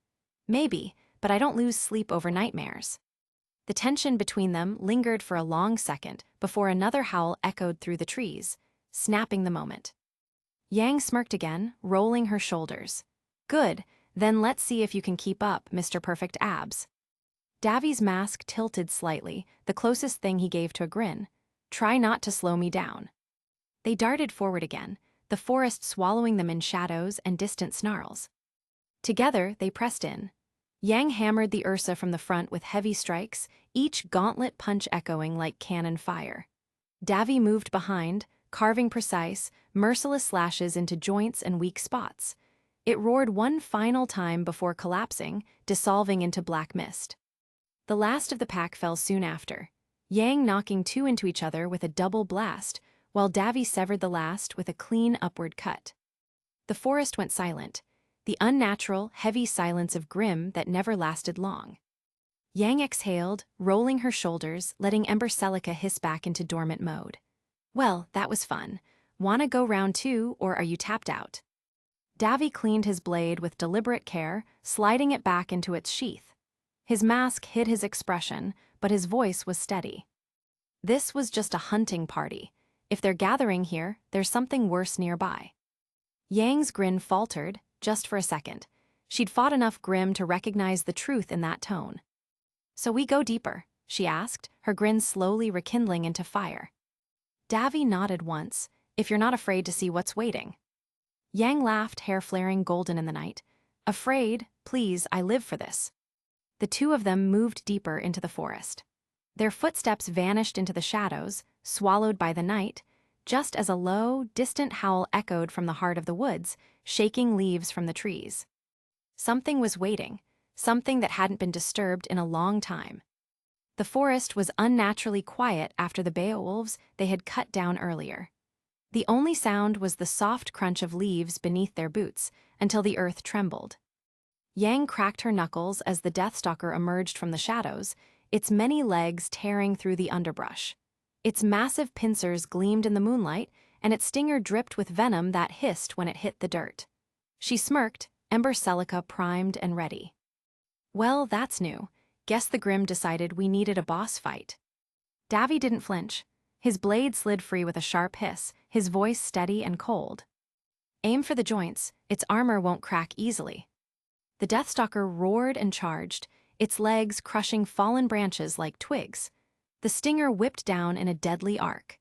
Maybe, but I don't lose sleep over nightmares. The tension between them lingered for a long second before another howl echoed through the trees, snapping the moment. Yang smirked again, rolling her shoulders. Good, then let's see if you can keep up, Mr. Perfect Abs. Davy's mask tilted slightly, the closest thing he gave to a grin. Try not to slow me down. They darted forward again, the forest swallowing them in shadows and distant snarls. Together, they pressed in. Yang hammered the Ursa from the front with heavy strikes, each gauntlet punch echoing like cannon fire. Davy moved behind, carving precise, merciless slashes into joints and weak spots. It roared one final time before collapsing, dissolving into black mist. The last of the pack fell soon after, Yang knocking two into each other with a double blast, while Davy severed the last with a clean upward cut. The forest went silent, the unnatural, heavy silence of Grimm that never lasted long. Yang exhaled, rolling her shoulders, letting Ember Celica hiss back into dormant mode. Well, that was fun. Wanna go round two, or are you tapped out? Davy cleaned his blade with deliberate care, sliding it back into its sheath. His mask hid his expression, but his voice was steady. This was just a hunting party. If they're gathering here, there's something worse nearby. Yang's grin faltered, just for a second. She'd fought enough Grimm to recognize the truth in that tone. So we go deeper, she asked, her grin slowly rekindling into fire. Davy nodded once, if you're not afraid to see what's waiting. Yang laughed, hair flaring golden in the night. Afraid? Please, I live for this. The two of them moved deeper into the forest. Their footsteps vanished into the shadows, swallowed by the night, just as a low, distant howl echoed from the heart of the woods, shaking leaves from the trees. Something was waiting, something that hadn't been disturbed in a long time. The forest was unnaturally quiet after the Beowulfs they had cut down earlier. The only sound was the soft crunch of leaves beneath their boots, until the earth trembled. Yang cracked her knuckles as the Deathstalker emerged from the shadows, its many legs tearing through the underbrush. Its massive pincers gleamed in the moonlight, and its stinger dripped with venom that hissed when it hit the dirt. She smirked, Ember Celica primed and ready. Well, that's new. Guess the Grimm decided we needed a boss fight. Davy didn't flinch. His blade slid free with a sharp hiss, his voice steady and cold. Aim for the joints, its armor won't crack easily. The Deathstalker roared and charged, its legs crushing fallen branches like twigs. The stinger whipped down in a deadly arc.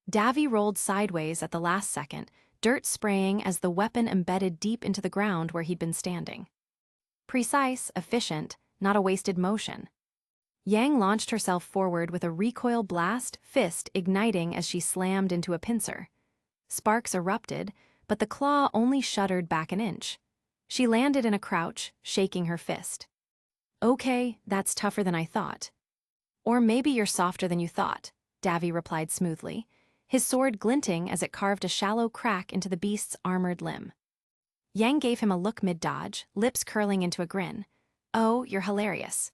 Davy rolled sideways at the last second, dirt spraying as the weapon embedded deep into the ground where he'd been standing. Precise, efficient, not a wasted motion. Yang launched herself forward with a recoil blast, fist igniting as she slammed into a pincer. Sparks erupted, but the claw only shuddered back an inch. She landed in a crouch, shaking her fist. "Okay, that's tougher than I thought." "Or maybe you're softer than you thought," Davy replied smoothly, his sword glinting as it carved a shallow crack into the beast's armored limb. Yang gave him a look mid-dodge, lips curling into a grin. "Oh, you're hilarious."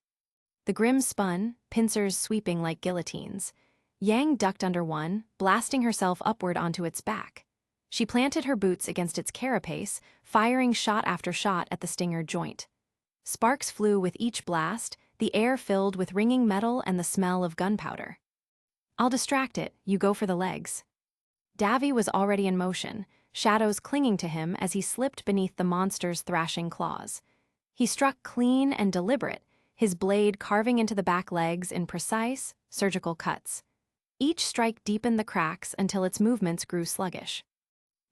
The Grimm spun, pincers sweeping like guillotines. Yang ducked under one, blasting herself upward onto its back. She planted her boots against its carapace, firing shot after shot at the stinger joint. Sparks flew with each blast, the air filled with ringing metal and the smell of gunpowder. "I'll distract it, you go for the legs." Davy was already in motion, shadows clinging to him as he slipped beneath the monster's thrashing claws. He struck clean and deliberate, his blade carving into the back legs in precise, surgical cuts. Each strike deepened the cracks until its movements grew sluggish.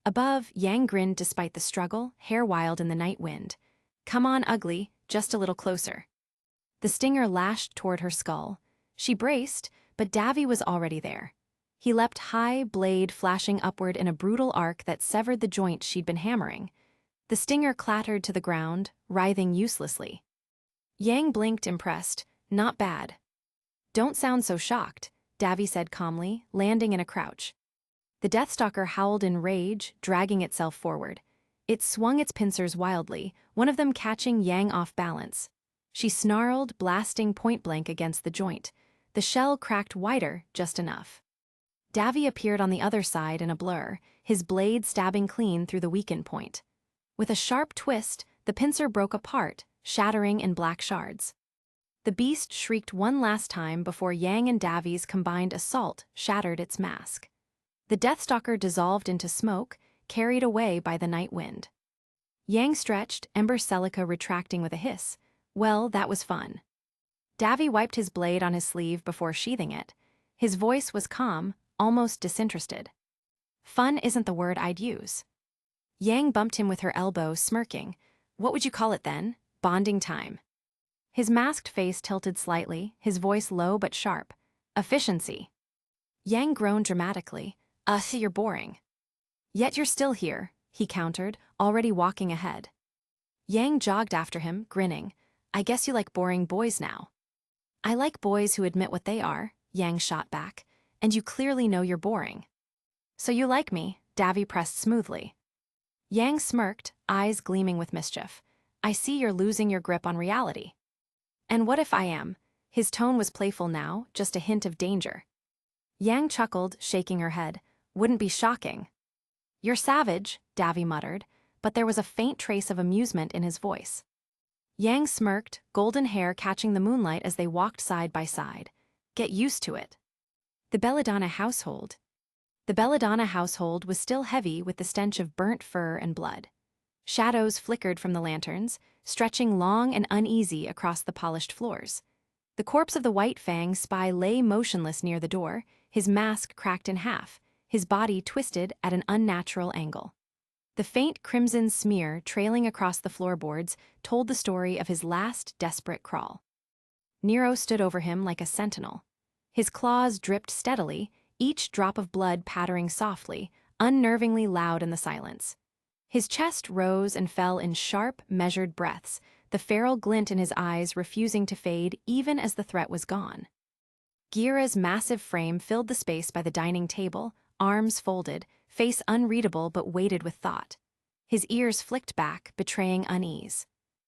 Above, Yang grinned despite the struggle, hair wild in the night wind. "Come on, ugly, just a little closer." The stinger lashed toward her skull. She braced, but Davy was already there. He leapt high, blade flashing upward in a brutal arc that severed the joint she'd been hammering. The stinger clattered to the ground, writhing uselessly. Yang blinked, impressed. "Not bad." "Don't sound so shocked," Davy said calmly, landing in a crouch. The Deathstalker howled in rage, dragging itself forward. It swung its pincers wildly, one of them catching Yang off balance. She snarled, blasting point-blank against the joint. The shell cracked wider, just enough. Davy appeared on the other side in a blur, his blade stabbing clean through the weakened point. With a sharp twist, the pincer broke apart, shattering in black shards. The beast shrieked one last time before Yang and Davy's combined assault shattered its mask. The Deathstalker dissolved into smoke, carried away by the night wind. Yang stretched, Ember Celica retracting with a hiss. Well, that was fun. Davy wiped his blade on his sleeve before sheathing it. His voice was calm, almost disinterested. "Fun isn't the word I'd use." Yang bumped him with her elbow, smirking. "What would you call it then? Bonding time." His masked face tilted slightly, his voice low but sharp. "Efficiency." Yang groaned dramatically. You're boring." "Yet you're still here," he countered, already walking ahead. Yang jogged after him, grinning. "I guess you like boring boys now." "I like boys who admit what they are," Yang shot back, "and you clearly know you're boring." "So you like me," Davy pressed smoothly. Yang smirked, eyes gleaming with mischief. "I see you're losing your grip on reality." "And what if I am?" His tone was playful now, just a hint of danger. Yang chuckled, shaking her head. "Wouldn't be shocking." "You're savage," Davy muttered, but there was a faint trace of amusement in his voice. Yang smirked, golden hair catching the moonlight as they walked side by side. "Get used to it." The Belladonna household. The Belladonna household was still heavy with the stench of burnt fur and blood. Shadows flickered from the lanterns, stretching long and uneasy across the polished floors. The corpse of the White Fang spy lay motionless near the door, his mask cracked in half, his body twisted at an unnatural angle. The faint crimson smear trailing across the floorboards told the story of his last desperate crawl. Nero stood over him like a sentinel. His claws dripped steadily, each drop of blood pattering softly, unnervingly loud in the silence. His chest rose and fell in sharp, measured breaths, the feral glint in his eyes refusing to fade even as the threat was gone. Ghira's massive frame filled the space by the dining table, arms folded, face unreadable but weighted with thought. His ears flicked back, betraying unease.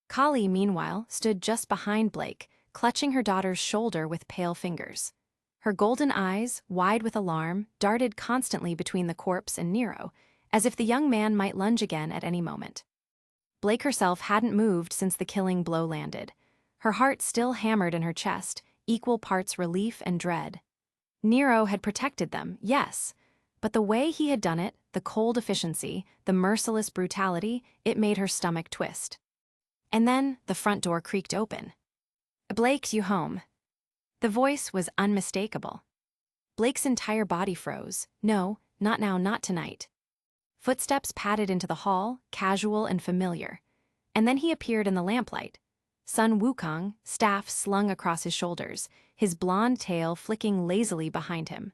Kali, meanwhile, stood just behind Blake, clutching her daughter's shoulder with pale fingers. Her golden eyes, wide with alarm, darted constantly between the corpse and Nero, as if the young man might lunge again at any moment. Blake herself hadn't moved since the killing blow landed. Her heart still hammered in her chest, equal parts relief and dread. Nero had protected them, yes, but the way he had done it, the cold efficiency, the merciless brutality, it made her stomach twist. And then the front door creaked open. "Blake, you home?" The voice was unmistakable. Blake's entire body froze. No, not now, not tonight. Footsteps padded into the hall, casual and familiar. And then he appeared in the lamplight. Sun Wukong, staff slung across his shoulders, his blonde tail flicking lazily behind him.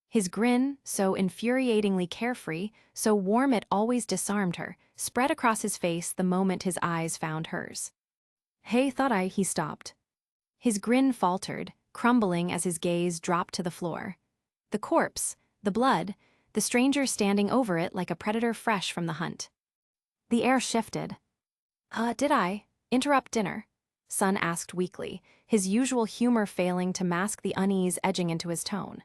His grin, so infuriatingly carefree, so warm it always disarmed her, spread across his face the moment his eyes found hers. "Hey, he stopped. His grin faltered, crumbling as his gaze dropped to the floor. The corpse, the blood, the stranger standing over it like a predator fresh from the hunt. The air shifted. Did I interrupt dinner?" Sun asked weakly, his usual humor failing to mask the unease edging into his tone.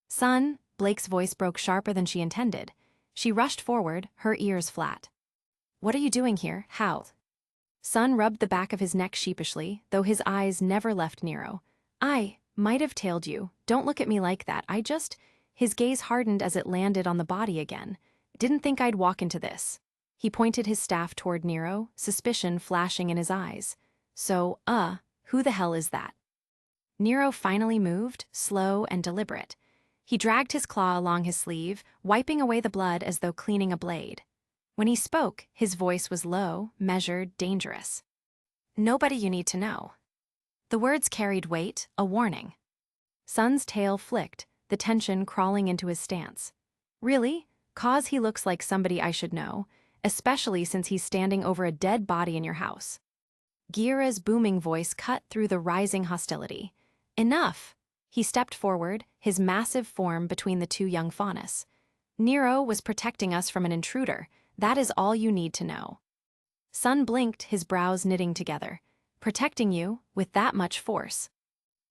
"Sun," Blake's voice broke sharper than she intended. She rushed forward, her ears flat. "What are you doing here, Hal?" Sun rubbed the back of his neck sheepishly, though his eyes never left Nero. "I might have tailed you. Don't look at me like that. His gaze hardened as it landed on the body again. "Didn't think I'd walk into this." He pointed his staff toward Nero, suspicion flashing in his eyes. "So, who the hell is that?" Nero finally moved, slow and deliberate. He dragged his claw along his sleeve, wiping away the blood as though cleaning a blade. When he spoke, his voice was low, measured, dangerous. "Nobody you need to know." The words carried weight, a warning. Sun's tail flicked, the tension crawling into his stance. "Really? 'Cause he looks like somebody I should know, especially since he's standing over a dead body in your house." Gira's booming voice cut through the rising hostility. "Enough!" He stepped forward, his massive form between the two young faunus. "Nero was protecting us from an intruder. That is all you need to know." Sun blinked, his brows knitting together. "Protecting you, with that much force?"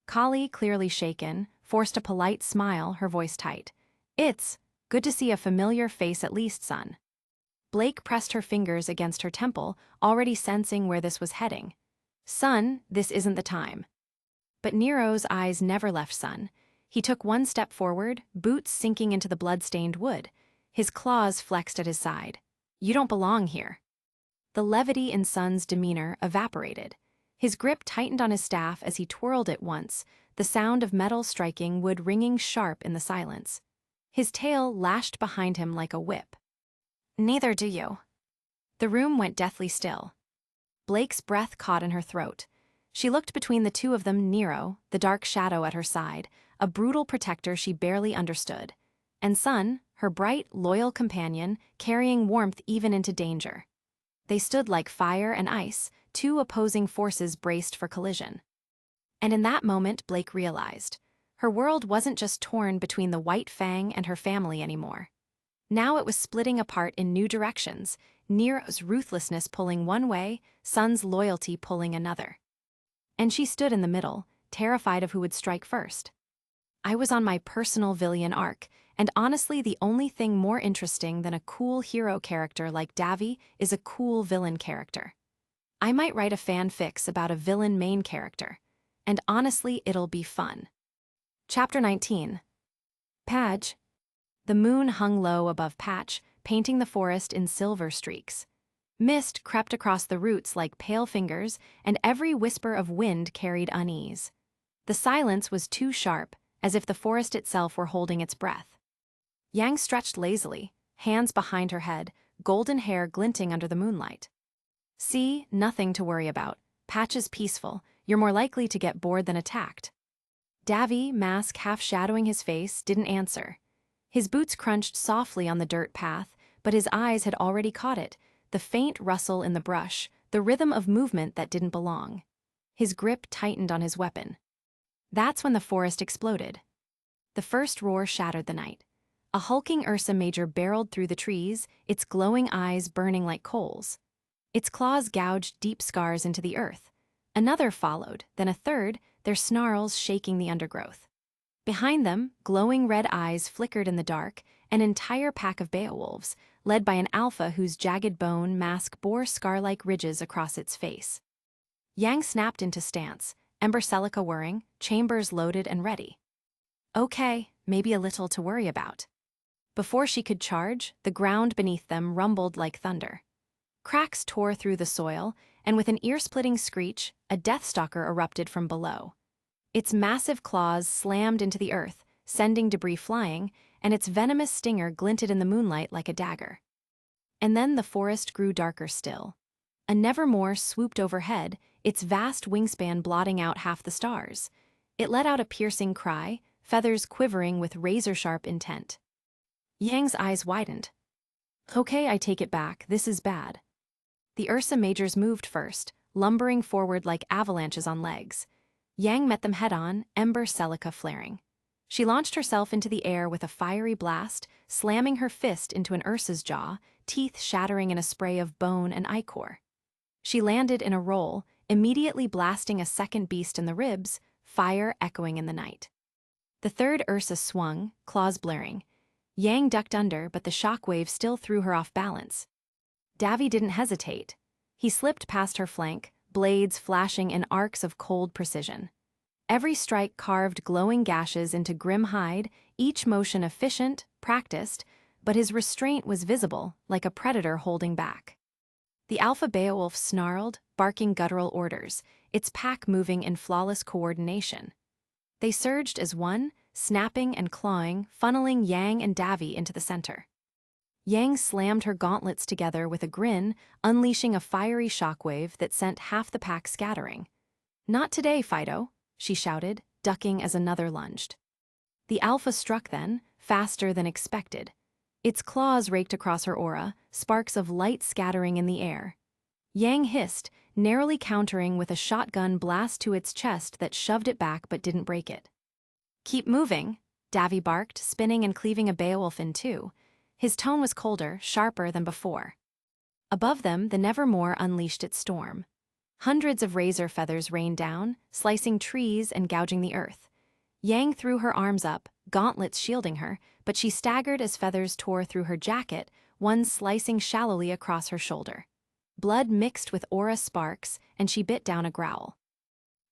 Kali, clearly shaken, forced a polite smile, her voice tight. "It's good to see a familiar face at least, Sun." Blake pressed her fingers against her temple, already sensing where this was heading. "Sun, this isn't the time." But Nero's eyes never left Sun. He took one step forward, boots sinking into the blood-stained wood. His claws flexed at his side. "You don't belong here." The levity in Sun's demeanor evaporated. His grip tightened on his staff as he twirled it once, the sound of metal striking wood ringing sharp in the silence. His tail lashed behind him like a whip. "Neither do you." The room went deathly still. Blake's breath caught in her throat. She looked between the two of them, Nero, the dark shadow at her side, a brutal protector she barely understood, and Sun, her bright, loyal companion, carrying warmth even into danger. They stood like fire and ice, two opposing forces braced for collision. And in that moment, Blake realized, her world wasn't just torn between the White Fang and her family anymore. Now it was splitting apart in new directions, Nero's ruthlessness pulling one way, Sun's loyalty pulling another. And she stood in the middle, terrified of who would strike first. I was on my personal villain arc, and honestly the only thing more interesting than a cool hero character like Davy is a cool villain character. I might write a fanfic about a villain main character, and honestly it'll be fun. Chapter 19. Patch. The moon hung low above Patch, painting the forest in silver streaks. Mist crept across the roots like pale fingers, and every whisper of wind carried unease. The silence was too sharp, as if the forest itself were holding its breath. Yang stretched lazily, hands behind her head, golden hair glinting under the moonlight. "See, nothing to worry about. Patch is peaceful. You're more likely to get bored than attacked." Davy, mask half shadowing his face, didn't answer. His boots crunched softly on the dirt path, but his eyes had already caught it, the faint rustle in the brush, the rhythm of movement that didn't belong. His grip tightened on his weapon. That's when the forest exploded. The first roar shattered the night. A hulking Ursa Major barreled through the trees, its glowing eyes burning like coals. Its claws gouged deep scars into the earth. Another followed, then a third, their snarls shaking the undergrowth. Behind them, glowing red eyes flickered in the dark, an entire pack of Beowulfs, led by an alpha whose jagged bone mask bore scar-like ridges across its face. Yang snapped into stance, Ember Celica whirring, chambers loaded and ready. Okay, maybe a little to worry about. Before she could charge, the ground beneath them rumbled like thunder. Cracks tore through the soil, and with an ear-splitting screech, a Deathstalker erupted from below. Its massive claws slammed into the earth, sending debris flying, and its venomous stinger glinted in the moonlight like a dagger. And then the forest grew darker still. A nevermore swooped overhead, its vast wingspan blotting out half the stars. It let out a piercing cry, feathers quivering with razor-sharp intent. Yang's eyes widened. Okay, I take it back, this is bad. The Ursa Majors moved first, lumbering forward like avalanches on legs. Yang met them head-on, ember celica flaring. She launched herself into the air with a fiery blast, slamming her fist into an Ursa's jaw, teeth shattering in a spray of bone and ichor. She landed in a roll, immediately blasting a second beast in the ribs, fire echoing in the night. The third Ursa swung, claws blaring. Yang ducked under, but the shockwave still threw her off balance. Davy didn't hesitate. He slipped past her flank, blades flashing in arcs of cold precision. Every strike carved glowing gashes into Grimm hide, each motion efficient, practiced, but his restraint was visible, like a predator holding back. The alpha Beowulf snarled, barking guttural orders, its pack moving in flawless coordination. They surged as one, snapping and clawing, funneling Yang and Davy into the center. Yang slammed her gauntlets together with a grin, unleashing a fiery shockwave that sent half the pack scattering. "Not today, Fido," she shouted, ducking as another lunged. The alpha struck then, faster than expected. Its claws raked across her aura, sparks of light scattering in the air. Yang hissed, narrowly countering with a shotgun blast to its chest that shoved it back but didn't break it. "Keep moving," Davy barked, spinning and cleaving a Beowulf in two. His tone was colder, sharper than before. Above them, the Nevermore unleashed its storm. Hundreds of razor feathers rained down, slicing trees and gouging the earth. Yang threw her arms up, gauntlets shielding her, but she staggered as feathers tore through her jacket, one slicing shallowly across her shoulder. Blood mixed with aura sparks, and she bit down a growl.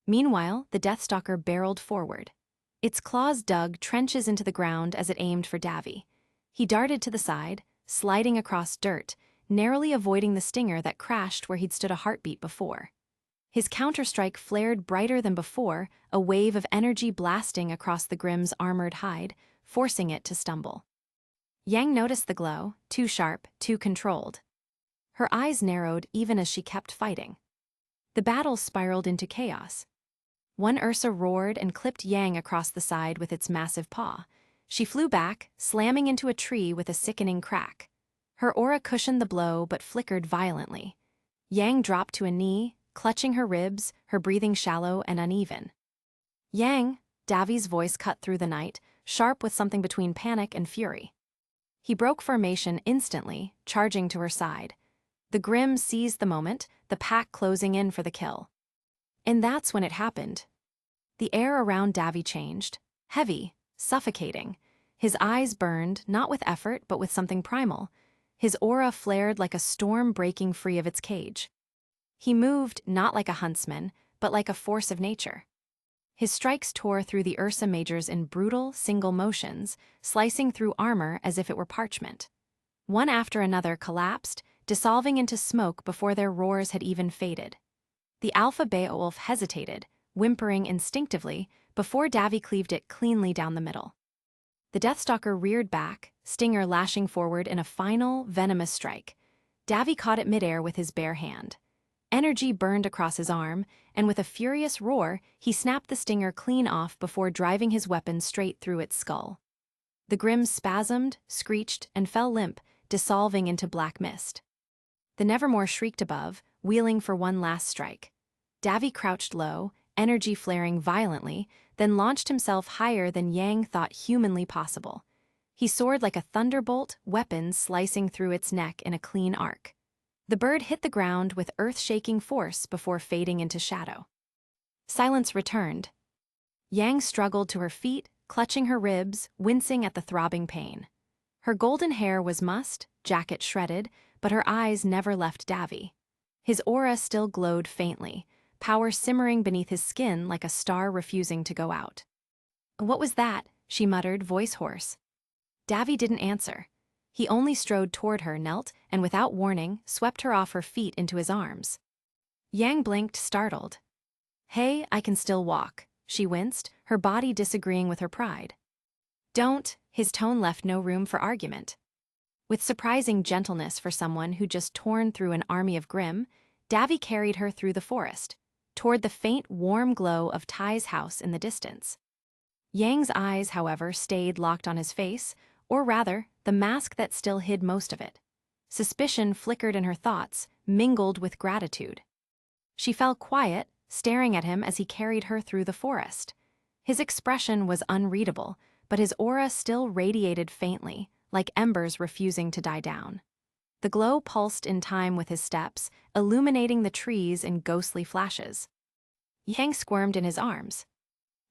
Meanwhile, the Deathstalker barreled forward. Its claws dug trenches into the ground as it aimed for Davy. He darted to the side, sliding across dirt, narrowly avoiding the stinger that crashed where he'd stood a heartbeat before. His counterstrike flared brighter than before, a wave of energy blasting across the Grimm's armored hide, forcing it to stumble. Yang noticed the glow, too sharp, too controlled. Her eyes narrowed even as she kept fighting. The battle spiraled into chaos. One Ursa roared and clipped Yang across the side with its massive paw. She flew back, slamming into a tree with a sickening crack. Her aura cushioned the blow but flickered violently. Yang dropped to a knee, clutching her ribs, her breathing shallow and uneven. "Yang," Davy's voice cut through the night, sharp with something between panic and fury. He broke formation instantly, charging to her side. The Grimm seized the moment, the pack closing in for the kill. And that's when it happened. The air around Davy changed, heavy, suffocating. His eyes burned, not with effort, but with something primal. His aura flared like a storm breaking free of its cage. He moved not like a huntsman, but like a force of nature. His strikes tore through the Ursa Majors in brutal, single motions, slicing through armor as if it were parchment. One after another collapsed, dissolving into smoke before their roars had even faded. The alpha Beowulf hesitated, whimpering instinctively, before Davy cleaved it cleanly down the middle. The Deathstalker reared back, stinger lashing forward in a final, venomous strike. Davy caught it midair with his bare hand. Energy burned across his arm, and with a furious roar, he snapped the stinger clean off before driving his weapon straight through its skull. The Grimm spasmed, screeched, and fell limp, dissolving into black mist. The Nevermore shrieked above, wheeling for one last strike. Davy crouched low, energy flaring violently, then launched himself higher than Yang thought humanly possible. He soared like a thunderbolt, weapons slicing through its neck in a clean arc. The bird hit the ground with earth-shaking force before fading into shadow. Silence returned. Yang struggled to her feet, clutching her ribs, wincing at the throbbing pain. Her golden hair was mussed, jacket shredded, but her eyes never left Davy. His aura still glowed faintly, power simmering beneath his skin like a star refusing to go out. "What was that?" she muttered, voice hoarse. Davy didn't answer. He only strode toward her, knelt, and without warning, swept her off her feet into his arms. Yang blinked, startled. "Hey, I can still walk," she winced, her body disagreeing with her pride. "Don't," his tone left no room for argument. With surprising gentleness for someone who'd just torn through an army of Grimm, Davy carried her through the forest. toward the faint, warm glow of Ty's house in the distance. Yang's eyes, however, stayed locked on his face, or rather, the mask that still hid most of it. Suspicion flickered in her thoughts, mingled with gratitude. She fell quiet, staring at him as he carried her through the forest. His expression was unreadable, but his aura still radiated faintly, like embers refusing to die down. The glow pulsed in time with his steps, illuminating the trees in ghostly flashes. Yang squirmed in his arms.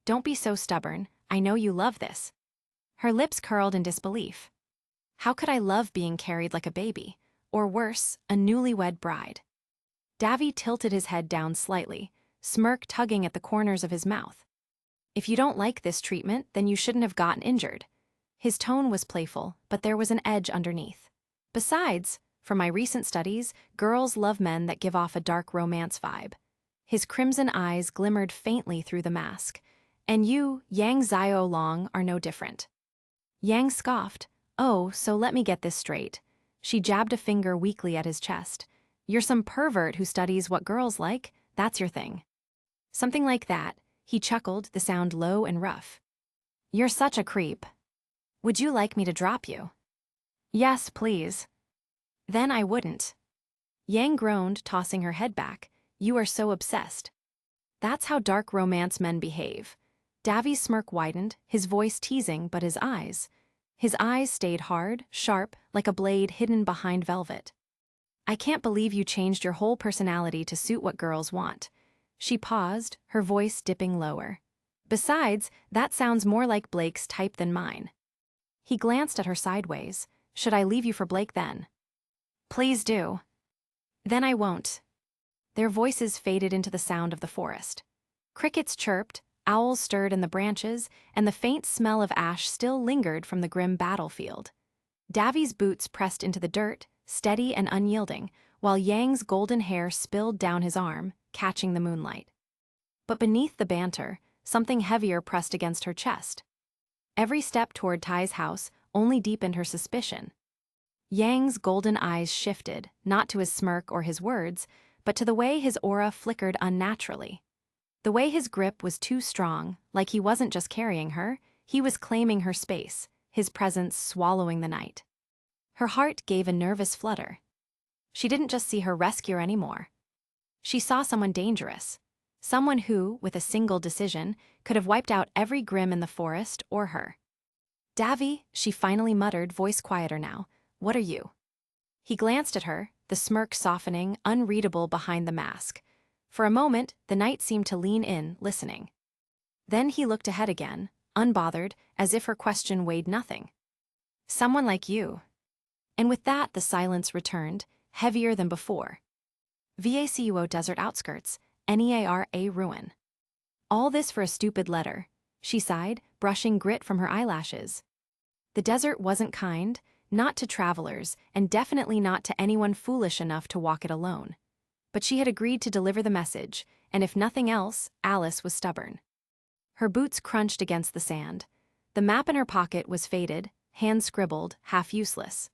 "Don't be so stubborn, I know you love this." Her lips curled in disbelief. How could I love being carried like a baby, or worse, a newlywed bride? Davy tilted his head down slightly, smirk tugging at the corners of his mouth. "If you don't like this treatment, then you shouldn't have gotten injured." His tone was playful, but there was an edge underneath. Besides, from my recent studies, girls love men that give off a dark romance vibe. His crimson eyes glimmered faintly through the mask. "And you, Yang Xiao Long, are no different." Yang scoffed. "Oh, so let me get this straight." She jabbed a finger weakly at his chest. "You're some pervert who studies what girls like, that's your thing." "Something like that," he chuckled, the sound low and rough. "You're such a creep. Would you like me to drop you?" "Yes, please." "Then I wouldn't." Yang groaned, tossing her head back. "You are so obsessed." "That's how dark romance men behave." Davy's smirk widened, his voice teasing, but his eyes stayed hard, sharp, like a blade hidden behind velvet. "I can't believe you changed your whole personality to suit what girls want." She paused, her voice dipping lower. "Besides, that sounds more like Blake's type than mine." He glanced at her sideways. "Should I leave you for Blake then?" "Please do." "Then I won't." Their voices faded into the sound of the forest. Crickets chirped, owls stirred in the branches, and the faint smell of ash still lingered from the grim battlefield. Davy's boots pressed into the dirt, steady and unyielding, while Yang's golden hair spilled down his arm, catching the moonlight. But beneath the banter, something heavier pressed against her chest. Every step toward Ty's house only deepened her suspicion. Yang's golden eyes shifted, not to his smirk or his words, but to the way his aura flickered unnaturally. The way his grip was too strong, like he wasn't just carrying her, he was claiming her space, his presence swallowing the night. Her heart gave a nervous flutter. She didn't just see her rescuer anymore. She saw someone dangerous. Someone who, with a single decision, could have wiped out every Grimm in the forest or her. "Davy," she finally muttered, voice quieter now, "what are you?" He glanced at her, the smirk softening, unreadable behind the mask. For a moment, the knight seemed to lean in, listening. Then he looked ahead again, unbothered, as if her question weighed nothing. "Someone like you." And with that, the silence returned, heavier than before. "VACUO desert outskirts, NEARA ruin." All this for a stupid letter, she sighed, brushing grit from her eyelashes. The desert wasn't kind, not to travelers, and definitely not to anyone foolish enough to walk it alone. But she had agreed to deliver the message, and if nothing else, Alice was stubborn. Her boots crunched against the sand. The map in her pocket was faded, hand-scribbled, half useless.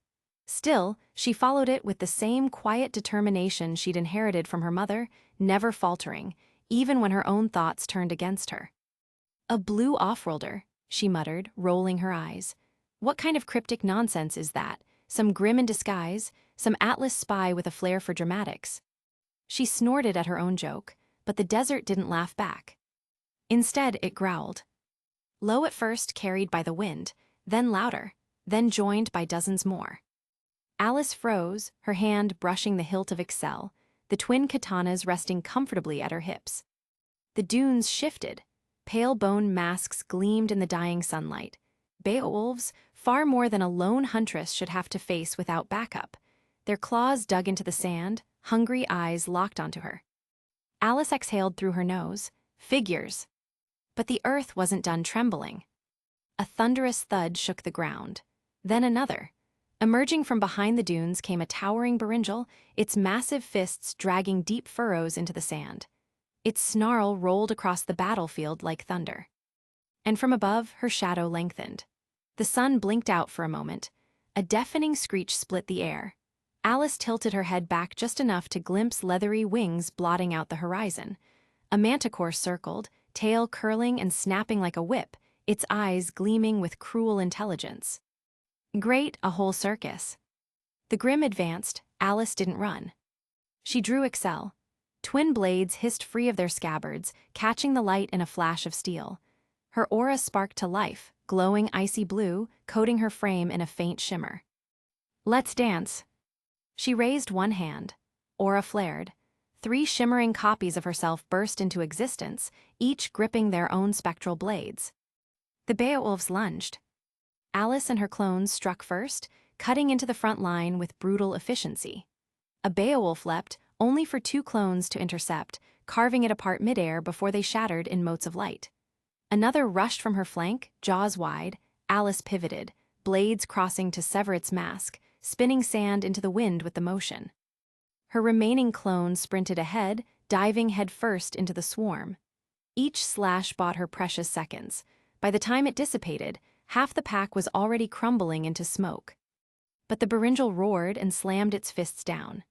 Still, she followed it with the same quiet determination she'd inherited from her mother, never faltering, even when her own thoughts turned against her. "A blue offworlder," she muttered, rolling her eyes. "What kind of cryptic nonsense is that? Some Grimm in disguise? Some Atlas spy with a flair for dramatics?" She snorted at her own joke, but the desert didn't laugh back. Instead, it growled. Low at first, carried by the wind, then louder, then joined by dozens more. Alice froze, her hand brushing the hilt of Excel, the twin katanas resting comfortably at her hips. The dunes shifted. Pale bone masks gleamed in the dying sunlight. Beowulfs, far more than a lone huntress should have to face without backup. Their claws dug into the sand, hungry eyes locked onto her. Alice exhaled through her nose. Figures. But the earth wasn't done trembling. A thunderous thud shook the ground. Then another. Emerging from behind the dunes came a towering Beringel, its massive fists dragging deep furrows into the sand. Its snarl rolled across the battlefield like thunder. And from above, her shadow lengthened. The sun blinked out for a moment. A deafening screech split the air. Alice tilted her head back just enough to glimpse leathery wings blotting out the horizon. A manticore circled, tail curling and snapping like a whip, its eyes gleaming with cruel intelligence. Great, a whole circus. The Grimm advanced. Alice didn't run. She drew Excel. Twin blades hissed free of their scabbards, catching the light in a flash of steel. Her aura sparked to life, glowing icy blue, coating her frame in a faint shimmer. Let's dance. She raised one hand. Aura flared. 3 shimmering copies of herself burst into existence, each gripping their own spectral blades. The Beowulfs lunged. Alice and her clones struck first, cutting into the front line with brutal efficiency. A Beowulf leapt, only for 2 clones to intercept, carving it apart midair before they shattered in motes of light. Another rushed from her flank, jaws wide. Alice pivoted, blades crossing to sever its mask, spinning sand into the wind with the motion. Her remaining clones sprinted ahead, diving headfirst into the swarm. Each slash bought her precious seconds. By the time it dissipated, half the pack was already crumbling into smoke. But the Beringel roared and slammed its fists down.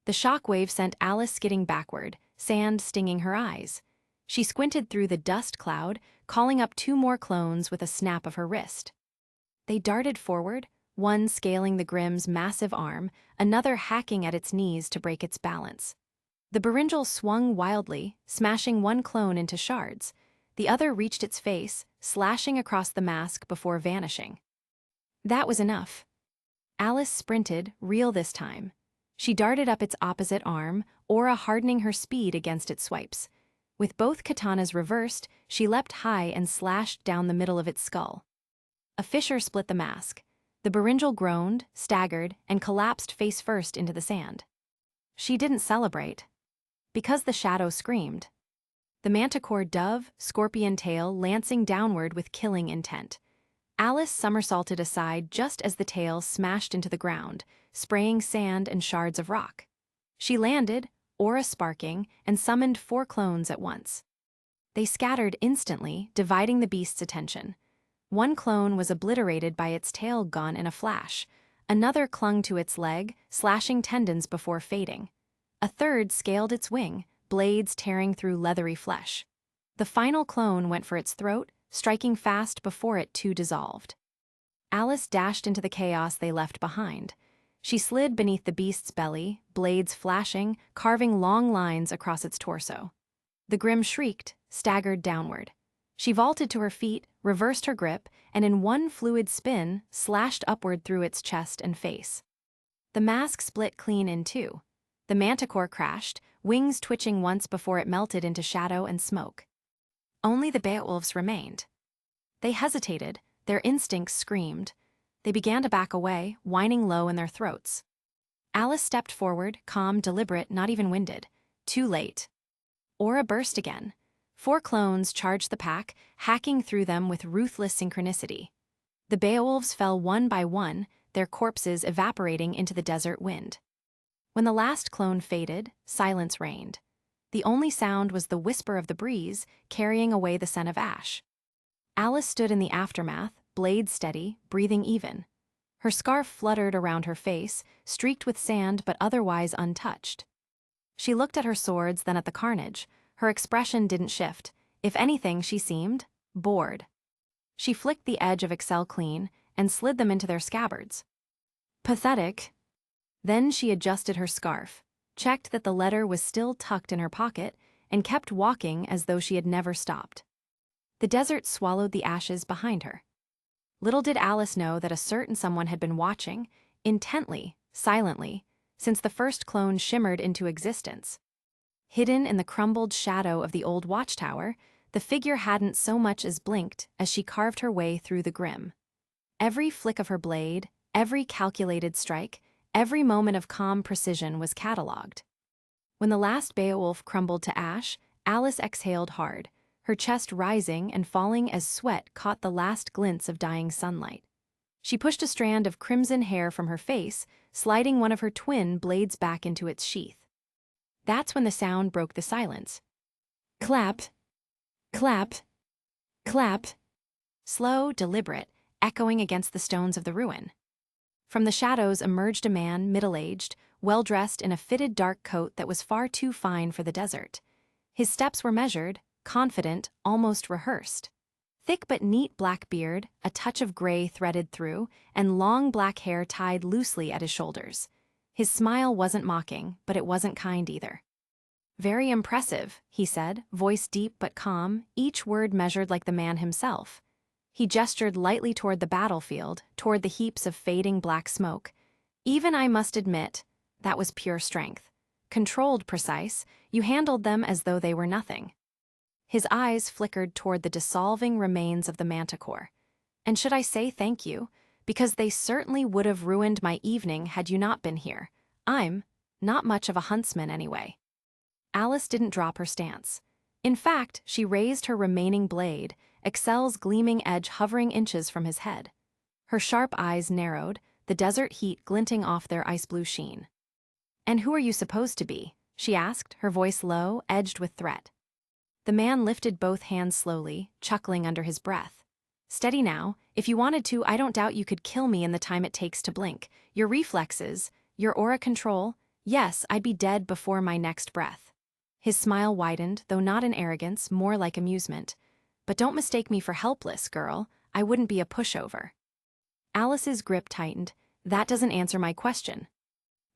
The shockwave sent Alice skidding backward, sand stinging her eyes. She squinted through the dust cloud, calling up 2 more clones with a snap of her wrist. They darted forward, one scaling the Grimm's massive arm, another hacking at its knees to break its balance. The Beringel swung wildly, smashing one clone into shards. The other reached its face, slashing across the mask before vanishing. That was enough. Alice sprinted, real this time. She darted up its opposite arm, aura hardening her speed against its swipes. With both katanas reversed, she leapt high and slashed down the middle of its skull. A fissure split the mask. The Beringel groaned, staggered, and collapsed face first into the sand. She didn't celebrate. Because the shadow screamed. The manticore dove, scorpion tail lancing downward with killing intent. Alice somersaulted aside just as the tail smashed into the ground, spraying sand and shards of rock. She landed, aura sparking, and summoned 4 clones at once. They scattered instantly, dividing the beast's attention. One clone was obliterated by its tail gone in a flash. Another clung to its leg, slashing tendons before fading. A third scaled its wing, blades tearing through leathery flesh. The final clone went for its throat, striking fast before it too dissolved. Alice dashed into the chaos they left behind. She slid beneath the beast's belly, blades flashing, carving long lines across its torso. The Grimm shrieked, staggered downward. She vaulted to her feet, reversed her grip, and in one fluid spin, slashed upward through its chest and face. The mask split clean in 2. The manticore crashed, wings twitching once before it melted into shadow and smoke. Only the Beowulfs remained. They hesitated, their instincts screamed. They began to back away, whining low in their throats. Alice stepped forward, calm, deliberate, not even winded. Too late. Aura burst again. 4 clones charged the pack, hacking through them with ruthless synchronicity. The Beowulfs fell one by one, their corpses evaporating into the desert wind. When the last clone faded, silence reigned. The only sound was the whisper of the breeze, carrying away the scent of ash. Alice stood in the aftermath, blade steady, breathing even. Her scarf fluttered around her face, streaked with sand but otherwise untouched. She looked at her swords, then at the carnage. Her expression didn't shift. If anything, she seemed bored. She flicked the edge of Excel clean and slid them into their scabbards. Pathetic. Then she adjusted her scarf, checked that the letter was still tucked in her pocket, and kept walking as though she had never stopped. The desert swallowed the ashes behind her. Little did Alice know that a certain someone had been watching, intently, silently, since the first clone shimmered into existence. Hidden in the crumbled shadow of the old watchtower, the figure hadn't so much as blinked as she carved her way through the Grimm. Every flick of her blade, every calculated strike, every moment of calm precision was catalogued. When the last Beowulf crumbled to ash, Alice exhaled hard, her chest rising and falling as sweat caught the last glints of dying sunlight. She pushed a strand of crimson hair from her face, sliding one of her twin blades back into its sheath. That's when the sound broke the silence. Clap, clap, clap. Slow, deliberate, echoing against the stones of the ruin. From the shadows emerged a man, middle-aged, well-dressed in a fitted dark coat that was far too fine for the desert. His steps were measured, confident, almost rehearsed. Thick but neat black beard, a touch of gray threaded through, and long black hair tied loosely at his shoulders. His smile wasn't mocking, but it wasn't kind either. "Very impressive," he said, voice deep but calm, each word measured like the man himself. He gestured lightly toward the battlefield, toward the heaps of fading black smoke. "Even I must admit, that was pure strength. Controlled, precise, you handled them as though they were nothing." His eyes flickered toward the dissolving remains of the manticore. "And should I say thank you? Because they certainly would have ruined my evening had you not been here. I'm not much of a huntsman anyway." Alice didn't drop her stance. In fact, she raised her remaining blade, Excel's gleaming edge hovering inches from his head. Her sharp eyes narrowed, the desert heat glinting off their ice-blue sheen. "And who are you supposed to be?" she asked, her voice low, edged with threat. The man lifted both hands slowly, chuckling under his breath. "Steady now. If you wanted to, I don't doubt you could kill me in the time it takes to blink. Your reflexes, your aura control, yes, I'd be dead before my next breath." His smile widened, though not in arrogance, more like amusement. "But don't mistake me for helpless, girl. I wouldn't be a pushover." Alice's grip tightened. "That doesn't answer my question."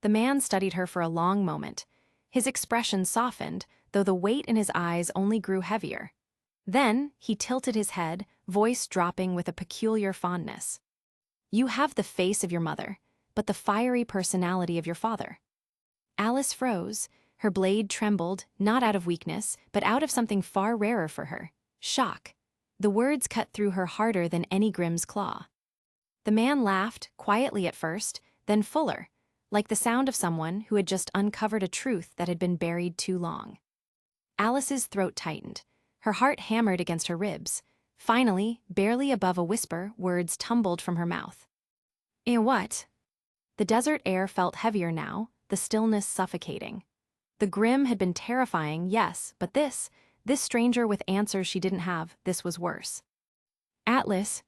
The man studied her for a long moment. His expression softened, though the weight in his eyes only grew heavier. Then he tilted his head, voice dropping with a peculiar fondness. "You have the face of your mother, but the fiery personality of your father." Alice froze. Her blade trembled, not out of weakness, but out of something far rarer for her: shock. The words cut through her harder than any Grimm's claw. The man laughed, quietly at first, then fuller, like the sound of someone who had just uncovered a truth that had been buried too long. Alice's throat tightened. Her heart hammered against her ribs. Finally, barely above a whisper, words tumbled from her mouth. "Eh, what?" The desert air felt heavier now, the stillness suffocating. The Grimm had been terrifying, yes, but this stranger with answers she didn't have, this was worse. "Atlas."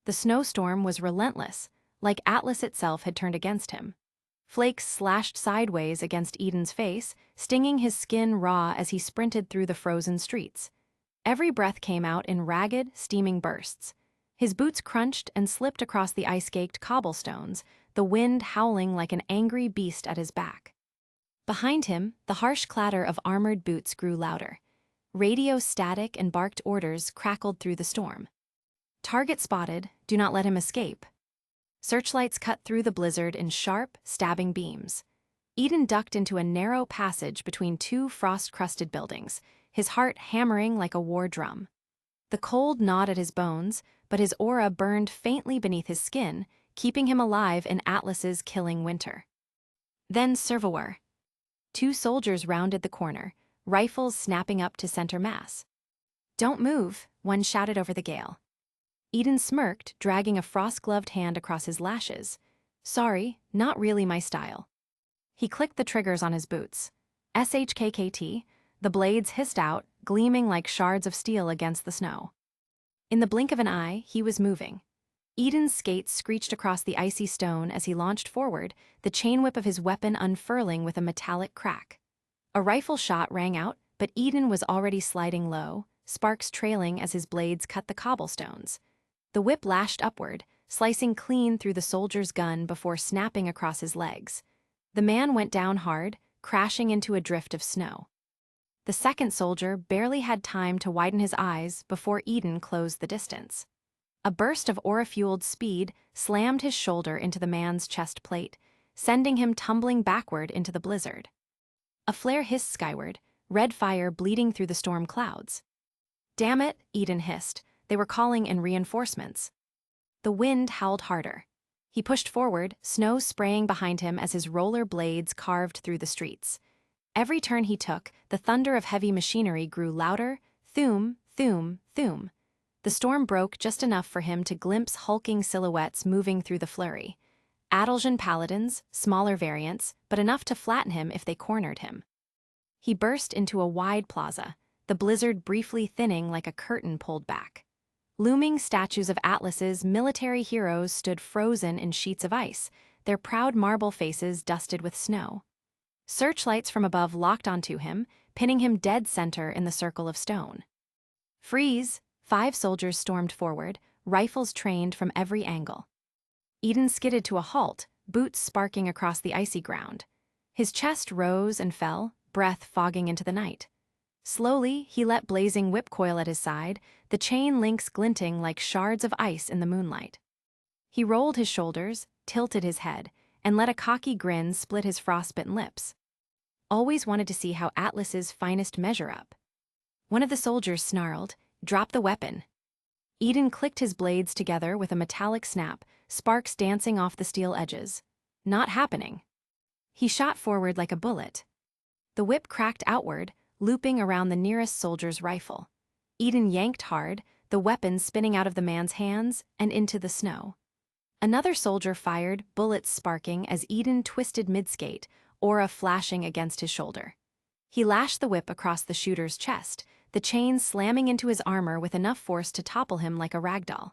The snowstorm was relentless, like Atlas itself had turned against him. Flakes slashed sideways against Eden's face, stinging his skin raw as he sprinted through the frozen streets. Every breath came out in ragged, steaming bursts. His boots crunched and slipped across the ice-caked cobblestones, the wind howling like an angry beast at his back. Behind him, the harsh clatter of armored boots grew louder. Radio static and barked orders crackled through the storm. "Target spotted, do not let him escape." Searchlights cut through the blizzard in sharp, stabbing beams. Eden ducked into a narrow passage between two frost-crusted buildings, his heart hammering like a war drum. The cold gnawed at his bones, but his aura burned faintly beneath his skin, keeping him alive in Atlas's killing winter. Then Servowar. Two soldiers rounded the corner, rifles snapping up to center mass. "Don't move," one shouted over the gale. Eden smirked, dragging a frost-gloved hand across his lashes. "Sorry, not really my style." He clicked the triggers on his boots. SHKKT, the blades hissed out, gleaming like shards of steel against the snow. In the blink of an eye, he was moving. Eden's skates screeched across the icy stone as he launched forward, the chain whip of his weapon unfurling with a metallic crack. A rifle shot rang out, but Eden was already sliding low, sparks trailing as his blades cut the cobblestones. The whip lashed upward, slicing clean through the soldier's gun before snapping across his legs. The man went down hard, crashing into a drift of snow. The second soldier barely had time to widen his eyes before Eden closed the distance. A burst of aura-fueled speed slammed his shoulder into the man's chest plate, sending him tumbling backward into the blizzard. A flare hissed skyward, red fire bleeding through the storm clouds. "Damn it," Eden hissed. They were calling in reinforcements. The wind howled harder. He pushed forward, snow spraying behind him as his roller blades carved through the streets. Every turn he took, the thunder of heavy machinery grew louder, thoom, thoom, thoom. The storm broke just enough for him to glimpse hulking silhouettes moving through the flurry. Adaljan paladins, smaller variants, but enough to flatten him if they cornered him. He burst into a wide plaza, the blizzard briefly thinning like a curtain pulled back. Looming statues of Atlas's military heroes stood frozen in sheets of ice, their proud marble faces dusted with snow. Searchlights from above locked onto him, pinning him dead center in the circle of stone. Freeze! 5 soldiers stormed forward, rifles trained from every angle. Eden skidded to a halt, boots sparking across the icy ground. His chest rose and fell, breath fogging into the night. Slowly, he let blazing whip coil at his side, the chain links glinting like shards of ice in the moonlight. He rolled his shoulders, tilted his head, and let a cocky grin split his frostbitten lips. Always wanted to see how Atlas's finest measure up. One of the soldiers snarled, "Drop the weapon." Eden clicked his blades together with a metallic snap, sparks dancing off the steel edges. Not happening. He shot forward like a bullet. The whip cracked outward, looping around the nearest soldier's rifle. Eden yanked hard, the weapon spinning out of the man's hands and into the snow. Another soldier fired, bullets sparking as Eden twisted mid-skate, aura flashing against his shoulder. He lashed the whip across the shooter's chest, the chain slamming into his armor with enough force to topple him like a ragdoll.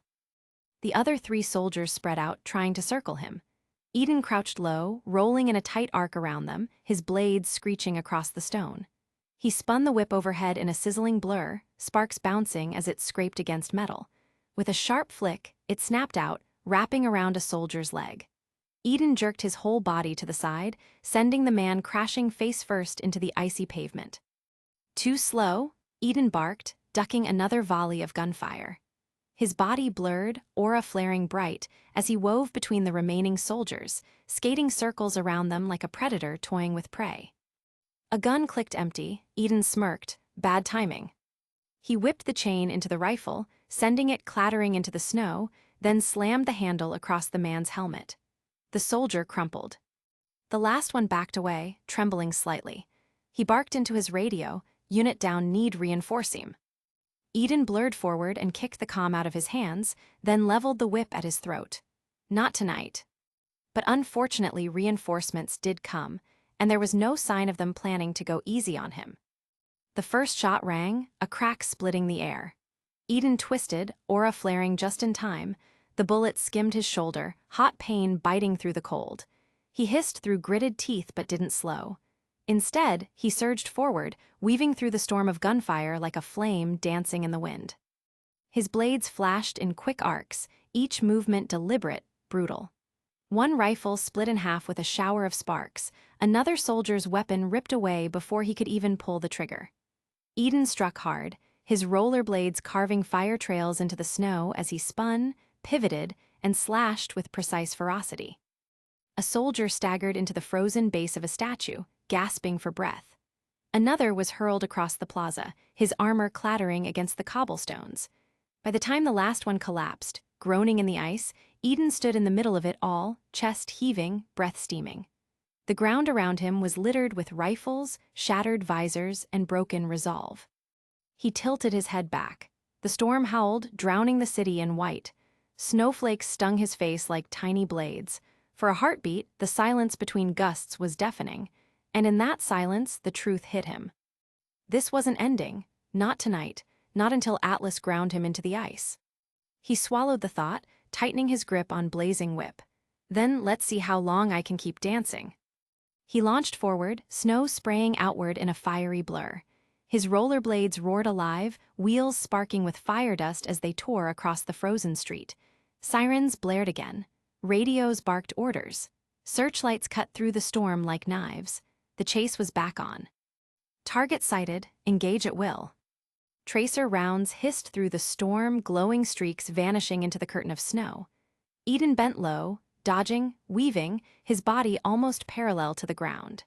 The other 3 soldiers spread out, trying to circle him. Eden crouched low, rolling in a tight arc around them, his blades screeching across the stone. He spun the whip overhead in a sizzling blur, sparks bouncing as it scraped against metal. With a sharp flick, it snapped out, wrapping around a soldier's leg. Eden jerked his whole body to the side, sending the man crashing face first into the icy pavement. Too slow, Eden barked, ducking another volley of gunfire. His body blurred, aura flaring bright, as he wove between the remaining soldiers, skating circles around them like a predator toying with prey. A gun clicked empty. Eden smirked, bad timing. He whipped the chain into the rifle, sending it clattering into the snow, then slammed the handle across the man's helmet. The soldier crumpled. The last one backed away, trembling slightly. He barked into his radio, "Unit down, need reinforcing." Eden blurred forward and kicked the comm out of his hands, then leveled the whip at his throat. Not tonight. But unfortunately, reinforcements did come, and there was no sign of them planning to go easy on him. The first shot rang, a crack splitting the air. Eden twisted, aura flaring just in time. The bullet skimmed his shoulder, hot pain biting through the cold. He hissed through gritted teeth but didn't slow. Instead, he surged forward, weaving through the storm of gunfire like a flame dancing in the wind. His blades flashed in quick arcs, each movement deliberate, brutal. One rifle split in half with a shower of sparks, another soldier's weapon ripped away before he could even pull the trigger. Eden struck hard, his rollerblades carving fire trails into the snow as he spun, pivoted, and slashed with precise ferocity. A soldier staggered into the frozen base of a statue, gasping for breath. Another was hurled across the plaza, his armor clattering against the cobblestones. By the time the last one collapsed, groaning in the ice, Eden stood in the middle of it all, chest heaving, breath steaming. The ground around him was littered with rifles, shattered visors, and broken resolve. He tilted his head back. The storm howled, drowning the city in white. Snowflakes stung his face like tiny blades. For a heartbeat, the silence between gusts was deafening, and in that silence, the truth hit him. This wasn't ending, not tonight, not until Atlas ground him into the ice. He swallowed the thought, tightening his grip on blazing whip. Then let's see how long I can keep dancing. He launched forward, snow spraying outward in a fiery blur. His rollerblades roared alive, wheels sparking with fire dust as they tore across the frozen street. Sirens blared again. Radios barked orders. Searchlights cut through the storm like knives. The chase was back on. Target sighted, engage at will. Tracer rounds hissed through the storm, glowing streaks vanishing into the curtain of snow. Eden bent low, dodging, weaving, his body almost parallel to the ground.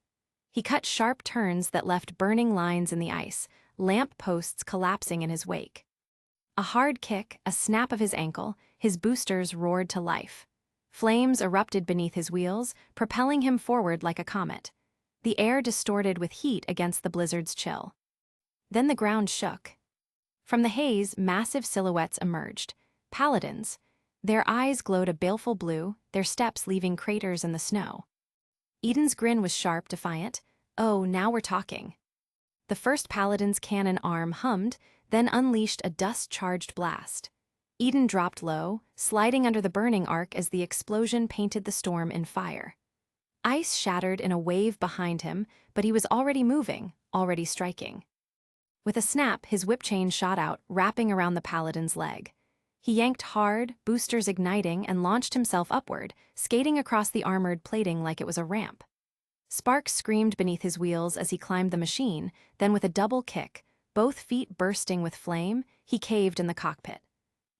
He cut sharp turns that left burning lines in the ice, lamp posts collapsing in his wake. A hard kick, a snap of his ankle, his boosters roared to life. Flames erupted beneath his wheels, propelling him forward like a comet. The air distorted with heat against the blizzard's chill. Then the ground shook. From the haze, massive silhouettes emerged. Paladins. Their eyes glowed a baleful blue, their steps leaving craters in the snow. Eden's grin was sharp, defiant. Oh, now we're talking. The first paladin's cannon arm hummed, then unleashed a dust-charged blast. Eden dropped low, sliding under the burning arc as the explosion painted the storm in fire. Ice shattered in a wave behind him, but he was already moving, already striking. With a snap, his whip chain shot out, wrapping around the paladin's leg. He yanked hard, boosters igniting, and launched himself upward, skating across the armored plating like it was a ramp. Sparks screamed beneath his wheels as he climbed the machine, then with a double kick, both feet bursting with flame, he caved in the cockpit.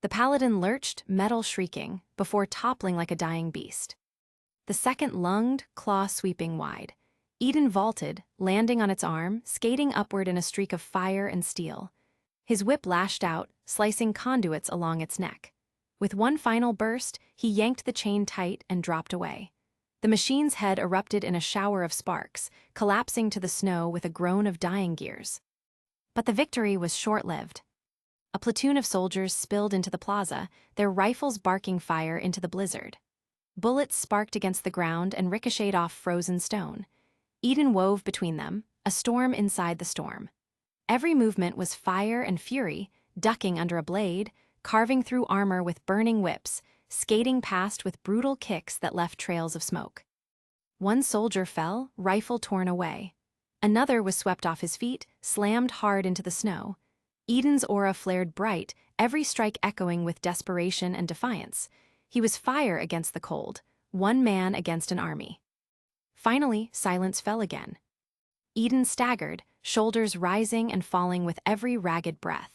The paladin lurched, metal shrieking, before toppling like a dying beast. The second lunged, claw sweeping wide. Eden vaulted, landing on its arm, skating upward in a streak of fire and steel. His whip lashed out, slicing conduits along its neck. With one final burst, he yanked the chain tight and dropped away. The machine's head erupted in a shower of sparks, collapsing to the snow with a groan of dying gears. But the victory was short-lived. A platoon of soldiers spilled into the plaza, their rifles barking fire into the blizzard. Bullets sparked against the ground and ricocheted off frozen stone. Eden wove between them, a storm inside the storm. Every movement was fire and fury, ducking under a blade, carving through armor with burning whips, skating past with brutal kicks that left trails of smoke. One soldier fell, rifle torn away. Another was swept off his feet, slammed hard into the snow. Eden's aura flared bright, every strike echoing with desperation and defiance. He was fire against the cold, one man against an army. Finally, silence fell again. Eden staggered, shoulders rising and falling with every ragged breath.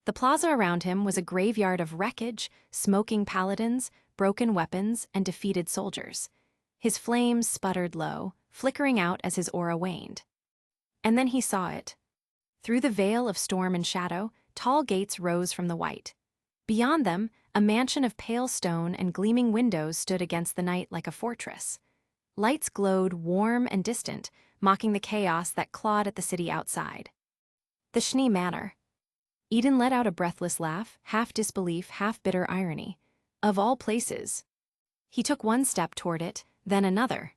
The plaza around him was a graveyard of wreckage, smoking paladins, broken weapons, and defeated soldiers. His flames sputtered low, flickering out as his aura waned. And then he saw it. Through the veil of storm and shadow, tall gates rose from the white. Beyond them, a mansion of pale stone and gleaming windows stood against the night like a fortress. Lights glowed warm and distant, mocking the chaos that clawed at the city outside. The Schnee Manor. Eden let out a breathless laugh, half disbelief, half bitter irony. Of all places. He took one step toward it, then another.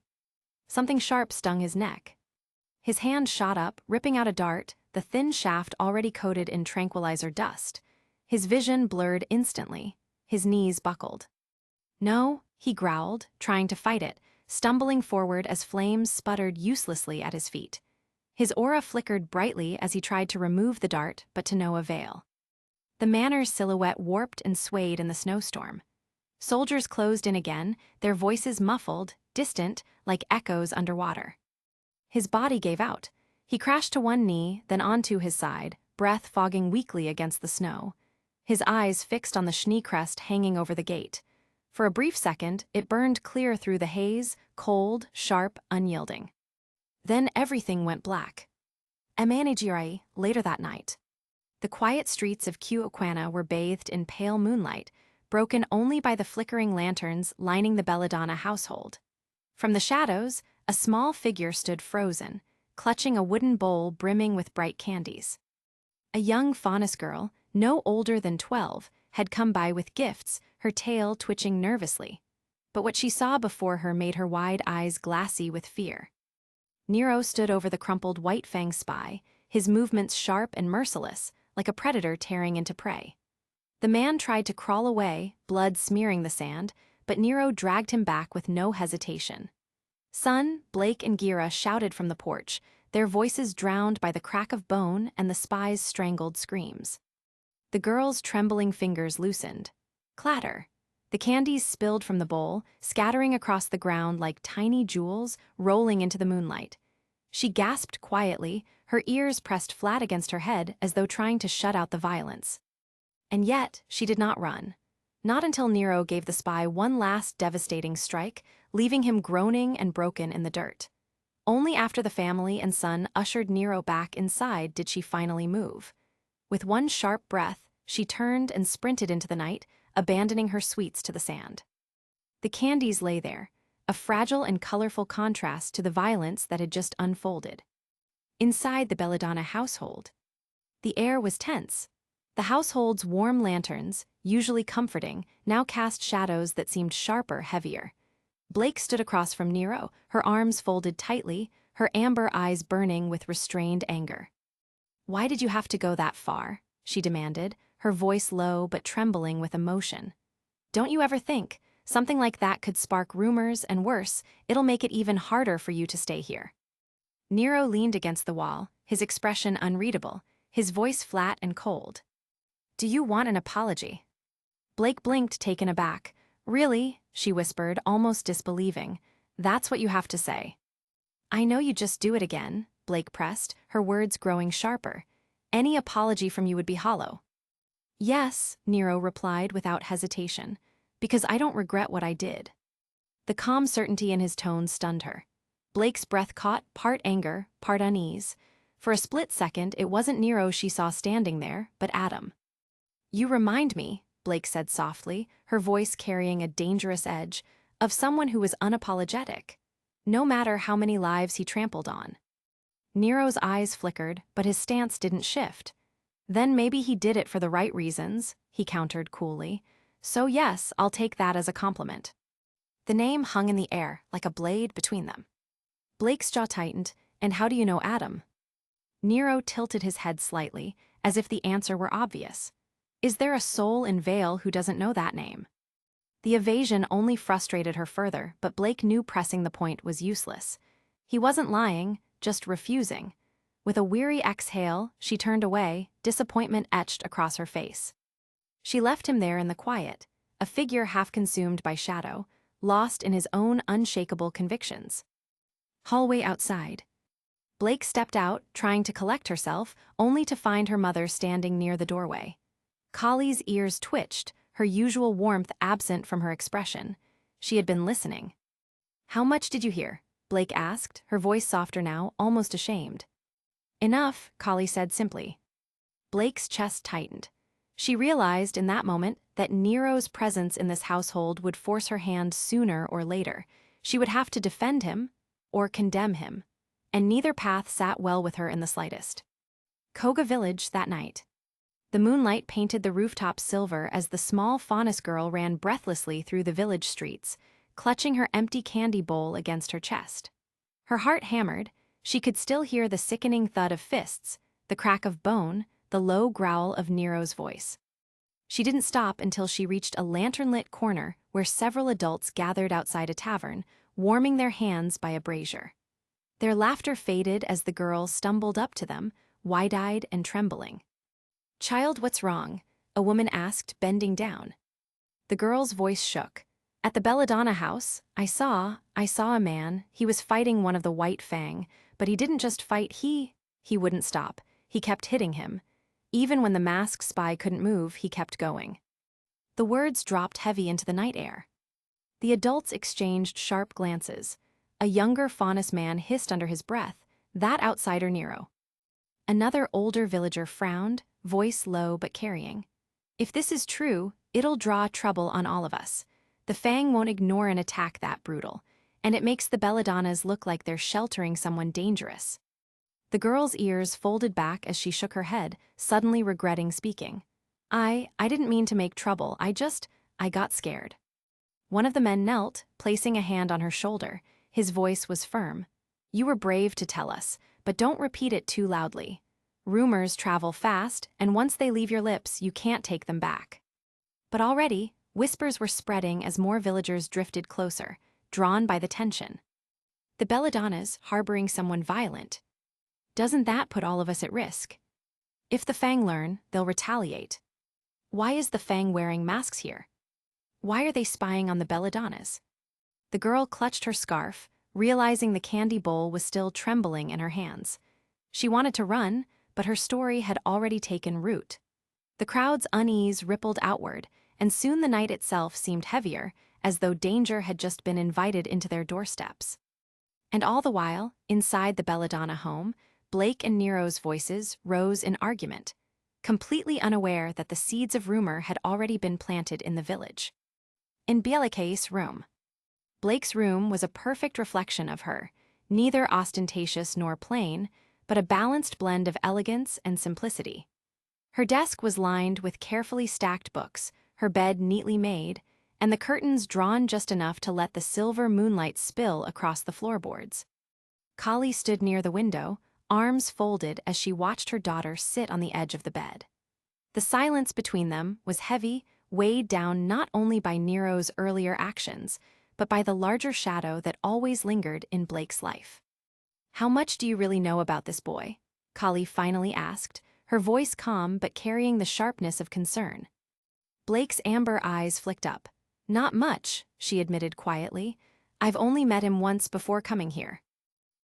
Something sharp stung his neck. His hand shot up, ripping out a dart, the thin shaft already coated in tranquilizer dust. His vision blurred instantly. His knees buckled. No, he growled, trying to fight it, stumbling forward as flames sputtered uselessly at his feet. His aura flickered brightly as he tried to remove the dart, but to no avail. The manor's silhouette warped and swayed in the snowstorm. Soldiers closed in again, their voices muffled, distant, like echoes underwater. His body gave out. He crashed to one knee, then onto his side, breath fogging weakly against the snow. His eyes fixed on the Schnee crest hanging over the gate. For a brief second, it burned clear through the haze, cold, sharp, unyielding. Then everything went black. Energized, later that night. The quiet streets of Cuauhtémoc were bathed in pale moonlight, broken only by the flickering lanterns lining the Belladonna household. From the shadows, a small figure stood frozen, clutching a wooden bowl brimming with bright candies. A young Faunus girl, no older than 12, had come by with gifts, her tail twitching nervously. But what she saw before her made her wide eyes glassy with fear. Nero stood over the crumpled white-fanged spy, his movements sharp and merciless, like a predator tearing into prey. The man tried to crawl away, blood smearing the sand, but Nero dragged him back with no hesitation. Son, Blake, and Gira shouted from the porch, their voices drowned by the crack of bone and the spy's strangled screams. The girl's trembling fingers loosened. Clatter. The candies spilled from the bowl, scattering across the ground like tiny jewels rolling into the moonlight. She gasped quietly, her ears pressed flat against her head as though trying to shut out the violence. And yet, she did not run. Not until Nero gave the spy one last devastating strike, leaving him groaning and broken in the dirt. Only after the family and son ushered Nero back inside did she finally move. With one sharp breath, she turned and sprinted into the night, abandoning her sweets to the sand. The candies lay there, a fragile and colorful contrast to the violence that had just unfolded. Inside the Belladonna household, the air was tense. The household's warm lanterns, usually comforting, now cast shadows that seemed sharper, heavier. Blake stood across from Nero, her arms folded tightly, her amber eyes burning with restrained anger. "Why did you have to go that far?" she demanded, her voice low but trembling with emotion. "Don't you ever think, Something like that could spark rumors, and worse, it'll make it even harder for you to stay here. Nero leaned against the wall, his expression unreadable, his voice flat and cold. Do you want an apology? Blake blinked, taken aback. Really? She whispered, almost disbelieving. That's what you have to say. I know you just do it again, Blake pressed, her words growing sharper. Any apology from you would be hollow. Yes, Nero replied without hesitation, because I don't regret what I did. The calm certainty in his tone stunned her. Blake's breath caught, part anger, part unease. For a split second, it wasn't Nero she saw standing there, but Adam. You remind me, Blake said softly, her voice carrying a dangerous edge, of someone who was unapologetic, no matter how many lives he trampled on. Nero's eyes flickered, but his stance didn't shift. Then maybe he did it for the right reasons, he countered coolly. So yes, I'll take that as a compliment. The name hung in the air, like a blade between them. Blake's jaw tightened. And how do you know Adam? Nero tilted his head slightly, as if the answer were obvious. Is there a soul in Vytal who doesn't know that name? The evasion only frustrated her further, but Blake knew pressing the point was useless. He wasn't lying, just refusing. With a weary exhale, she turned away, disappointment etched across her face. She left him there in the quiet, a figure half consumed by shadow, lost in his own unshakable convictions. Hallway outside. Blake stepped out, trying to collect herself, only to find her mother standing near the doorway. Kali's ears twitched, her usual warmth absent from her expression. She had been listening. How much did you hear? Blake asked, her voice softer now, almost ashamed. Enough, Kali said simply. Blake's chest tightened. She realized in that moment that Nero's presence in this household would force her hand sooner or later. She would have to defend him or condemn him, and neither path sat well with her in the slightest. Koga Village that night. The moonlight painted the rooftops silver as the small Faunus girl ran breathlessly through the village streets, clutching her empty candy bowl against her chest. Her heart hammered. She could still hear the sickening thud of fists, the crack of bone, the low growl of Nero's voice. She didn't stop until she reached a lantern-lit corner where several adults gathered outside a tavern, warming their hands by a brazier. Their laughter faded as the girl stumbled up to them, wide-eyed and trembling. Child, what's wrong? A woman asked, bending down. The girl's voice shook. At the Belladonna house, I saw a man. He was fighting one of the White Fang, but he didn't just fight, he wouldn't stop. He kept hitting him. Even when the masked spy couldn't move, he kept going. The words dropped heavy into the night air. The adults exchanged sharp glances. A younger Faunus man hissed under his breath, that outsider Nero. Another older villager frowned, voice low but carrying. If this is true, it'll draw trouble on all of us. The Fang won't ignore an attack that brutal, and it makes the Belladonnas look like they're sheltering someone dangerous. The girl's ears folded back as she shook her head, suddenly regretting speaking. I didn't mean to make trouble, I got scared. One of the men knelt, placing a hand on her shoulder. His voice was firm. You were brave to tell us, but don't repeat it too loudly. Rumors travel fast, and once they leave your lips, you can't take them back. But already, whispers were spreading as more villagers drifted closer, drawn by the tension. The Belladonnas harboring someone violent. Doesn't that put all of us at risk? If the Fang learn, they'll retaliate. Why is the Fang wearing masks here? Why are they spying on the Belladonnas? The girl clutched her scarf, realizing the candy bowl was still trembling in her hands. She wanted to run, but her story had already taken root. The crowd's unease rippled outward, and soon the night itself seemed heavier, as though danger had just been invited into their doorsteps. And all the while, inside the Belladonna home, Blake and Nero's voices rose in argument, completely unaware that the seeds of rumor had already been planted in the village. In Bielike's room. Blake's room was a perfect reflection of her, neither ostentatious nor plain, but a balanced blend of elegance and simplicity. Her desk was lined with carefully stacked books, her bed neatly made, and the curtains drawn just enough to let the silver moonlight spill across the floorboards. Kali stood near the window, arms folded as she watched her daughter sit on the edge of the bed. The silence between them was heavy, weighed down not only by Nero's earlier actions, but by the larger shadow that always lingered in Blake's life. "How much do you really know about this boy?" Kali finally asked, her voice calm but carrying the sharpness of concern. Blake's amber eyes flicked up. "Not much," she admitted quietly. "I've only met him once before coming here."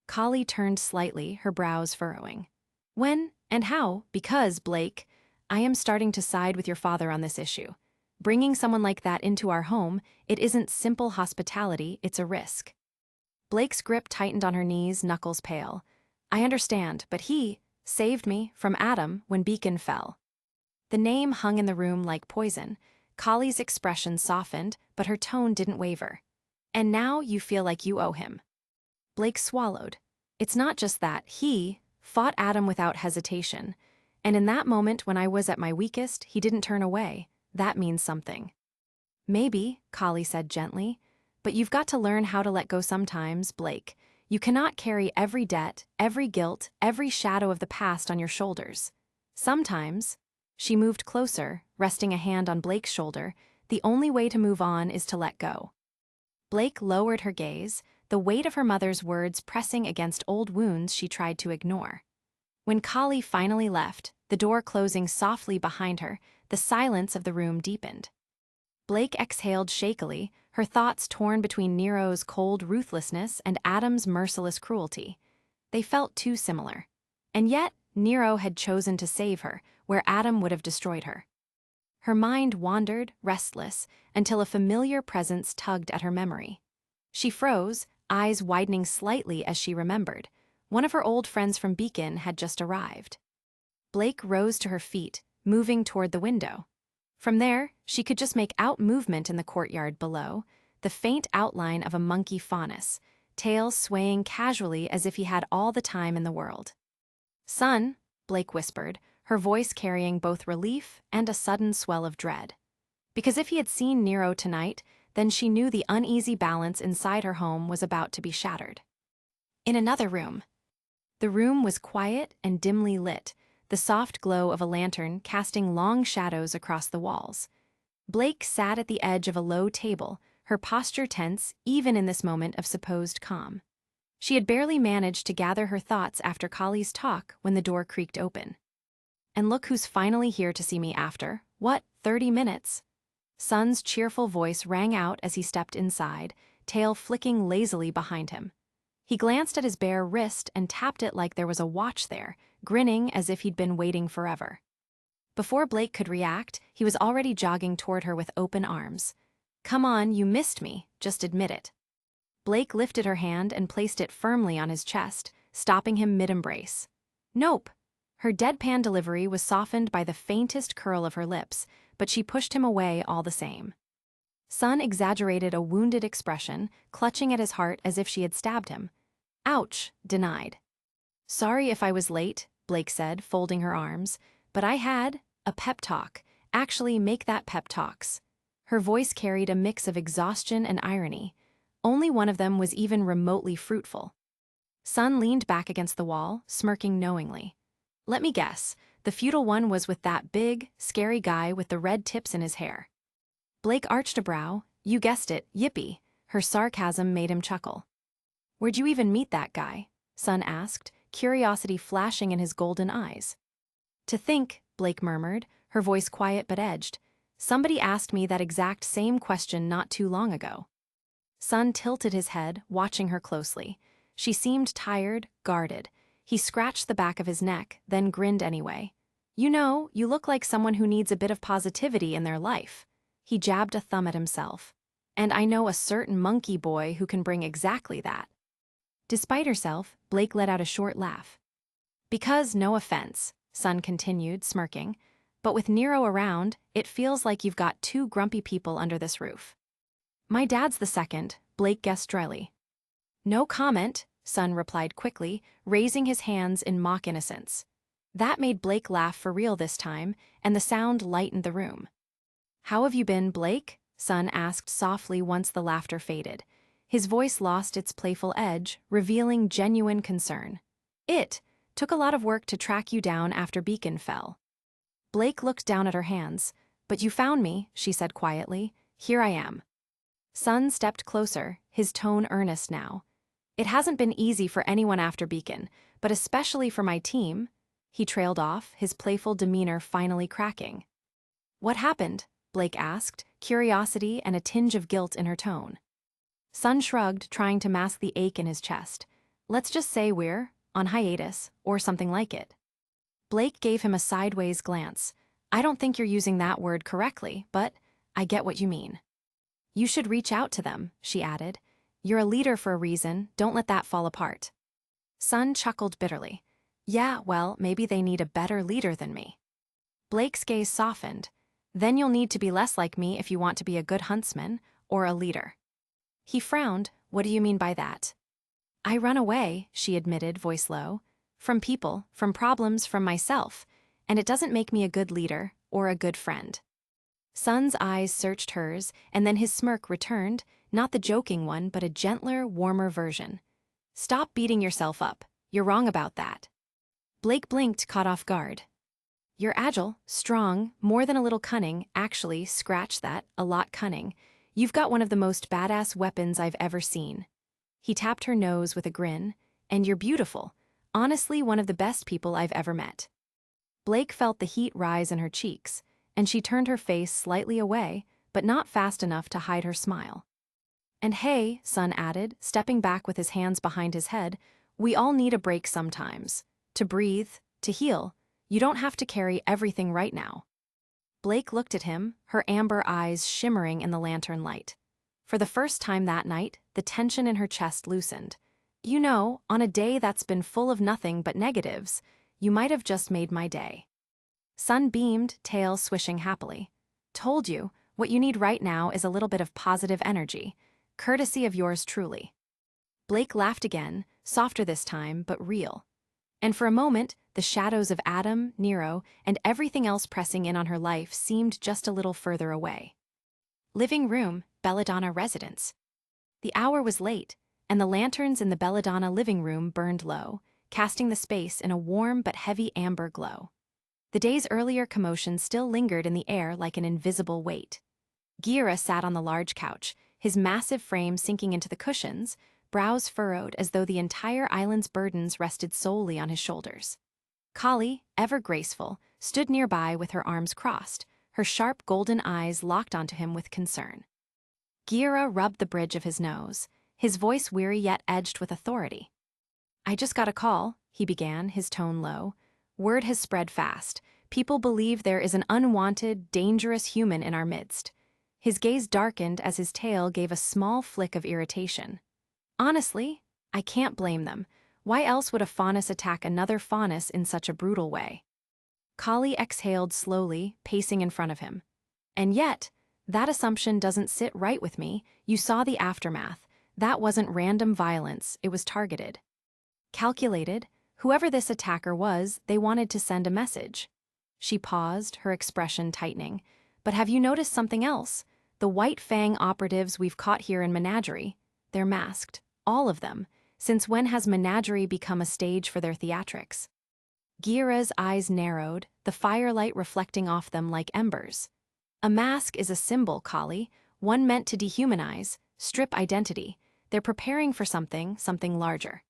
Kali turned slightly, her brows furrowing. "When and how?" "Because, Blake, I am starting to side with your father on this issue. Bringing someone like that into our home, it isn't simple hospitality, it's a risk." Blake's grip tightened on her knees, knuckles pale. "I understand, but he saved me from Adam when Beacon fell." The name hung in the room like poison. Kali's expression softened, but her tone didn't waver. "And now you feel like you owe him." Blake swallowed. "It's not just that. He fought Adam without hesitation. And in that moment when I was at my weakest, he didn't turn away. That means something." "Maybe," Kali said gently, "but you've got to learn how to let go sometimes, Blake. You cannot carry every debt, every guilt, every shadow of the past on your shoulders. Sometimes," she moved closer, resting a hand on Blake's shoulder, "the only way to move on is to let go." Blake lowered her gaze, the weight of her mother's words pressing against old wounds she tried to ignore. When Kali finally left, the door closing softly behind her, the silence of the room deepened. Blake exhaled shakily, her thoughts torn between Nero's cold ruthlessness and Adam's merciless cruelty. They felt too similar. And yet, Nero had chosen to save her, where Adam would have destroyed her. Her mind wandered, restless, until a familiar presence tugged at her memory. She froze, eyes widening slightly as she remembered. One of her old friends from Beacon had just arrived. Blake rose to her feet, moving toward the window. From there, she could just make out movement in the courtyard below, the faint outline of a monkey faunus, tail swaying casually as if he had all the time in the world. "Son," Blake whispered, her voice carrying both relief and a sudden swell of dread. Because if he had seen Nero tonight, then she knew the uneasy balance inside her home was about to be shattered. In another room. The room was quiet and dimly lit, the soft glow of a lantern casting long shadows across the walls. Blake sat at the edge of a low table, her posture tense even in this moment of supposed calm. She had barely managed to gather her thoughts after Kali's talk when the door creaked open. "And look who's finally here to see me after, 30 minutes?" Son's cheerful voice rang out as he stepped inside, tail flicking lazily behind him. He glanced at his bare wrist and tapped it like there was a watch there, grinning as if he'd been waiting forever. Before Blake could react, he was already jogging toward her with open arms. "Come on, you missed me, just admit it." Blake lifted her hand and placed it firmly on his chest, stopping him mid-embrace. "Nope." Her deadpan delivery was softened by the faintest curl of her lips, but she pushed him away all the same. Son exaggerated a wounded expression, clutching at his heart as if she had stabbed him. "Ouch," denied. "Sorry if I was late," Blake said, folding her arms, "but I had a pep talk. Actually, make that pep talks." Her voice carried a mix of exhaustion and irony. Only one of them was even remotely fruitful. Son leaned back against the wall, smirking knowingly. "Let me guess, the futile one was with that big, scary guy with the red tips in his hair." Blake arched a brow. "You guessed it, yippee." Her sarcasm made him chuckle. "Where'd you even meet that guy?" Son asked, curiosity flashing in his golden eyes. "To think," Blake murmured, her voice quiet but edged. "Somebody asked me that exact same question not too long ago." Son tilted his head, watching her closely. She seemed tired, guarded. He scratched the back of his neck, then grinned anyway. "You know, you look like someone who needs a bit of positivity in their life." He jabbed a thumb at himself. "And I know a certain monkey boy who can bring exactly that." Despite herself, Blake let out a short laugh. "Because, no offense," Son continued, smirking, "but with Nero around, it feels like you've got two grumpy people under this roof." "My dad's the second," Blake guessed dryly. "No comment," Son replied quickly, raising his hands in mock innocence. That made Blake laugh for real this time, and the sound lightened the room. "How have you been, Blake?" Son asked softly once the laughter faded. His voice lost its playful edge, revealing genuine concern. "It took a lot of work to track you down after Beacon fell." Blake looked down at her hands. But you found me, she said quietly. Here I am. Sun stepped closer, his tone earnest now. It hasn't been easy for anyone after Beacon, but especially for my team. He trailed off, his playful demeanor finally cracking. What happened? Blake asked, curiosity and a tinge of guilt in her tone. Sun shrugged, trying to mask the ache in his chest. Let's just say we're on hiatus, or something like it. Blake gave him a sideways glance. I don't think you're using that word correctly, but I get what you mean. You should reach out to them, she added. You're a leader for a reason, don't let that fall apart. Sun chuckled bitterly. Yeah, well, maybe they need a better leader than me. Blake's gaze softened. Then you'll need to be less like me if you want to be a good huntsman or a leader. He frowned. What do you mean by that? I run away, she admitted, voice low. From people, from problems, from myself. And it doesn't make me a good leader or a good friend. Sun's eyes searched hers, and then his smirk returned, not the joking one, but a gentler, warmer version. Stop beating yourself up. You're wrong about that. Blake blinked, caught off guard. You're agile, strong, more than a little cunning, actually, scratch that, a lot cunning. You've got one of the most badass weapons I've ever seen. He tapped her nose with a grin. And you're beautiful. Honestly, one of the best people I've ever met. Blake felt the heat rise in her cheeks, and she turned her face slightly away, but not fast enough to hide her smile. And hey, Sun added, stepping back with his hands behind his head, we all need a break sometimes. To breathe, to heal. You don't have to carry everything right now. Blake looked at him, her amber eyes shimmering in the lantern light. For the first time that night, the tension in her chest loosened. You know, on a day that's been full of nothing but negatives, you might have just made my day. Sun beamed, tail swishing happily. Told you, what you need right now is a little bit of positive energy, courtesy of yours truly. Blake laughed again, softer this time, but real. And for a moment, the shadows of Adam, Nero, and everything else pressing in on her life seemed just a little further away. Living room, Belladonna residence. The hour was late, and the lanterns in the Belladonna living room burned low, casting the space in a warm but heavy amber glow. The day's earlier commotion still lingered in the air like an invisible weight. Gira sat on the large couch, his massive frame sinking into the cushions, brows furrowed as though the entire island's burdens rested solely on his shoulders. Kali, ever graceful, stood nearby with her arms crossed, her sharp golden eyes locked onto him with concern. Gira rubbed the bridge of his nose, his voice weary yet edged with authority. I just got a call, he began, his tone low. Word has spread fast. People believe there is an unwanted, dangerous human in our midst. His gaze darkened as his tail gave a small flick of irritation. Honestly, I can't blame them. Why else would a faunus attack another faunus in such a brutal way? Kali exhaled slowly, pacing in front of him. And yet, that assumption doesn't sit right with me. You saw the aftermath. That wasn't random violence, it was targeted. Calculated, whoever this attacker was, they wanted to send a message. She paused, her expression tightening. But have you noticed something else? The White Fang operatives we've caught here in Menagerie, they're masked, all of them. Since when has Menagerie become a stage for their theatrics? Gira's eyes narrowed, the firelight reflecting off them like embers. A mask is a symbol, Kali, one meant to dehumanize, strip identity. They're preparing for something larger.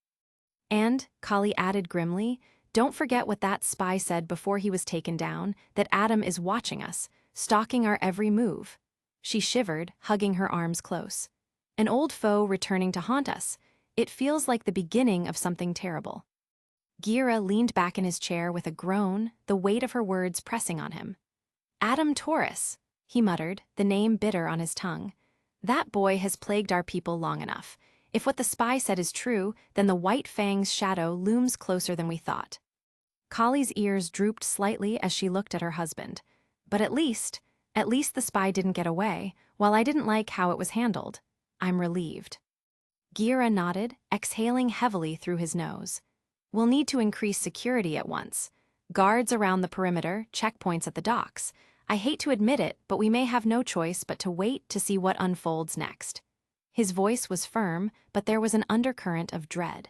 And, Kali added grimly, don't forget what that spy said before he was taken down, that Adam is watching us, stalking our every move. She shivered, hugging her arms close. An old foe returning to haunt us. It feels like the beginning of something terrible. Gira leaned back in his chair with a groan, the weight of her words pressing on him. Adam Taurus, he muttered, the name bitter on his tongue. That boy has plagued our people long enough. If what the spy said is true, then the White Fang's shadow looms closer than we thought. Kali's ears drooped slightly as she looked at her husband. But at least the spy didn't get away. While I didn't like how it was handled, I'm relieved. Gira nodded, exhaling heavily through his nose. We'll need to increase security at once. Guards around the perimeter, checkpoints at the docks. I hate to admit it, but we may have no choice but to wait to see what unfolds next. His voice was firm, but there was an undercurrent of dread.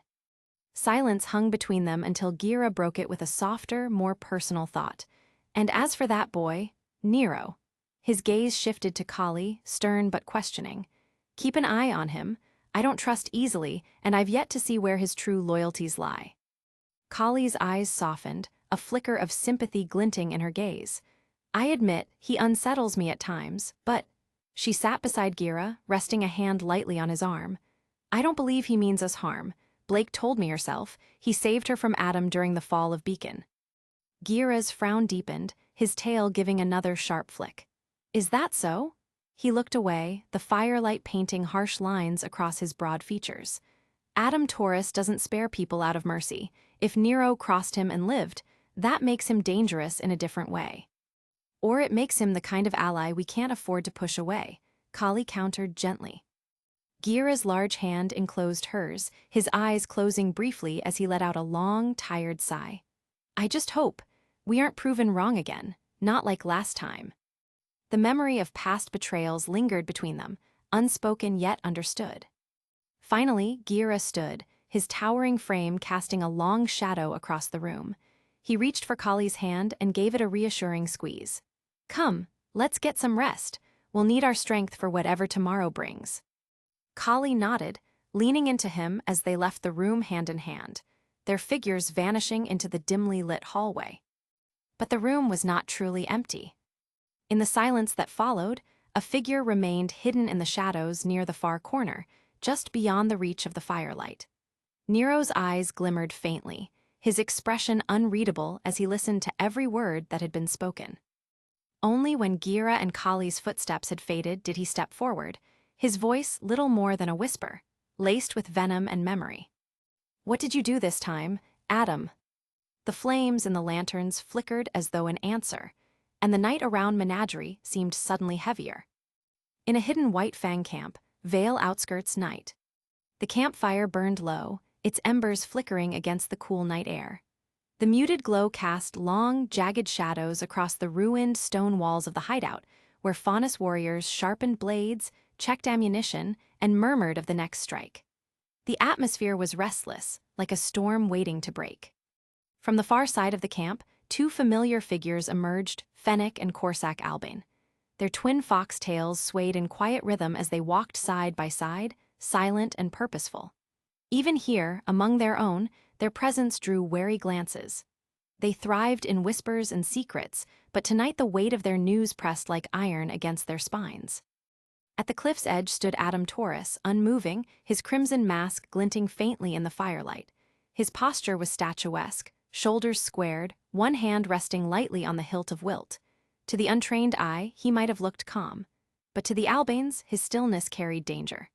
Silence hung between them until Gira broke it with a softer, more personal thought. And as for that boy, Nero, His gaze shifted to Kali, stern but questioning. Keep an eye on him. I don't trust easily, and I've yet to see where his true loyalties lie. Kali's eyes softened, a flicker of sympathy glinting in her gaze. I admit, he unsettles me at times, but... She sat beside Gira, resting a hand lightly on his arm. I don't believe he means us harm. Blake told me herself. He saved her from Adam during the fall of Beacon. Gira's frown deepened, his tail giving another sharp flick. Is that so? He looked away, the firelight painting harsh lines across his broad features. Adam Taurus doesn't spare people out of mercy. If Nero crossed him and lived, that makes him dangerous in a different way. Or it makes him the kind of ally we can't afford to push away, Kali countered gently. Gira's large hand enclosed hers, his eyes closing briefly as he let out a long, tired sigh. I just hope we aren't proven wrong again, not like last time. The memory of past betrayals lingered between them, unspoken yet understood. Finally, Gira stood, his towering frame casting a long shadow across the room. He reached for Kali's hand and gave it a reassuring squeeze. Come, let's get some rest. We'll need our strength for whatever tomorrow brings. Kali nodded, leaning into him as they left the room hand in hand, their figures vanishing into the dimly lit hallway. But the room was not truly empty. In the silence that followed, a figure remained hidden in the shadows near the far corner, just beyond the reach of the firelight. Nero's eyes glimmered faintly, his expression unreadable as he listened to every word that had been spoken. Only when Gira and Kali's footsteps had faded did he step forward, his voice little more than a whisper, laced with venom and memory. What did you do this time, Adam? The flames in the lanterns flickered as though in answer, and the night around Menagerie seemed suddenly heavier. In a hidden White Fang camp, Vale outskirts night. The campfire burned low, its embers flickering against the cool night air. The muted glow cast long, jagged shadows across the ruined stone walls of the hideout, where Faunus warriors sharpened blades, checked ammunition, and murmured of the next strike. The atmosphere was restless, like a storm waiting to break. From the far side of the camp, two familiar figures emerged, Fennec and Corsac Albane. Their twin fox tails swayed in quiet rhythm as they walked side by side, silent and purposeful. Even here, among their own, their presence drew wary glances. They thrived in whispers and secrets, but tonight the weight of their news pressed like iron against their spines. At the cliff's edge stood Adam Taurus, unmoving, his crimson mask glinting faintly in the firelight. His posture was statuesque, shoulders squared, one hand resting lightly on the hilt of Wilt. To the untrained eye, he might have looked calm, but to the Albanes, his stillness carried danger.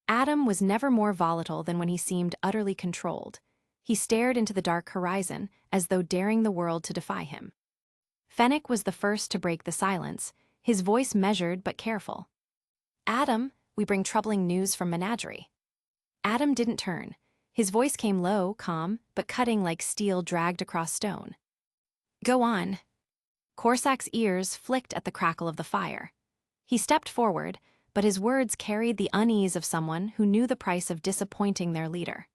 Adam was never more volatile than when he seemed utterly controlled. He stared into the dark horizon, as though daring the world to defy him. Fennec was the first to break the silence, his voice measured but careful. Adam, we bring troubling news from Menagerie. Adam didn't turn. His voice came low, calm, but cutting like steel dragged across stone. Go on. Corsac's ears flicked at the crackle of the fire. He stepped forward, but his words carried the unease of someone who knew the price of disappointing their leader.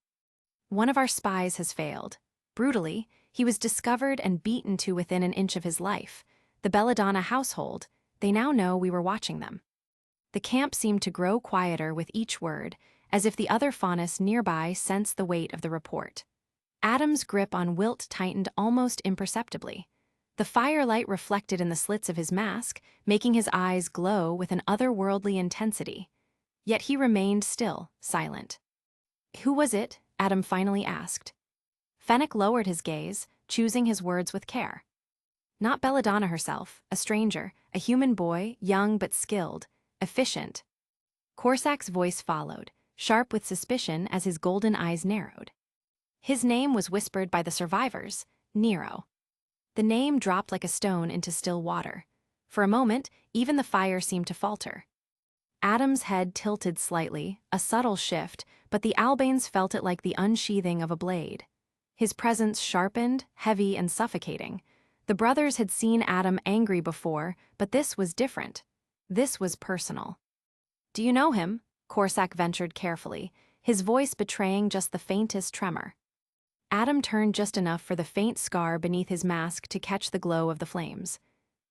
One of our spies has failed. Brutally, he was discovered and beaten to within an inch of his life. The Belladonna household, they now know we were watching them. The camp seemed to grow quieter with each word, as if the other Faunus nearby sensed the weight of the report. Adam's grip on Wilt tightened almost imperceptibly. The firelight reflected in the slits of his mask, making his eyes glow with an otherworldly intensity. Yet he remained still, silent. Who was it? Adam finally asked. Fennec lowered his gaze, choosing his words with care. Not Belladonna herself, a stranger, a human boy, young but skilled, efficient. Corsac's voice followed, sharp with suspicion as his golden eyes narrowed. His name was whispered by the survivors, Nero. The name dropped like a stone into still water. For a moment, even the fire seemed to falter. Adam's head tilted slightly, a subtle shift, but the Albanes felt it like the unsheathing of a blade. His presence sharpened, heavy and suffocating. The brothers had seen Adam angry before, but this was different. This was personal. Do you know him? Corsac ventured carefully, his voice betraying just the faintest tremor. Adam turned just enough for the faint scar beneath his mask to catch the glow of the flames.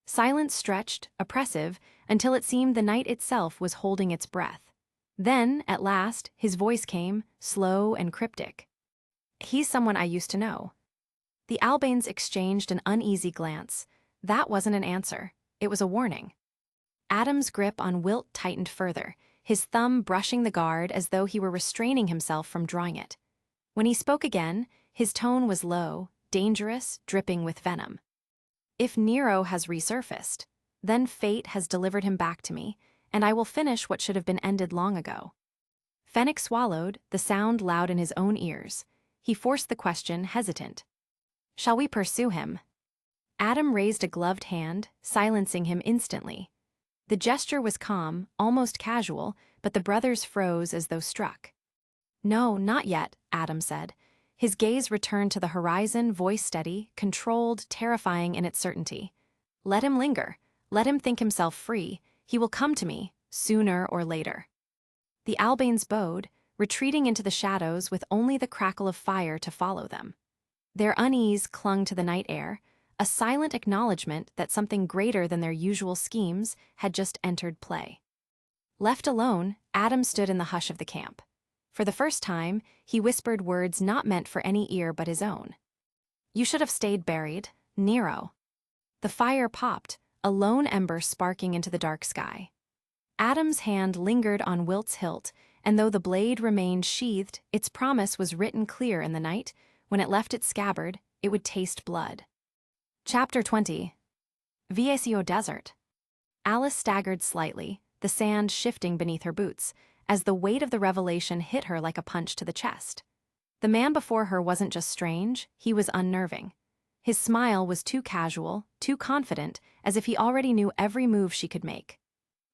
Silence stretched, oppressive, until it seemed the night itself was holding its breath. Then, at last, his voice came, slow and cryptic. "He's someone I used to know." The Albanes exchanged an uneasy glance. That wasn't an answer. It was a warning. Adam's grip on Wilt tightened further, his thumb brushing the guard as though he were restraining himself from drawing it. When he spoke again, his tone was low, dangerous, dripping with venom. "If Nero has resurfaced, then fate has delivered him back to me, and I will finish what should have been ended long ago." Fennec swallowed, the sound loud in his own ears. He forced the question, hesitant. "Shall we pursue him?" Adam raised a gloved hand, silencing him instantly. The gesture was calm, almost casual, but the brothers froze as though struck. "No, not yet," Adam said. His gaze returned to the horizon, voice steady, controlled, terrifying in its certainty. "Let him linger. Let him think himself free. He will come to me, sooner or later." The Albanes bowed, retreating into the shadows with only the crackle of fire to follow them. Their unease clung to the night air, a silent acknowledgement that something greater than their usual schemes had just entered play. Left alone, Adam stood in the hush of the camp. For the first time, he whispered words not meant for any ear but his own. "You should have stayed buried, Nero." The fire popped, a lone ember sparking into the dark sky. Adam's hand lingered on Wilt's hilt, and though the blade remained sheathed, its promise was written clear in the night. When it left its scabbard, it would taste blood. Chapter 20. Vytal Desert. Alice staggered slightly, the sand shifting beneath her boots, as the weight of the revelation hit her like a punch to the chest. The man before her wasn't just strange, he was unnerving. His smile was too casual, too confident, as if he already knew every move she could make.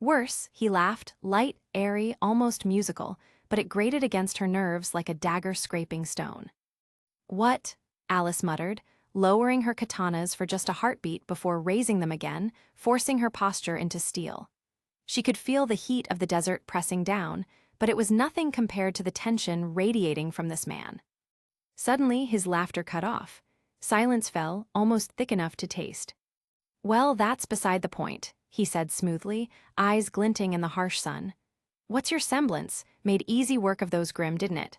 Worse, he laughed, light, airy, almost musical, but it grated against her nerves like a dagger scraping stone. "What?" Alice muttered, lowering her katanas for just a heartbeat before raising them again, forcing her posture into steel. She could feel the heat of the desert pressing down, but it was nothing compared to the tension radiating from this man. Suddenly, his laughter cut off. Silence fell, almost thick enough to taste. "Well, that's beside the point," he said smoothly, eyes glinting in the harsh sun. "What's your semblance? Made easy work of those Grimm, didn't it?"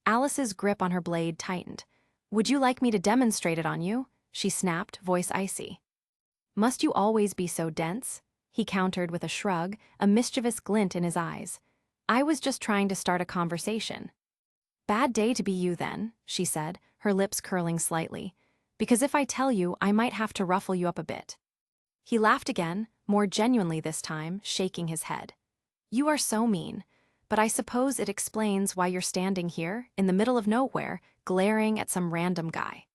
Alice's grip on her blade tightened. "Would you like me to demonstrate it on you?" she snapped, voice icy. "Must you always be so dense?" he countered with a shrug, a mischievous glint in his eyes. "I was just trying to start a conversation." "Bad day to be you then," she said, her lips curling slightly. "Because if I tell you, I might have to ruffle you up a bit." He laughed again, more genuinely this time, shaking his head. "You are so mean, but I suppose it explains why you're standing here, in the middle of nowhere, glaring at some random guy."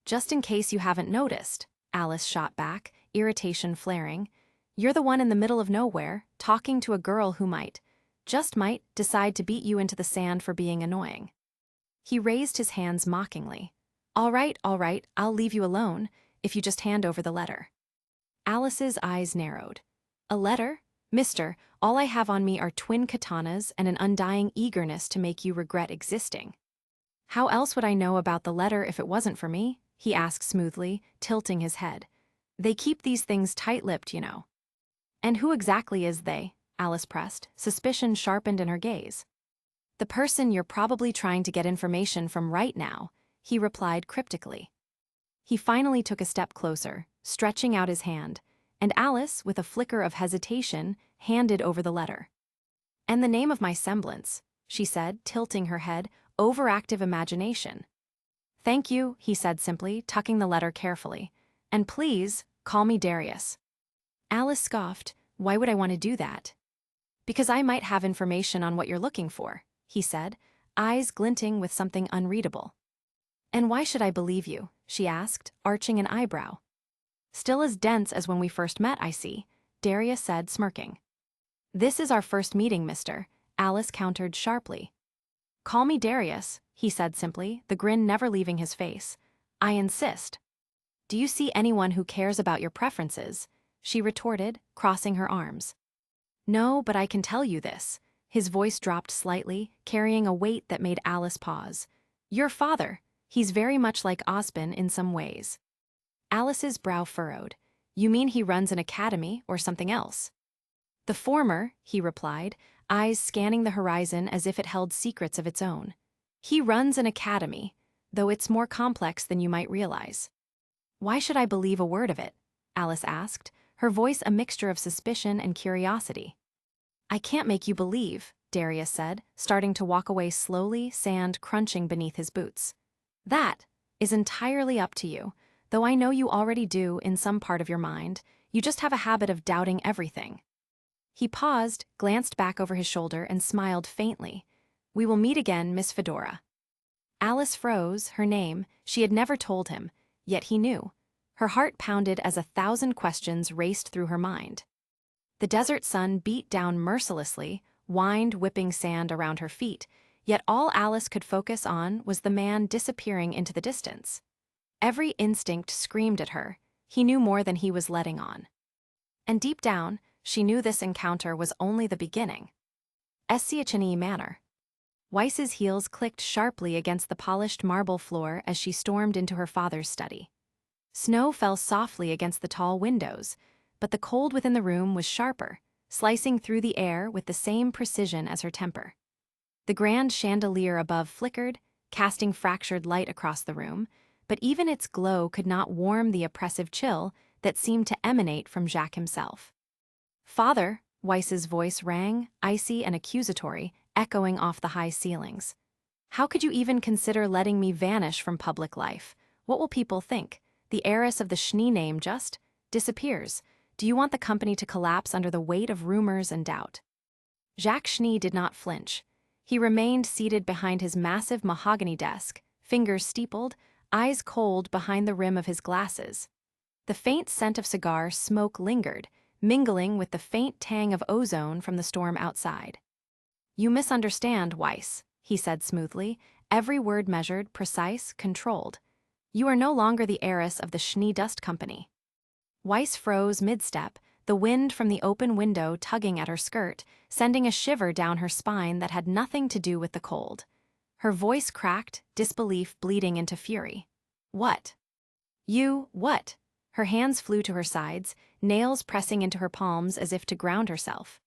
"Just in case you haven't noticed," Alice shot back, irritation flaring. "You're the one in the middle of nowhere, talking to a girl who might, just might, decide to beat you into the sand for being annoying." He raised his hands mockingly. All right, I'll leave you alone, if you just hand over the letter." Alice's eyes narrowed. "A letter? Mister, all I have on me are twin katanas and an undying eagerness to make you regret existing." "How else would I know about the letter if it wasn't for me?" he asked smoothly, tilting his head. "They keep these things tight-lipped, you know." "And who exactly is they?" Alice pressed, suspicion sharpened in her gaze. "The person you're probably trying to get information from right now," he replied cryptically. He finally took a step closer, stretching out his hand, and Alice, with a flicker of hesitation, handed over the letter. "And the name of my semblance," she said, tilting her head, "overactive imagination." "Thank you," he said simply, tucking the letter carefully. "And please, call me Darius." Alice scoffed. "Why would I want to do that?" "Because I might have information on what you're looking for," he said, eyes glinting with something unreadable. "And why should I believe you?" she asked, arching an eyebrow. "Still as dense as when we first met, I see," Darius said, smirking. "This is our first meeting, mister," Alice countered sharply. "Call me Darius," he said simply, the grin never leaving his face. "I insist." "Do you see anyone who cares about your preferences?" she retorted, crossing her arms. "No, but I can tell you this." His voice dropped slightly, carrying a weight that made Alice pause. "Your father, he's very much like Osbin in some ways." Alice's brow furrowed. You mean he runs an academy or something else? The former, he replied, eyes scanning the horizon as if it held secrets of its own. He runs an academy, though it's more complex than you might realize. Why should I believe a word of it? Alice asked, her voice a mixture of suspicion and curiosity. I can't make you believe, Darius said, starting to walk away slowly, sand crunching beneath his boots. That is entirely up to you, though I know you already do in some part of your mind. You just have a habit of doubting everything. He paused, glanced back over his shoulder, and smiled faintly. We will meet again, Miss Fedora. Alice froze, her name, she had never told him, yet he knew. Her heart pounded as 1,000 questions raced through her mind. The desert sun beat down mercilessly, whined whipping sand around her feet, yet all Alice could focus on was the man disappearing into the distance. Every instinct screamed at her. He knew more than he was letting on. And deep down, she knew this encounter was only the beginning. SCHNE Manor. Weiss's heels clicked sharply against the polished marble floor as she stormed into her father's study. Snow fell softly against the tall windows, but the cold within the room was sharper, slicing through the air with the same precision as her temper. The grand chandelier above flickered, casting fractured light across the room, but even its glow could not warm the oppressive chill that seemed to emanate from Jacques himself. Father, Weiss's voice rang, icy and accusatory, echoing off the high ceilings. How could you even consider letting me vanish from public life? What will people think? The heiress of the Schnee name just disappears. Do you want the company to collapse under the weight of rumors and doubt? Jacques Schnee did not flinch. He remained seated behind his massive mahogany desk, fingers steepled, eyes cold behind the rim of his glasses. The faint scent of cigar smoke lingered, mingling with the faint tang of ozone from the storm outside. You misunderstand, Weiss, he said smoothly, every word measured, precise, controlled. You are no longer the heiress of the Schnee Dust Company. Weiss froze mid-step, the wind from the open window tugging at her skirt, sending a shiver down her spine that had nothing to do with the cold. Her voice cracked, disbelief bleeding into fury. What? What? Her hands flew to her sides, nails pressing into her palms as if to ground herself.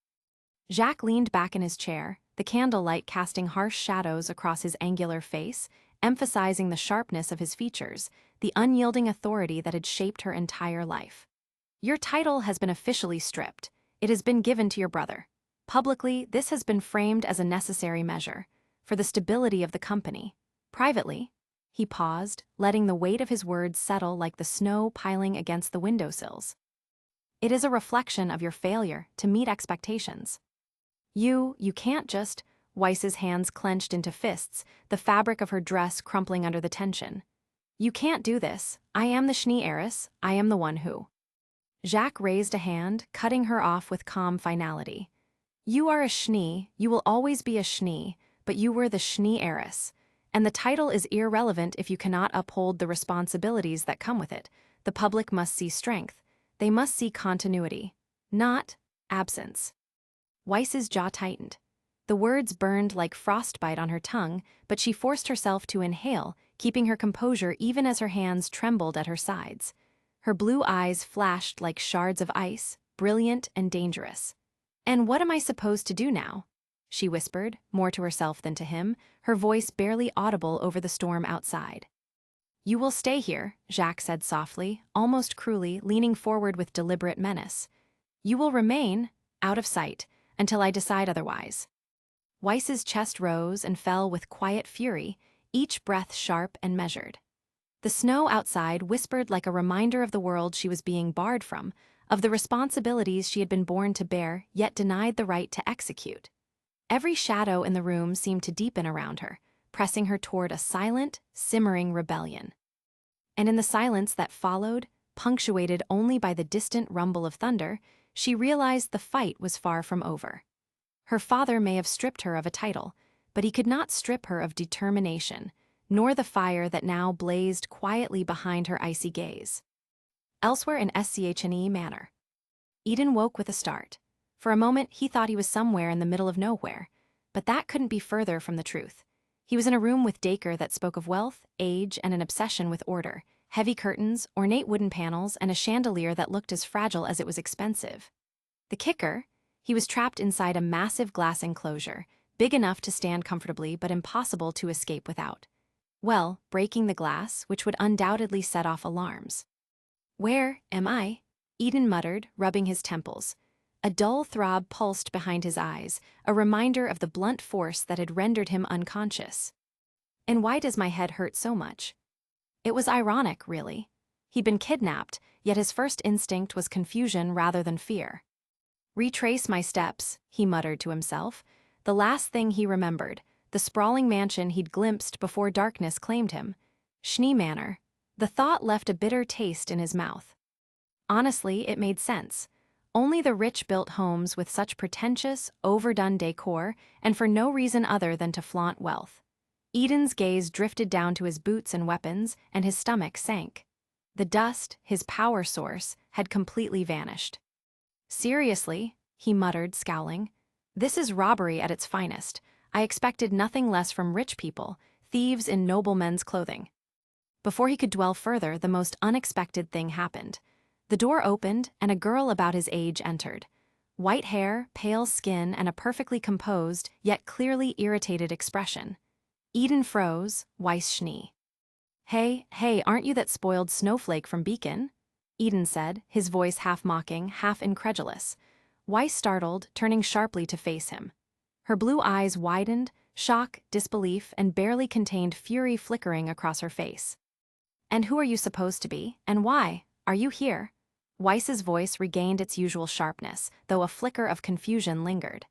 Jacques leaned back in his chair, the candlelight casting harsh shadows across his angular face, emphasizing the sharpness of his features, the unyielding authority that had shaped her entire life. Your title has been officially stripped. It has been given to your brother. Publicly, this has been framed as a necessary measure for the stability of the company. Privately, he paused, letting the weight of his words settle like the snow piling against the windowsills. It is a reflection of your failure to meet expectations. You can't just, Weiss's hands clenched into fists, the fabric of her dress crumpling under the tension. You can't do this. I am the Schnee heiress. I am the one who. Jacques raised a hand, cutting her off with calm finality. You are a Schnee, you will always be a Schnee, but you were the Schnee heiress. And the title is irrelevant if you cannot uphold the responsibilities that come with it. The public must see strength. They must see continuity, not absence. Weiss's jaw tightened. The words burned like frostbite on her tongue, but she forced herself to inhale, keeping her composure even as her hands trembled at her sides. Her blue eyes flashed like shards of ice, brilliant and dangerous. And what am I supposed to do now? She whispered, more to herself than to him, her voice barely audible over the storm outside. You will stay here, Jacques said softly, almost cruelly, leaning forward with deliberate menace. You will remain, out of sight, until I decide otherwise. Weiss's chest rose and fell with quiet fury, each breath sharp and measured. The snow outside whispered like a reminder of the world she was being barred from, of the responsibilities she had been born to bear, yet denied the right to execute. Every shadow in the room seemed to deepen around her, pressing her toward a silent, simmering rebellion. And in the silence that followed, punctuated only by the distant rumble of thunder, she realized the fight was far from over. Her father may have stripped her of a title, but he could not strip her of determination, nor the fire that now blazed quietly behind her icy gaze. Elsewhere in SCHNE Manor. Eden woke with a start. For a moment, he thought he was somewhere in the middle of nowhere, but that couldn't be further from the truth. He was in a room with Dacre that spoke of wealth, age, and an obsession with order, heavy curtains, ornate wooden panels, and a chandelier that looked as fragile as it was expensive. The kicker? He was trapped inside a massive glass enclosure, big enough to stand comfortably but impossible to escape without. Well, breaking the glass, which would undoubtedly set off alarms. "Where am I?" Eden muttered, rubbing his temples. A dull throb pulsed behind his eyes, a reminder of the blunt force that had rendered him unconscious. And why does my head hurt so much? It was ironic, really. He'd been kidnapped, yet his first instinct was confusion rather than fear. Retrace my steps, he muttered to himself. The last thing he remembered, the sprawling mansion he'd glimpsed before darkness claimed him. Schnee Manor. The thought left a bitter taste in his mouth. Honestly, it made sense. Only the rich built homes with such pretentious, overdone decor, and for no reason other than to flaunt wealth. Eden's gaze drifted down to his boots and weapons, and his stomach sank. The dust, his power source, had completely vanished. "Seriously," he muttered, scowling. "This is robbery at its finest. I expected nothing less from rich people, thieves in noblemen's clothing." Before he could dwell further, the most unexpected thing happened. The door opened, and a girl about his age entered. White hair, pale skin, and a perfectly composed, yet clearly irritated expression. Eden froze, Weiss Schnee. Hey, aren't you that spoiled snowflake from Beacon?" Eden said, his voice half mocking, half incredulous. Weiss startled, turning sharply to face him. Her blue eyes widened, shock, disbelief, and barely contained fury flickering across her face. "And who are you supposed to be, and why? Are you here?" Weiss's voice regained its usual sharpness, though a flicker of confusion lingered.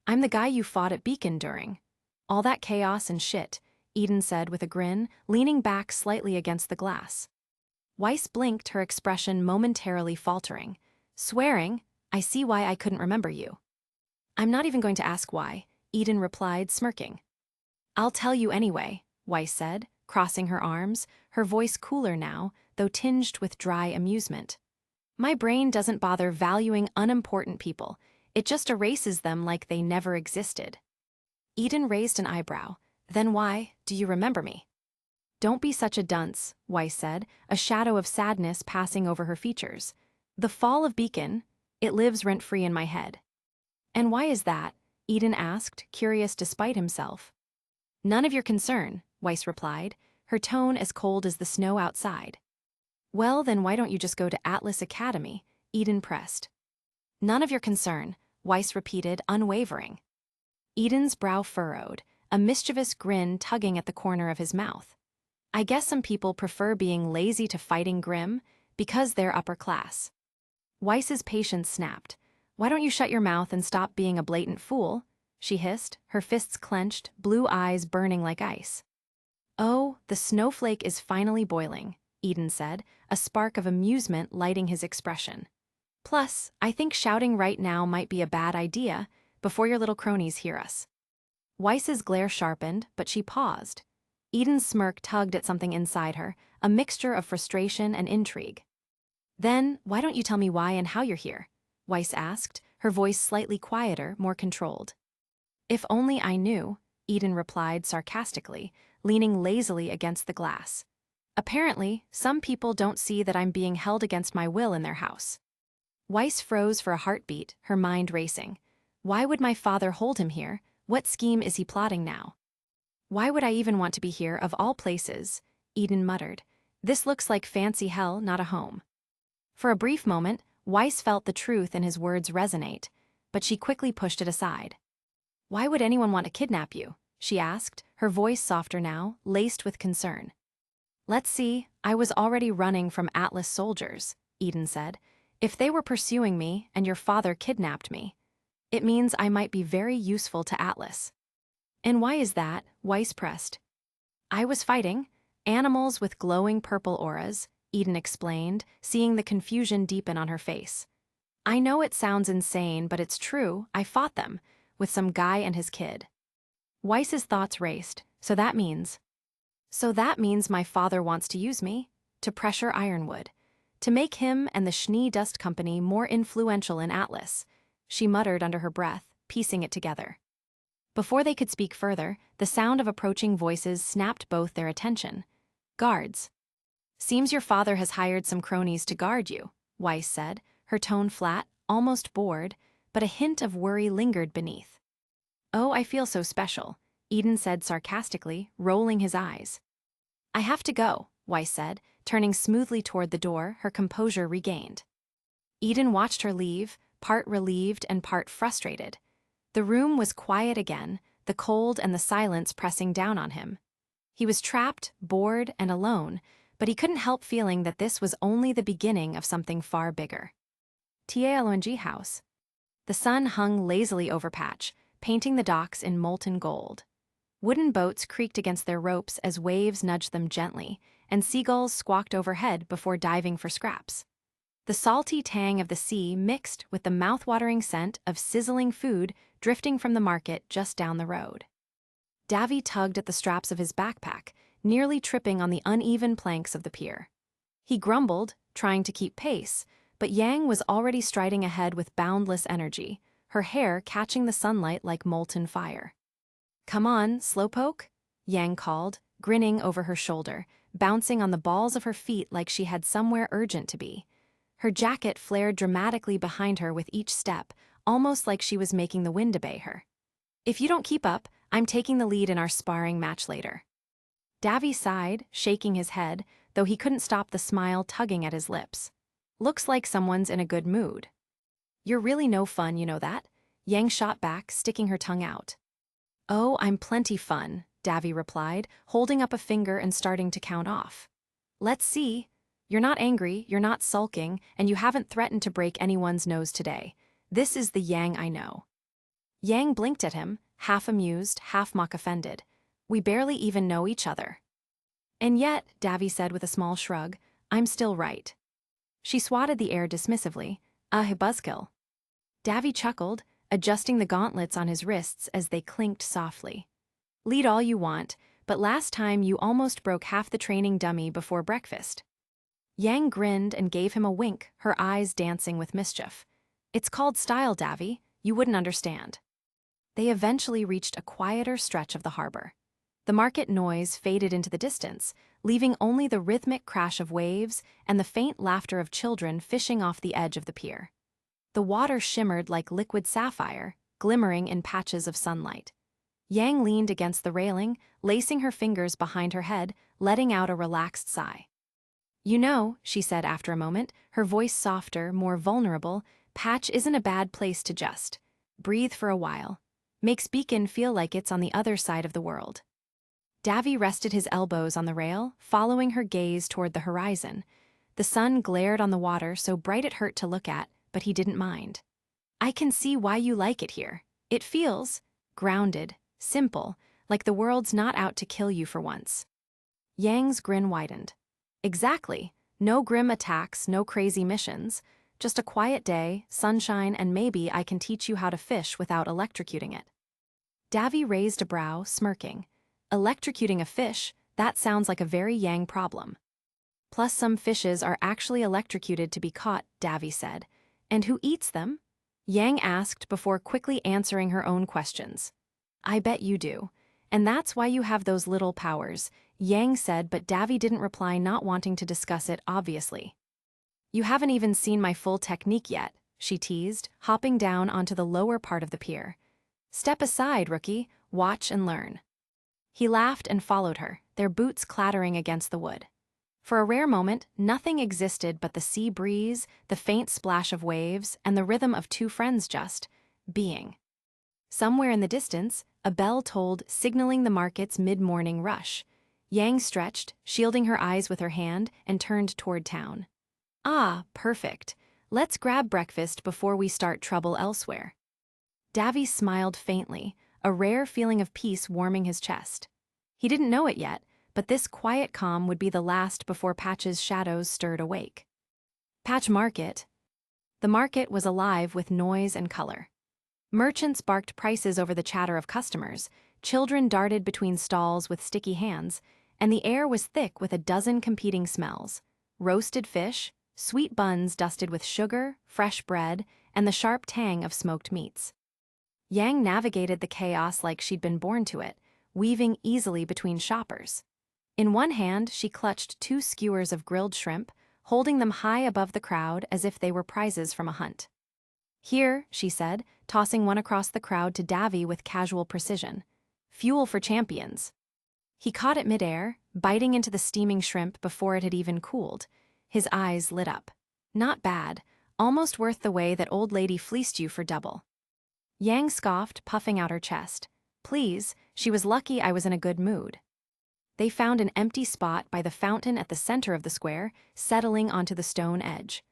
"I'm the guy you fought at Beacon during all that chaos and shit," Eden said with a grin, leaning back slightly against the glass. Weiss blinked, her expression momentarily faltering. "Swearing? I see why I couldn't remember you." "I'm not even going to ask why," Eden replied, smirking. "I'll tell you anyway," Weiss said, crossing her arms, her voice cooler now, though tinged with dry amusement. "My brain doesn't bother valuing unimportant people. It just erases them like they never existed." Eden raised an eyebrow. "Then why do you remember me?" "Don't be such a dunce," Weiss said, a shadow of sadness passing over her features. "The fall of Beacon, it lives rent-free in my head." "And why is that?" Eden asked, curious despite himself. "None of your concern," Weiss replied, her tone as cold as the snow outside. "Well, then why don't you just go to Atlas Academy?" Eden pressed. "None of your concern," Weiss repeated, unwavering. Eden's brow furrowed, a mischievous grin tugging at the corner of his mouth. "I guess some people prefer being lazy to fighting Grimm, because they're upper class." Weiss's patience snapped. "Why don't you shut your mouth and stop being a blatant fool?" she hissed, her fists clenched, blue eyes burning like ice. "Oh, the snowflake is finally boiling," Eden said, a spark of amusement lighting his expression. "Plus, I think shouting right now might be a bad idea, before your little cronies hear us." Weiss's glare sharpened, but she paused. Eden's smirk tugged at something inside her, a mixture of frustration and intrigue. "Then, why don't you tell me why and how you're here?" Weiss asked, her voice slightly quieter, more controlled. "If only I knew," Eden replied sarcastically, leaning lazily against the glass. "Apparently, some people don't see that I'm being held against my will in their house." Weiss froze for a heartbeat, her mind racing. Why would my father hold him here? What scheme is he plotting now? "Why would I even want to be here, of all places?" Eden muttered. "This looks like fancy hell, not a home." For a brief moment, Weiss felt the truth in his words resonate, but she quickly pushed it aside. "Why would anyone want to kidnap you?" she asked, her voice softer now, laced with concern. "Let's see, I was already running from Atlas soldiers," Eden said. "If they were pursuing me and your father kidnapped me, it means I might be very useful to Atlas." "And why is that?" Weiss pressed. "I was fighting animals with glowing purple auras," Eden explained, seeing the confusion deepen on her face. "I know it sounds insane, but it's true, I fought them, with some guy and his kid." Weiss's thoughts raced. So that means my father wants to use me? To pressure Ironwood? To make him and the Schnee Dust Company more influential in Atlas? She muttered under her breath, piecing it together. Before they could speak further, the sound of approaching voices snapped both their attention. "Guards!" Seems your father has hired some cronies to guard you, Weiss said, her tone flat, almost bored, but a hint of worry lingered beneath. Oh, I feel so special, Eden said sarcastically, rolling his eyes. I have to go, Weiss said, turning smoothly toward the door, her composure regained. Eden watched her leave, part relieved and part frustrated. The room was quiet again, the cold and the silence pressing down on him. He was trapped, bored, and alone, but he couldn't help feeling that this was only the beginning of something far bigger. TALONG house. The sun hung lazily over Patch, painting the docks in molten gold. Wooden boats creaked against their ropes as waves nudged them gently, and seagulls squawked overhead before diving for scraps. The salty tang of the sea mixed with the mouth-watering scent of sizzling food drifting from the market just down the road. Davy tugged at the straps of his backpack, nearly tripping on the uneven planks of the pier. He grumbled, trying to keep pace, but Yang was already striding ahead with boundless energy, her hair catching the sunlight like molten fire. Come on, slowpoke, Yang called, grinning over her shoulder, bouncing on the balls of her feet like she had somewhere urgent to be. Her jacket flared dramatically behind her with each step, almost like she was making the wind obey her. If you don't keep up, I'm taking the lead in our sparring match later. Davy sighed, shaking his head, though he couldn't stop the smile tugging at his lips. Looks like someone's in a good mood. You're really no fun, you know that? Yang shot back, sticking her tongue out. Oh, I'm plenty fun, Davy replied, holding up a finger and starting to count off. Let's see. You're not angry, you're not sulking, and you haven't threatened to break anyone's nose today. This is the Yang I know. Yang blinked at him, half amused, half mock-offended. We barely even know each other. And yet, Davy said with a small shrug, I'm still right. She swatted the air dismissively. Buzzkill. Davy chuckled, adjusting the gauntlets on his wrists as they clinked softly. Lead all you want, but last time you almost broke half the training dummy before breakfast. Yang grinned and gave him a wink, her eyes dancing with mischief. It's called style, Davy. You wouldn't understand. They eventually reached a quieter stretch of the harbor. The market noise faded into the distance, leaving only the rhythmic crash of waves and the faint laughter of children fishing off the edge of the pier. The water shimmered like liquid sapphire, glimmering in patches of sunlight. Yang leaned against the railing, lacing her fingers behind her head, letting out a relaxed sigh. You know, she said after a moment, her voice softer, more vulnerable, Patch isn't a bad place to just breathe for a while. Makes Beacon feel like it's on the other side of the world. Davy rested his elbows on the rail, following her gaze toward the horizon. The sun glared on the water so bright it hurt to look at, but he didn't mind. I can see why you like it here. It feels grounded, simple, like the world's not out to kill you for once. Yang's grin widened. Exactly. No grim attacks, no crazy missions. Just a quiet day, sunshine, and maybe I can teach you how to fish without electrocuting it. Davy raised a brow, smirking. Electrocuting a fish, that sounds like a very Yang problem. Plus some fishes are actually electrocuted to be caught, Davy said. And who eats them? Yang asked before quickly answering her own questions. I bet you do. And that's why you have those little powers, Yang said, but Davy didn't reply, not wanting to discuss it, obviously. You haven't even seen my full technique yet, she teased, hopping down onto the lower part of the pier. Step aside, rookie. Watch and learn. He laughed and followed her, their boots clattering against the wood. For a rare moment, nothing existed but the sea breeze, the faint splash of waves, and the rhythm of two friends just being. Somewhere in the distance, a bell tolled, signaling the market's mid-morning rush. Yang stretched, shielding her eyes with her hand, and turned toward town. Ah, perfect. Let's grab breakfast before we start trouble elsewhere. Davy smiled faintly, a rare feeling of peace warming his chest. He didn't know it yet, but this quiet calm would be the last before Patch's shadows stirred awake. Patch Market. The market was alive with noise and color. Merchants barked prices over the chatter of customers, children darted between stalls with sticky hands, and the air was thick with a dozen competing smells. Roasted fish, sweet buns dusted with sugar, fresh bread, and the sharp tang of smoked meats. Yang navigated the chaos like she'd been born to it, weaving easily between shoppers. In one hand, she clutched 2 skewers of grilled shrimp, holding them high above the crowd as if they were prizes from a hunt. "Here," she said, tossing one across the crowd to Davy with casual precision. "Fuel for champions." He caught it midair, biting into the steaming shrimp before it had even cooled. His eyes lit up. "Not bad. Almost worth the way that old lady fleeced you for double." Yang scoffed, puffing out her chest. "Please, she was lucky I was in a good mood." They found an empty spot by the fountain at the center of the square, settling onto the stone edge.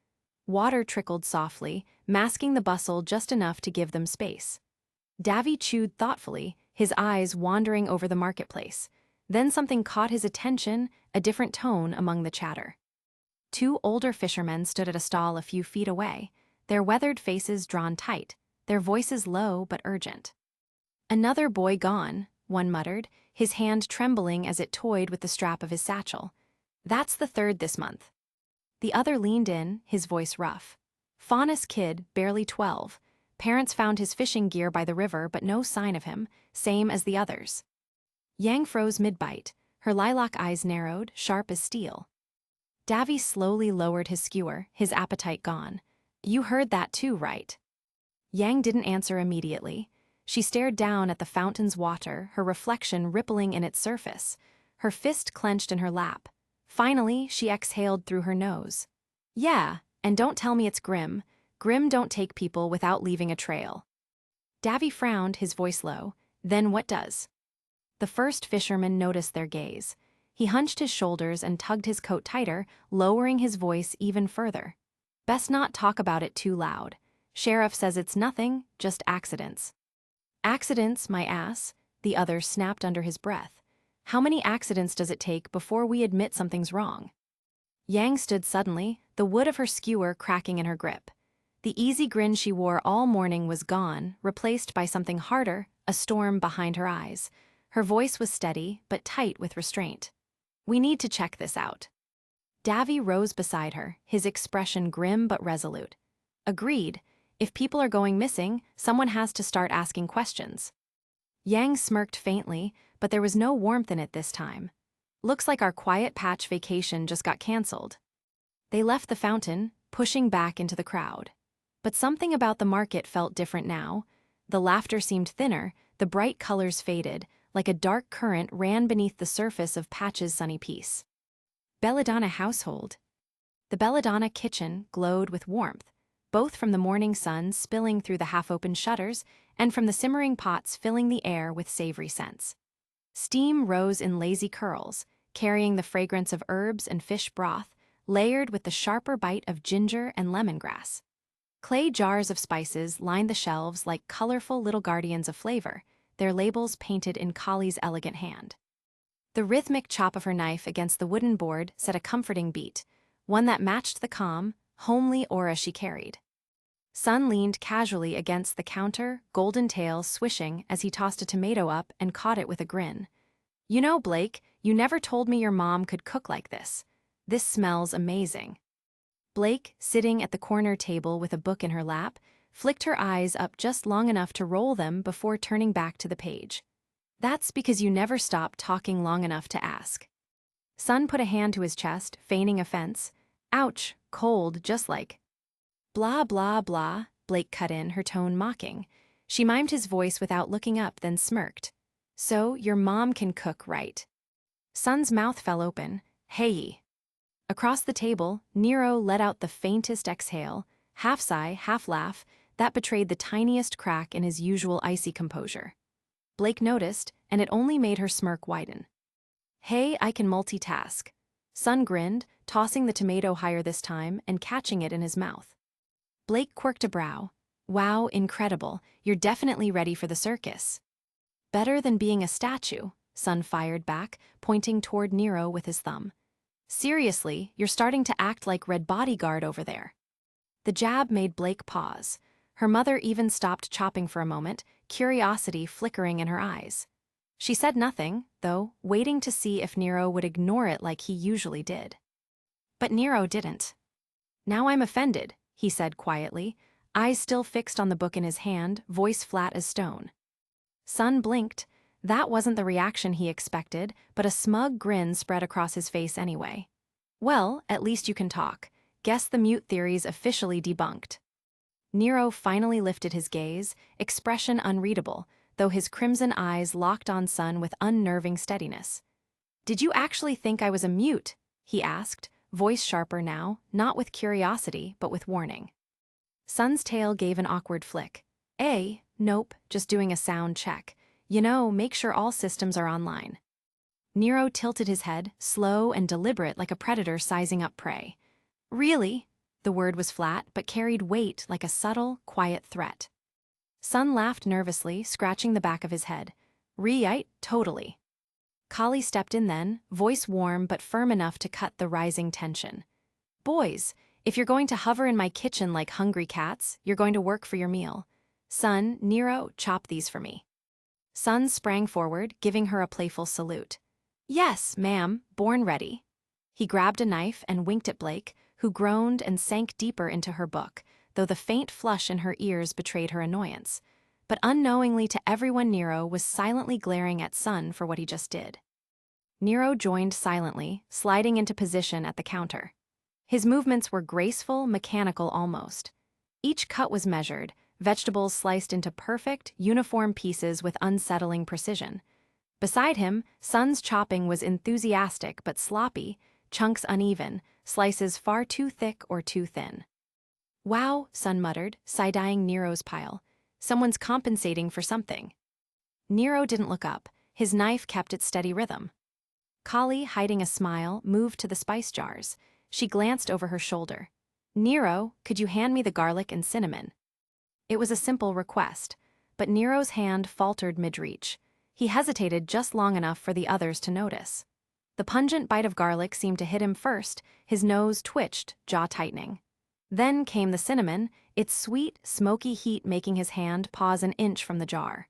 Water trickled softly, masking the bustle just enough to give them space. Davy chewed thoughtfully, his eyes wandering over the marketplace. Then something caught his attention, a different tone among the chatter. 2 older fishermen stood at a stall a few feet away, their weathered faces drawn tight, their voices low but urgent. "Another boy gone," one muttered, his hand trembling as it toyed with the strap of his satchel. "That's the 3rd this month." The other leaned in, his voice rough. "Faunus kid, barely 12. Parents found his fishing gear by the river but no sign of him, same as the others." Yang froze mid-bite, her lilac eyes narrowed, sharp as steel. Davy slowly lowered his skewer, his appetite gone. "You heard that too, right?" Yang didn't answer immediately. She stared down at the fountain's water, her reflection rippling in its surface, her fist clenched in her lap. Finally, she exhaled through her nose. "Yeah, and don't tell me it's Grimm. Grimm don't take people without leaving a trail." Davy frowned, his voice low. "Then what does?" The first fisherman noticed their gaze. He hunched his shoulders and tugged his coat tighter, lowering his voice even further. "Best not talk about it too loud. Sheriff says it's nothing, just accidents." "Accidents, my ass," the other snapped under his breath. "How many accidents does it take before we admit something's wrong?" Yang stood suddenly, the wood of her skewer cracking in her grip. The easy grin she wore all morning was gone, replaced by something harder, a storm behind her eyes. Her voice was steady, but tight with restraint. "We need to check this out." Davy rose beside her, his expression grim but resolute. "Agreed. If people are going missing, someone has to start asking questions." Yang smirked faintly, but there was no warmth in it this time. "Looks like our quiet patch vacation just got canceled." They left the fountain, pushing back into the crowd. But something about the market felt different now. The laughter seemed thinner, the bright colors faded, like a dark current ran beneath the surface of Patch's sunny peace. Belladonna household. The Belladonna kitchen glowed with warmth, both from the morning sun spilling through the half-open shutters and from the simmering pots filling the air with savory scents. Steam rose in lazy curls, carrying the fragrance of herbs and fish broth, layered with the sharper bite of ginger and lemongrass. Clay jars of spices lined the shelves like colorful little guardians of flavor, their labels painted in Kali's elegant hand. The rhythmic chop of her knife against the wooden board set a comforting beat, one that matched the calm, homely aura she carried. Sun leaned casually against the counter, golden tail swishing as he tossed a tomato up and caught it with a grin. "You know, Blake, you never told me your mom could cook like this. This smells amazing." Blake, sitting at the corner table with a book in her lap, flicked her eyes up just long enough to roll them before turning back to the page. "That's because you never stop talking long enough to ask." Sun put a hand to his chest, feigning offense. "Ouch, cold, just like." "Blah, blah, blah," Blake cut in, her tone mocking. She mimed his voice without looking up, then smirked. "So, your mom can cook, right?" Sun's mouth fell open. "Hey." Across the table, Nero let out the faintest exhale, half sigh, half laugh, that betrayed the tiniest crack in his usual icy composure. Blake noticed, and it only made her smirk widen. "Hey, I can multitask." Sun grinned, tossing the tomato higher this time and catching it in his mouth. Blake quirked a brow. "Wow, incredible. You're definitely ready for the circus." "Better than being a statue," Sun fired back, pointing toward Nero with his thumb. "Seriously, you're starting to act like Red Bodyguard over there." The jab made Blake pause. Her mother even stopped chopping for a moment, curiosity flickering in her eyes. She said nothing, though, waiting to see if Nero would ignore it like he usually did. But Nero didn't. "Now I'm offended," he said quietly, eyes still fixed on the book in his hand, voice flat as stone. Sun blinked, That wasn't the reaction he expected, but a smug grin spread across his face anyway. Well, at least you can talk. Guess the mute theory's officially debunked. Nero finally lifted his gaze, expression unreadable, though his crimson eyes locked on Sun with unnerving steadiness. "Did you actually think I was a mute?" he asked, voice sharper now, not with curiosity, but with warning. Sun's tail gave an awkward flick. Nope, just doing a sound check. Make sure all systems are online." Nero tilted his head, slow and deliberate like a predator sizing up prey. "Really?" The word was flat, but carried weight like a subtle, quiet threat. Sun laughed nervously, scratching the back of his head. "Right, totally." Kali stepped in then, voice warm but firm enough to cut the rising tension. "Boys, if you're going to hover in my kitchen like hungry cats, you're going to work for your meal. Sun, Nero, chop these for me." Sun sprang forward, giving her a playful salute. "Yes, ma'am, born ready." He grabbed a knife and winked at Blake, who groaned and sank deeper into her book, though the faint flush in her ears betrayed her annoyance. But unknowingly to everyone, Nero was silently glaring at Sun for what he just did. Nero joined silently, sliding into position at the counter. His movements were graceful, mechanical almost. Each cut was measured, vegetables sliced into perfect, uniform pieces with unsettling precision. Beside him, Sun's chopping was enthusiastic but sloppy, chunks uneven, slices far too thick or too thin. "Wow," Sun muttered, side-eyeing Nero's pile. "Someone's compensating for something." Nero didn't look up. His knife kept its steady rhythm. Kali, hiding a smile, moved to the spice jars. She glanced over her shoulder. "Nero, could you hand me the garlic and cinnamon?" It was a simple request, but Nero's hand faltered mid-reach. He hesitated just long enough for the others to notice. The pungent bite of garlic seemed to hit him first, his nose twitched, jaw tightening. Then came the cinnamon, its sweet, smoky heat making his hand pause an inch from the jar.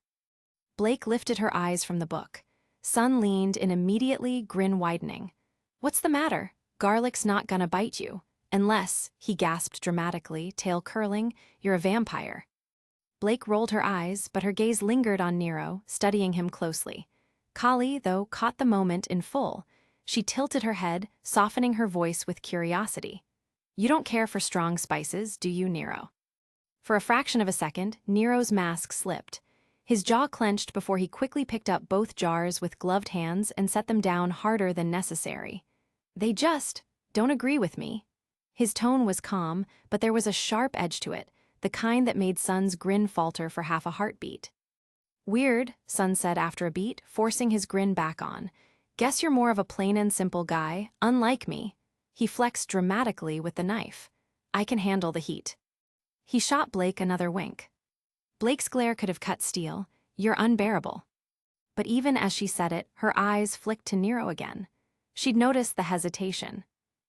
Blake lifted her eyes from the book. Sun leaned in immediately, grin widening. "What's the matter? Garlic's not gonna bite you. Unless," he gasped dramatically, tail curling, "you're a vampire." Blake rolled her eyes, but her gaze lingered on Nero, studying him closely. Kali, though, caught the moment in full. She tilted her head, softening her voice with curiosity. "You don't care for strong spices, do you, Nero?" For a fraction of a second, Nero's mask slipped. His jaw clenched before he quickly picked up both jars with gloved hands and set them down harder than necessary. "They just don't agree with me." His tone was calm, but there was a sharp edge to it, the kind that made Sun's grin falter for half a heartbeat. "Weird," Sun said after a beat, forcing his grin back on. "Guess you're more of a plain and simple guy, unlike me." He flexed dramatically with the knife. "I can handle the heat." He shot Blake another wink. Blake's glare could have cut steel. "You're unbearable." But even as she said it, her eyes flicked to Nero again. She'd noticed the hesitation.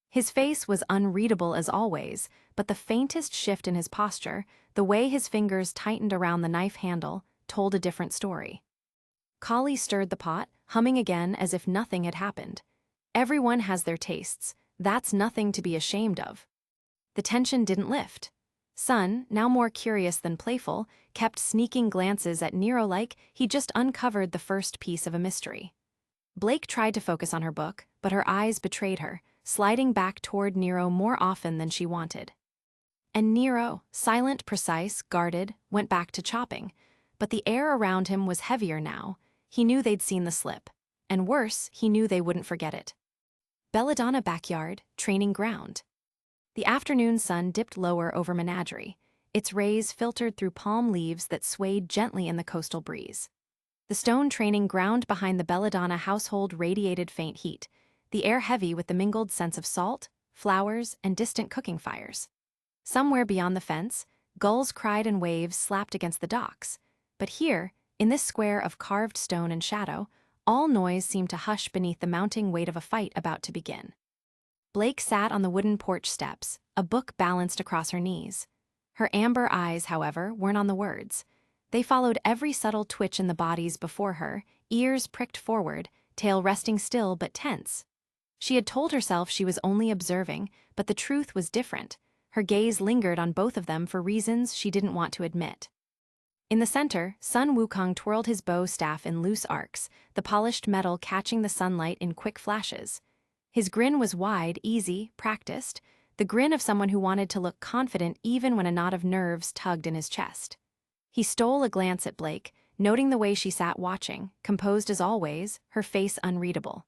His face was unreadable as always, but the faintest shift in his posture, the way his fingers tightened around the knife handle, told a different story. Kali stirred the pot, humming again as if nothing had happened. "Everyone has their tastes. That's nothing to be ashamed of." The tension didn't lift. Sun, now more curious than playful, kept sneaking glances at Nero like he'd just uncovered the first piece of a mystery. Blake tried to focus on her book, but her eyes betrayed her, sliding back toward Nero more often than she wanted. And Nero, silent, precise, guarded, went back to chopping. But the air around him was heavier now. He knew they'd seen the slip. And worse, he knew they wouldn't forget it. Belladonna backyard, training ground. The afternoon sun dipped lower over Menagerie. Its rays filtered through palm leaves that swayed gently in the coastal breeze. The stone training ground behind the Belladonna household radiated faint heat, the air heavy with the mingled scents of salt, flowers, and distant cooking fires. Somewhere beyond the fence, gulls cried and waves slapped against the docks. But here, in this square of carved stone and shadow, all noise seemed to hush beneath the mounting weight of a fight about to begin. Blake sat on the wooden porch steps, a book balanced across her knees. Her amber eyes, however, weren't on the words. They followed every subtle twitch in the bodies before her, ears pricked forward, tail resting still but tense. She had told herself she was only observing, but the truth was different. Her gaze lingered on both of them for reasons she didn't want to admit. In the center, Sun Wukong twirled his bow staff in loose arcs, the polished metal catching the sunlight in quick flashes. His grin was wide, easy, practiced, the grin of someone who wanted to look confident even when a knot of nerves tugged in his chest. He stole a glance at Blake, noting the way she sat watching, composed as always, her face unreadable.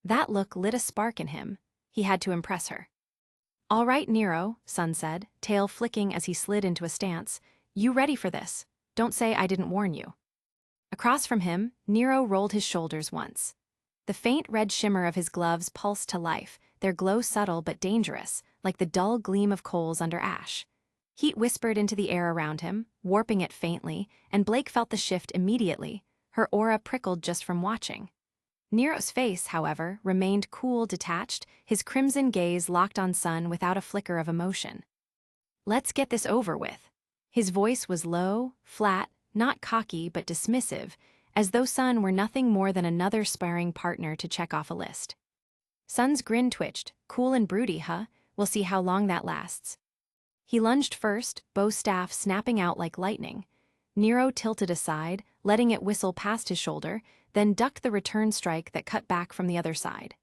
That look lit a spark in him. He had to impress her. "All right, Nero," Sun said, tail flicking as he slid into a stance. "You ready for this? Don't say I didn't warn you." Across from him, Nero rolled his shoulders once. The faint red shimmer of his gloves pulsed to life, their glow subtle but dangerous, like the dull gleam of coals under ash. Heat whispered into the air around him, warping it faintly, and Blake felt the shift immediately. Her aura prickled just from watching. Nero's face, however, remained cool, detached, his crimson gaze locked on Sun without a flicker of emotion. "Let's get this over with." His voice was low, flat, not cocky but dismissive, as though Sun were nothing more than another sparring partner to check off a list. Sun's grin twitched. "Cool and broody, huh? We'll see how long that lasts." He lunged first, bow staff snapping out like lightning. Nero tilted aside, letting it whistle past his shoulder, then ducked the return strike that cut back from the other side.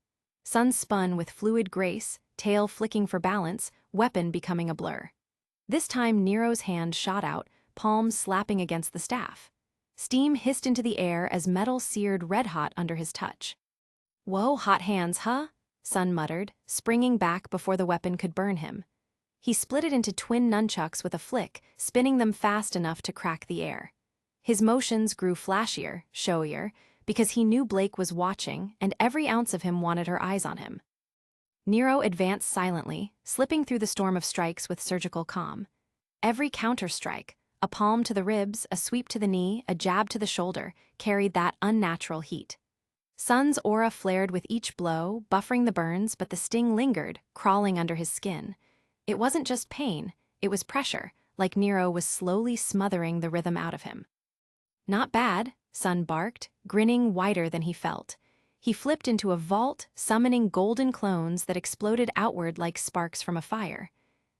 Sun spun with fluid grace, tail flicking for balance, weapon becoming a blur. This time Nero's hand shot out, palms slapping against the staff. Steam hissed into the air as metal seared red-hot under his touch. "Whoa, hot hands, huh?" Sun muttered, springing back before the weapon could burn him. He split it into twin nunchucks with a flick, spinning them fast enough to crack the air. His motions grew flashier, showier, because he knew Blake was watching and every ounce of him wanted her eyes on him. Nero advanced silently, slipping through the storm of strikes with surgical calm. Every counter-strike, a palm to the ribs, a sweep to the knee, a jab to the shoulder, carried that unnatural heat. Sun's aura flared with each blow, buffering the burns, but the sting lingered, crawling under his skin. It wasn't just pain, it was pressure, like Nero was slowly smothering the rhythm out of him. "Not bad," Sun barked, grinning wider than he felt. He flipped into a vault, summoning golden clones that exploded outward like sparks from a fire.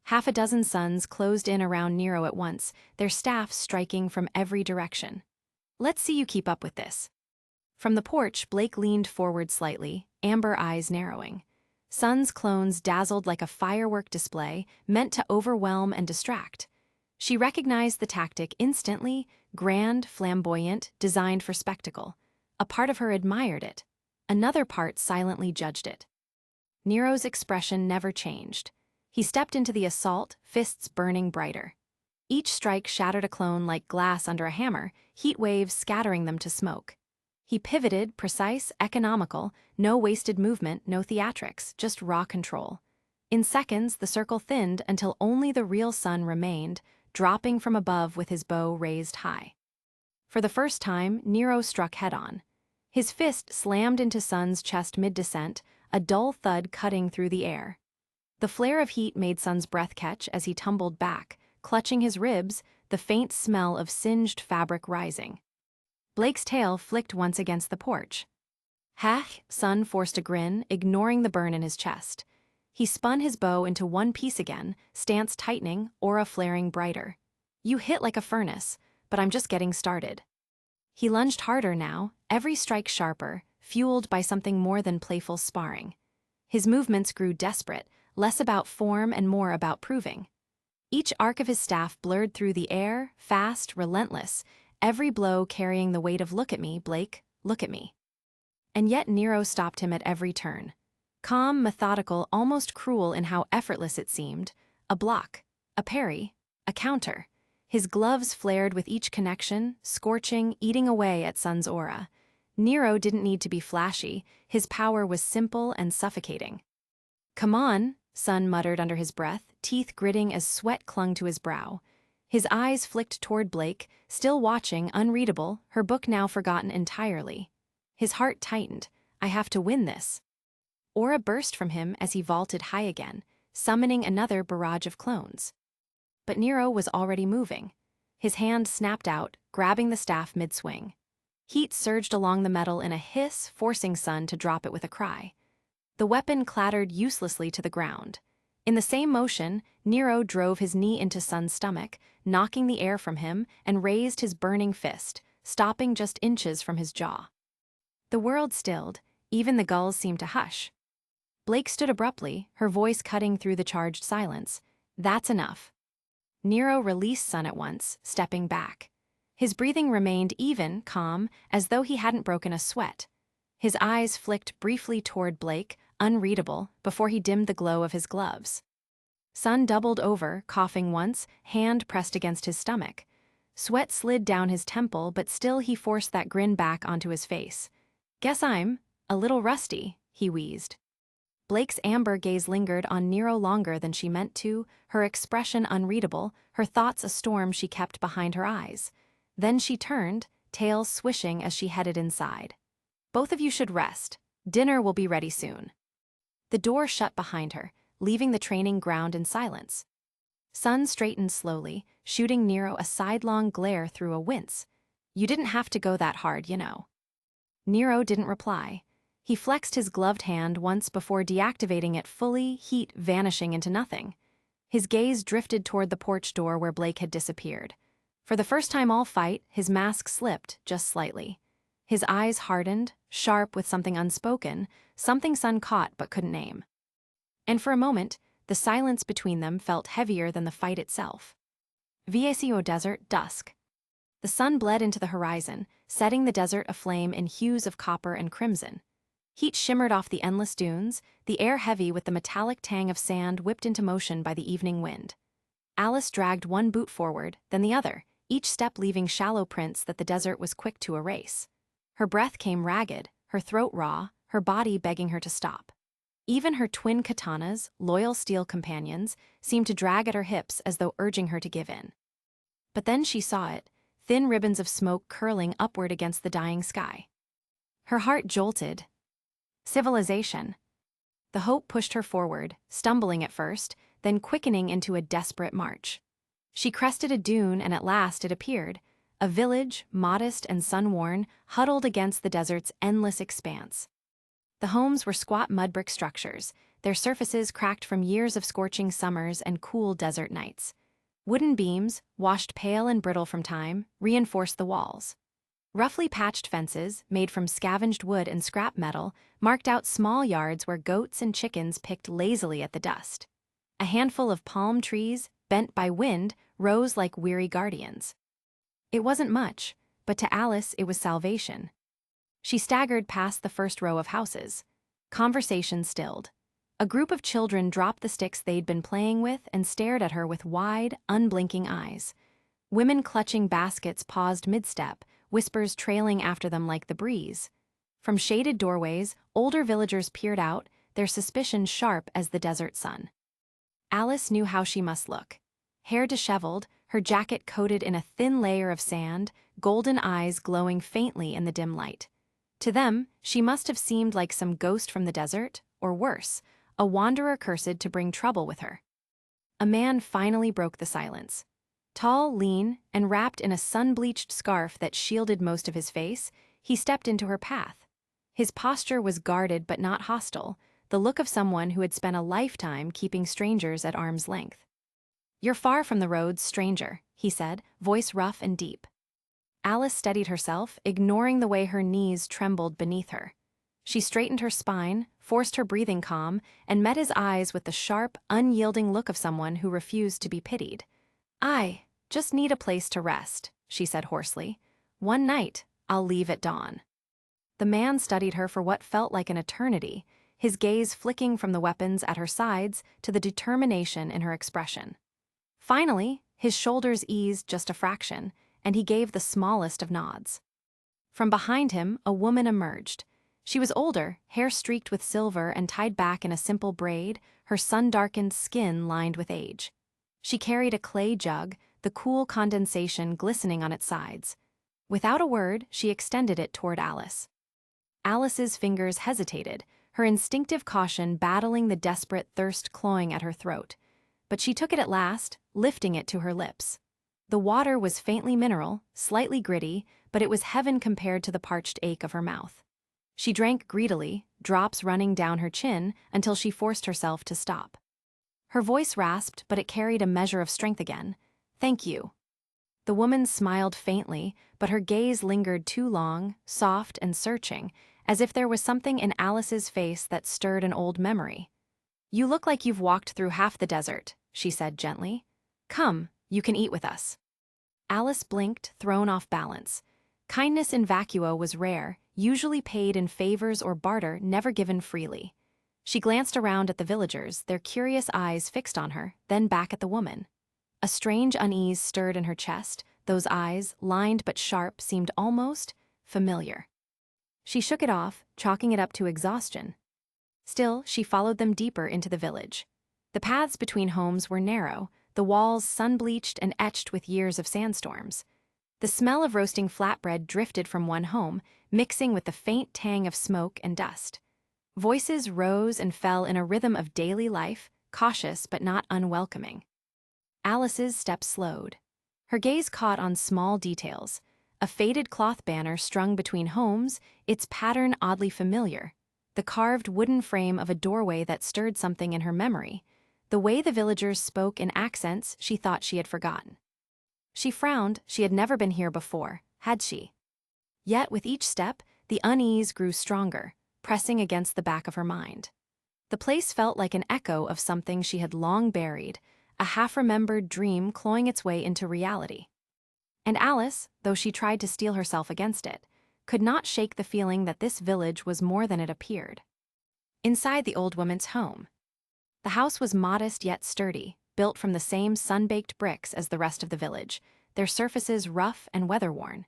Half a dozen suns closed in around Nero at once, their staffs striking from every direction. "Let's see you keep up with this." From the porch, Blake leaned forward slightly, amber eyes narrowing. Sun's clones dazzled like a firework display, meant to overwhelm and distract. She recognized the tactic instantly, grand, flamboyant, designed for spectacle. A part of her admired it. Another part silently judged it. Nero's expression never changed. He stepped into the assault, fists burning brighter. Each strike shattered a clone like glass under a hammer, heat waves scattering them to smoke. He pivoted, precise, economical, no wasted movement, no theatrics, just raw control. In seconds, the circle thinned until only the real Sun remained, dropping from above with his bow raised high. For the first time, Nero struck head-on. His fist slammed into Sun's chest mid-descent, a dull thud cutting through the air. The flare of heat made Sun's breath catch as he tumbled back, clutching his ribs, the faint smell of singed fabric rising. Blake's tail flicked once against the porch. "Hach," Sun forced a grin, ignoring the burn in his chest. He spun his bow into one piece again, stance tightening, aura flaring brighter. "You hit like a furnace, but I'm just getting started." He lunged harder now, every strike sharper, fueled by something more than playful sparring. His movements grew desperate, less about form and more about proving. Each arc of his staff blurred through the air, fast, relentless, every blow carrying the weight of "Look at me, Blake, look at me." And yet Nero stopped him at every turn. Calm, methodical, almost cruel in how effortless it seemed. A block, a parry, a counter. His gloves flared with each connection, scorching, eating away at Sun's aura. Nero didn't need to be flashy, his power was simple and suffocating. "Come on," Sun muttered under his breath, teeth gritting as sweat clung to his brow. His eyes flicked toward Blake, still watching, unreadable, her book now forgotten entirely. His heart tightened. "I have to win this." Aura burst from him as he vaulted high again, summoning another barrage of clones. But Nero was already moving. His hand snapped out, grabbing the staff mid-swing. Heat surged along the metal in a hiss, forcing Sun to drop it with a cry. The weapon clattered uselessly to the ground. In the same motion, Nero drove his knee into Sun's stomach, knocking the air from him, and raised his burning fist, stopping just inches from his jaw. The world stilled, even the gulls seemed to hush. Blake stood abruptly, her voice cutting through the charged silence. "That's enough." Nero released Sun at once, stepping back. His breathing remained even, calm, as though he hadn't broken a sweat. His eyes flicked briefly toward Blake, unreadable, before he dimmed the glow of his gloves. Sun doubled over, coughing once, hand pressed against his stomach. Sweat slid down his temple, but still he forced that grin back onto his face. "Guess I'm a little rusty," he wheezed. Blake's amber gaze lingered on Nero longer than she meant to, her expression unreadable, her thoughts a storm she kept behind her eyes. Then she turned, tail swishing as she headed inside. "Both of you should rest. Dinner will be ready soon." The door shut behind her, leaving the training ground in silence. Sun straightened slowly, shooting Nero a sidelong glare through a wince. "You didn't have to go that hard, you know." Nero didn't reply. He flexed his gloved hand once before deactivating it fully, heat vanishing into nothing. His gaze drifted toward the porch door where Blake had disappeared. For the first time all fight, his mask slipped, just slightly. His eyes hardened, sharp with something unspoken, something Sun caught but couldn't name. And for a moment, the silence between them felt heavier than the fight itself. Vytal Desert, dusk. The sun bled into the horizon, setting the desert aflame in hues of copper and crimson. Heat shimmered off the endless dunes, the air heavy with the metallic tang of sand whipped into motion by the evening wind. Alice dragged one boot forward, then the other, each step leaving shallow prints that the desert was quick to erase. Her breath came ragged, her throat raw, her body begging her to stop. Even her twin katanas, loyal steel companions, seemed to drag at her hips as though urging her to give in. But then she saw it, thin ribbons of smoke curling upward against the dying sky. Her heart jolted. Civilization. The hope pushed her forward, stumbling at first, then quickening into a desperate march. She crested a dune and at last it appeared, a village, modest and sun-worn, huddled against the desert's endless expanse. The homes were squat mud brick structures, their surfaces cracked from years of scorching summers and cool desert nights. Wooden beams, washed pale and brittle from time, reinforced the walls. Roughly patched fences, made from scavenged wood and scrap metal, marked out small yards where goats and chickens picked lazily at the dust. A handful of palm trees, bent by wind, rose like weary guardians. It wasn't much, but to Alice it was salvation. She staggered past the first row of houses. Conversation stilled. A group of children dropped the sticks they'd been playing with and stared at her with wide, unblinking eyes. Women clutching baskets paused mid-step, whispers trailing after them like the breeze. From shaded doorways, older villagers peered out, their suspicion sharp as the desert sun. Alice knew how she must look. Hair disheveled, her jacket coated in a thin layer of sand, golden eyes glowing faintly in the dim light. To them, she must have seemed like some ghost from the desert, or worse, a wanderer cursed to bring trouble with her. A man finally broke the silence. Tall, lean, and wrapped in a sun-bleached scarf that shielded most of his face, he stepped into her path. His posture was guarded but not hostile, the look of someone who had spent a lifetime keeping strangers at arm's length. "You're far from the roads, stranger," he said, voice rough and deep. Alice steadied herself, ignoring the way her knees trembled beneath her. She straightened her spine, forced her breathing calm, and met his eyes with the sharp, unyielding look of someone who refused to be pitied. "I just need a place to rest," she said hoarsely. "One night, I'll leave at dawn." The man studied her for what felt like an eternity, his gaze flicking from the weapons at her sides to the determination in her expression. Finally, his shoulders eased just a fraction, and he gave the smallest of nods. From behind him, a woman emerged. She was older, hair streaked with silver and tied back in a simple braid, her sun-darkened skin lined with age. She carried a clay jug, the cool condensation glistening on its sides. Without a word, she extended it toward Alice. Alice's fingers hesitated, her instinctive caution battling the desperate thirst clawing at her throat. But she took it at last, lifting it to her lips. The water was faintly mineral, slightly gritty, but it was heaven compared to the parched ache of her mouth. She drank greedily, drops running down her chin until she forced herself to stop. Her voice rasped, but it carried a measure of strength again. "Thank you." The woman smiled faintly, but her gaze lingered too long, soft and searching, as if there was something in Alice's face that stirred an old memory. "You look like you've walked through half the desert," she said gently. "Come, you can eat with us." Alice blinked, thrown off balance. Kindness in vacuo was rare, usually paid in favors or barter, never given freely. She glanced around at the villagers, their curious eyes fixed on her, then back at the woman. A strange unease stirred in her chest. Those eyes, lined but sharp, seemed almost familiar. She shook it off, chalking it up to exhaustion. Still, she followed them deeper into the village. The paths between homes were narrow, the walls sun-bleached and etched with years of sandstorms. The smell of roasting flatbread drifted from one home, mixing with the faint tang of smoke and dust. Voices rose and fell in a rhythm of daily life, cautious but not unwelcoming. Alice's steps slowed. Her gaze caught on small details. A faded cloth banner strung between homes, its pattern oddly familiar. The carved wooden frame of a doorway that stirred something in her memory. The way the villagers spoke in accents she thought she had forgotten. She frowned. She had never been here before, had she? Yet with each step, the unease grew stronger, pressing against the back of her mind. The place felt like an echo of something she had long buried, a half-remembered dream clawing its way into reality. And Alice, though she tried to steel herself against it, could not shake the feeling that this village was more than it appeared. Inside the old woman's home. The house was modest yet sturdy, built from the same sun-baked bricks as the rest of the village, their surfaces rough and weather-worn.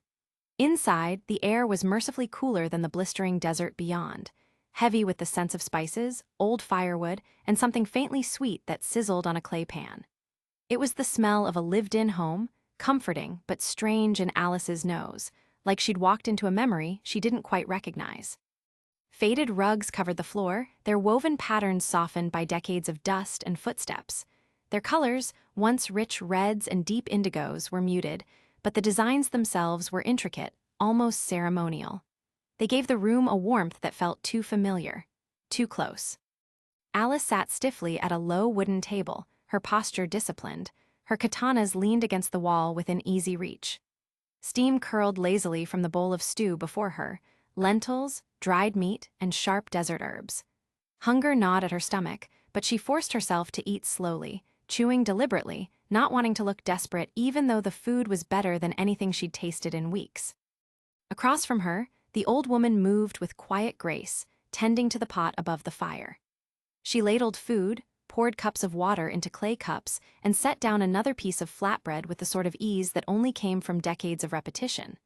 Inside, the air was mercifully cooler than the blistering desert beyond, heavy with the scents of spices, old firewood, and something faintly sweet that sizzled on a clay pan. It was the smell of a lived-in home, comforting but strange in Alice's nose, like she'd walked into a memory she didn't quite recognize. Faded rugs covered the floor, their woven patterns softened by decades of dust and footsteps. Their colors, once rich reds and deep indigos, were muted, but the designs themselves were intricate, almost ceremonial. They gave the room a warmth that felt too familiar, too close. Alice sat stiffly at a low wooden table, her posture disciplined. Her katanas leaned against the wall within easy reach. Steam curled lazily from the bowl of stew before her, lentils, dried meat, and sharp desert herbs. Hunger gnawed at her stomach, but she forced herself to eat slowly, chewing deliberately, not wanting to look desperate even though the food was better than anything she'd tasted in weeks. Across from her, the old woman moved with quiet grace, tending to the pot above the fire. She ladled food, poured cups of water into clay cups, and set down another piece of flatbread with the sort of ease that only came from decades of repetition.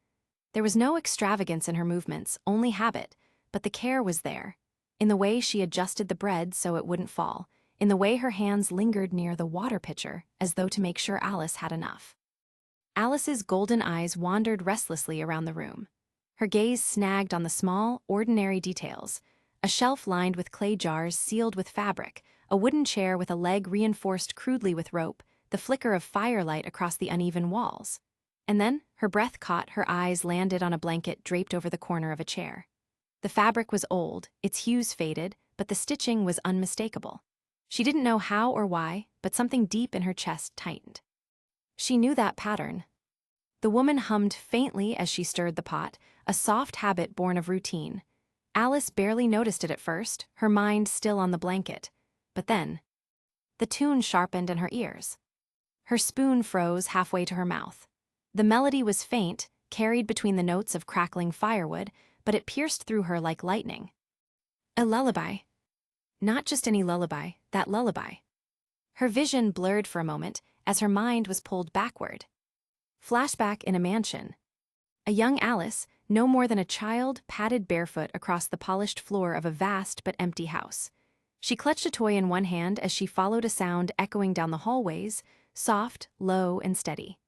There was no extravagance in her movements, only habit, but the care was there, in the way she adjusted the bread so it wouldn't fall, in the way her hands lingered near the water pitcher as though to make sure Alice had enough. Alice's golden eyes wandered restlessly around the room. Her gaze snagged on the small, ordinary details: a shelf lined with clay jars sealed with fabric, a wooden chair with a leg reinforced crudely with rope, the flicker of firelight across the uneven walls. And then, her breath caught, her eyes landed on a blanket draped over the corner of a chair. The fabric was old, its hues faded, but the stitching was unmistakable. She didn't know how or why, but something deep in her chest tightened. She knew that pattern. The woman hummed faintly as she stirred the pot, a soft habit born of routine. Alice barely noticed it at first, her mind still on the blanket. But then, the tune sharpened in her ears. Her spoon froze halfway to her mouth. The melody was faint, carried between the notes of crackling firewood, but it pierced through her like lightning. A lullaby. Not just any lullaby, that lullaby. Her vision blurred for a moment as her mind was pulled backward. Flashback in a mansion. A young Alice, no more than a child, padded barefoot across the polished floor of a vast but empty house. She clutched a toy in one hand as she followed a sound echoing down the hallways, soft, low, and steady.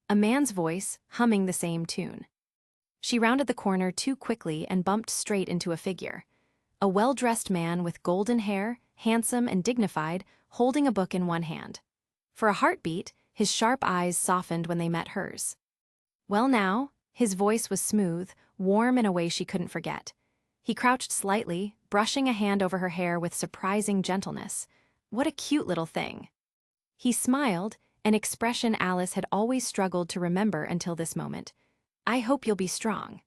A man's voice, humming the same tune. She rounded the corner too quickly and bumped straight into a figure. A well-dressed man with golden hair, handsome and dignified, holding a book in one hand. For a heartbeat, his sharp eyes softened when they met hers. "Well now," his voice was smooth, warm in a way she couldn't forget. He crouched slightly, brushing a hand over her hair with surprising gentleness. What a cute little thing." He smiled, an expression Alice had always struggled to remember until this moment. "I hope you'll be strong."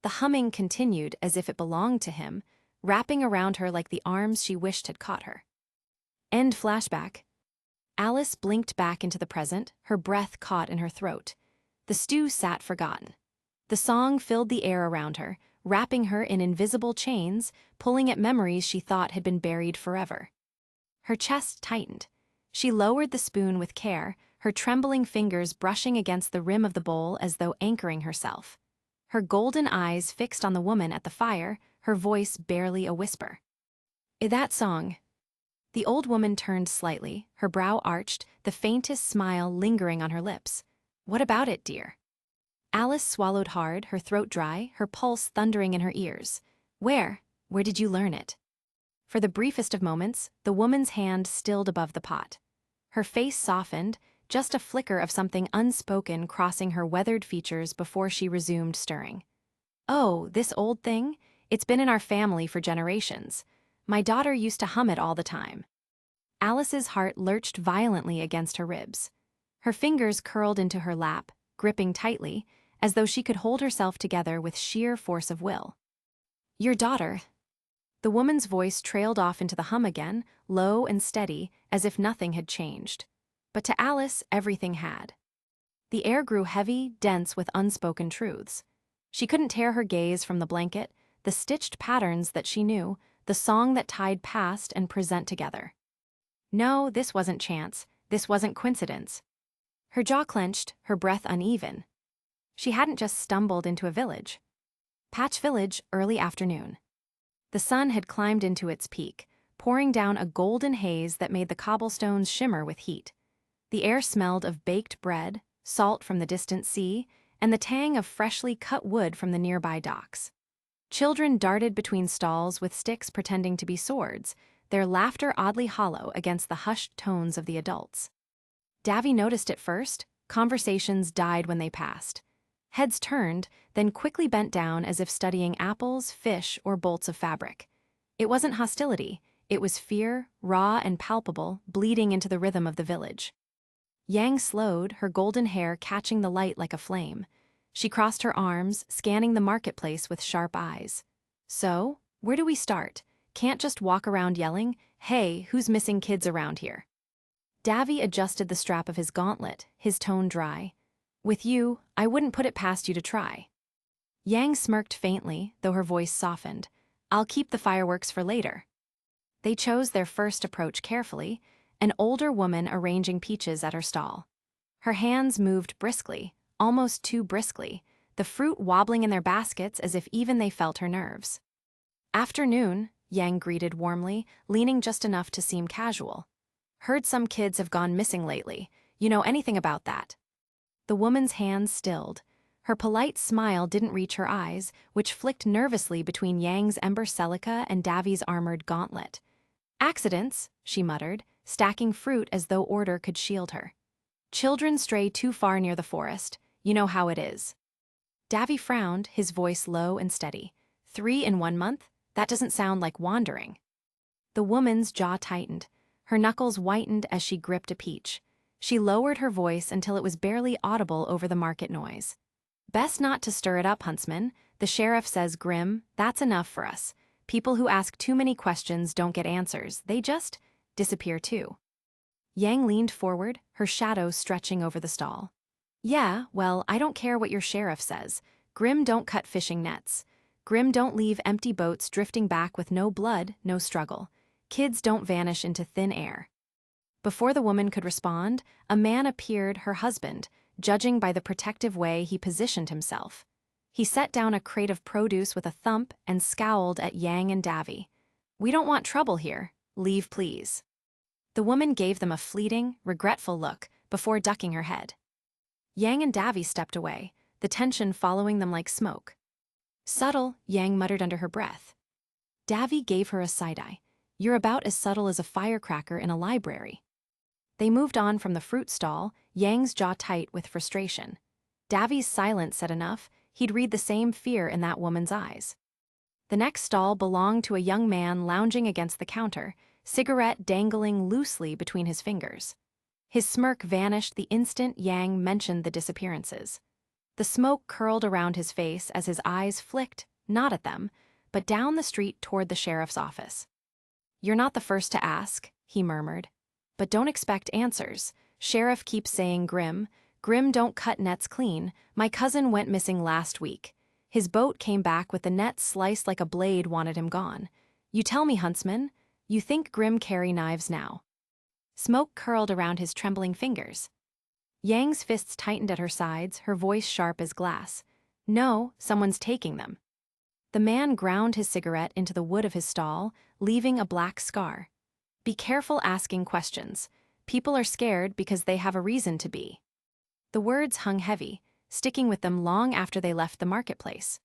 The humming continued as if it belonged to him, wrapping around her like the arms she wished had caught her. End flashback. Alice blinked back into the present, her breath caught in her throat. The stew sat forgotten. The song filled the air around her, wrapping her in invisible chains, pulling at memories she thought had been buried forever. Her chest tightened. She lowered the spoon with care, her trembling fingers brushing against the rim of the bowl as though anchoring herself. Her golden eyes fixed on the woman at the fire, her voice barely a whisper. "That song." The old woman turned slightly, her brow arched, the faintest smile lingering on her lips. "What about it, dear?" Alice swallowed hard, her throat dry, her pulse thundering in her ears. Where did you learn it?" For the briefest of moments, the woman's hand stilled above the pot. Her face softened, just a flicker of something unspoken crossing her weathered features before she resumed stirring. "Oh, this old thing? It's been in our family for generations. My daughter used to hum it all the time." Alice's heart lurched violently against her ribs. Her fingers curled into her lap, gripping tightly, as though she could hold herself together with sheer force of will. "Your daughter." The woman's voice trailed off into the hum again, low and steady, as if nothing had changed. But to Alice, everything had. The air grew heavy, dense with unspoken truths. She couldn't tear her gaze from the blanket, the stitched patterns that she knew, the song that tied past and present together. No, this wasn't chance. This wasn't coincidence. Her jaw clenched, her breath uneven. She hadn't just stumbled into a village. Patch Village, early afternoon. The sun had climbed into its peak, pouring down a golden haze that made the cobblestones shimmer with heat. The air smelled of baked bread, salt from the distant sea, and the tang of freshly cut wood from the nearby docks. Children darted between stalls with sticks pretending to be swords, their laughter oddly hollow against the hushed tones of the adults. Davy noticed it first. Conversations died when they passed. Heads turned, then quickly bent down as if studying apples, fish, or bolts of fabric. It wasn't hostility, it was fear, raw and palpable, bleeding into the rhythm of the village. Yang slowed, her golden hair catching the light like a flame. She crossed her arms, scanning the marketplace with sharp eyes. "So, where do we start? Can't just walk around yelling, 'Hey, who's missing kids around here?'" Davy adjusted the strap of his gauntlet, his tone dry. "With you, I wouldn't put it past you to try." Yang smirked faintly, though her voice softened. "I'll keep the fireworks for later." They chose their first approach carefully, an older woman arranging peaches at her stall. Her hands moved briskly, almost too briskly, the fruit wobbling in their baskets as if even they felt her nerves. "Afternoon," Yang greeted warmly, leaning just enough to seem casual. "Heard some kids have gone missing lately. You know anything about that?" The woman's hands stilled. Her polite smile didn't reach her eyes, which flicked nervously between Yang's ember celica and Davy's armored gauntlet. "Accidents," she muttered, stacking fruit as though order could shield her. "Children stray too far near the forest. You know how it is." Davy frowned, his voice low and steady. 3 in 1 month? That doesn't sound like wandering." The woman's jaw tightened. Her knuckles whitened as she gripped a peach. She lowered her voice until it was barely audible over the market noise. "Best not to stir it up, huntsman. The sheriff says, Grimm, that's enough for us. People who ask too many questions don't get answers. They just disappear too." Yang leaned forward, her shadow stretching over the stall. "Yeah, well, I don't care what your sheriff says. Grimm don't cut fishing nets. Grimm don't leave empty boats drifting back with no blood, no struggle. Kids don't vanish into thin air." Before the woman could respond, a man appeared, her husband, judging by the protective way he positioned himself. He set down a crate of produce with a thump and scowled at Yang and Davy. "We don't want trouble here. Leave, please." The woman gave them a fleeting, regretful look before ducking her head. Yang and Davy stepped away, the tension following them like smoke. "Subtle," Yang muttered under her breath. Davy gave her a side-eye. "You're about as subtle as a firecracker in a library." They moved on from the fruit stall, Yang's jaw tight with frustration. Davy's silence said enough. He'd read the same fear in that woman's eyes. The next stall belonged to a young man lounging against the counter, cigarette dangling loosely between his fingers. His smirk vanished the instant Yang mentioned the disappearances. The smoke curled around his face as his eyes flicked, not at them, but down the street toward the sheriff's office. "You're not the first to ask," he murmured. "But don't expect answers. Sheriff keeps saying Grimm. Grimm don't cut nets clean. My cousin went missing last week. His boat came back with the net sliced like a blade, wanted him gone. You tell me, Huntsman, you think Grimm carry knives now?" Smoke curled around his trembling fingers. Yang's fists tightened at her sides, her voice sharp as glass. "No, someone's taking them." The man ground his cigarette into the wood of his stall, leaving a black scar. "Be careful asking questions. People are scared because they have a reason to be." The words hung heavy, sticking with them long after they left the marketplace.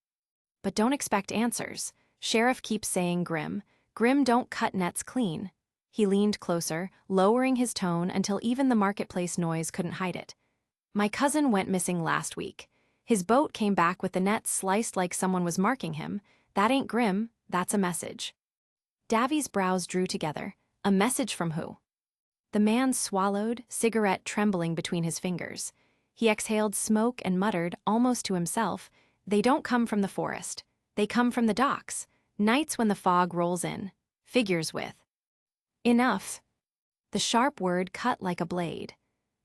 "But don't expect answers. Sheriff keeps saying Grimm. Grimm don't cut nets clean." He leaned closer, lowering his tone until even the marketplace noise couldn't hide it. "My cousin went missing last week. His boat came back with the net sliced like someone was marking him. That ain't Grimm, that's a message." Davy's brows drew together. A message from who? The man swallowed, cigarette trembling between his fingers. He exhaled smoke and muttered, almost to himself, "They don't come from the forest. They come from the docks. Nights when the fog rolls in. Figures with." "Enough." The sharp word cut like a blade.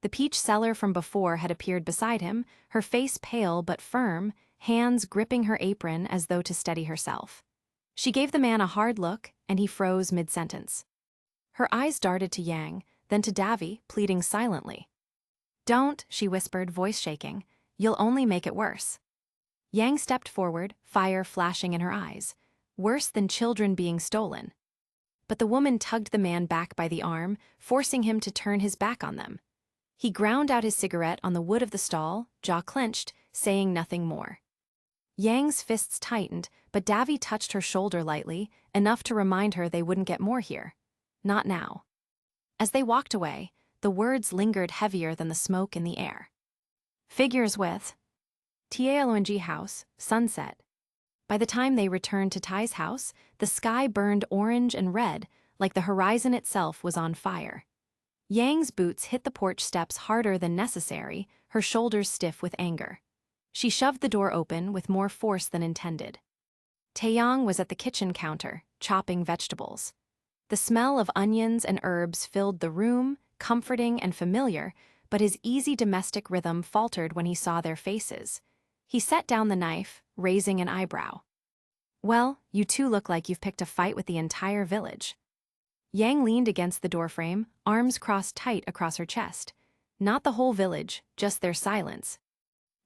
The peach seller from before had appeared beside him, her face pale but firm, hands gripping her apron as though to steady herself. She gave the man a hard look, and he froze mid-sentence. Her eyes darted to Yang, then to Davy, pleading silently. "Don't," she whispered, voice shaking. "You'll only make it worse." Yang stepped forward, fire flashing in her eyes. Worse than children being stolen. But the woman tugged the man back by the arm, forcing him to turn his back on them. He ground out his cigarette on the wood of the stall, jaw clenched, saying nothing more. Yang's fists tightened, but Davy touched her shoulder lightly, enough to remind her they wouldn't get more here. Not now. As they walked away, the words lingered heavier than the smoke in the air. "Figures with Talong house, sunset." By the time they returned to Ty's house, the sky burned orange and red, like the horizon itself was on fire. Yang's boots hit the porch steps harder than necessary, her shoulders stiff with anger. She shoved the door open with more force than intended. Taeyong was at the kitchen counter, chopping vegetables. The smell of onions and herbs filled the room, comforting and familiar, but his easy domestic rhythm faltered when he saw their faces. He set down the knife, raising an eyebrow. "Well, you two look like you've picked a fight with the entire village." Yang leaned against the doorframe, arms crossed tight across her chest. "Not the whole village, just their silence."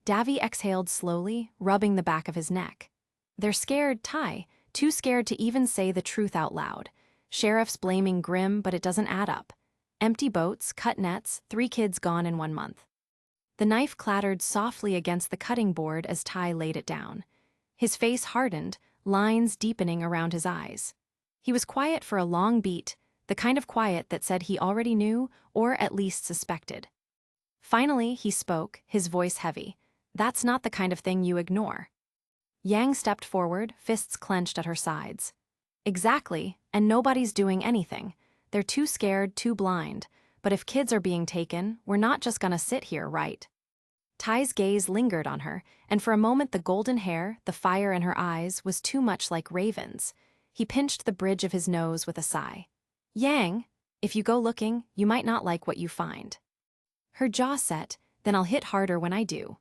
Davy exhaled slowly, rubbing the back of his neck. "They're scared, Ty, too scared to even say the truth out loud. Sheriff's blaming Grimm, but it doesn't add up. Empty boats, cut nets, 3 kids gone in 1 month." The knife clattered softly against the cutting board as Ty laid it down. His face hardened, lines deepening around his eyes. He was quiet for a long beat, the kind of quiet that said he already knew, or at least suspected. Finally, he spoke, his voice heavy. "That's not the kind of thing you ignore." Yang stepped forward, fists clenched at her sides. "Exactly, and nobody's doing anything. They're too scared, too blind. But if kids are being taken, we're not just gonna sit here, right?" Ty's gaze lingered on her, and for a moment the golden hair, the fire in her eyes, was too much like Raven's. He pinched the bridge of his nose with a sigh. "Yang, if you go looking, you might not like what you find." Her jaw set, "Then I'll hit harder when I do."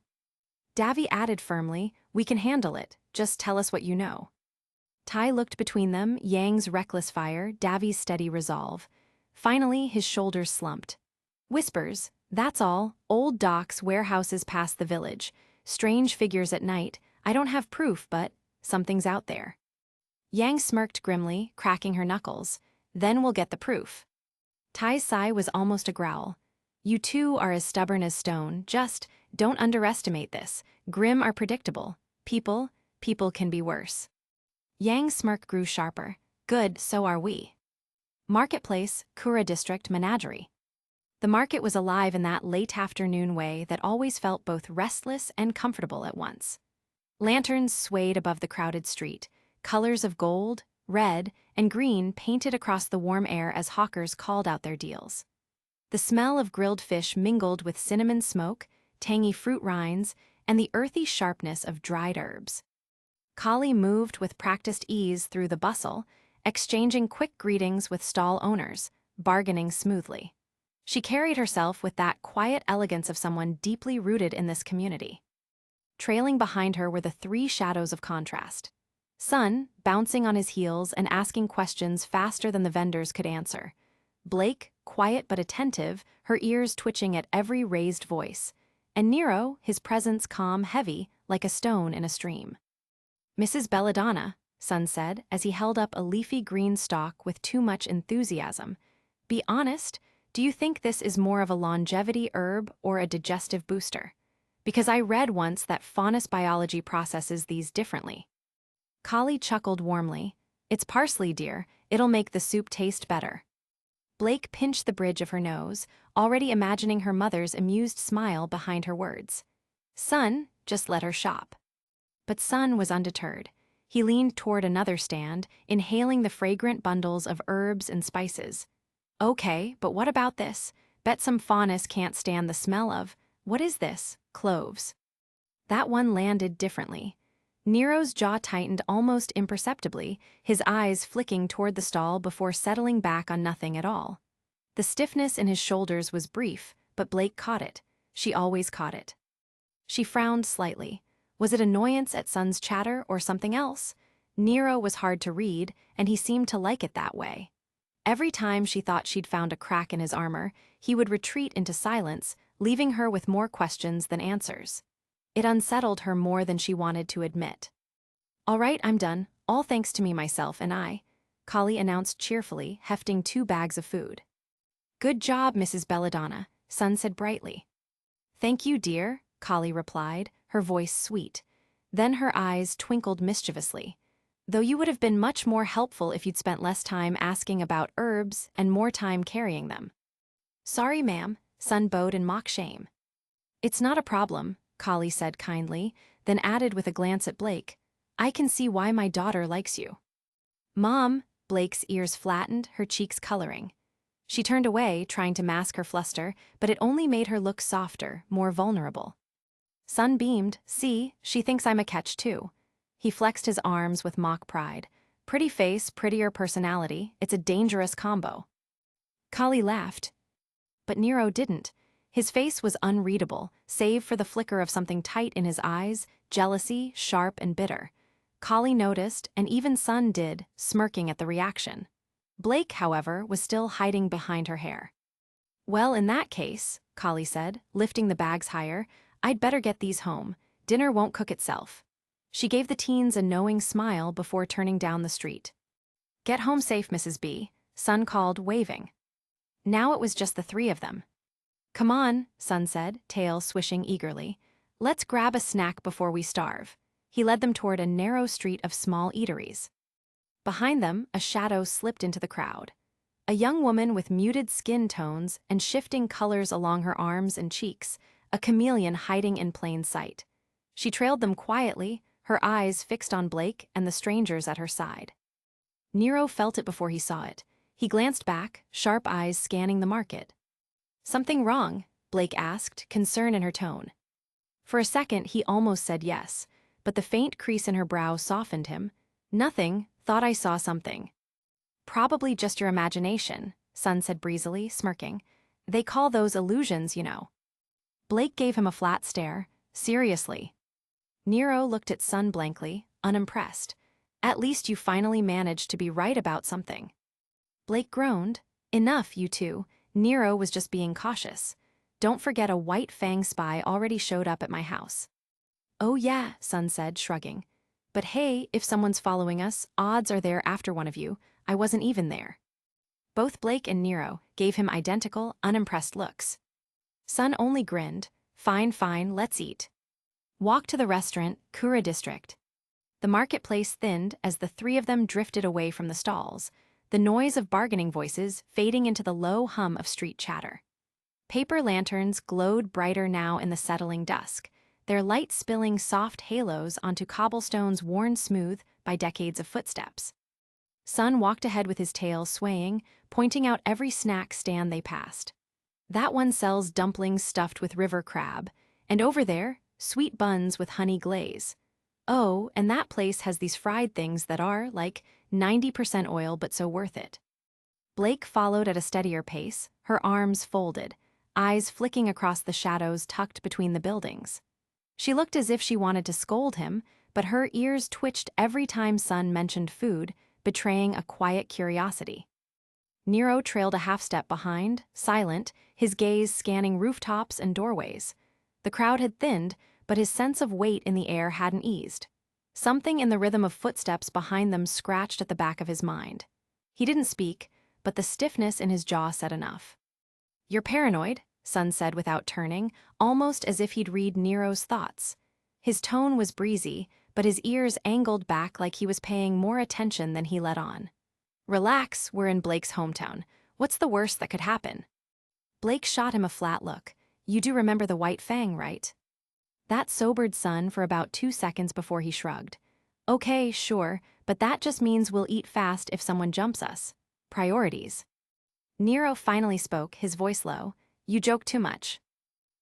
Davy added firmly, "We can handle it, just tell us what you know." Ty looked between them, Yang's reckless fire, Davy's steady resolve. Finally, his shoulders slumped. "Whispers, that's all, old docks, warehouses past the village. Strange figures at night, I don't have proof, but something's out there." Yang smirked grimly, cracking her knuckles. "Then we'll get the proof." Ty's sigh was almost a growl. "You two are as stubborn as stone, just don't underestimate this. Grimm are predictable. People can be worse." Yang's smirk grew sharper. "Good, so are we." Marketplace, Kura District, Menagerie. The market was alive in that late afternoon way that always felt both restless and comfortable at once. Lanterns swayed above the crowded street, colors of gold, red, and green painted across the warm air as hawkers called out their deals. The smell of grilled fish mingled with cinnamon smoke, tangy fruit rinds, and the earthy sharpness of dried herbs. Kali moved with practiced ease through the bustle, exchanging quick greetings with stall owners, bargaining smoothly. She carried herself with that quiet elegance of someone deeply rooted in this community. Trailing behind her were the three shadows of contrast. Sun, bouncing on his heels and asking questions faster than the vendors could answer. Blake, quiet but attentive, her ears twitching at every raised voice. And Nero, his presence calm, heavy, like a stone in a stream. "Mrs. Belladonna," Sun said, as he held up a leafy green stalk with too much enthusiasm. "Be honest, do you think this is more of a longevity herb or a digestive booster? Because I read once that faunus biology processes these differently." Kali chuckled warmly. "It's parsley, dear. It'll make the soup taste better." Blake pinched the bridge of her nose, already imagining her mother's amused smile behind her words. Sun, just let her shop. But Sun was undeterred. He leaned toward another stand, inhaling the fragrant bundles of herbs and spices. "Okay, but what about this? Bet some faunus can't stand the smell of, what is this? Cloves." That one landed differently. Nero's jaw tightened almost imperceptibly, his eyes flicking toward the stall before settling back on nothing at all. The stiffness in his shoulders was brief, but Blake caught it. She always caught it. She frowned slightly. Was it annoyance at Sun's chatter or something else? Nero was hard to read, and he seemed to like it that way. Every time she thought she'd found a crack in his armor, he would retreat into silence, leaving her with more questions than answers. It unsettled her more than she wanted to admit. "All right, I'm done, all thanks to me, myself, and I," Kali announced cheerfully, hefting 2 bags of food. "Good job, Mrs. Belladonna," Sun said brightly. "Thank you, dear," Kali replied, her voice sweet. Then her eyes twinkled mischievously. "Though you would have been much more helpful if you'd spent less time asking about herbs and more time carrying them." "Sorry, ma'am," Sun bowed in mock shame. "It's not a problem," Kali said kindly, then added with a glance at Blake, "I can see why my daughter likes you." "Mom," Blake's ears flattened, her cheeks coloring. She turned away, trying to mask her fluster, but it only made her look softer, more vulnerable. Sun beamed. "See, she thinks I'm a catch too." He flexed his arms with mock pride. "Pretty face, prettier personality, it's a dangerous combo." Kali laughed. But Nero didn't. His face was unreadable, save for the flicker of something tight in his eyes, jealousy, sharp and bitter. Kali noticed, and even Sun did, smirking at the reaction. Blake, however, was still hiding behind her hair. "Well, in that case," Kali said, lifting the bags higher, "I'd better get these home. Dinner won't cook itself." She gave the teens a knowing smile before turning down the street. "Get home safe, Mrs. B," Sun called, waving. Now it was just the 3 of them. "Come on," Sun said, tail swishing eagerly. "Let's grab a snack before we starve." He led them toward a narrow street of small eateries. Behind them, a shadow slipped into the crowd. A young woman with muted skin tones and shifting colors along her arms and cheeks, a chameleon hiding in plain sight. She trailed them quietly, her eyes fixed on Blake and the strangers at her side. Nero felt it before he saw it. He glanced back, sharp eyes scanning the market. "Something wrong?" Blake asked, concern in her tone. For a second, he almost said yes, but the faint crease in her brow softened him. "Nothing, thought I saw something." "Probably just your imagination," Sun said breezily, smirking. "They call those illusions, you know." Blake gave him a flat stare. "Seriously?" Nero looked at Sun blankly, unimpressed. "At least you finally managed to be right about something." Blake groaned. "Enough, you two. Nero was just being cautious. Don't forget a white fang spy already showed up at my house." "Oh yeah," Sun said, shrugging. "But hey, if someone's following us, odds are they're after one of you. I wasn't even there." Both Blake and Nero gave him identical, unimpressed looks. Sun only grinned. "Fine, fine, let's eat." Walk to the restaurant, Kura District. The marketplace thinned as the 3 of them drifted away from the stalls, the noise of bargaining voices fading into the low hum of street chatter. Paper lanterns glowed brighter now in the settling dusk, their light spilling soft halos onto cobblestones worn smooth by decades of footsteps. Sun walked ahead with his tail swaying, pointing out every snack stand they passed. That one sells dumplings stuffed with river crab, and over there, sweet buns with honey glaze. Oh, and that place has these fried things that are, like, 90% oil but so worth it. Blake followed at a steadier pace, her arms folded, eyes flicking across the shadows tucked between the buildings. She looked as if she wanted to scold him, but her ears twitched every time Sun mentioned food, betraying a quiet curiosity. Nero trailed a half-step behind, silent, his gaze scanning rooftops and doorways. The crowd had thinned, but his sense of weight in the air hadn't eased. Something in the rhythm of footsteps behind them scratched at the back of his mind. He didn't speak, but the stiffness in his jaw said enough. "You're paranoid," Sun said without turning, almost as if he'd read Nero's thoughts. His tone was breezy, but his ears angled back like he was paying more attention than he let on. "Relax, we're in Blake's hometown. What's the worst that could happen?" Blake shot him a flat look. "You do remember the White Fang, right?" That sobered Sun for about 2 seconds before he shrugged. "Okay, sure, but that just means we'll eat fast if someone jumps us. Priorities." Nero finally spoke, his voice low. "You joke too much."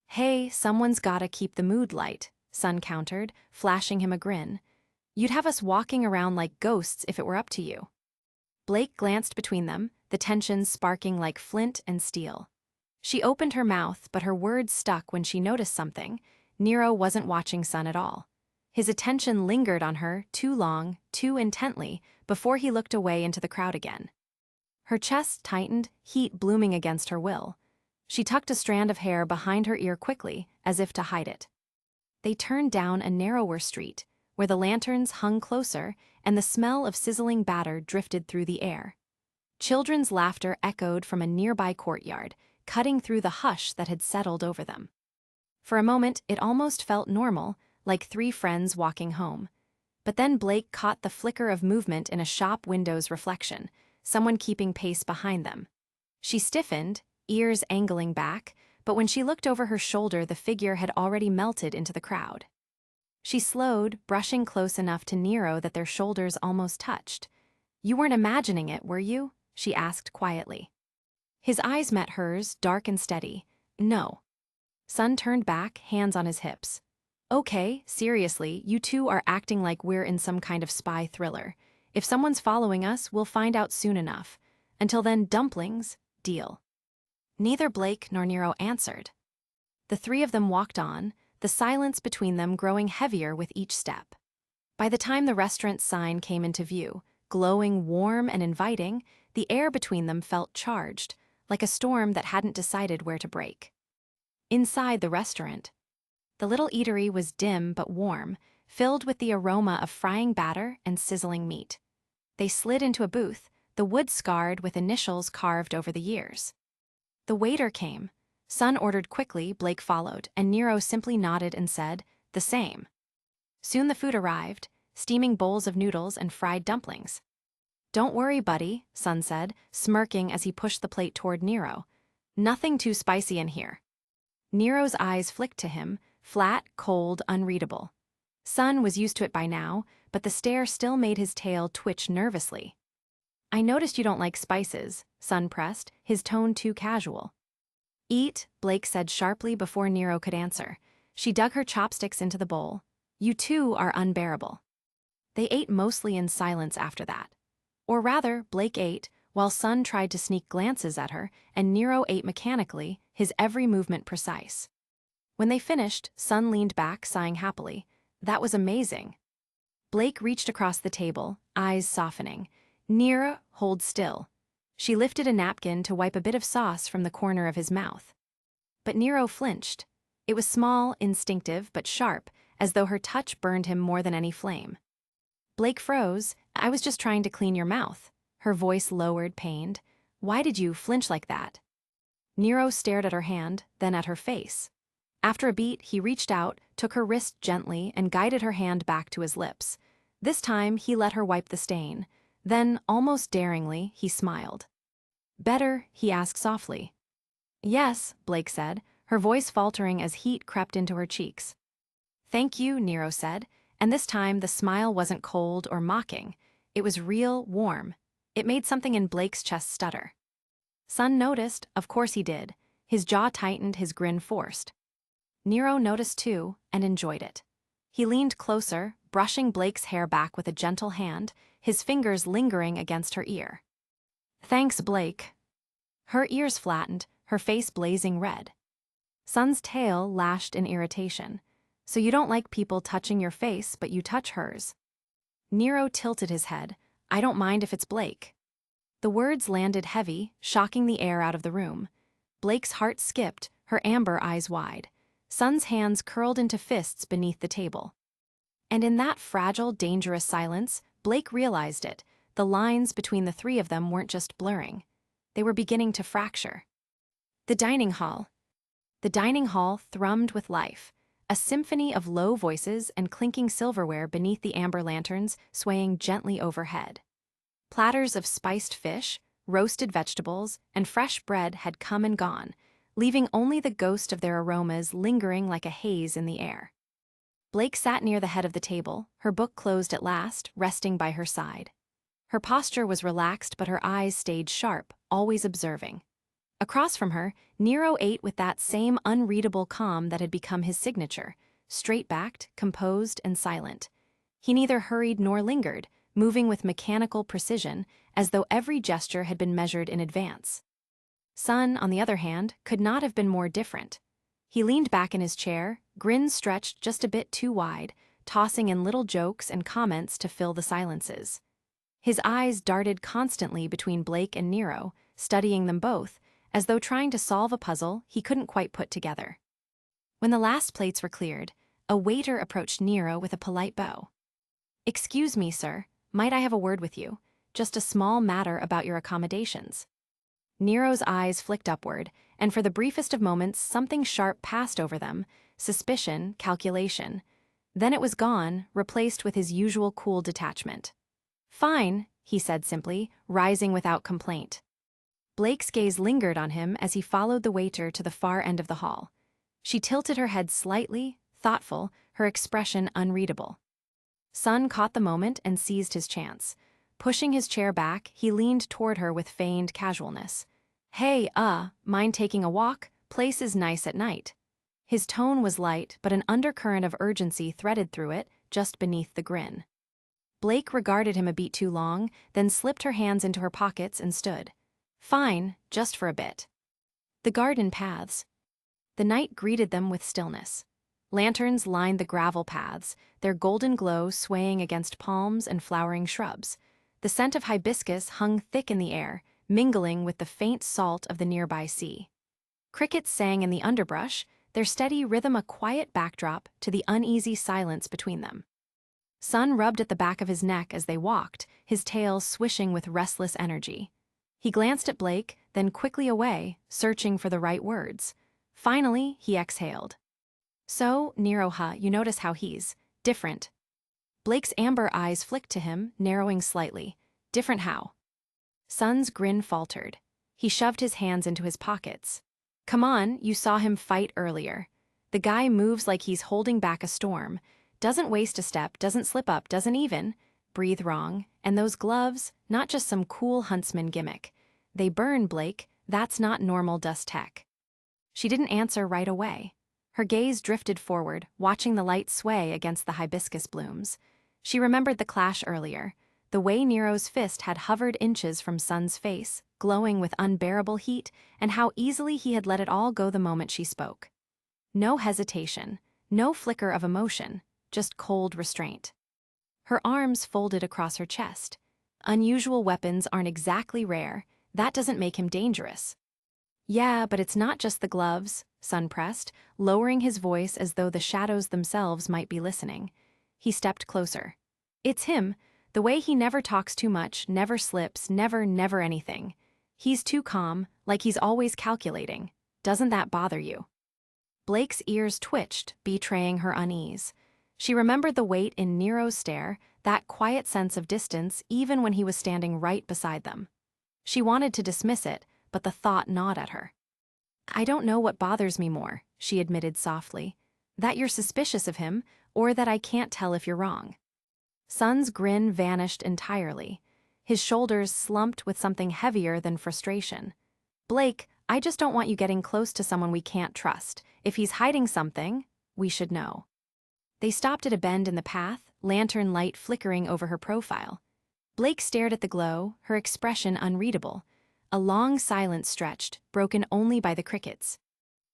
"Hey, someone's gotta keep the mood light," Sun countered, flashing him a grin. "You'd have us walking around like ghosts if it were up to you." Blake glanced between them, the tension sparking like flint and steel. She opened her mouth, but her words stuck when she noticed something. Nero wasn't watching Sun at all. His attention lingered on her too long, too intently, before he looked away into the crowd again. Her chest tightened, heat blooming against her will. She tucked a strand of hair behind her ear quickly, as if to hide it. They turned down a narrower street, where the lanterns hung closer and the smell of sizzling batter drifted through the air. Children's laughter echoed from a nearby courtyard, cutting through the hush that had settled over them. For a moment, it almost felt normal, like 3 friends walking home. But then Blake caught the flicker of movement in a shop window's reflection, someone keeping pace behind them. She stiffened, ears angling back, but when she looked over her shoulder, the figure had already melted into the crowd. She slowed, brushing close enough to Nero that their shoulders almost touched. "You weren't imagining it, were you?" she asked quietly. His eyes met hers, dark and steady. "No." Sun turned back, hands on his hips. "Okay, seriously, you two are acting like we're in some kind of spy thriller. If someone's following us, we'll find out soon enough. Until then, dumplings, deal." Neither Blake nor Nero answered. The 3 of them walked on, the silence between them growing heavier with each step. By the time the restaurant sign came into view, glowing warm and inviting, the air between them felt charged, like a storm that hadn't decided where to break. Inside the restaurant, the little eatery was dim but warm, filled with the aroma of frying batter and sizzling meat. They slid into a booth, the wood scarred with initials carved over the years. The waiter came. Sun ordered quickly, Blake followed, and Nero simply nodded and said, "The same." Soon the food arrived, steaming bowls of noodles and fried dumplings. "Don't worry, buddy," Sun said, smirking as he pushed the plate toward Nero. "Nothing too spicy in here." Nero's eyes flicked to him, flat, cold, unreadable. Sun was used to it by now, but the stare still made his tail twitch nervously. "I noticed you don't like spices," Sun pressed, his tone too casual. "Eat," Blake said sharply before Nero could answer. She dug her chopsticks into the bowl. "You two are unbearable." They ate mostly in silence after that. Or rather, Blake ate, while Sun tried to sneak glances at her, and Nero ate mechanically, his every movement precise. When they finished, Sun leaned back, sighing happily. "That was amazing." Blake reached across the table, eyes softening. "Nero, hold still." She lifted a napkin to wipe a bit of sauce from the corner of his mouth. But Nero flinched. It was small, instinctive, but sharp, as though her touch burned him more than any flame. Blake froze. "I was just trying to clean your mouth." Her voice lowered, pained. "Why did you flinch like that?" Nero stared at her hand, then at her face. After a beat, he reached out, took her wrist gently, and guided her hand back to his lips. This time, he let her wipe the stain. Then, almost daringly, he smiled. "Better?" he asked softly. "Yes," Blake said, her voice faltering as heat crept into her cheeks. "Thank you," Nero said, and this time the smile wasn't cold or mocking. It was real, warm. It made something in Blake's chest stutter. Sun noticed, of course he did. His jaw tightened, his grin forced. Nero noticed too, and enjoyed it. He leaned closer, brushing Blake's hair back with a gentle hand, his fingers lingering against her ear. "Thanks, Blake." Her ears flattened, her face blazing red. Sun's tail lashed in irritation. "So you don't like people touching your face, but you touch hers." Nero tilted his head. "I don't mind if it's Blake." The words landed heavy, shocking the air out of the room. Blake's heart skipped, her amber eyes wide. Sun's hands curled into fists beneath the table. And in that fragile, dangerous silence, Blake realized it. The lines between the three of them weren't just blurring. They were beginning to fracture. The dining hall. The dining hall thrummed with life, a symphony of low voices and clinking silverware beneath the amber lanterns swaying gently overhead. Platters of spiced fish, roasted vegetables, and fresh bread had come and gone, leaving only the ghost of their aromas lingering like a haze in the air. Blake sat near the head of the table, her book closed at last, resting by her side. Her posture was relaxed, but her eyes stayed sharp, always observing. Across from her, Nero ate with that same unreadable calm that had become his signature, straight-backed, composed, and silent. He neither hurried nor lingered, moving with mechanical precision, as though every gesture had been measured in advance. Sun, on the other hand, could not have been more different. He leaned back in his chair, grin stretched just a bit too wide, tossing in little jokes and comments to fill the silences. His eyes darted constantly between Blake and Nero, studying them both, as though trying to solve a puzzle he couldn't quite put together. When the last plates were cleared, a waiter approached Nero with a polite bow. "Excuse me, sir, might I have a word with you? Just a small matter about your accommodations." Nero's eyes flicked upward, and for the briefest of moments something sharp passed over them, suspicion, calculation. Then it was gone, replaced with his usual cool detachment. "Fine," he said simply, rising without complaint. Blake's gaze lingered on him as he followed the waiter to the far end of the hall. She tilted her head slightly, thoughtful, her expression unreadable. Sun caught the moment and seized his chance. Pushing his chair back, he leaned toward her with feigned casualness. "Hey, mind taking a walk? Place is nice at night." His tone was light, but an undercurrent of urgency threaded through it, just beneath the grin. Blake regarded him a beat too long, then slipped her hands into her pockets and stood. "Fine, just for a bit." The garden paths. The night greeted them with stillness. Lanterns lined the gravel paths, their golden glow swaying against palms and flowering shrubs. The scent of hibiscus hung thick in the air, mingling with the faint salt of the nearby sea. Crickets sang in the underbrush, their steady rhythm a quiet backdrop to the uneasy silence between them. Sun rubbed at the back of his neck as they walked, his tail swishing with restless energy. He glanced at Blake, then quickly away, searching for the right words. Finally, he exhaled. "So, Nero, you notice how he's different." Blake's amber eyes flicked to him, narrowing slightly. "Different how?" Sun's grin faltered. He shoved his hands into his pockets. "Come on, you saw him fight earlier. The guy moves like he's holding back a storm. Doesn't waste a step, doesn't slip up, doesn't even breathe wrong. And those gloves, not just some cool huntsman gimmick. They burn, Blake. That's not normal dust tech." She didn't answer right away. Her gaze drifted forward, watching the light sway against the hibiscus blooms. She remembered the clash earlier, the way Nero's fist had hovered inches from Sun's face, glowing with unbearable heat, and how easily he had let it all go the moment she spoke. No hesitation, no flicker of emotion, just cold restraint. Her arms folded across her chest. Unusual weapons aren't exactly rare. That doesn't make him dangerous. "Yeah, but it's not just the gloves," Sun pressed, lowering his voice as though the shadows themselves might be listening. He stepped closer. "It's him, the way he never talks too much, never slips, never anything. He's too calm, like he's always calculating. Doesn't that bother you?" Blake's ears twitched, betraying her unease. She remembered the weight in Nero's stare, that quiet sense of distance even when he was standing right beside them. She wanted to dismiss it, but the thought gnawed at her. "I don't know what bothers me more," she admitted softly. "That you're suspicious of him, or that I can't tell if you're wrong." Sun's grin vanished entirely. his shoulders slumped with something heavier than frustration. "Blake, I just don't want you getting close to someone we can't trust. If he's hiding something, we should know." They stopped at a bend in the path, lantern light flickering over her profile. Blake stared at the glow, her expression unreadable. A long silence stretched, broken only by the crickets.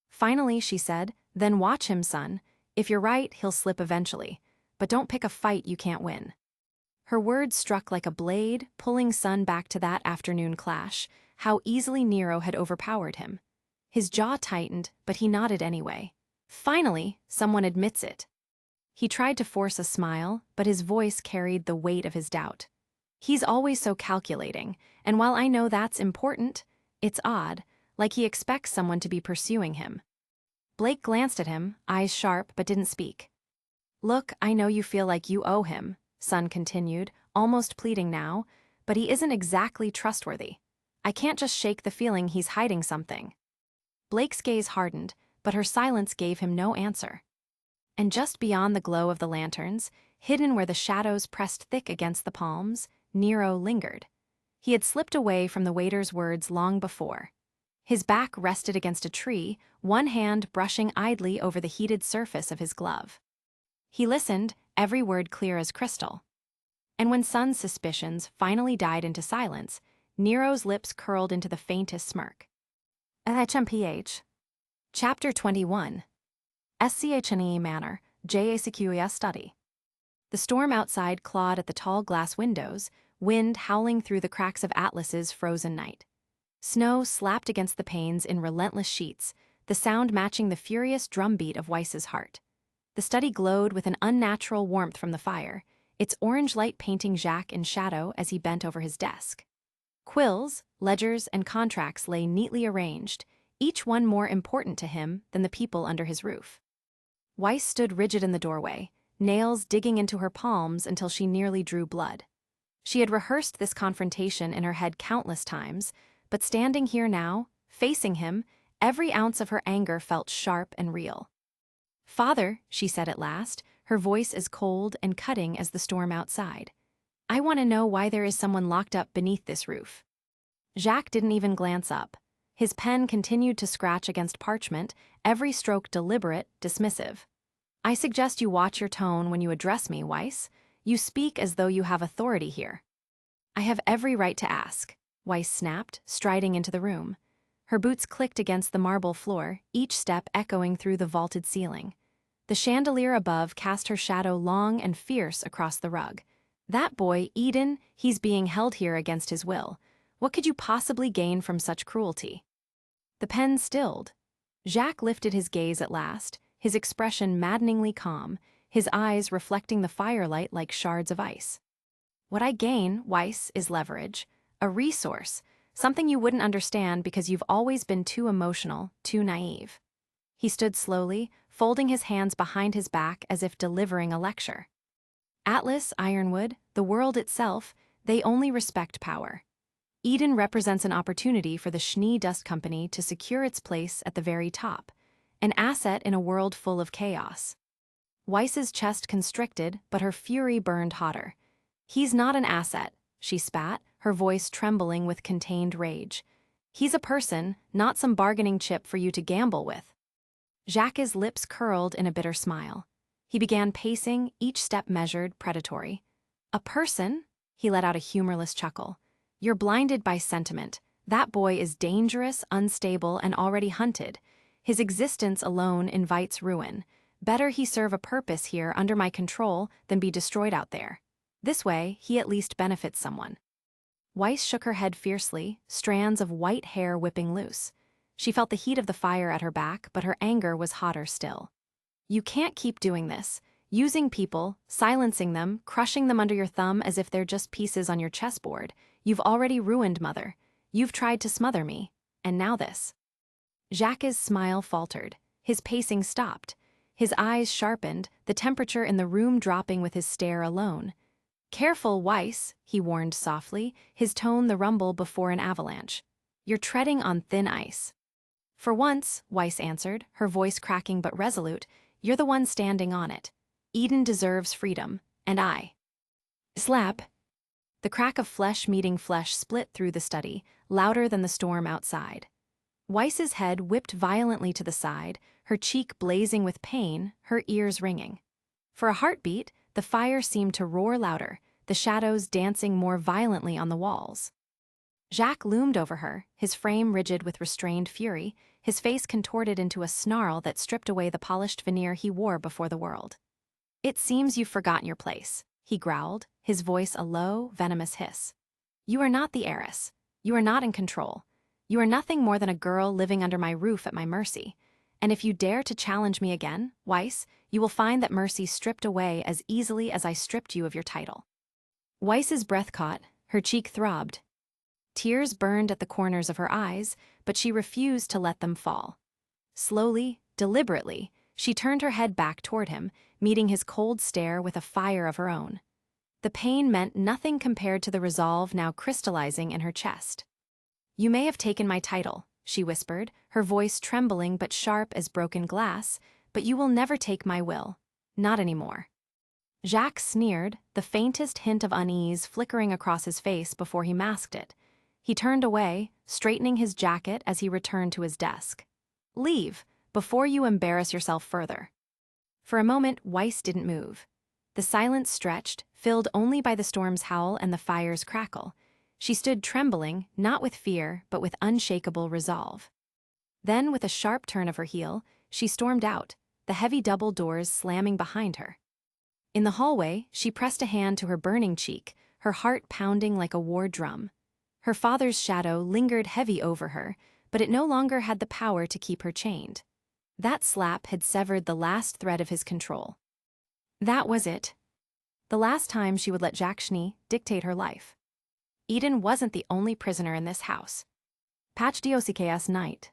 Finally, she said, "Then watch him, son. If you're right, he'll slip eventually. But don't pick a fight you can't win." Her words struck like a blade, pulling Sun back to that afternoon clash, how easily Nero had overpowered him. His jaw tightened, but he nodded anyway. Finally, someone admits it. He tried to force a smile, but his voice carried the weight of his doubt. "He's always so calculating, and while I know that's important, it's odd, like he expects someone to be pursuing him." Blake glanced at him, eyes sharp, but didn't speak. "Look, I know you feel like you owe him," Sun continued, almost pleading now, "but he isn't exactly trustworthy. I can't just shake the feeling he's hiding something." Blake's gaze hardened, but her silence gave him no answer. And just beyond the glow of the lanterns, hidden where the shadows pressed thick against the palms, Nero lingered. He had slipped away from the waiter's words long before. His back rested against a tree, one hand brushing idly over the heated surface of his glove. He listened, every word clear as crystal. And when Sun's suspicions finally died into silence, Nero's lips curled into the faintest smirk. HMPH. Chapter 21. SCHNE Manor, JACQES Study. The storm outside clawed at the tall glass windows, wind howling through the cracks of Atlas's frozen night. Snow slapped against the panes in relentless sheets, the sound matching the furious drumbeat of Weiss's heart. The study glowed with an unnatural warmth from the fire, its orange light painting Jacques in shadow as he bent over his desk. Quills, ledgers, and contracts lay neatly arranged, each one more important to him than the people under his roof. Weiss stood rigid in the doorway, nails digging into her palms until she nearly drew blood. She had rehearsed this confrontation in her head countless times, but standing here now, facing him, every ounce of her anger felt sharp and real. "Father," she said at last, her voice as cold and cutting as the storm outside, "I want to know why there is someone locked up beneath this roof." Jacques didn't even glance up. His pen continued to scratch against parchment, every stroke deliberate, dismissive. "I suggest you watch your tone when you address me, Weiss. You speak as though you have authority here." "I have every right to ask," Weiss snapped, striding into the room. Her boots clicked against the marble floor, each step echoing through the vaulted ceiling. The chandelier above cast her shadow long and fierce across the rug. "That boy, Eden, he's being held here against his will. What could you possibly gain from such cruelty?" The pen stilled. Jacques lifted his gaze at last, his expression maddeningly calm, his eyes reflecting the firelight like shards of ice. "What I gain, Weiss, is leverage, a resource, something you wouldn't understand because you've always been too emotional, too naive." He stood slowly, folding his hands behind his back as if delivering a lecture. "Atlas, Ironwood, the world itself, they only respect power. Eden represents an opportunity for the Schnee Dust Company to secure its place at the very top, an asset in a world full of chaos." Weiss's chest constricted, but her fury burned hotter. "He's not an asset," she spat, her voice trembling with contained rage. "He's a person, not some bargaining chip for you to gamble with." Jacques' lips curled in a bitter smile. He began pacing, each step measured, predatory. "A person?" He let out a humorless chuckle. "You're blinded by sentiment. That boy is dangerous, unstable, and already hunted. His existence alone invites ruin. Better he serve a purpose here under my control than be destroyed out there. This way, he at least benefits someone." Weiss shook her head fiercely, strands of white hair whipping loose. She felt the heat of the fire at her back, but her anger was hotter still. "You can't keep doing this. Using people, silencing them, crushing them under your thumb as if they're just pieces on your chessboard. You've already ruined Mother. You've tried to smother me. And now this." Jacques' smile faltered. His pacing stopped. His eyes sharpened, the temperature in the room dropping with his stare alone. "Careful, Weiss," he warned softly, his tone the rumble before an avalanche. "You're treading on thin ice." "For once," Weiss answered, her voice cracking but resolute, "you're the one standing on it. Eden deserves freedom, and I." Slap. The crack of flesh meeting flesh split through the study, louder than the storm outside. Weiss's head whipped violently to the side, her cheek blazing with pain, her ears ringing. For a heartbeat, the fire seemed to roar louder, the shadows dancing more violently on the walls. Jacques loomed over her, his frame rigid with restrained fury, his face contorted into a snarl that stripped away the polished veneer he wore before the world. "It seems you've forgotten your place," he growled, his voice a low, venomous hiss. "You are not the heiress. You are not in control. You are nothing more than a girl living under my roof at my mercy. And if you dare to challenge me again, Weiss, you will find that mercy stripped away as easily as I stripped you of your title." Weiss's breath caught, her cheek throbbed. Tears burned at the corners of her eyes, but she refused to let them fall. Slowly, deliberately, she turned her head back toward him, meeting his cold stare with a fire of her own. The pain meant nothing compared to the resolve now crystallizing in her chest. "You may have taken my title," she whispered, her voice trembling but sharp as broken glass, "but you will never take my will. Not anymore." Jacques sneered, the faintest hint of unease flickering across his face before he masked it. He turned away, straightening his jacket as he returned to his desk. "Leave, before you embarrass yourself further." For a moment, Weiss didn't move. The silence stretched, filled only by the storm's howl and the fire's crackle. She stood trembling, not with fear, but with unshakable resolve. Then, with a sharp turn of her heel, she stormed out, the heavy double doors slamming behind her. In the hallway, she pressed a hand to her burning cheek, her heart pounding like a war drum. Her father's shadow lingered heavy over her, but it no longer had the power to keep her chained. That slap had severed the last thread of his control. That was it. The last time she would let Jacques dictate her life. Eden wasn't the only prisoner in this house. Patch Diosikeas night.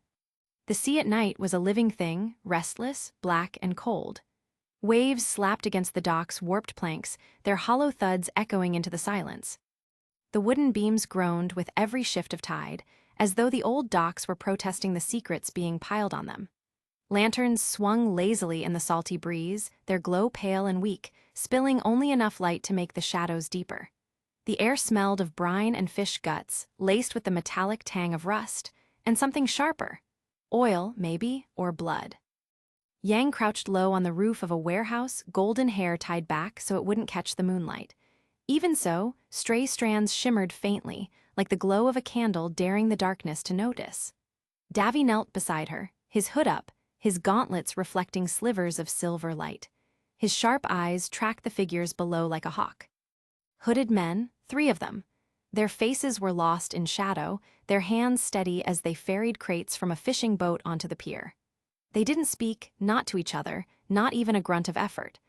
The sea at night was a living thing, restless, black, and cold. Waves slapped against the dock's warped planks, their hollow thuds echoing into the silence. The wooden beams groaned with every shift of tide, as though the old docks were protesting the secrets being piled on them. Lanterns swung lazily in the salty breeze, their glow pale and weak, spilling only enough light to make the shadows deeper. The air smelled of brine and fish guts, laced with the metallic tang of rust, and something sharper. Oil, maybe, or blood. Yang crouched low on the roof of a warehouse, golden hair tied back so it wouldn't catch the moonlight. Even so, stray strands shimmered faintly, like the glow of a candle daring the darkness to notice. Davy knelt beside her, his hood up, his gauntlets reflecting slivers of silver light. His sharp eyes tracked the figures below like a hawk. Hooded men, 3 of them. Their faces were lost in shadow, their hands steady as they ferried crates from a fishing boat onto the pier. They didn't speak, not to each other, not even a grunt of effort.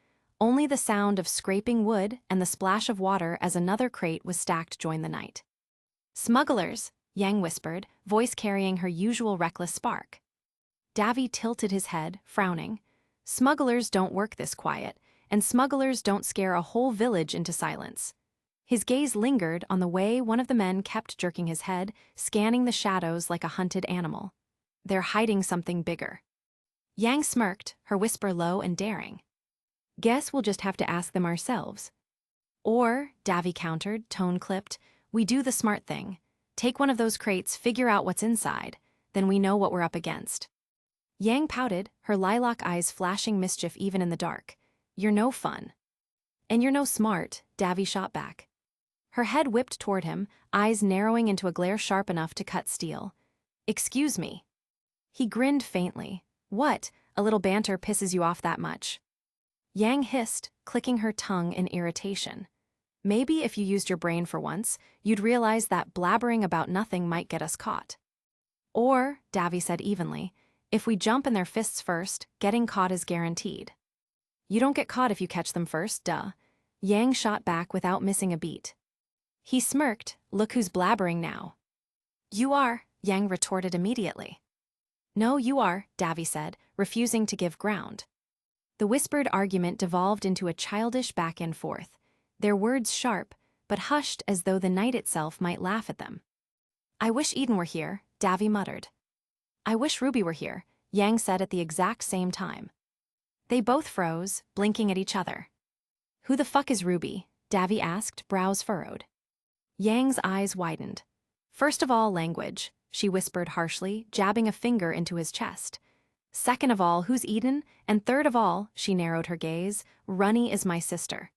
Only the sound of scraping wood and the splash of water as another crate was stacked joined the night. "Smugglers," Yang whispered, voice carrying her usual reckless spark. Davy tilted his head, frowning. Smugglers don't work this quiet, and smugglers don't scare a whole village into silence. His gaze lingered on the way one of the men kept jerking his head, scanning the shadows like a hunted animal. "They're hiding something bigger." Yang smirked, her whisper low and daring. "Guess we'll just have to ask them ourselves." "Or," Davy countered, tone clipped, "we do the smart thing. Take one of those crates, figure out what's inside. Then we know what we're up against." Yang pouted, her lilac eyes flashing mischief even in the dark. "You're no fun." "And you're no smart," Davy shot back. Her head whipped toward him, eyes narrowing into a glare sharp enough to cut steel. "Excuse me." He grinned faintly. "What? A little banter pisses you off that much?" Yang hissed, clicking her tongue in irritation. "Maybe if you used your brain for once, you'd realize that blabbering about nothing might get us caught." "Or," Davy said evenly, "if we jump in their fists first, getting caught is guaranteed." "You don't get caught if you catch them first, duh." Yang shot back without missing a beat. He smirked, "Look who's blabbering now." "You are," Yang retorted immediately. "No, you are," Davy said, refusing to give ground. The whispered argument devolved into a childish back and forth, their words sharp, but hushed as though the night itself might laugh at them. "I wish Eden were here," Davy muttered. "I wish Ruby were here," Yang said at the exact same time. They both froze, blinking at each other. "Who the fuck is Ruby?" Davy asked, brows furrowed. Yang's eyes widened. First of all, language, she whispered harshly, jabbing a finger into his chest. Second of all, who's Eden? And third of all, she narrowed her gaze, Runny is my sister.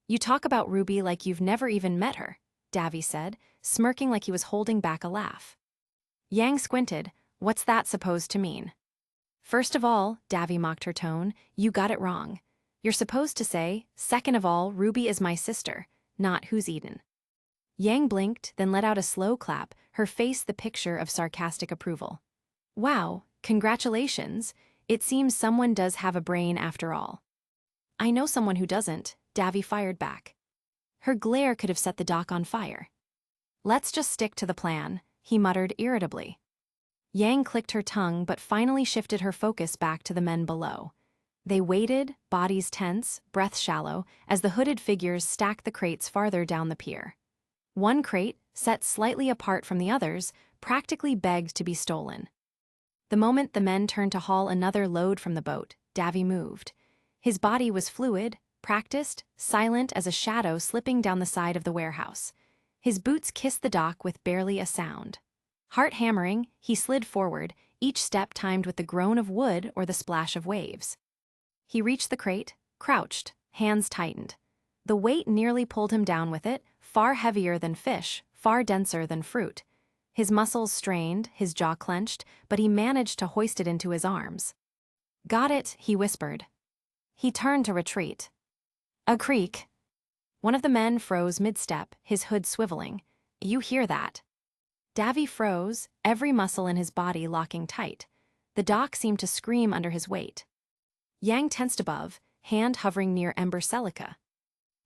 You talk about RWBY like you've never even met her, Davy said, smirking like he was holding back a laugh. Yang squinted. What's that supposed to mean? First of all, Davy mocked her tone, you got it wrong. You're supposed to say, second of all, RWBY is my sister, not who's Eden. Yang blinked, then let out a slow clap, her face the picture of sarcastic approval. Wow, congratulations. It seems someone does have a brain after all. I know someone who doesn't, Davy fired back. Her glare could have set the dock on fire. Let's just stick to the plan, he muttered irritably. Yang clicked her tongue but finally shifted her focus back to the men below. They waited, bodies tense, breath shallow, as the hooded figures stacked the crates farther down the pier. One crate, set slightly apart from the others, practically begged to be stolen. The moment the men turned to haul another load from the boat, Davy moved. His body was fluid, practiced, silent as a shadow slipping down the side of the warehouse. His boots kissed the dock with barely a sound. Heart hammering, he slid forward, each step timed with the groan of wood or the splash of waves. He reached the crate, crouched, hands tightened. The weight nearly pulled him down with it, far heavier than fish, far denser than fruit. His muscles strained, his jaw clenched, but he managed to hoist it into his arms. Got it, he whispered. He turned to retreat. A creak. One of the men froze mid-step, his hood swiveling. You hear that? Davy froze, every muscle in his body locking tight. The dock seemed to scream under his weight. Yang tensed above, hand hovering near Ember Celica.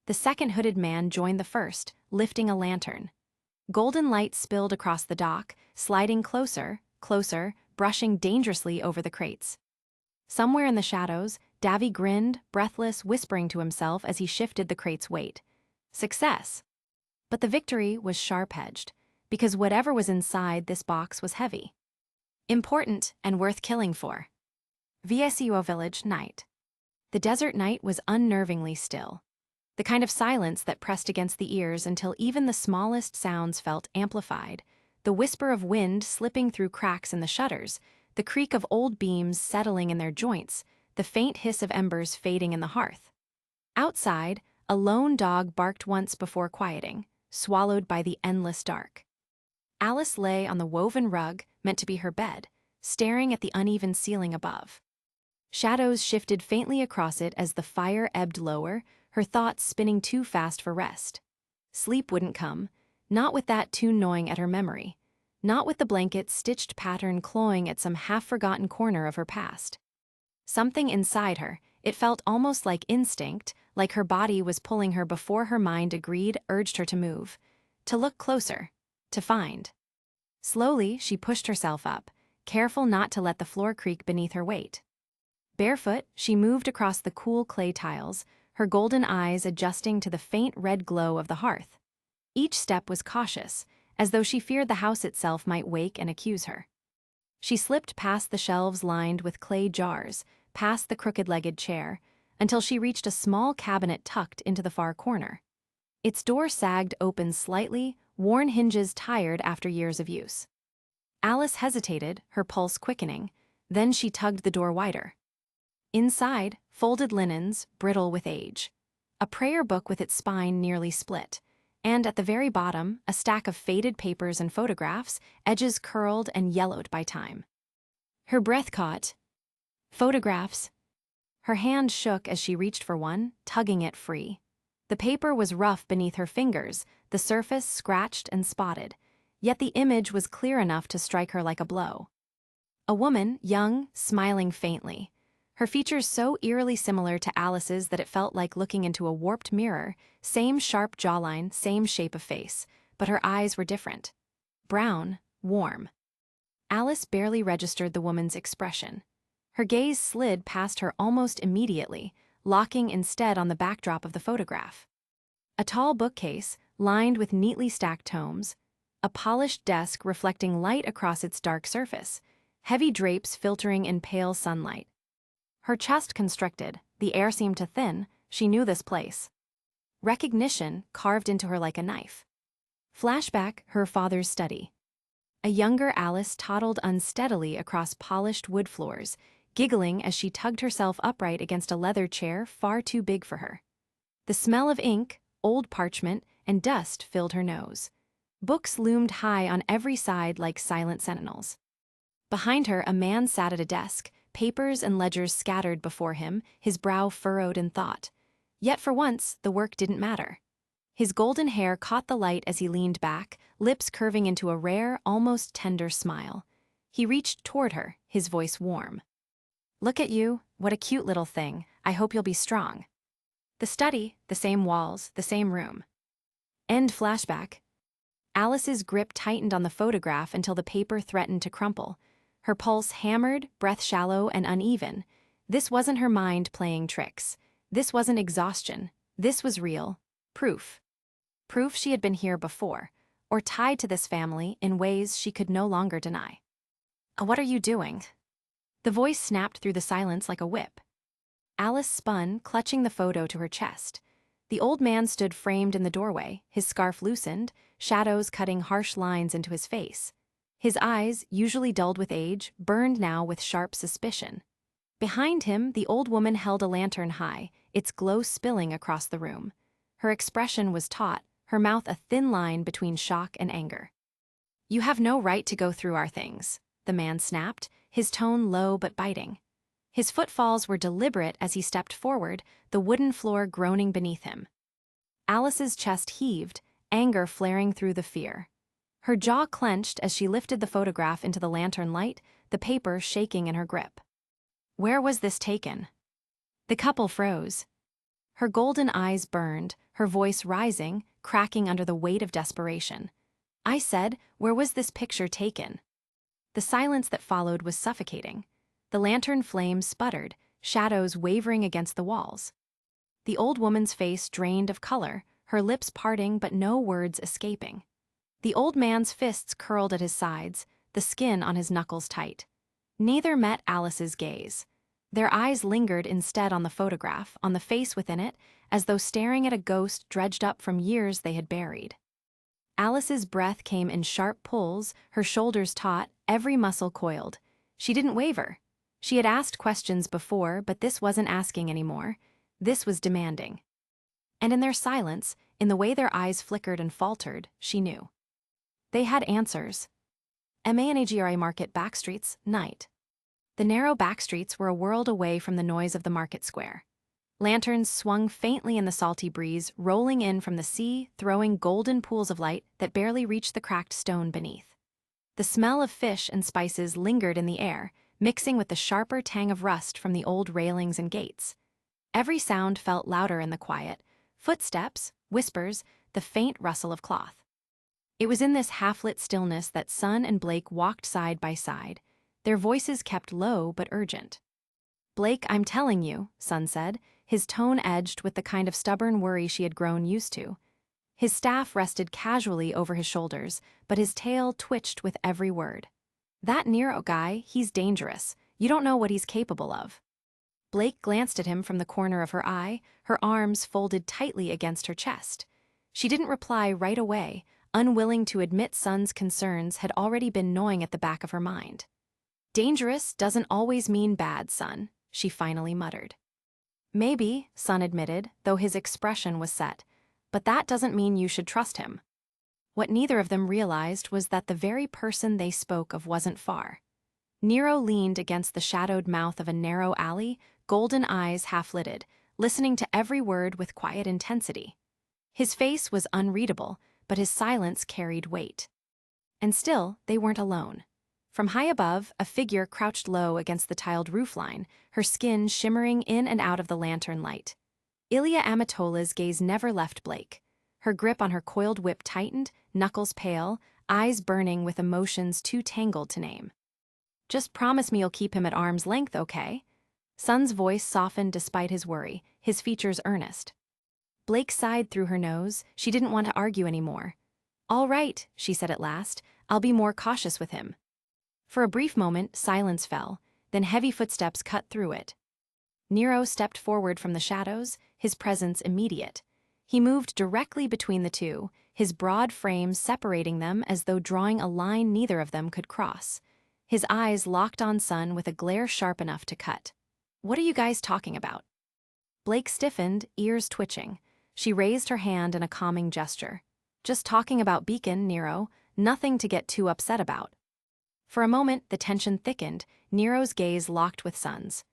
The second hooded man joined the first, lifting a lantern. Golden light spilled across the dock, sliding closer, closer, brushing dangerously over the crates. Somewhere in the shadows, Davy grinned, breathless, whispering to himself as he shifted the crate's weight. Success! But the victory was sharp-edged, because whatever was inside this box was heavy. Important and worth killing for. VSUO Village, night. The desert night was unnervingly still. The kind of silence that pressed against the ears until even the smallest sounds felt amplified, the whisper of wind slipping through cracks in the shutters, the creak of old beams settling in their joints, the faint hiss of embers fading in the hearth. Outside, a lone dog barked once before quieting, swallowed by the endless dark. Alice lay on the woven rug, meant to be her bed, staring at the uneven ceiling above. Shadows shifted faintly across it as the fire ebbed lower, her thoughts spinning too fast for rest. Sleep wouldn't come, not with that tune gnawing at her memory, not with the blanket's stitched pattern clawing at some half-forgotten corner of her past. Something inside her, it felt almost like instinct, like her body was pulling her before her mind agreed, urged her to move, to look closer, to find. Slowly, she pushed herself up, careful not to let the floor creak beneath her weight. Barefoot, she moved across the cool clay tiles, her golden eyes adjusting to the faint red glow of the hearth. Each step was cautious, as though she feared the house itself might wake and accuse her. She slipped past the shelves lined with clay jars, past the crooked-legged chair, until she reached a small cabinet tucked into the far corner. Its door sagged open slightly, worn hinges tired after years of use. Alice hesitated, her pulse quickening, then she tugged the door wider. Inside, folded linens, brittle with age. A prayer book with its spine nearly split. And at the very bottom, a stack of faded papers and photographs, edges curled and yellowed by time. Her breath caught. Photographs. Her hand shook as she reached for one, tugging it free. The paper was rough beneath her fingers, the surface scratched and spotted, yet the image was clear enough to strike her like a blow. A woman, young, smiling faintly. Her features so eerily similar to Alice's that it felt like looking into a warped mirror, same sharp jawline, same shape of face, but her eyes were different. Brown, warm. Alice barely registered the woman's expression. Her gaze slid past her almost immediately, locking instead on the backdrop of the photograph. A tall bookcase, lined with neatly stacked tomes, a polished desk reflecting light across its dark surface, heavy drapes filtering in pale sunlight. Her chest constricted, the air seemed to thin, she knew this place. Recognition carved into her like a knife. Flashback, her father's study. A younger Alice toddled unsteadily across polished wood floors, giggling as she tugged herself upright against a leather chair far too big for her. The smell of ink, old parchment, and dust filled her nose. Books loomed high on every side like silent sentinels. Behind her, a man sat at a desk, papers and ledgers scattered before him, his brow furrowed in thought. Yet for once, the work didn't matter. His golden hair caught the light as he leaned back, lips curving into a rare, almost tender smile. He reached toward her, his voice warm. "Look at you, what a cute little thing. I hope you'll be strong." The study, the same walls, the same room. End flashback. Alice's grip tightened on the photograph until the paper threatened to crumple. Her pulse hammered, breath shallow and uneven. This wasn't her mind playing tricks. This wasn't exhaustion. This was real. Proof. Proof she had been here before, or tied to this family in ways she could no longer deny. "What are you doing?" The voice snapped through the silence like a whip. Alice spun, clutching the photo to her chest. The old man stood framed in the doorway, his scarf loosened, shadows cutting harsh lines into his face. His eyes, usually dulled with age, burned now with sharp suspicion. Behind him, the old woman held a lantern high, its glow spilling across the room. Her expression was taut, her mouth a thin line between shock and anger. "You have no right to go through our things," the man snapped, his tone low but biting. His footfalls were deliberate as he stepped forward, the wooden floor groaning beneath him. Alice's chest heaved, anger flaring through the fear. Her jaw clenched as she lifted the photograph into the lantern light, the paper shaking in her grip. "Where was this taken?" The couple froze. Her golden eyes burned, her voice rising, cracking under the weight of desperation. "I said, where was this picture taken?" The silence that followed was suffocating. The lantern flame sputtered, shadows wavering against the walls. The old woman's face drained of color, her lips parting but no words escaping. The old man's fists curled at his sides, the skin on his knuckles tight. Neither met Alice's gaze. Their eyes lingered instead on the photograph, on the face within it, as though staring at a ghost dredged up from years they had buried. Alice's breath came in sharp pulls, her shoulders taut, every muscle coiled. She didn't waver. She had asked questions before, but this wasn't asking anymore. This was demanding. And in their silence, in the way their eyes flickered and faltered, she knew. They had answers. Managri Market backstreets, night. The narrow backstreets were a world away from the noise of the market square. Lanterns swung faintly in the salty breeze, rolling in from the sea, throwing golden pools of light that barely reached the cracked stone beneath. The smell of fish and spices lingered in the air, mixing with the sharper tang of rust from the old railings and gates. Every sound felt louder in the quiet: footsteps, whispers, the faint rustle of cloth. It was in this half-lit stillness that Sun and Blake walked side by side, their voices kept low but urgent. "Blake, I'm telling you," Sun said, his tone edged with the kind of stubborn worry she had grown used to. His staff rested casually over his shoulders, but his tail twitched with every word. "That Nero guy, he's dangerous. You don't know what he's capable of." Blake glanced at him from the corner of her eye, her arms folded tightly against her chest. She didn't reply right away, unwilling to admit Sun's concerns had already been gnawing at the back of her mind. "Dangerous doesn't always mean bad, Sun," she finally muttered. "Maybe," Sun admitted, though his expression was set, "but that doesn't mean you should trust him." What neither of them realized was that the very person they spoke of wasn't far. Nero leaned against the shadowed mouth of a narrow alley, golden eyes half-lidded, listening to every word with quiet intensity. His face was unreadable, but his silence carried weight. And still, they weren't alone. From high above, a figure crouched low against the tiled roofline, her skin shimmering in and out of the lantern light. Ilya Amatola's gaze never left Blake. Her grip on her coiled whip tightened, knuckles pale, eyes burning with emotions too tangled to name. "Just promise me you'll keep him at arm's length, okay?" Sun's voice softened despite his worry, his features earnest. Blake sighed through her nose. She didn't want to argue anymore. "All right," she said at last. "I'll be more cautious with him." For a brief moment, silence fell, then heavy footsteps cut through it. Nero stepped forward from the shadows, his presence immediate. He moved directly between the two, his broad frame separating them as though drawing a line neither of them could cross. His eyes locked on Sun with a glare sharp enough to cut. "What are you guys talking about?" Blake stiffened, ears twitching. She raised her hand in a calming gesture. "Just talking about Beacon, Nero. Nothing to get too upset about." For a moment, the tension thickened, Nero's gaze locked with Sun's.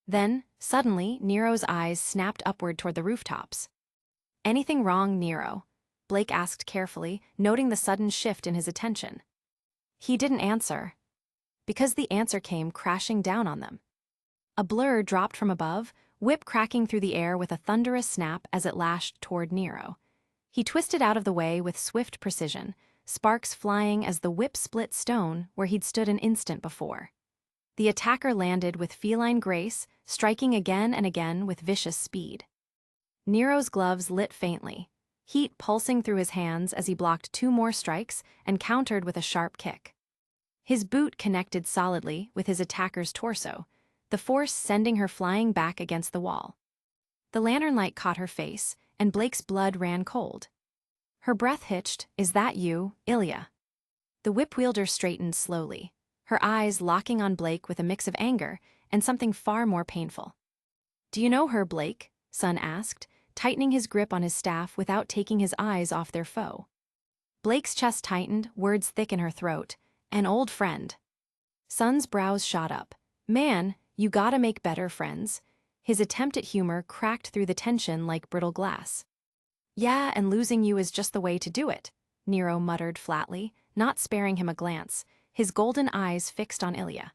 Then, suddenly, Nero's eyes snapped upward toward the rooftops. "Anything wrong, Nero?" Blake asked carefully, noting the sudden shift in his attention. He didn't answer, because the answer came crashing down on them. A blur dropped from above, whip cracking through the air with a thunderous snap as it lashed toward Nero. He twisted out of the way with swift precision, sparks flying as the whip split stone where he'd stood an instant before. The attacker landed with feline grace, striking again and again with vicious speed. Nero's gloves lit faintly, heat pulsing through his hands as he blocked 2 more strikes and countered with a sharp kick. His boot connected solidly with his attacker's torso, the force sending her flying back against the wall. The lantern light caught her face, and Blake's blood ran cold. Her breath hitched. "Is that you, Ilya?" The whip wielder straightened slowly, her eyes locking on Blake with a mix of anger and something far more painful. "Do you know her, Blake?" Sun asked, tightening his grip on his staff without taking his eyes off their foe. Blake's chest tightened, words thick in her throat. "An old friend." Sun's brows shot up. "Man, you gotta make better friends." His attempt at humor cracked through the tension like brittle glass. "Yeah, and losing you is just the way to do it," Nero muttered flatly, not sparing him a glance, his golden eyes fixed on Ilya.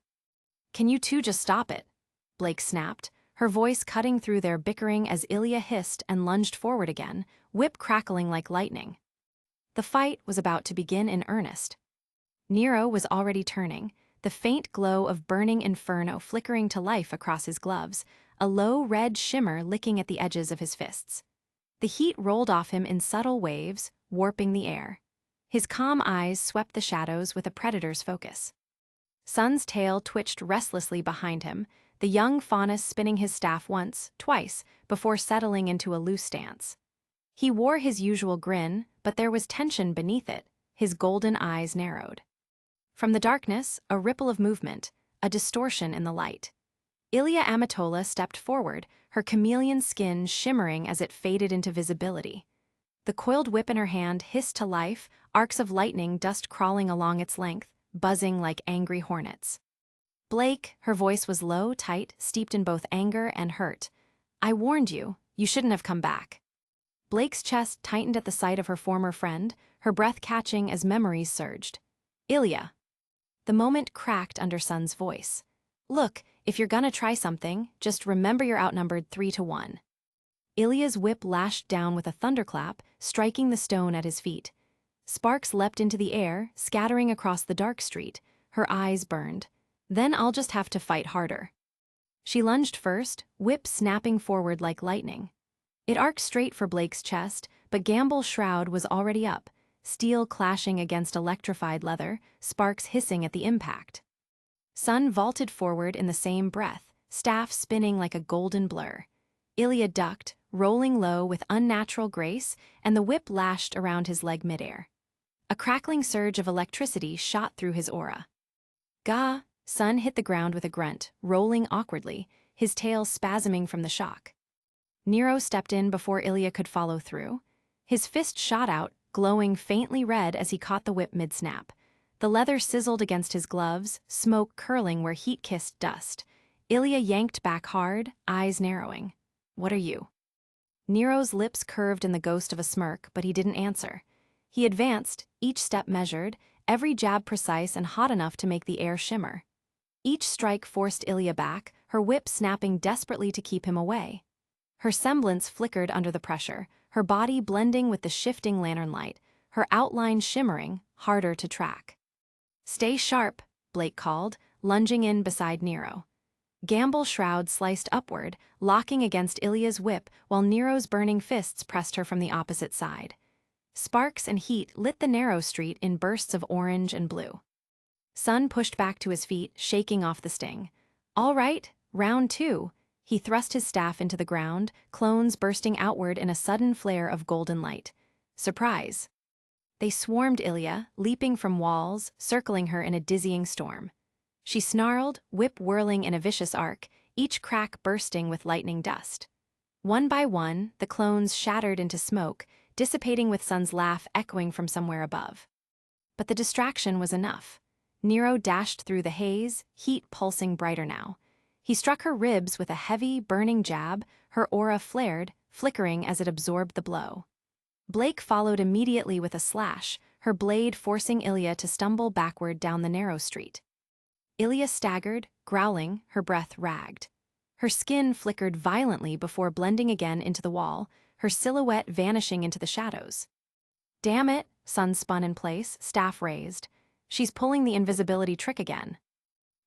"Can you two just stop it?" Blake snapped, her voice cutting through their bickering as Ilya hissed and lunged forward again, whip crackling like lightning. The fight was about to begin in earnest. Nero was already turning, the faint glow of burning inferno flickering to life across his gloves, a low red shimmer licking at the edges of his fists. The heat rolled off him in subtle waves, warping the air. His calm eyes swept the shadows with a predator's focus. Sun's tail twitched restlessly behind him, the young faunus spinning his staff once, twice, before settling into a loose stance. He wore his usual grin, but there was tension beneath it, his golden eyes narrowed. From the darkness, a ripple of movement, a distortion in the light. Ilya Amatola stepped forward, her chameleon skin shimmering as it faded into visibility. The coiled whip in her hand hissed to life, arcs of lightning dust crawling along its length, buzzing like angry hornets. "Blake," her voice was low, tight, steeped in both anger and hurt. "I warned you, you shouldn't have come back." Blake's chest tightened at the sight of her former friend, her breath catching as memories surged. "Ilya." The moment cracked under Sun's voice. "Look, if you're gonna try something, just remember you're outnumbered 3-1. Ilya's whip lashed down with a thunderclap, striking the stone at his feet. Sparks leapt into the air, scattering across the dark street. Her eyes burned. "Then I'll just have to fight harder." She lunged first, whip snapping forward like lightning. It arced straight for Blake's chest, but Gamble's shroud was already up, steel clashing against electrified leather, sparks hissing at the impact. Sun vaulted forward in the same breath, staff spinning like a golden blur. Ilya ducked, rolling low with unnatural grace, and the whip lashed around his leg midair. A crackling surge of electricity shot through his aura. "Gah!" Sun hit the ground with a grunt, rolling awkwardly, his tail spasming from the shock. Nero stepped in before Ilya could follow through. His fist shot out, glowing faintly red as he caught the whip mid-snap. The leather sizzled against his gloves, smoke curling where heat kissed dust. Ilya yanked back hard, eyes narrowing. "What are you?" Nero's lips curved in the ghost of a smirk, but he didn't answer. He advanced, each step measured, every jab precise and hot enough to make the air shimmer. Each strike forced Ilya back, her whip snapping desperately to keep him away. Her semblance flickered under the pressure, her body blending with the shifting lantern light, her outline shimmering, harder to track. "Stay sharp," Blake called, lunging in beside Nero. Gamble's shroud sliced upward, locking against Ilya's whip while Nero's burning fists pressed her from the opposite side. Sparks and heat lit the narrow street in bursts of orange and blue. Sun pushed back to his feet, shaking off the sting. "All right, round 2. He thrust his staff into the ground, clones bursting outward in a sudden flare of golden light. "Surprise." They swarmed Ilya, leaping from walls, circling her in a dizzying storm. She snarled, whip whirling in a vicious arc, each crack bursting with lightning dust. One by one, the clones shattered into smoke, dissipating with Sun's laugh echoing from somewhere above. But the distraction was enough. Nero dashed through the haze, heat pulsing brighter now. He struck her ribs with a heavy, burning jab, her aura flared, flickering as it absorbed the blow. Blake followed immediately with a slash, her blade forcing Ilya to stumble backward down the narrow street. Ilya staggered, growling, her breath ragged. Her skin flickered violently before blending again into the wall, her silhouette vanishing into the shadows. Damn it, Sun spun in place, staff raised. She's pulling the invisibility trick again.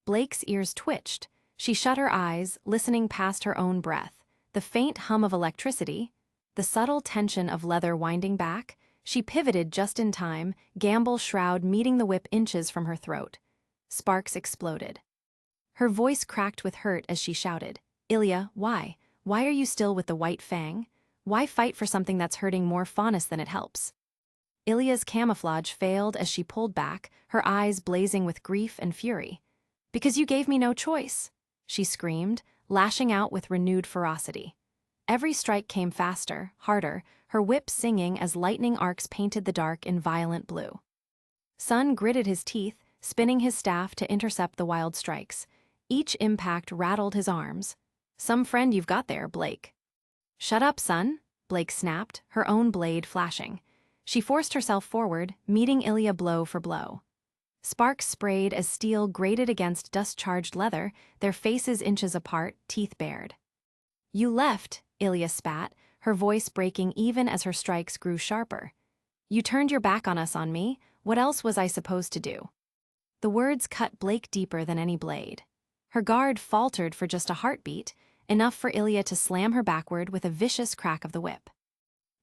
Blake's ears twitched. She shut her eyes, listening past her own breath. The faint hum of electricity, the subtle tension of leather winding back. She pivoted just in time, gamble shroud meeting the whip inches from her throat. Sparks exploded. Her voice cracked with hurt as she shouted, "Ilya, why? Why are you still with the white fang? Why fight for something that's hurting more Faunus than it helps?" Ilya's camouflage failed as she pulled back, her eyes blazing with grief and fury. "Because you gave me no choice," she screamed, lashing out with renewed ferocity. Every strike came faster, harder, her whip singing as lightning arcs painted the dark in violent blue. Sun gritted his teeth, spinning his staff to intercept the wild strikes. Each impact rattled his arms. "Some friend you've got there, Blake." "Shut up, Sun," Blake snapped, her own blade flashing. She forced herself forward, meeting Ilya blow for blow. Sparks sprayed as steel grated against dust-charged leather, their faces inches apart, teeth bared. "You left," Ilya spat, her voice breaking even as her strikes grew sharper. "You turned your back on me, what else was I supposed to do?" The words cut Blake deeper than any blade. Her guard faltered for just a heartbeat, enough for Ilya to slam her backward with a vicious crack of the whip.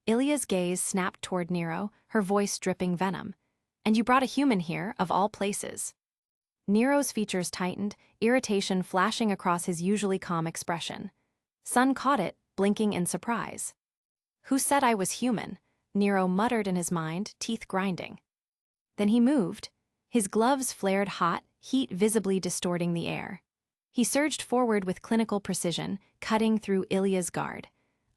Ilya's gaze snapped toward Nero, her voice dripping venom. "And you brought a human here, of all places." Nero's features tightened, irritation flashing across his usually calm expression. Sun caught it, blinking in surprise. "Who said I was human?" Nero muttered in his mind, teeth grinding. Then he moved. His gloves flared hot, heat visibly distorting the air. He surged forward with clinical precision, cutting through Ilya's guard.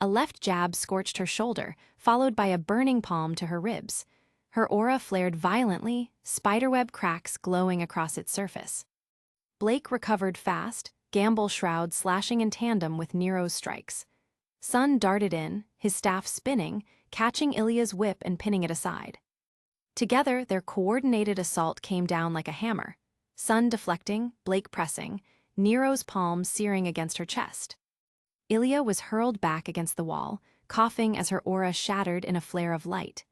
A left jab scorched her shoulder, followed by a burning palm to her ribs. Her aura flared violently, spiderweb cracks glowing across its surface. Blake recovered fast, gamble shroud slashing in tandem with Nero's strikes. Sun darted in, his staff spinning, catching Ilya's whip and pinning it aside. Together, their coordinated assault came down like a hammer. Sun deflecting, Blake pressing, Nero's palm searing against her chest. Ilya was hurled back against the wall, coughing as her aura shattered in a flare of light.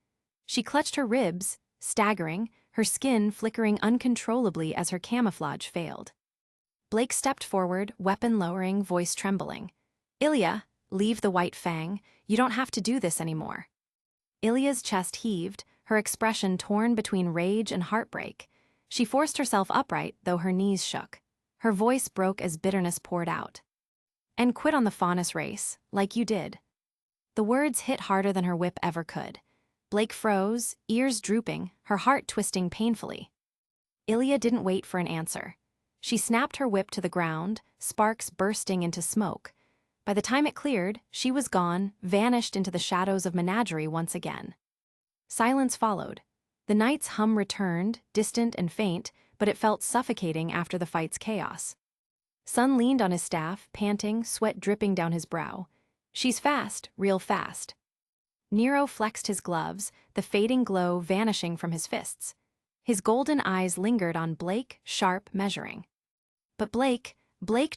She clutched her ribs, staggering, her skin flickering uncontrollably as her camouflage failed. Blake stepped forward, weapon lowering, voice trembling. "Ilya, leave the white fang. You don't have to do this anymore." Ilya's chest heaved, her expression torn between rage and heartbreak. She forced herself upright, though her knees shook. Her voice broke as bitterness poured out. "And quit on the Faunus race, like you did." The words hit harder than her whip ever could. Blake froze, ears drooping, her heart twisting painfully. Ilya didn't wait for an answer. She snapped her whip to the ground, sparks bursting into smoke. By the time it cleared, she was gone, vanished into the shadows of Menagerie once again. Silence followed. The night's hum returned, distant and faint, but it felt suffocating after the fight's chaos. Sun leaned on his staff, panting, sweat dripping down his brow. "She's fast, real fast." Nero flexed his gloves, the fading glow vanishing from his fists. His golden eyes lingered on Blake, sharp, measuring. But Blake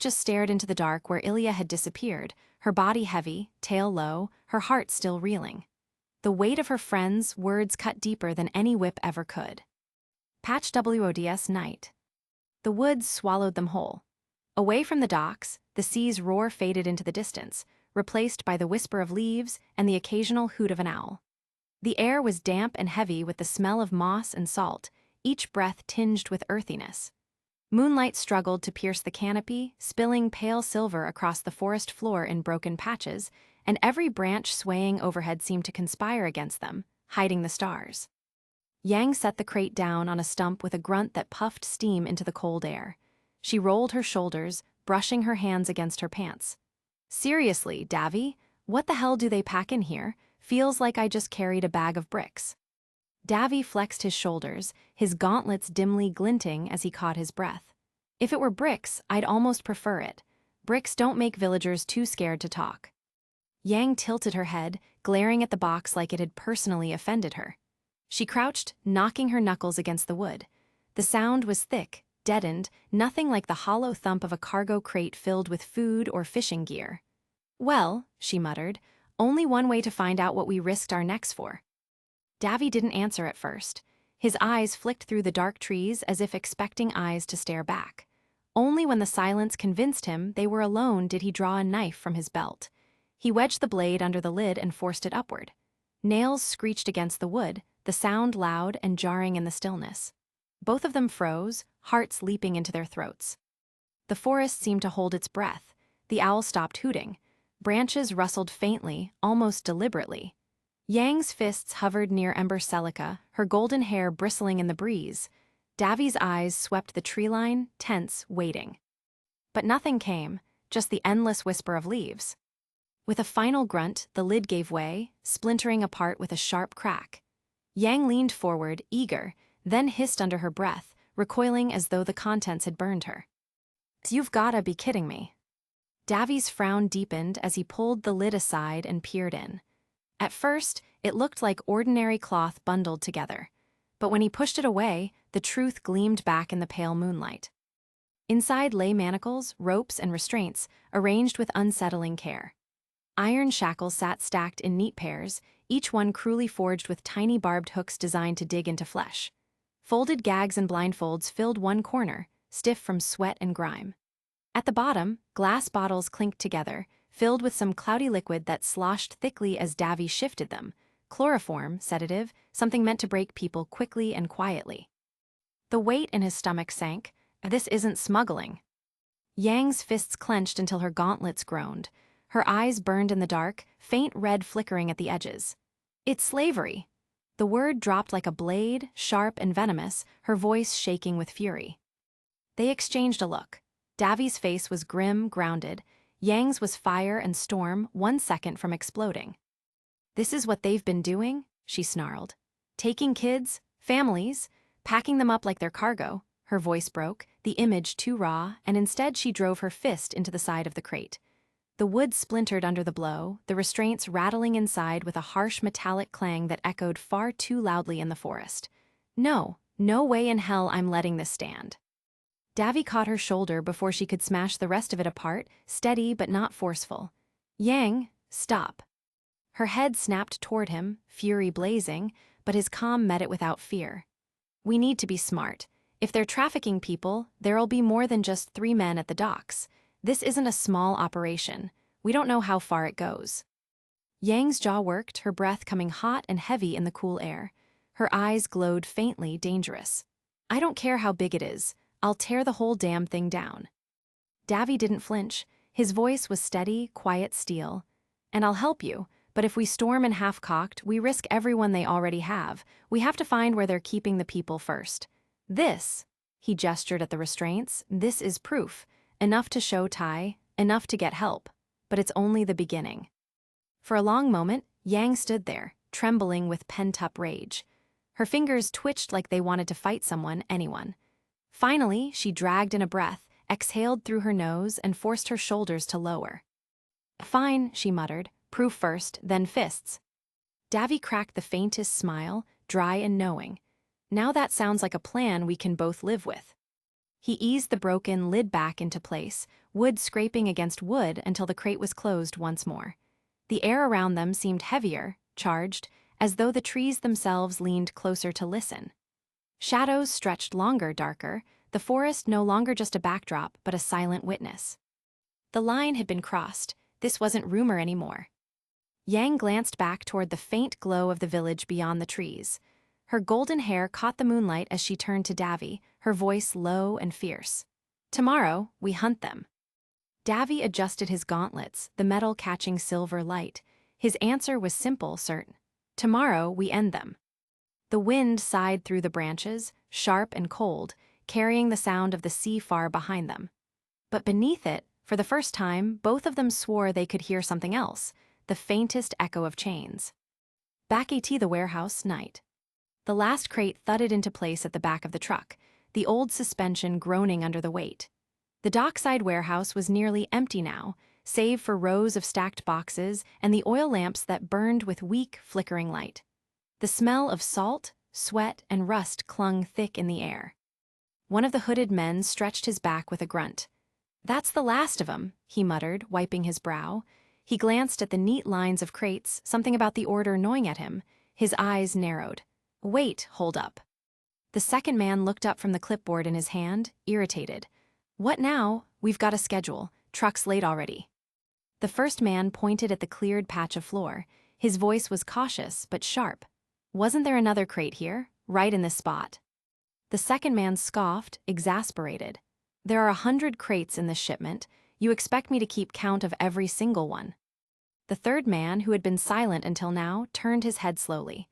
just stared into the dark where Ilya had disappeared, her body heavy, tail low, her heart still reeling. The weight of her friend's words cut deeper than any whip ever could. Patch WODS night. The woods swallowed them whole. Away from the docks, the sea's roar faded into the distance, replaced by the whisper of leaves and the occasional hoot of an owl. The air was damp and heavy with the smell of moss and salt, each breath tinged with earthiness. Moonlight struggled to pierce the canopy, spilling pale silver across the forest floor in broken patches, and every branch swaying overhead seemed to conspire against them, hiding the stars. Yang set the crate down on a stump with a grunt that puffed steam into the cold air. She rolled her shoulders, brushing her hands against her pants. Seriously, Davy, what the hell do they pack in here? Feels like I just carried a bag of bricks. Davy flexed his shoulders, his gauntlets dimly glinting as he caught his breath. If it were bricks, I'd almost prefer it. Bricks don't make villagers too scared to talk. Yang tilted her head, glaring at the box like it had personally offended her. She crouched, knocking her knuckles against the wood. The sound was thick, deadened, nothing like the hollow thump of a cargo crate filled with food or fishing gear. Well, she muttered, only one way to find out what we risked our necks for. Davy didn't answer at first. His eyes flicked through the dark trees as if expecting eyes to stare back. Only when the silence convinced him they were alone did he draw a knife from his belt. He wedged the blade under the lid and forced it upward. Nails screeched against the wood, the sound loud and jarring in the stillness. Both of them froze, hearts leaping into their throats. The forest seemed to hold its breath. The owl stopped hooting. Branches rustled faintly, almost deliberately. Yang's fists hovered near Ember Celica, her golden hair bristling in the breeze. Davy's eyes swept the tree line, tense, waiting. But nothing came, just the endless whisper of leaves. With a final grunt, the lid gave way, splintering apart with a sharp crack. Yang leaned forward, eager, then hissed under her breath, recoiling as though the contents had burned her. "You've gotta be kidding me." Davy's frown deepened as he pulled the lid aside and peered in. At first, it looked like ordinary cloth bundled together. But when he pushed it away, the truth gleamed back in the pale moonlight. Inside lay manacles, ropes, and restraints, arranged with unsettling care. Iron shackles sat stacked in neat pairs, each one cruelly forged with tiny barbed hooks designed to dig into flesh. Folded gags and blindfolds filled one corner, stiff from sweat and grime. At the bottom, glass bottles clinked together, filled with some cloudy liquid that sloshed thickly as Davy shifted them. Chloroform, sedative, something meant to break people quickly and quietly. The weight in his stomach sank. This isn't smuggling. Yang's fists clenched until her gauntlets groaned. Her eyes burned in the dark, faint red flickering at the edges. It's slavery. The word dropped like a blade, sharp and venomous, her voice shaking with fury. They exchanged a look. Davy's face was grim, grounded. Yang's was fire and storm, 1 second from exploding. "This is what they've been doing?" she snarled. "Taking kids, families, packing them up like their cargo." Her voice broke, the image too raw, and instead she drove her fist into the side of the crate. The wood splintered under the blow, the restraints rattling inside with a harsh metallic clang that echoed far too loudly in the forest. No way in hell I'm letting this stand. Davy caught her shoulder before she could smash the rest of it apart, steady but not forceful. "Yang, stop." Her head snapped toward him, fury blazing, but his calm met it without fear. "We need to be smart. If they're trafficking people, there'll be more than just 3 men at the docks. This isn't a small operation. We don't know how far it goes." Yang's jaw worked, her breath coming hot and heavy in the cool air. Her eyes glowed faintly dangerous. "I don't care how big it is. I'll tear the whole damn thing down." Davy didn't flinch. His voice was steady, quiet steel. "And I'll help you, but if we storm in half-cocked, we risk everyone they already have. We have to find where they're keeping the people first. This," he gestured at the restraints, "this is proof. Enough to show tie, enough to get help. But it's only the beginning." For a long moment, Yang stood there, trembling with pent-up rage. Her fingers twitched like they wanted to fight someone, anyone. Finally, she dragged in a breath, exhaled through her nose, and forced her shoulders to lower. "Fine," she muttered, "proof first, then fists." Davy cracked the faintest smile, dry and knowing. "Now that sounds like a plan we can both live with." He eased the broken lid back into place, wood scraping against wood until the crate was closed once more. The air around them seemed heavier, charged, as though the trees themselves leaned closer to listen. Shadows stretched longer, darker, the forest no longer just a backdrop but a silent witness. The line had been crossed. This wasn't rumor anymore. Yang glanced back toward the faint glow of the village beyond the trees. Her golden hair caught the moonlight as she turned to Davy, her voice low and fierce. "Tomorrow, we hunt them." Davy adjusted his gauntlets, the metal catching silver light. His answer was simple, certain. "Tomorrow, we end them." The wind sighed through the branches, sharp and cold, carrying the sound of the sea far behind them. But beneath it, for the first time, both of them swore they could hear something else, the faintest echo of chains. Back at the warehouse, night. The last crate thudded into place at the back of the truck, the old suspension groaning under the weight. The dockside warehouse was nearly empty now, save for rows of stacked boxes and the oil lamps that burned with weak, flickering light. The smell of salt, sweat, and rust clung thick in the air. One of the hooded men stretched his back with a grunt. "That's the last of 'em," he muttered, wiping his brow. He glanced at the neat lines of crates, something about the order gnawing at him. His eyes narrowed. "Wait, hold up." The second man looked up from the clipboard in his hand, irritated. "What now? We've got a schedule. Truck's late already." The first man pointed at the cleared patch of floor. His voice was cautious, but sharp. "Wasn't there another crate here, right in this spot?" The second man scoffed, exasperated. "There are 100 crates in this shipment. You expect me to keep count of every single one." The third man, who had been silent until now, turned his head slowly.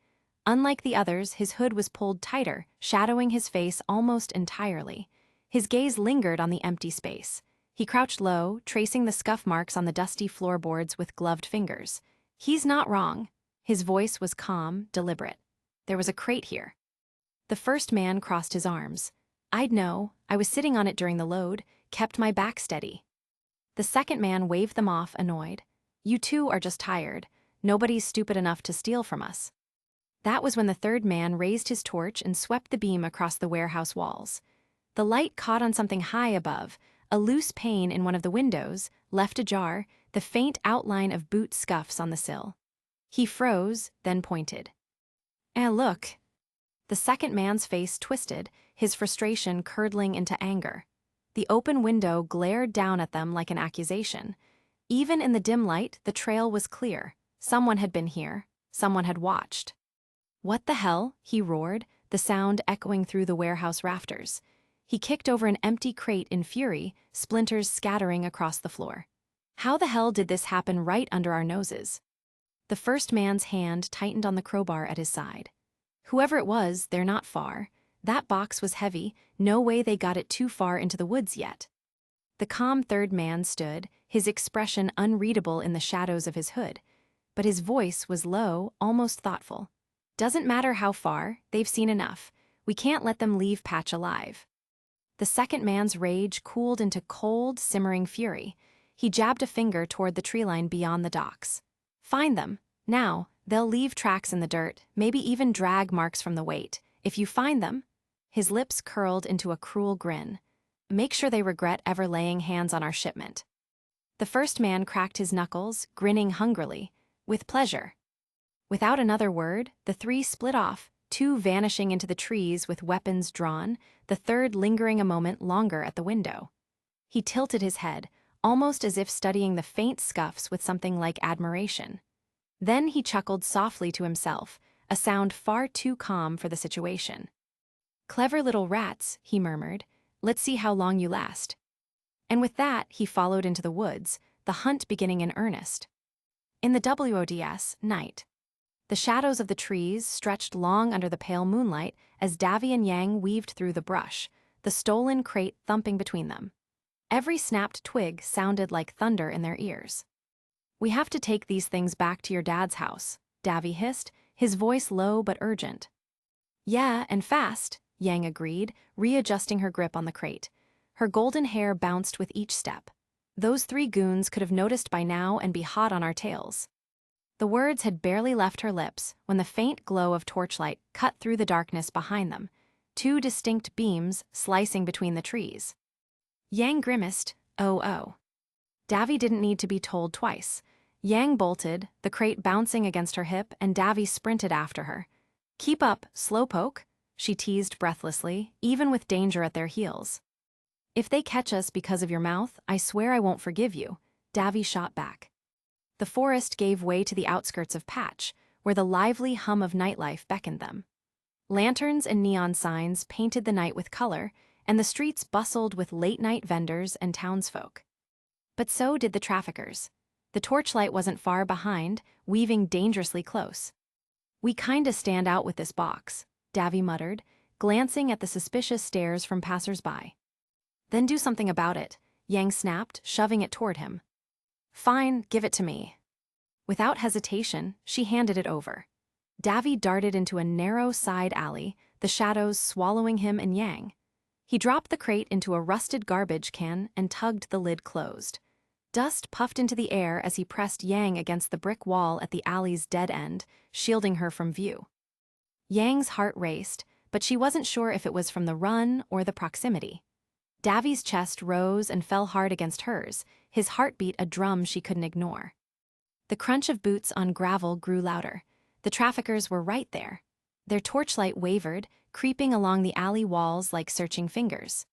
Unlike the others, his hood was pulled tighter, shadowing his face almost entirely. His gaze lingered on the empty space. He crouched low, tracing the scuff marks on the dusty floorboards with gloved fingers. "He's not wrong." His voice was calm, deliberate. "There was a crate here." The first man crossed his arms. "I'd know. I was sitting on it during the load, kept my back steady." The second man waved them off, annoyed. "You two are just tired. Nobody's stupid enough to steal from us." That was when the third man raised his torch and swept the beam across the warehouse walls. The light caught on something high above, a loose pane in one of the windows, left ajar, the faint outline of boot scuffs on the sill. He froze, then pointed. Look." The second man's face twisted, his frustration curdling into anger. The open window glared down at them like an accusation. Even in the dim light, the trail was clear. Someone had been here. Someone had watched. "What the hell?" he roared, the sound echoing through the warehouse rafters. He kicked over an empty crate in fury, splinters scattering across the floor. "How the hell did this happen right under our noses?" The first man's hand tightened on the crowbar at his side. "Whoever it was, they're not far. That box was heavy, no way they got it too far into the woods yet." The calm third man stood, his expression unreadable in the shadows of his hood. But his voice was low, almost thoughtful. "Doesn't matter how far, they've seen enough. We can't let them leave Patch alive." The second man's rage cooled into cold, simmering fury. He jabbed a finger toward the tree line beyond the docks. "Find them. Now, they'll leave tracks in the dirt, maybe even drag marks from the weight. If you find them..." His lips curled into a cruel grin. "Make sure they regret ever laying hands on our shipment." The first man cracked his knuckles, grinning hungrily. "With pleasure." Without another word, the three split off, two vanishing into the trees with weapons drawn, the third lingering a moment longer at the window. He tilted his head, almost as if studying the faint scuffs with something like admiration. Then he chuckled softly to himself, a sound far too calm for the situation. "Clever little rats," he murmured. "Let's see how long you last." And with that, he followed into the woods, the hunt beginning in earnest. In the WODS, night. The shadows of the trees stretched long under the pale moonlight as Davy and Yang weaved through the brush, the stolen crate thumping between them. Every snapped twig sounded like thunder in their ears. "We have to take these things back to your dad's house," Davy hissed, his voice low but urgent. "Yeah, and fast," Yang agreed, readjusting her grip on the crate. Her golden hair bounced with each step. "Those three goons could have noticed by now and be hot on our tails." The words had barely left her lips when the faint glow of torchlight cut through the darkness behind them, two distinct beams slicing between the trees. Yang grimaced, "Oh." Davy didn't need to be told twice. Yang bolted, the crate bouncing against her hip, and Davy sprinted after her. "Keep up, slowpoke," she teased breathlessly, even with danger at their heels. "If they catch us because of your mouth, I swear I won't forgive you," Davy shot back. The forest gave way to the outskirts of Patch, where the lively hum of nightlife beckoned them. Lanterns and neon signs painted the night with color, and the streets bustled with late-night vendors and townsfolk. But so did the traffickers. The torchlight wasn't far behind, weaving dangerously close. "We kinda stand out with this box," Davy muttered, glancing at the suspicious stares from passers-by. Then do something about it, Yang snapped, shoving it toward him. Fine, give it to me. Without hesitation, she handed it over. Davy darted into a narrow side alley, the shadows swallowing him and Yang. He dropped the crate into a rusted garbage can and tugged the lid closed. Dust puffed into the air as he pressed Yang against the brick wall at the alley's dead end, shielding her from view. Yang's heart raced, but she wasn't sure if it was from the run or the proximity. Davy's chest rose and fell hard against hers, his heartbeat a drum she couldn't ignore. The crunch of boots on gravel grew louder. The traffickers were right there. Their torchlight wavered, creeping along the alley walls like searching fingers.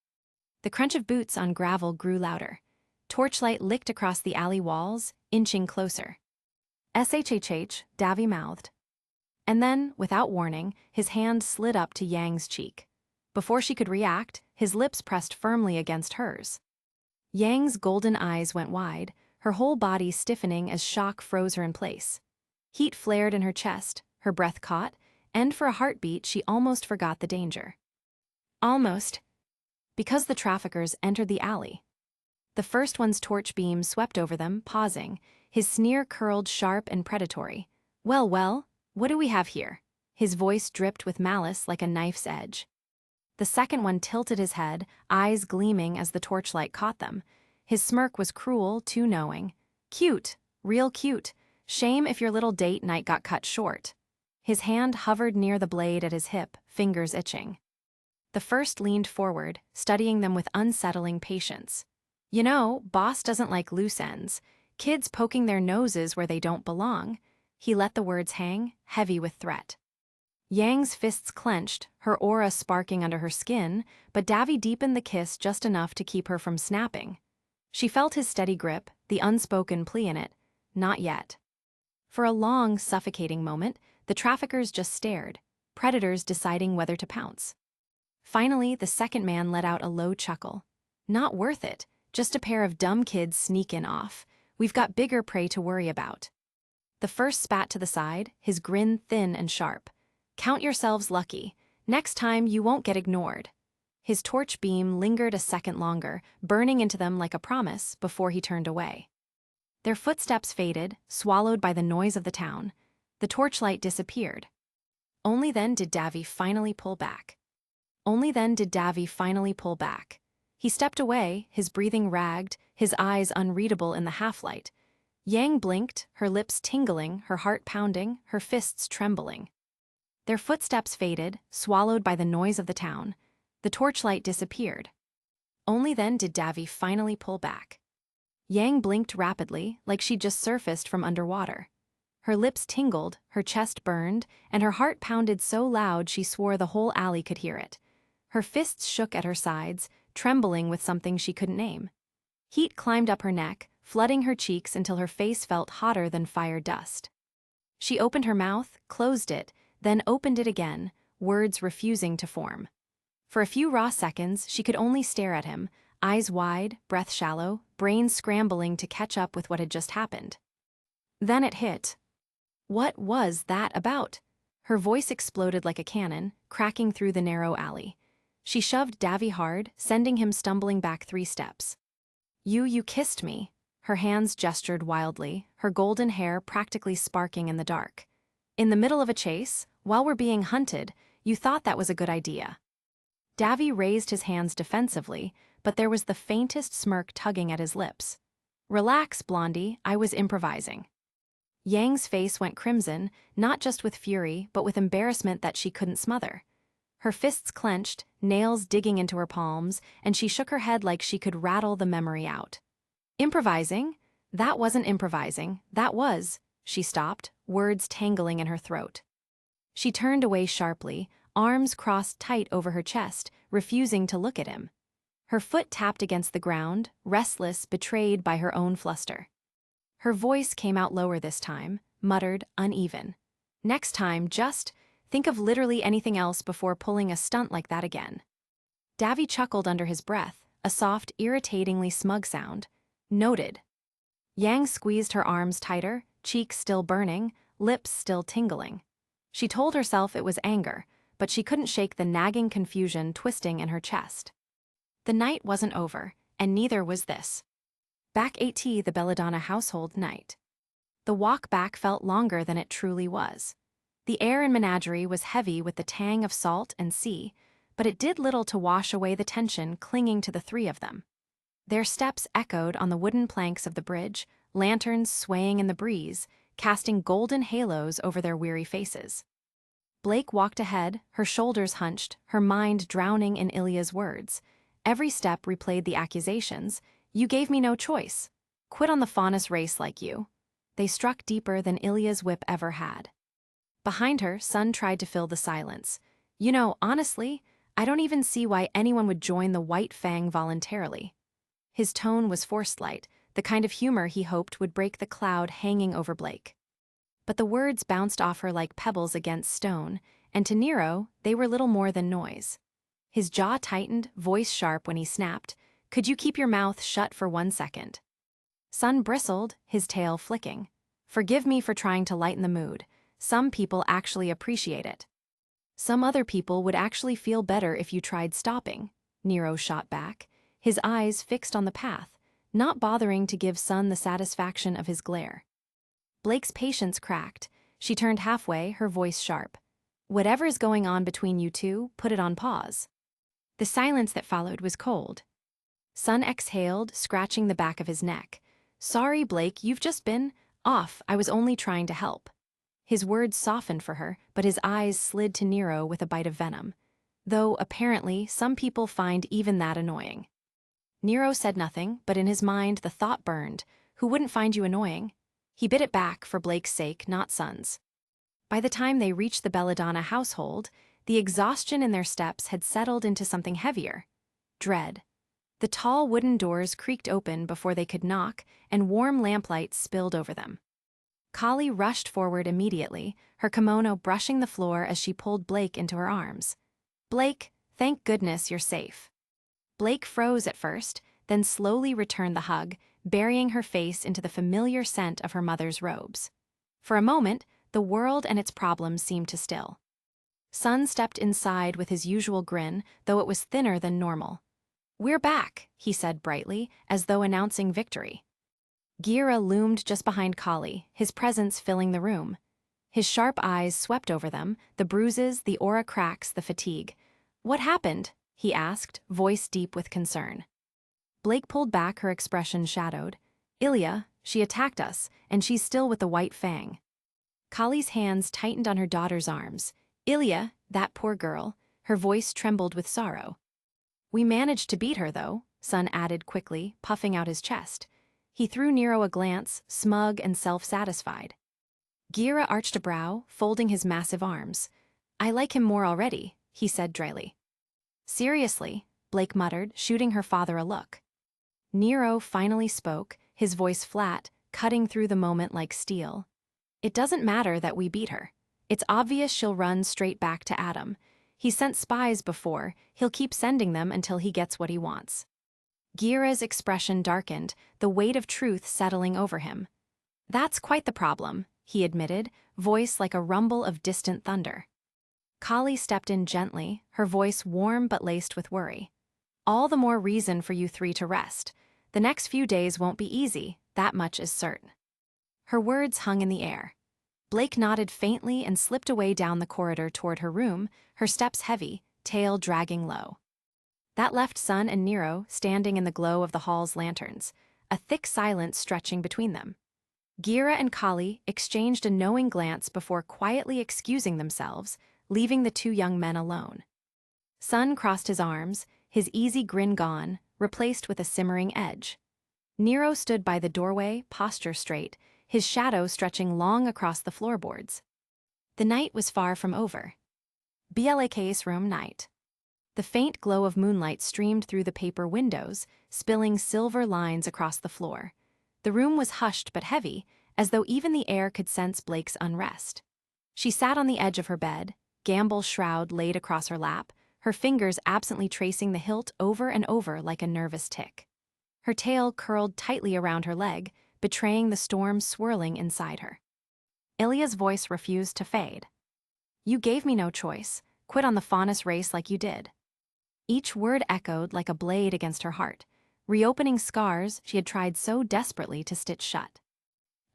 The crunch of boots on gravel grew louder. Torchlight licked across the alley walls, inching closer. "SHHH," Davy mouthed. And then, without warning, his hand slid up to Yang's cheek. Before she could react, his lips pressed firmly against hers. Yang's golden eyes went wide, her whole body stiffening as shock froze her in place. Heat flared in her chest, her breath caught, and for a heartbeat she almost forgot the danger. Almost. Because the traffickers entered the alley. The first one's torch beam swept over them, pausing, his sneer curled sharp and predatory. Well, what do we have here?" His voice dripped with malice like a knife's edge. The second one tilted his head, eyes gleaming as the torchlight caught them. His smirk was cruel, too knowing. "Cute, real cute. Shame if your little date night got cut short." His hand hovered near the blade at his hip, fingers itching. The first leaned forward, studying them with unsettling patience. "You know, boss doesn't like loose ends. Kids poking their noses where they don't belong." He let the words hang, heavy with threat. Yang's fists clenched, her aura sparking under her skin, but Davy deepened the kiss just enough to keep her from snapping. She felt his steady grip, the unspoken plea in it. Not yet. For a long, suffocating moment, the traffickers just stared, predators deciding whether to pounce. Finally, the second man let out a low chuckle. "Not worth it, just a pair of dumb kids sneaking off. We've got bigger prey to worry about." The first spat to the side, his grin thin and sharp. "Count yourselves lucky. Next time you won't get ignored." His torch beam lingered a second longer, burning into them like a promise before he turned away. Their footsteps faded, swallowed by the noise of the town. The torchlight disappeared. Only then did Davy finally pull back. He stepped away, his breathing ragged, his eyes unreadable in the half-light. Yang blinked, her lips tingling, her heart pounding, her fists trembling. Their footsteps faded, swallowed by the noise of the town. The torchlight disappeared. Only then did Davy finally pull back. Yang blinked rapidly, like she'd just surfaced from underwater. Her lips tingled, her chest burned, and her heart pounded so loud she swore the whole alley could hear it. Her fists shook at her sides, trembling with something she couldn't name. Heat climbed up her neck, flooding her cheeks until her face felt hotter than fire dust. She opened her mouth, closed it, then opened it again, words refusing to form. For a few raw seconds, she could only stare at him, eyes wide, breath shallow, brain scrambling to catch up with what had just happened. Then it hit. What was that about? Her voice exploded like a cannon, cracking through the narrow alley. She shoved Davy hard, sending him stumbling back 3 steps. You kissed me." Her hands gestured wildly, her golden hair practically sparking in the dark. "In the middle of a chase, while we're being hunted, you thought that was a good idea." Davy raised his hands defensively, but there was the faintest smirk tugging at his lips. "Relax, Blondie, I was improvising." Yang's face went crimson, not just with fury, but with embarrassment that she couldn't smother. Her fists clenched, nails digging into her palms, and she shook her head like she could rattle the memory out. "Improvising? That wasn't improvising, that was..." She stopped, words tangling in her throat. She turned away sharply, arms crossed tight over her chest, refusing to look at him. Her foot tapped against the ground, restless, betrayed by her own fluster. Her voice came out lower this time, muttered, uneven. "Next time, just think of literally anything else before pulling a stunt like that again." Davy chuckled under his breath, a soft, irritatingly smug sound. "Noted." Yang squeezed her arms tighter, cheeks still burning, lips still tingling. She told herself it was anger, but she couldn't shake the nagging confusion twisting in her chest. The night wasn't over, and neither was this. Back at the Belladonna household night. The walk back felt longer than it truly was. The air in Menagerie was heavy with the tang of salt and sea, but it did little to wash away the tension clinging to the three of them. Their steps echoed on the wooden planks of the bridge, lanterns swaying in the breeze, casting golden halos over their weary faces. Blake walked ahead, her shoulders hunched, her mind drowning in Ilya's words. Every step replayed the accusations. "You gave me no choice. Quit on the Faunus race like you." They struck deeper than Ilya's whip ever had. Behind her, Sun tried to fill the silence. "You know, honestly, I don't even see why anyone would join the White Fang voluntarily." His tone was forced light, the kind of humor he hoped would break the cloud hanging over Blake. But the words bounced off her like pebbles against stone, and to Nero, they were little more than noise. His jaw tightened, voice sharp when he snapped, "Could you keep your mouth shut for 1 second?" Sun bristled, his tail flicking. "Forgive me for trying to lighten the mood. Some people actually appreciate it." "Some other people would actually feel better if you tried stopping," Nero shot back, his eyes fixed on the path, not bothering to give Sun the satisfaction of his glare. Blake's patience cracked. She turned halfway, her voice sharp. "Whatever's going on between you two, put it on pause." The silence that followed was cold. Sun exhaled, scratching the back of his neck. "Sorry, Blake, you've just been off. I was only trying to help." His words softened for her, but his eyes slid to Nero with a bite of venom. Though, apparently, some people find even that annoying. Nero said nothing, but in his mind the thought burned. Who wouldn't find you annoying? He bit it back for Blake's sake, not Sun's. By the time they reached the Belladonna household, the exhaustion in their steps had settled into something heavier. Dread. The tall wooden doors creaked open before they could knock, and warm lamplight spilled over them. Kali rushed forward immediately, her kimono brushing the floor as she pulled Blake into her arms. "Blake, thank goodness you're safe." Blake froze at first, then slowly returned the hug, burying her face into the familiar scent of her mother's robes. For a moment, the world and its problems seemed to still. Sun stepped inside with his usual grin, though it was thinner than normal. "We're back," he said brightly, as though announcing victory. Gira loomed just behind Kali, his presence filling the room. His sharp eyes swept over them, the bruises, the aura cracks, the fatigue. "What happened?" he asked, voice deep with concern. Blake pulled back, her expression shadowed. "Ilya, she attacked us, and she's still with the White Fang." Kali's hands tightened on her daughter's arms. "Ilya, that poor girl," her voice trembled with sorrow. "We managed to beat her, though," Sun added quickly, puffing out his chest. He threw Nero a glance, smug and self-satisfied. Gira arched a brow, folding his massive arms. "I like him more already," he said dryly. "Seriously," Blake muttered, shooting her father a look. Nero finally spoke, his voice flat, cutting through the moment like steel. "It doesn't matter that we beat her. It's obvious she'll run straight back to Adam. He sent spies before, he'll keep sending them until he gets what he wants." Gira's expression darkened, the weight of truth settling over him. "That's quite the problem," he admitted, voice like a rumble of distant thunder. Kali stepped in gently, her voice warm but laced with worry. "All the more reason for you three to rest. The next few days won't be easy, that much is certain." Her words hung in the air. Blake nodded faintly and slipped away down the corridor toward her room, her steps heavy, tail dragging low. That left Sun and Nero standing in the glow of the hall's lanterns, a thick silence stretching between them. Gira and Kali exchanged a knowing glance before quietly excusing themselves, leaving the two young men alone. Sun crossed his arms, his easy grin gone, replaced with a simmering edge. Nero stood by the doorway, posture straight, his shadow stretching long across the floorboards. The night was far from over. Blak's room night. The faint glow of moonlight streamed through the paper windows, spilling silver lines across the floor. The room was hushed but heavy, as though even the air could sense Blake's unrest. She sat on the edge of her bed, gamble shroud laid across her lap, her fingers absently tracing the hilt over and over like a nervous tick. Her tail curled tightly around her leg, betraying the storm swirling inside her. Ilya's voice refused to fade. "You gave me no choice. Quit on the faunus race like you did." Each word echoed like a blade against her heart, reopening scars she had tried so desperately to stitch shut.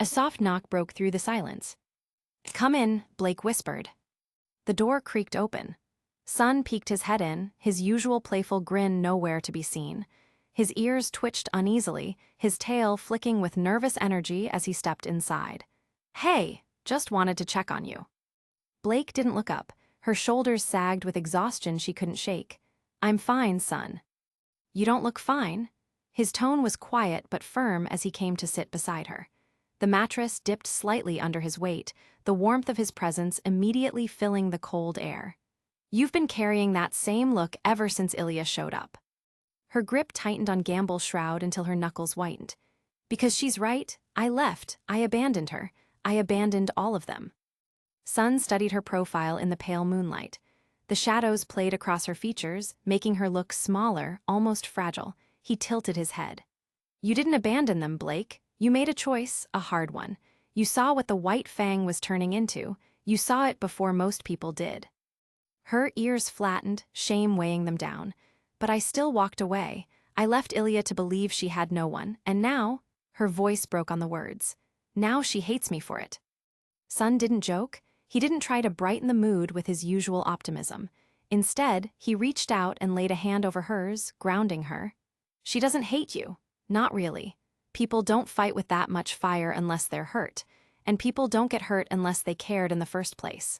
A soft knock broke through the silence. "Come in," Blake whispered. The door creaked open. Sun peeked his head in, his usual playful grin nowhere to be seen. His ears twitched uneasily, his tail flicking with nervous energy as he stepped inside. "Hey, just wanted to check on you." Blake didn't look up. Her shoulders sagged with exhaustion she couldn't shake. "I'm fine, Sun." "You don't look fine." His tone was quiet but firm as he came to sit beside her. The mattress dipped slightly under his weight, the warmth of his presence immediately filling the cold air. "You've been carrying that same look ever since Ilya showed up." Her grip tightened on Gamble's shroud until her knuckles whitened. "Because she's right, I left, I abandoned her, I abandoned all of them." Sun studied her profile in the pale moonlight. The shadows played across her features, making her look smaller, almost fragile. He tilted his head. "You didn't abandon them, Blake. You made a choice, a hard one. You saw what the White Fang was turning into. You saw it before most people did." Her ears flattened, shame weighing them down. "But I still walked away. I left Ilya to believe she had no one, and now—" Her voice broke on the words. "Now she hates me for it." Sun didn't joke. He didn't try to brighten the mood with his usual optimism. Instead, he reached out and laid a hand over hers, grounding her. "She doesn't hate you. Not really. People don't fight with that much fire unless they're hurt, and people don't get hurt unless they cared in the first place."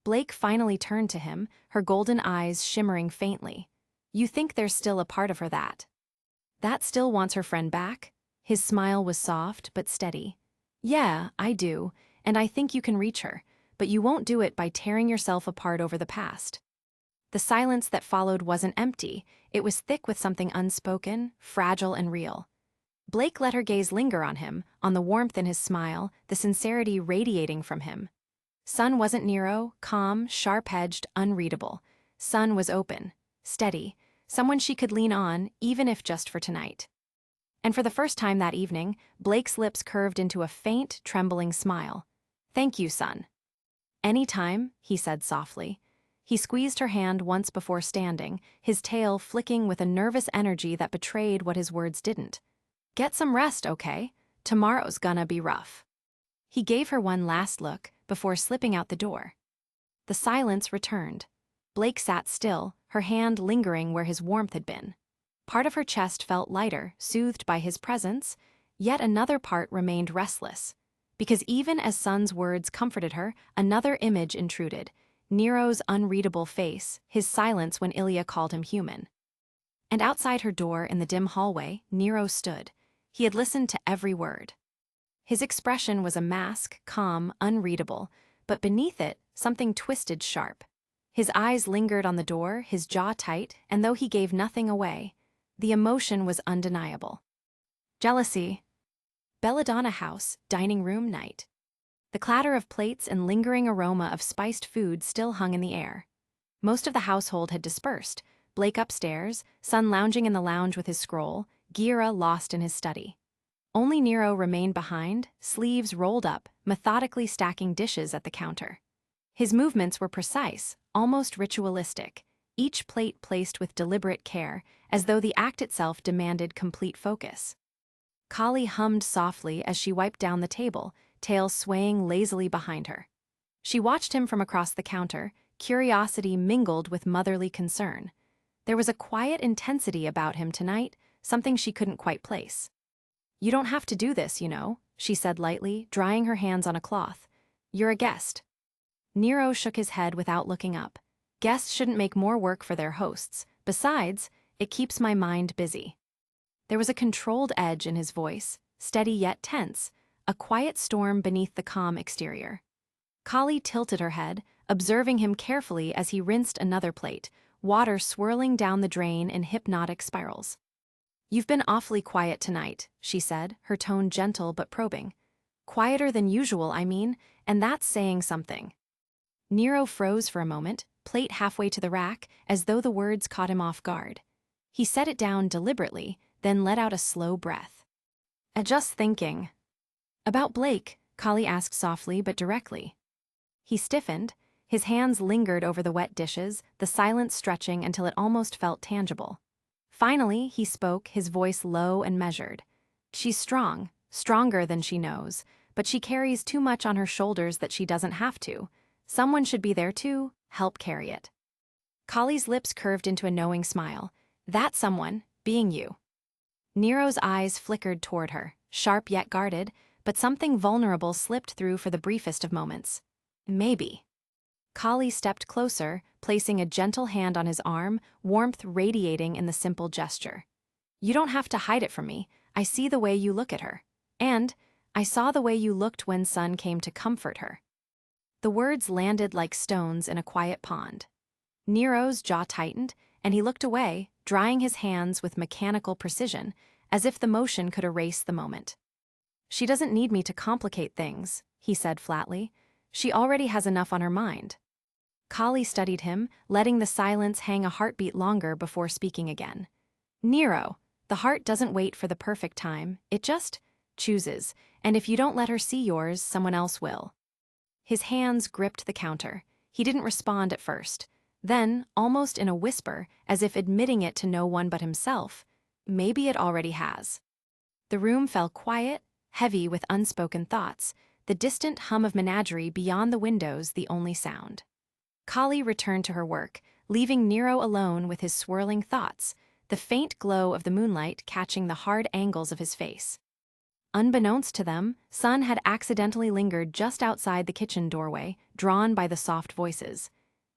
Blake finally turned to him, her golden eyes shimmering faintly. "You think there's still a part of her that still wants her friend back?" His smile was soft but steady. "Yeah, I do, and I think you can reach her, but you won't do it by tearing yourself apart over the past." The silence that followed wasn't empty, it was thick with something unspoken, fragile and real. Blake let her gaze linger on him, on the warmth in his smile, the sincerity radiating from him. Sun wasn't Nero, calm, sharp-edged, unreadable. Sun was open, steady, someone she could lean on, even if just for tonight. And for the first time that evening, Blake's lips curved into a faint, trembling smile. "Thank you, Sun." "Any time," he said softly. He squeezed her hand once before standing, his tail flicking with a nervous energy that betrayed what his words didn't. "Get some rest, okay? Tomorrow's gonna be rough." He gave her one last look before slipping out the door. The silence returned. Blake sat still, her hand lingering where his warmth had been. Part of her chest felt lighter, soothed by his presence, yet another part remained restless. Because even as Sun's words comforted her, another image intruded. Nero's unreadable face, his silence when Ilya called him human. And outside her door in the dim hallway, Nero stood. He had listened to every word. His expression was a mask, calm, unreadable, but beneath it, something twisted sharp. His eyes lingered on the door, his jaw tight, and though he gave nothing away, the emotion was undeniable. Jealousy. Belladonna House, dining room night. The clatter of plates and lingering aroma of spiced food still hung in the air. Most of the household had dispersed, Blake upstairs, Sun lounging in the lounge with his scroll, Gira lost in his study. Only Nero remained behind, sleeves rolled up, methodically stacking dishes at the counter. His movements were precise, almost ritualistic, each plate placed with deliberate care, as though the act itself demanded complete focus. Kali hummed softly as she wiped down the table, tail swaying lazily behind her. She watched him from across the counter, curiosity mingled with motherly concern. There was a quiet intensity about him tonight, something she couldn't quite place. "You don't have to do this, you know," she said lightly, drying her hands on a cloth. "You're a guest." Nero shook his head without looking up. "Guests shouldn't make more work for their hosts. Besides, it keeps my mind busy." There was a controlled edge in his voice, steady yet tense, a quiet storm beneath the calm exterior. Kali tilted her head, observing him carefully as he rinsed another plate, water swirling down the drain in hypnotic spirals. "You've been awfully quiet tonight," she said, her tone gentle but probing. "Quieter than usual, I mean, and that's saying something." Nero froze for a moment, plate halfway to the rack, as though the words caught him off guard. He set it down deliberately, then let out a slow breath. "Just thinking." "About Blake?" Kali asked softly but directly. He stiffened, His hands lingered over the wet dishes, the silence stretching until it almost felt tangible. Finally, he spoke, his voice low and measured. She's strong, stronger than she knows, but she carries too much on her shoulders that she doesn't have to. Someone should be there to help carry it. Kali's lips curved into a knowing smile. That someone, being you. Nero's eyes flickered toward her, sharp yet guarded, but something vulnerable slipped through for the briefest of moments. Maybe. Kali stepped closer, placing a gentle hand on his arm, warmth radiating in the simple gesture. You don't have to hide it from me. I see the way you look at her. And I saw the way you looked when Sun came to comfort her. The words landed like stones in a quiet pond. Nero's jaw tightened, and he looked away, drying his hands with mechanical precision, as if the motion could erase the moment. She doesn't need me to complicate things, he said flatly. She already has enough on her mind. Kali studied him, letting the silence hang a heartbeat longer before speaking again. Nero, the heart doesn't wait for the perfect time, it just chooses, and if you don't let her see yours, someone else will. His hands gripped the counter. He didn't respond at first. Then, almost in a whisper, as if admitting it to no one but himself, maybe it already has. The room fell quiet, heavy with unspoken thoughts, the distant hum of menagerie beyond the windows the only sound. Kali returned to her work, leaving Nero alone with his swirling thoughts, the faint glow of the moonlight catching the hard angles of his face. Unbeknownst to them, Sun had accidentally lingered just outside the kitchen doorway, drawn by the soft voices.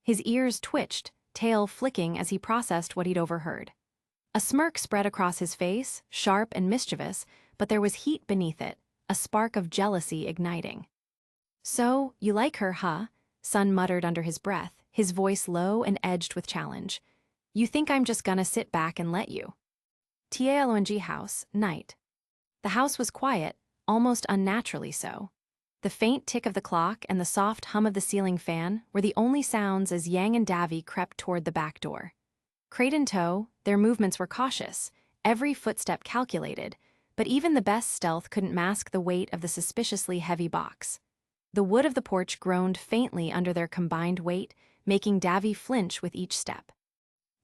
His ears twitched, tail flicking as he processed what he'd overheard. A smirk spread across his face, sharp and mischievous, but there was heat beneath it, a spark of jealousy igniting. So, you like her, huh? Sun muttered under his breath, his voice low and edged with challenge. You think I'm just gonna sit back and let you? TALONG house, night. The house was quiet, almost unnaturally so. The faint tick of the clock and the soft hum of the ceiling fan were the only sounds as Yang and Davy crept toward the back door. Crate in tow, their movements were cautious, every footstep calculated, but even the best stealth couldn't mask the weight of the suspiciously heavy box. The wood of the porch groaned faintly under their combined weight, making Davy flinch with each step.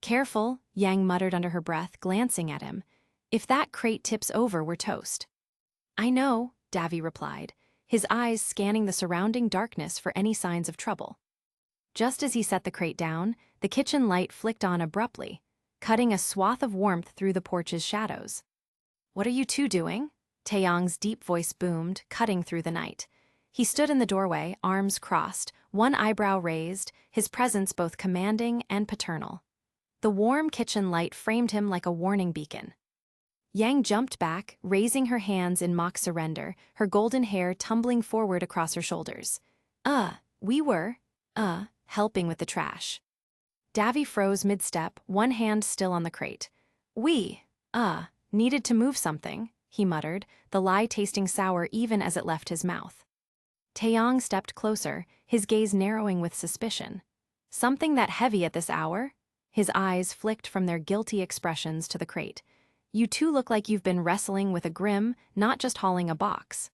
Careful, Yang muttered under her breath, glancing at him. If that crate tips over, we're toast. I know, Davy replied, his eyes scanning the surrounding darkness for any signs of trouble. Just as he set the crate down, the kitchen light flicked on abruptly, cutting a swath of warmth through the porch's shadows. What are you two doing? Taeyong's deep voice boomed, cutting through the night. He stood in the doorway, arms crossed, one eyebrow raised, his presence both commanding and paternal. The warm kitchen light framed him like a warning beacon. Yang jumped back, raising her hands in mock surrender, her golden hair tumbling forward across her shoulders. We were, helping with the trash. Davy froze mid-step, one hand still on the crate. We, needed to move something, he muttered, the lie tasting sour even as it left his mouth. Taeyong stepped closer, his gaze narrowing with suspicion. Something that heavy at this hour? His eyes flicked from their guilty expressions to the crate. You two look like you've been wrestling with a Grimm, not just hauling a box.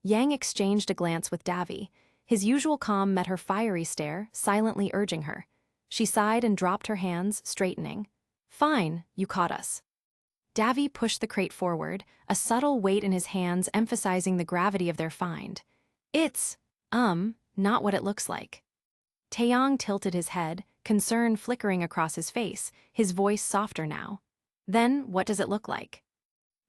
Yang exchanged a glance with Davy. His usual calm met her fiery stare, silently urging her. She sighed and dropped her hands, straightening. Fine, you caught us. Davy pushed the crate forward, a subtle weight in his hands emphasizing the gravity of their find. It's, not what it looks like. Taeyong tilted his head, concern flickering across his face, his voice softer now. Then, what does it look like?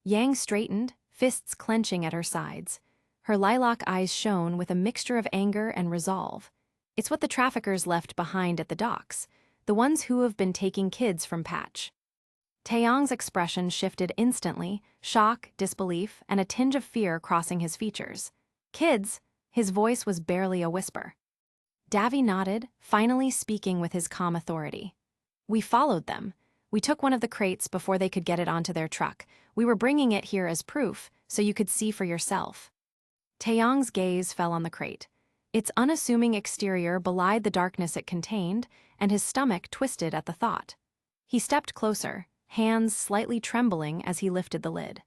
Yang straightened, fists clenching at her sides. Her lilac eyes shone with a mixture of anger and resolve. It's what the traffickers left behind at the docks, the ones who have been taking kids from Patch. Taeyong's expression shifted instantly, shock, disbelief, and a tinge of fear crossing his features. Kids? His voice was barely a whisper. Davy nodded, finally speaking with his calm authority. We followed them. We took one of the crates before they could get it onto their truck. We were bringing it here as proof, so you could see for yourself. Taeyong's gaze fell on the crate. Its unassuming exterior belied the darkness it contained, and his stomach twisted at the thought. He stepped closer, hands slightly trembling as he lifted the lid.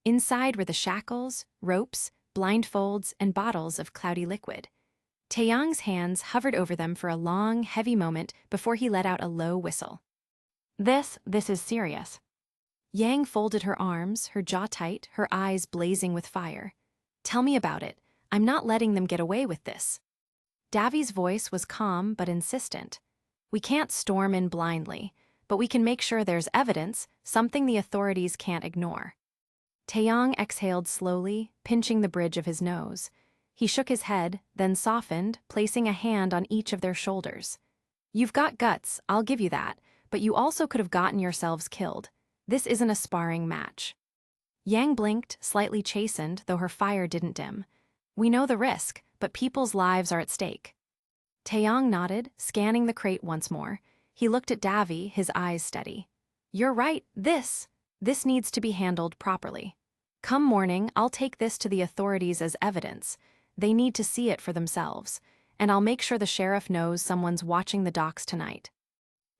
Inside were the shackles, ropes, blindfolds, and bottles of cloudy liquid. Taeyang's hands hovered over them for a long, heavy moment before he let out a low whistle. This is serious. Yang folded her arms, her jaw tight, her eyes blazing with fire. Tell me about it. I'm not letting them get away with this. Davi's voice was calm but insistent. We can't storm in blindly, but we can make sure there's evidence, something the authorities can't ignore. Taeyang exhaled slowly, pinching the bridge of his nose. He shook his head, then softened, placing a hand on each of their shoulders. You've got guts, I'll give you that, but you also could have gotten yourselves killed. This isn't a sparring match. Yang blinked, slightly chastened, though her fire didn't dim. We know the risk, but people's lives are at stake. Taeyang nodded, scanning the crate once more. He looked at Davi, his eyes steady. You're right, this needs to be handled properly. Come morning, I'll take this to the authorities as evidence. They need to see it for themselves, and I'll make sure the sheriff knows someone's watching the docks tonight.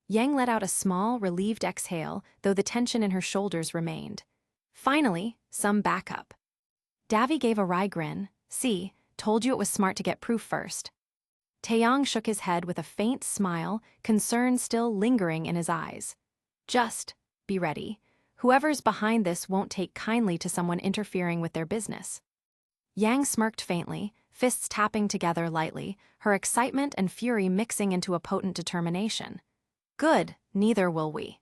Yang let out a small, relieved exhale, though the tension in her shoulders remained. Finally, some backup. Davi gave a wry grin. See, told you it was smart to get proof first. Taeyang shook his head with a faint smile, concern still lingering in his eyes. Just be ready. Whoever's behind this won't take kindly to someone interfering with their business. Yang smirked faintly, fists tapping together lightly, her excitement and fury mixing into a potent determination. Good, neither will we.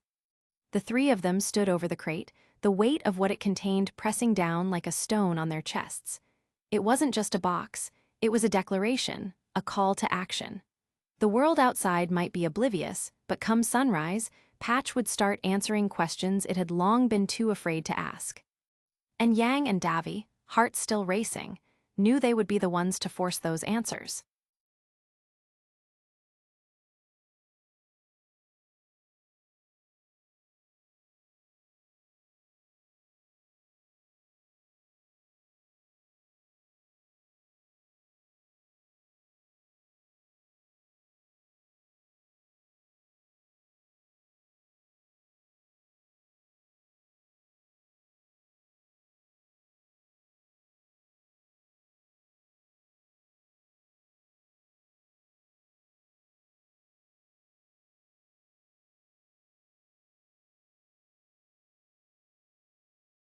The three of them stood over the crate, the weight of what it contained pressing down like a stone on their chests. It wasn't just a box, it was a declaration, a call to action. The world outside might be oblivious, but come sunrise, Patch would start answering questions it had long been too afraid to ask. And Yang and Davi, hearts still racing, knew they would be the ones to force those answers.